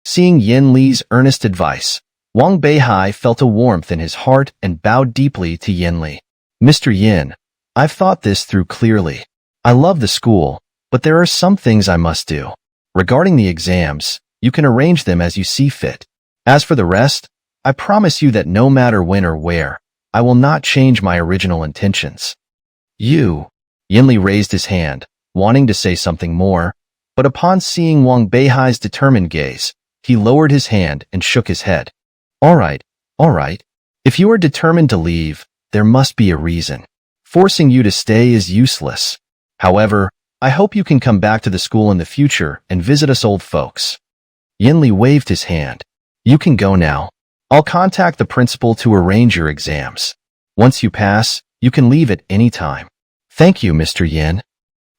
Seeing Yin Li's earnest advice, Wang Beihai felt a warmth in his heart and bowed deeply to Yin Li. Mr. Yin, I've thought this through clearly. I love the school, but there are some things I must do. Regarding the exams, you can arrange them as you see fit. As for the rest, I promise you that no matter when or where, I will not change my original intentions. You. Yin Li raised his hand, wanting to say something more, but upon seeing Wang Beihai's determined gaze, he lowered his hand and shook his head. All right. If you are determined to leave, there must be a reason. Forcing you to stay is useless. However, I hope you can come back to the school in the future and visit us old folks. Yin Li waved his hand. You can go now. I'll contact the principal to arrange your exams. Once you pass, you can leave at any time. Thank you, Mr. Yin.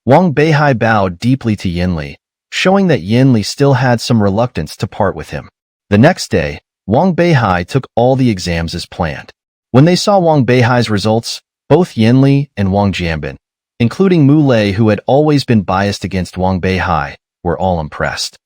Wang Beihai bowed deeply to Yin Li, showing that Yin Li still had some reluctance to part with him. The next day, Wang Beihai took all the exams as planned. When they saw Wang Beihai's results, both Yin Li and Wang Jianbin, including Mu Lei, who had always been biased against Wang Beihai, were all impressed.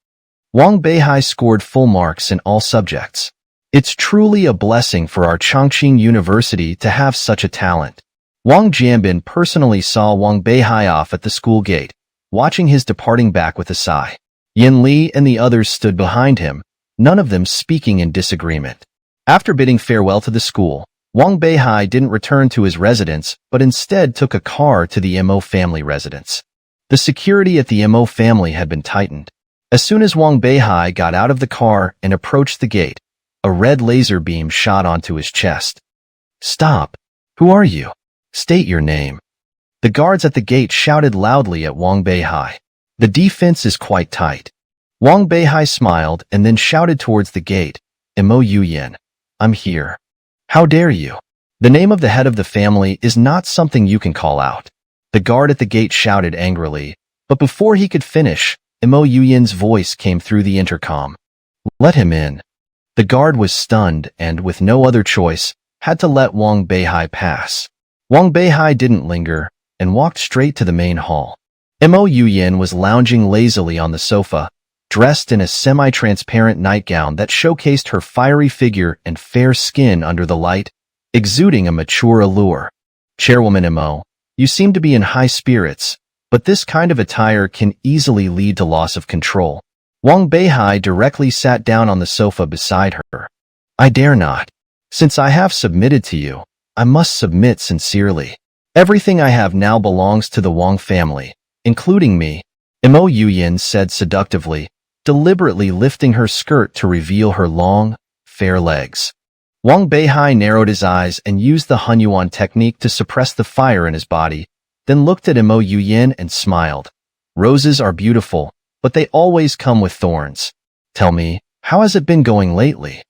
Wang Beihai scored full marks in all subjects. It's truly a blessing for our Chongqing University to have such a talent. Wang Jianbin personally saw Wang Beihai off at the school gate, watching his departing back with a sigh. Yin Li and the others stood behind him, none of them speaking in disagreement. After bidding farewell to the school, Wang Beihai didn't return to his residence, but instead took a car to the Mo family residence. The security at the Mo family had been tightened. As soon as Wang Beihai got out of the car and approached the gate, a red laser beam shot onto his chest. Stop! Who are you? State your name. The guards at the gate shouted loudly at Wang Beihai. The defense is quite tight. Wang Beihai smiled and then shouted towards the gate. Mo Yuyan. I'm here. How dare you? The name of the head of the family is not something you can call out. The guard at the gate shouted angrily, but before he could finish, Mo Yuyan's voice came through the intercom. Let him in. The guard was stunned and, with no other choice, had to let Wang Beihai pass. Wang Beihai didn't linger and walked straight to the main hall. Mo Yuyin was lounging lazily on the sofa, dressed in a semi-transparent nightgown that showcased her fiery figure and fair skin under the light, exuding a mature allure. Chairwoman Mo, you seem to be in high spirits, but this kind of attire can easily lead to loss of control. Wang Beihai directly sat down on the sofa beside her. I dare not. Since I have submitted to you, I must submit sincerely. Everything I have now belongs to the Wang family, including me, Mo Yuyin said seductively, deliberately lifting her skirt to reveal her long, fair legs. Wang Beihai narrowed his eyes and used the Hunyuan technique to suppress the fire in his body, then looked at Mo Yuyin and smiled. Roses are beautiful, but they always come with thorns. Tell me, how has it been going lately?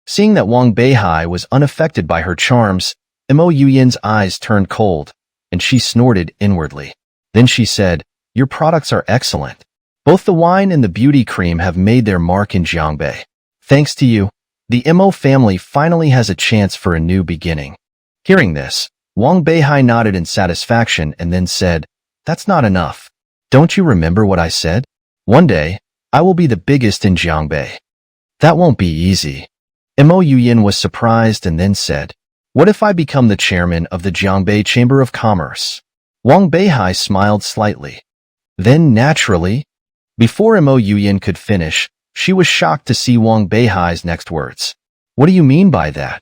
Seeing that Wang Beihai was unaffected by her charms, Mo Yuyin's eyes turned cold, and she snorted inwardly. Then she said, your products are excellent. Both the wine and the beauty cream have made their mark in Jiangbei. Thanks to you, the Mo family finally has a chance for a new beginning. Hearing this, Wang Beihai nodded in satisfaction and then said, that's not enough. Don't you remember what I said? One day, I will be the biggest in Jiangbei. That won't be easy. Mo Yuyin was surprised and then said, what if I become the chairman of the Jiangbei Chamber of Commerce? Wang Beihai smiled slightly. Then naturally, before Mo Yuyin could finish, she was shocked to see Wang Beihai's next words. What do you mean by that?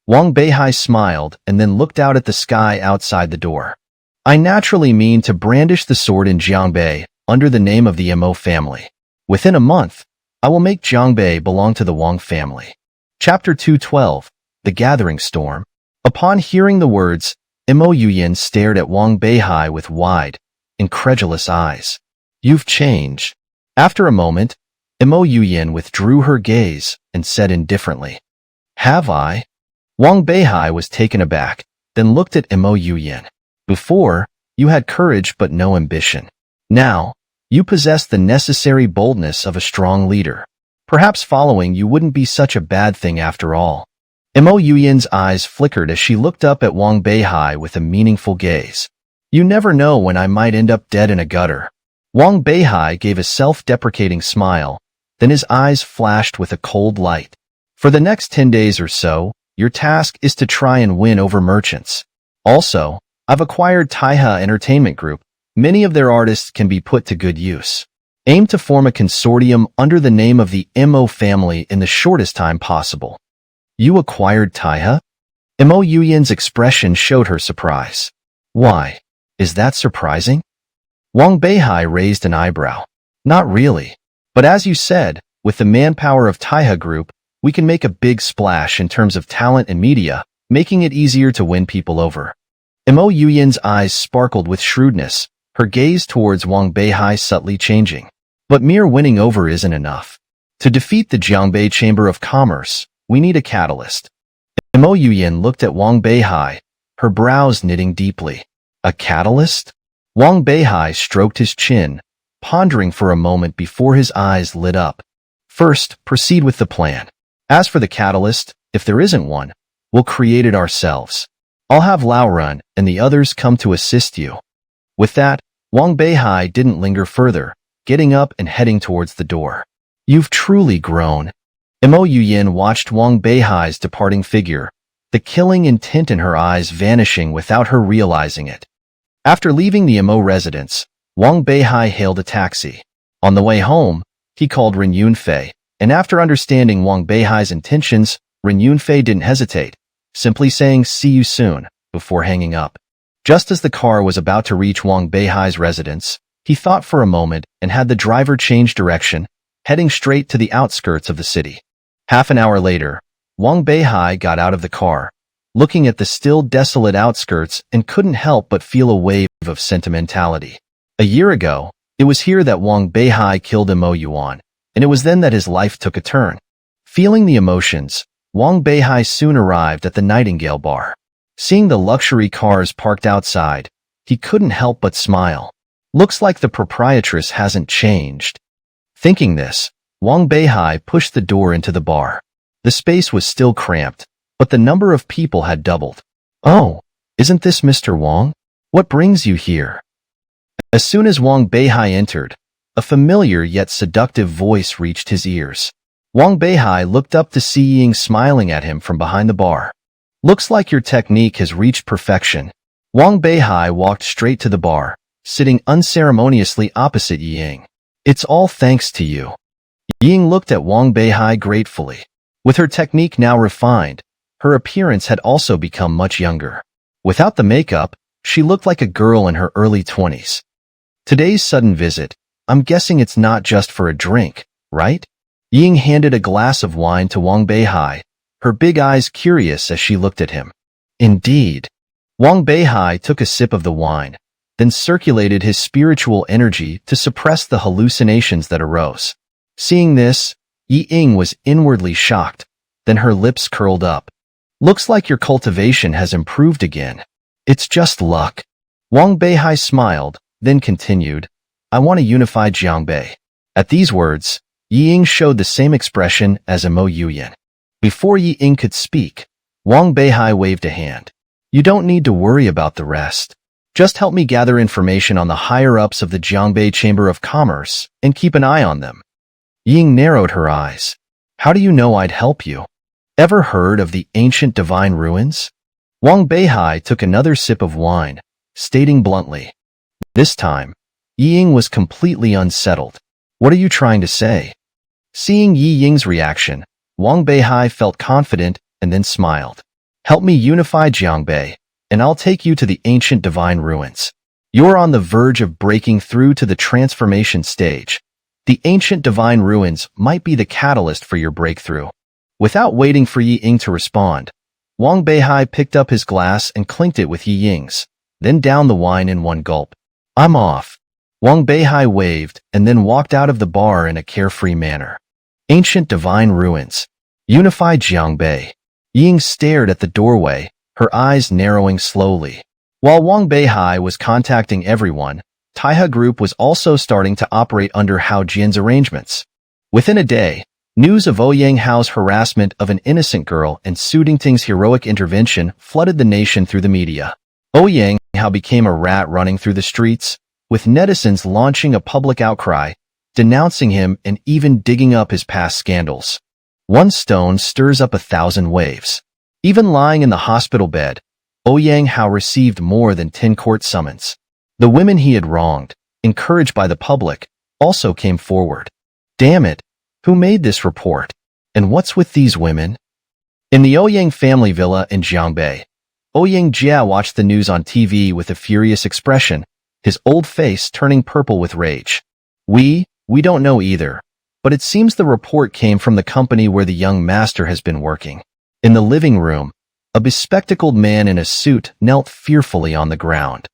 Wang Beihai smiled and then looked out at the sky outside the door. I naturally mean to brandish the sword in Jiangbei under the name of the Mo family. Within a month, I will make Jiangbei belong to the Wang family. Chapter 212, The Gathering Storm. Upon hearing the words, Mo Yuyin stared at Wang Beihai with wide, incredulous eyes. You've changed. After a moment, Mo Yuyin withdrew her gaze and said indifferently, have I? Wang Beihai was taken aback, then looked at Mo Yuyin. Before, you had courage but no ambition. Now, you possess the necessary boldness of a strong leader. Perhaps following you wouldn't be such a bad thing after all. Mo Yuyin's eyes flickered as she looked up at Wang Beihai with a meaningful gaze. You never know when I might end up dead in a gutter. Wang Beihai gave a self-deprecating smile, then his eyes flashed with a cold light. For the next 10 days or so, your task is to try and win over merchants. Also, I've acquired Taiha Entertainment Group. Many of their artists can be put to good use. Aim to form a consortium under the name of the Mo family in the shortest time possible. You acquired Taiha? Mo Yuyin's expression showed her surprise. Why? Is that surprising? Wang Beihai raised an eyebrow. Not really. But as you said, with the manpower of Taiha Group, we can make a big splash in terms of talent and media, making it easier to win people over. Mo Yuyin's eyes sparkled with shrewdness, her gaze towards Wang Beihai subtly changing. But mere winning over isn't enough. To defeat the Jiangbei Chamber of Commerce, we need a catalyst. Mo Yuyin looked at Wang Beihai, her brows knitting deeply. A catalyst? Wang Beihai stroked his chin, pondering for a moment before his eyes lit up. First, proceed with the plan. As for the catalyst, if there isn't one, we'll create it ourselves. I'll have Lao run and the others come to assist you. With that, Wang Beihai didn't linger further, getting up and heading towards the door. You've truly grown. Mo Yuyin watched Wang Beihai's departing figure, the killing intent in her eyes vanishing without her realizing it. After leaving the Mo residence, Wang Beihai hailed a taxi. On the way home, he called Ren Yunfei, and after understanding Wang Beihai's intentions, Ren Yunfei didn't hesitate, simply saying see you soon, before hanging up. Just as the car was about to reach Wang Beihai's residence, he thought for a moment and had the driver change direction, heading straight to the outskirts of the city. Half an hour later, Wang Beihai got out of the car, looking at the still desolate outskirts and couldn't help but feel a wave of sentimentality. A year ago, it was here that Wang Beihai killed Mo Yuan, and it was then that his life took a turn. Feeling the emotions, Wang Beihai soon arrived at the Nightingale Bar. Seeing the luxury cars parked outside, he couldn't help but smile. Looks like the proprietress hasn't changed. Thinking this, Wang Beihai pushed the door into the bar. The space was still cramped, but the number of people had doubled. "Oh, isn't this Mr. Wang? What brings you here?" As soon as Wang Beihai entered, a familiar yet seductive voice reached his ears. Wang Beihai looked up to see Ying smiling at him from behind the bar. "Looks like your technique has reached perfection." Wang Beihai walked straight to the bar, sitting unceremoniously opposite Ying. "It's all thanks to you." Ying looked at Wang Beihai gratefully. With her technique now refined, her appearance had also become much younger. Without the makeup, she looked like a girl in her early 20s. "Today's sudden visit, I'm guessing it's not just for a drink, right?" Ying handed a glass of wine to Wang Beihai, her big eyes curious as she looked at him. "Indeed." Wang Beihai took a sip of the wine, then circulated his spiritual energy to suppress the hallucinations that arose. Seeing this, Ying was inwardly shocked, then her lips curled up. "Looks like your cultivation has improved again. It's just luck." Wang Beihai smiled, then continued, "I want to unify Jiangbei." At these words, Ying showed the same expression as Mo Yuyan. Before Ying could speak, Wang Beihai waved a hand. "You don't need to worry about the rest. Just help me gather information on the higher-ups of the Jiangbei Chamber of Commerce and keep an eye on them." Ying narrowed her eyes. "How do you know I'd help you? Ever heard of the ancient divine ruins?" Wang Beihai took another sip of wine, stating bluntly. This time, Ying was completely unsettled. "What are you trying to say?" Seeing Ying's reaction, Wang Beihai felt confident and then smiled. "Help me unify Jiangbei, and I'll take you to the ancient divine ruins. You're on the verge of breaking through to the transformation stage. The ancient divine ruins might be the catalyst for your breakthrough." Without waiting for Ying to respond, Wang Beihai picked up his glass and clinked it with Ying's, then downed the wine in one gulp. "I'm off." Wang Beihai waved and then walked out of the bar in a carefree manner. Ancient divine ruins. Unified Jiangbei. Ying stared at the doorway, her eyes narrowing slowly. While Wang Beihai was contacting everyone, Taihe Group was also starting to operate under Hao Jian's arrangements. Within a day, news of Ouyang Hao's harassment of an innocent girl and Su Dingting's heroic intervention flooded the nation through the media. Ouyang Hao became a rat running through the streets, with netizens launching a public outcry, denouncing him and even digging up his past scandals. One stone stirs up 1,000 waves. Even lying in the hospital bed, Ouyang Hao received more than 10 court summons. The women he had wronged, encouraged by the public, also came forward. Damn it, who made this report? And what's with these women? In the Ouyang family villa in Jiangbei, Ouyang Jia watched the news on TV with a furious expression, his old face turning purple with rage. We don't know either, but it seems the report came from the company where the young master has been working. In the living room, a bespectacled man in a suit knelt fearfully on the ground.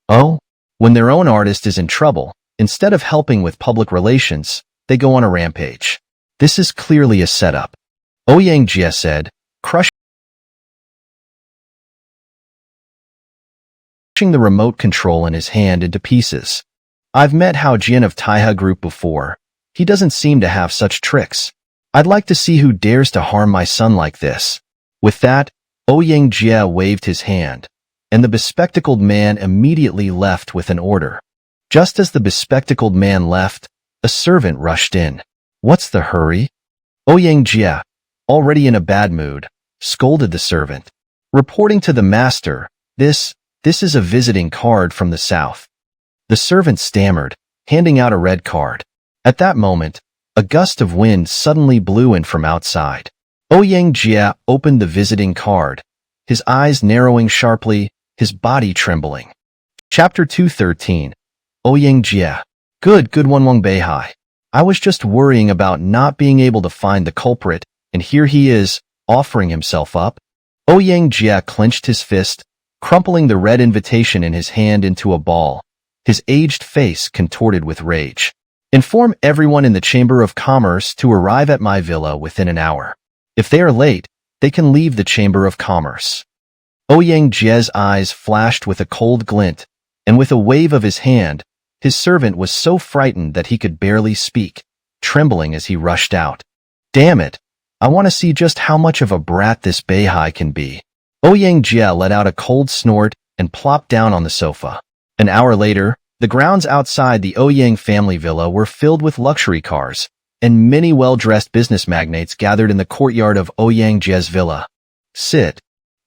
Oh, when their own artist is in trouble, instead of helping with public relations, they go on a rampage. This is clearly a setup. Ouyang Jia said, crushing the remote control in his hand into pieces. I've met Hao Jian of Taihe Group before. He doesn't seem to have such tricks. I'd like to see who dares to harm my son like this. With that, Ouyang Jia waved his hand, and the bespectacled man immediately left with an order. Just as the bespectacled man left, a servant rushed in. What's the hurry? Ouyang Jia, already in a bad mood, scolded the servant. Reporting to the master, this is a visiting card from the south. The servant stammered, handing out a red card. At that moment, a gust of wind suddenly blew in from outside. Ouyang Jia opened the visiting card, his eyes narrowing sharply, his body trembling. Chapter 213. Ouyang Jia. Good one Wang Beihai. I was just worrying about not being able to find the culprit, and here he is, offering himself up. Ouyang Jia clenched his fist, crumpling the red invitation in his hand into a ball, his aged face contorted with rage. Inform everyone in the Chamber of Commerce to arrive at my villa within an hour. If they are late, they can leave the Chamber of Commerce. Ouyang Jia's eyes flashed with a cold glint, and with a wave of his hand, his servant was so frightened that he could barely speak, trembling as he rushed out. Damn it! I want to see just how much of a brat this Beihai can be. Ouyang Jie let out a cold snort and plopped down on the sofa. An hour later, the grounds outside the Ouyang family villa were filled with luxury cars, and many well-dressed business magnates gathered in the courtyard of Ouyang Jie's villa. Sit.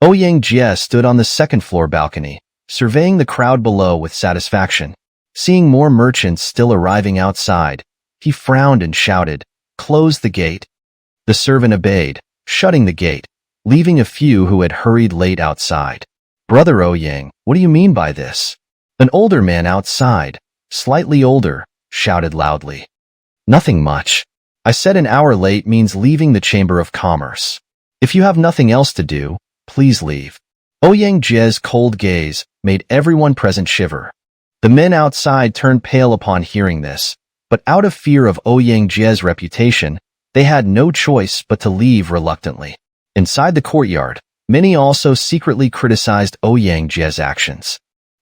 Ouyang Jie stood on the second-floor balcony, surveying the crowd below with satisfaction. Seeing more merchants still arriving outside, he frowned and shouted, "Close the gate." The servant obeyed, shutting the gate, leaving a few who had hurried late outside. "Brother Ouyang, what do you mean by this?" An older man outside, slightly older, shouted loudly. "Nothing much. I said an hour late means leaving the Chamber of Commerce. If you have nothing else to do, please leave." Ouyang Jie's cold gaze made everyone present shiver. The men outside turned pale upon hearing this, but out of fear of Ouyang Jie's reputation, they had no choice but to leave reluctantly. Inside the courtyard, many also secretly criticized Ouyang Jie's actions.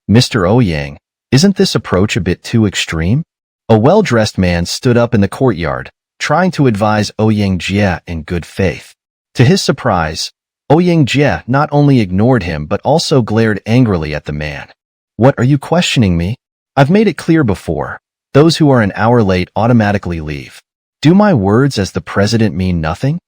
"Mr. Ouyang, isn't this approach a bit too extreme?" A well-dressed man stood up in the courtyard, trying to advise Ouyang Jie in good faith. To his surprise, Ouyang Jie not only ignored him but also glared angrily at the man. "What are you questioning me? I've made it clear before. Those who are an hour late automatically leave. Do my words as the president mean nothing?"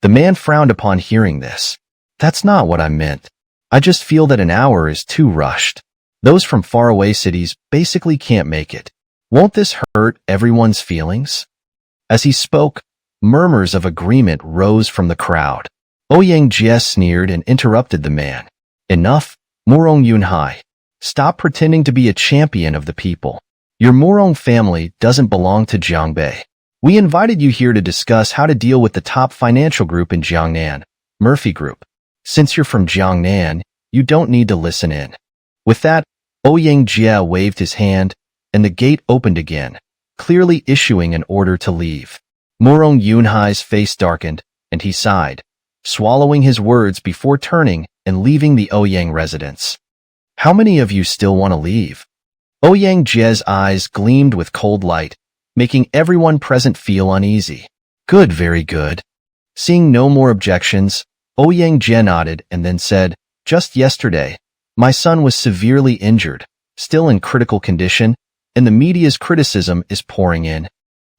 The man frowned upon hearing this. "That's not what I meant. I just feel that an hour is too rushed. Those from faraway cities basically can't make it. Won't this hurt everyone's feelings?" As he spoke, murmurs of agreement rose from the crowd. Ouyang Jie sneered and interrupted the man. "Enough, Murong Yunhai. Stop pretending to be a champion of the people. Your Murong family doesn't belong to Jiangbei. We invited you here to discuss how to deal with the top financial group in Jiangnan, Murphy Group. Since you're from Jiangnan, you don't need to listen in." With that, Ouyang Jie waved his hand, and the gate opened again, clearly issuing an order to leave. Murong Yunhai's face darkened, and he sighed, swallowing his words before turning and leaving the Ouyang residence. "How many of you still want to leave?" Ouyang Jie's eyes gleamed with cold light, making everyone present feel uneasy. "Good, very good." Seeing no more objections, Ouyang Jie nodded and then said, "Just yesterday, my son was severely injured, still in critical condition, and the media's criticism is pouring in.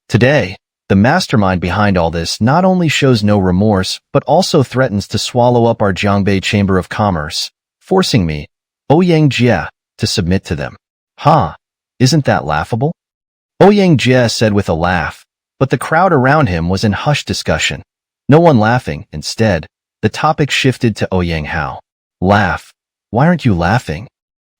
Today, the mastermind behind all this not only shows no remorse, but also threatens to swallow up our Jiangbei Chamber of Commerce, forcing me, Ouyang Jie, to submit to them." "Huh, isn't that laughable?" Ouyang Jie said with a laugh, but the crowd around him was in hushed discussion. No one laughing. Instead, the topic shifted to Ouyang Hao. "Laugh. Why aren't you laughing?"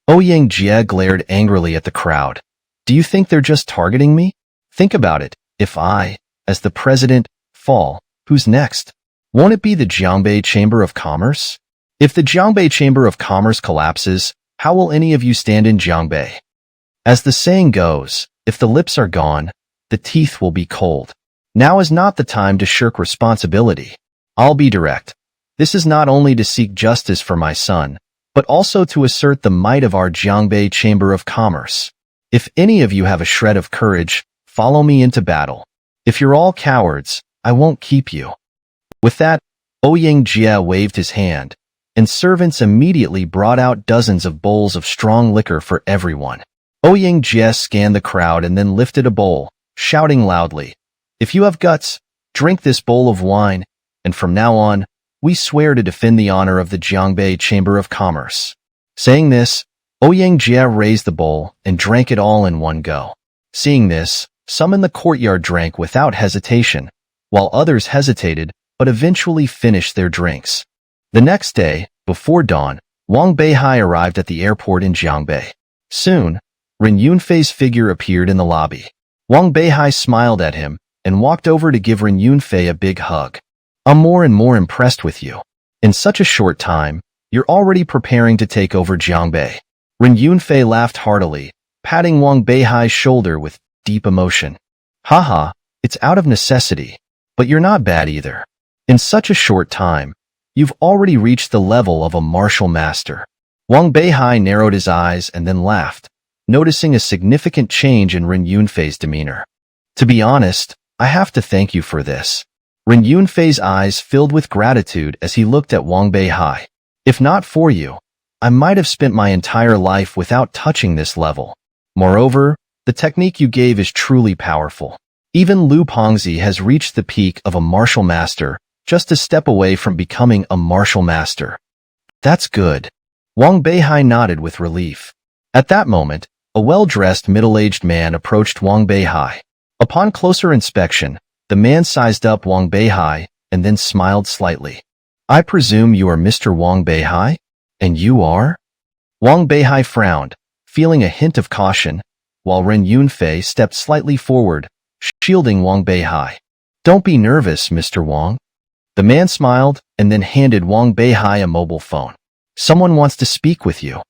Ouyang Jie glared angrily at the crowd. "Do you think they're just targeting me? Think about it. If I, as the president, fall, who's next? Won't it be the Jiangbei Chamber of Commerce? If the Jiangbei Chamber of Commerce collapses, how will any of you stand in Jiangbei? As the saying goes, if the lips are gone, the teeth will be cold. Now is not the time to shirk responsibility. I'll be direct. This is not only to seek justice for my son, but also to assert the might of our Jiangbei Chamber of Commerce. If any of you have a shred of courage, follow me into battle. If you're all cowards, I won't keep you." With that, Ouyang Jie waved his hand, and servants immediately brought out dozens of bowls of strong liquor for everyone. Ouyang Jie scanned the crowd and then lifted a bowl, shouting loudly, "If you have guts, drink this bowl of wine, and from now on, we swear to defend the honor of the Jiangbei Chamber of Commerce." Saying this, Ouyang Jie raised the bowl and drank it all in one go. Seeing this, some in the courtyard drank without hesitation, while others hesitated but eventually finished their drinks. The next day, before dawn, Wang Beihai arrived at the airport in Jiangbei. Soon, Ren Yunfei's figure appeared in the lobby. Wang Beihai smiled at him and walked over to give Ren Yunfei a big hug. "I'm more and more impressed with you. In such a short time, you're already preparing to take over Jiangbei." Ren Yunfei laughed heartily, patting Wang Beihai's shoulder with deep emotion. "Haha, it's out of necessity, but you're not bad either. In such a short time, you've already reached the level of a martial master." Wang Beihai narrowed his eyes and then laughed, noticing a significant change in Ren Yunfei's demeanor. "To be honest, I have to thank you for this. Ren Yunfei's eyes filled with gratitude as he looked at Wang Beihai. If not for you, I might have spent my entire life without touching this level. Moreover, the technique you gave is truly powerful. Even Lu Pengzi has reached the peak of a martial master, just a step away from becoming a martial master. That's good. Wang Beihai nodded with relief. At that moment, a well-dressed middle-aged man approached Wang Beihai. Upon closer inspection, the man sized up Wang Beihai and then smiled slightly. I presume you are Mr. Wang Beihai? And you are? Wang Beihai frowned, feeling a hint of caution, while Ren Yunfei stepped slightly forward, shielding Wang Beihai. Don't be nervous, Mr. Wang. The man smiled and then handed Wang Beihai a mobile phone. Someone wants to speak with you.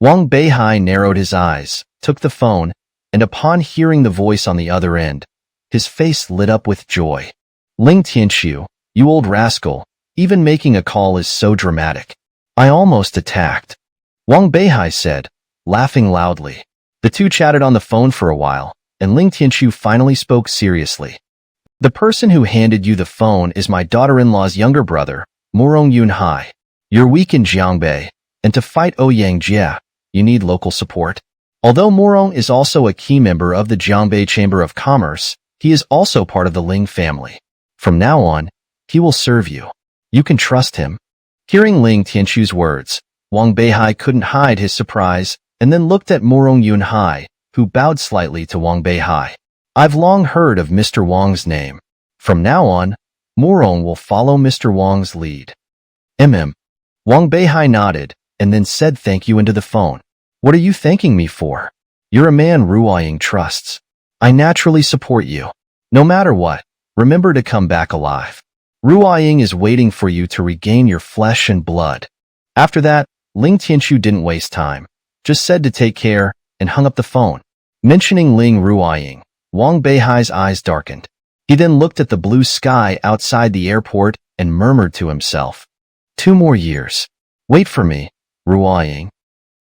Wang Beihai narrowed his eyes, took the phone, and upon hearing the voice on the other end, his face lit up with joy. Ling Tianqiu, you old rascal, even making a call is so dramatic. I almost attacked. Wang Beihai said, laughing loudly. The two chatted on the phone for a while, and Ling Tianqiu finally spoke seriously. The person who handed you the phone is my daughter-in-law's younger brother, Morong Yunhai. You're weak in Jiangbei, and to fight Ouyang Jie, you need local support. Although Morong is also a key member of the Jiangbei Chamber of Commerce, he is also part of the Ling family. From now on, he will serve you. You can trust him. Hearing Ling Tianqiu's words, Wang Beihai couldn't hide his surprise and then looked at Morong Yunhai, who bowed slightly to Wang Beihai. I've long heard of Mr. Wang's name. From now on, Morong will follow Mr. Wang's lead. Wang Beihai nodded and then said thank you into the phone. What are you thanking me for? You're a man Ruoying trusts. I naturally support you. No matter what, remember to come back alive. Ruoying is waiting for you to regain your flesh and blood. After that, Ling Tianqiu didn't waste time, just said to take care and hung up the phone. Mentioning Ling Ruoying, Wang Beihai's eyes darkened. He then looked at the blue sky outside the airport and murmured to himself. 2 more years. Wait for me, Ruoying.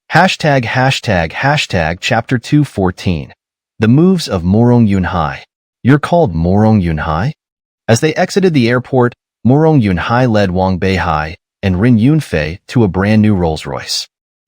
Chapter 214. The moves of Morong Yunhai. You're called Morong Yunhai? As they exited the airport, Morong Yunhai led Wang Beihai and Ren Yunfei to a brand new Rolls-Royce.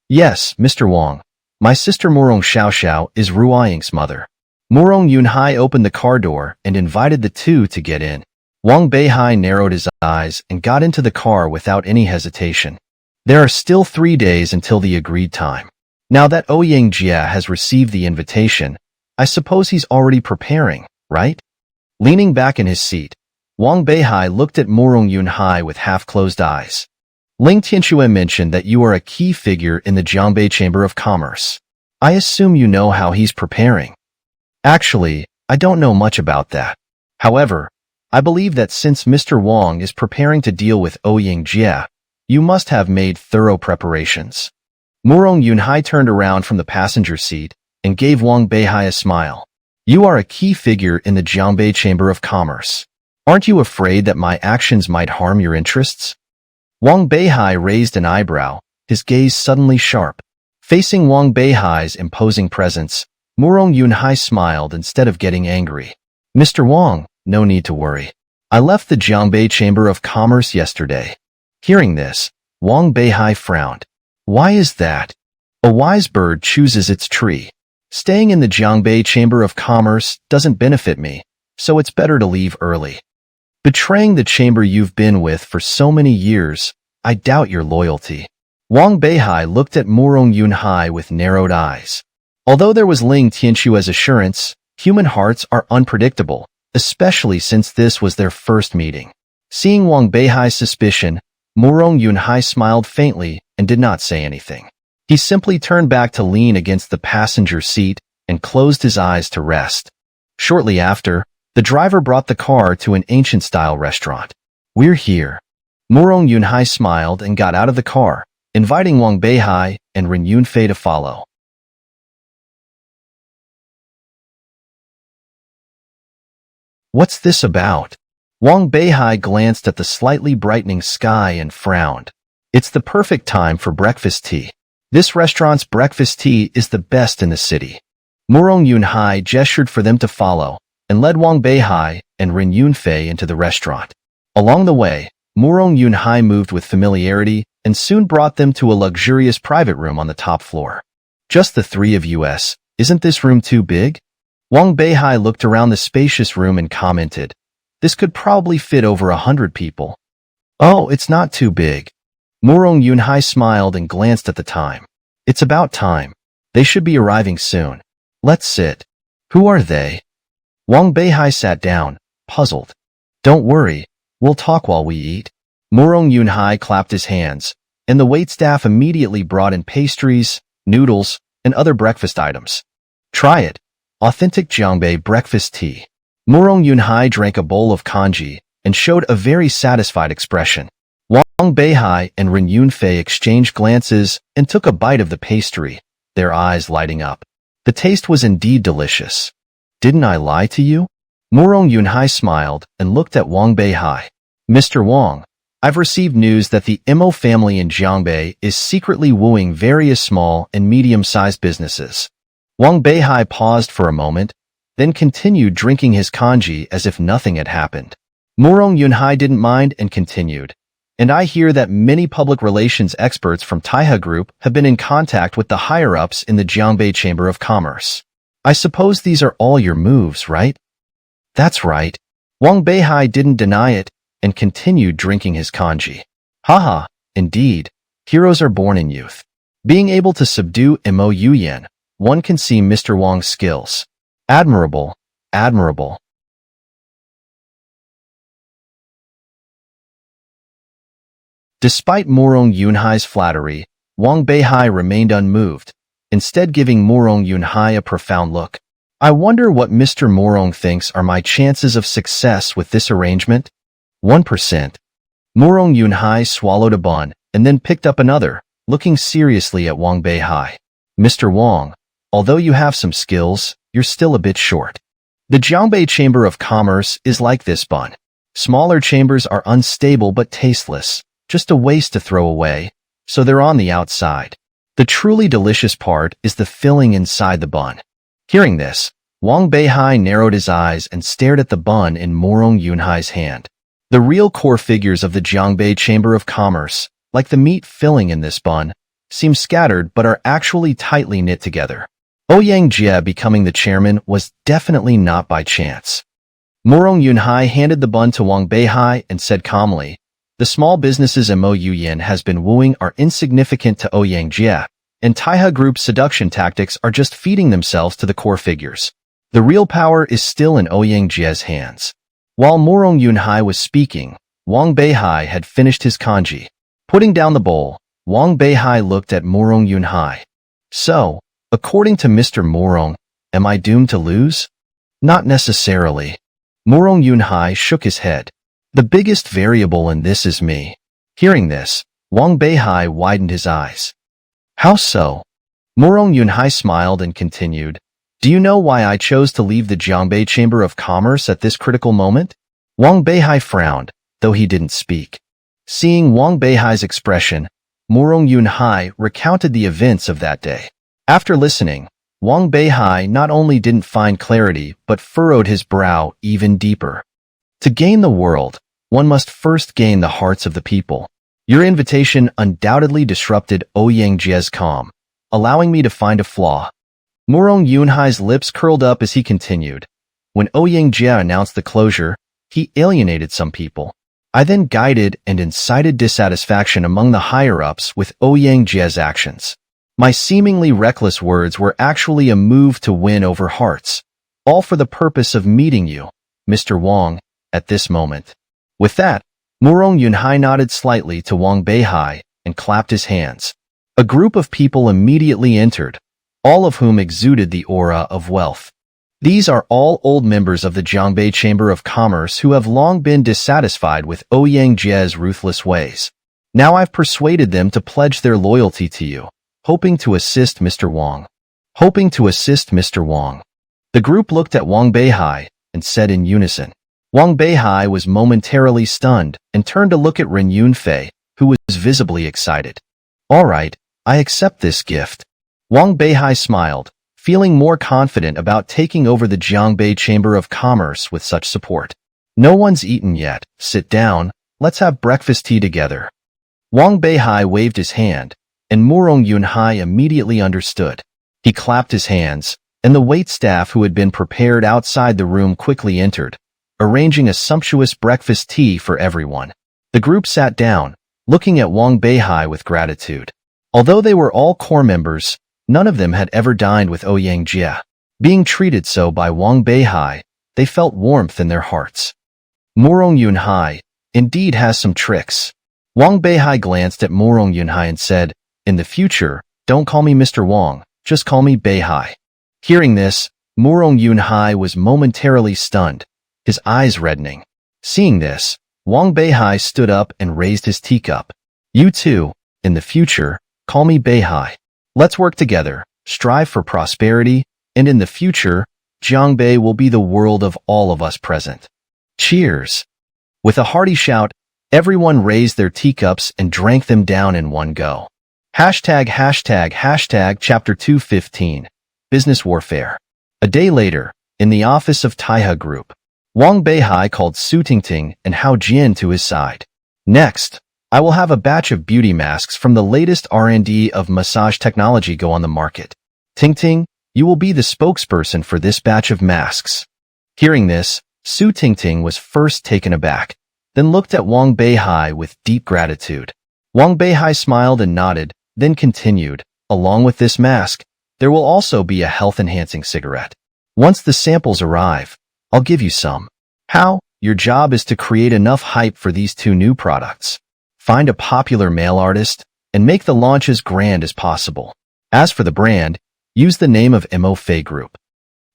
Yes, Mr. Wang. My sister Morong Xiaoxiao is Ruoying's mother. Morong Yunhai opened the car door and invited the two to get in. Wang Beihai narrowed his eyes and got into the car without any hesitation. There are still 3 days until the agreed time. Now that Ouyang Jie has received the invitation, I suppose he's already preparing, right? Leaning back in his seat, Wang Beihai looked at Morong Yunhai with half-closed eyes. Ling Tianqiu mentioned that you are a key figure in the Jiangbei Chamber of Commerce. I assume you know how he's preparing. Actually, I don't know much about that. However, I believe that since Mr. Wang is preparing to deal with Ouyang Jie, you must have made thorough preparations. Morong Yunhai turned around from the passenger seat and gave Wang Beihai a smile. You are a key figure in the Jiangbei Chamber of Commerce. Aren't you afraid that my actions might harm your interests? Wang Beihai raised an eyebrow, his gaze suddenly sharp. Facing Wang Beihai's imposing presence, Morong Yunhai smiled instead of getting angry. Mr. Wang, no need to worry. I left the Jiangbei Chamber of Commerce yesterday. Hearing this, Wang Beihai frowned. Why is that? A wise bird chooses its tree. Staying in the Jiangbei Chamber of Commerce doesn't benefit me, so it's better to leave early. Betraying the chamber you've been with for so many years, I doubt your loyalty. Wang Beihai looked at Morong Yunhai with narrowed eyes. Although there was Ling Tianqiu's assurance, human hearts are unpredictable, especially since this was their first meeting. Seeing Wang Beihai's suspicion, Morong Yunhai smiled faintly and did not say anything. He simply turned back to lean against the passenger seat and closed his eyes to rest. Shortly after, the driver brought the car to an ancient-style restaurant. We're here. Morong Yunhai smiled and got out of the car, inviting Wang Beihai and Ren Yunfei to follow. What's this about? Wang Beihai glanced at the slightly brightening sky and frowned. It's the perfect time for breakfast tea. This restaurant's breakfast tea is the best in the city. Morong Yunhai gestured for them to follow and led Wang Beihai and Ren Yunfei into the restaurant. Along the way, Murong Yunhai moved with familiarity and soon brought them to a luxurious private room on the top floor. Just the three of us, isn't this room too big? Wang Beihai looked around the spacious room and commented, this could probably fit over 100 people. Oh, it's not too big. Murong Yunhai smiled and glanced at the time. It's about time. They should be arriving soon. Let's sit. Who are they? Wang Beihai sat down, puzzled. Don't worry, we'll talk while we eat. Murong Yunhai clapped his hands, and the waitstaff immediately brought in pastries, noodles, and other breakfast items. Try it. Authentic Jiangbei breakfast tea. Murong Yunhai drank a bowl of kanji and showed a very satisfied expression. Wang Beihai and Ren Yunfei exchanged glances and took a bite of the pastry, their eyes lighting up. The taste was indeed delicious. Didn't I lie to you? Murong Yunhai smiled and looked at Wang Beihai. Mr. Wang, I've received news that the Imo family in Jiangbei is secretly wooing various small and medium-sized businesses. Wang Beihai paused for a moment, then continued drinking his kanji as if nothing had happened. Murong Yunhai didn't mind and continued. And I hear that many public relations experts from Taiha Group have been in contact with the higher-ups in the Jiangbei Chamber of Commerce. I suppose these are all your moves, right? That's right. Wang Beihai didn't deny it and continued drinking his kanji. Haha, indeed. Heroes are born in youth. Being able to subdue Imo Yuyan, one can see Mr. Wang's skills. Admirable, admirable. Despite Murong Yunhai's flattery, Wang Beihai remained unmoved, instead giving Murong Yunhai a profound look. I wonder what Mr. Murong thinks are my chances of success with this arrangement? 1%. Murong Yunhai swallowed a bun and then picked up another, looking seriously at Wang Beihai. Mr. Wang, although you have some skills, you're still a bit short. The Jiangbei Chamber of Commerce is like this bun. Smaller chambers are unstable but tasteless, just a waste to throw away, so they're on the outside. The truly delicious part is the filling inside the bun. Hearing this, Wang Beihai narrowed his eyes and stared at the bun in Murong Yunhai's hand. The real core figures of the Jiangbei Chamber of Commerce, like the meat filling in this bun, seem scattered but are actually tightly knit together. Ouyang Jie becoming the chairman was definitely not by chance. Murong Yunhai handed the bun to Wang Beihai and said calmly, the small businesses Mo Yuyan has been wooing are insignificant to Ouyang Jie, and Taiha Group's seduction tactics are just feeding themselves to the core figures. The real power is still in Ouyang Jie's hands. While Murong Yunhai was speaking, Wang Beihai had finished his kanji. Putting down the bowl, Wang Beihai looked at Murong Yunhai. So, according to Mr. Murong, am I doomed to lose? Not necessarily. Murong Yunhai shook his head. The biggest variable in this is me. Hearing this, Wang Beihai widened his eyes. How so? Murong Yunhai smiled and continued. Do you know why I chose to leave the Jiangbei Chamber of Commerce at this critical moment? Wang Beihai frowned, though he didn't speak. Seeing Wang Beihai's expression, Murong Yunhai recounted the events of that day. After listening, Wang Beihai not only didn't find clarity but furrowed his brow even deeper. To gain the world, one must first gain the hearts of the people. Your invitation undoubtedly disrupted Ouyang Jie's calm, allowing me to find a flaw. Murong Yunhai's lips curled up as he continued. When Ouyang Jie announced the closure, he alienated some people. I then guided and incited dissatisfaction among the higher-ups with Ouyang Jie's actions. My seemingly reckless words were actually a move to win over hearts, all for the purpose of meeting you, Mr. Wang, at this moment. With that, Murong Yunhai nodded slightly to Wang Beihai and clapped his hands. A group of people immediately entered, all of whom exuded the aura of wealth. These are all old members of the Jiangbei Chamber of Commerce who have long been dissatisfied with Ouyang Jie's ruthless ways. Now I've persuaded them to pledge their loyalty to you, hoping to assist Mr. Wang. Hoping to assist Mr. Wang. The group looked at Wang Beihai and said in unison. Wang Beihai was momentarily stunned and turned to look at Ren Yunfei, who was visibly excited. All right, I accept this gift. Wang Beihai smiled, feeling more confident about taking over the Jiangbei Chamber of Commerce with such support. No one's eaten yet. Sit down. Let's have breakfast tea together. Wang Beihai waved his hand, and Murong Yunhai immediately understood. He clapped his hands, and the waitstaff who had been prepared outside the room quickly entered, arranging a sumptuous breakfast tea for everyone. The group sat down, looking at Wang Beihai with gratitude. Although they were all core members, none of them had ever dined with Ouyang Jie. Being treated so by Wang Beihai, they felt warmth in their hearts. Murong Yunhai indeed has some tricks. Wang Beihai glanced at Murong Yunhai and said, "In the future, don't call me Mr. Wang, just call me Beihai." Hearing this, Murong Yunhai was momentarily stunned, his eyes reddening. Seeing this, Wang Beihai stood up and raised his teacup. "You too, in the future, call me Beihai. Let's work together, strive for prosperity, and in the future, Jiangbei will be the world of all of us present. Cheers!" With a hearty shout, everyone raised their teacups and drank them down in one go. Chapter 215. Business Warfare. A day later, in the office of Taihe Group, Wang Beihai called Su Tingting and Hao Jian to his side. "Next, I will have a batch of beauty masks from the latest R&D of massage technology go on the market. Tingting, you will be the spokesperson for this batch of masks." Hearing this, Su Tingting was first taken aback, then looked at Wang Beihai with deep gratitude. Wang Beihai smiled and nodded, then continued, "Along with this mask, there will also be a health-enhancing cigarette. Once the samples arrive, I'll give you some. How? Your job is to create enough hype for these two new products. Find a popular male artist, and make the launch as grand as possible. As for the brand, use the name of Mo Fei Group."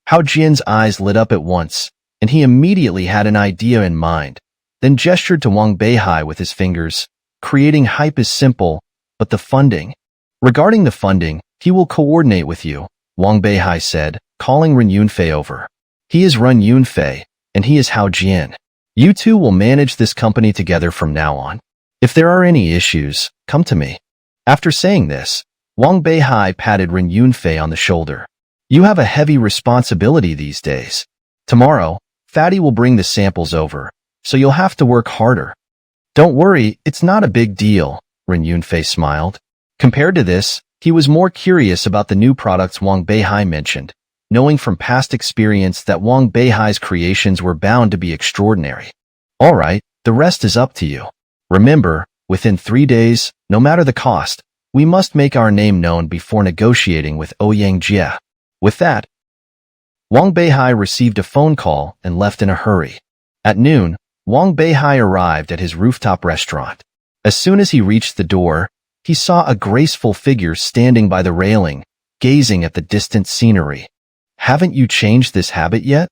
Hao Jian's eyes lit up at once, and he immediately had an idea in mind, then gestured to Wang Beihai with his fingers. "Creating hype is simple, but the funding? Regarding the funding, he will coordinate with you," Wang Beihai said, calling Ren Yunfei over. "He is Ren Yunfei, and he is Hao Jian. You two will manage this company together from now on. If there are any issues, come to me." After saying this, Wang Beihai patted Ren Yunfei on the shoulder. "You have a heavy responsibility these days. Tomorrow, Fatty will bring the samples over, so you'll have to work harder." "Don't worry, it's not a big deal," Ren Yunfei smiled. Compared to this, he was more curious about the new products Wang Beihai mentioned, knowing from past experience that Wang Beihai's creations were bound to be extraordinary. "All right, the rest is up to you. Remember, within 3 days, no matter the cost, we must make our name known before negotiating with Ouyang Jie." With that, Wang Beihai received a phone call and left in a hurry. At noon, Wang Beihai arrived at his rooftop restaurant. As soon as he reached the door, he saw a graceful figure standing by the railing, gazing at the distant scenery. "Haven't you changed this habit yet?"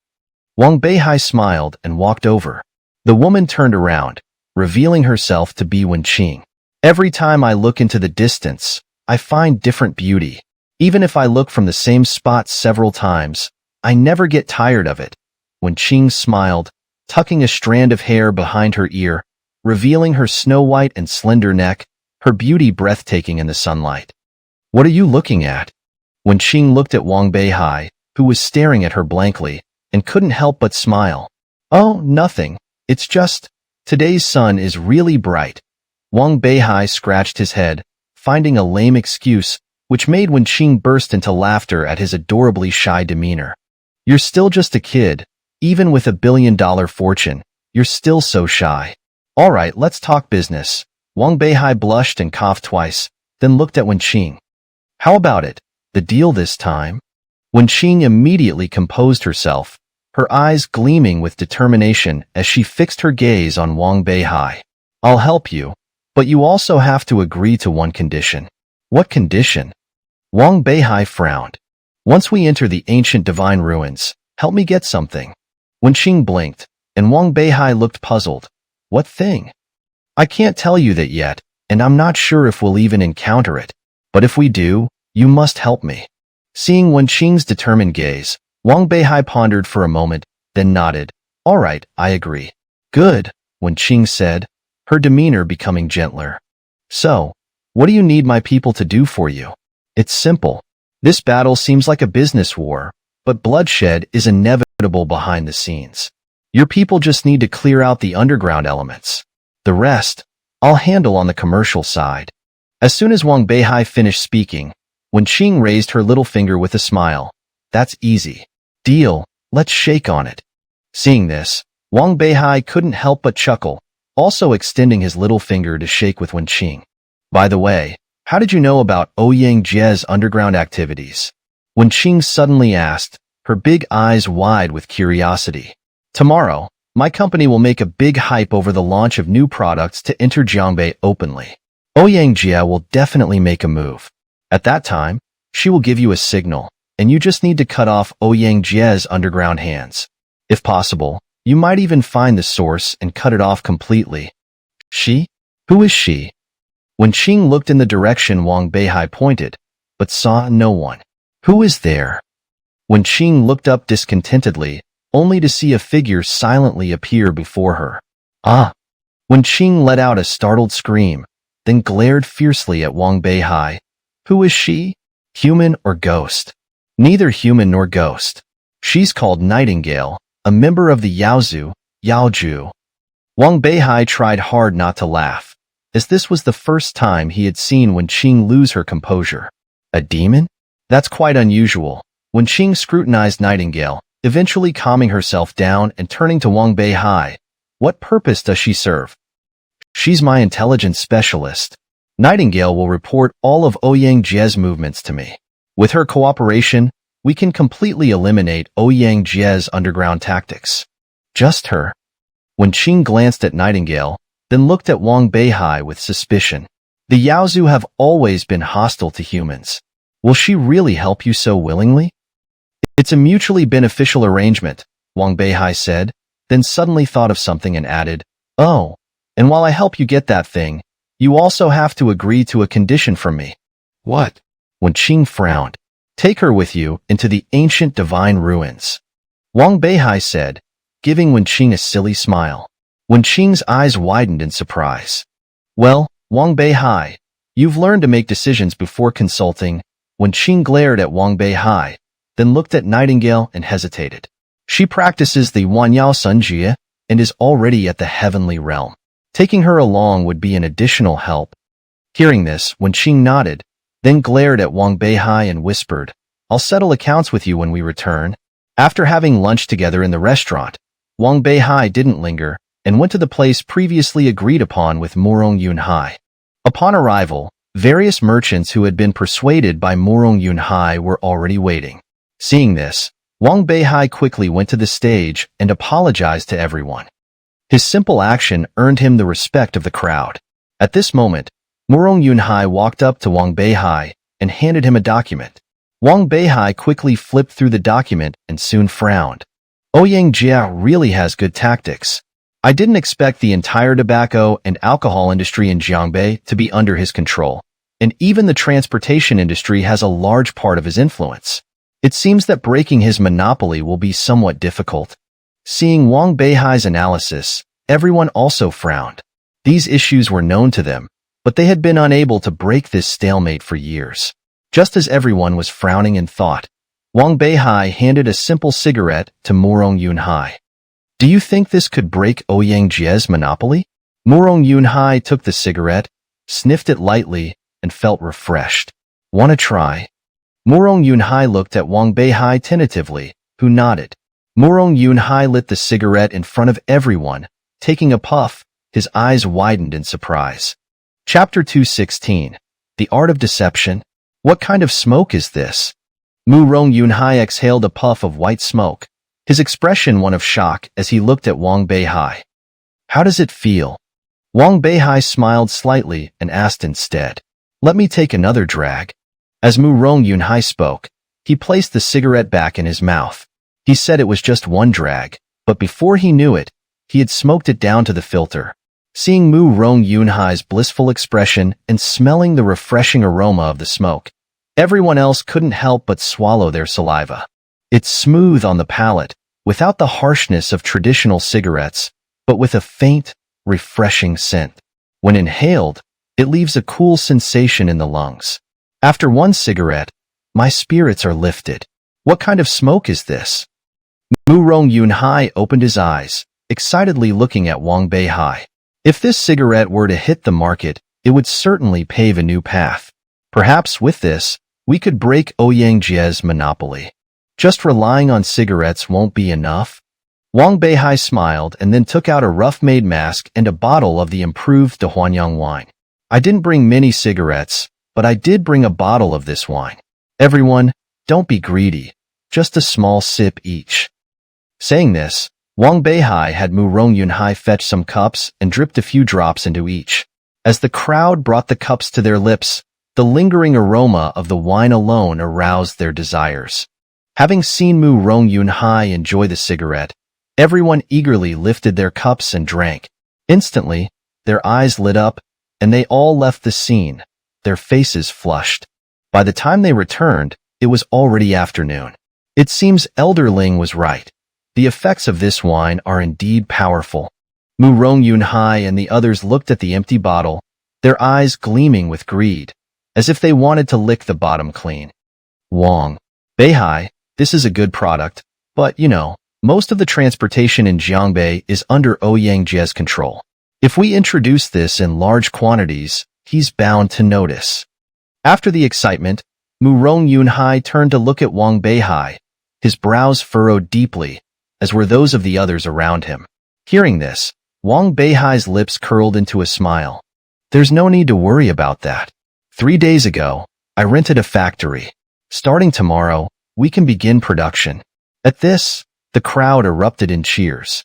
Wang Beihai smiled and walked over. The woman turned around, revealing herself to be Wenqing. "Every time I look into the distance, I find different beauty. Even if I look from the same spot several times, I never get tired of it." Wenqing smiled, tucking a strand of hair behind her ear, revealing her snow-white and slender neck, her beauty breathtaking in the sunlight. "What are you looking at?" Wenqing looked at Wang Beihai, who was staring at her blankly, and couldn't help but smile. "Oh, nothing. It's just, today's sun is really bright." Wang Beihai scratched his head, finding a lame excuse, which made Wenqing burst into laughter at his adorably shy demeanor. "You're still just a kid. Even with $1 billion fortune, you're still so shy. All right, let's talk business." Wang Beihai blushed and coughed twice, then looked at Wenqing. "How about it? The deal this time?" Wenqing immediately composed herself, her eyes gleaming with determination as she fixed her gaze on Wang Beihai. "I'll help you, but you also have to agree to one condition." "What condition?" Wang Beihai frowned. "Once we enter the ancient divine ruins, help me get something." Wenqing blinked, and Wang Beihai looked puzzled. "What thing?" "I can't tell you that yet, and I'm not sure if we'll even encounter it. But if we do, you must help me." Seeing Wenqing's determined gaze, Wang Beihai pondered for a moment, then nodded. "All right, I agree." "Good," Wenqing said, her demeanor becoming gentler. "So, what do you need my people to do for you?" "It's simple. This battle seems like a business war, but bloodshed is inevitable behind the scenes. Your people just need to clear out the underground elements. The rest, I'll handle on the commercial side. As soon as Wang Beihai finished speaking, Wen Qing raised her little finger with a smile. That's easy. Deal, let's shake on it. Seeing this, Wang Beihai couldn't help but chuckle, also extending his little finger to shake with Wen Qing. By the way, how did you know about Ouyang Jie's underground activities? Wen Qing suddenly asked, her big eyes wide with curiosity. Tomorrow, my company will make a big hype over the launch of new products to enter Jiangbei openly. Ouyang Jie will definitely make a move. At that time, she will give you a signal, and you just need to cut off Ouyang Jie's underground hands. If possible, you might even find the source and cut it off completely. She? Who is she? Wen Qing looked in the direction Wang Beihai pointed, but saw no one. Who is there? Wen Qing looked up discontentedly, only to see a figure silently appear before her. Ah! Wen Qing let out a startled scream, then glared fiercely at Wang Beihai. Who is she? Human or ghost? Neither human nor ghost. She's called Nightingale, a member of the Yaozu, Yaoju. Wang Beihai tried hard not to laugh, as this was the first time he had seen Wen Qing lose her composure. A demon? That's quite unusual. Wen Qing scrutinized Nightingale, eventually calming herself down and turning to Wang Beihai. What purpose does she serve? She's my intelligence specialist. Nightingale will report all of Ouyang Jie's movements to me. With her cooperation, we can completely eliminate Ouyang Jie's underground tactics. Just her. Wen Qing glanced at Nightingale, then looked at Wang Beihai with suspicion. The Yaozu have always been hostile to humans. Will she really help you so willingly? It's a mutually beneficial arrangement, Wang Beihai said, then suddenly thought of something and added, Oh, and while I help you get that thing, you also have to agree to a condition from me. What? Wen Qing frowned. Take her with you into the ancient divine ruins. Wang Beihai said, giving Wen Qing a silly smile. Wen Qing's eyes widened in surprise. Well, Wang Beihai, you've learned to make decisions before consulting. Wen Qing glared at Wang Beihai, then looked at Nightingale and hesitated. She practices the Wanyao Sunjie and is already at the heavenly realm. Taking her along would be an additional help. Hearing this, Wen Qing nodded, then glared at Wang Beihai and whispered, I'll settle accounts with you when we return. After having lunch together in the restaurant, Wang Beihai didn't linger and went to the place previously agreed upon with Morong Yunhai. Upon arrival, various merchants who had been persuaded by Morong Yunhai were already waiting. Seeing this, Wang Beihai quickly went to the stage and apologized to everyone. His simple action earned him the respect of the crowd. At this moment, Morong Yunhai walked up to Wang Beihai and handed him a document. Wang Beihai quickly flipped through the document and soon frowned. Ouyang Jie really has good tactics. I didn't expect the entire tobacco and alcohol industry in Jiangbei to be under his control, and even the transportation industry has a large part of his influence. It seems that breaking his monopoly will be somewhat difficult. Seeing Wang Beihai's analysis, everyone also frowned. These issues were known to them, but they had been unable to break this stalemate for years. Just as everyone was frowning in thought, Wang Beihai handed a simple cigarette to Morong Yunhai. Do you think this could break Ouyang Jie's monopoly? Morong Yunhai took the cigarette, sniffed it lightly, and felt refreshed. Wanna try? Morong Yunhai looked at Wang Beihai tentatively, who nodded. Morong Yunhai lit the cigarette in front of everyone, taking a puff, his eyes widened in surprise. Chapter 216. The Art of Deception. What kind of smoke is this? Morong Yunhai exhaled a puff of white smoke, his expression one of shock as he looked at Wang Beihai. How does it feel? Wang Beihai smiled slightly and asked instead. Let me take another drag. As Morong Yunhai spoke, he placed the cigarette back in his mouth. He said it was just one drag, but before he knew it, he had smoked it down to the filter. Seeing Morong Yunhai's blissful expression and smelling the refreshing aroma of the smoke, everyone else couldn't help but swallow their saliva. It's smooth on the palate, without the harshness of traditional cigarettes, but with a faint, refreshing scent. When inhaled, it leaves a cool sensation in the lungs. After one cigarette, my spirits are lifted. What kind of smoke is this? Mu Rong Yunhai opened his eyes, excitedly looking at Wang Beihai. If this cigarette were to hit the market, it would certainly pave a new path. Perhaps with this, we could break Ouyang Jie's monopoly. Just relying on cigarettes won't be enough. Wang Beihai smiled and then took out a rough-made mask and a bottle of the improved Dehuanyang wine. I didn't bring many cigarettes, but I did bring a bottle of this wine. Everyone, don't be greedy. Just a small sip each. Saying this, Wang Beihai had Mu Rong Yunhai fetch some cups and dripped a few drops into each. As the crowd brought the cups to their lips, the lingering aroma of the wine alone aroused their desires. Having seen Mu Rong Yunhai enjoy the cigarette, everyone eagerly lifted their cups and drank. Instantly, their eyes lit up, and they all left the scene, their faces flushed. By the time they returned, it was already afternoon. It seems Elder Ling was right. The effects of this wine are indeed powerful. Mu Rong Yunhai and the others looked at the empty bottle, their eyes gleaming with greed, as if they wanted to lick the bottom clean. Wang Beihai, this is a good product, but most of the transportation in Jiangbei is under Ouyang Jie's control. If we introduce this in large quantities, he's bound to notice. After the excitement, Mu Rong Yunhai turned to look at Wang Beihai. His brows furrowed deeply, as were those of the others around him. Hearing this, Wang Beihai's lips curled into a smile. There's no need to worry about that. 3 days ago, I rented a factory. Starting tomorrow, we can begin production. At this, the crowd erupted in cheers.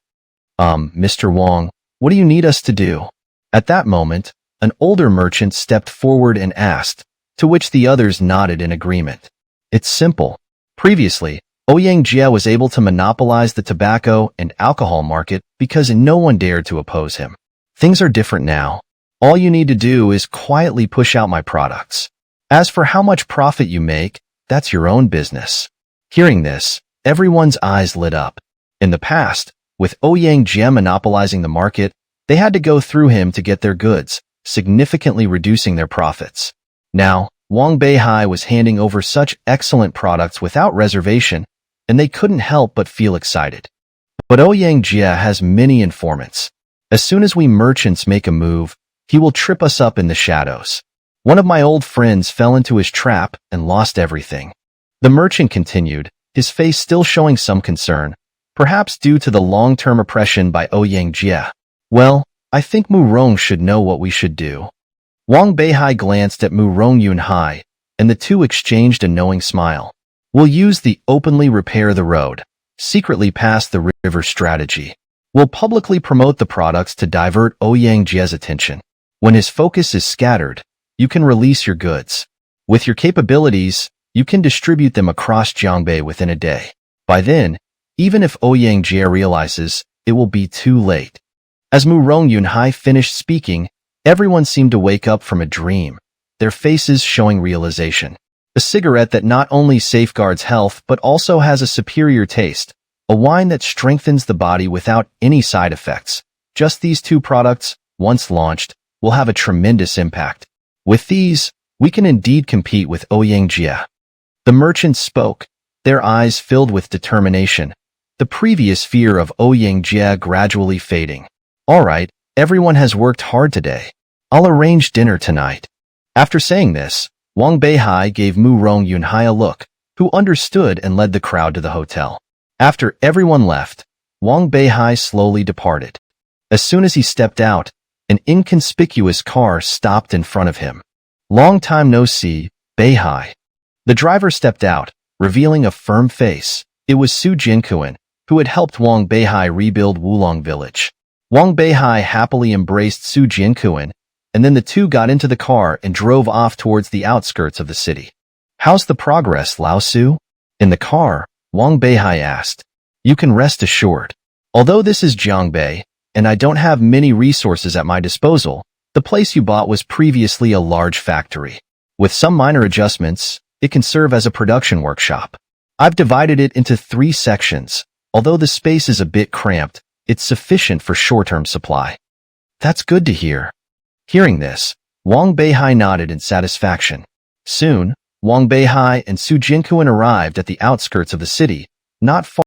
Mr. Wang, what do you need us to do? At that moment, an older merchant stepped forward and asked, to which the others nodded in agreement. It's simple. Previously, Ouyang Jie was able to monopolize the tobacco and alcohol market because no one dared to oppose him. Things are different now. All you need to do is quietly push out my products. As for how much profit you make, that's your own business. Hearing this, everyone's eyes lit up. In the past, with Ouyang Jie monopolizing the market, they had to go through him to get their goods, significantly reducing their profits. Now, Wang Beihai was handing over such excellent products without reservation, and they couldn't help but feel excited. But Ouyang Jie has many informants. As soon as we merchants make a move, he will trip us up in the shadows. One of my old friends fell into his trap and lost everything. The merchant continued, his face still showing some concern, perhaps due to the long-term oppression by Ouyang Jie. Well, I think Mu Rong should know what we should do. Wang Beihai glanced at Mu Rong Yunhai, and the two exchanged a knowing smile. We'll use the openly repair the road, secretly pass the river strategy. We'll publicly promote the products to divert Ouyang Jie's attention. When his focus is scattered, you can release your goods. With your capabilities, you can distribute them across Jiangbei within a day. By then, even if Ouyang Jie realizes, it will be too late. As Mu Rong Yunhai finished speaking, everyone seemed to wake up from a dream, their faces showing realization. A cigarette that not only safeguards health but also has a superior taste, a wine that strengthens the body without any side effects. Just these two products, once launched, will have a tremendous impact. With these, we can indeed compete with Ouyang Jie. The merchants spoke, their eyes filled with determination, the previous fear of Ouyang Jie gradually fading. All right, everyone has worked hard today. I'll arrange dinner tonight. After saying this, Wang Beihai gave Mu Rong Yunhai a look, who understood and led the crowd to the hotel. After everyone left, Wang Beihai slowly departed. As soon as he stepped out, an inconspicuous car stopped in front of him. Long time no see, Beihai. The driver stepped out, revealing a firm face. It was Su Jinkuan, who had helped Wang Beihai rebuild Wulong village. Wang Beihai happily embraced Su Jinkuan, and then the two got into the car and drove off towards the outskirts of the city. How's the progress, Lao Su? In the car, Wang Beihai asked. You can rest assured. Although this is Jiangbei, and I don't have many resources at my disposal, the place you bought was previously a large factory. With some minor adjustments, it can serve as a production workshop. I've divided it into 3 sections. Although the space is a bit cramped, it's sufficient for short-term supply. That's good to hear. Hearing this, Wang Beihai nodded in satisfaction. Soon, Wang Beihai and Su Jinkuan arrived at the outskirts of the city, not far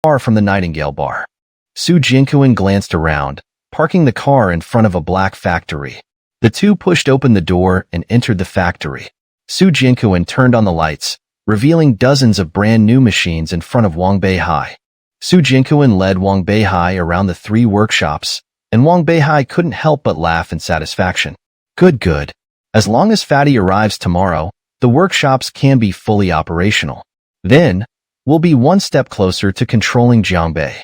far from the Nightingale bar. Su Jinkun glanced around, parking the car in front of a black factory. The two pushed open the door and entered the factory. Su Jinkun turned on the lights, revealing dozens of brand new machines in front of Wang Beihai. Su Jinkun led Wang Beihai around the three workshops, and Wang Beihai couldn't help but laugh in satisfaction. Good. As long as Fatty arrives tomorrow, the workshops can be fully operational. Then, we'll be one step closer to controlling Jiangbei.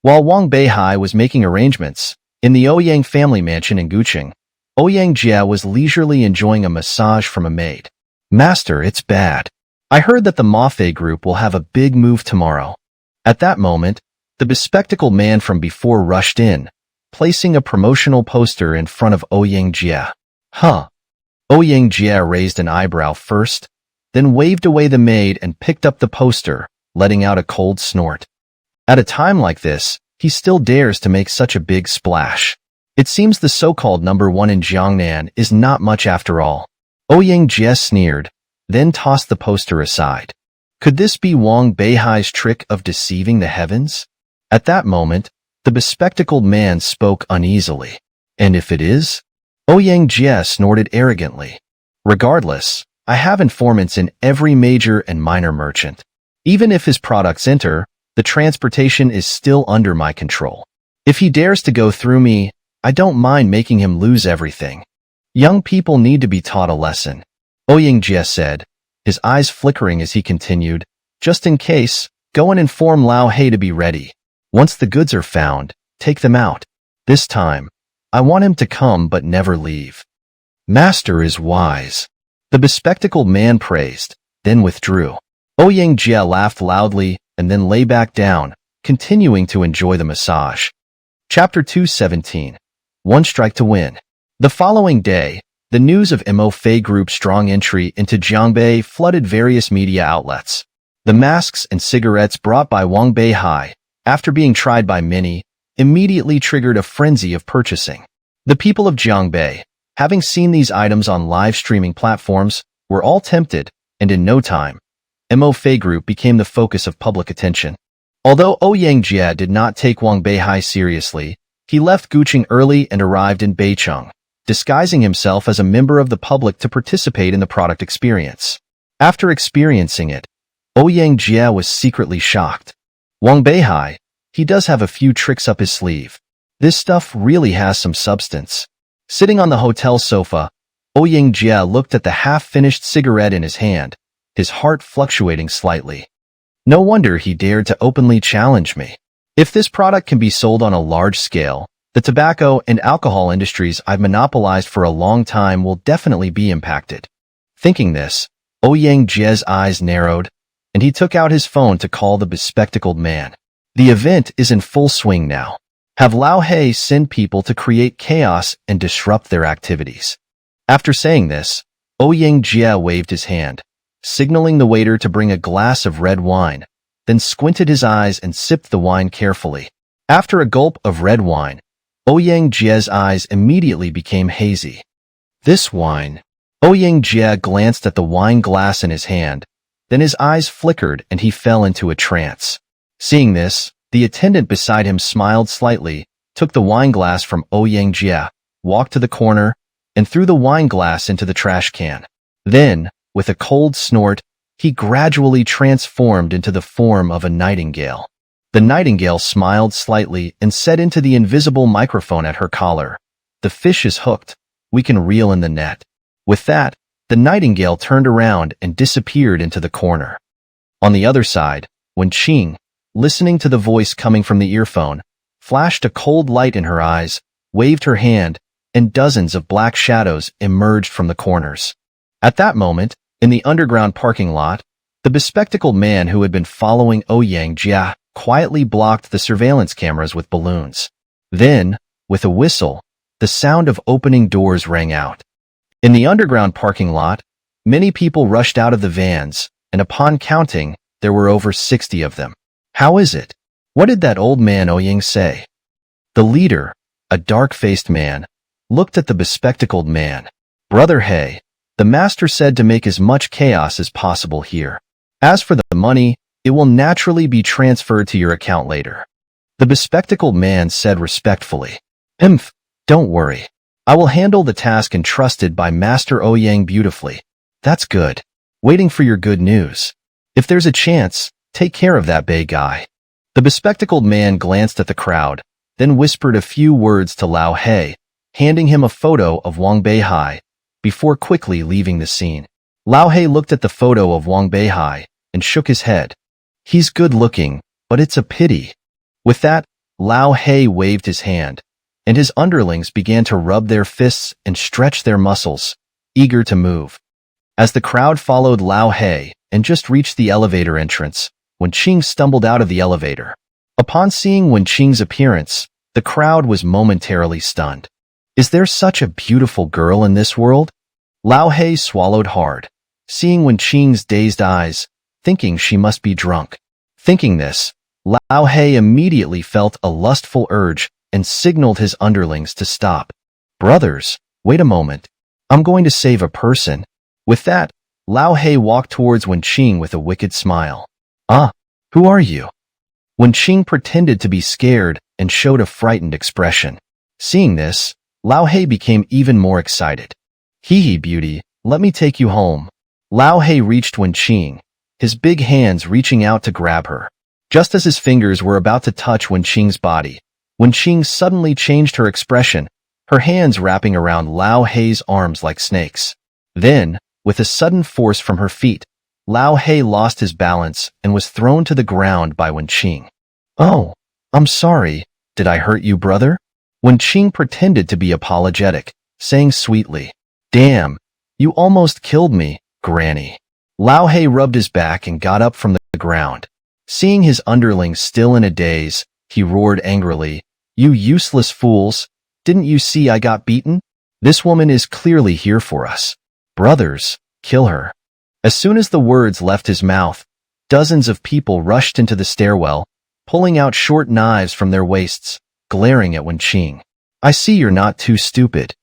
While Wang Beihai was making arrangements, in the Ouyang family mansion in Guqing, Ouyang Jia was leisurely enjoying a massage from a maid. Master, it's bad. I heard that the Mafei group will have a big move tomorrow. At that moment, the bespectacled man from before rushed in, placing a promotional poster in front of Ouyang Jia. Huh. Ouyang Jia raised an eyebrow first, then waved away the maid and picked up the poster, letting out a cold snort. At a time like this, he still dares to make such a big splash. It seems the so-called number one in Jiangnan is not much after all. Ouyang Jia sneered, then tossed the poster aside. Could this be Wang Beihai's trick of deceiving the heavens? At that moment, the bespectacled man spoke uneasily. And if it is? Ouyang Jia snorted arrogantly. Regardless, I have informants in every major and minor merchant. Even if his products enter, the transportation is still under my control. If he dares to go through me, I don't mind making him lose everything. Young people need to be taught a lesson, Ouyang Jia said, his eyes flickering as he continued. Just in case, go and inform Lao He to be ready. Once the goods are found, take them out. This time, I want him to come but never leave. Master is wise. The bespectacled man praised, then withdrew. Ouyang Jia laughed loudly and then lay back down, continuing to enjoy the massage. Chapter 217. One Strike to Win. The following day, the news of Mo Fei Group's strong entry into Jiangbei flooded various media outlets. The masks and cigarettes brought by Wang Beihai, after being tried by many, immediately triggered a frenzy of purchasing. The people of Jiangbei, having seen these items on live streaming platforms, were all tempted, and in no time, Mo Fei Group became the focus of public attention. Although Ouyang Jia did not take Wang Beihai seriously, he left Guqing early and arrived in Beicheng, disguising himself as a member of the public to participate in the product experience. After experiencing it, Ouyang Jia was secretly shocked. Wang Beihai, he does have a few tricks up his sleeve. This stuff really has some substance. Sitting on the hotel sofa, Ouyang Jia looked at the half-finished cigarette in his hand, his heart fluctuating slightly. No wonder he dared to openly challenge me. If this product can be sold on a large scale, the tobacco and alcohol industries I've monopolized for a long time will definitely be impacted. Thinking this, Ouyang Jia's eyes narrowed, and he took out his phone to call the bespectacled man. The event is in full swing now. Have Lao He send people to create chaos and disrupt their activities. After saying this, Ouyang Jia waved his hand, signaling the waiter to bring a glass of red wine, then squinted his eyes and sipped the wine carefully. After a gulp of red wine, Ouyang Jia's eyes immediately became hazy. This wine. Ouyang Jia glanced at the wine glass in his hand, then his eyes flickered and he fell into a trance. Seeing this, the attendant beside him smiled slightly, took the wine glass from Ouyang Jia, walked to the corner, and threw the wine glass into the trash can. Then, with a cold snort, he gradually transformed into the form of a nightingale. The nightingale smiled slightly and said into the invisible microphone at her collar, "The fish is hooked. We can reel in the net." With that, the nightingale turned around and disappeared into the corner. On the other side, when Qing, listening to the voice coming from the earphone, flashed a cold light in her eyes, waved her hand, and dozens of black shadows emerged from the corners. At that moment, in the underground parking lot, the bespectacled man who had been following Ouyang Jia quietly blocked the surveillance cameras with balloons. Then, with a whistle, the sound of opening doors rang out. In the underground parking lot, many people rushed out of the vans, and upon counting, there were over 60 of them. How is it? What did that old man Ouyang say? The leader, a dark-faced man, looked at the bespectacled man. Brother He, the master said to make as much chaos as possible here. As for the money, It will naturally be transferred to your account later. The bespectacled man said respectfully. Don't worry. I will handle the task entrusted by Master Ouyang beautifully. That's good. Waiting for your good news. If there's a chance, take care of that Bei guy. The bespectacled man glanced at the crowd, then whispered a few words to Lao He, handing him a photo of Wang Beihai, before quickly leaving the scene. Lao He looked at the photo of Wang Beihai and shook his head. He's good looking, but it's a pity. With that, Lao He waved his hand, and his underlings began to rub their fists and stretch their muscles, eager to move. As the crowd followed Lao He and just reached the elevator entrance, Wenqing stumbled out of the elevator. Upon seeing Wenqing's appearance, the crowd was momentarily stunned. Is there such a beautiful girl in this world? Lao He swallowed hard, seeing Wenqing's dazed eyes, thinking she must be drunk. Thinking this, Lao He immediately felt a lustful urge and signaled his underlings to stop. Brothers, wait a moment. I'm going to save a person. With that, Lao He walked towards Wenqing with a wicked smile. Who are you? Wenqing pretended to be scared and showed a frightened expression. Seeing this, Lao He became even more excited. Hee beauty, let me take you home. Lao He reached Wenqing, his big hands reaching out to grab her. Just as his fingers were about to touch Wenqing's body, Wenqing suddenly changed her expression, her hands wrapping around Lao He's arms like snakes. Then, with a sudden force from her feet, Lao He lost his balance and was thrown to the ground by Wenqing. Oh, I'm sorry. Did I hurt you, brother? Wenqing pretended to be apologetic, saying sweetly, Damn, you almost killed me, Granny. Lao He rubbed his back and got up from the ground. Seeing his underlings still in a daze, he roared angrily, You useless fools, didn't you see I got beaten? This woman is clearly here for us. Brothers, kill her. As soon as the words left his mouth, dozens of people rushed into the stairwell, pulling out short knives from their waists, glaring at Wenqing. I see you're not too stupid.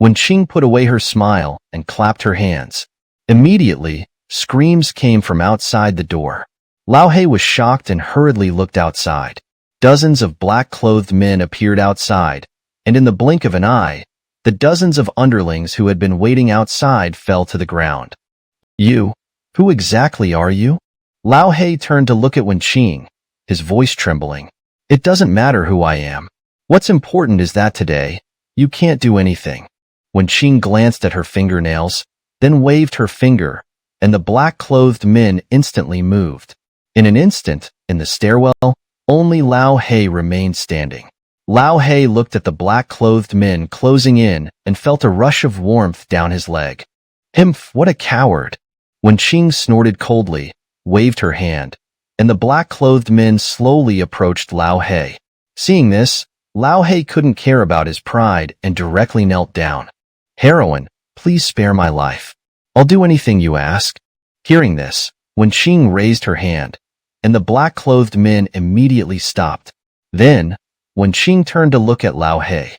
Wenqing put away her smile and clapped her hands. Immediately, screams came from outside the door. Lao He was shocked and hurriedly looked outside. Dozens of black-clothed men appeared outside, and in the blink of an eye, the dozens of underlings who had been waiting outside fell to the ground. You? Who exactly are you? Lao He turned to look at Wenqing, his voice trembling. It doesn't matter who I am. What's important is that today, you can't do anything. Wenqing glanced at her fingernails, then waved her finger, and the black-clothed men instantly moved. In an instant, in the stairwell, only Lao He remained standing. Lao He looked at the black-clothed men closing in and felt a rush of warmth down his leg. What a coward! Wenqing snorted coldly, waved her hand, and the black-clothed men slowly approached Lao He. Seeing this, Lao He couldn't care about his pride and directly knelt down. Heroine, please spare my life. I'll do anything you ask. Hearing this, Wenqing raised her hand, and the black-clothed men immediately stopped. Then, Wenqing turned to look at Lao He.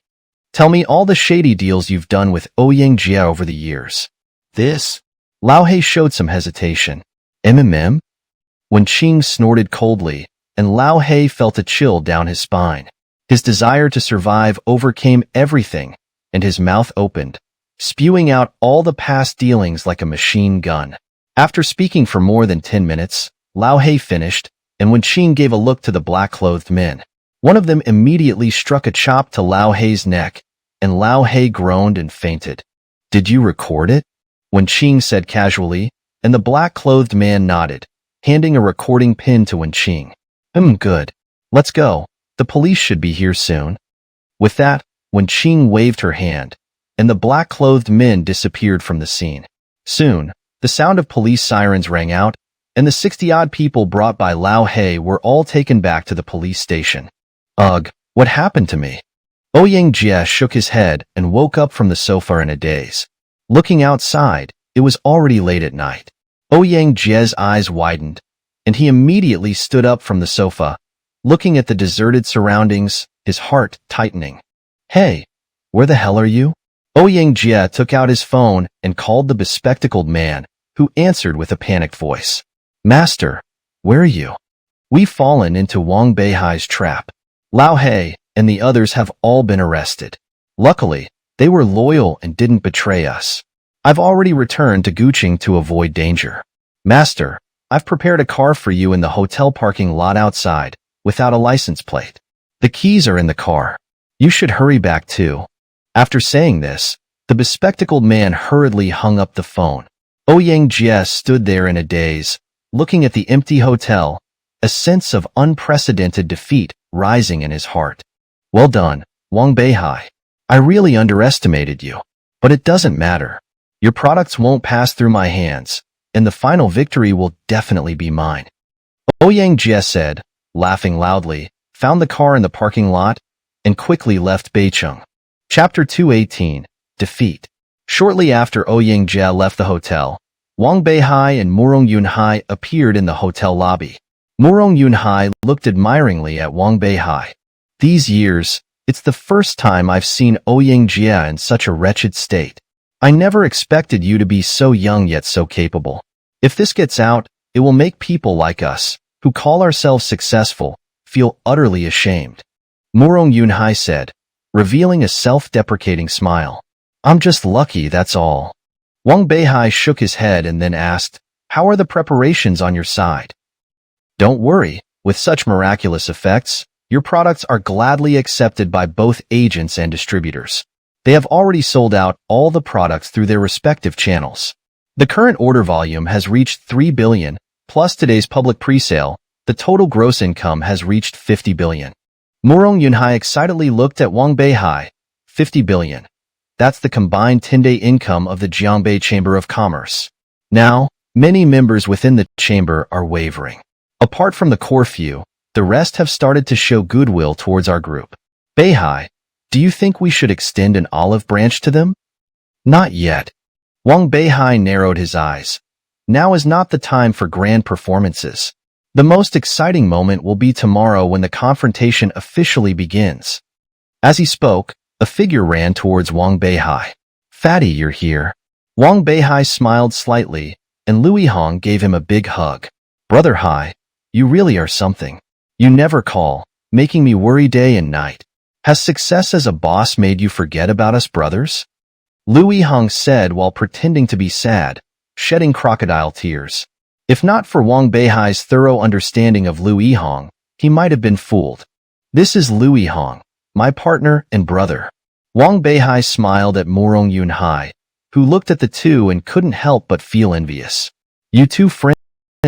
Tell me all the shady deals you've done with Ouyang Jia over the years. This? Lao He showed some hesitation. Wenqing snorted coldly, and Lao He felt a chill down his spine. His desire to survive overcame everything, and his mouth opened, spewing out all the past dealings like a machine gun. After speaking for more than 10 minutes, Lao He finished, and Wenqing gave a look to the black-clothed men. One of them immediately struck a chop to Lao He's neck, and Lao He groaned and fainted. Did you record it? Wenqing said casually, and the black-clothed man nodded, handing a recording pin to Wenqing. Good. Let's go. The police should be here soon. With that, Wenqing waved her hand, and the black-clothed men disappeared from the scene. Soon, the sound of police sirens rang out, and the 60-odd people brought by Lao He were all taken back to the police station. Ugh, what happened to me? Ouyang Jia shook his head and woke up from the sofa in a daze. Looking outside, it was already late at night. Ouyang Jia's eyes widened, and he immediately stood up from the sofa, looking at the deserted surroundings, his heart tightening. Hey, where the hell are you? Ouyang Jia took out his phone and called the bespectacled man, who answered with a panicked voice. Master, Where are you? We've fallen into Wang Beihai's trap. Lao Hei and the others have all been arrested. Luckily, they were loyal and didn't betray us. I've already returned to Guqing to avoid danger. Master, I've prepared a car for you in the hotel parking lot outside, without a license plate. The keys are in the car. You should hurry back too. After saying this, the bespectacled man hurriedly hung up the phone. Ouyang Jie stood there in a daze, looking at the empty hotel, a sense of unprecedented defeat rising in his heart. Well done, Wang Beihai. I really underestimated you. But it doesn't matter. Your products won't pass through my hands, and the final victory will definitely be mine. Ouyang Jie said, laughing loudly, found the car in the parking lot, and quickly left Beicheng. Chapter 218, Defeat. Shortly after Ouyang Jie left the hotel, Wang Beihai and Murong Yunhai appeared in the hotel lobby. Murong Yunhai looked admiringly at Wang Beihai. These years, it's the first time I've seen Ouyang Jie in such a wretched state. I never expected you to be so young yet so capable. If this gets out, it will make people like us, who call ourselves successful, feel utterly ashamed. Murong Yunhai said, revealing a self-deprecating smile. I'm just lucky, that's all. Wang Beihai shook his head and then asked, how are the preparations on your side? Don't worry, with such miraculous effects, your products are gladly accepted by both agents and distributors. They have already sold out all the products through their respective channels. The current order volume has reached 3 billion, plus today's public presale, the total gross income has reached 50 billion. Murong Yunhai excitedly looked at Wang Beihai. 50 billion. That's the combined 10-day income of the Jiangbei Chamber of Commerce. Now, many members within the chamber are wavering. Apart from the core few, the rest have started to show goodwill towards our group. Beihai, do you think we should extend an olive branch to them? Not yet. Wang Beihai narrowed his eyes. Now is not the time for grand performances. The most exciting moment will be tomorrow when the confrontation officially begins. As he spoke, a figure ran towards Wang Beihai. Fatty, you're here. Wang Beihai smiled slightly, and Lui Hong gave him a big hug. Brother Hai, you really are something. You never call, making me worry day and night. Has success as a boss made you forget about us brothers? Lui Hong said while pretending to be sad, shedding crocodile tears. If not for Wang Beihai's thorough understanding of Lui Hong, he might have been fooled. This is Lui Hong, my partner and brother. Wang Beihai smiled at Murong Yunhai, who looked at the two and couldn't help but feel envious. You two friends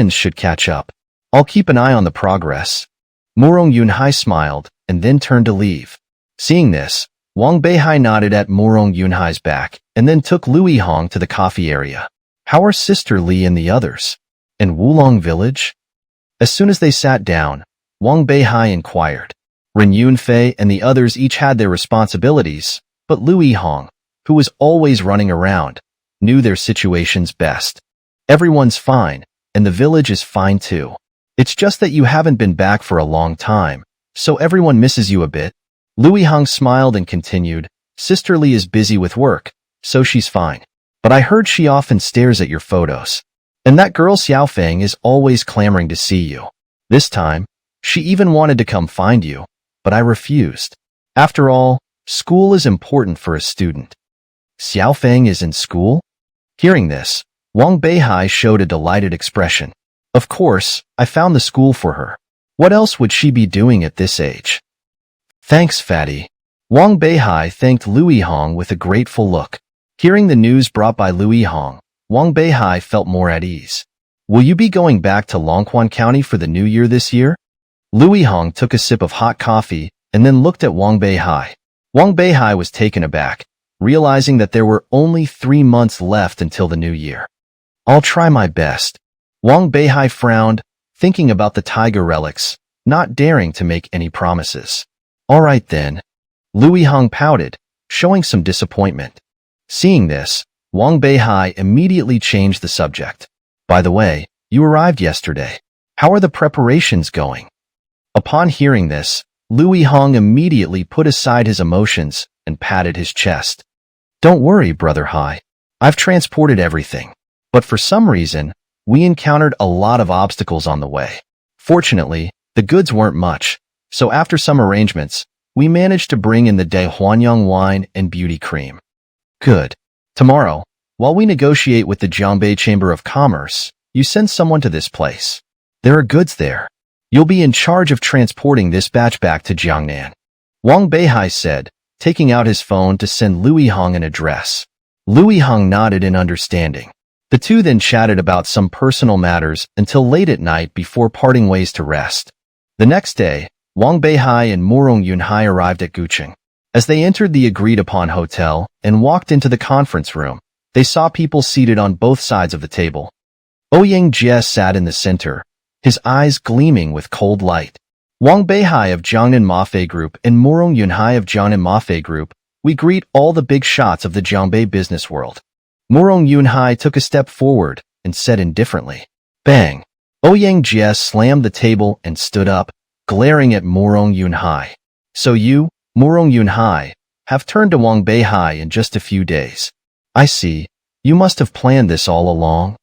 should catch up. I'll keep an eye on the progress. Murong Yunhai smiled and then turned to leave. Seeing this, Wang Beihai nodded at Murong Yunhai's back and then took Lui Hong to the coffee area. How are Sister Li and the others? In Wulong Village? As soon as they sat down, Wang Beihai inquired. Ren Yunfei and the others each had their responsibilities, but Lui Hong, who was always running around, knew their situations best. Everyone's fine, and the village is fine too. It's just that you haven't been back for a long time, so everyone misses you a bit. Lui Hong smiled and continued, Sister Li is busy with work, so she's fine. But I heard she often stares at your photos. And that girl Xiaofeng is always clamoring to see you. This time, she even wanted to come find you, but I refused. After all, school is important for a student. Xiaofeng is in school? Hearing this, Wang Beihai showed a delighted expression. Of course, I found the school for her. What else would she be doing at this age? Thanks, Fatty. Wang Beihai thanked Lui Hong with a grateful look. Hearing the news brought by Lui Hong, Wang Beihai felt more at ease. Will you be going back to Longquan County for the new year this year? Lui Hong took a sip of hot coffee and then looked at Wang Beihai. Wang Beihai was taken aback, realizing that there were only 3 months left until the new year. I'll try my best. Wang Beihai frowned, thinking about the tiger relics, not daring to make any promises. All right then. Lui Hong pouted, showing some disappointment. Seeing this, Wang Beihai immediately changed the subject. By the way, you arrived yesterday. How are the preparations going? Upon hearing this, Lui Hong immediately put aside his emotions and patted his chest. Don't worry, Brother Hai. I've transported everything. But for some reason, we encountered a lot of obstacles on the way. Fortunately, the goods weren't much, so after some arrangements, we managed to bring in the Daehuanyang wine and beauty cream. Good. Tomorrow, while we negotiate with the Jiangbei Chamber of Commerce, you send someone to this place. There are goods there. You'll be in charge of transporting this batch back to Jiangnan. Wang Beihai said, taking out his phone to send Lui Hong an address. Lui Hong nodded in understanding. The two then chatted about some personal matters until late at night before parting ways to rest. The next day, Wang Beihai and Murong Yunhai arrived at Gucheng. As they entered the agreed-upon hotel and walked into the conference room, they saw people seated on both sides of the table. Ouyang Jie sat in the center, his eyes gleaming with cold light. Wang Beihai of Jiangnan Mafei Group and Murong Yunhai of Jiangnan Mafei Group, we greet all the big shots of the Jiangbei business world. Murong Yunhai took a step forward and said indifferently, "Bang!" Ouyang Jie slammed the table and stood up, glaring at Murong Yunhai. "So you, Murong Yunhai, have turned to Wang Beihai in just a few days. I see. You must have planned this all along."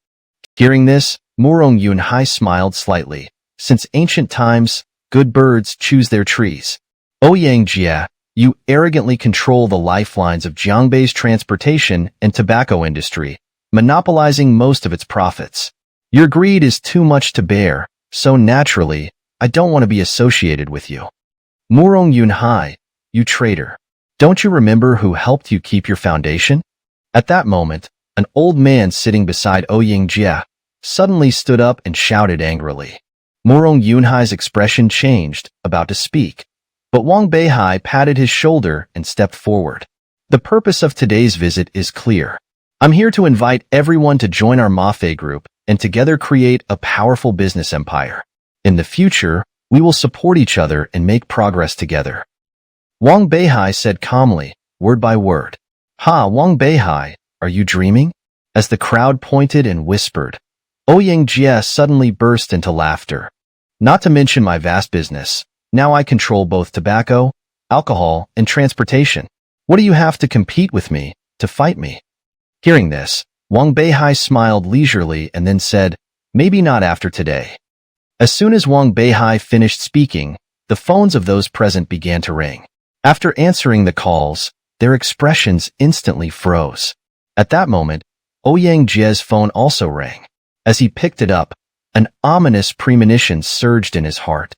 Hearing this, Murong Yunhai smiled slightly. Since ancient times, good birds choose their trees. Ouyang Jie, you arrogantly control the lifelines of Jiangbei's transportation and tobacco industry, monopolizing most of its profits. Your greed is too much to bear, so naturally, I don't want to be associated with you. Murong Yunhai, you traitor. Don't you remember who helped you keep your foundation? At that moment, an old man sitting beside Ouyang Jie suddenly stood up and shouted angrily. Murong Yunhai's expression changed, about to speak. But Wang Beihai patted his shoulder and stepped forward. The purpose of today's visit is clear. I'm here to invite everyone to join our Mafei group and together create a powerful business empire. In the future, we will support each other and make progress together. Wang Beihai said calmly, word by word. "Ha, Wang Beihai, are you dreaming?" As the crowd pointed and whispered, Ouyang Jie suddenly burst into laughter. "Not to mention my vast business. Now I control both tobacco, alcohol, and transportation. What do you have to compete with me, to fight me?" Hearing this, Wang Beihai smiled leisurely and then said, "Maybe not after today." As soon as Wang Beihai finished speaking, the phones of those present began to ring. After answering the calls, their expressions instantly froze. At that moment, Ouyang Jie's phone also rang. As he picked it up, an ominous premonition surged in his heart.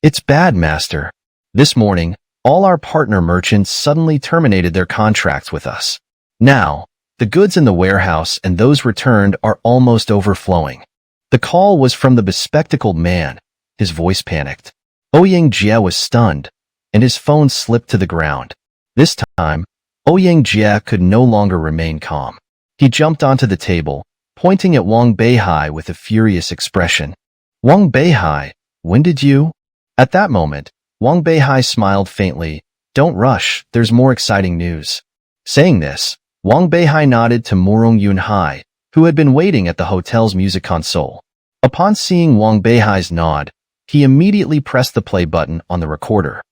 "It's bad, master. This morning, all our partner merchants suddenly terminated their contracts with us. Now, the goods in the warehouse and those returned are almost overflowing." The call was from the bespectacled man. His voice panicked. Ouyang Jie was stunned, and his phone slipped to the ground. This time, Ouyang Jie could no longer remain calm. He jumped onto the table, pointing at Wang Beihai with a furious expression. "Wang Beihai, when did you?" At that moment, Wang Beihai smiled faintly. "Don't rush, there's more exciting news." Saying this, Wang Beihai nodded to Murong Yunhai, who had been waiting at the hotel's music console. Upon seeing Wang Beihai's nod, he immediately pressed the play button on the recorder.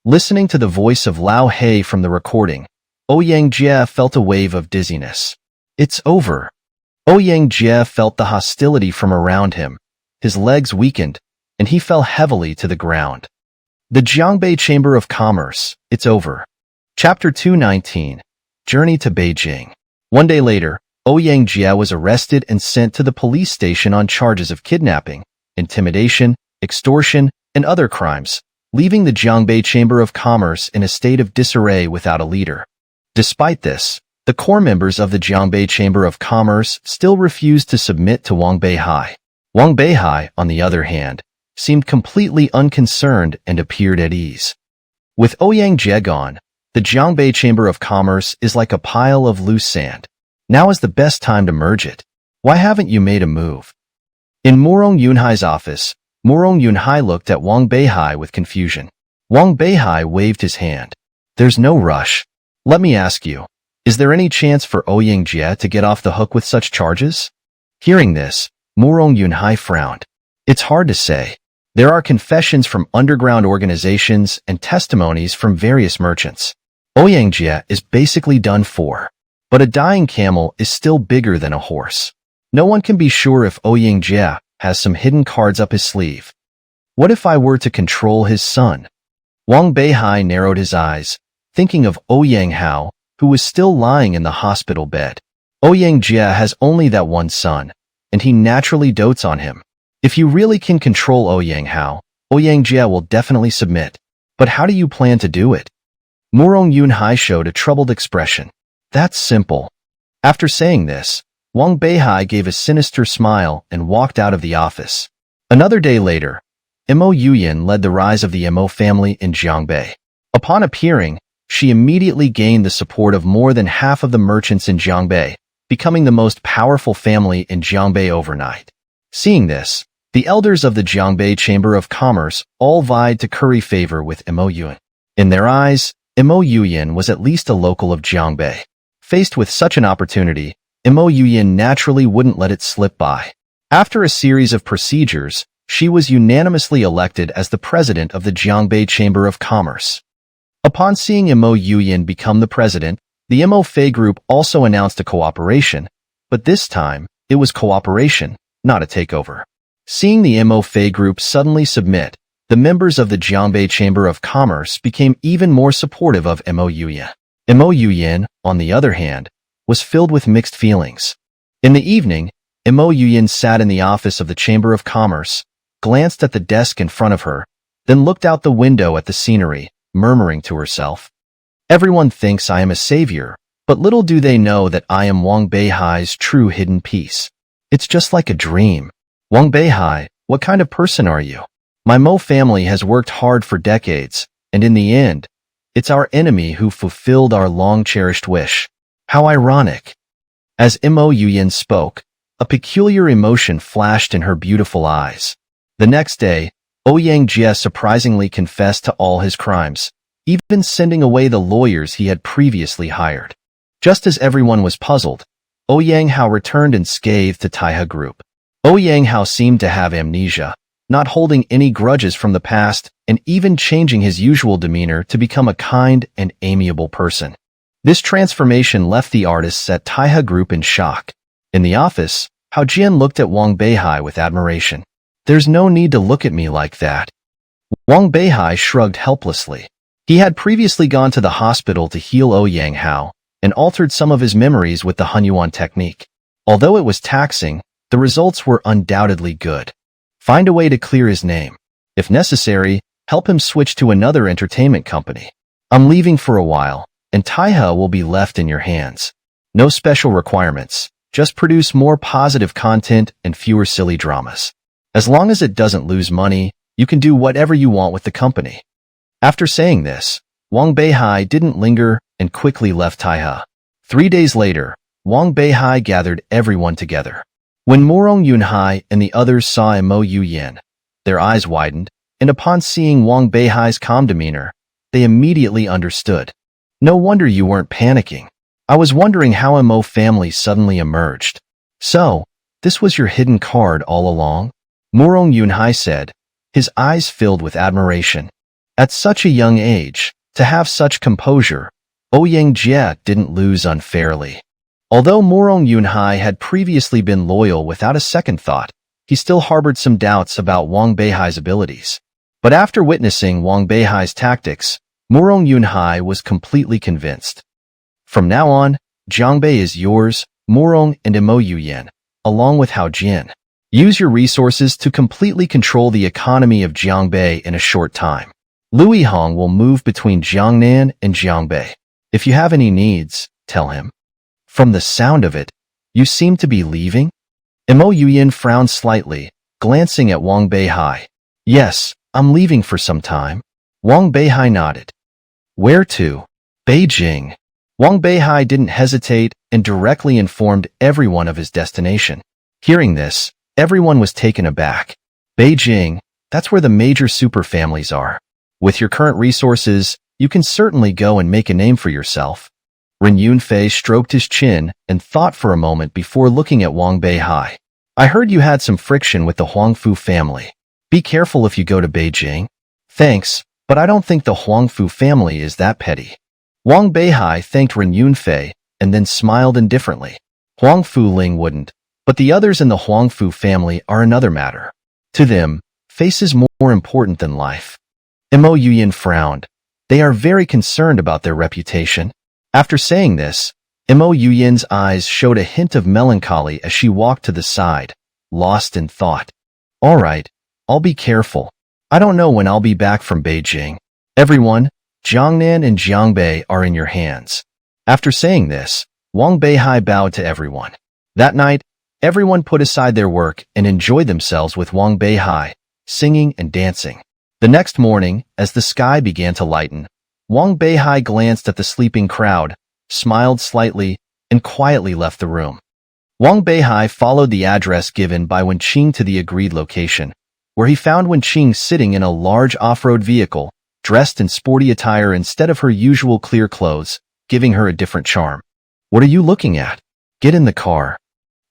Listening to the voice of Lao Hei from the recording, Ouyang Jie felt a wave of dizziness. "It's over." Ouyang Jie felt the hostility from around him. His legs weakened, and he fell heavily to the ground. The Jiangbei Chamber of Commerce, it's over. Chapter 219, Journey to Beijing. One day later, Ouyang Jie was arrested and sent to the police station on charges of kidnapping, intimidation, extortion, and other crimes, leaving the Jiangbei Chamber of Commerce in a state of disarray without a leader. Despite this, the core members of the Jiangbei Chamber of Commerce still refused to submit to Wang Beihai. Wang Beihai, on the other hand, seemed completely unconcerned and appeared at ease. With Ouyang Jie gone, the Jiangbei Chamber of Commerce is like a pile of loose sand. Now is the best time to merge it. Why haven't you made a move? In Murong Yunhai's office, Murong Yunhai looked at Wang Beihai with confusion. Wang Beihai waved his hand. "There's no rush. Let me ask you, is there any chance for Ouyang Jie to get off the hook with such charges?" Hearing this, Murong Yunhai frowned. "It's hard to say. There are confessions from underground organizations and testimonies from various merchants. Ouyang Jie is basically done for. But a dying camel is still bigger than a horse. No one can be sure if Ouyang Jie has some hidden cards up his sleeve." What if I were to control his son? Wang Beihai narrowed his eyes, thinking of Ouyang Hao, who was still lying in the hospital bed. Ouyang Jie has only that one son, and he naturally dotes on him. If you really can control Ouyang Hao, Ouyang Jie will definitely submit. But how do you plan to do it? Murong Yunhai showed a troubled expression. That's simple. After saying this, Wang Beihai gave a sinister smile and walked out of the office. Another day later, Mo Yuyan led the rise of the Mo family in Jiangbei. Upon appearing, she immediately gained the support of more than half of the merchants in Jiangbei, becoming the most powerful family in Jiangbei overnight. Seeing this, the elders of the Jiangbei Chamber of Commerce all vied to curry favor with Mo Yuyan. In their eyes, Mo Yuyan was at least a local of Jiangbei. Faced with such an opportunity, Mo Yuyan naturally wouldn't let it slip by. After a series of procedures, she was unanimously elected as the president of the Jiangbei Chamber of Commerce. Upon seeing Mo Yuyan become the president, the Mo Fei Group also announced a cooperation, but this time, it was cooperation, not a takeover. Seeing the Mo Fei Group suddenly submit, the members of the Jiangbei Chamber of Commerce became even more supportive of Mo Yuyan. Mo Yuyan, on the other hand, was filled with mixed feelings. In the evening, Mo Yuyan sat in the office of the Chamber of Commerce, glanced at the desk in front of her, then looked out the window at the scenery, murmuring to herself, "Everyone thinks I am a savior, but little do they know that I am Wang Beihai's true hidden piece. It's just like a dream. Wang Beihai, what kind of person are you? My Mo family has worked hard for decades, and in the end, it's our enemy who fulfilled our long-cherished wish. How ironic." As Mo Yuyan spoke, a peculiar emotion flashed in her beautiful eyes. The next day, Ouyang Jie surprisingly confessed to all his crimes, even sending away the lawyers he had previously hired. Just as everyone was puzzled, Ouyang Hao returned unscathed to Taihe Group. Ouyang Hao seemed to have amnesia, not holding any grudges from the past and even changing his usual demeanor to become a kind and amiable person. This transformation left the artists at Taihe Group in shock. In the office, Hao Jian looked at Wang Beihai with admiration. "There's no need to look at me like that." Wang Beihai shrugged helplessly. He had previously gone to the hospital to heal Ouyang Hao and altered some of his memories with the Hunyuan technique. Although it was taxing, the results were undoubtedly good. Find a way to clear his name. If necessary, help him switch to another entertainment company. I'm leaving for a while, and Taihe will be left in your hands. No special requirements, just produce more positive content and fewer silly dramas. As long as it doesn't lose money, you can do whatever you want with the company. After saying this, Wang Beihai didn't linger and quickly left Taihe. 3 days later, Wang Beihai gathered everyone together. When Murong Yunhai and the others saw Mo Yuyan, their eyes widened, and upon seeing Wang Beihai's calm demeanor, they immediately understood. "No wonder you weren't panicking. I was wondering how Mo family suddenly emerged. So, this was your hidden card all along?" Murong Yunhai said, his eyes filled with admiration. At such a young age, to have such composure, Ouyang Jie didn't lose unfairly. Although Murong Yunhai had previously been loyal without a second thought, he still harbored some doubts about Wang Beihai's abilities. But after witnessing Wang Beihai's tactics, Murong Yunhai was completely convinced. "From now on, Jiangbei is yours, Murong and Mo Yuyan, along with Hao Jian. Use your resources to completely control the economy of Jiangbei in a short time. Lui Hong will move between Jiangnan and Jiangbei. If you have any needs, tell him." From the sound of it, you seem to be leaving? Mo Yuyan frowned slightly, glancing at Wang Beihai. "Yes, I'm leaving for some time." Wang Beihai nodded. "Where to?" "Beijing." Wang Beihai didn't hesitate and directly informed everyone of his destination. Hearing this, everyone was taken aback. "Beijing, that's where the major super families are. With your current resources, you can certainly go and make a name for yourself." Ren Yunfei stroked his chin and thought for a moment before looking at Wang Beihai. "I heard you had some friction with the Huangfu family. Be careful if you go to Beijing." "Thanks, but I don't think the Huangfu family is that petty." Wang Beihai thanked Ren Yunfei and then smiled indifferently. Huangfu Ling wouldn't, but the others in the Huangfu family are another matter. To them, Face is more important than life. Mo Yuyin frowned. They are very concerned about their reputation. After saying this, Mo Yuyin's eyes showed a hint of melancholy as she walked to the side, lost in thought. All right, I'll be careful. I don't know when I'll be back from Beijing. Everyone, Jiangnan and Jiangbei are in your hands. After saying this, Wang Beihai bowed to everyone. That night, everyone put aside their work and enjoyed themselves with Wang Beihai, singing and dancing. The next morning, as the sky began to lighten, Wang Beihai glanced at the sleeping crowd, smiled slightly, and quietly left the room. Wang Beihai followed the address given by Wenqing to the agreed location, where he found Wenqing sitting in a large off-road vehicle, dressed in sporty attire instead of her usual clear clothes, giving her a different charm. What are you looking at? Get in the car.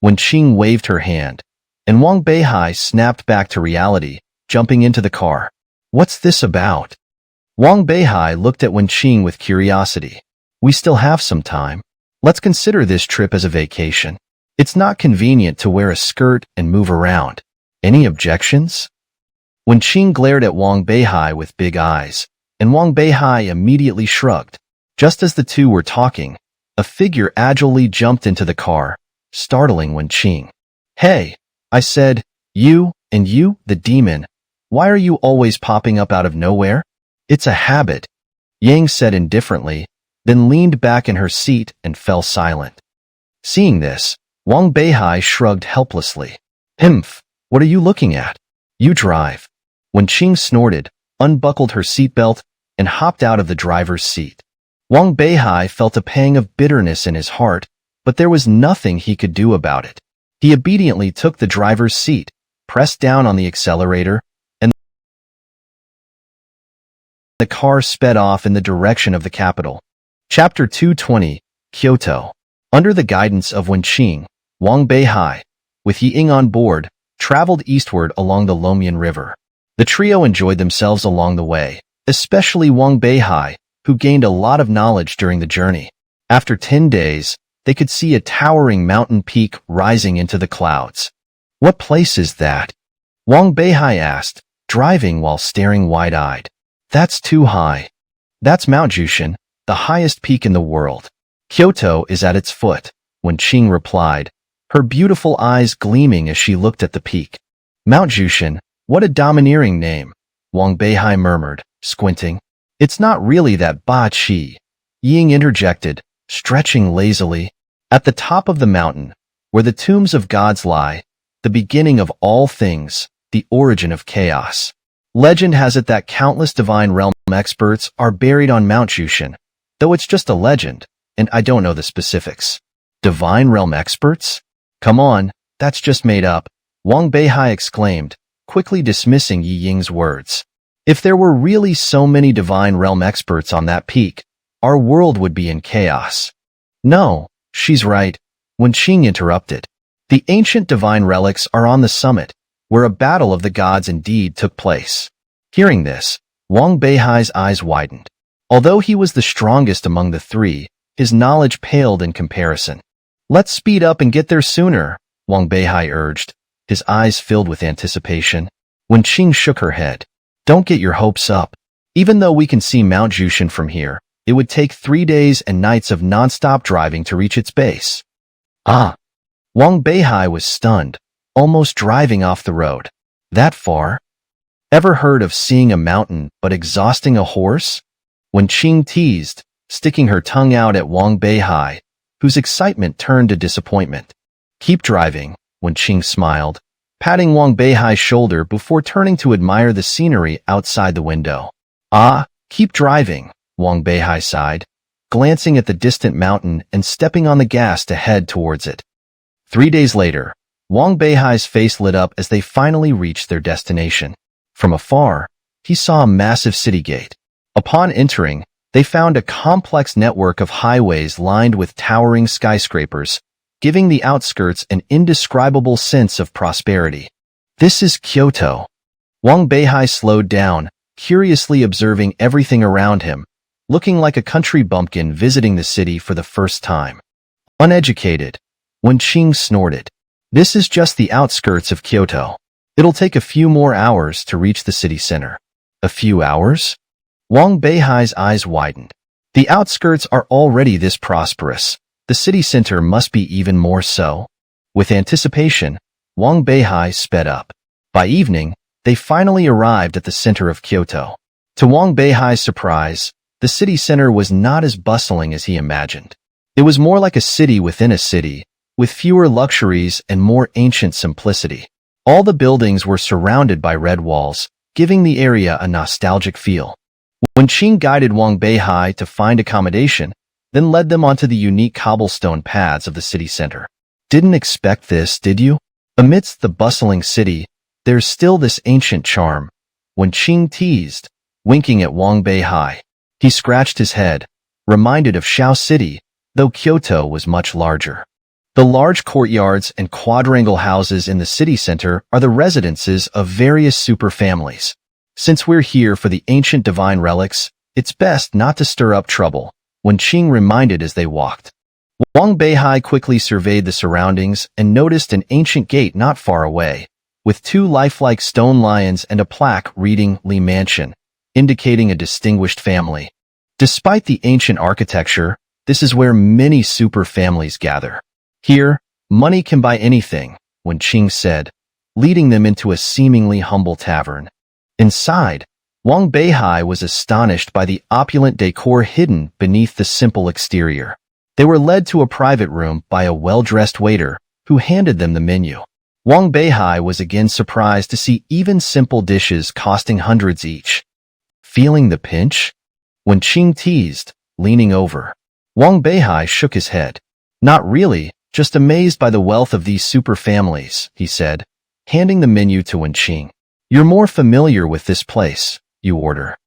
Wenqing waved her hand, and Wang Beihai snapped back to reality, jumping into the car. What's this about? Wang Beihai looked at Wenqing with curiosity. We still have some time. Let's consider this trip as a vacation. It's not convenient to wear a skirt and move around. Any objections? Wenqing glared at Wang Beihai with big eyes, and Wang Beihai immediately shrugged. Just as the two were talking, a figure agilely jumped into the car, startling Wenqing. Hey, I said, you, and you, the demon, why are you always popping up out of nowhere? It's a habit, Yang said indifferently, then leaned back in her seat and fell silent. Seeing this, Wang Beihai shrugged helplessly. Himph, what are you looking at? You drive. Wenqing snorted, unbuckled her seatbelt, and hopped out of the driver's seat. Wang Beihai felt a pang of bitterness in his heart, but there was nothing he could do about it. He obediently took the driver's seat, pressed down on the accelerator, and the car sped off in the direction of the capital. Chapter 220, Kyoto. Under the guidance of Wenqing, Wang Beihai, with Ying on board, traveled eastward along the Lomian River. The trio enjoyed themselves along the way, especially Wang Beihai, who gained a lot of knowledge during the journey. After 10 days, they could see a towering mountain peak rising into the clouds. What place is that? Wang Beihai asked, driving while staring wide-eyed. That's too high. That's Mount Jushan, the highest peak in the world. Kyoto is at its foot, Wenqing replied, her beautiful eyes gleaming as she looked at the peak. Mount Jushan, what a domineering name, Wang Beihai murmured, squinting. It's not really that Ba Qi, Ying interjected, stretching lazily. At the top of the mountain, where the tombs of gods lie, the beginning of all things, the origin of chaos. Legend has it that countless divine realm experts are buried on Mount Jushan, though it's just a legend, and I don't know the specifics. Divine realm experts? Come on, that's just made up, Wang Beihai exclaimed, quickly dismissing Yi Ying's words. If there were really so many divine realm experts on that peak, our world would be in chaos. No, she's right, Wenqing interrupted. The ancient divine relics are on the summit, where a battle of the gods indeed took place. Hearing this, Wang Beihai's eyes widened. Although he was the strongest among the three, his knowledge paled in comparison. Let's speed up and get there sooner, Wang Beihai urged, his eyes filled with anticipation. Wenqing shook her head. Don't get your hopes up. Even though we can see Mount Jushan from here, it would take 3 days and nights of non-stop driving to reach its base. Ah! Wang Beihai was stunned, almost driving off the road. That far? Ever heard of seeing a mountain but exhausting a horse? Wenqing teased, sticking her tongue out at Wang Beihai, whose excitement turned to disappointment. Keep driving, Wenqing smiled, patting Wang Beihai's shoulder before turning to admire the scenery outside the window. Ah, keep driving, Wang Beihai sighed, glancing at the distant mountain and stepping on the gas to head towards it. 3 days later, Wang Beihai's face lit up as they finally reached their destination. From afar, he saw a massive city gate. Upon entering, they found a complex network of highways lined with towering skyscrapers, giving the outskirts an indescribable sense of prosperity. This is Kyoto. Wang Beihai slowed down, curiously observing everything around him, looking like a country bumpkin visiting the city for the first time. Uneducated, Wenqing snorted. This is just the outskirts of Kyoto. It'll take a few more hours to reach the city center. A few hours? Wang Beihai's eyes widened. The outskirts are already this prosperous. The city center must be even more so. With anticipation, Wang Beihai sped up. By evening, they finally arrived at the center of Kyoto. To Wang Beihai's surprise, the city center was not as bustling as he imagined. It was more like a city within a city, with fewer luxuries and more ancient simplicity. All the buildings were surrounded by red walls, giving the area a nostalgic feel. When Qing guided Wang Beihai to find accommodation, then led them onto the unique cobblestone paths of the city center. Didn't expect this, did you? Amidst the bustling city, there's still this ancient charm. When Qing teased, winking at Wang Beihai, he scratched his head, reminded of Shao City, though Kyoto was much larger. The large courtyards and quadrangle houses in the city center are the residences of various super families. Since we're here for the ancient divine relics, it's best not to stir up trouble, when Qing reminded as they walked. Wang Beihai quickly surveyed the surroundings and noticed an ancient gate not far away, with two lifelike stone lions and a plaque reading Li Mansion, indicating a distinguished family. Despite the ancient architecture, this is where many super families gather. Here, money can buy anything, when Qing said, leading them into a seemingly humble tavern. Inside, Wang Beihai was astonished by the opulent decor hidden beneath the simple exterior. They were led to a private room by a well-dressed waiter, who handed them the menu. Wang Beihai was again surprised to see even simple dishes costing hundreds each. Feeling the pinch? When Qing teased, leaning over, Wang Beihai shook his head. Not really, just amazed by the wealth of these super families, he said, handing the menu to Wen Qing. You're more familiar with this place, you order.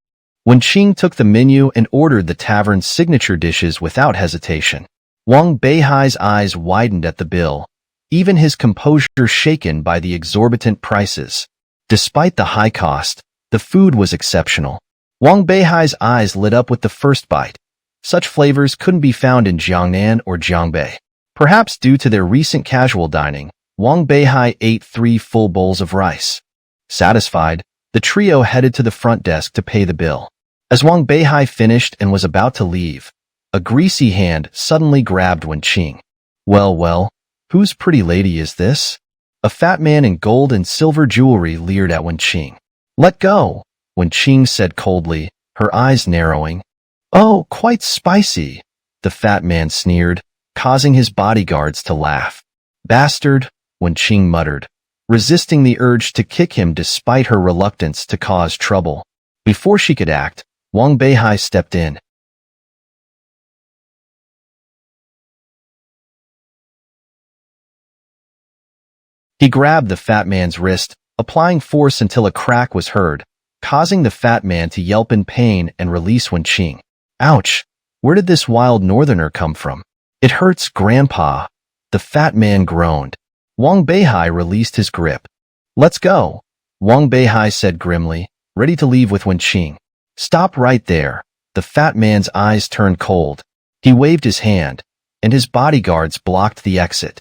Wen Qing took the menu and ordered the tavern's signature dishes without hesitation. Wang Beihai's eyes widened at the bill, even his composure shaken by the exorbitant prices. Despite the high cost, the food was exceptional. Wang Beihai's eyes lit up with the first bite. Such flavors couldn't be found in Jiangnan or Jiangbei. Perhaps due to their recent casual dining, Wang Beihai ate 3 full bowls of rice. Satisfied, the trio headed to the front desk to pay the bill. As Wang Beihai finished and was about to leave, a greasy hand suddenly grabbed Wen Qing. Well, whose pretty lady is this? A fat man in gold and silver jewelry leered at Wen Qing. Let go, Wen Qing said coldly, her eyes narrowing. Oh, quite spicy, the fat man sneered, causing his bodyguards to laugh. Bastard, Wen Qing muttered, resisting the urge to kick him despite her reluctance to cause trouble. Before she could act, Wang Beihai stepped in. He grabbed the fat man's wrist, applying force until a crack was heard, causing the fat man to yelp in pain and release Wen Qing. Ouch! Where did this wild northerner come from? It hurts, Grandpa. The fat man groaned. Wang Beihai released his grip. Let's go, Wang Beihai said grimly, ready to leave with Wen Qing. Stop right there. The fat man's eyes turned cold. He waved his hand, and his bodyguards blocked the exit.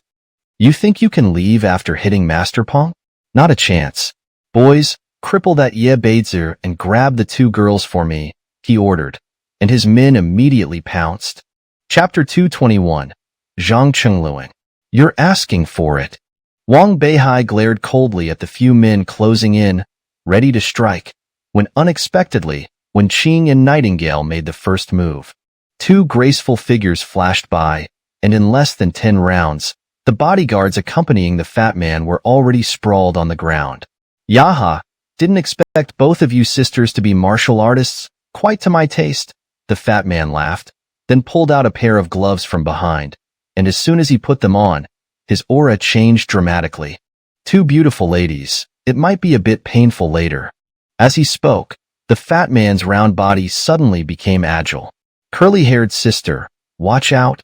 You think you can leave after hitting Master Pong? Not a chance. Boys, cripple that Ye Beizer and grab the 2 girls for me, he ordered, and his men immediately pounced. Chapter 221. Zhang Chengluan. You're asking for it. Wang Beihai glared coldly at the few men closing in, ready to strike, when unexpectedly, Wen Qing and Nightingale made the first move. 2 graceful figures flashed by, and in less than 10 rounds, the bodyguards accompanying the fat man were already sprawled on the ground. Yaha, didn't expect both of you sisters to be martial artists, quite to my taste, the fat man laughed, then pulled out a pair of gloves from behind, and as soon as he put them on, his aura changed dramatically. 2 beautiful ladies, it might be a bit painful later. As he spoke, the fat man's round body suddenly became agile. Curly-haired sister, watch out.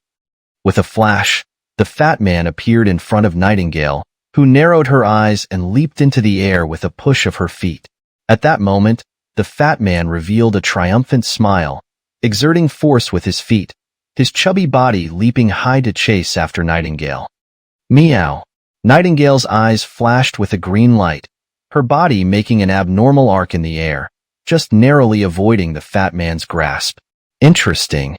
With a flash, the fat man appeared in front of Nightingale, who narrowed her eyes and leaped into the air with a push of her feet. At that moment, the fat man revealed a triumphant smile, exerting force with his feet, his chubby body leaping high to chase after Nightingale. Meow. Nightingale's eyes flashed with a green light, her body making an abnormal arc in the air, just narrowly avoiding the fat man's grasp. Interesting.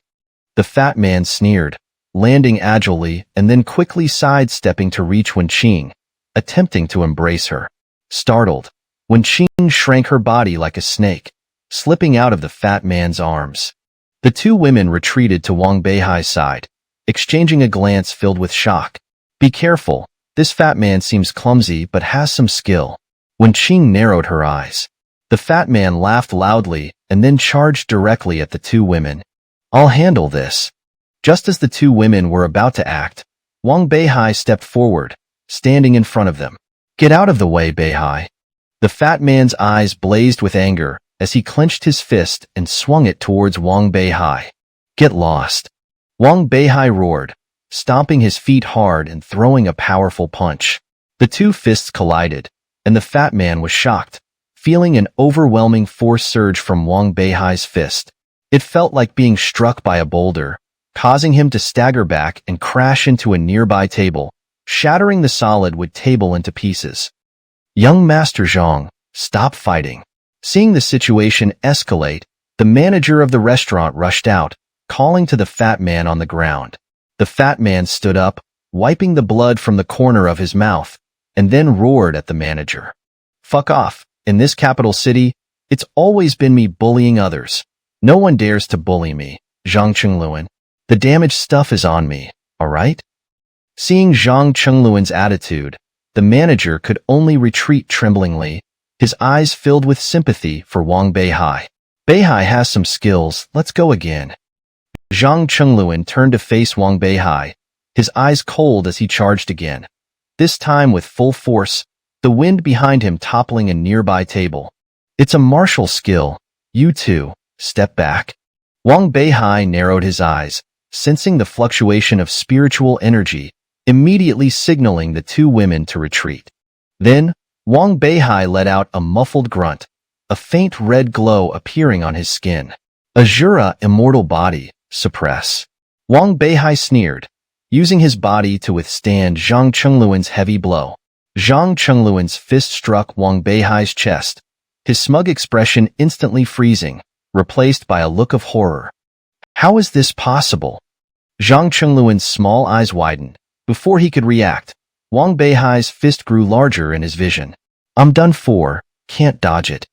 The fat man sneered, landing agilely and then quickly sidestepping to reach Wenqing, attempting to embrace her. Startled, Wenqing shrank her body like a snake, slipping out of the fat man's arms. The two women retreated to Wang Beihai's side, exchanging a glance filled with shock. Be careful, this fat man seems clumsy but has some skill. Wenqing narrowed her eyes. The fat man laughed loudly and then charged directly at the two women. I'll handle this. Just as the two women were about to act, Wang Beihai stepped forward, standing in front of them. Get out of the way, Beihai. The fat man's eyes blazed with anger as he clenched his fist and swung it towards Wang Beihai. Get lost. Wang Beihai roared, stomping his feet hard and throwing a powerful punch. The two fists collided, and the fat man was shocked, feeling an overwhelming force surge from Wang Beihai's fist. It felt like being struck by a boulder, causing him to stagger back and crash into a nearby table, shattering the solid wood table into pieces. Young Master Zhang, stop fighting. Seeing the situation escalate, the manager of the restaurant rushed out, calling to the fat man on the ground. The fat man stood up, wiping the blood from the corner of his mouth, and then roared at the manager. Fuck off. In this capital city, it's always been me bullying others. No one dares to bully me, Zhang Chengluan. The damaged stuff is on me, alright? Seeing Zhang Chengluan's attitude, the manager could only retreat tremblingly, his eyes filled with sympathy for Wang Beihai. Beihai has some skills, let's go again. Zhang Chengluan turned to face Wang Beihai, his eyes cold as he charged again. This time with full force, the wind behind him toppling a nearby table. It's a martial skill. You two, step back. Wang Beihai narrowed his eyes, sensing the fluctuation of spiritual energy, immediately signaling the two women to retreat. Then, Wang Beihai let out a muffled grunt, a faint red glow appearing on his skin. Azura, immortal body, suppress. Wang Beihai sneered, using his body to withstand Zhang Chengluan's heavy blow. Zhang Chengluan's fist struck Wang Beihai's chest, his smug expression instantly freezing, replaced by a look of horror. How is this possible? Zhang Chengluan's small eyes widened. Before he could react, Wang Beihai's fist grew larger in his vision. I'm done for, can't dodge it.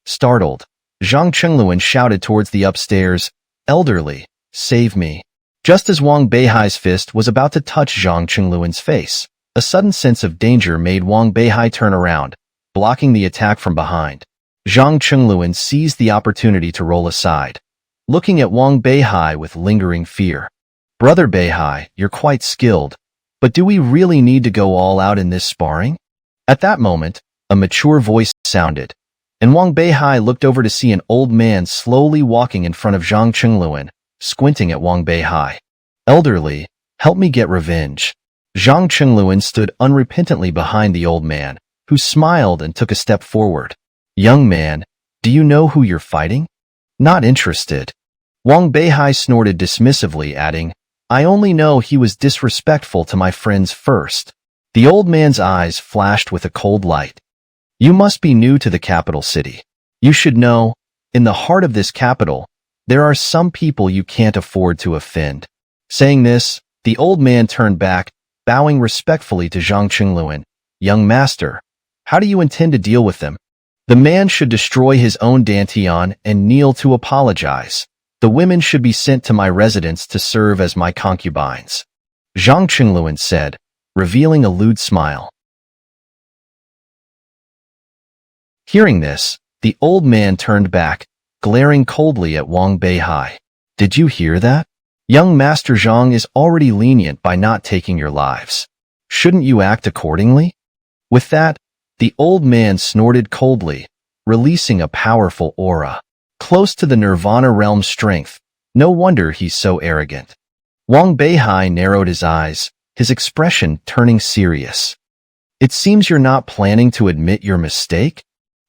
Startled, Zhang Chengluan shouted towards the upstairs, elderly, save me. Just as Wang Beihai's fist was about to touch Zhang Chengluan's face, a sudden sense of danger made Wang Beihai turn around, blocking the attack from behind. Zhang Chengluan seized the opportunity to roll aside, looking at Wang Beihai with lingering fear. Brother Beihai, you're quite skilled, but do we really need to go all out in this sparring? At that moment, a mature voice sounded, and Wang Beihai looked over to see an old man slowly walking in front of Zhang Chengluan, squinting at Wang Beihai. Elderly, help me get revenge. Zhang Chengluan stood unrepentantly behind the old man, who smiled and took a step forward. Young man, do you know who you're fighting? Not interested. Wang Beihai snorted dismissively, adding, I only know he was disrespectful to my friends first. The old man's eyes flashed with a cold light. You must be new to the capital city. You should know, in the heart of this capital, there are some people you can't afford to offend. Saying this, the old man turned back, bowing respectfully to Zhang Chengluan. Young master, how do you intend to deal with them? The man should destroy his own dantian and kneel to apologize. The women should be sent to my residence to serve as my concubines. Zhang Chengluan said, revealing a lewd smile. Hearing this, the old man turned back, glaring coldly at Wang Beihai. Did you hear that? Young Master Zhang is already lenient by not taking your lives. Shouldn't you act accordingly? With that, the old man snorted coldly, releasing a powerful aura. Close to the Nirvana realm's strength, no wonder he's so arrogant. Wang Beihai narrowed his eyes, his expression turning serious. It seems you're not planning to admit your mistake?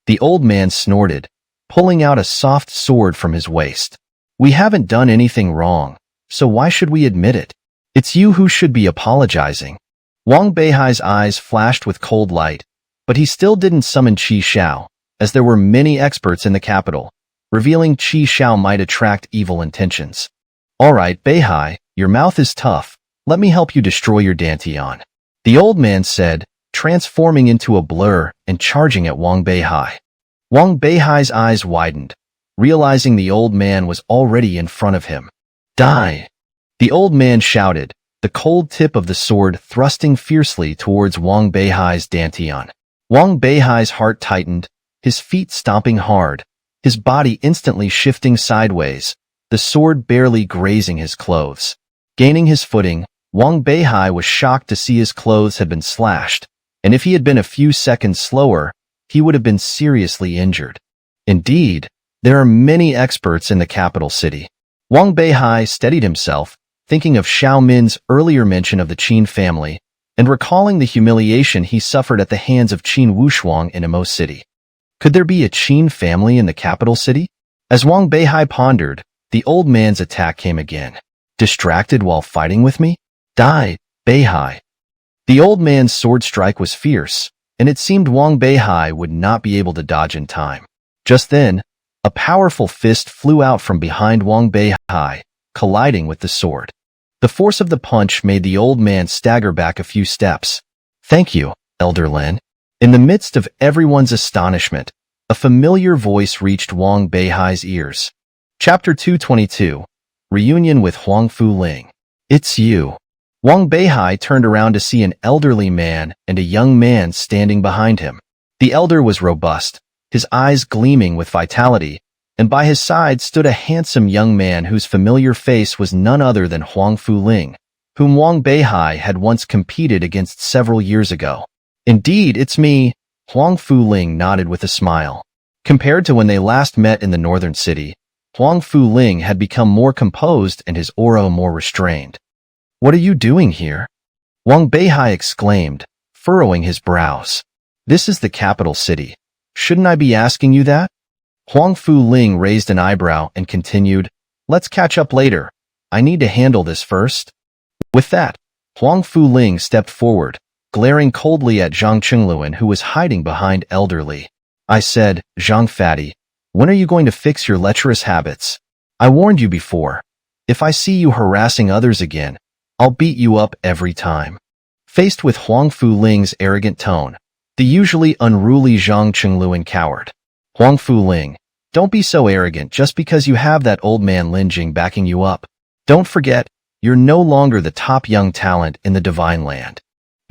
The old man snorted, pulling out a soft sword from his waist. We haven't done anything wrong, so why should we admit it? It's you who should be apologizing. Wang Beihai's eyes flashed with cold light, But he still didn't summon Qi Xiao, as there were many experts in the capital, revealing Qi Xiao might attract evil intentions. All right, Beihai, your mouth is tough. Let me help you destroy your Dantian. The old man said, transforming into a blur and charging at Wang Beihai. Wang Beihai's eyes widened, realizing the old man was already in front of him. Die! The old man shouted, the cold tip of the sword thrusting fiercely towards Wang Beihai's Dantian. Wang Beihai's heart tightened, his feet stomping hard, his body instantly shifting sideways, the sword barely grazing his clothes. Gaining his footing, Wang Beihai was shocked to see his clothes had been slashed, and if he had been a few seconds slower, he would have been seriously injured. Indeed, there are many experts in the capital city. Wang Beihai steadied himself, thinking of Xiao Min's earlier mention of the Qin family, and recalling the humiliation he suffered at the hands of Qin Wushuang in Imo City. Could there be a Qin family in the capital city? As Wang Beihai pondered, the old man's attack came again. Distracted while fighting with me? Die, Beihai. The old man's sword strike was fierce, and it seemed Wang Beihai would not be able to dodge in time. Just then, a powerful fist flew out from behind Wang Beihai, colliding with the sword. The force of the punch made the old man stagger back a few steps. Thank you, Elder Lin. In the midst of everyone's astonishment, a familiar voice reached Wang Beihai's ears. Chapter 222, Reunion with Huang Fu Ling. It's you. Wang Beihai turned around to see an elderly man and a young man standing behind him. The elder was robust, his eyes gleaming with vitality, and by his side stood a handsome young man whose familiar face was none other than Huang Fu Ling, whom Wang Beihai had once competed against several years ago. Indeed, it's me, Huang Fu Ling nodded with a smile. Compared to when they last met in the northern city, Huang Fu Ling had become more composed and his aura more restrained. What are you doing here? Wang Beihai exclaimed, furrowing his brows. This is the capital city. Shouldn't I be asking you that? Huang Fu Ling raised an eyebrow and continued, let's catch up later. I need to handle this first. With that, Huang Fu Ling stepped forward, glaring coldly at Zhang Qingluan who was hiding behind Elder Li. I said, Zhang Fatty, when are you going to fix your lecherous habits? I warned you before. If I see you harassing others again, I'll beat you up every time. Faced with Huang Fu Ling's arrogant tone, the usually unruly Zhang Qingluan cowered. Huang Fu Ling, don't be so arrogant just because you have that old man Lin Jing backing you up. Don't forget, you're no longer the top young talent in the Divine Land.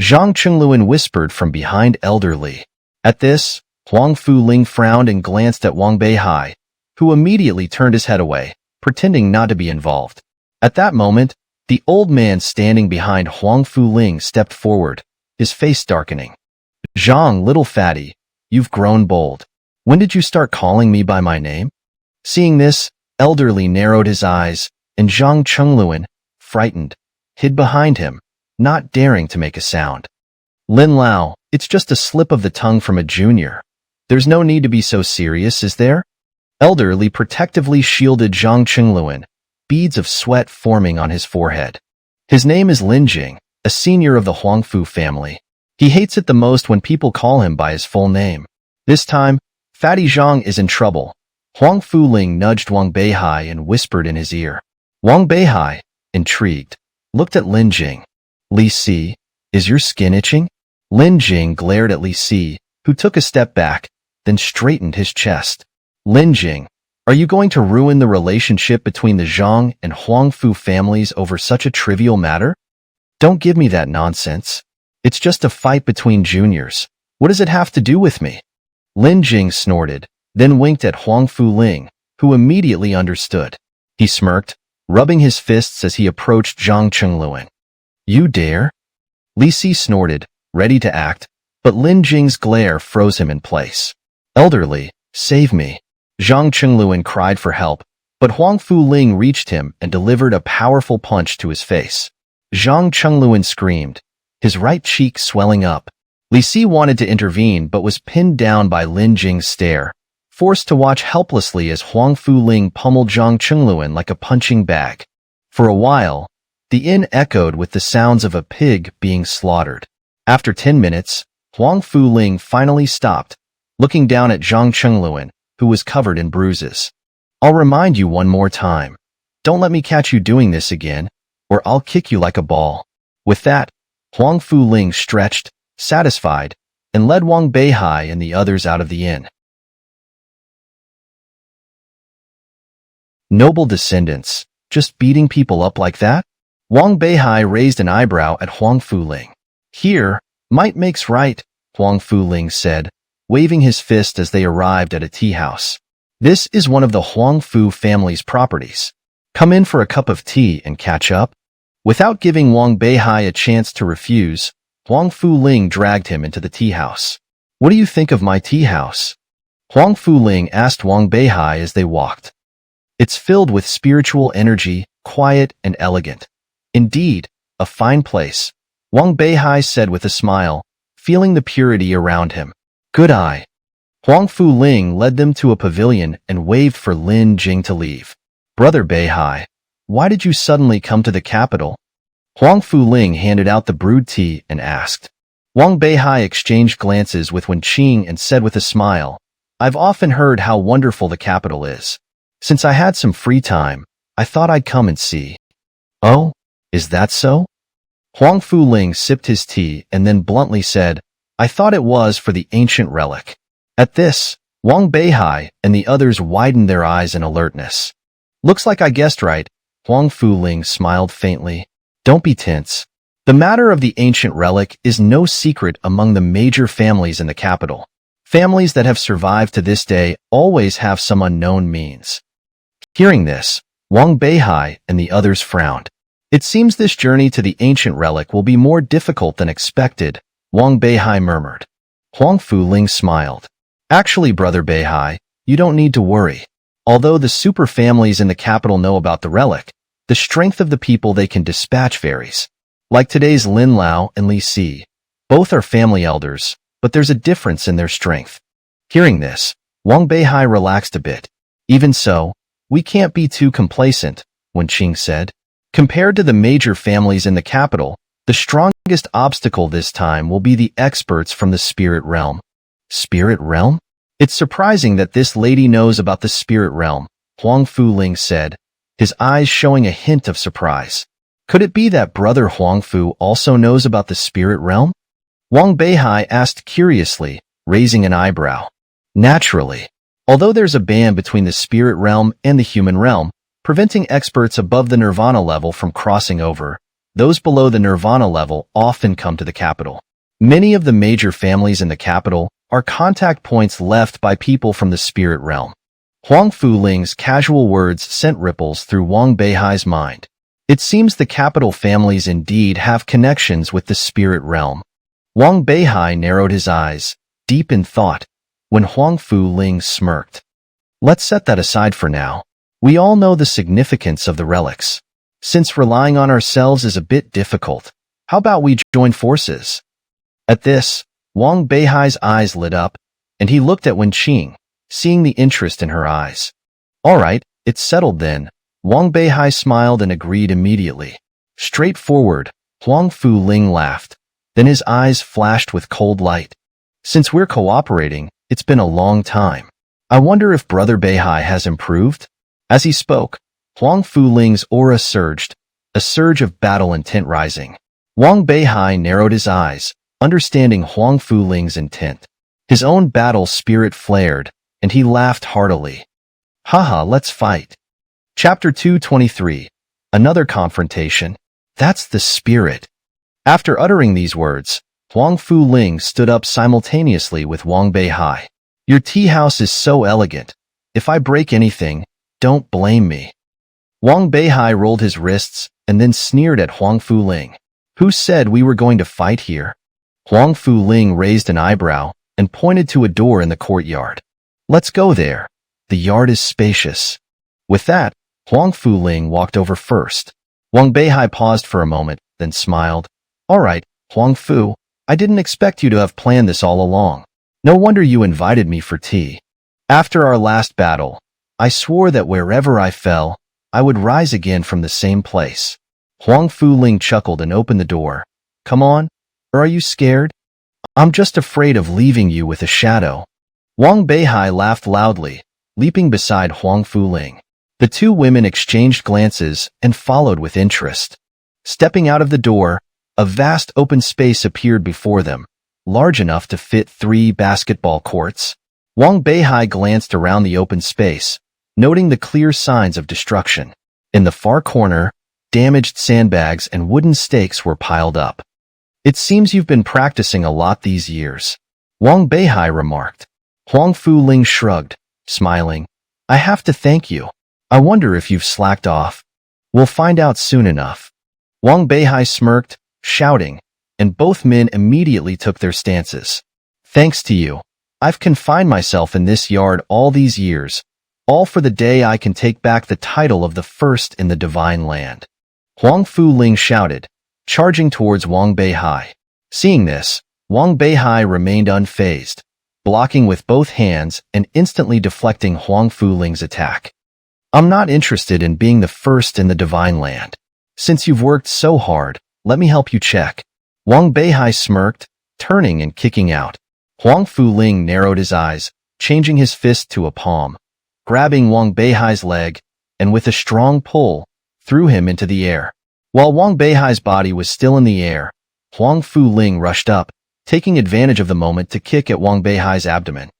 Zhang Qingluan whispered from behind Elder Li. At this, Huang Fu Ling frowned and glanced at Wang Beihai, who immediately turned his head away, pretending not to be involved. At that moment, the old man standing behind Huang Fu Ling stepped forward, his face darkening. Zhang, little fatty, you've grown bold. When did you start calling me by my name? Seeing this, Elder Li narrowed his eyes, and Zhang Qingluan, frightened, hid behind him, not daring to make a sound. Lin Lao, it's just a slip of the tongue from a junior. There's no need to be so serious, is there? Elder Li protectively shielded Zhang Qingluan, beads of sweat forming on his forehead. His name is Lin Jing, a senior of the Huangfu family. He hates it the most when people call him by his full name. This time, Fatty Zhang is in trouble. Huang Fu Ling nudged Wang Beihai and whispered in his ear. Wang Beihai, intrigued, looked at Lin Jing. Li Si, is your skin itching? Lin Jing glared at Li Si, who took a step back, then straightened his chest. Lin Jing, are you going to ruin the relationship between the Zhang and Huang Fu families over such a trivial matter? Don't give me that nonsense. It's just a fight between juniors. What does it have to do with me? Lin Jing snorted, then winked at Huang Fu Ling, who immediately understood. He smirked, rubbing his fists as he approached Zhang Qingluan. You dare? Li Si snorted, ready to act, but Lin Jing's glare froze him in place. Elder Li, save me. Zhang Qingluan cried for help, but Huang Fu Ling reached him and delivered a powerful punch to his face. Zhang Qingluan screamed, his right cheek swelling up. Li Si wanted to intervene but was pinned down by Lin Jing's stare, forced to watch helplessly as Huang Fu Ling pummeled Zhang Qingluan like a punching bag. For a while, the inn echoed with the sounds of a pig being slaughtered. After 10 minutes, Huang Fu-ling finally stopped, looking down at Zhang Chengluan, who was covered in bruises. I'll remind you one more time. Don't let me catch you doing this again, or I'll kick you like a ball. With that, Huang Fu-ling stretched, satisfied, and led Wang Beihai and the others out of the inn. Noble descendants, just beating people up like that? Wang Beihai raised an eyebrow at Huang Fu-ling. Here, might makes right, Huang Fu-ling said, waving his fist as they arrived at a tea house. This is one of the Huang Fu family's properties. Come in for a cup of tea and catch up? Without giving Wang Beihai a chance to refuse, Huang Fu-ling dragged him into the tea house. What do you think of my tea house? Huang Fu-ling asked Wang Beihai as they walked. It's filled with spiritual energy, quiet and elegant. Indeed, a fine place, Wang Beihai said with a smile, feeling the purity around him. Good eye. Huang Fu-ling led them to a pavilion and waved for Lin Jing to leave. Brother Beihai, why did you suddenly come to the capital? Huang Fu-ling handed out the brewed tea and asked. Wang Beihai exchanged glances with Wen Qing and said with a smile, I've often heard how wonderful the capital is. Since I had some free time, I thought I'd come and see. Oh, is that so? Huang Fu-ling sipped his tea and then bluntly said, I thought it was for the ancient relic. At this, Wang Beihai and the others widened their eyes in alertness. Looks like I guessed right, Huang Fu-ling smiled faintly. Don't be tense. The matter of the ancient relic is no secret among the major families in the capital. Families that have survived to this day always have some unknown means. Hearing this, Wang Beihai and the others frowned. It seems this journey to the ancient relic will be more difficult than expected, Wang Beihai murmured. Huang Fu-ling smiled. Actually, Brother Beihai, you don't need to worry. Although the super families in the capital know about the relic, the strength of the people they can dispatch varies. Like today's Lin Lao and Li Si. Both are family elders, but there's a difference in their strength. Hearing this, Wang Beihai relaxed a bit. Even so, we can't be too complacent, Wen Qing said. Compared to the major families in the capital, the strongest obstacle this time will be the experts from the spirit realm. Spirit realm? It's surprising that this lady knows about the spirit realm, Huang Fu-ling said, his eyes showing a hint of surprise. Could it be that Brother Huang Fu also knows about the spirit realm? Wang Beihai asked curiously, raising an eyebrow. Naturally. Although there's a ban between the spirit realm and the human realm, preventing experts above the nirvana level from crossing over, those below the nirvana level often come to the capital. Many of the major families in the capital are contact points left by people from the spirit realm. Huang Fu-ling's casual words sent ripples through Wang Beihai's mind. It seems the capital families indeed have connections with the spirit realm. Wang Beihai narrowed his eyes, deep in thought, when Huang Fu-ling smirked. Let's set that aside for now. We all know the significance of the relics. Since relying on ourselves is a bit difficult, how about we join forces? At this, Wang Beihai's eyes lit up, and he looked at Wen Qing, seeing the interest in her eyes. All right, it's settled then. Wang Beihai smiled and agreed immediately. Straightforward, Huang Fu-ling laughed. Then his eyes flashed with cold light. Since we're cooperating, it's been a long time. I wonder if Brother Beihai has improved? As he spoke, Huang Fu-ling's aura surged, a surge of battle intent rising. Wang Beihai narrowed his eyes, understanding Huang Fu-ling's intent. His own battle spirit flared, and he laughed heartily. Haha, let's fight. Chapter 223. Another confrontation. That's the spirit. After uttering these words, Huang Fu-ling stood up simultaneously with Wang Beihai. Your tea house is so elegant. If I break anything, don't blame me. Wang Beihai rolled his wrists and then sneered at Huang Fu-ling. Who said we were going to fight here? Huang Fu-ling raised an eyebrow and pointed to a door in the courtyard. Let's go there. The yard is spacious. With that, Huang Fu-ling walked over first. Wang Beihai paused for a moment, then smiled. All right, Huang Fu, I didn't expect you to have planned this all along. No wonder you invited me for tea. After our last battle, I swore that wherever I fell, I would rise again from the same place. Huang Fu-ling chuckled and opened the door. Come on, or are you scared? I'm just afraid of leaving you with a shadow. Wang Beihai laughed loudly, leaping beside Huang Fuling. The two women exchanged glances and followed with interest. Stepping out of the door, a vast open space appeared before them, large enough to fit 3 basketball courts. Wang Beihai glanced around the open space, noting the clear signs of destruction. In the far corner, damaged sandbags and wooden stakes were piled up. It seems you've been practicing a lot these years, Wang Beihai remarked. Huang Fuling shrugged, smiling. I have to thank you. I wonder if you've slacked off. We'll find out soon enough. Wang Beihai smirked, shouting, and both men immediately took their stances. Thanks to you. I've confined myself in this yard all these years, all for the day I can take back the title of the first in the divine land. Huang Fuling shouted, charging towards Wang Beihai. Seeing this, Wang Beihai remained unfazed, blocking with both hands and instantly deflecting Huang Fuling's attack. I'm not interested in being the first in the divine land. Since you've worked so hard, let me help you check. Wang Beihai smirked, turning and kicking out. Huang Fuling narrowed his eyes, changing his fist to a palm, grabbing Wang Beihai's leg, and with a strong pull, threw him into the air. While Wang Beihai's body was still in the air, Huang Fuling rushed up, taking advantage of the moment to kick at Wang Beihai's abdomen.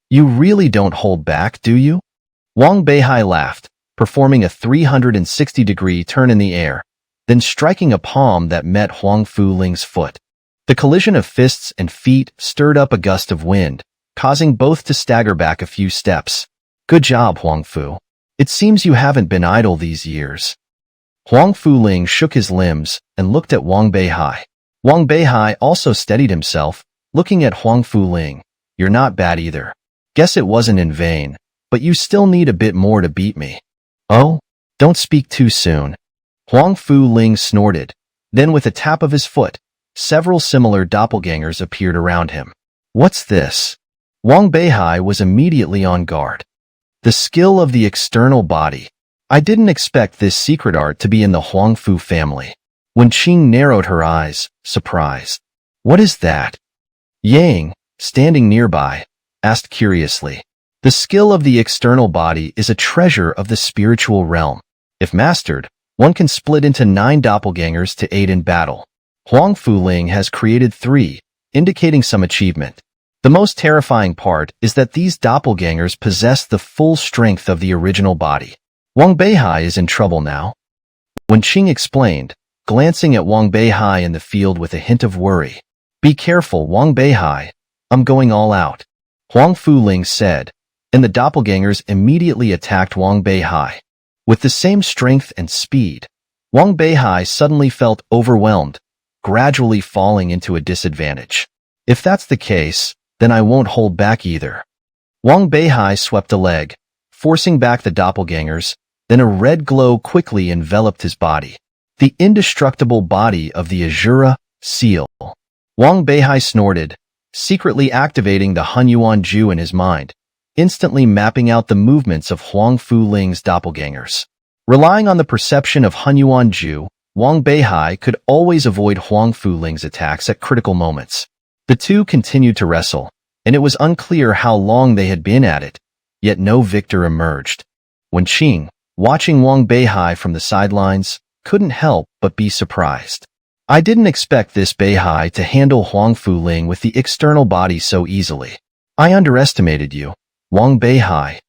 You really don't hold back, do you? Wang Beihai laughed, performing a 360-degree turn in the air, then striking a palm that met Huang Fuling's foot. The collision of fists and feet stirred up a gust of wind, causing both to stagger back a few steps. Good job, Huang Fu. It seems you haven't been idle these years. Huang Fuling shook his limbs and looked at Wang Beihai. Wang Beihai also steadied himself, looking at Huang Fuling. You're not bad either. Guess it wasn't in vain, but you still need a bit more to beat me. Oh? Don't speak too soon. Huang Fuling snorted. Then with a tap of his foot, several similar doppelgangers appeared around him. What's this? Wang Beihai was immediately on guard. The skill of the external body. I didn't expect this secret art to be in the Huang Fu family. Wen Qing narrowed her eyes, surprised. What is that? Yang, standing nearby, asked curiously. The skill of the external body is a treasure of the spiritual realm. If mastered, one can split into 9 doppelgangers to aid in battle. Huang Fuling has created 3, indicating some achievement. The most terrifying part is that these doppelgangers possess the full strength of the original body. Wang Beihai is in trouble now. Wen Qing explained, glancing at Wang Beihai in the field with a hint of worry. Be careful, Wang Beihai. I'm going all out. Huang Fuling said, and the doppelgangers immediately attacked Wang Beihai. With the same strength and speed, Wang Beihai suddenly felt overwhelmed, gradually falling into a disadvantage. If that's the case, then I won't hold back either. Wang Beihai swept a leg, forcing back the doppelgangers, then a red glow quickly enveloped his body. The indestructible body of the Azura seal. Wang Beihai snorted, secretly activating the Hunyuan Ju in his mind, instantly mapping out the movements of Huang Fuling's doppelgangers. Relying on the perception of Hunyuan Ju, Wang Beihai could always avoid Huang Fuling's attacks at critical moments. The two continued to wrestle, and it was unclear how long they had been at it, yet no victor emerged. Wen Qing, watching Wang Beihai from the sidelines, couldn't help but be surprised. I didn't expect this Beihai to handle Huang Fuling with the external body so easily. I underestimated you, Wang Beihai.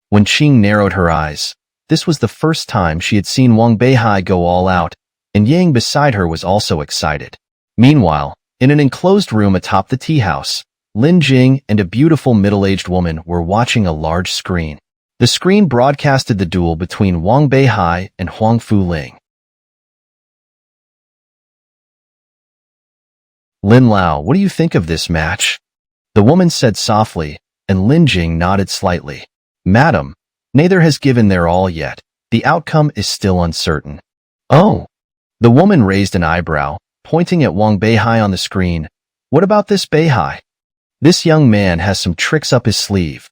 Wen Qing narrowed her eyes. This was the first time she had seen Wang Beihai go all out, and Yang beside her was also excited. Meanwhile, in an enclosed room atop the tea house, Lin Jing and a beautiful middle-aged woman were watching a large screen. The screen broadcasted the duel between Wang Beihai and Huang Fuling. Lin Lao, what do you think of this match? The woman said softly, and Lin Jing nodded slightly. Madam, neither has given their all yet. The outcome is still uncertain. Oh. The woman raised an eyebrow, pointing at Wang Beihai on the screen. What about this Beihai? This young man has some tricks up his sleeve.